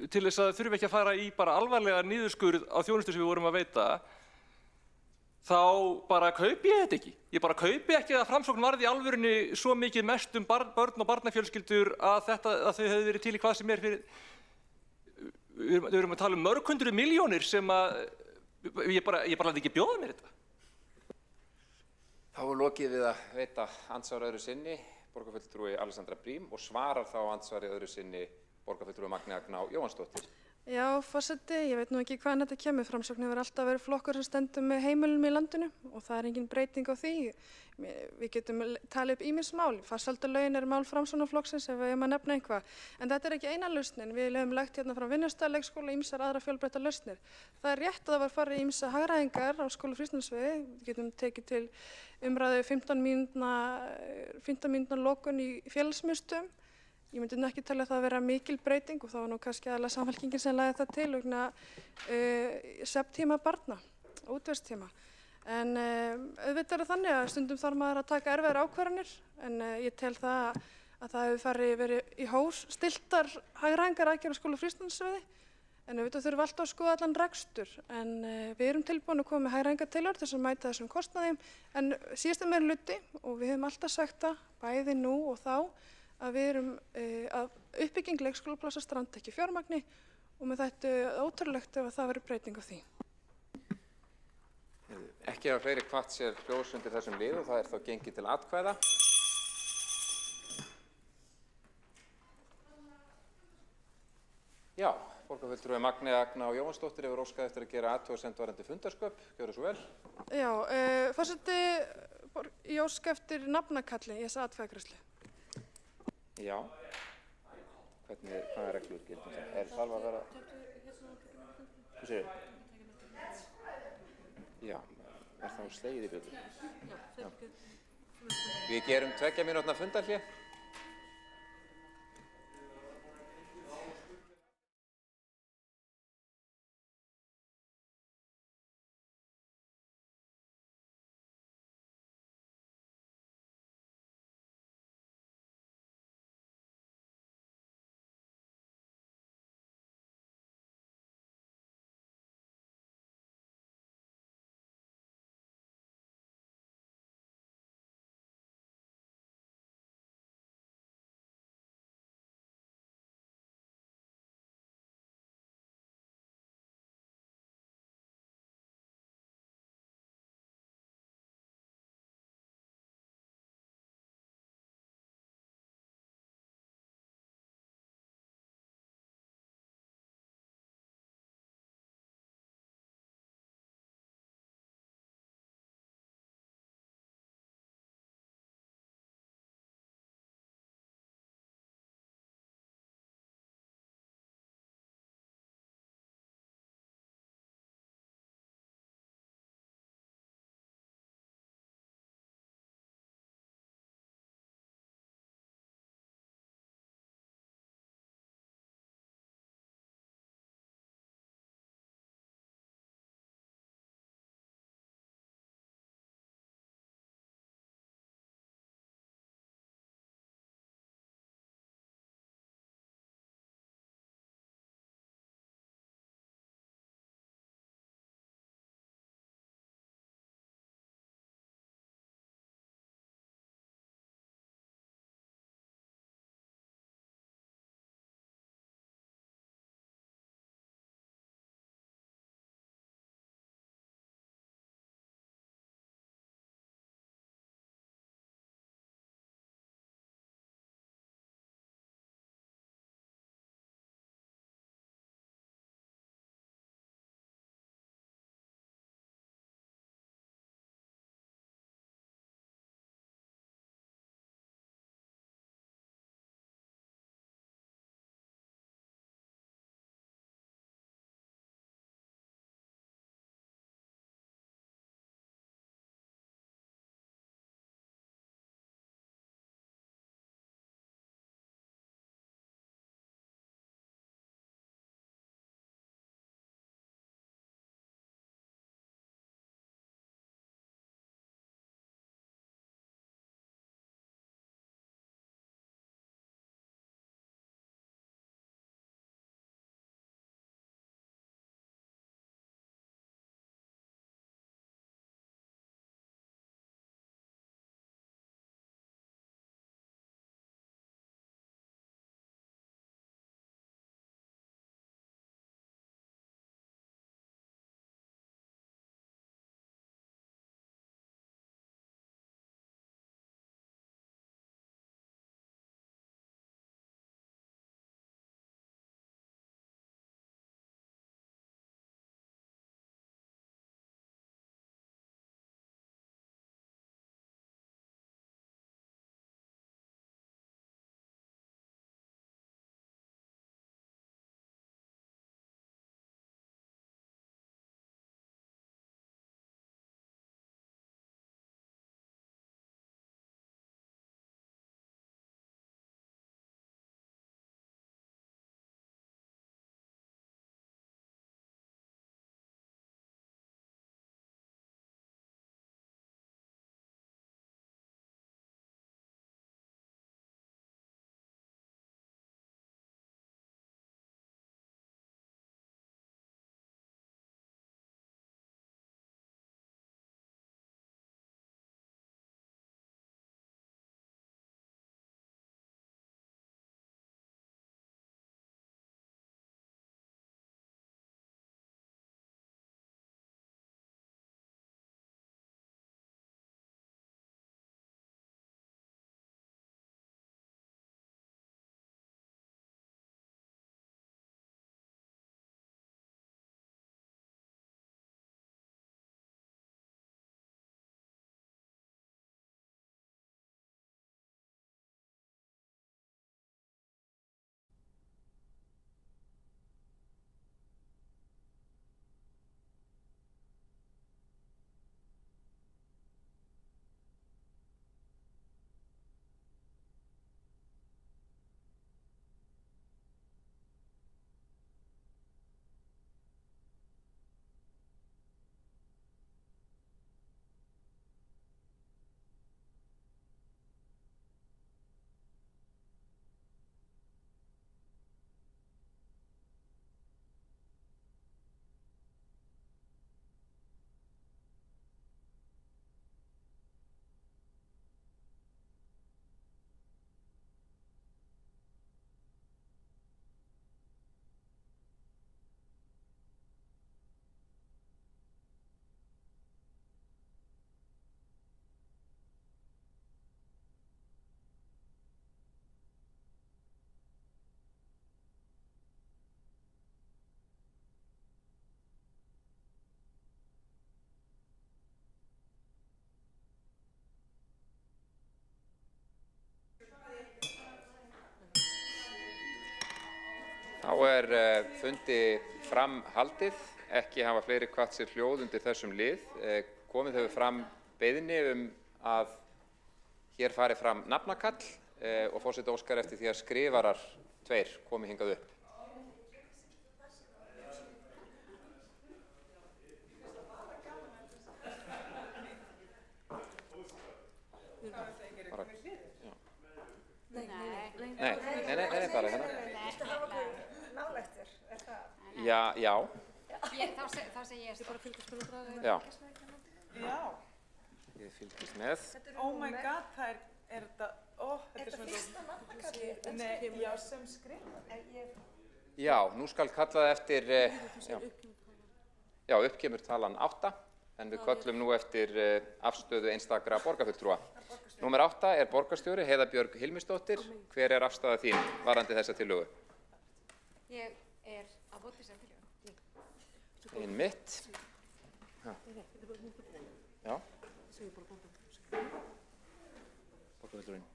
til þess að þurfi ekki að fara í bara alvarlega niðurskurð á þjónustu sem við vorum að veita, þá bara kaupi ég þetta ekki. Ég bara kaupi ekki að Framsókn varði í alvörunni svo mikið mest börn og barnafjölskyldur að þau hefðu verið til í hvað sem er fyrir. Við erum að tala um mörg hundruð milljónir sem að ég bara hafði ekki bjóðað mér þetta. Þá er lokið við að veita andsvar öðru sinni borgarfulltrúi Alessandra Briem og svarar þá andsvari öðru sinni borgarfulltrúi Magnea Gná Jónsdóttir. Já, forseti, ég veit nú ekki hvaðan þetta kemur. Framsókn hefur alltaf verið flokkur sem stendur með heimilum í landinu og það er engin breyting á því. Við getum talið upp ýmis mál. Farsældarlögin er mál Framsóknarflokksins ef við eigum að nefna eitthvað. En þetta er ekki eina lausnin. Við höfum lagt hérna frá vinnustað, leikskóla, ýmsar aðra fjölbreyttar lausnir. Það er rétt að það var farið í ýmsa hagræðingar á skóla- og frístundasviði. Við getum tekið til umræðu 15 mínútna lokun í félagsmiðstöðvum. Ég myndi nú ekki telja það að vera mikil breyting og það var nú kannski aðalega Samfylkingin sem lagði það til vegna svefntíma barna, útvegstíma. En auðvitað er það þannig að stundum þarf maður að taka erfiðar ákvarðanir en ég tel það að það hefur verið í hós stiltar hagræðingar aðgerðar á skóla- og frístundasviði en auðvitað þurfum alltaf að skoða allan rekstur en við erum tilbúin að koma með hagræðingartillögur til þess að mæta þessum kostnaðum en síðasta meirihluti og við höfum alltaf sagt það bæði nú og þá að við erum að uppbygging leikskólaplássa strandi ekki fjármagni og með þetta ótrúlegt ef það verður breyting á því. Ekki hafa fleiri hvatt sér hljóðs undir þessum lið og það er þá gengið til atkvæða. Já, borgarfulltrúi Magnea Gná Jónsdóttir hefur óskað eftir að gera athugasemd varðandi fundarsköp. Gjörðu svo vel. Já, forseti, ég óska eftir nafnakalli í þessa atkvæðagreiðslu. Já. hvaða reglur gilda það? Þarf að vera... Hvað segir þið? Já, þá slegið í bjötu? Já. Við gerum 2 mínútna fundarhlé. fundi fram haldið. Ekki hafa fleiri kvatt sér hljóð undir þessum lið. Komið hefur fram beiðni að hér fari fram nafnakall og forseti óskar eftir því að skrifarar 2 komi hingað upp. Nei, bara hérna. Viltu hafa okkur nálægtur? Já. Þá segi ég stopp. Já. Já. Ég fylgist með. Oh my god, það er þetta, þetta er svona... fyrsta nafnakallið? Nei, já, sem skrifar. Já, nú skal kallað eftir, upp kemur talan 8, en við köllum nú eftir afstöðu einstakra borgarfulltrúa. Númer 8 er borgarstjóri Heiða Björg Hilmisdóttir. Hver er afstaða þín varðandi þessa tillögu? Ég er á móti þessari tillögu. Einmitt. Já. Borgarfulltrúinn.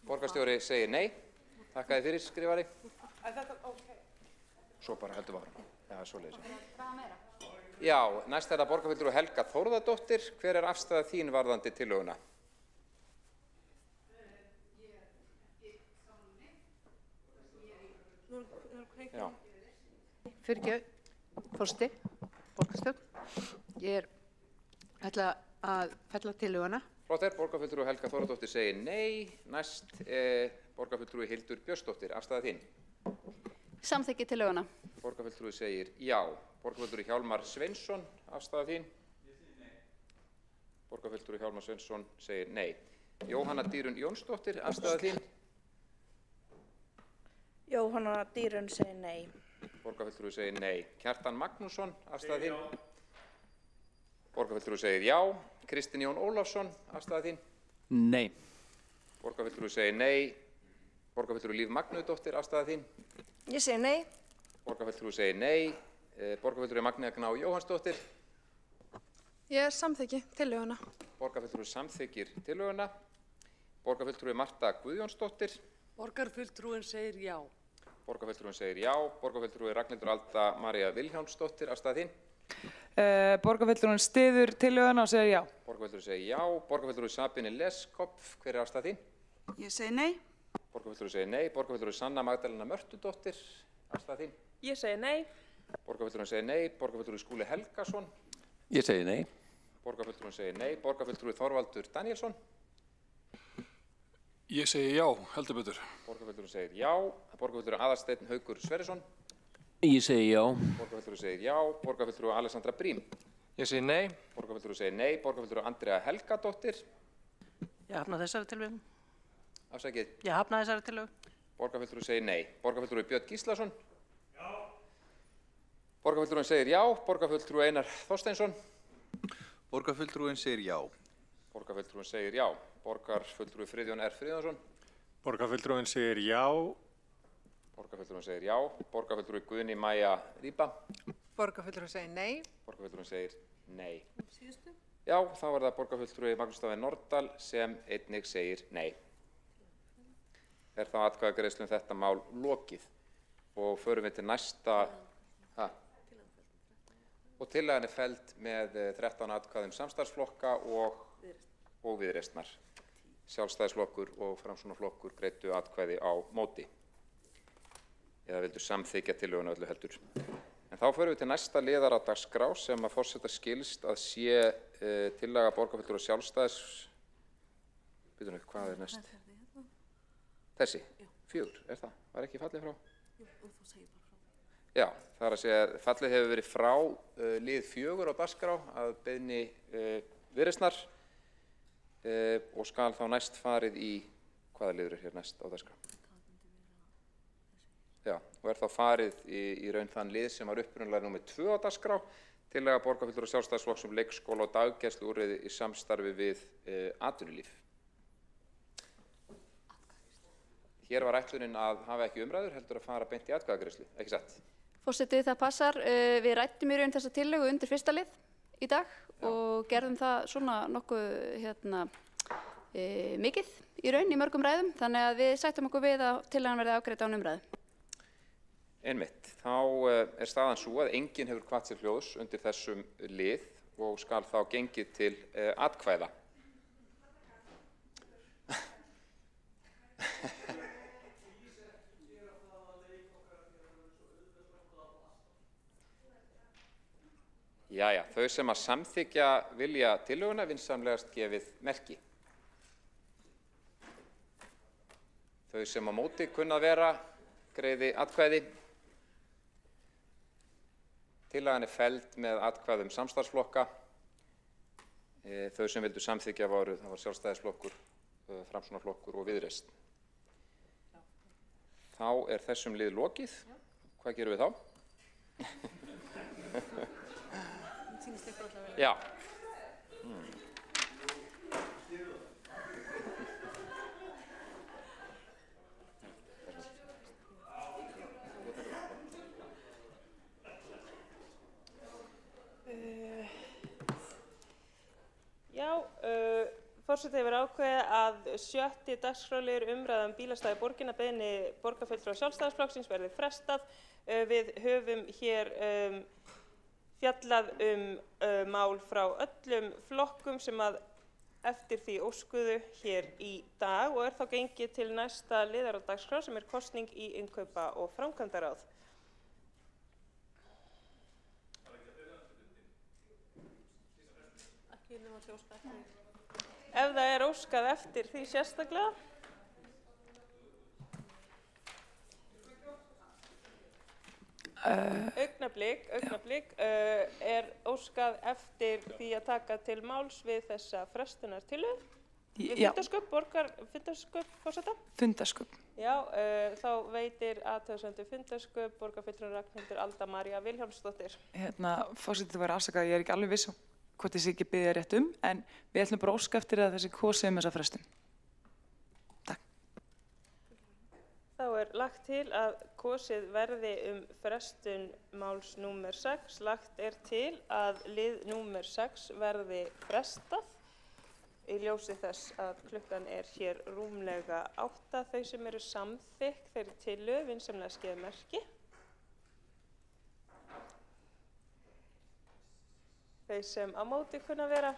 Borgarstjóri segir nei. Þakka þið fyrir, skrifari. Svo bara heldur við áfram. Já, svoleiðis. Hvað meira? Já, næst er það borgarfulltrúi Helga Þórðardóttir. Hver er afstaða þín varðandi tillöguna? Já. Fyrirgefðu, forseti, borgarstjórn. Ég ætla að fella tillöguna. Flott er, borgarfulltrúi Helga Þórðardóttir segir nei. Næst borgarfulltrúi Hildur Björnsdóttir. Afstaða þín? Samþykki tillöguna. Borgarfulltrúi segir já. Borgarfulltrúi Hjálmar Sveinsson, afstaða þín? Borgarfulltrúi Hjálmar Sveinsson segir nei. Jóhanna Dýrun Jónsdóttir, afstaða þín? Jóhanna Dýrun segir nei. Borgarfulltrúi segir nei. Kjartan Magnússon, afstaða þín? Borgarfulltrúi segir já. Kristinn Jón Ólafsson, afstaða þín? Nei. Borgarfulltrúi segir nei. Borgarfulltrúi Líf Magnúðdóttir, afstaða þín? Ég segi nei. Borgarfulltrúi segir nei. Borgarfulltrúi Magnea Gná Jóhannsdóttir? Ég samþykki tillöguna. Borgarfulltrúi samþykkir tillöguna. Borgarfulltrúi Marta Guðjónsdóttir? Borgarfulltrúin segir já. Borgarfulltrúin segir já. Borgarfulltrúi Ragnhildur Alda María Vilhjálmsdóttir, afstaða þín? Borgarfulltrúin styður tillöguna og segir já. Borgarfulltrúi segir já. Borgarfulltrúi Sabine Leskopf, hver er afstaða þín? Ég segi nei. Borgarfulltrúi segir nei. Borgarfulltrúi Sanna Magdalena Mörtudóttir, afstaða þín? Ég segi nei. Borgarfulltrúin segir nei. Borgarfulltrúi Skúli Helgason? Ég segi nei. Borgarfulltrúin segir nei. Borgarfulltrúi Þorvaldur Danielsson? Ég segi já, heldur betur. Borgarfulltrúi segir já. Borgarfulltrúi Aðalsteinn Haukur Sverrisson? Ég segi já. Borgarfulltrúi segir já. Borgarfulltrúi Alexandra Brím? Ég segi nei. Borgarfulltrúi segir nei. Borgarfulltrúi Andrea Helgadóttir? Ég hafna þessari tillögu. Afsakið. Ég hafna þessari tillögu. Borgarfulltrúi segir nei. Borgarfulltrúi Björn Gíslason? Já. Borgarfulltrúin segir já. Borgarfulltrúi Einar Þorsteinsson? Borgarfulltrúin segir já. Borgarfulltrúin segir já. Borgarfulltrúi Friðjón R. Friðjónsson? Borgarfulltrúin segir já. Borgarfulltrúin segir já. Borgarfulltrúi Guðný Maja Rýpa? Borgarfulltrúin segir nei. Borgarfulltrúin segir nei. Já, þá er það borgarfulltrúi Magnús Davíð Nordal sem einnig segir nei. Er þá atkvæðagreiðslu þetta mál lokið og förum við til næsta. Og tillagan er felld með 13 atkvæðum samstarfsflokka og Viðreisnar. Sjálfstæðisflokkur og Framsóknarflokkur greiddu atkvæði á móti. Eða vildu samþykkja tillöguna öllu heldur. En þá förum við til næsta liðar á dagskrá sem að forseta skilst að sé tillaga borgarfulltrúa Sjálfstæðis. Býtum við, hvað er næst? Þessi? 4, er það? Var ekki fallið frá? Já, það er að segja að fallið hefur verið frá lið 4 á dagskrá að beiðni Viðreisnar og skal þá næst farið í, hvaða liður er hér næst á dagskrá? Já, og er þá farið í raun þann lið sem var upprunalega númer 2 á dagskrá, tillaga borgarfulltrúa Sjálfstæðisflokks um leikskóla og daggæsluúrræði í samstarfi við atvinnulíf. Hér var ætlunin að hafa ekki umræður, heldur að fara beint í atkvæðagreiðslu, ekki satt? Forseti, það passar. Við ræddum í raun þessa tillögu undir fyrsta lið í dag og gerðum það svona nokkuð mikið í raun í mörgum ræðum, þannig að við sættum okkur við að tillagan verði afgreidd án umræðu. Einmitt. Þá staðan svo að enginn hefur hvatt sér hljóðs undir þessum lið og skal þá gengið til atkvæða. Jæja, þau sem að samþykja vilja tillöguna vinsamlegast gefið merki. Þau sem á móti kunna að vera greiði atkvæði. Tillagan er felld með atkvæðum samstarfsflokka. Þau sem vildu samþykja það var Sjálfstæðisflokkur, Framsóknarflokkur og Viðreisn. Þá er þessum lið lokið. Hvað gerum við þá? Já. Forseti hefur ákveðið að 7. dagskrárliður umræða bílastæði borgina beiðni borgarfulltrúa Sjálfstæðisflokksins verði frestað. Við höfum hér fjallað mál frá öllum flokkum sem að eftir því óskuðu hér í dag og þá gengið til næsta liðar á dagskrá sem kosning í innkaupa- og framkvæmdaráð. Ef það er óskað eftir því sérstaklega. Augnablik, er óskað eftir því að taka til máls við þessa frestunartillögu? Við fundarsköp, forseta? Fundarsköp. Já, þá veitir athugasemd fundarsköp borgarfulltrúi Ragnhildur Alda María Vilhjálmsdóttir. Forseti, það var afsakað, ég er ekki alveg viss hvort ég sé ekki biðja rétt en við ætlum bara óska eftir að þessi kosið þessa frestun. Takk. Þá er lagt til að kosið verði frestun máls númer 6. Lagt er til að lið númer 6 verði frestað í ljósi þess að klukkan er hér rúmlega 8. Þau sem eru samþykk þeirri tillögu vinsamlega gefa merki. Þau sem á móti kunna vera.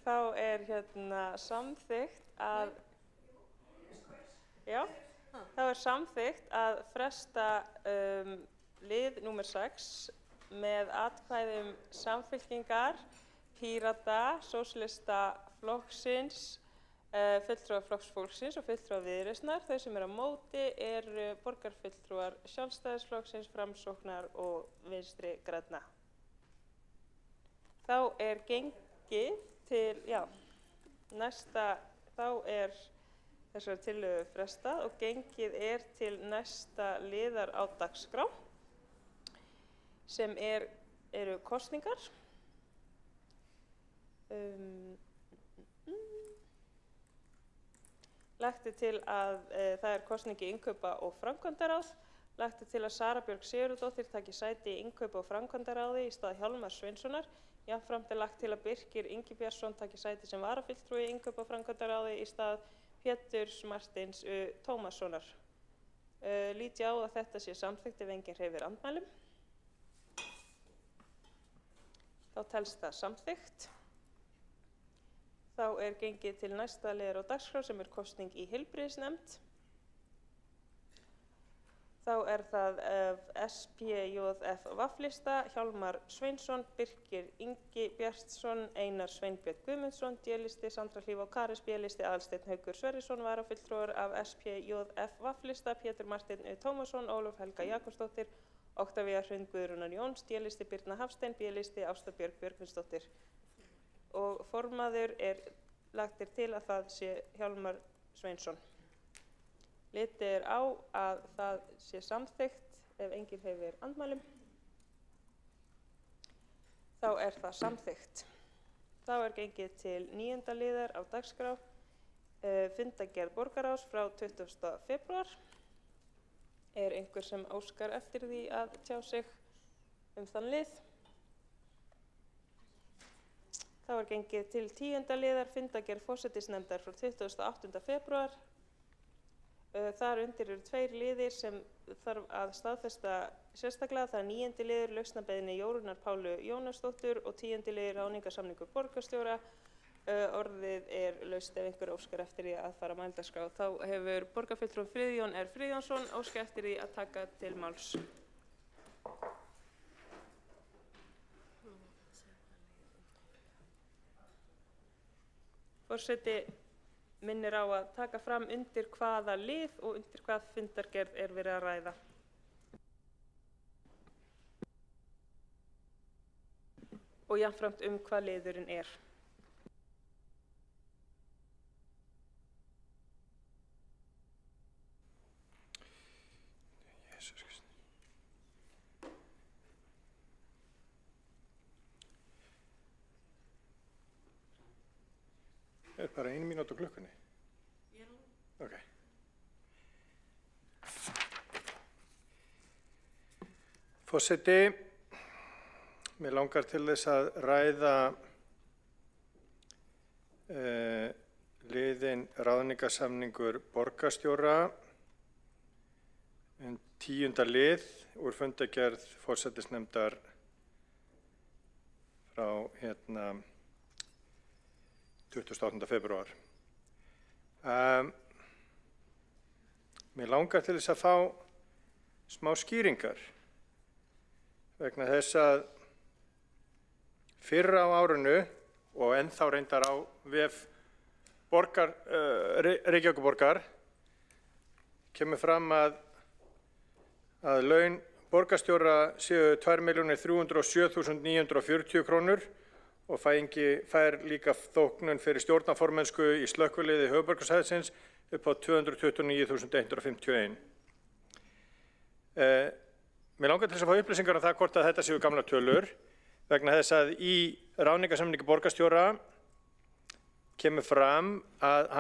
Þá er samþykkt að fresta lið númer 6 með atkvæðum Samfylkingar, Pírata, Sósíalistaflokksins, fulltrúar Flokks fólksins og fulltrúar Viðreisnar. Þau sem eru á móti eru borgarfulltrúar Sjálfstæðisflokksins, Framsóknar og Vinstri grænna. Þá er gengið til, þá er þessari tillögu frestað og gengið er til næsta liðar á dagskrá sem eru kosningar. Lagt er til að það er kosning í innkaupa- og framkvæmdaráð. Lagt er til að Sara Björg Sigurðardóttir taki sæti í innkaupa- og framkvæmdaráði í stað Hjálmars Sveinssonar. Jafnframt er lagt til að Birkir Ingi Björnsson taki sæti sem varafulltrúi í innkaupa- og framkvæmdaráði í stað Péturs Martins Tómassonar. Lít ég á að þetta sé samþykkt ef enginn hreyfir andmælum. Þá telst það samþykkt. Þá er gengið til næsta liðar á dagskrá sem kosning í heilbrigðisnefnd. Þá er það SPJF vaflista, Hjálmar Sveinsson, Birkir Ingi Bjartsson, Einar Sveinbjörn Guðmundsson, D-listi, Sandra Hlíf og Karis, B-listi, Aðalsteinn Haukur Sverrisson, varafulltrúar af SPJF vaflista, Pétur Marteinn Tómasson, Ólöf Helga Jakobsdóttir, Oktavía Hrund Guðrúnar Jóns, D-listi, Birna Hafstein, B-listi, Ásta Björg Björgvinsdóttir. Og formaður lagt er til að það sé Hjálmar Sveinsson. Litið er á að það sé samþykkt ef enginn hreyfir andmælum. Þá er það samþykkt. Þá er gengið til 9. liðar á dagskrá, fundargerð borgarráðs frá 20. febrúar. Er einhver sem óskar eftir því að tjá sig þann lið? Þá Þá er gengið til 10. liðar fundargerð forsætisnefndar frá 28. febrúar. Þar undir eru 2 liðir sem þarf að staðfesta sérstaklega. Það er 9. liður lausnarbeiðni Jórunnar Pálu Jónasdóttur og 10. liður ráðningarsamningur borgarstjóra. Orðið er laust ef einhver óskar eftir því að fara mælendaskrá. Þá hefur borgarfulltrúi Friðjón R. Friðjónsson óskað eftir því að taka til máls. Forseti minnir á að taka fram undir hvaða lið og undir hvað fundargerð er verið að ræða. Og jafnframt hvað liðurinn er. Er bara 1 mínúta á klukkunni? Ok. Forseti, mig langar til þess að ræða liðinn ráðningarsamningur borgarstjóra, 10. lið úr fundargerð forsætisnefndar frá 28. febrúar. Mér langar til þess að fá smá skýringar vegna þess að fyrr á árinu og ennþá reyndar á vef Reykjavíkurborgar kemur fram að laun borgarstjóra séu 2.307.940 krónur og fær líka þóknun fyrir stjórnarformennsku í slökkviliði höfuðborgarsvæðisins upp á 229.151. Mér langar til þess að fá upplýsingar um það hvort að þetta séu gamlar tölur vegna þess að í ráðningarsamningi borgarstjóra kemur fram að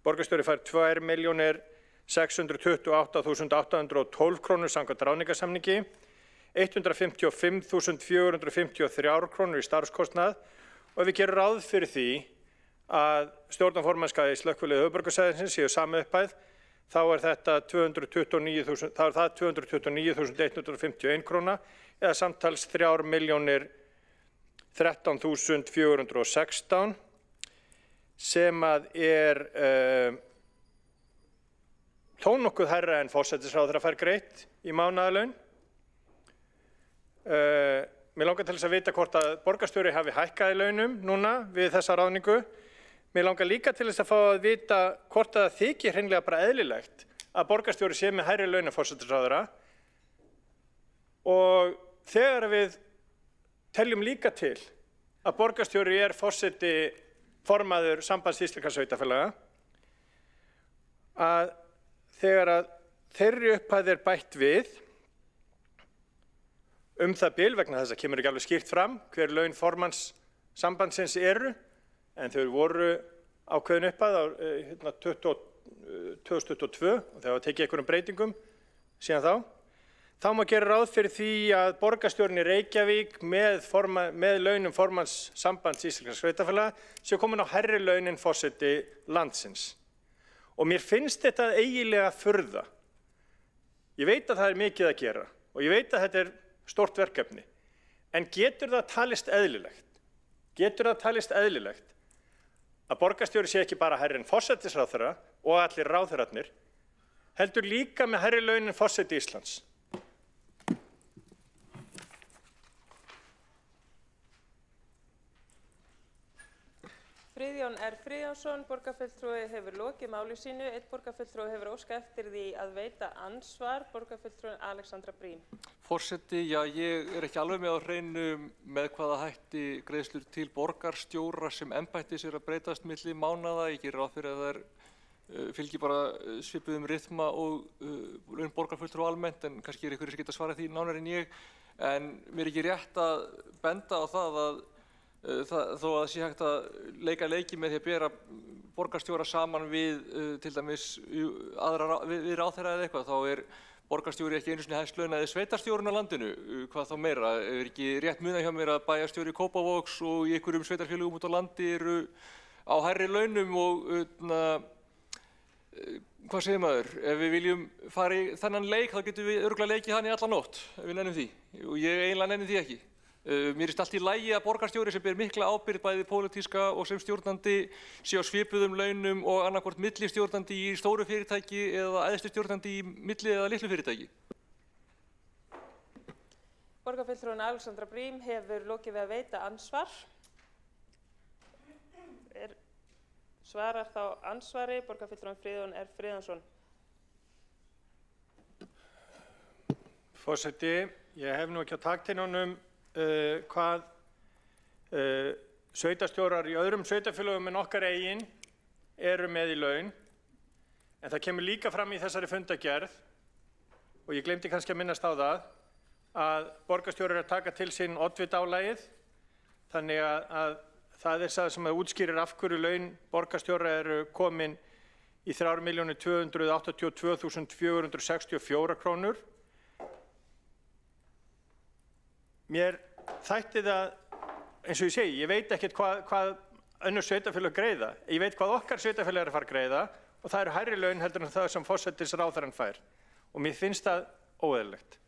borgarstjóri fær 2.628.812 krónur samkvæmt ráðningarsamningi, 155.453 krónur í starfskostnað og ef við gerum ráð fyrir því að stjórnarformennska í slökkviliði höfuðborgarsvæðisins séu sama upphæð, þá er það 229.151 króna eða samtals 3.013.416 sem að er þó nokkuð hærra en forsætisráðherra fær greitt í mánaðarlaun. Mér langar til þess að vita hvort að borgarstjóri hafi hækkað í launum núna við þessa ráðningu. Mér langar líka til þess að fá að vita hvort að það þykir hreinlega bara eðlilegt að borgarstjóri sé með hærri laun en forsætisráðherra og þegar við teljum líka til að borgarstjóri er formaður Sambands íslenskra sveitarfélaga, að þegar að þeirri upphæð er bætt við það bil vegna þess að kemur ekki alveg skýrt fram hver laun formanns sambandsins eru en þau voru ákveðin upphæð á 2022 og þegar var tekið einhverjum breytingum síðan þá má gera ráð fyrir því að borgarstjórinn í Reykjavík með launum formanns Sambands íslenskra sveitarfélaga séu komin á hærri laun en forseti landsins. Og mér finnst þetta eiginlega furða. Ég veit að það er mikið að gera og ég veit að þetta er stórt verkefni, en getur það talist eðlilegt að borgarstjóri sé ekki bara hærri en forsætisráðherra og allir ráðherrarnir, heldur líka með hærri laun en forseti Íslands? Friðjón R. Friðjónsson, borgarfulltrúi, hefur lokið máli sínu. Einn borgarfulltrúi hefur óskað eftir því að veita ansvar, borgarfulltrúi Alexandra Brím. Forseti, já, ég er ekki alveg með á hreinu með hvaða hætti greiðslur til borgarstjóra sem embættis er að breytast milli mánaða. Ég gerir ráð fyrir að þær fylgi bara svipuðum rytma og laun borgarfulltrúa almennt, en kannski er ykkur sem geta svarað því nánar en ég. En mér er ekki rétt að benda á það að þó að það sé hægt að leika leiki með því að bera borgarstjóra saman við til dæmis við ráðherra eða eitthvað, þá er borgarstjóri ekki einu sinni hæst launaði sveitarstjórinn á landinu, hvað þá meira? Er ekki rétt munað hjá mér að bæjarstjóri Kópavogs og í einhverjum sveitarfélögum út á landi eru á hærri launum og hvað segir maður? Ef við viljum fara í þennan leik þá getum við örugglega leikið hann í alla nótt ef við nennum því og ég eiginlega nenni því ekki. Mér finnst allt í lagi að borgarstjóri sem ber mikla ábyrgð bæði pólitíska og sem stjórnandi sé á svipuðum launum og annaðhvort millistjórnandi í stóru fyrirtæki eða æðstu stjórnandi í milli eða litlu fyrirtæki. Borgarfulltrúinn Alexandra Brím hefur lokið við að veita ansvar. Svarar þá ansvari borgarfulltrúinn Friðjón R. Friðjónsson. Forseti, ég hef nú ekki á takteinunum hvað sveitarstjórar í öðrum sveitarfélögum en okkar eigin eru með í laun. En það kemur líka fram í þessari fundargerð, og ég glemdi kannski að minnast á það, að borgarstjórar að taka til sín oddvitaálagið, þannig að það er það sem útskýrir af hverju laun borgarstjóra eru komin í 3.282.464 krónur. Mér þætti það, eins og ég segi, ég veit ekkert hvað önnur sveitarfélög greiða. Ég veit hvað okkar sveitarfélög eru að fara að greiða og það eru hærri laun heldur en það sem forsætisráðherrann fær. Og mér finnst það óeðlilegt.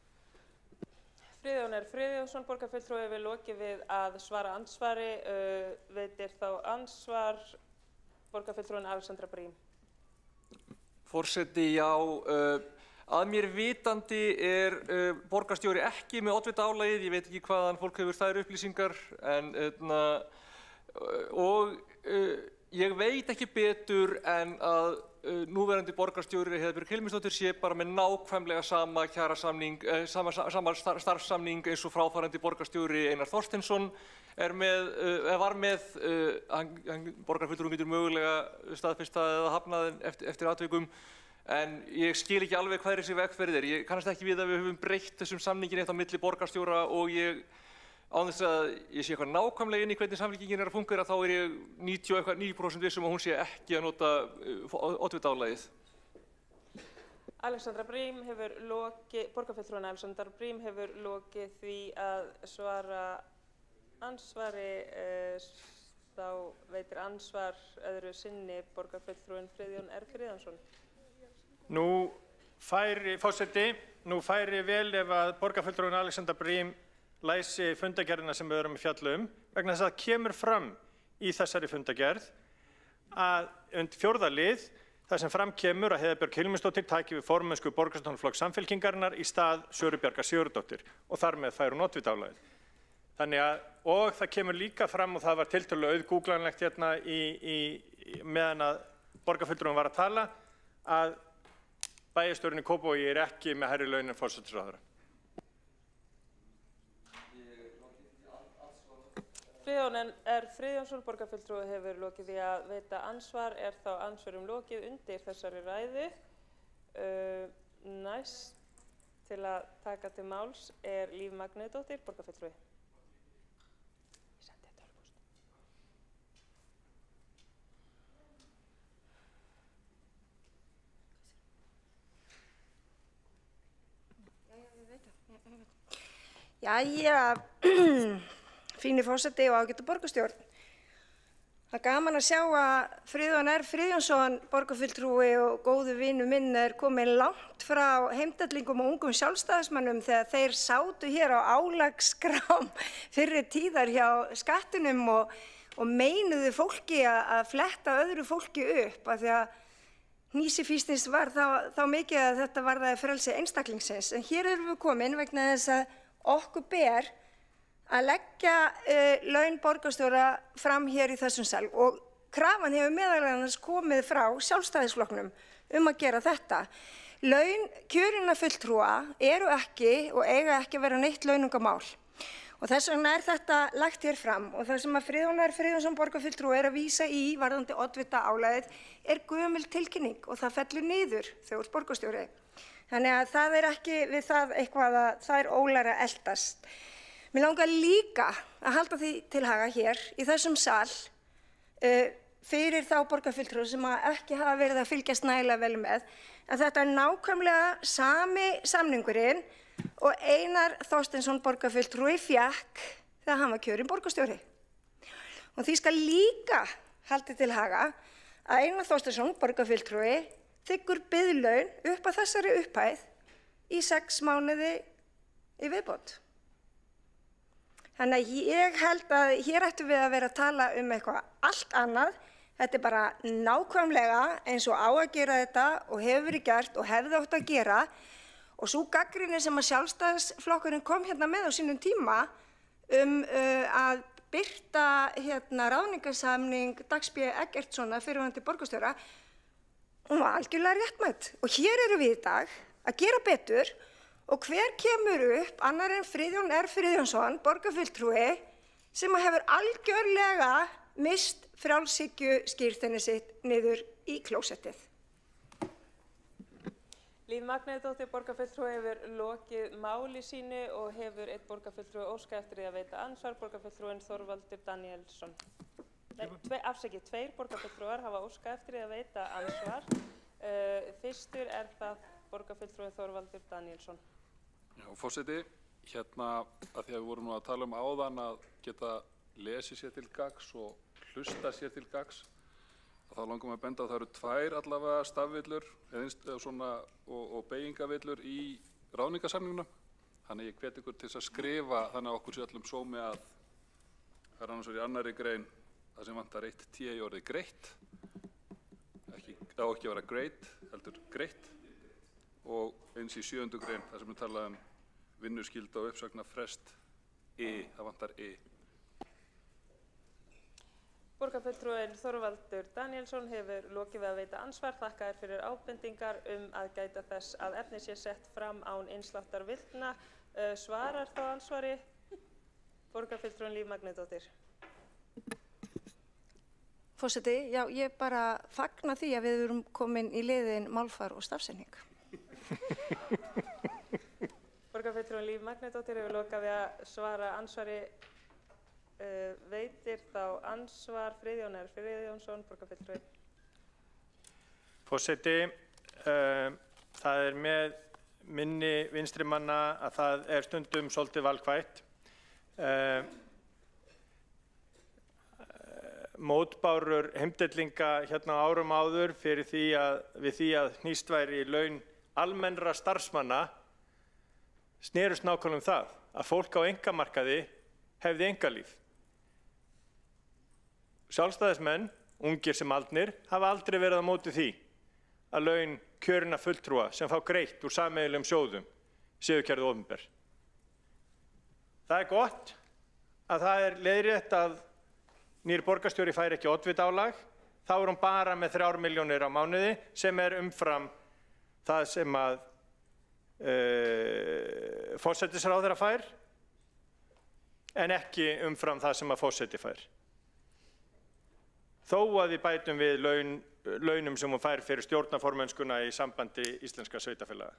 Friðjón R. Friðjónsson, borgarfulltrúi, hefur lokið við að svara ansvari. Veitir þá ansvar borgarfulltrúinn Alexandra Brím. Forseti, já. Að mér vitandi er borgarstjóri ekki með oddvitaálagið, ég veit ekki hvaðan fólk hefur þær upplýsingar, ég veit ekki betur en að núverandi borgarstjóri Heiðbjörg Hilmisdóttir sé bara með nákvæmlega sama kjarasamning, sama starfssamning eins og fráfarandi borgarstjóri Einar Þorsteinsson var með, borgarfulltrúinn getur mögulega staðfestað eða hafnað eftir atvikum. En ég skil ekki alveg hvað þessi vegferð er. Ég kannast ekki við að við höfum breytt þessum samningin eitt á milli borgarstjóra og ég, án þess að ég sé eitthvað nákvæmlega inn í hvernig samlíkingin er að fungera, þá er ég 99% vissum að hún sé ekki að nota oddvitaálagið. Borgarfulltrúinn Alexandra Brím hefur lokið því að svara ansvari, þá veitir ansvar öðru sinni borgarfulltrúinn Friðjón R. Friðjónsson. Forseti, nú færi vel ef að borgarfulltrúinn Alexandra Brím læsi fundargerðina sem við erum að fjalla vegna þess að það kemur fram í þessari fundargerð að undir 4. lið, þar sem fram kemur að Heiðbjörg Hilmisdóttir taki við formennsku borgarstjórnarflokks Samfylkingarinnar í stað Söru Bjargar Sigurðardóttir og þar með fær hún oddvitaálagið. Og það kemur líka fram, og það var tiltölulega auðgúglanlegt hérna meðan að borgarfulltrúinn var að tala, að bæjarstjórinn í Kópavogi er ekki með hærri laun en forsætisráðherra. Friðjón R. Friðjónsson, borgarfulltrúi, hefur lokið því að veita ansvar. Er þá ansvarum lokið undir þessari ræðu. Næst til að taka til máls er Líf Magnúsdóttir, borgarfulltrúi. Jæja, fínir forseti og ágæta borgarstjórn. Það er gaman að sjá að Friðjón R. Friðjónsson, borgarfulltrúi og góðu vinur minn, er komin langt frá heimdallingum og ungum sjálfstæðismönnum þegar þeir sátu hér á álagsskrám fyrri tíðar hjá skattinum og meinuðu fólki að fletta öðru fólki upp af því að hnýsifýsnist var þá mikið að þetta varðaði frelsi einstaklingsins. En hér erum við komin vegna þess að okkur ber að leggja laun borgarstjóra fram hér í þessum sal og krafan hefur meðal annars komið frá Sjálfstæðisflokknum að gera þetta. Laun kjörinna fulltrúa eru ekki og eiga ekki að vera neitt launungamál og þess vegna er þetta lagt hér fram og það sem að Friðjón R. Friðjónsson borgarfulltrúi er að vísa í varðandi oddvitaálagið er gömul tilkynning og það fellur niður þegar þú ert borgarstjóri. Þannig að það er ekki við það eitthvað að það er ólæra að eldast. Mér langar líka að halda því til haga hér í þessum sal fyrir þá borgarfulltrúa sem ekki hafa verið að fylgjast nægilega vel með en þetta nákvæmlega sami samningurinn og Einar Þorsteinsson borgarfulltrúi fékk þegar hann var kjörinn borgarstjóri. Og því skal líka haldið til haga að Einar Þorsteinsson borgarfulltrúi þiggur biðlaun upp að þessari upphæð í 6 mánuði í viðbót. Þannig að ég held að hér ættum við að vera að tala eitthvað allt annað. Þetta bara nákvæmlega eins og á að gera þetta og hefur verið gert og hefði átt að gera. Og sú gagnrýni sem að Sjálfstæðisflokkurinn kom hérna með á sínum tíma að birta ráðningarsamning Dags B. Eggertssonar fyrrverandi borgarstjóra, hún var algjörlega réttmæt. Og hér erum við í dag að gera betur. Og hver kemur upp annar en Friðjón R. Friðjónsson, borgarfulltrúi, sem hefur algjörlega mist frjálshyggju skírteini sitt niður í klósettið. Líf Magnúsdóttir, borgarfulltrúi, hefur lokið máli sínu og hefur einn borgarfulltrúi óskað eftir því að veita ansvar, borgarfulltrúinn Þorvaldur Daníelsson. Tveir borgarfulltrúar hafa óskað eftir því að veita ansvar. Fyrstur er það borgarfulltrúi Þorvaldur Daníelsson. Já, forseti, hérna að því að við vorum nú að tala áðan að geta lesið sér til gagns og hlusta sér til gagns, þá langum við að benda að það eru 2 allavega stafvillur og beygingavillur í ráðningarsamningnum. Þannig ég hvet ykkur til þess að skrifa þannig að okkur sé öllum sómi að það er annars vegar í 2. grein það sem vantar 1 T í orðið greitt. Það á ekki að vera great, heldur greitt. Og eins í 7. grein þar sem við talaðum vinnuskylda og uppsagnarfrest það vantar Borgarfulltrúinn Þorvaldur Daníelsson hefur lokið við að veita ansvar. Þakka fyrir ábendingar að gæta þess að efni sé sett fram án innsláttar vilna. Svarar þá ansvari borgarfulltrúinn Líf Magnúsdóttir. Forseti, já, ég bara fagna því að við erum komin í liðin málfar og stafsetning. Borgarfulltrúinn Líf Magnúsdóttir hefur lokað við að svara ansvari. Veitir þá ansvar Friðjón R. Friðjónsson, borgarfulltrúi. Forseti, það er með minni vinstrimanna að það er stundum svolítið valkvætt. Mótbárur heimdellinga hérna árum áður fyrir við því að hnýst væri laun almennra starfsmanna snerust nákvæmlega það að fólk á einkamarkaði hefði einkalíf. Sjálfstæðismenn, ungir sem aldnir, hafa aldrei verið á móti því að laun kjörinna fulltrúa sem fá greitt úr sameiginlegum sjóðum séu gerð opinber. Það er gott að það er leiðrétt að nýr borgarstjóri fær ekki oddvitaálag, þá er hún bara með 3 milljónir á mánuði sem er umfram það sem að forsætisráðherra fær en ekki umfram það sem að forseti fær. Þó að við bætum við launum sem hún fær fyrir stjórnarformennskuna í sambandi íslenska sveitarfélaga.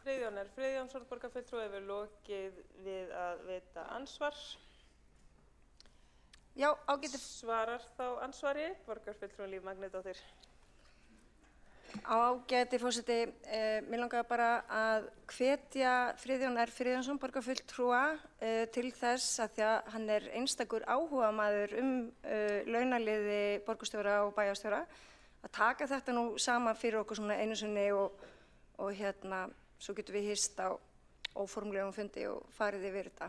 Friðjón R. Friðjónsson, borgarfulltrúi, hefur lokið við að veita ansvar. Já, ágæti. Svarar þá ansvari borgarfulltrúinn Líf Magnúsdóttir. Ágæti forseti, mér langaði bara að hvetja Friðjón R. Friðjónsson, borgarfulltrúa, til þess að því að hann er einstakur áhugamaður launaliði borgarstjóra og bæjarstjóra, að taka þetta nú saman fyrir okkur svona einu sinni og hérna, svo getum við hist á óformlegum fundi og farið yfir þetta.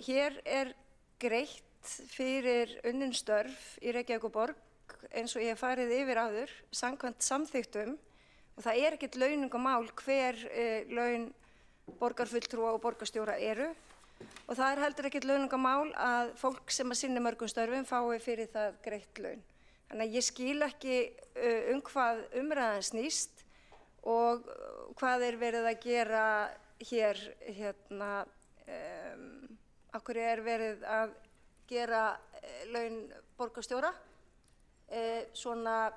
Hér er greitt fyrir unnin störf í Reykjavík og borg eins og ég hef farið yfir áður, samkvæmt samþykktum, og það er ekkert launungamál hver laun borgarfulltrúa og borgarstjóra eru, og það er heldur ekkert launungamál að fólk sem að sinni mörgum störfum fái fyrir það greitt laun. Þannig að ég skil ekki hvað umræðan snýst og hvað er verið að gera hér, af hverju er verið að gera laun borgarstjóra. Svona,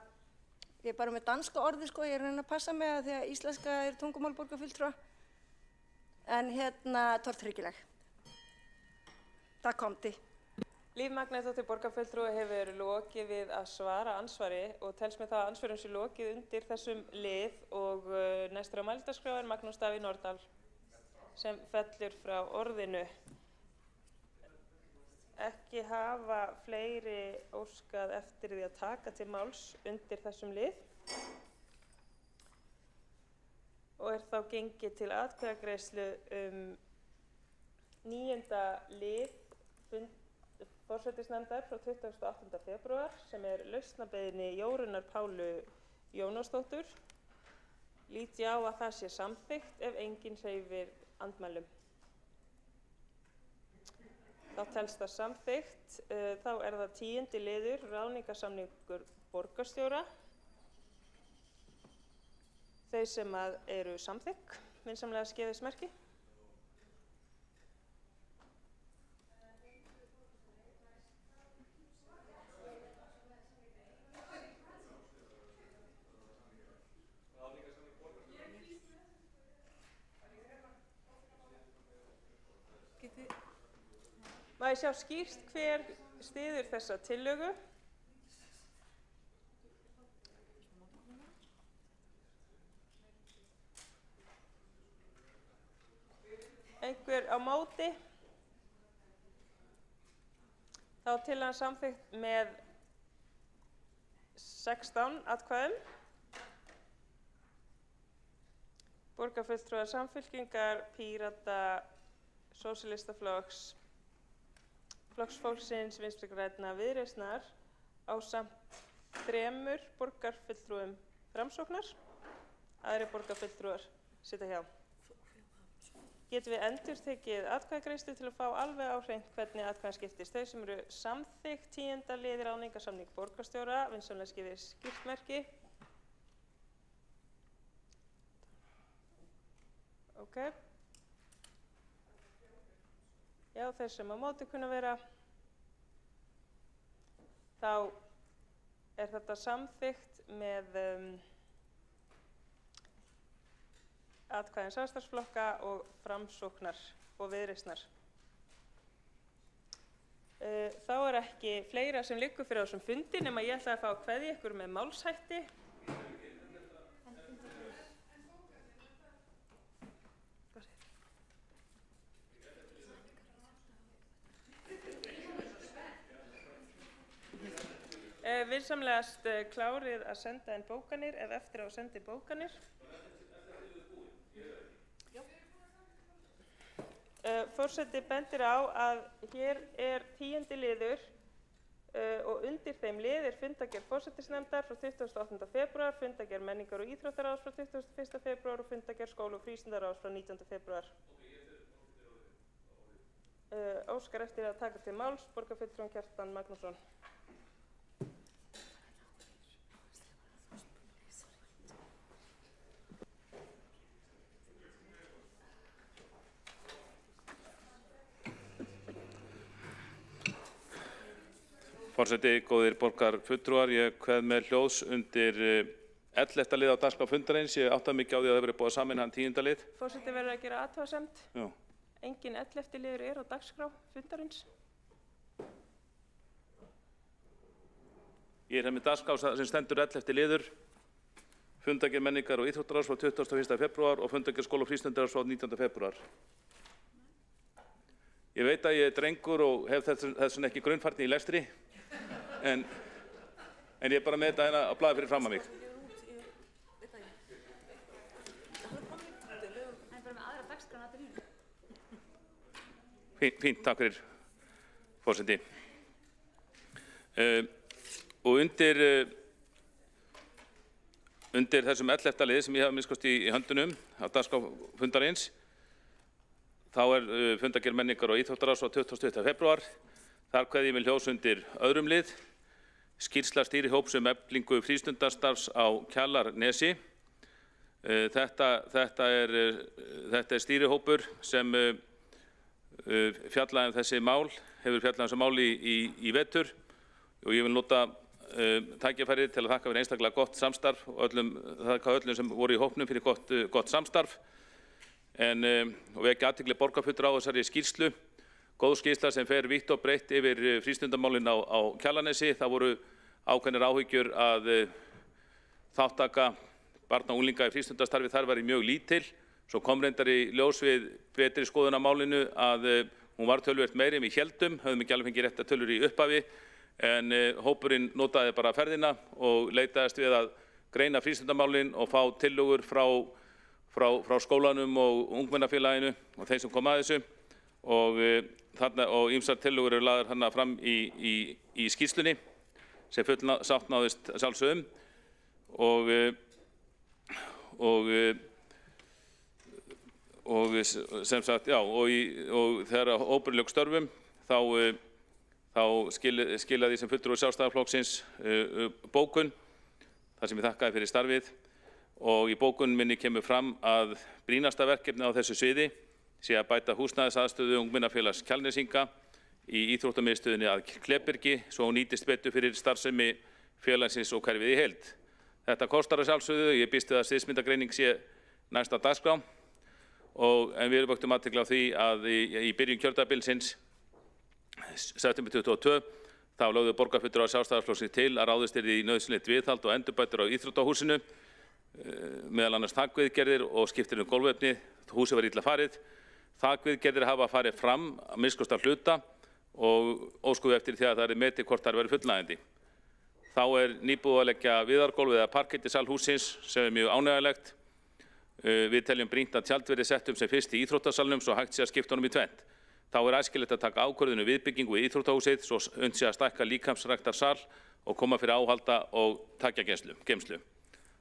ég er bara með danska orði sko, ég er að reyna að passa mig að því að íslenska er tungumál borgarfulltrúa, en tortryggileg. Það komdi. Líf Magnúsdóttir borgarfulltrúi hefur lokið við að svara ansvari og telst með það að ansvörum sé lokið undir þessum lið og næstur á mælendaskrá er Magnús Davíð Nordal sem fellur frá orðinu. Ekki hafa fleiri óskað eftir því að taka til máls undir þessum lið og er þá gengið til atkvæðagreiðslu 9. lið forsætisnefndar frá 28. febrúar sem er lausnabeiðni Jórunnar Pálu Jónasdóttur. Lít ég á að það sé samþykkt ef enginn hreyfir andmælum. Þá telst það samþykkt. Þá er það 10. liður ráðningarsamningur borgarstjóra. Þau sem eru samþykk, vinsamlega skefið smerki. Má ég sjá skýrt hver styður þessa tillögu? Einhver á móti? Þá tillagan samþykkt með 16 atkvæðum. Borgarfulltrúar Samfylkingar, Pírata, Sósíalistaflokks, Flokks fólksins, Vinstri grænna, Viðreisnar ásamt 3 borgarfulltrúum Framsóknar. Aðrir borgarfulltrúar sitja hjá. Getum við endurtekið atkvæðagreiðslu til að fá alveg á hreint hvernig atkvæðin skiptist. Þau sem eru samþykkt 10. lið ráðningarsamning borgarstjóra, vinsamlega skefið skýrt merki. Ok. Já, þeir sem á móti kunna vera. Þá er þetta samþykkt með atkvæðin samstarfsflokka og Framsóknar og Viðreisnar. Þá er ekki fleira sem liggur fyrir á þessum fundi nema ég ætla að fá að kveðja ykkur með málshætti. Vinsamlegast klárið að senda inn bókanir ef eftir á að senda inn bókanir. Forseti bendir á að hér er 10. liður og undir þeim lið er fundargerð forsætisnefndar frá 28. febrúar, fundargerð menningar og íþróttaráðs frá 21. febrúar og fundargerð skóla- og frístundaráðs frá 19. febrúar. Óskar eftir að taka til máls borgarfulltrúinn Kjartan Magnússon. Forseti, góðir borgarfulltrúar, ég kveð með hljóðs undir 11. lið á dagskrá fundarins. Ég átta mikið á því að það verið búið að sameina hann 10. lið. Forseti verður að gera athugasemd. Já. Engin 11. liður er á dagskrá fundarins. Ég er með dagskrá sem stendur 11. liður, fundargerð menningar og íþróttaráðs frá 21. febrúar og fundargerð skóla- og frístundaráðs frá 19. febrúar. Ég veit að ég er drengur og hef þess ekki grunnfærni í lestri, en ég er bara með þetta hérna á blaði fyrir fram að mig. Fínt, takk fyrir, forseti. Og undir þessum 11. lið sem ég hafa minnst í höndunum á dagskrá fundarins, þá er fundargerð menningar og íþróttaráðs frá 21. febrúar. Þar kveð ég með hljóðs undir öðrum lið, skýrsla stýrihóps um eflingu frístundastarfs á Kjalarnesi. Þetta er stýrihópur sem fjallaði þessi mál, hefur fjallað þessi mál í vetur og ég vil nota tækifærið til að þakka fyrir einstaklega gott samstarf og þakka öllum sem voru í hópnum fyrir gott samstarf. Og vekja athygli borgarfulltrúa á þessari skýrslu góð skýrsla sem fer vítt og breitt yfir frístundamálin á Kjalarnesi. Það voru ákveðnar áhyggjur að þáttaka barna og unglinga í frístundastarfi þar væri mjög lítil. Svo kom reyndar í ljós við betri skoðun á málinu að hún var töluvert meiri en við héldum, höfðum ekki alveg fengið réttar tölur í upphafi, en hópurinn notaði bara ferðina og leitaðist við að greina frístundamálin og fá tillögur frá skólanum og ungmennafélaginu og þeim sem kom að þessu. Og ýmsar tillögur eru lagðar þarna fram í skýrslunni sem full sátt náðist sjálfsögum og sem sagt, já, og þegar hópurinn lauk störfum þá skilaði sem fulltrúi Sjálfstæðisflokksins bókun þar sem ég þakkaði fyrir starfið, og í bókun minni kemur fram að brýnasta verkefni á þessu sviði sé að bæta húsnæðisaðstöðu ungmennafélags Kjalnesinga í íþróttamiðstöðinni að Kleppergi svo hún nýtist betur fyrir starfsemi félagsins og kerfið í heild. Þetta kostar að sjálfsögðu, ég býst við að sviðsmyndagreining sé næst á dagskrá, en við vöktum athygli á því að í byrjun kjörtímabilsins september 22 þá lögðu borgarfulltrúar Sjálfstæðisflokksins til að ráðist yrði í nauðsynlegt viðhald og endurbætur á íþróttahúsinu, meðal annars þakviðgerðir og skiptir gólfefni. Húsið var illa farið. Þakviðgerðir hafa farið fram að minnsta kosti hluta og óskuðu eftir því að það er metið hvort þær verið fullnægjandi. Þá er nýbúið að leggja viðargólf eða parkett í sal hússins sem er mjög ánægjulegt. Við teljum brýnt að tjald verði sett sem fyrst í íþróttasalnum svo hægt sé að skipta honum í tvennt. Þá er æskilegt að taka ákvörðun viðbyggingu í íþróttahúsið svo unnt sé að stækka líkamsræktarsal og koma fyrir áhalda og tækjageymslu.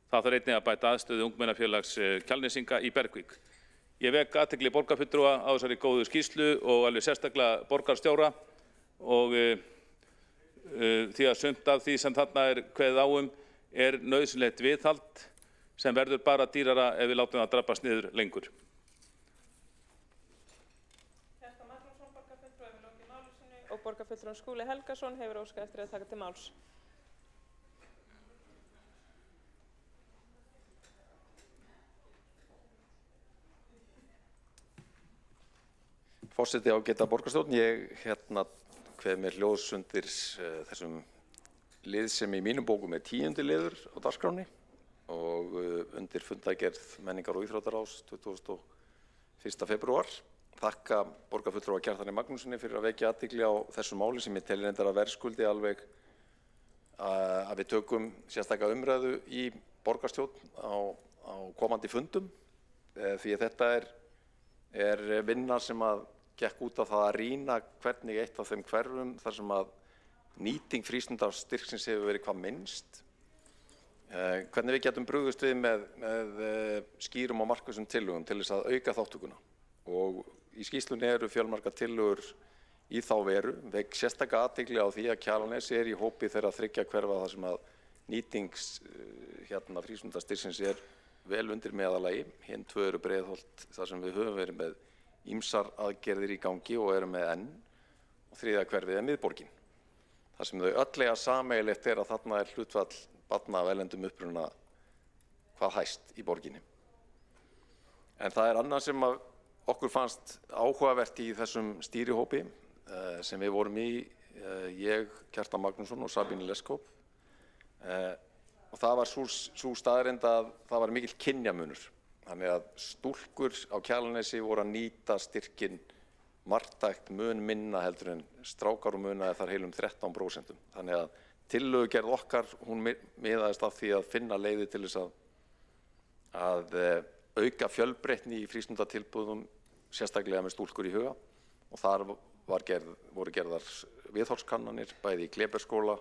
Það þarf einnig að bæta aðstöðu ungmennafélags Kjalnesinga í Bergvík. Ég vek athygli borgarfulltrúa á þessari góðu skýrslu og alveg sérstaklega borgarstjóra og því að sumt af því sem þarna er kveðið á er nauðsynlegt viðhald sem verður bara dýrara ef við látum það drabbast niður lengur. Og borgarfulltrúinn Skúli Helgason hefur óskað eftir að taka til máls. Forseti ágæta borgarstjórn, ég kveð mér hljóðs undir þessum lið sem í mínum bókum er 10. liður á dagskráni og undir fundagerð menningar og íþróttaráðs 21. febrúar. Þakka borgarfulltrúa Kjartani Magnúsinni fyrir að vekja athygli á þessu máli sem ég tel reyndar að verðskuldi alveg að við tökum sérstaka umræðu í borgarstjórn á komandi fundum því að þetta er vinna sem að gekk út á það að rýna hvernig eitt af þeim hverfum þar sem að nýting frístundastyrksins hefur verið hvað minnst, hvernig við getum brugðist við með skýrum og markvissum tillögum til þess að auka þátttökuna. Og í skýrslunni eru fjölmargar tillögur í þá veru, vek sérstaka athygli á því að Kjalarnes er í hópi þeirra 3 hverfa þar sem að nýtings frístundastyrksins er vel undir meðalagi. Hinn 2 eru Breiðholt þar sem við höfum verið með ýmsar aðgerðir í gangi og erum með enn, og 3. hverfið er miðborgin. Það sem þau öll eiga sameiginlegt að þarna er hlutfall barna af erlendum uppruna hvað hæst í borginni. En það er annað sem okkur fannst áhugavert í þessum stýrihópi sem við vorum í, ég, Kjartan Magnússon og Sabína Leskop. Og það var sú staðreynd að það var mikill kynjamunur. Þannig að stúlkur á Kjalarnesi voru að nýta styrkinn marktækt mun minna heldur en strákar og munaði þar heilum 13%. Þannig að tillögugerð okkar, hún miðaðist af því að finna leiði til þess að auka fjölbreytni í frístundatilboðum, sérstaklega með stúlkur í huga. Og þar voru gerðar viðhorfskannanir, bæði í Klepperskóla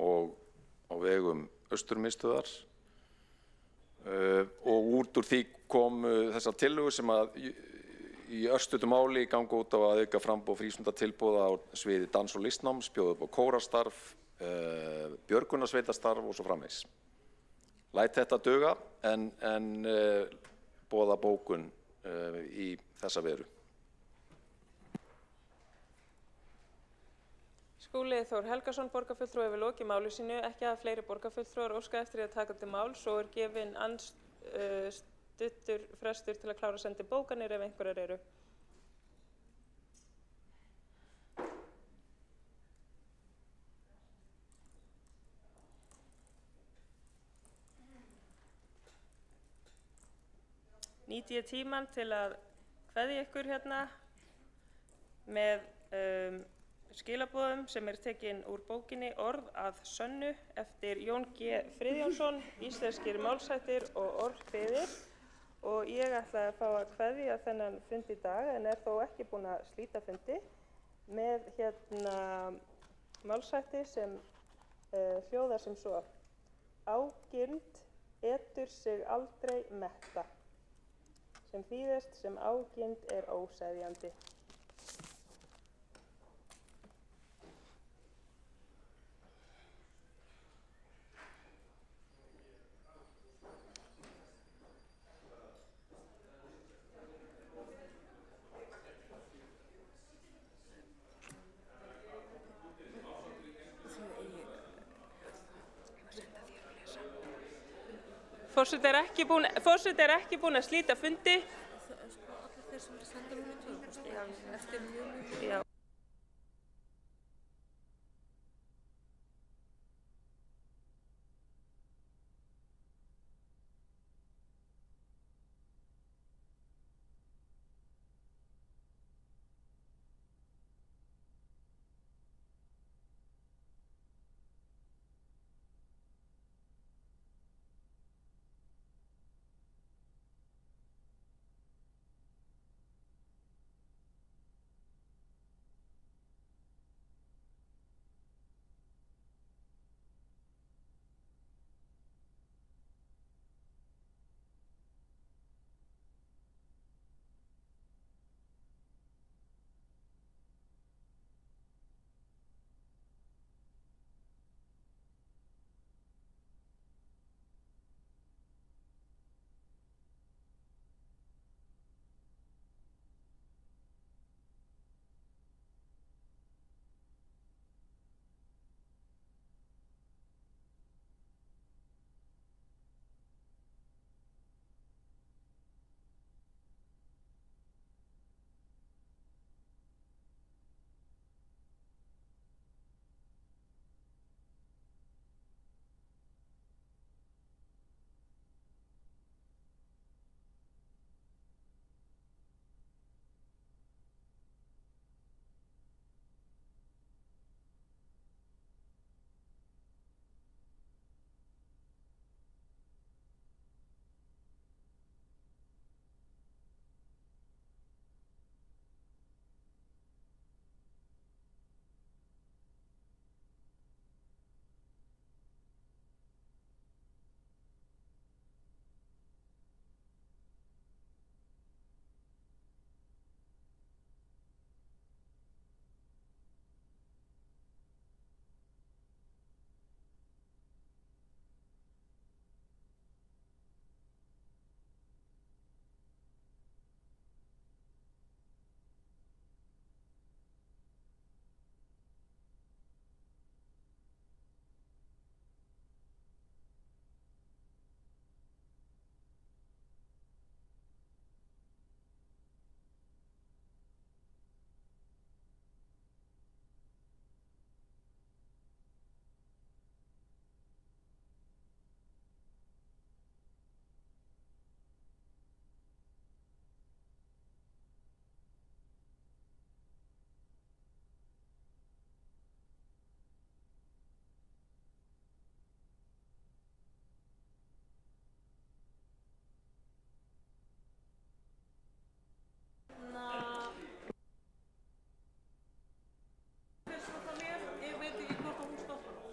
og á vegum Austurmiðstöðvar. Og út úr því komu þessar tillögur sem að í örstuttu máli ganga út á að auka framboð frístundatilboða á sviði dans- og listnáms, bjóða upp á kórastarf, björgunarsveitastarf og svo framvegis. Læt þetta duga en boða bókun í þessa veru. Skúli Þór Helgason, borgarfulltrúi, hefur lokið máli sínu. Ekki að fleiri borgarfulltrúar óska eftir að taka til máls og er gefinn stuttur frestur til að klára sendi bókanir ef einhverjar eru. nýti ég tímann til að kveðja ykkur hérna með skilaboðum sem tekin úr bókinni Orð að sönnu eftir Jón G. Friðjónsson, Íslenskir málshættir og orðkviðir. Og ég ætla að fá að kveðja þennan fund í dag en þó ekki búin að slíta fundi með málshætti sem hljóðar sem svo: Ágirnd etur sig aldrei metta, sem þýðist sem ágirnd óseðjandi. Forseti er ekki búinn að slíta fundi. Já.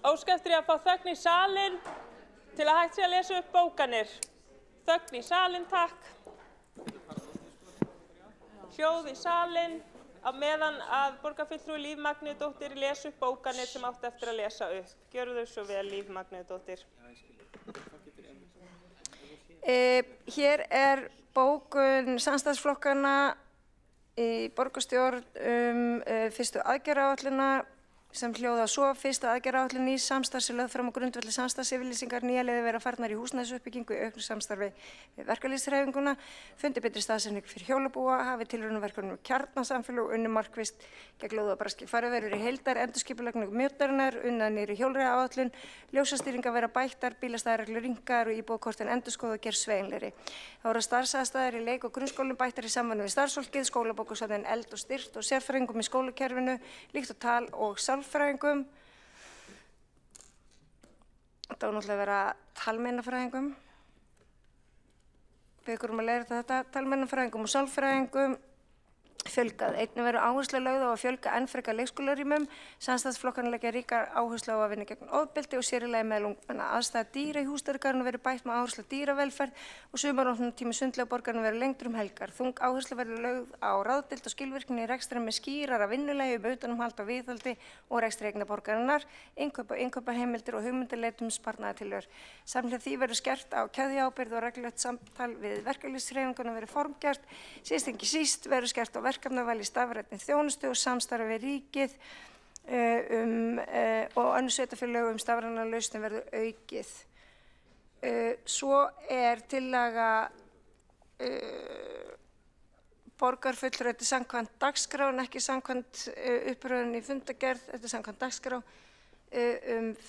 Óska eftir að fá þögn í salinn til að hægt sé að lesa upp bókanir. Þögn í salinn, takk. Hljóð í salinn á meðan að borgarfulltrúi Líf Magnúsdóttir les upp bókanir sem átti eftir að lesa upp. Gjörðu svo vel, Líf Magnúsdóttir. Hér er bókun samstarfsflokkanna í borgarstjórn fyrstu aðgerðaáætlunina sem hljóða svo: fyrsta aðgerðaáætlun nýs samstarfs er lögð fram á grundvelli samstarfsyfirlýsingar, nýja leiðir vera farnar í húsnæðisuppbyggingu í auknu samstarfi við verkalýðshreyfinguna, fundi betri staðsetningu fyrir hjólabúa, hafi tilraunaverkefni um kjarnasamfélög og unnu markvisst gegn lóðabraski. Farið verður í heildar endurskipulagningu mjótarinnar, unnað niðri hjólreiðaáætlun, ljósastýringar vera bættar, bílastæðareglur rýmkaðar og íbúðakortin endurskoðuð og gerð sveigjanlegri. Þá eru starfsaðstæður í leik- og grunnskólum bættar í samvinnu við starfsfólkið, skólabókasöfnin efld og styrkt og sérfræðingum í skólakerfinu, líkt og tal- og sálfræðingum. Þetta á náttúrulega að vera talmeinafræðingum. Við ykkur að leiðrétta þetta, talmeinafræðingum og sálfræðingum fjölgað. Einnig verður áhersla lögð á að fjölga enn frekar leikskólarýmum. Samstarfsflokkarnir leggja ríka áherslu á að vinna gegn ofbeldi og sér í lagi meðal ungmenna. Aðstæða dýra í húsdýragarðinum verður bætt með áherslu á dýravelferð og sumaropnunartími sundlaugaborgarinnar verður lengdur helgar. Þung áhersla verður lögð á ráðdeild og skilvirkni í rekstri með skýrara vinnulagi utanumhald á viðhaldi og rekstri eigna borgarinnar, innkaupaheimildir og hugmyndaleitum sparnaðartillögur. Samhliða því verður skert á keðjuábyrgð og reglulegt samtal við verkalýðshreyfinguna verður formgert. Síðast en ekki síst verður skert á verkefnaval í stafrænni þjónustu og samstarfi við ríkið og önnur sveitarfélög stafrænar lausnir verður aukið. Svo tillaga borgarfulltrúa, þetta samkvæmt dagskrá en ekki samkvæmt uppröðun í fundargerð, þetta samkvæmt dagskrá,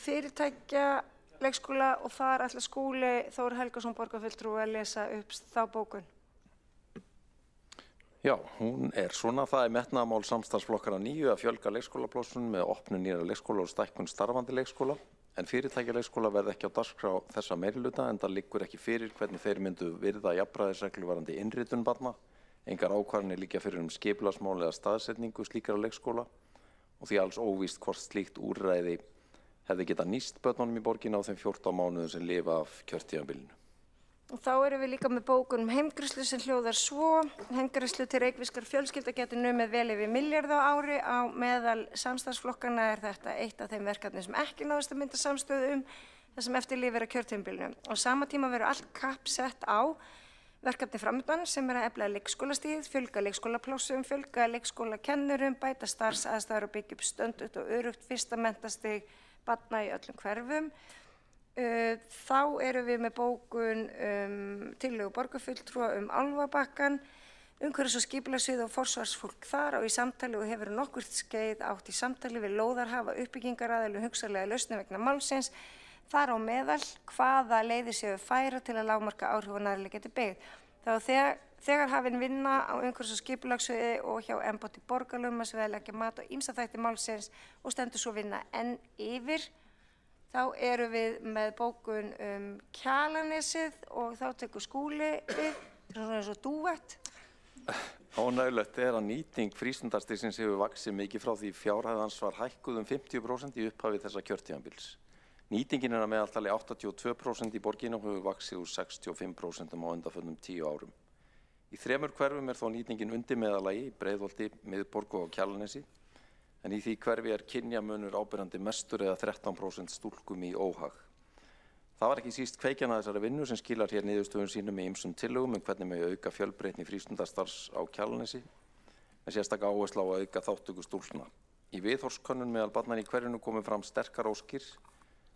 fyrirtækja leikskóla og þar ætlar Skúli Þór Helgason borgarfulltrúi að lesa upp þá bókun. Já, hún svona. Það metnaðarmál samstarfsflokkana 9 að fjölga leikskólaplássum með opnun nýrra leikskóla og stækkun starfandi leikskóla. En fyrirtækjaleikskóla verði ekki á dagskrá þessa meirihluta enda liggur ekki fyrir hvernig þeir myndu virða jafnræðisreglu varðandi innritun barna. Engar ákvarðanir liggja fyrir skipulagsmál eða staðsetningu slíkra leikskóla og því alls óvíst hvort slíkt úrræði hefði getað nýst börnunum í borginni á þeim 14 mánuðum sem lifa af kjörtímabilinu. Og þá erum við líka með bókun heimgreiðslu sem hljóðar svo: heimgreiðslu til reykvískra fjölskylda getur numið vel yfir milljarð á ári. Á meðal samstarfsflokkanna er þetta eitt af þeim verkefnum sem ekki náðist að mynda samstöðu það sem eftir lifir á kjörtímabilinu. Á sama tíma verður allt kapp sett á verkefni framundan sem að efla leikskólastigið, fjölga leikskólaplássum, fjölga leikskólakennurum, bæta starfsaðstæður og byggja upp stöndugt og öruggt fyrsta menntastig barna í öllum hverfum. Þá erum við með bókun tillögu borgarfulltrúa Álfabakkann, umhverfis- og skipulagssvið og forsvarsfólk þar og í samtali og hefur nokkurt skeið átt í samtali við lóðarhafa uppbyggingaraðilu hugsanlega lausnir vegna málsins, þar á meðal hvaða leiðir séu færa til að lágmarka áhrif og nærliggjandi byggð. Þá þegar hafin vinna á umhverfis- og skipulagssviði og hjá embætti borgarlögmanns við að leggja mat á ýmsa þætti málsins og stendur svo vinna enn yfir. Þá erum við með bókun Kjalarnesið og þá tekur Skúli við, þetta svona eins og dúett. Ánægjulegt að nýting frístundastigsins hefur vaxið mikið frá því fjárhæð hans var hækkuð 50% í upphafi þessa kjörtímabils. Nýtingin að meðaltali 82% í borginni og hefur vaxið úr 65% á undanförnum 10 árum. Í 3 hverfum þó nýtingin undir meðalagi í Breiðholti, Miðborg og á Kjalarnesi. En í því hverfi kynjamunur áberandi mestur eða 13% stúlkum í óhag. Það var ekki síst kveikjan að þessari vinnu sem skilar hér niðurstöðum sínum með ýmsum tillögum hvernig megi auka fjölbreytni frístundastarfs á Kjalarnesi með sérstaka áherslu á að auka þátttöku stúlkna. Í viðhorfskönnun meðal barnanna í hverfinu komu fram sterkar óskir,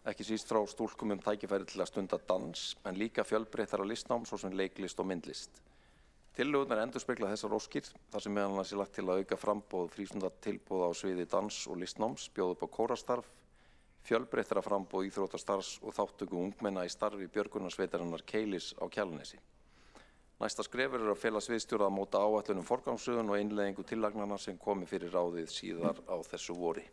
ekki síst frá stúlkum tækifæri til að stunda dans, en líka fjölbreyttara listnám svo sem leiklist og myndlist. Tillögurnar endurspegla þessar óskir þar sem meðal annars lagt til að auka framboð frístundatilboða á sviði dans og listnáms, bjóða upp á kórastarf, fjölbreyttara framboð íþróttastarfs og þátttöku ungmenna í starfi björgunarsveitarinnar Keilis á Kjalarnesi. Næsta skrefur að fela sviðsstjóra að móta áætlun forgangsröðun og innleiðingu tillagnanna sem komi fyrir ráðið síðar á þessu vori.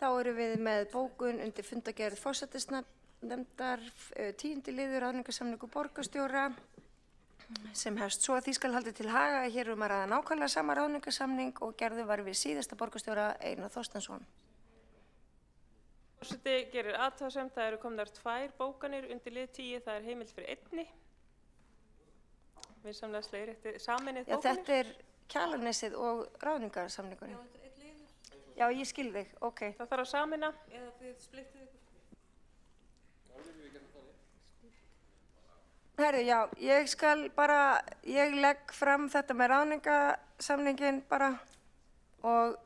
Þá erum við með bókun undir fundargerð forsætisnefndar, 10. liður ráðningarsamningu borgarstjóra sem hefst svo að því skal haldið til haga að hér að ræða nákvæmlega sama ráðningarsamning og gerðu var við síðasta borgarstjóra Einar Þorsteinsson. Forseti gerir athugasemd, það eru komnar 2 bókanir undir lið 10, það heimild fyrir einni. Við samlega sameinið bókanir. Þetta Kjalarnesið og ráðningarsamningurinn. Já, þetta er 1 liður. Já, ég skil þig, ok. Það þarf að sameina. Eða þið splittið ykkur. Herru, já, ég legg fram þetta með ráðningarsamningin bara og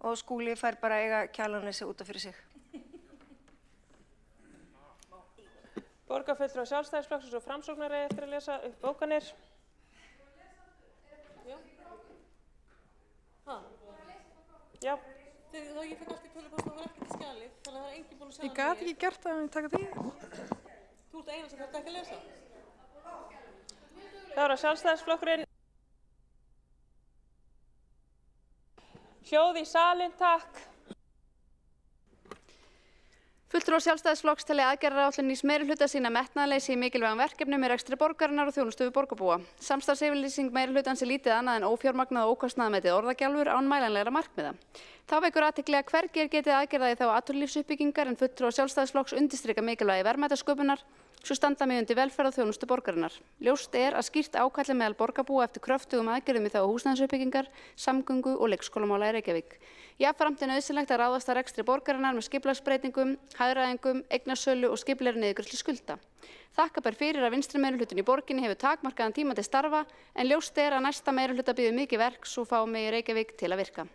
og Skúli fær bara að eiga Kjalarnesi út af fyrir sig. Borgarfulltrúar Sjálfstæðisflokksins og Framsóknar eiga eftir að lesa upp bókanir. Já. Þegar ég fekk allt í tölvupóst, það var ekkert í skjalið, þannig að það enginn búinn að sjá Ég gat ekki gert það, en taka því. Þú ert eina sem þarf ekki að lesa. Það var að Sjálfstæðisflokkurinn. Hljóð í salinn, takk. Fulltrúar Sjálfstæðisflokks telja aðgerðaráætlun nýs meirihluta sína metnaðarleysi í mikilvægum verkefnum í rekstri borgarinnar og þjónustu við borgarbúa. Samstarfsyfirlýsing meirihlutans er lítið annað en ófjármagnað og ókostnaðarmetið orðagjálfur án mælanlegra markmiða. Þá vekur athygli að hvergi er getið aðgerða í þá atvinnulífsuppbyggingar en fulltrúar Sjálfstæðisflokks undirstrika mikilvægi verðmætasköpunar svo standa mig undir velferð og þjónustu borgarinnar. Ljóst er að skýrt ákalli meðal borgarbúa eftir kröftugum aðgerðum í þá húsnæðisuppbyggingar, samgöngu og leikskólamála í Reykjavík. Jafnframt er nauðsynlegt að ráðast að rekstri borgarinnar með skipulagsbreytingum, hagræðingum, eignasölu og skipulagðri niðurgreiðslu skulda. Þakka ber fyrir að vinstri meirihlutinn í borginni hefur takmarkaðan tíma til starfa en ljóst er að næsta meirihluta býður mikið verk svo fá megi Reykjavík til að virka.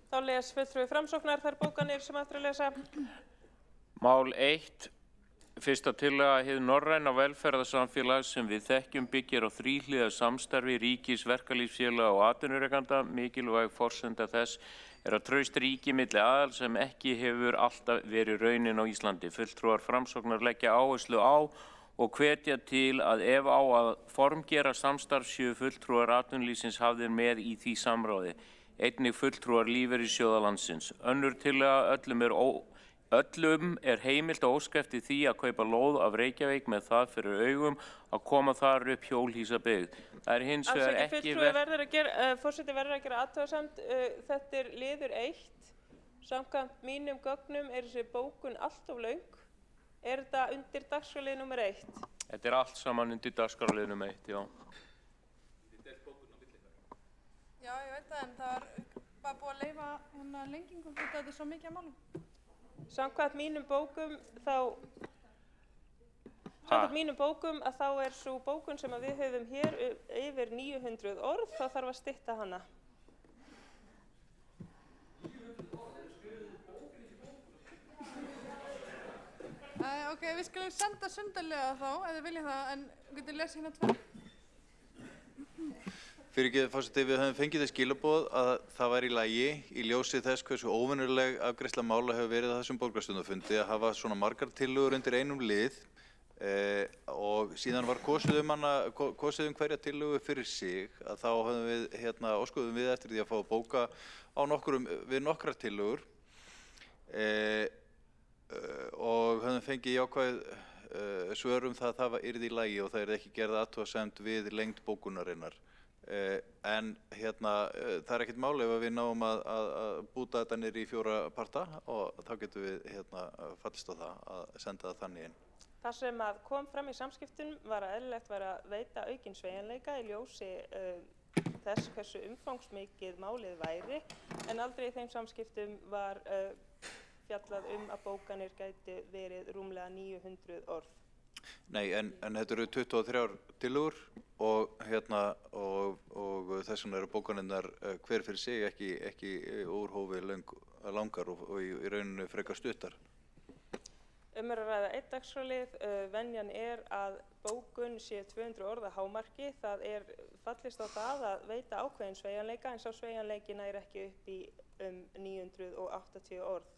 Þá les fulltrúi Framsóknar þær bókanir sem eftir að lesa. Mál 1. Fyrsta tillaga hið norræna velferðarsamfélag sem við þekkjum byggir á þríhliða samstarfi ríkis, verkalýðsfélaga og atvinnurekanda. Mikilvæg forsenda þess er að traust ríki milli aðal sem ekki hefur alltaf verið raunin á Íslandi. Fulltrúar Framsóknar leggja áherslu á og hvetja til að ef á að formgera samstarf séu fulltrúar atvinnulífsins hafðir með í því samráði. Einnig fulltrúar lífeyrissjóða landsins. Önnur tillaga öllum er heimilt að óska eftir því að kaupa lóð af Reykjavík með það fyrir augum að koma þar upp hjólhýsabyggð. Það er hins vegar ekki Forseti verður að gera athugasemd. Þetta er liður 1. Samkvæmt mínum gögnum er þessi bókun alltof löng. Er þetta undir dagskrárlið nr. 1? Þetta er allt saman undir dagskrárlið nr. 1, já. Já, ég veit það, en það var bara búið að leyfa lengingum fyrir þetta er svo mikið að málum. Samkvæmt mínum bókum að þá er svo bókun sem við höfum hér yfir 900 orð, þá þarf að stytta hana. Ok, við skulum senda sundarlega þá, ef þið viljið það, en við getum lesið hérna 2. Fyrirgefðu forseti, við höfum fengið þess skilaboð að það væri í lagi í ljósi þess hversu óvenjuleg afgreiðsla mála hefur verið að þessum borgarstjórnarfundi að hafa svona margar tillögur undir einum lið og síðan var kosið hverja tillögu fyrir sig að þá höfum við óskuðum við eftir því að fá að bóka á við nokkrar tillögur og höfum fengið jákvæð svör það að það yrði í lagi og það yrði ekki gerð athugasemd við lengd bókunarinnar. En það er ekkert mál ef við náum að búta þetta niður í 4 parta og þá getum við fallist á það að senda það þannig inn. Það sem kom fram í samskiptum var að eðlilegt var að veita aukinn sveigjanleika í ljósi þess hversu umfangsmikið málið væri en aldrei í þeim samskiptum var fjallað að bókanir gæti verið rúmlega 900 orð. Nei, en þetta eru 23 tillögur og þess vegna eru bókanirnar hver fyrir sig ekki úr hófi langar og í rauninu frekar stuttar. Er að ræða einn dagskrárlið. Venjan er að bókun sé 200 orð að hámarki. Það er fallist á það að veita ákveðin sveigjanleika en sá sveigjanleiki nær ekki upp í 980 orð.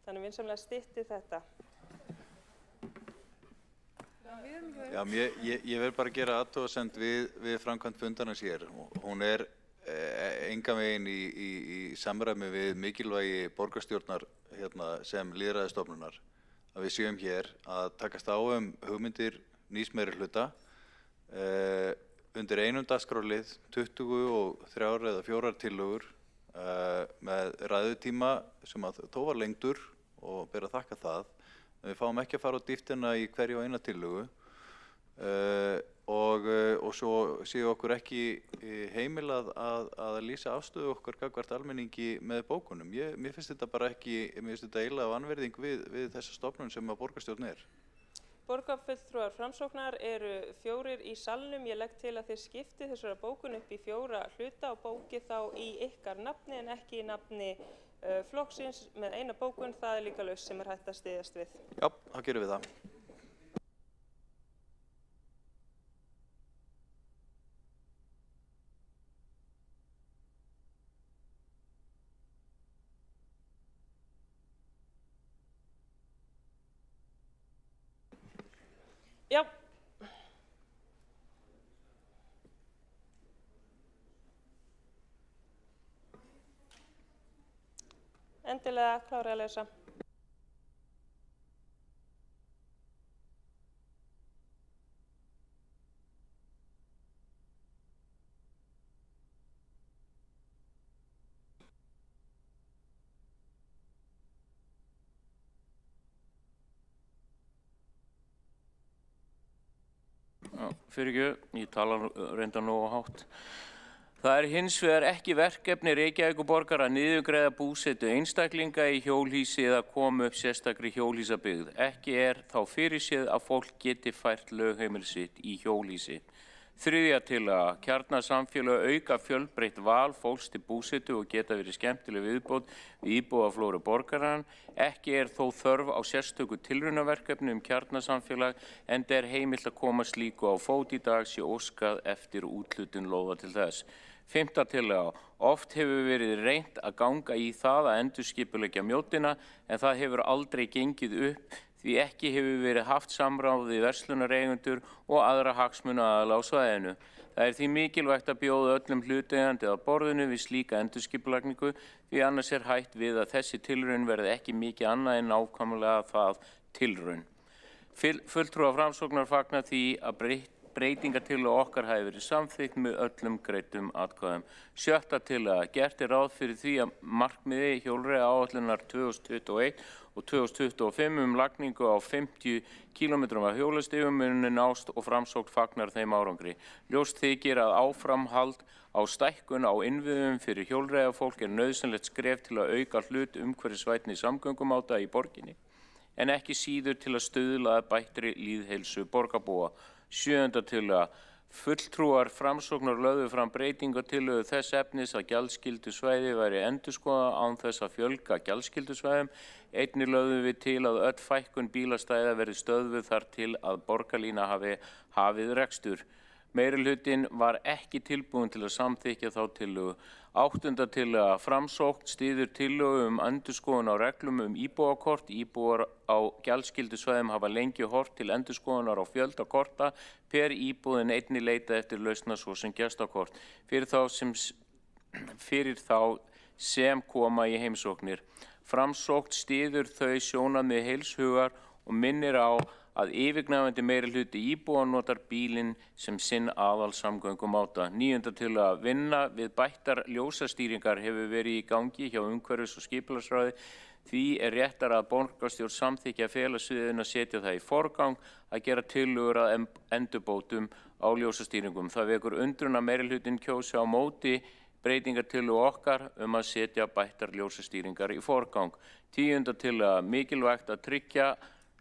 Þannig vinsamlega stytti þetta. Já, ég vil bara gera athugasemd við framkvæmd fundarins hér. Hún er engan veginn í samræmi við mikilvægi borgarstjórnar sem lýðræðisstofnunar. Að við séum hér að takast á hugmyndir nýs meirihluta undir einum dagskrárlið, 23 eða 4 tillögur með ræðutíma sem þó var lengdur og ber að þakka það. Við fáum ekki að fara á dýptina í hverju og eina tillögu og svo séu okkur ekki heimilað að lýsa afstöðu okkar gagnvart almenningi með bókunum. Mér finnst þetta bara ekki, mér finnst þetta eiginlega vanvirðing við þessa stofnun sem að borgarstjórn er. Borgarfulltrúar Framsóknar eru 4 í salnum. Ég legg til að þið skiptið þessara bókun upp í 4 hluta og bókið þá í ykkar nafni en ekki í nafni flokksins með eina bókun. Það er líka lausn sem er hægt að styðjast við. Já, þá gerum við það. Já. Endilega klárið að lesa. Fyrirgjöf, ég tala reyndar nógu hátt. Það er hins vegar ekki verkefni Reykjavíkurborgar að niðurgreiða búsetu einstaklinga í hjólhýsi eða koma upp sérstakri hjólhýsabyggð. Ekki er þá fyrirséð að fólk geti fært lögheimili sitt í hjólhýsi. Þriðja tillaga, kjarnasamfélög auka fjölbreytt val fólks til búsetu og geta verið skemmtileg viðbót við íbúaflóru borgarann. Ekki er þó þörf á sérstöku tilraunaverkefni kjarnasamfélag enda er heimilt að koma slíku á fót í dag sé óskað eftir úthlutun lóða til þess. Fimmta tillaga, oft hefur verið reynt að ganga í það að endurskipuleggja Mjóddina en það hefur aldrei gengið upp því ekki hefur verið haft samráð við verslunareigendur og aðra hagsmunaaðila á svæðinu. Það er því mikilvægt að bjóða öllum hlutaðeigandi að borðinu við slíka endurskipulagningu því annars er hætt við að þessi tilraun verði ekki mikið annað en nákvæmlega það tilraun. Fulltrúar Framsóknar fagna því að breytingartillögu okkar hafi verið samþykkt með öllum greiddum atkvæðum. Sjötta tillaga, gert er ráð fyrir því að markmiði hjólreiðaáætlunar 2021 og 2025 lagningu á 50 km af hjólastígum muni nást og Framsókn fagnar þeim árangri. Ljóst þykir að áframhald á stækkun á innviðum fyrir hjólreiðafólk er nauðsynlegt skref til að auka hlut umhverfisvænni samgöngumáta í borginni, en ekki síður til að stuðla að bættri lýðheilsu borgarbúa. Sjöunda tillaga, fulltrúar Framsóknar lögðu fram breytingartillögu þess efnis að gjaldskyldu svæði væri endurskoðað án þess að fjölga gjaldskyldu-svæðum. Einnig lögðum við til að öll fækkun bílastæða verði stöðvuð þar til að Borgarlína hafi hafið rekstur. Meirihlutinn var ekki tilbúinn til að samþykkja þá tillögu. Áttunda tillaga, Framsókn styður tillögu endurskoðun á reglum íbúakort. Íbúar á gjaldskyldu-svæðum hafa lengi horft til endurskoðunar á fjölda korta per íbúðin einnig leita eftir lausna svo sem gestakort fyrir þá sem koma í heimsóknir. Framsókn styður þau sjónarmið heilshugar og minnir á að yfirgnæfandi meirihluti íbúa notar bílinn sem sinn aðalsamgöngumáta. Níunda tillaga, vinna við bættar ljósastýringar hefur verið í gangi hjá umhverfis- og skipulagsráði. Því er réttar að borgarstjórn samþykkja félagsviðin að setja það í forgang að gera tillögur að endurbótum á ljósastýringum. Það vekur undrun að meirihlutinn kjósi á móti breytingartillögu okkar að setja bættar ljósastýringar í forgang. Tíunda tillaga, mikilvægt að tryggja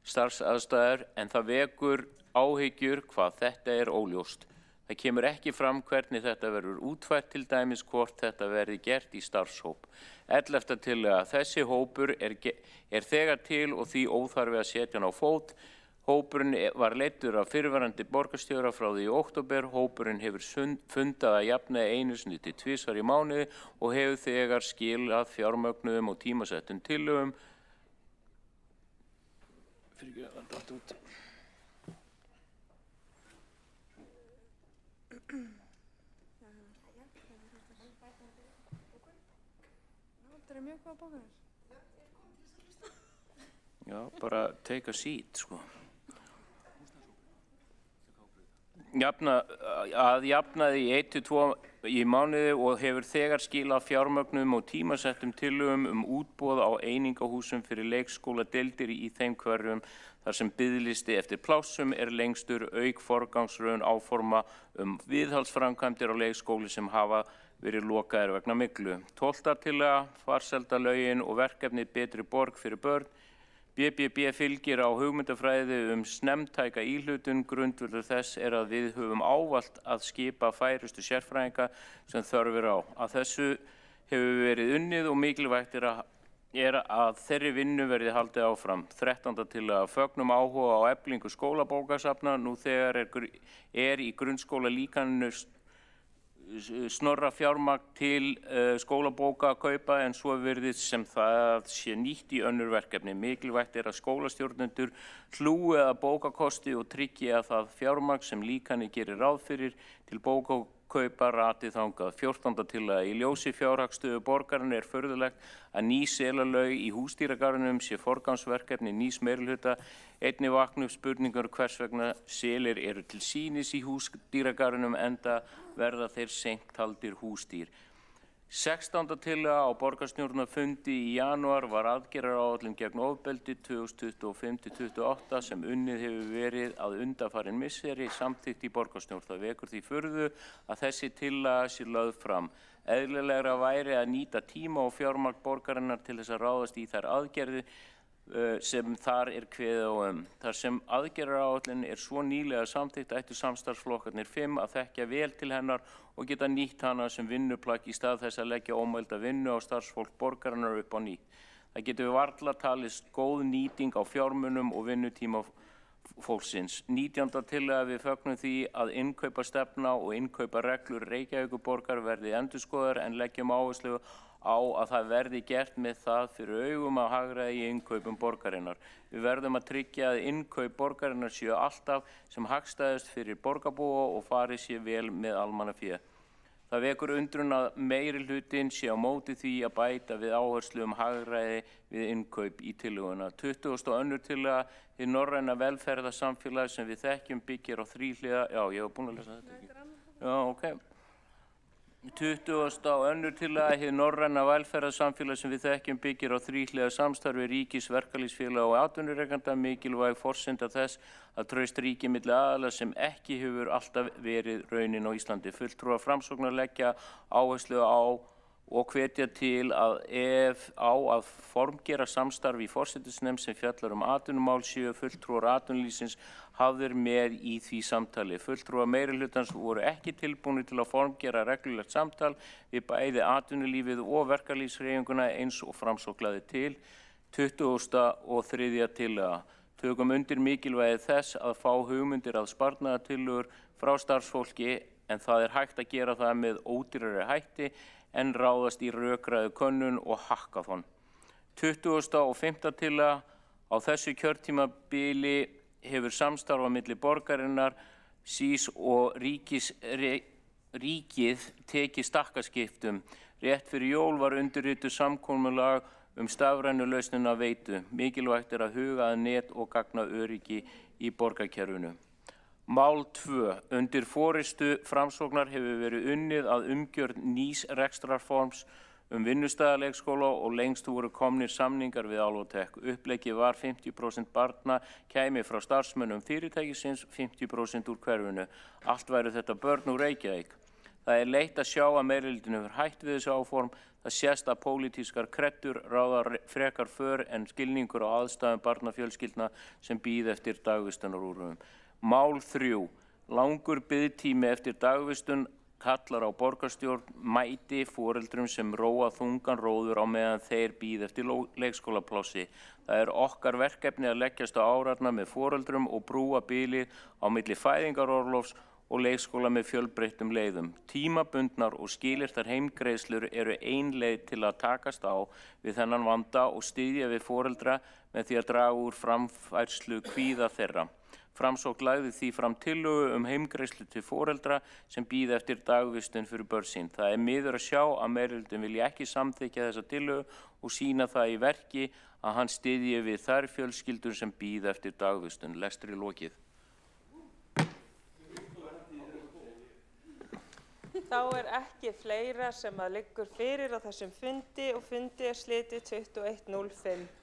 starfsaðstæður en það vekur áhyggjur hvað þetta er óljóst. Það kemur ekki fram hvernig þetta verður útfært, til dæmis hvort þetta verði gert í starfshóp. 11. tillaga, þessi hópur er þegar til og því óþarfi að setja hann á fót. Hópurinn var leiddur af fyrrverandi borgarstjóra frá því í október. Hópurinn hefur fundað að jafnaði einu sinni til 2 í mánuði og hefur þegar skilað fjármögnuðum og tímasettum tillögum. Já, bara take a seat, sko. Að jafnaði í 1-2 í mánuði og hefur þegar skilað fjármögnum og tímasettum tillögum útboð á einingahúsum fyrir leikskóladeildir í þeim hverfum þar sem biðlisti eftir plássum er lengstur, auk forgangsröðun áforma viðhaldsframkvæmdir á leikskóli sem hafa verið lokaðir vegna myglu. 12. tillaga, farsældarlögin og verkefni Betri borg fyrir börn. BBB fylgir á hugmyndafræði snemmtæka íhlutun. Grundvöllur þess að við höfum ávallt að skipa færustu sérfræðinga sem þörf á. Að þessu hefur verið unnið og mikilvægt að þeirri vinnu verði haldið áfram. 13. tillaga: fögnum áhuga á eflingu skólabókasafna. Nú þegar í grunnskóla líkaninu snorra fjármagn til skólabókakaupa en svo virðist sem það sé nýtt í önnur verkefni. Mikilvægt að skólastjórnendur hlúi að bókakosti og tryggi að það fjármagn sem líkanið gerir ráð fyrir til bókakaupa rati þangað. 14. tillaga: í ljósi fjárhagsstöðu borgarinnar furðulegt að ný selalaug í húsdýragarðinum sé forgangsverkefni nýs meirihluta. Einnig vakna upp spurningar hvers vegna selir eru til sýnis í húsdýragarðinum enda verða þeir seint taldir húsdýr. 16. tillaga: á borgarstjórnarfundi í janúar var aðgerðaáætlun gegn ofbeldi 2025-28 sem unnið hefur verið að undanfarin misseri samþykkt í borgarstjórn. Það vekur því furðu að þessi tillaga sé lögð fram. Eðlilegra væri að nýta tíma og fjármagn borgarinnar til þess að ráðast í þær aðgerðir sem þar kveðið á Þar sem aðgerðaáætlun svo nýlega samþykkt ættu samstarfsflokkarnir 5 að þekkja vel til hennar og geta nýtt hana sem vinnuplagg í stað þess að leggja ómælda vinnu á starfsfólk borgarinnar upp á nýtt. Það getur varla talist góð nýting á fjármunum og vinnutíma fólksins. 19. tillaga: við fögnum því að innkaupastefna og innkaupareglur Reykjavíkurborgar verði endurskoðaðar en leggjum áherslu á að það verði gert með það fyrir augum að hagræða í innkaupum borgarinnar. Við verðum að tryggja að innkaup borgarinnar séu alltaf sem hagstæðust fyrir borgarbúa og farið sé vel með almannafé. Það vekur undrun að meirihlutinn sé á móti því að bæta við áherslu hagræði við innkaup í tillöguna. 20. og önnur tillaga: hið norræna velferðarsamfélag sem við þekkjum byggir á þríhliða. Já, ég var búin að lesa þetta ekki. Já, ok. 20. og önnur tillaga: hið norræna velferðarsamfélag sem við þekkjum byggir á þríhliða samstarfi ríkis, verkalýðsfélaga og atvinnurekenda. Mikilvæg forsenda þess að traust ríki milli aðila sem ekki hefur alltaf verið raunin á Íslandi. Fulltrúar Framsóknar leggja áherslu á og hvetja til að formgera samstarf í forsætisnefnd sem fjallar atvinnumál séu fulltrúar atvinnulífsins hafðir með í því samtali. Fulltrúar meirihlutans voru ekki tilbúnir til að formgera reglulegt samtal við bæði atvinnulífið og verkalýðshreyfinguna eins og Framsókn lagði til. 23. tillaga: tökum undir mikilvægi þess að fá hugmyndir að sparnaðartillögur frá starfsfólki en það hægt að gera það með ódýrari hætti en ráðast í rökræðu könnun og hackathon. 25. tillaga: á þessu kjörtímabili hefur samstarf á milli borgarinnar, SÍS og ríkið tekið stakkaskiptum. Rétt fyrir jól var undirrituð samkomulag stafrænu lausnina Veitu. Mikilvægt að huga að net- og gagnaöryggi í borgarkerfinu. Mál 2. Undir forystu Framsóknar hefur verið unnið að umgjörð nýs rekstrarforms vinnustaðaleikskóla og lengst voru komnir samningar við Alvotek. Uppleggið var 50% barna kæmi frá starfsmönnum fyrirtækisins, 50% úr hverfinu. Allt væru þetta börn úr Reykjavík. Það leitt að sjá að meirihlutinn hefur hætt við þessu áform. Það sést að pólitískar kreddur ráða frekar för en skilningur á aðstæðum barnafjölskyldna sem bíða eftir dagvistunarúrræðum. Mál 3. Langur biðtími eftir dagvistun kallar á borgarstjórn mæti foreldrum sem róa þungan róður á meðan þeir bíða eftir leikskólaplássi. Það okkar verkefni að leggjast á árarnar með foreldrum og brúa bilið á milli fæðingarorlofs og leikskóla með fjölbreyttum leiðum. Tímabundnar og skilyrtar heimgreiðslur eru ein leið til að takast á við þennan vanda og styðja við foreldra með því að draga úr framfærslu kvíða þeirra. Framsókn lagði því fram tillögu heimgreiðslu til foreldra sem bíða eftir dagvistun fyrir börn sín. Það miður að sjá að meirihlutinn vilji ekki samþykkja þessa tillögu og sýna það í verki að hann styðji við þær fjölskyldur sem bíða eftir dagvistun. Lestri lokið. Þá ekki fleira sem liggur fyrir á þessum fundi og fundi slitið 21:05.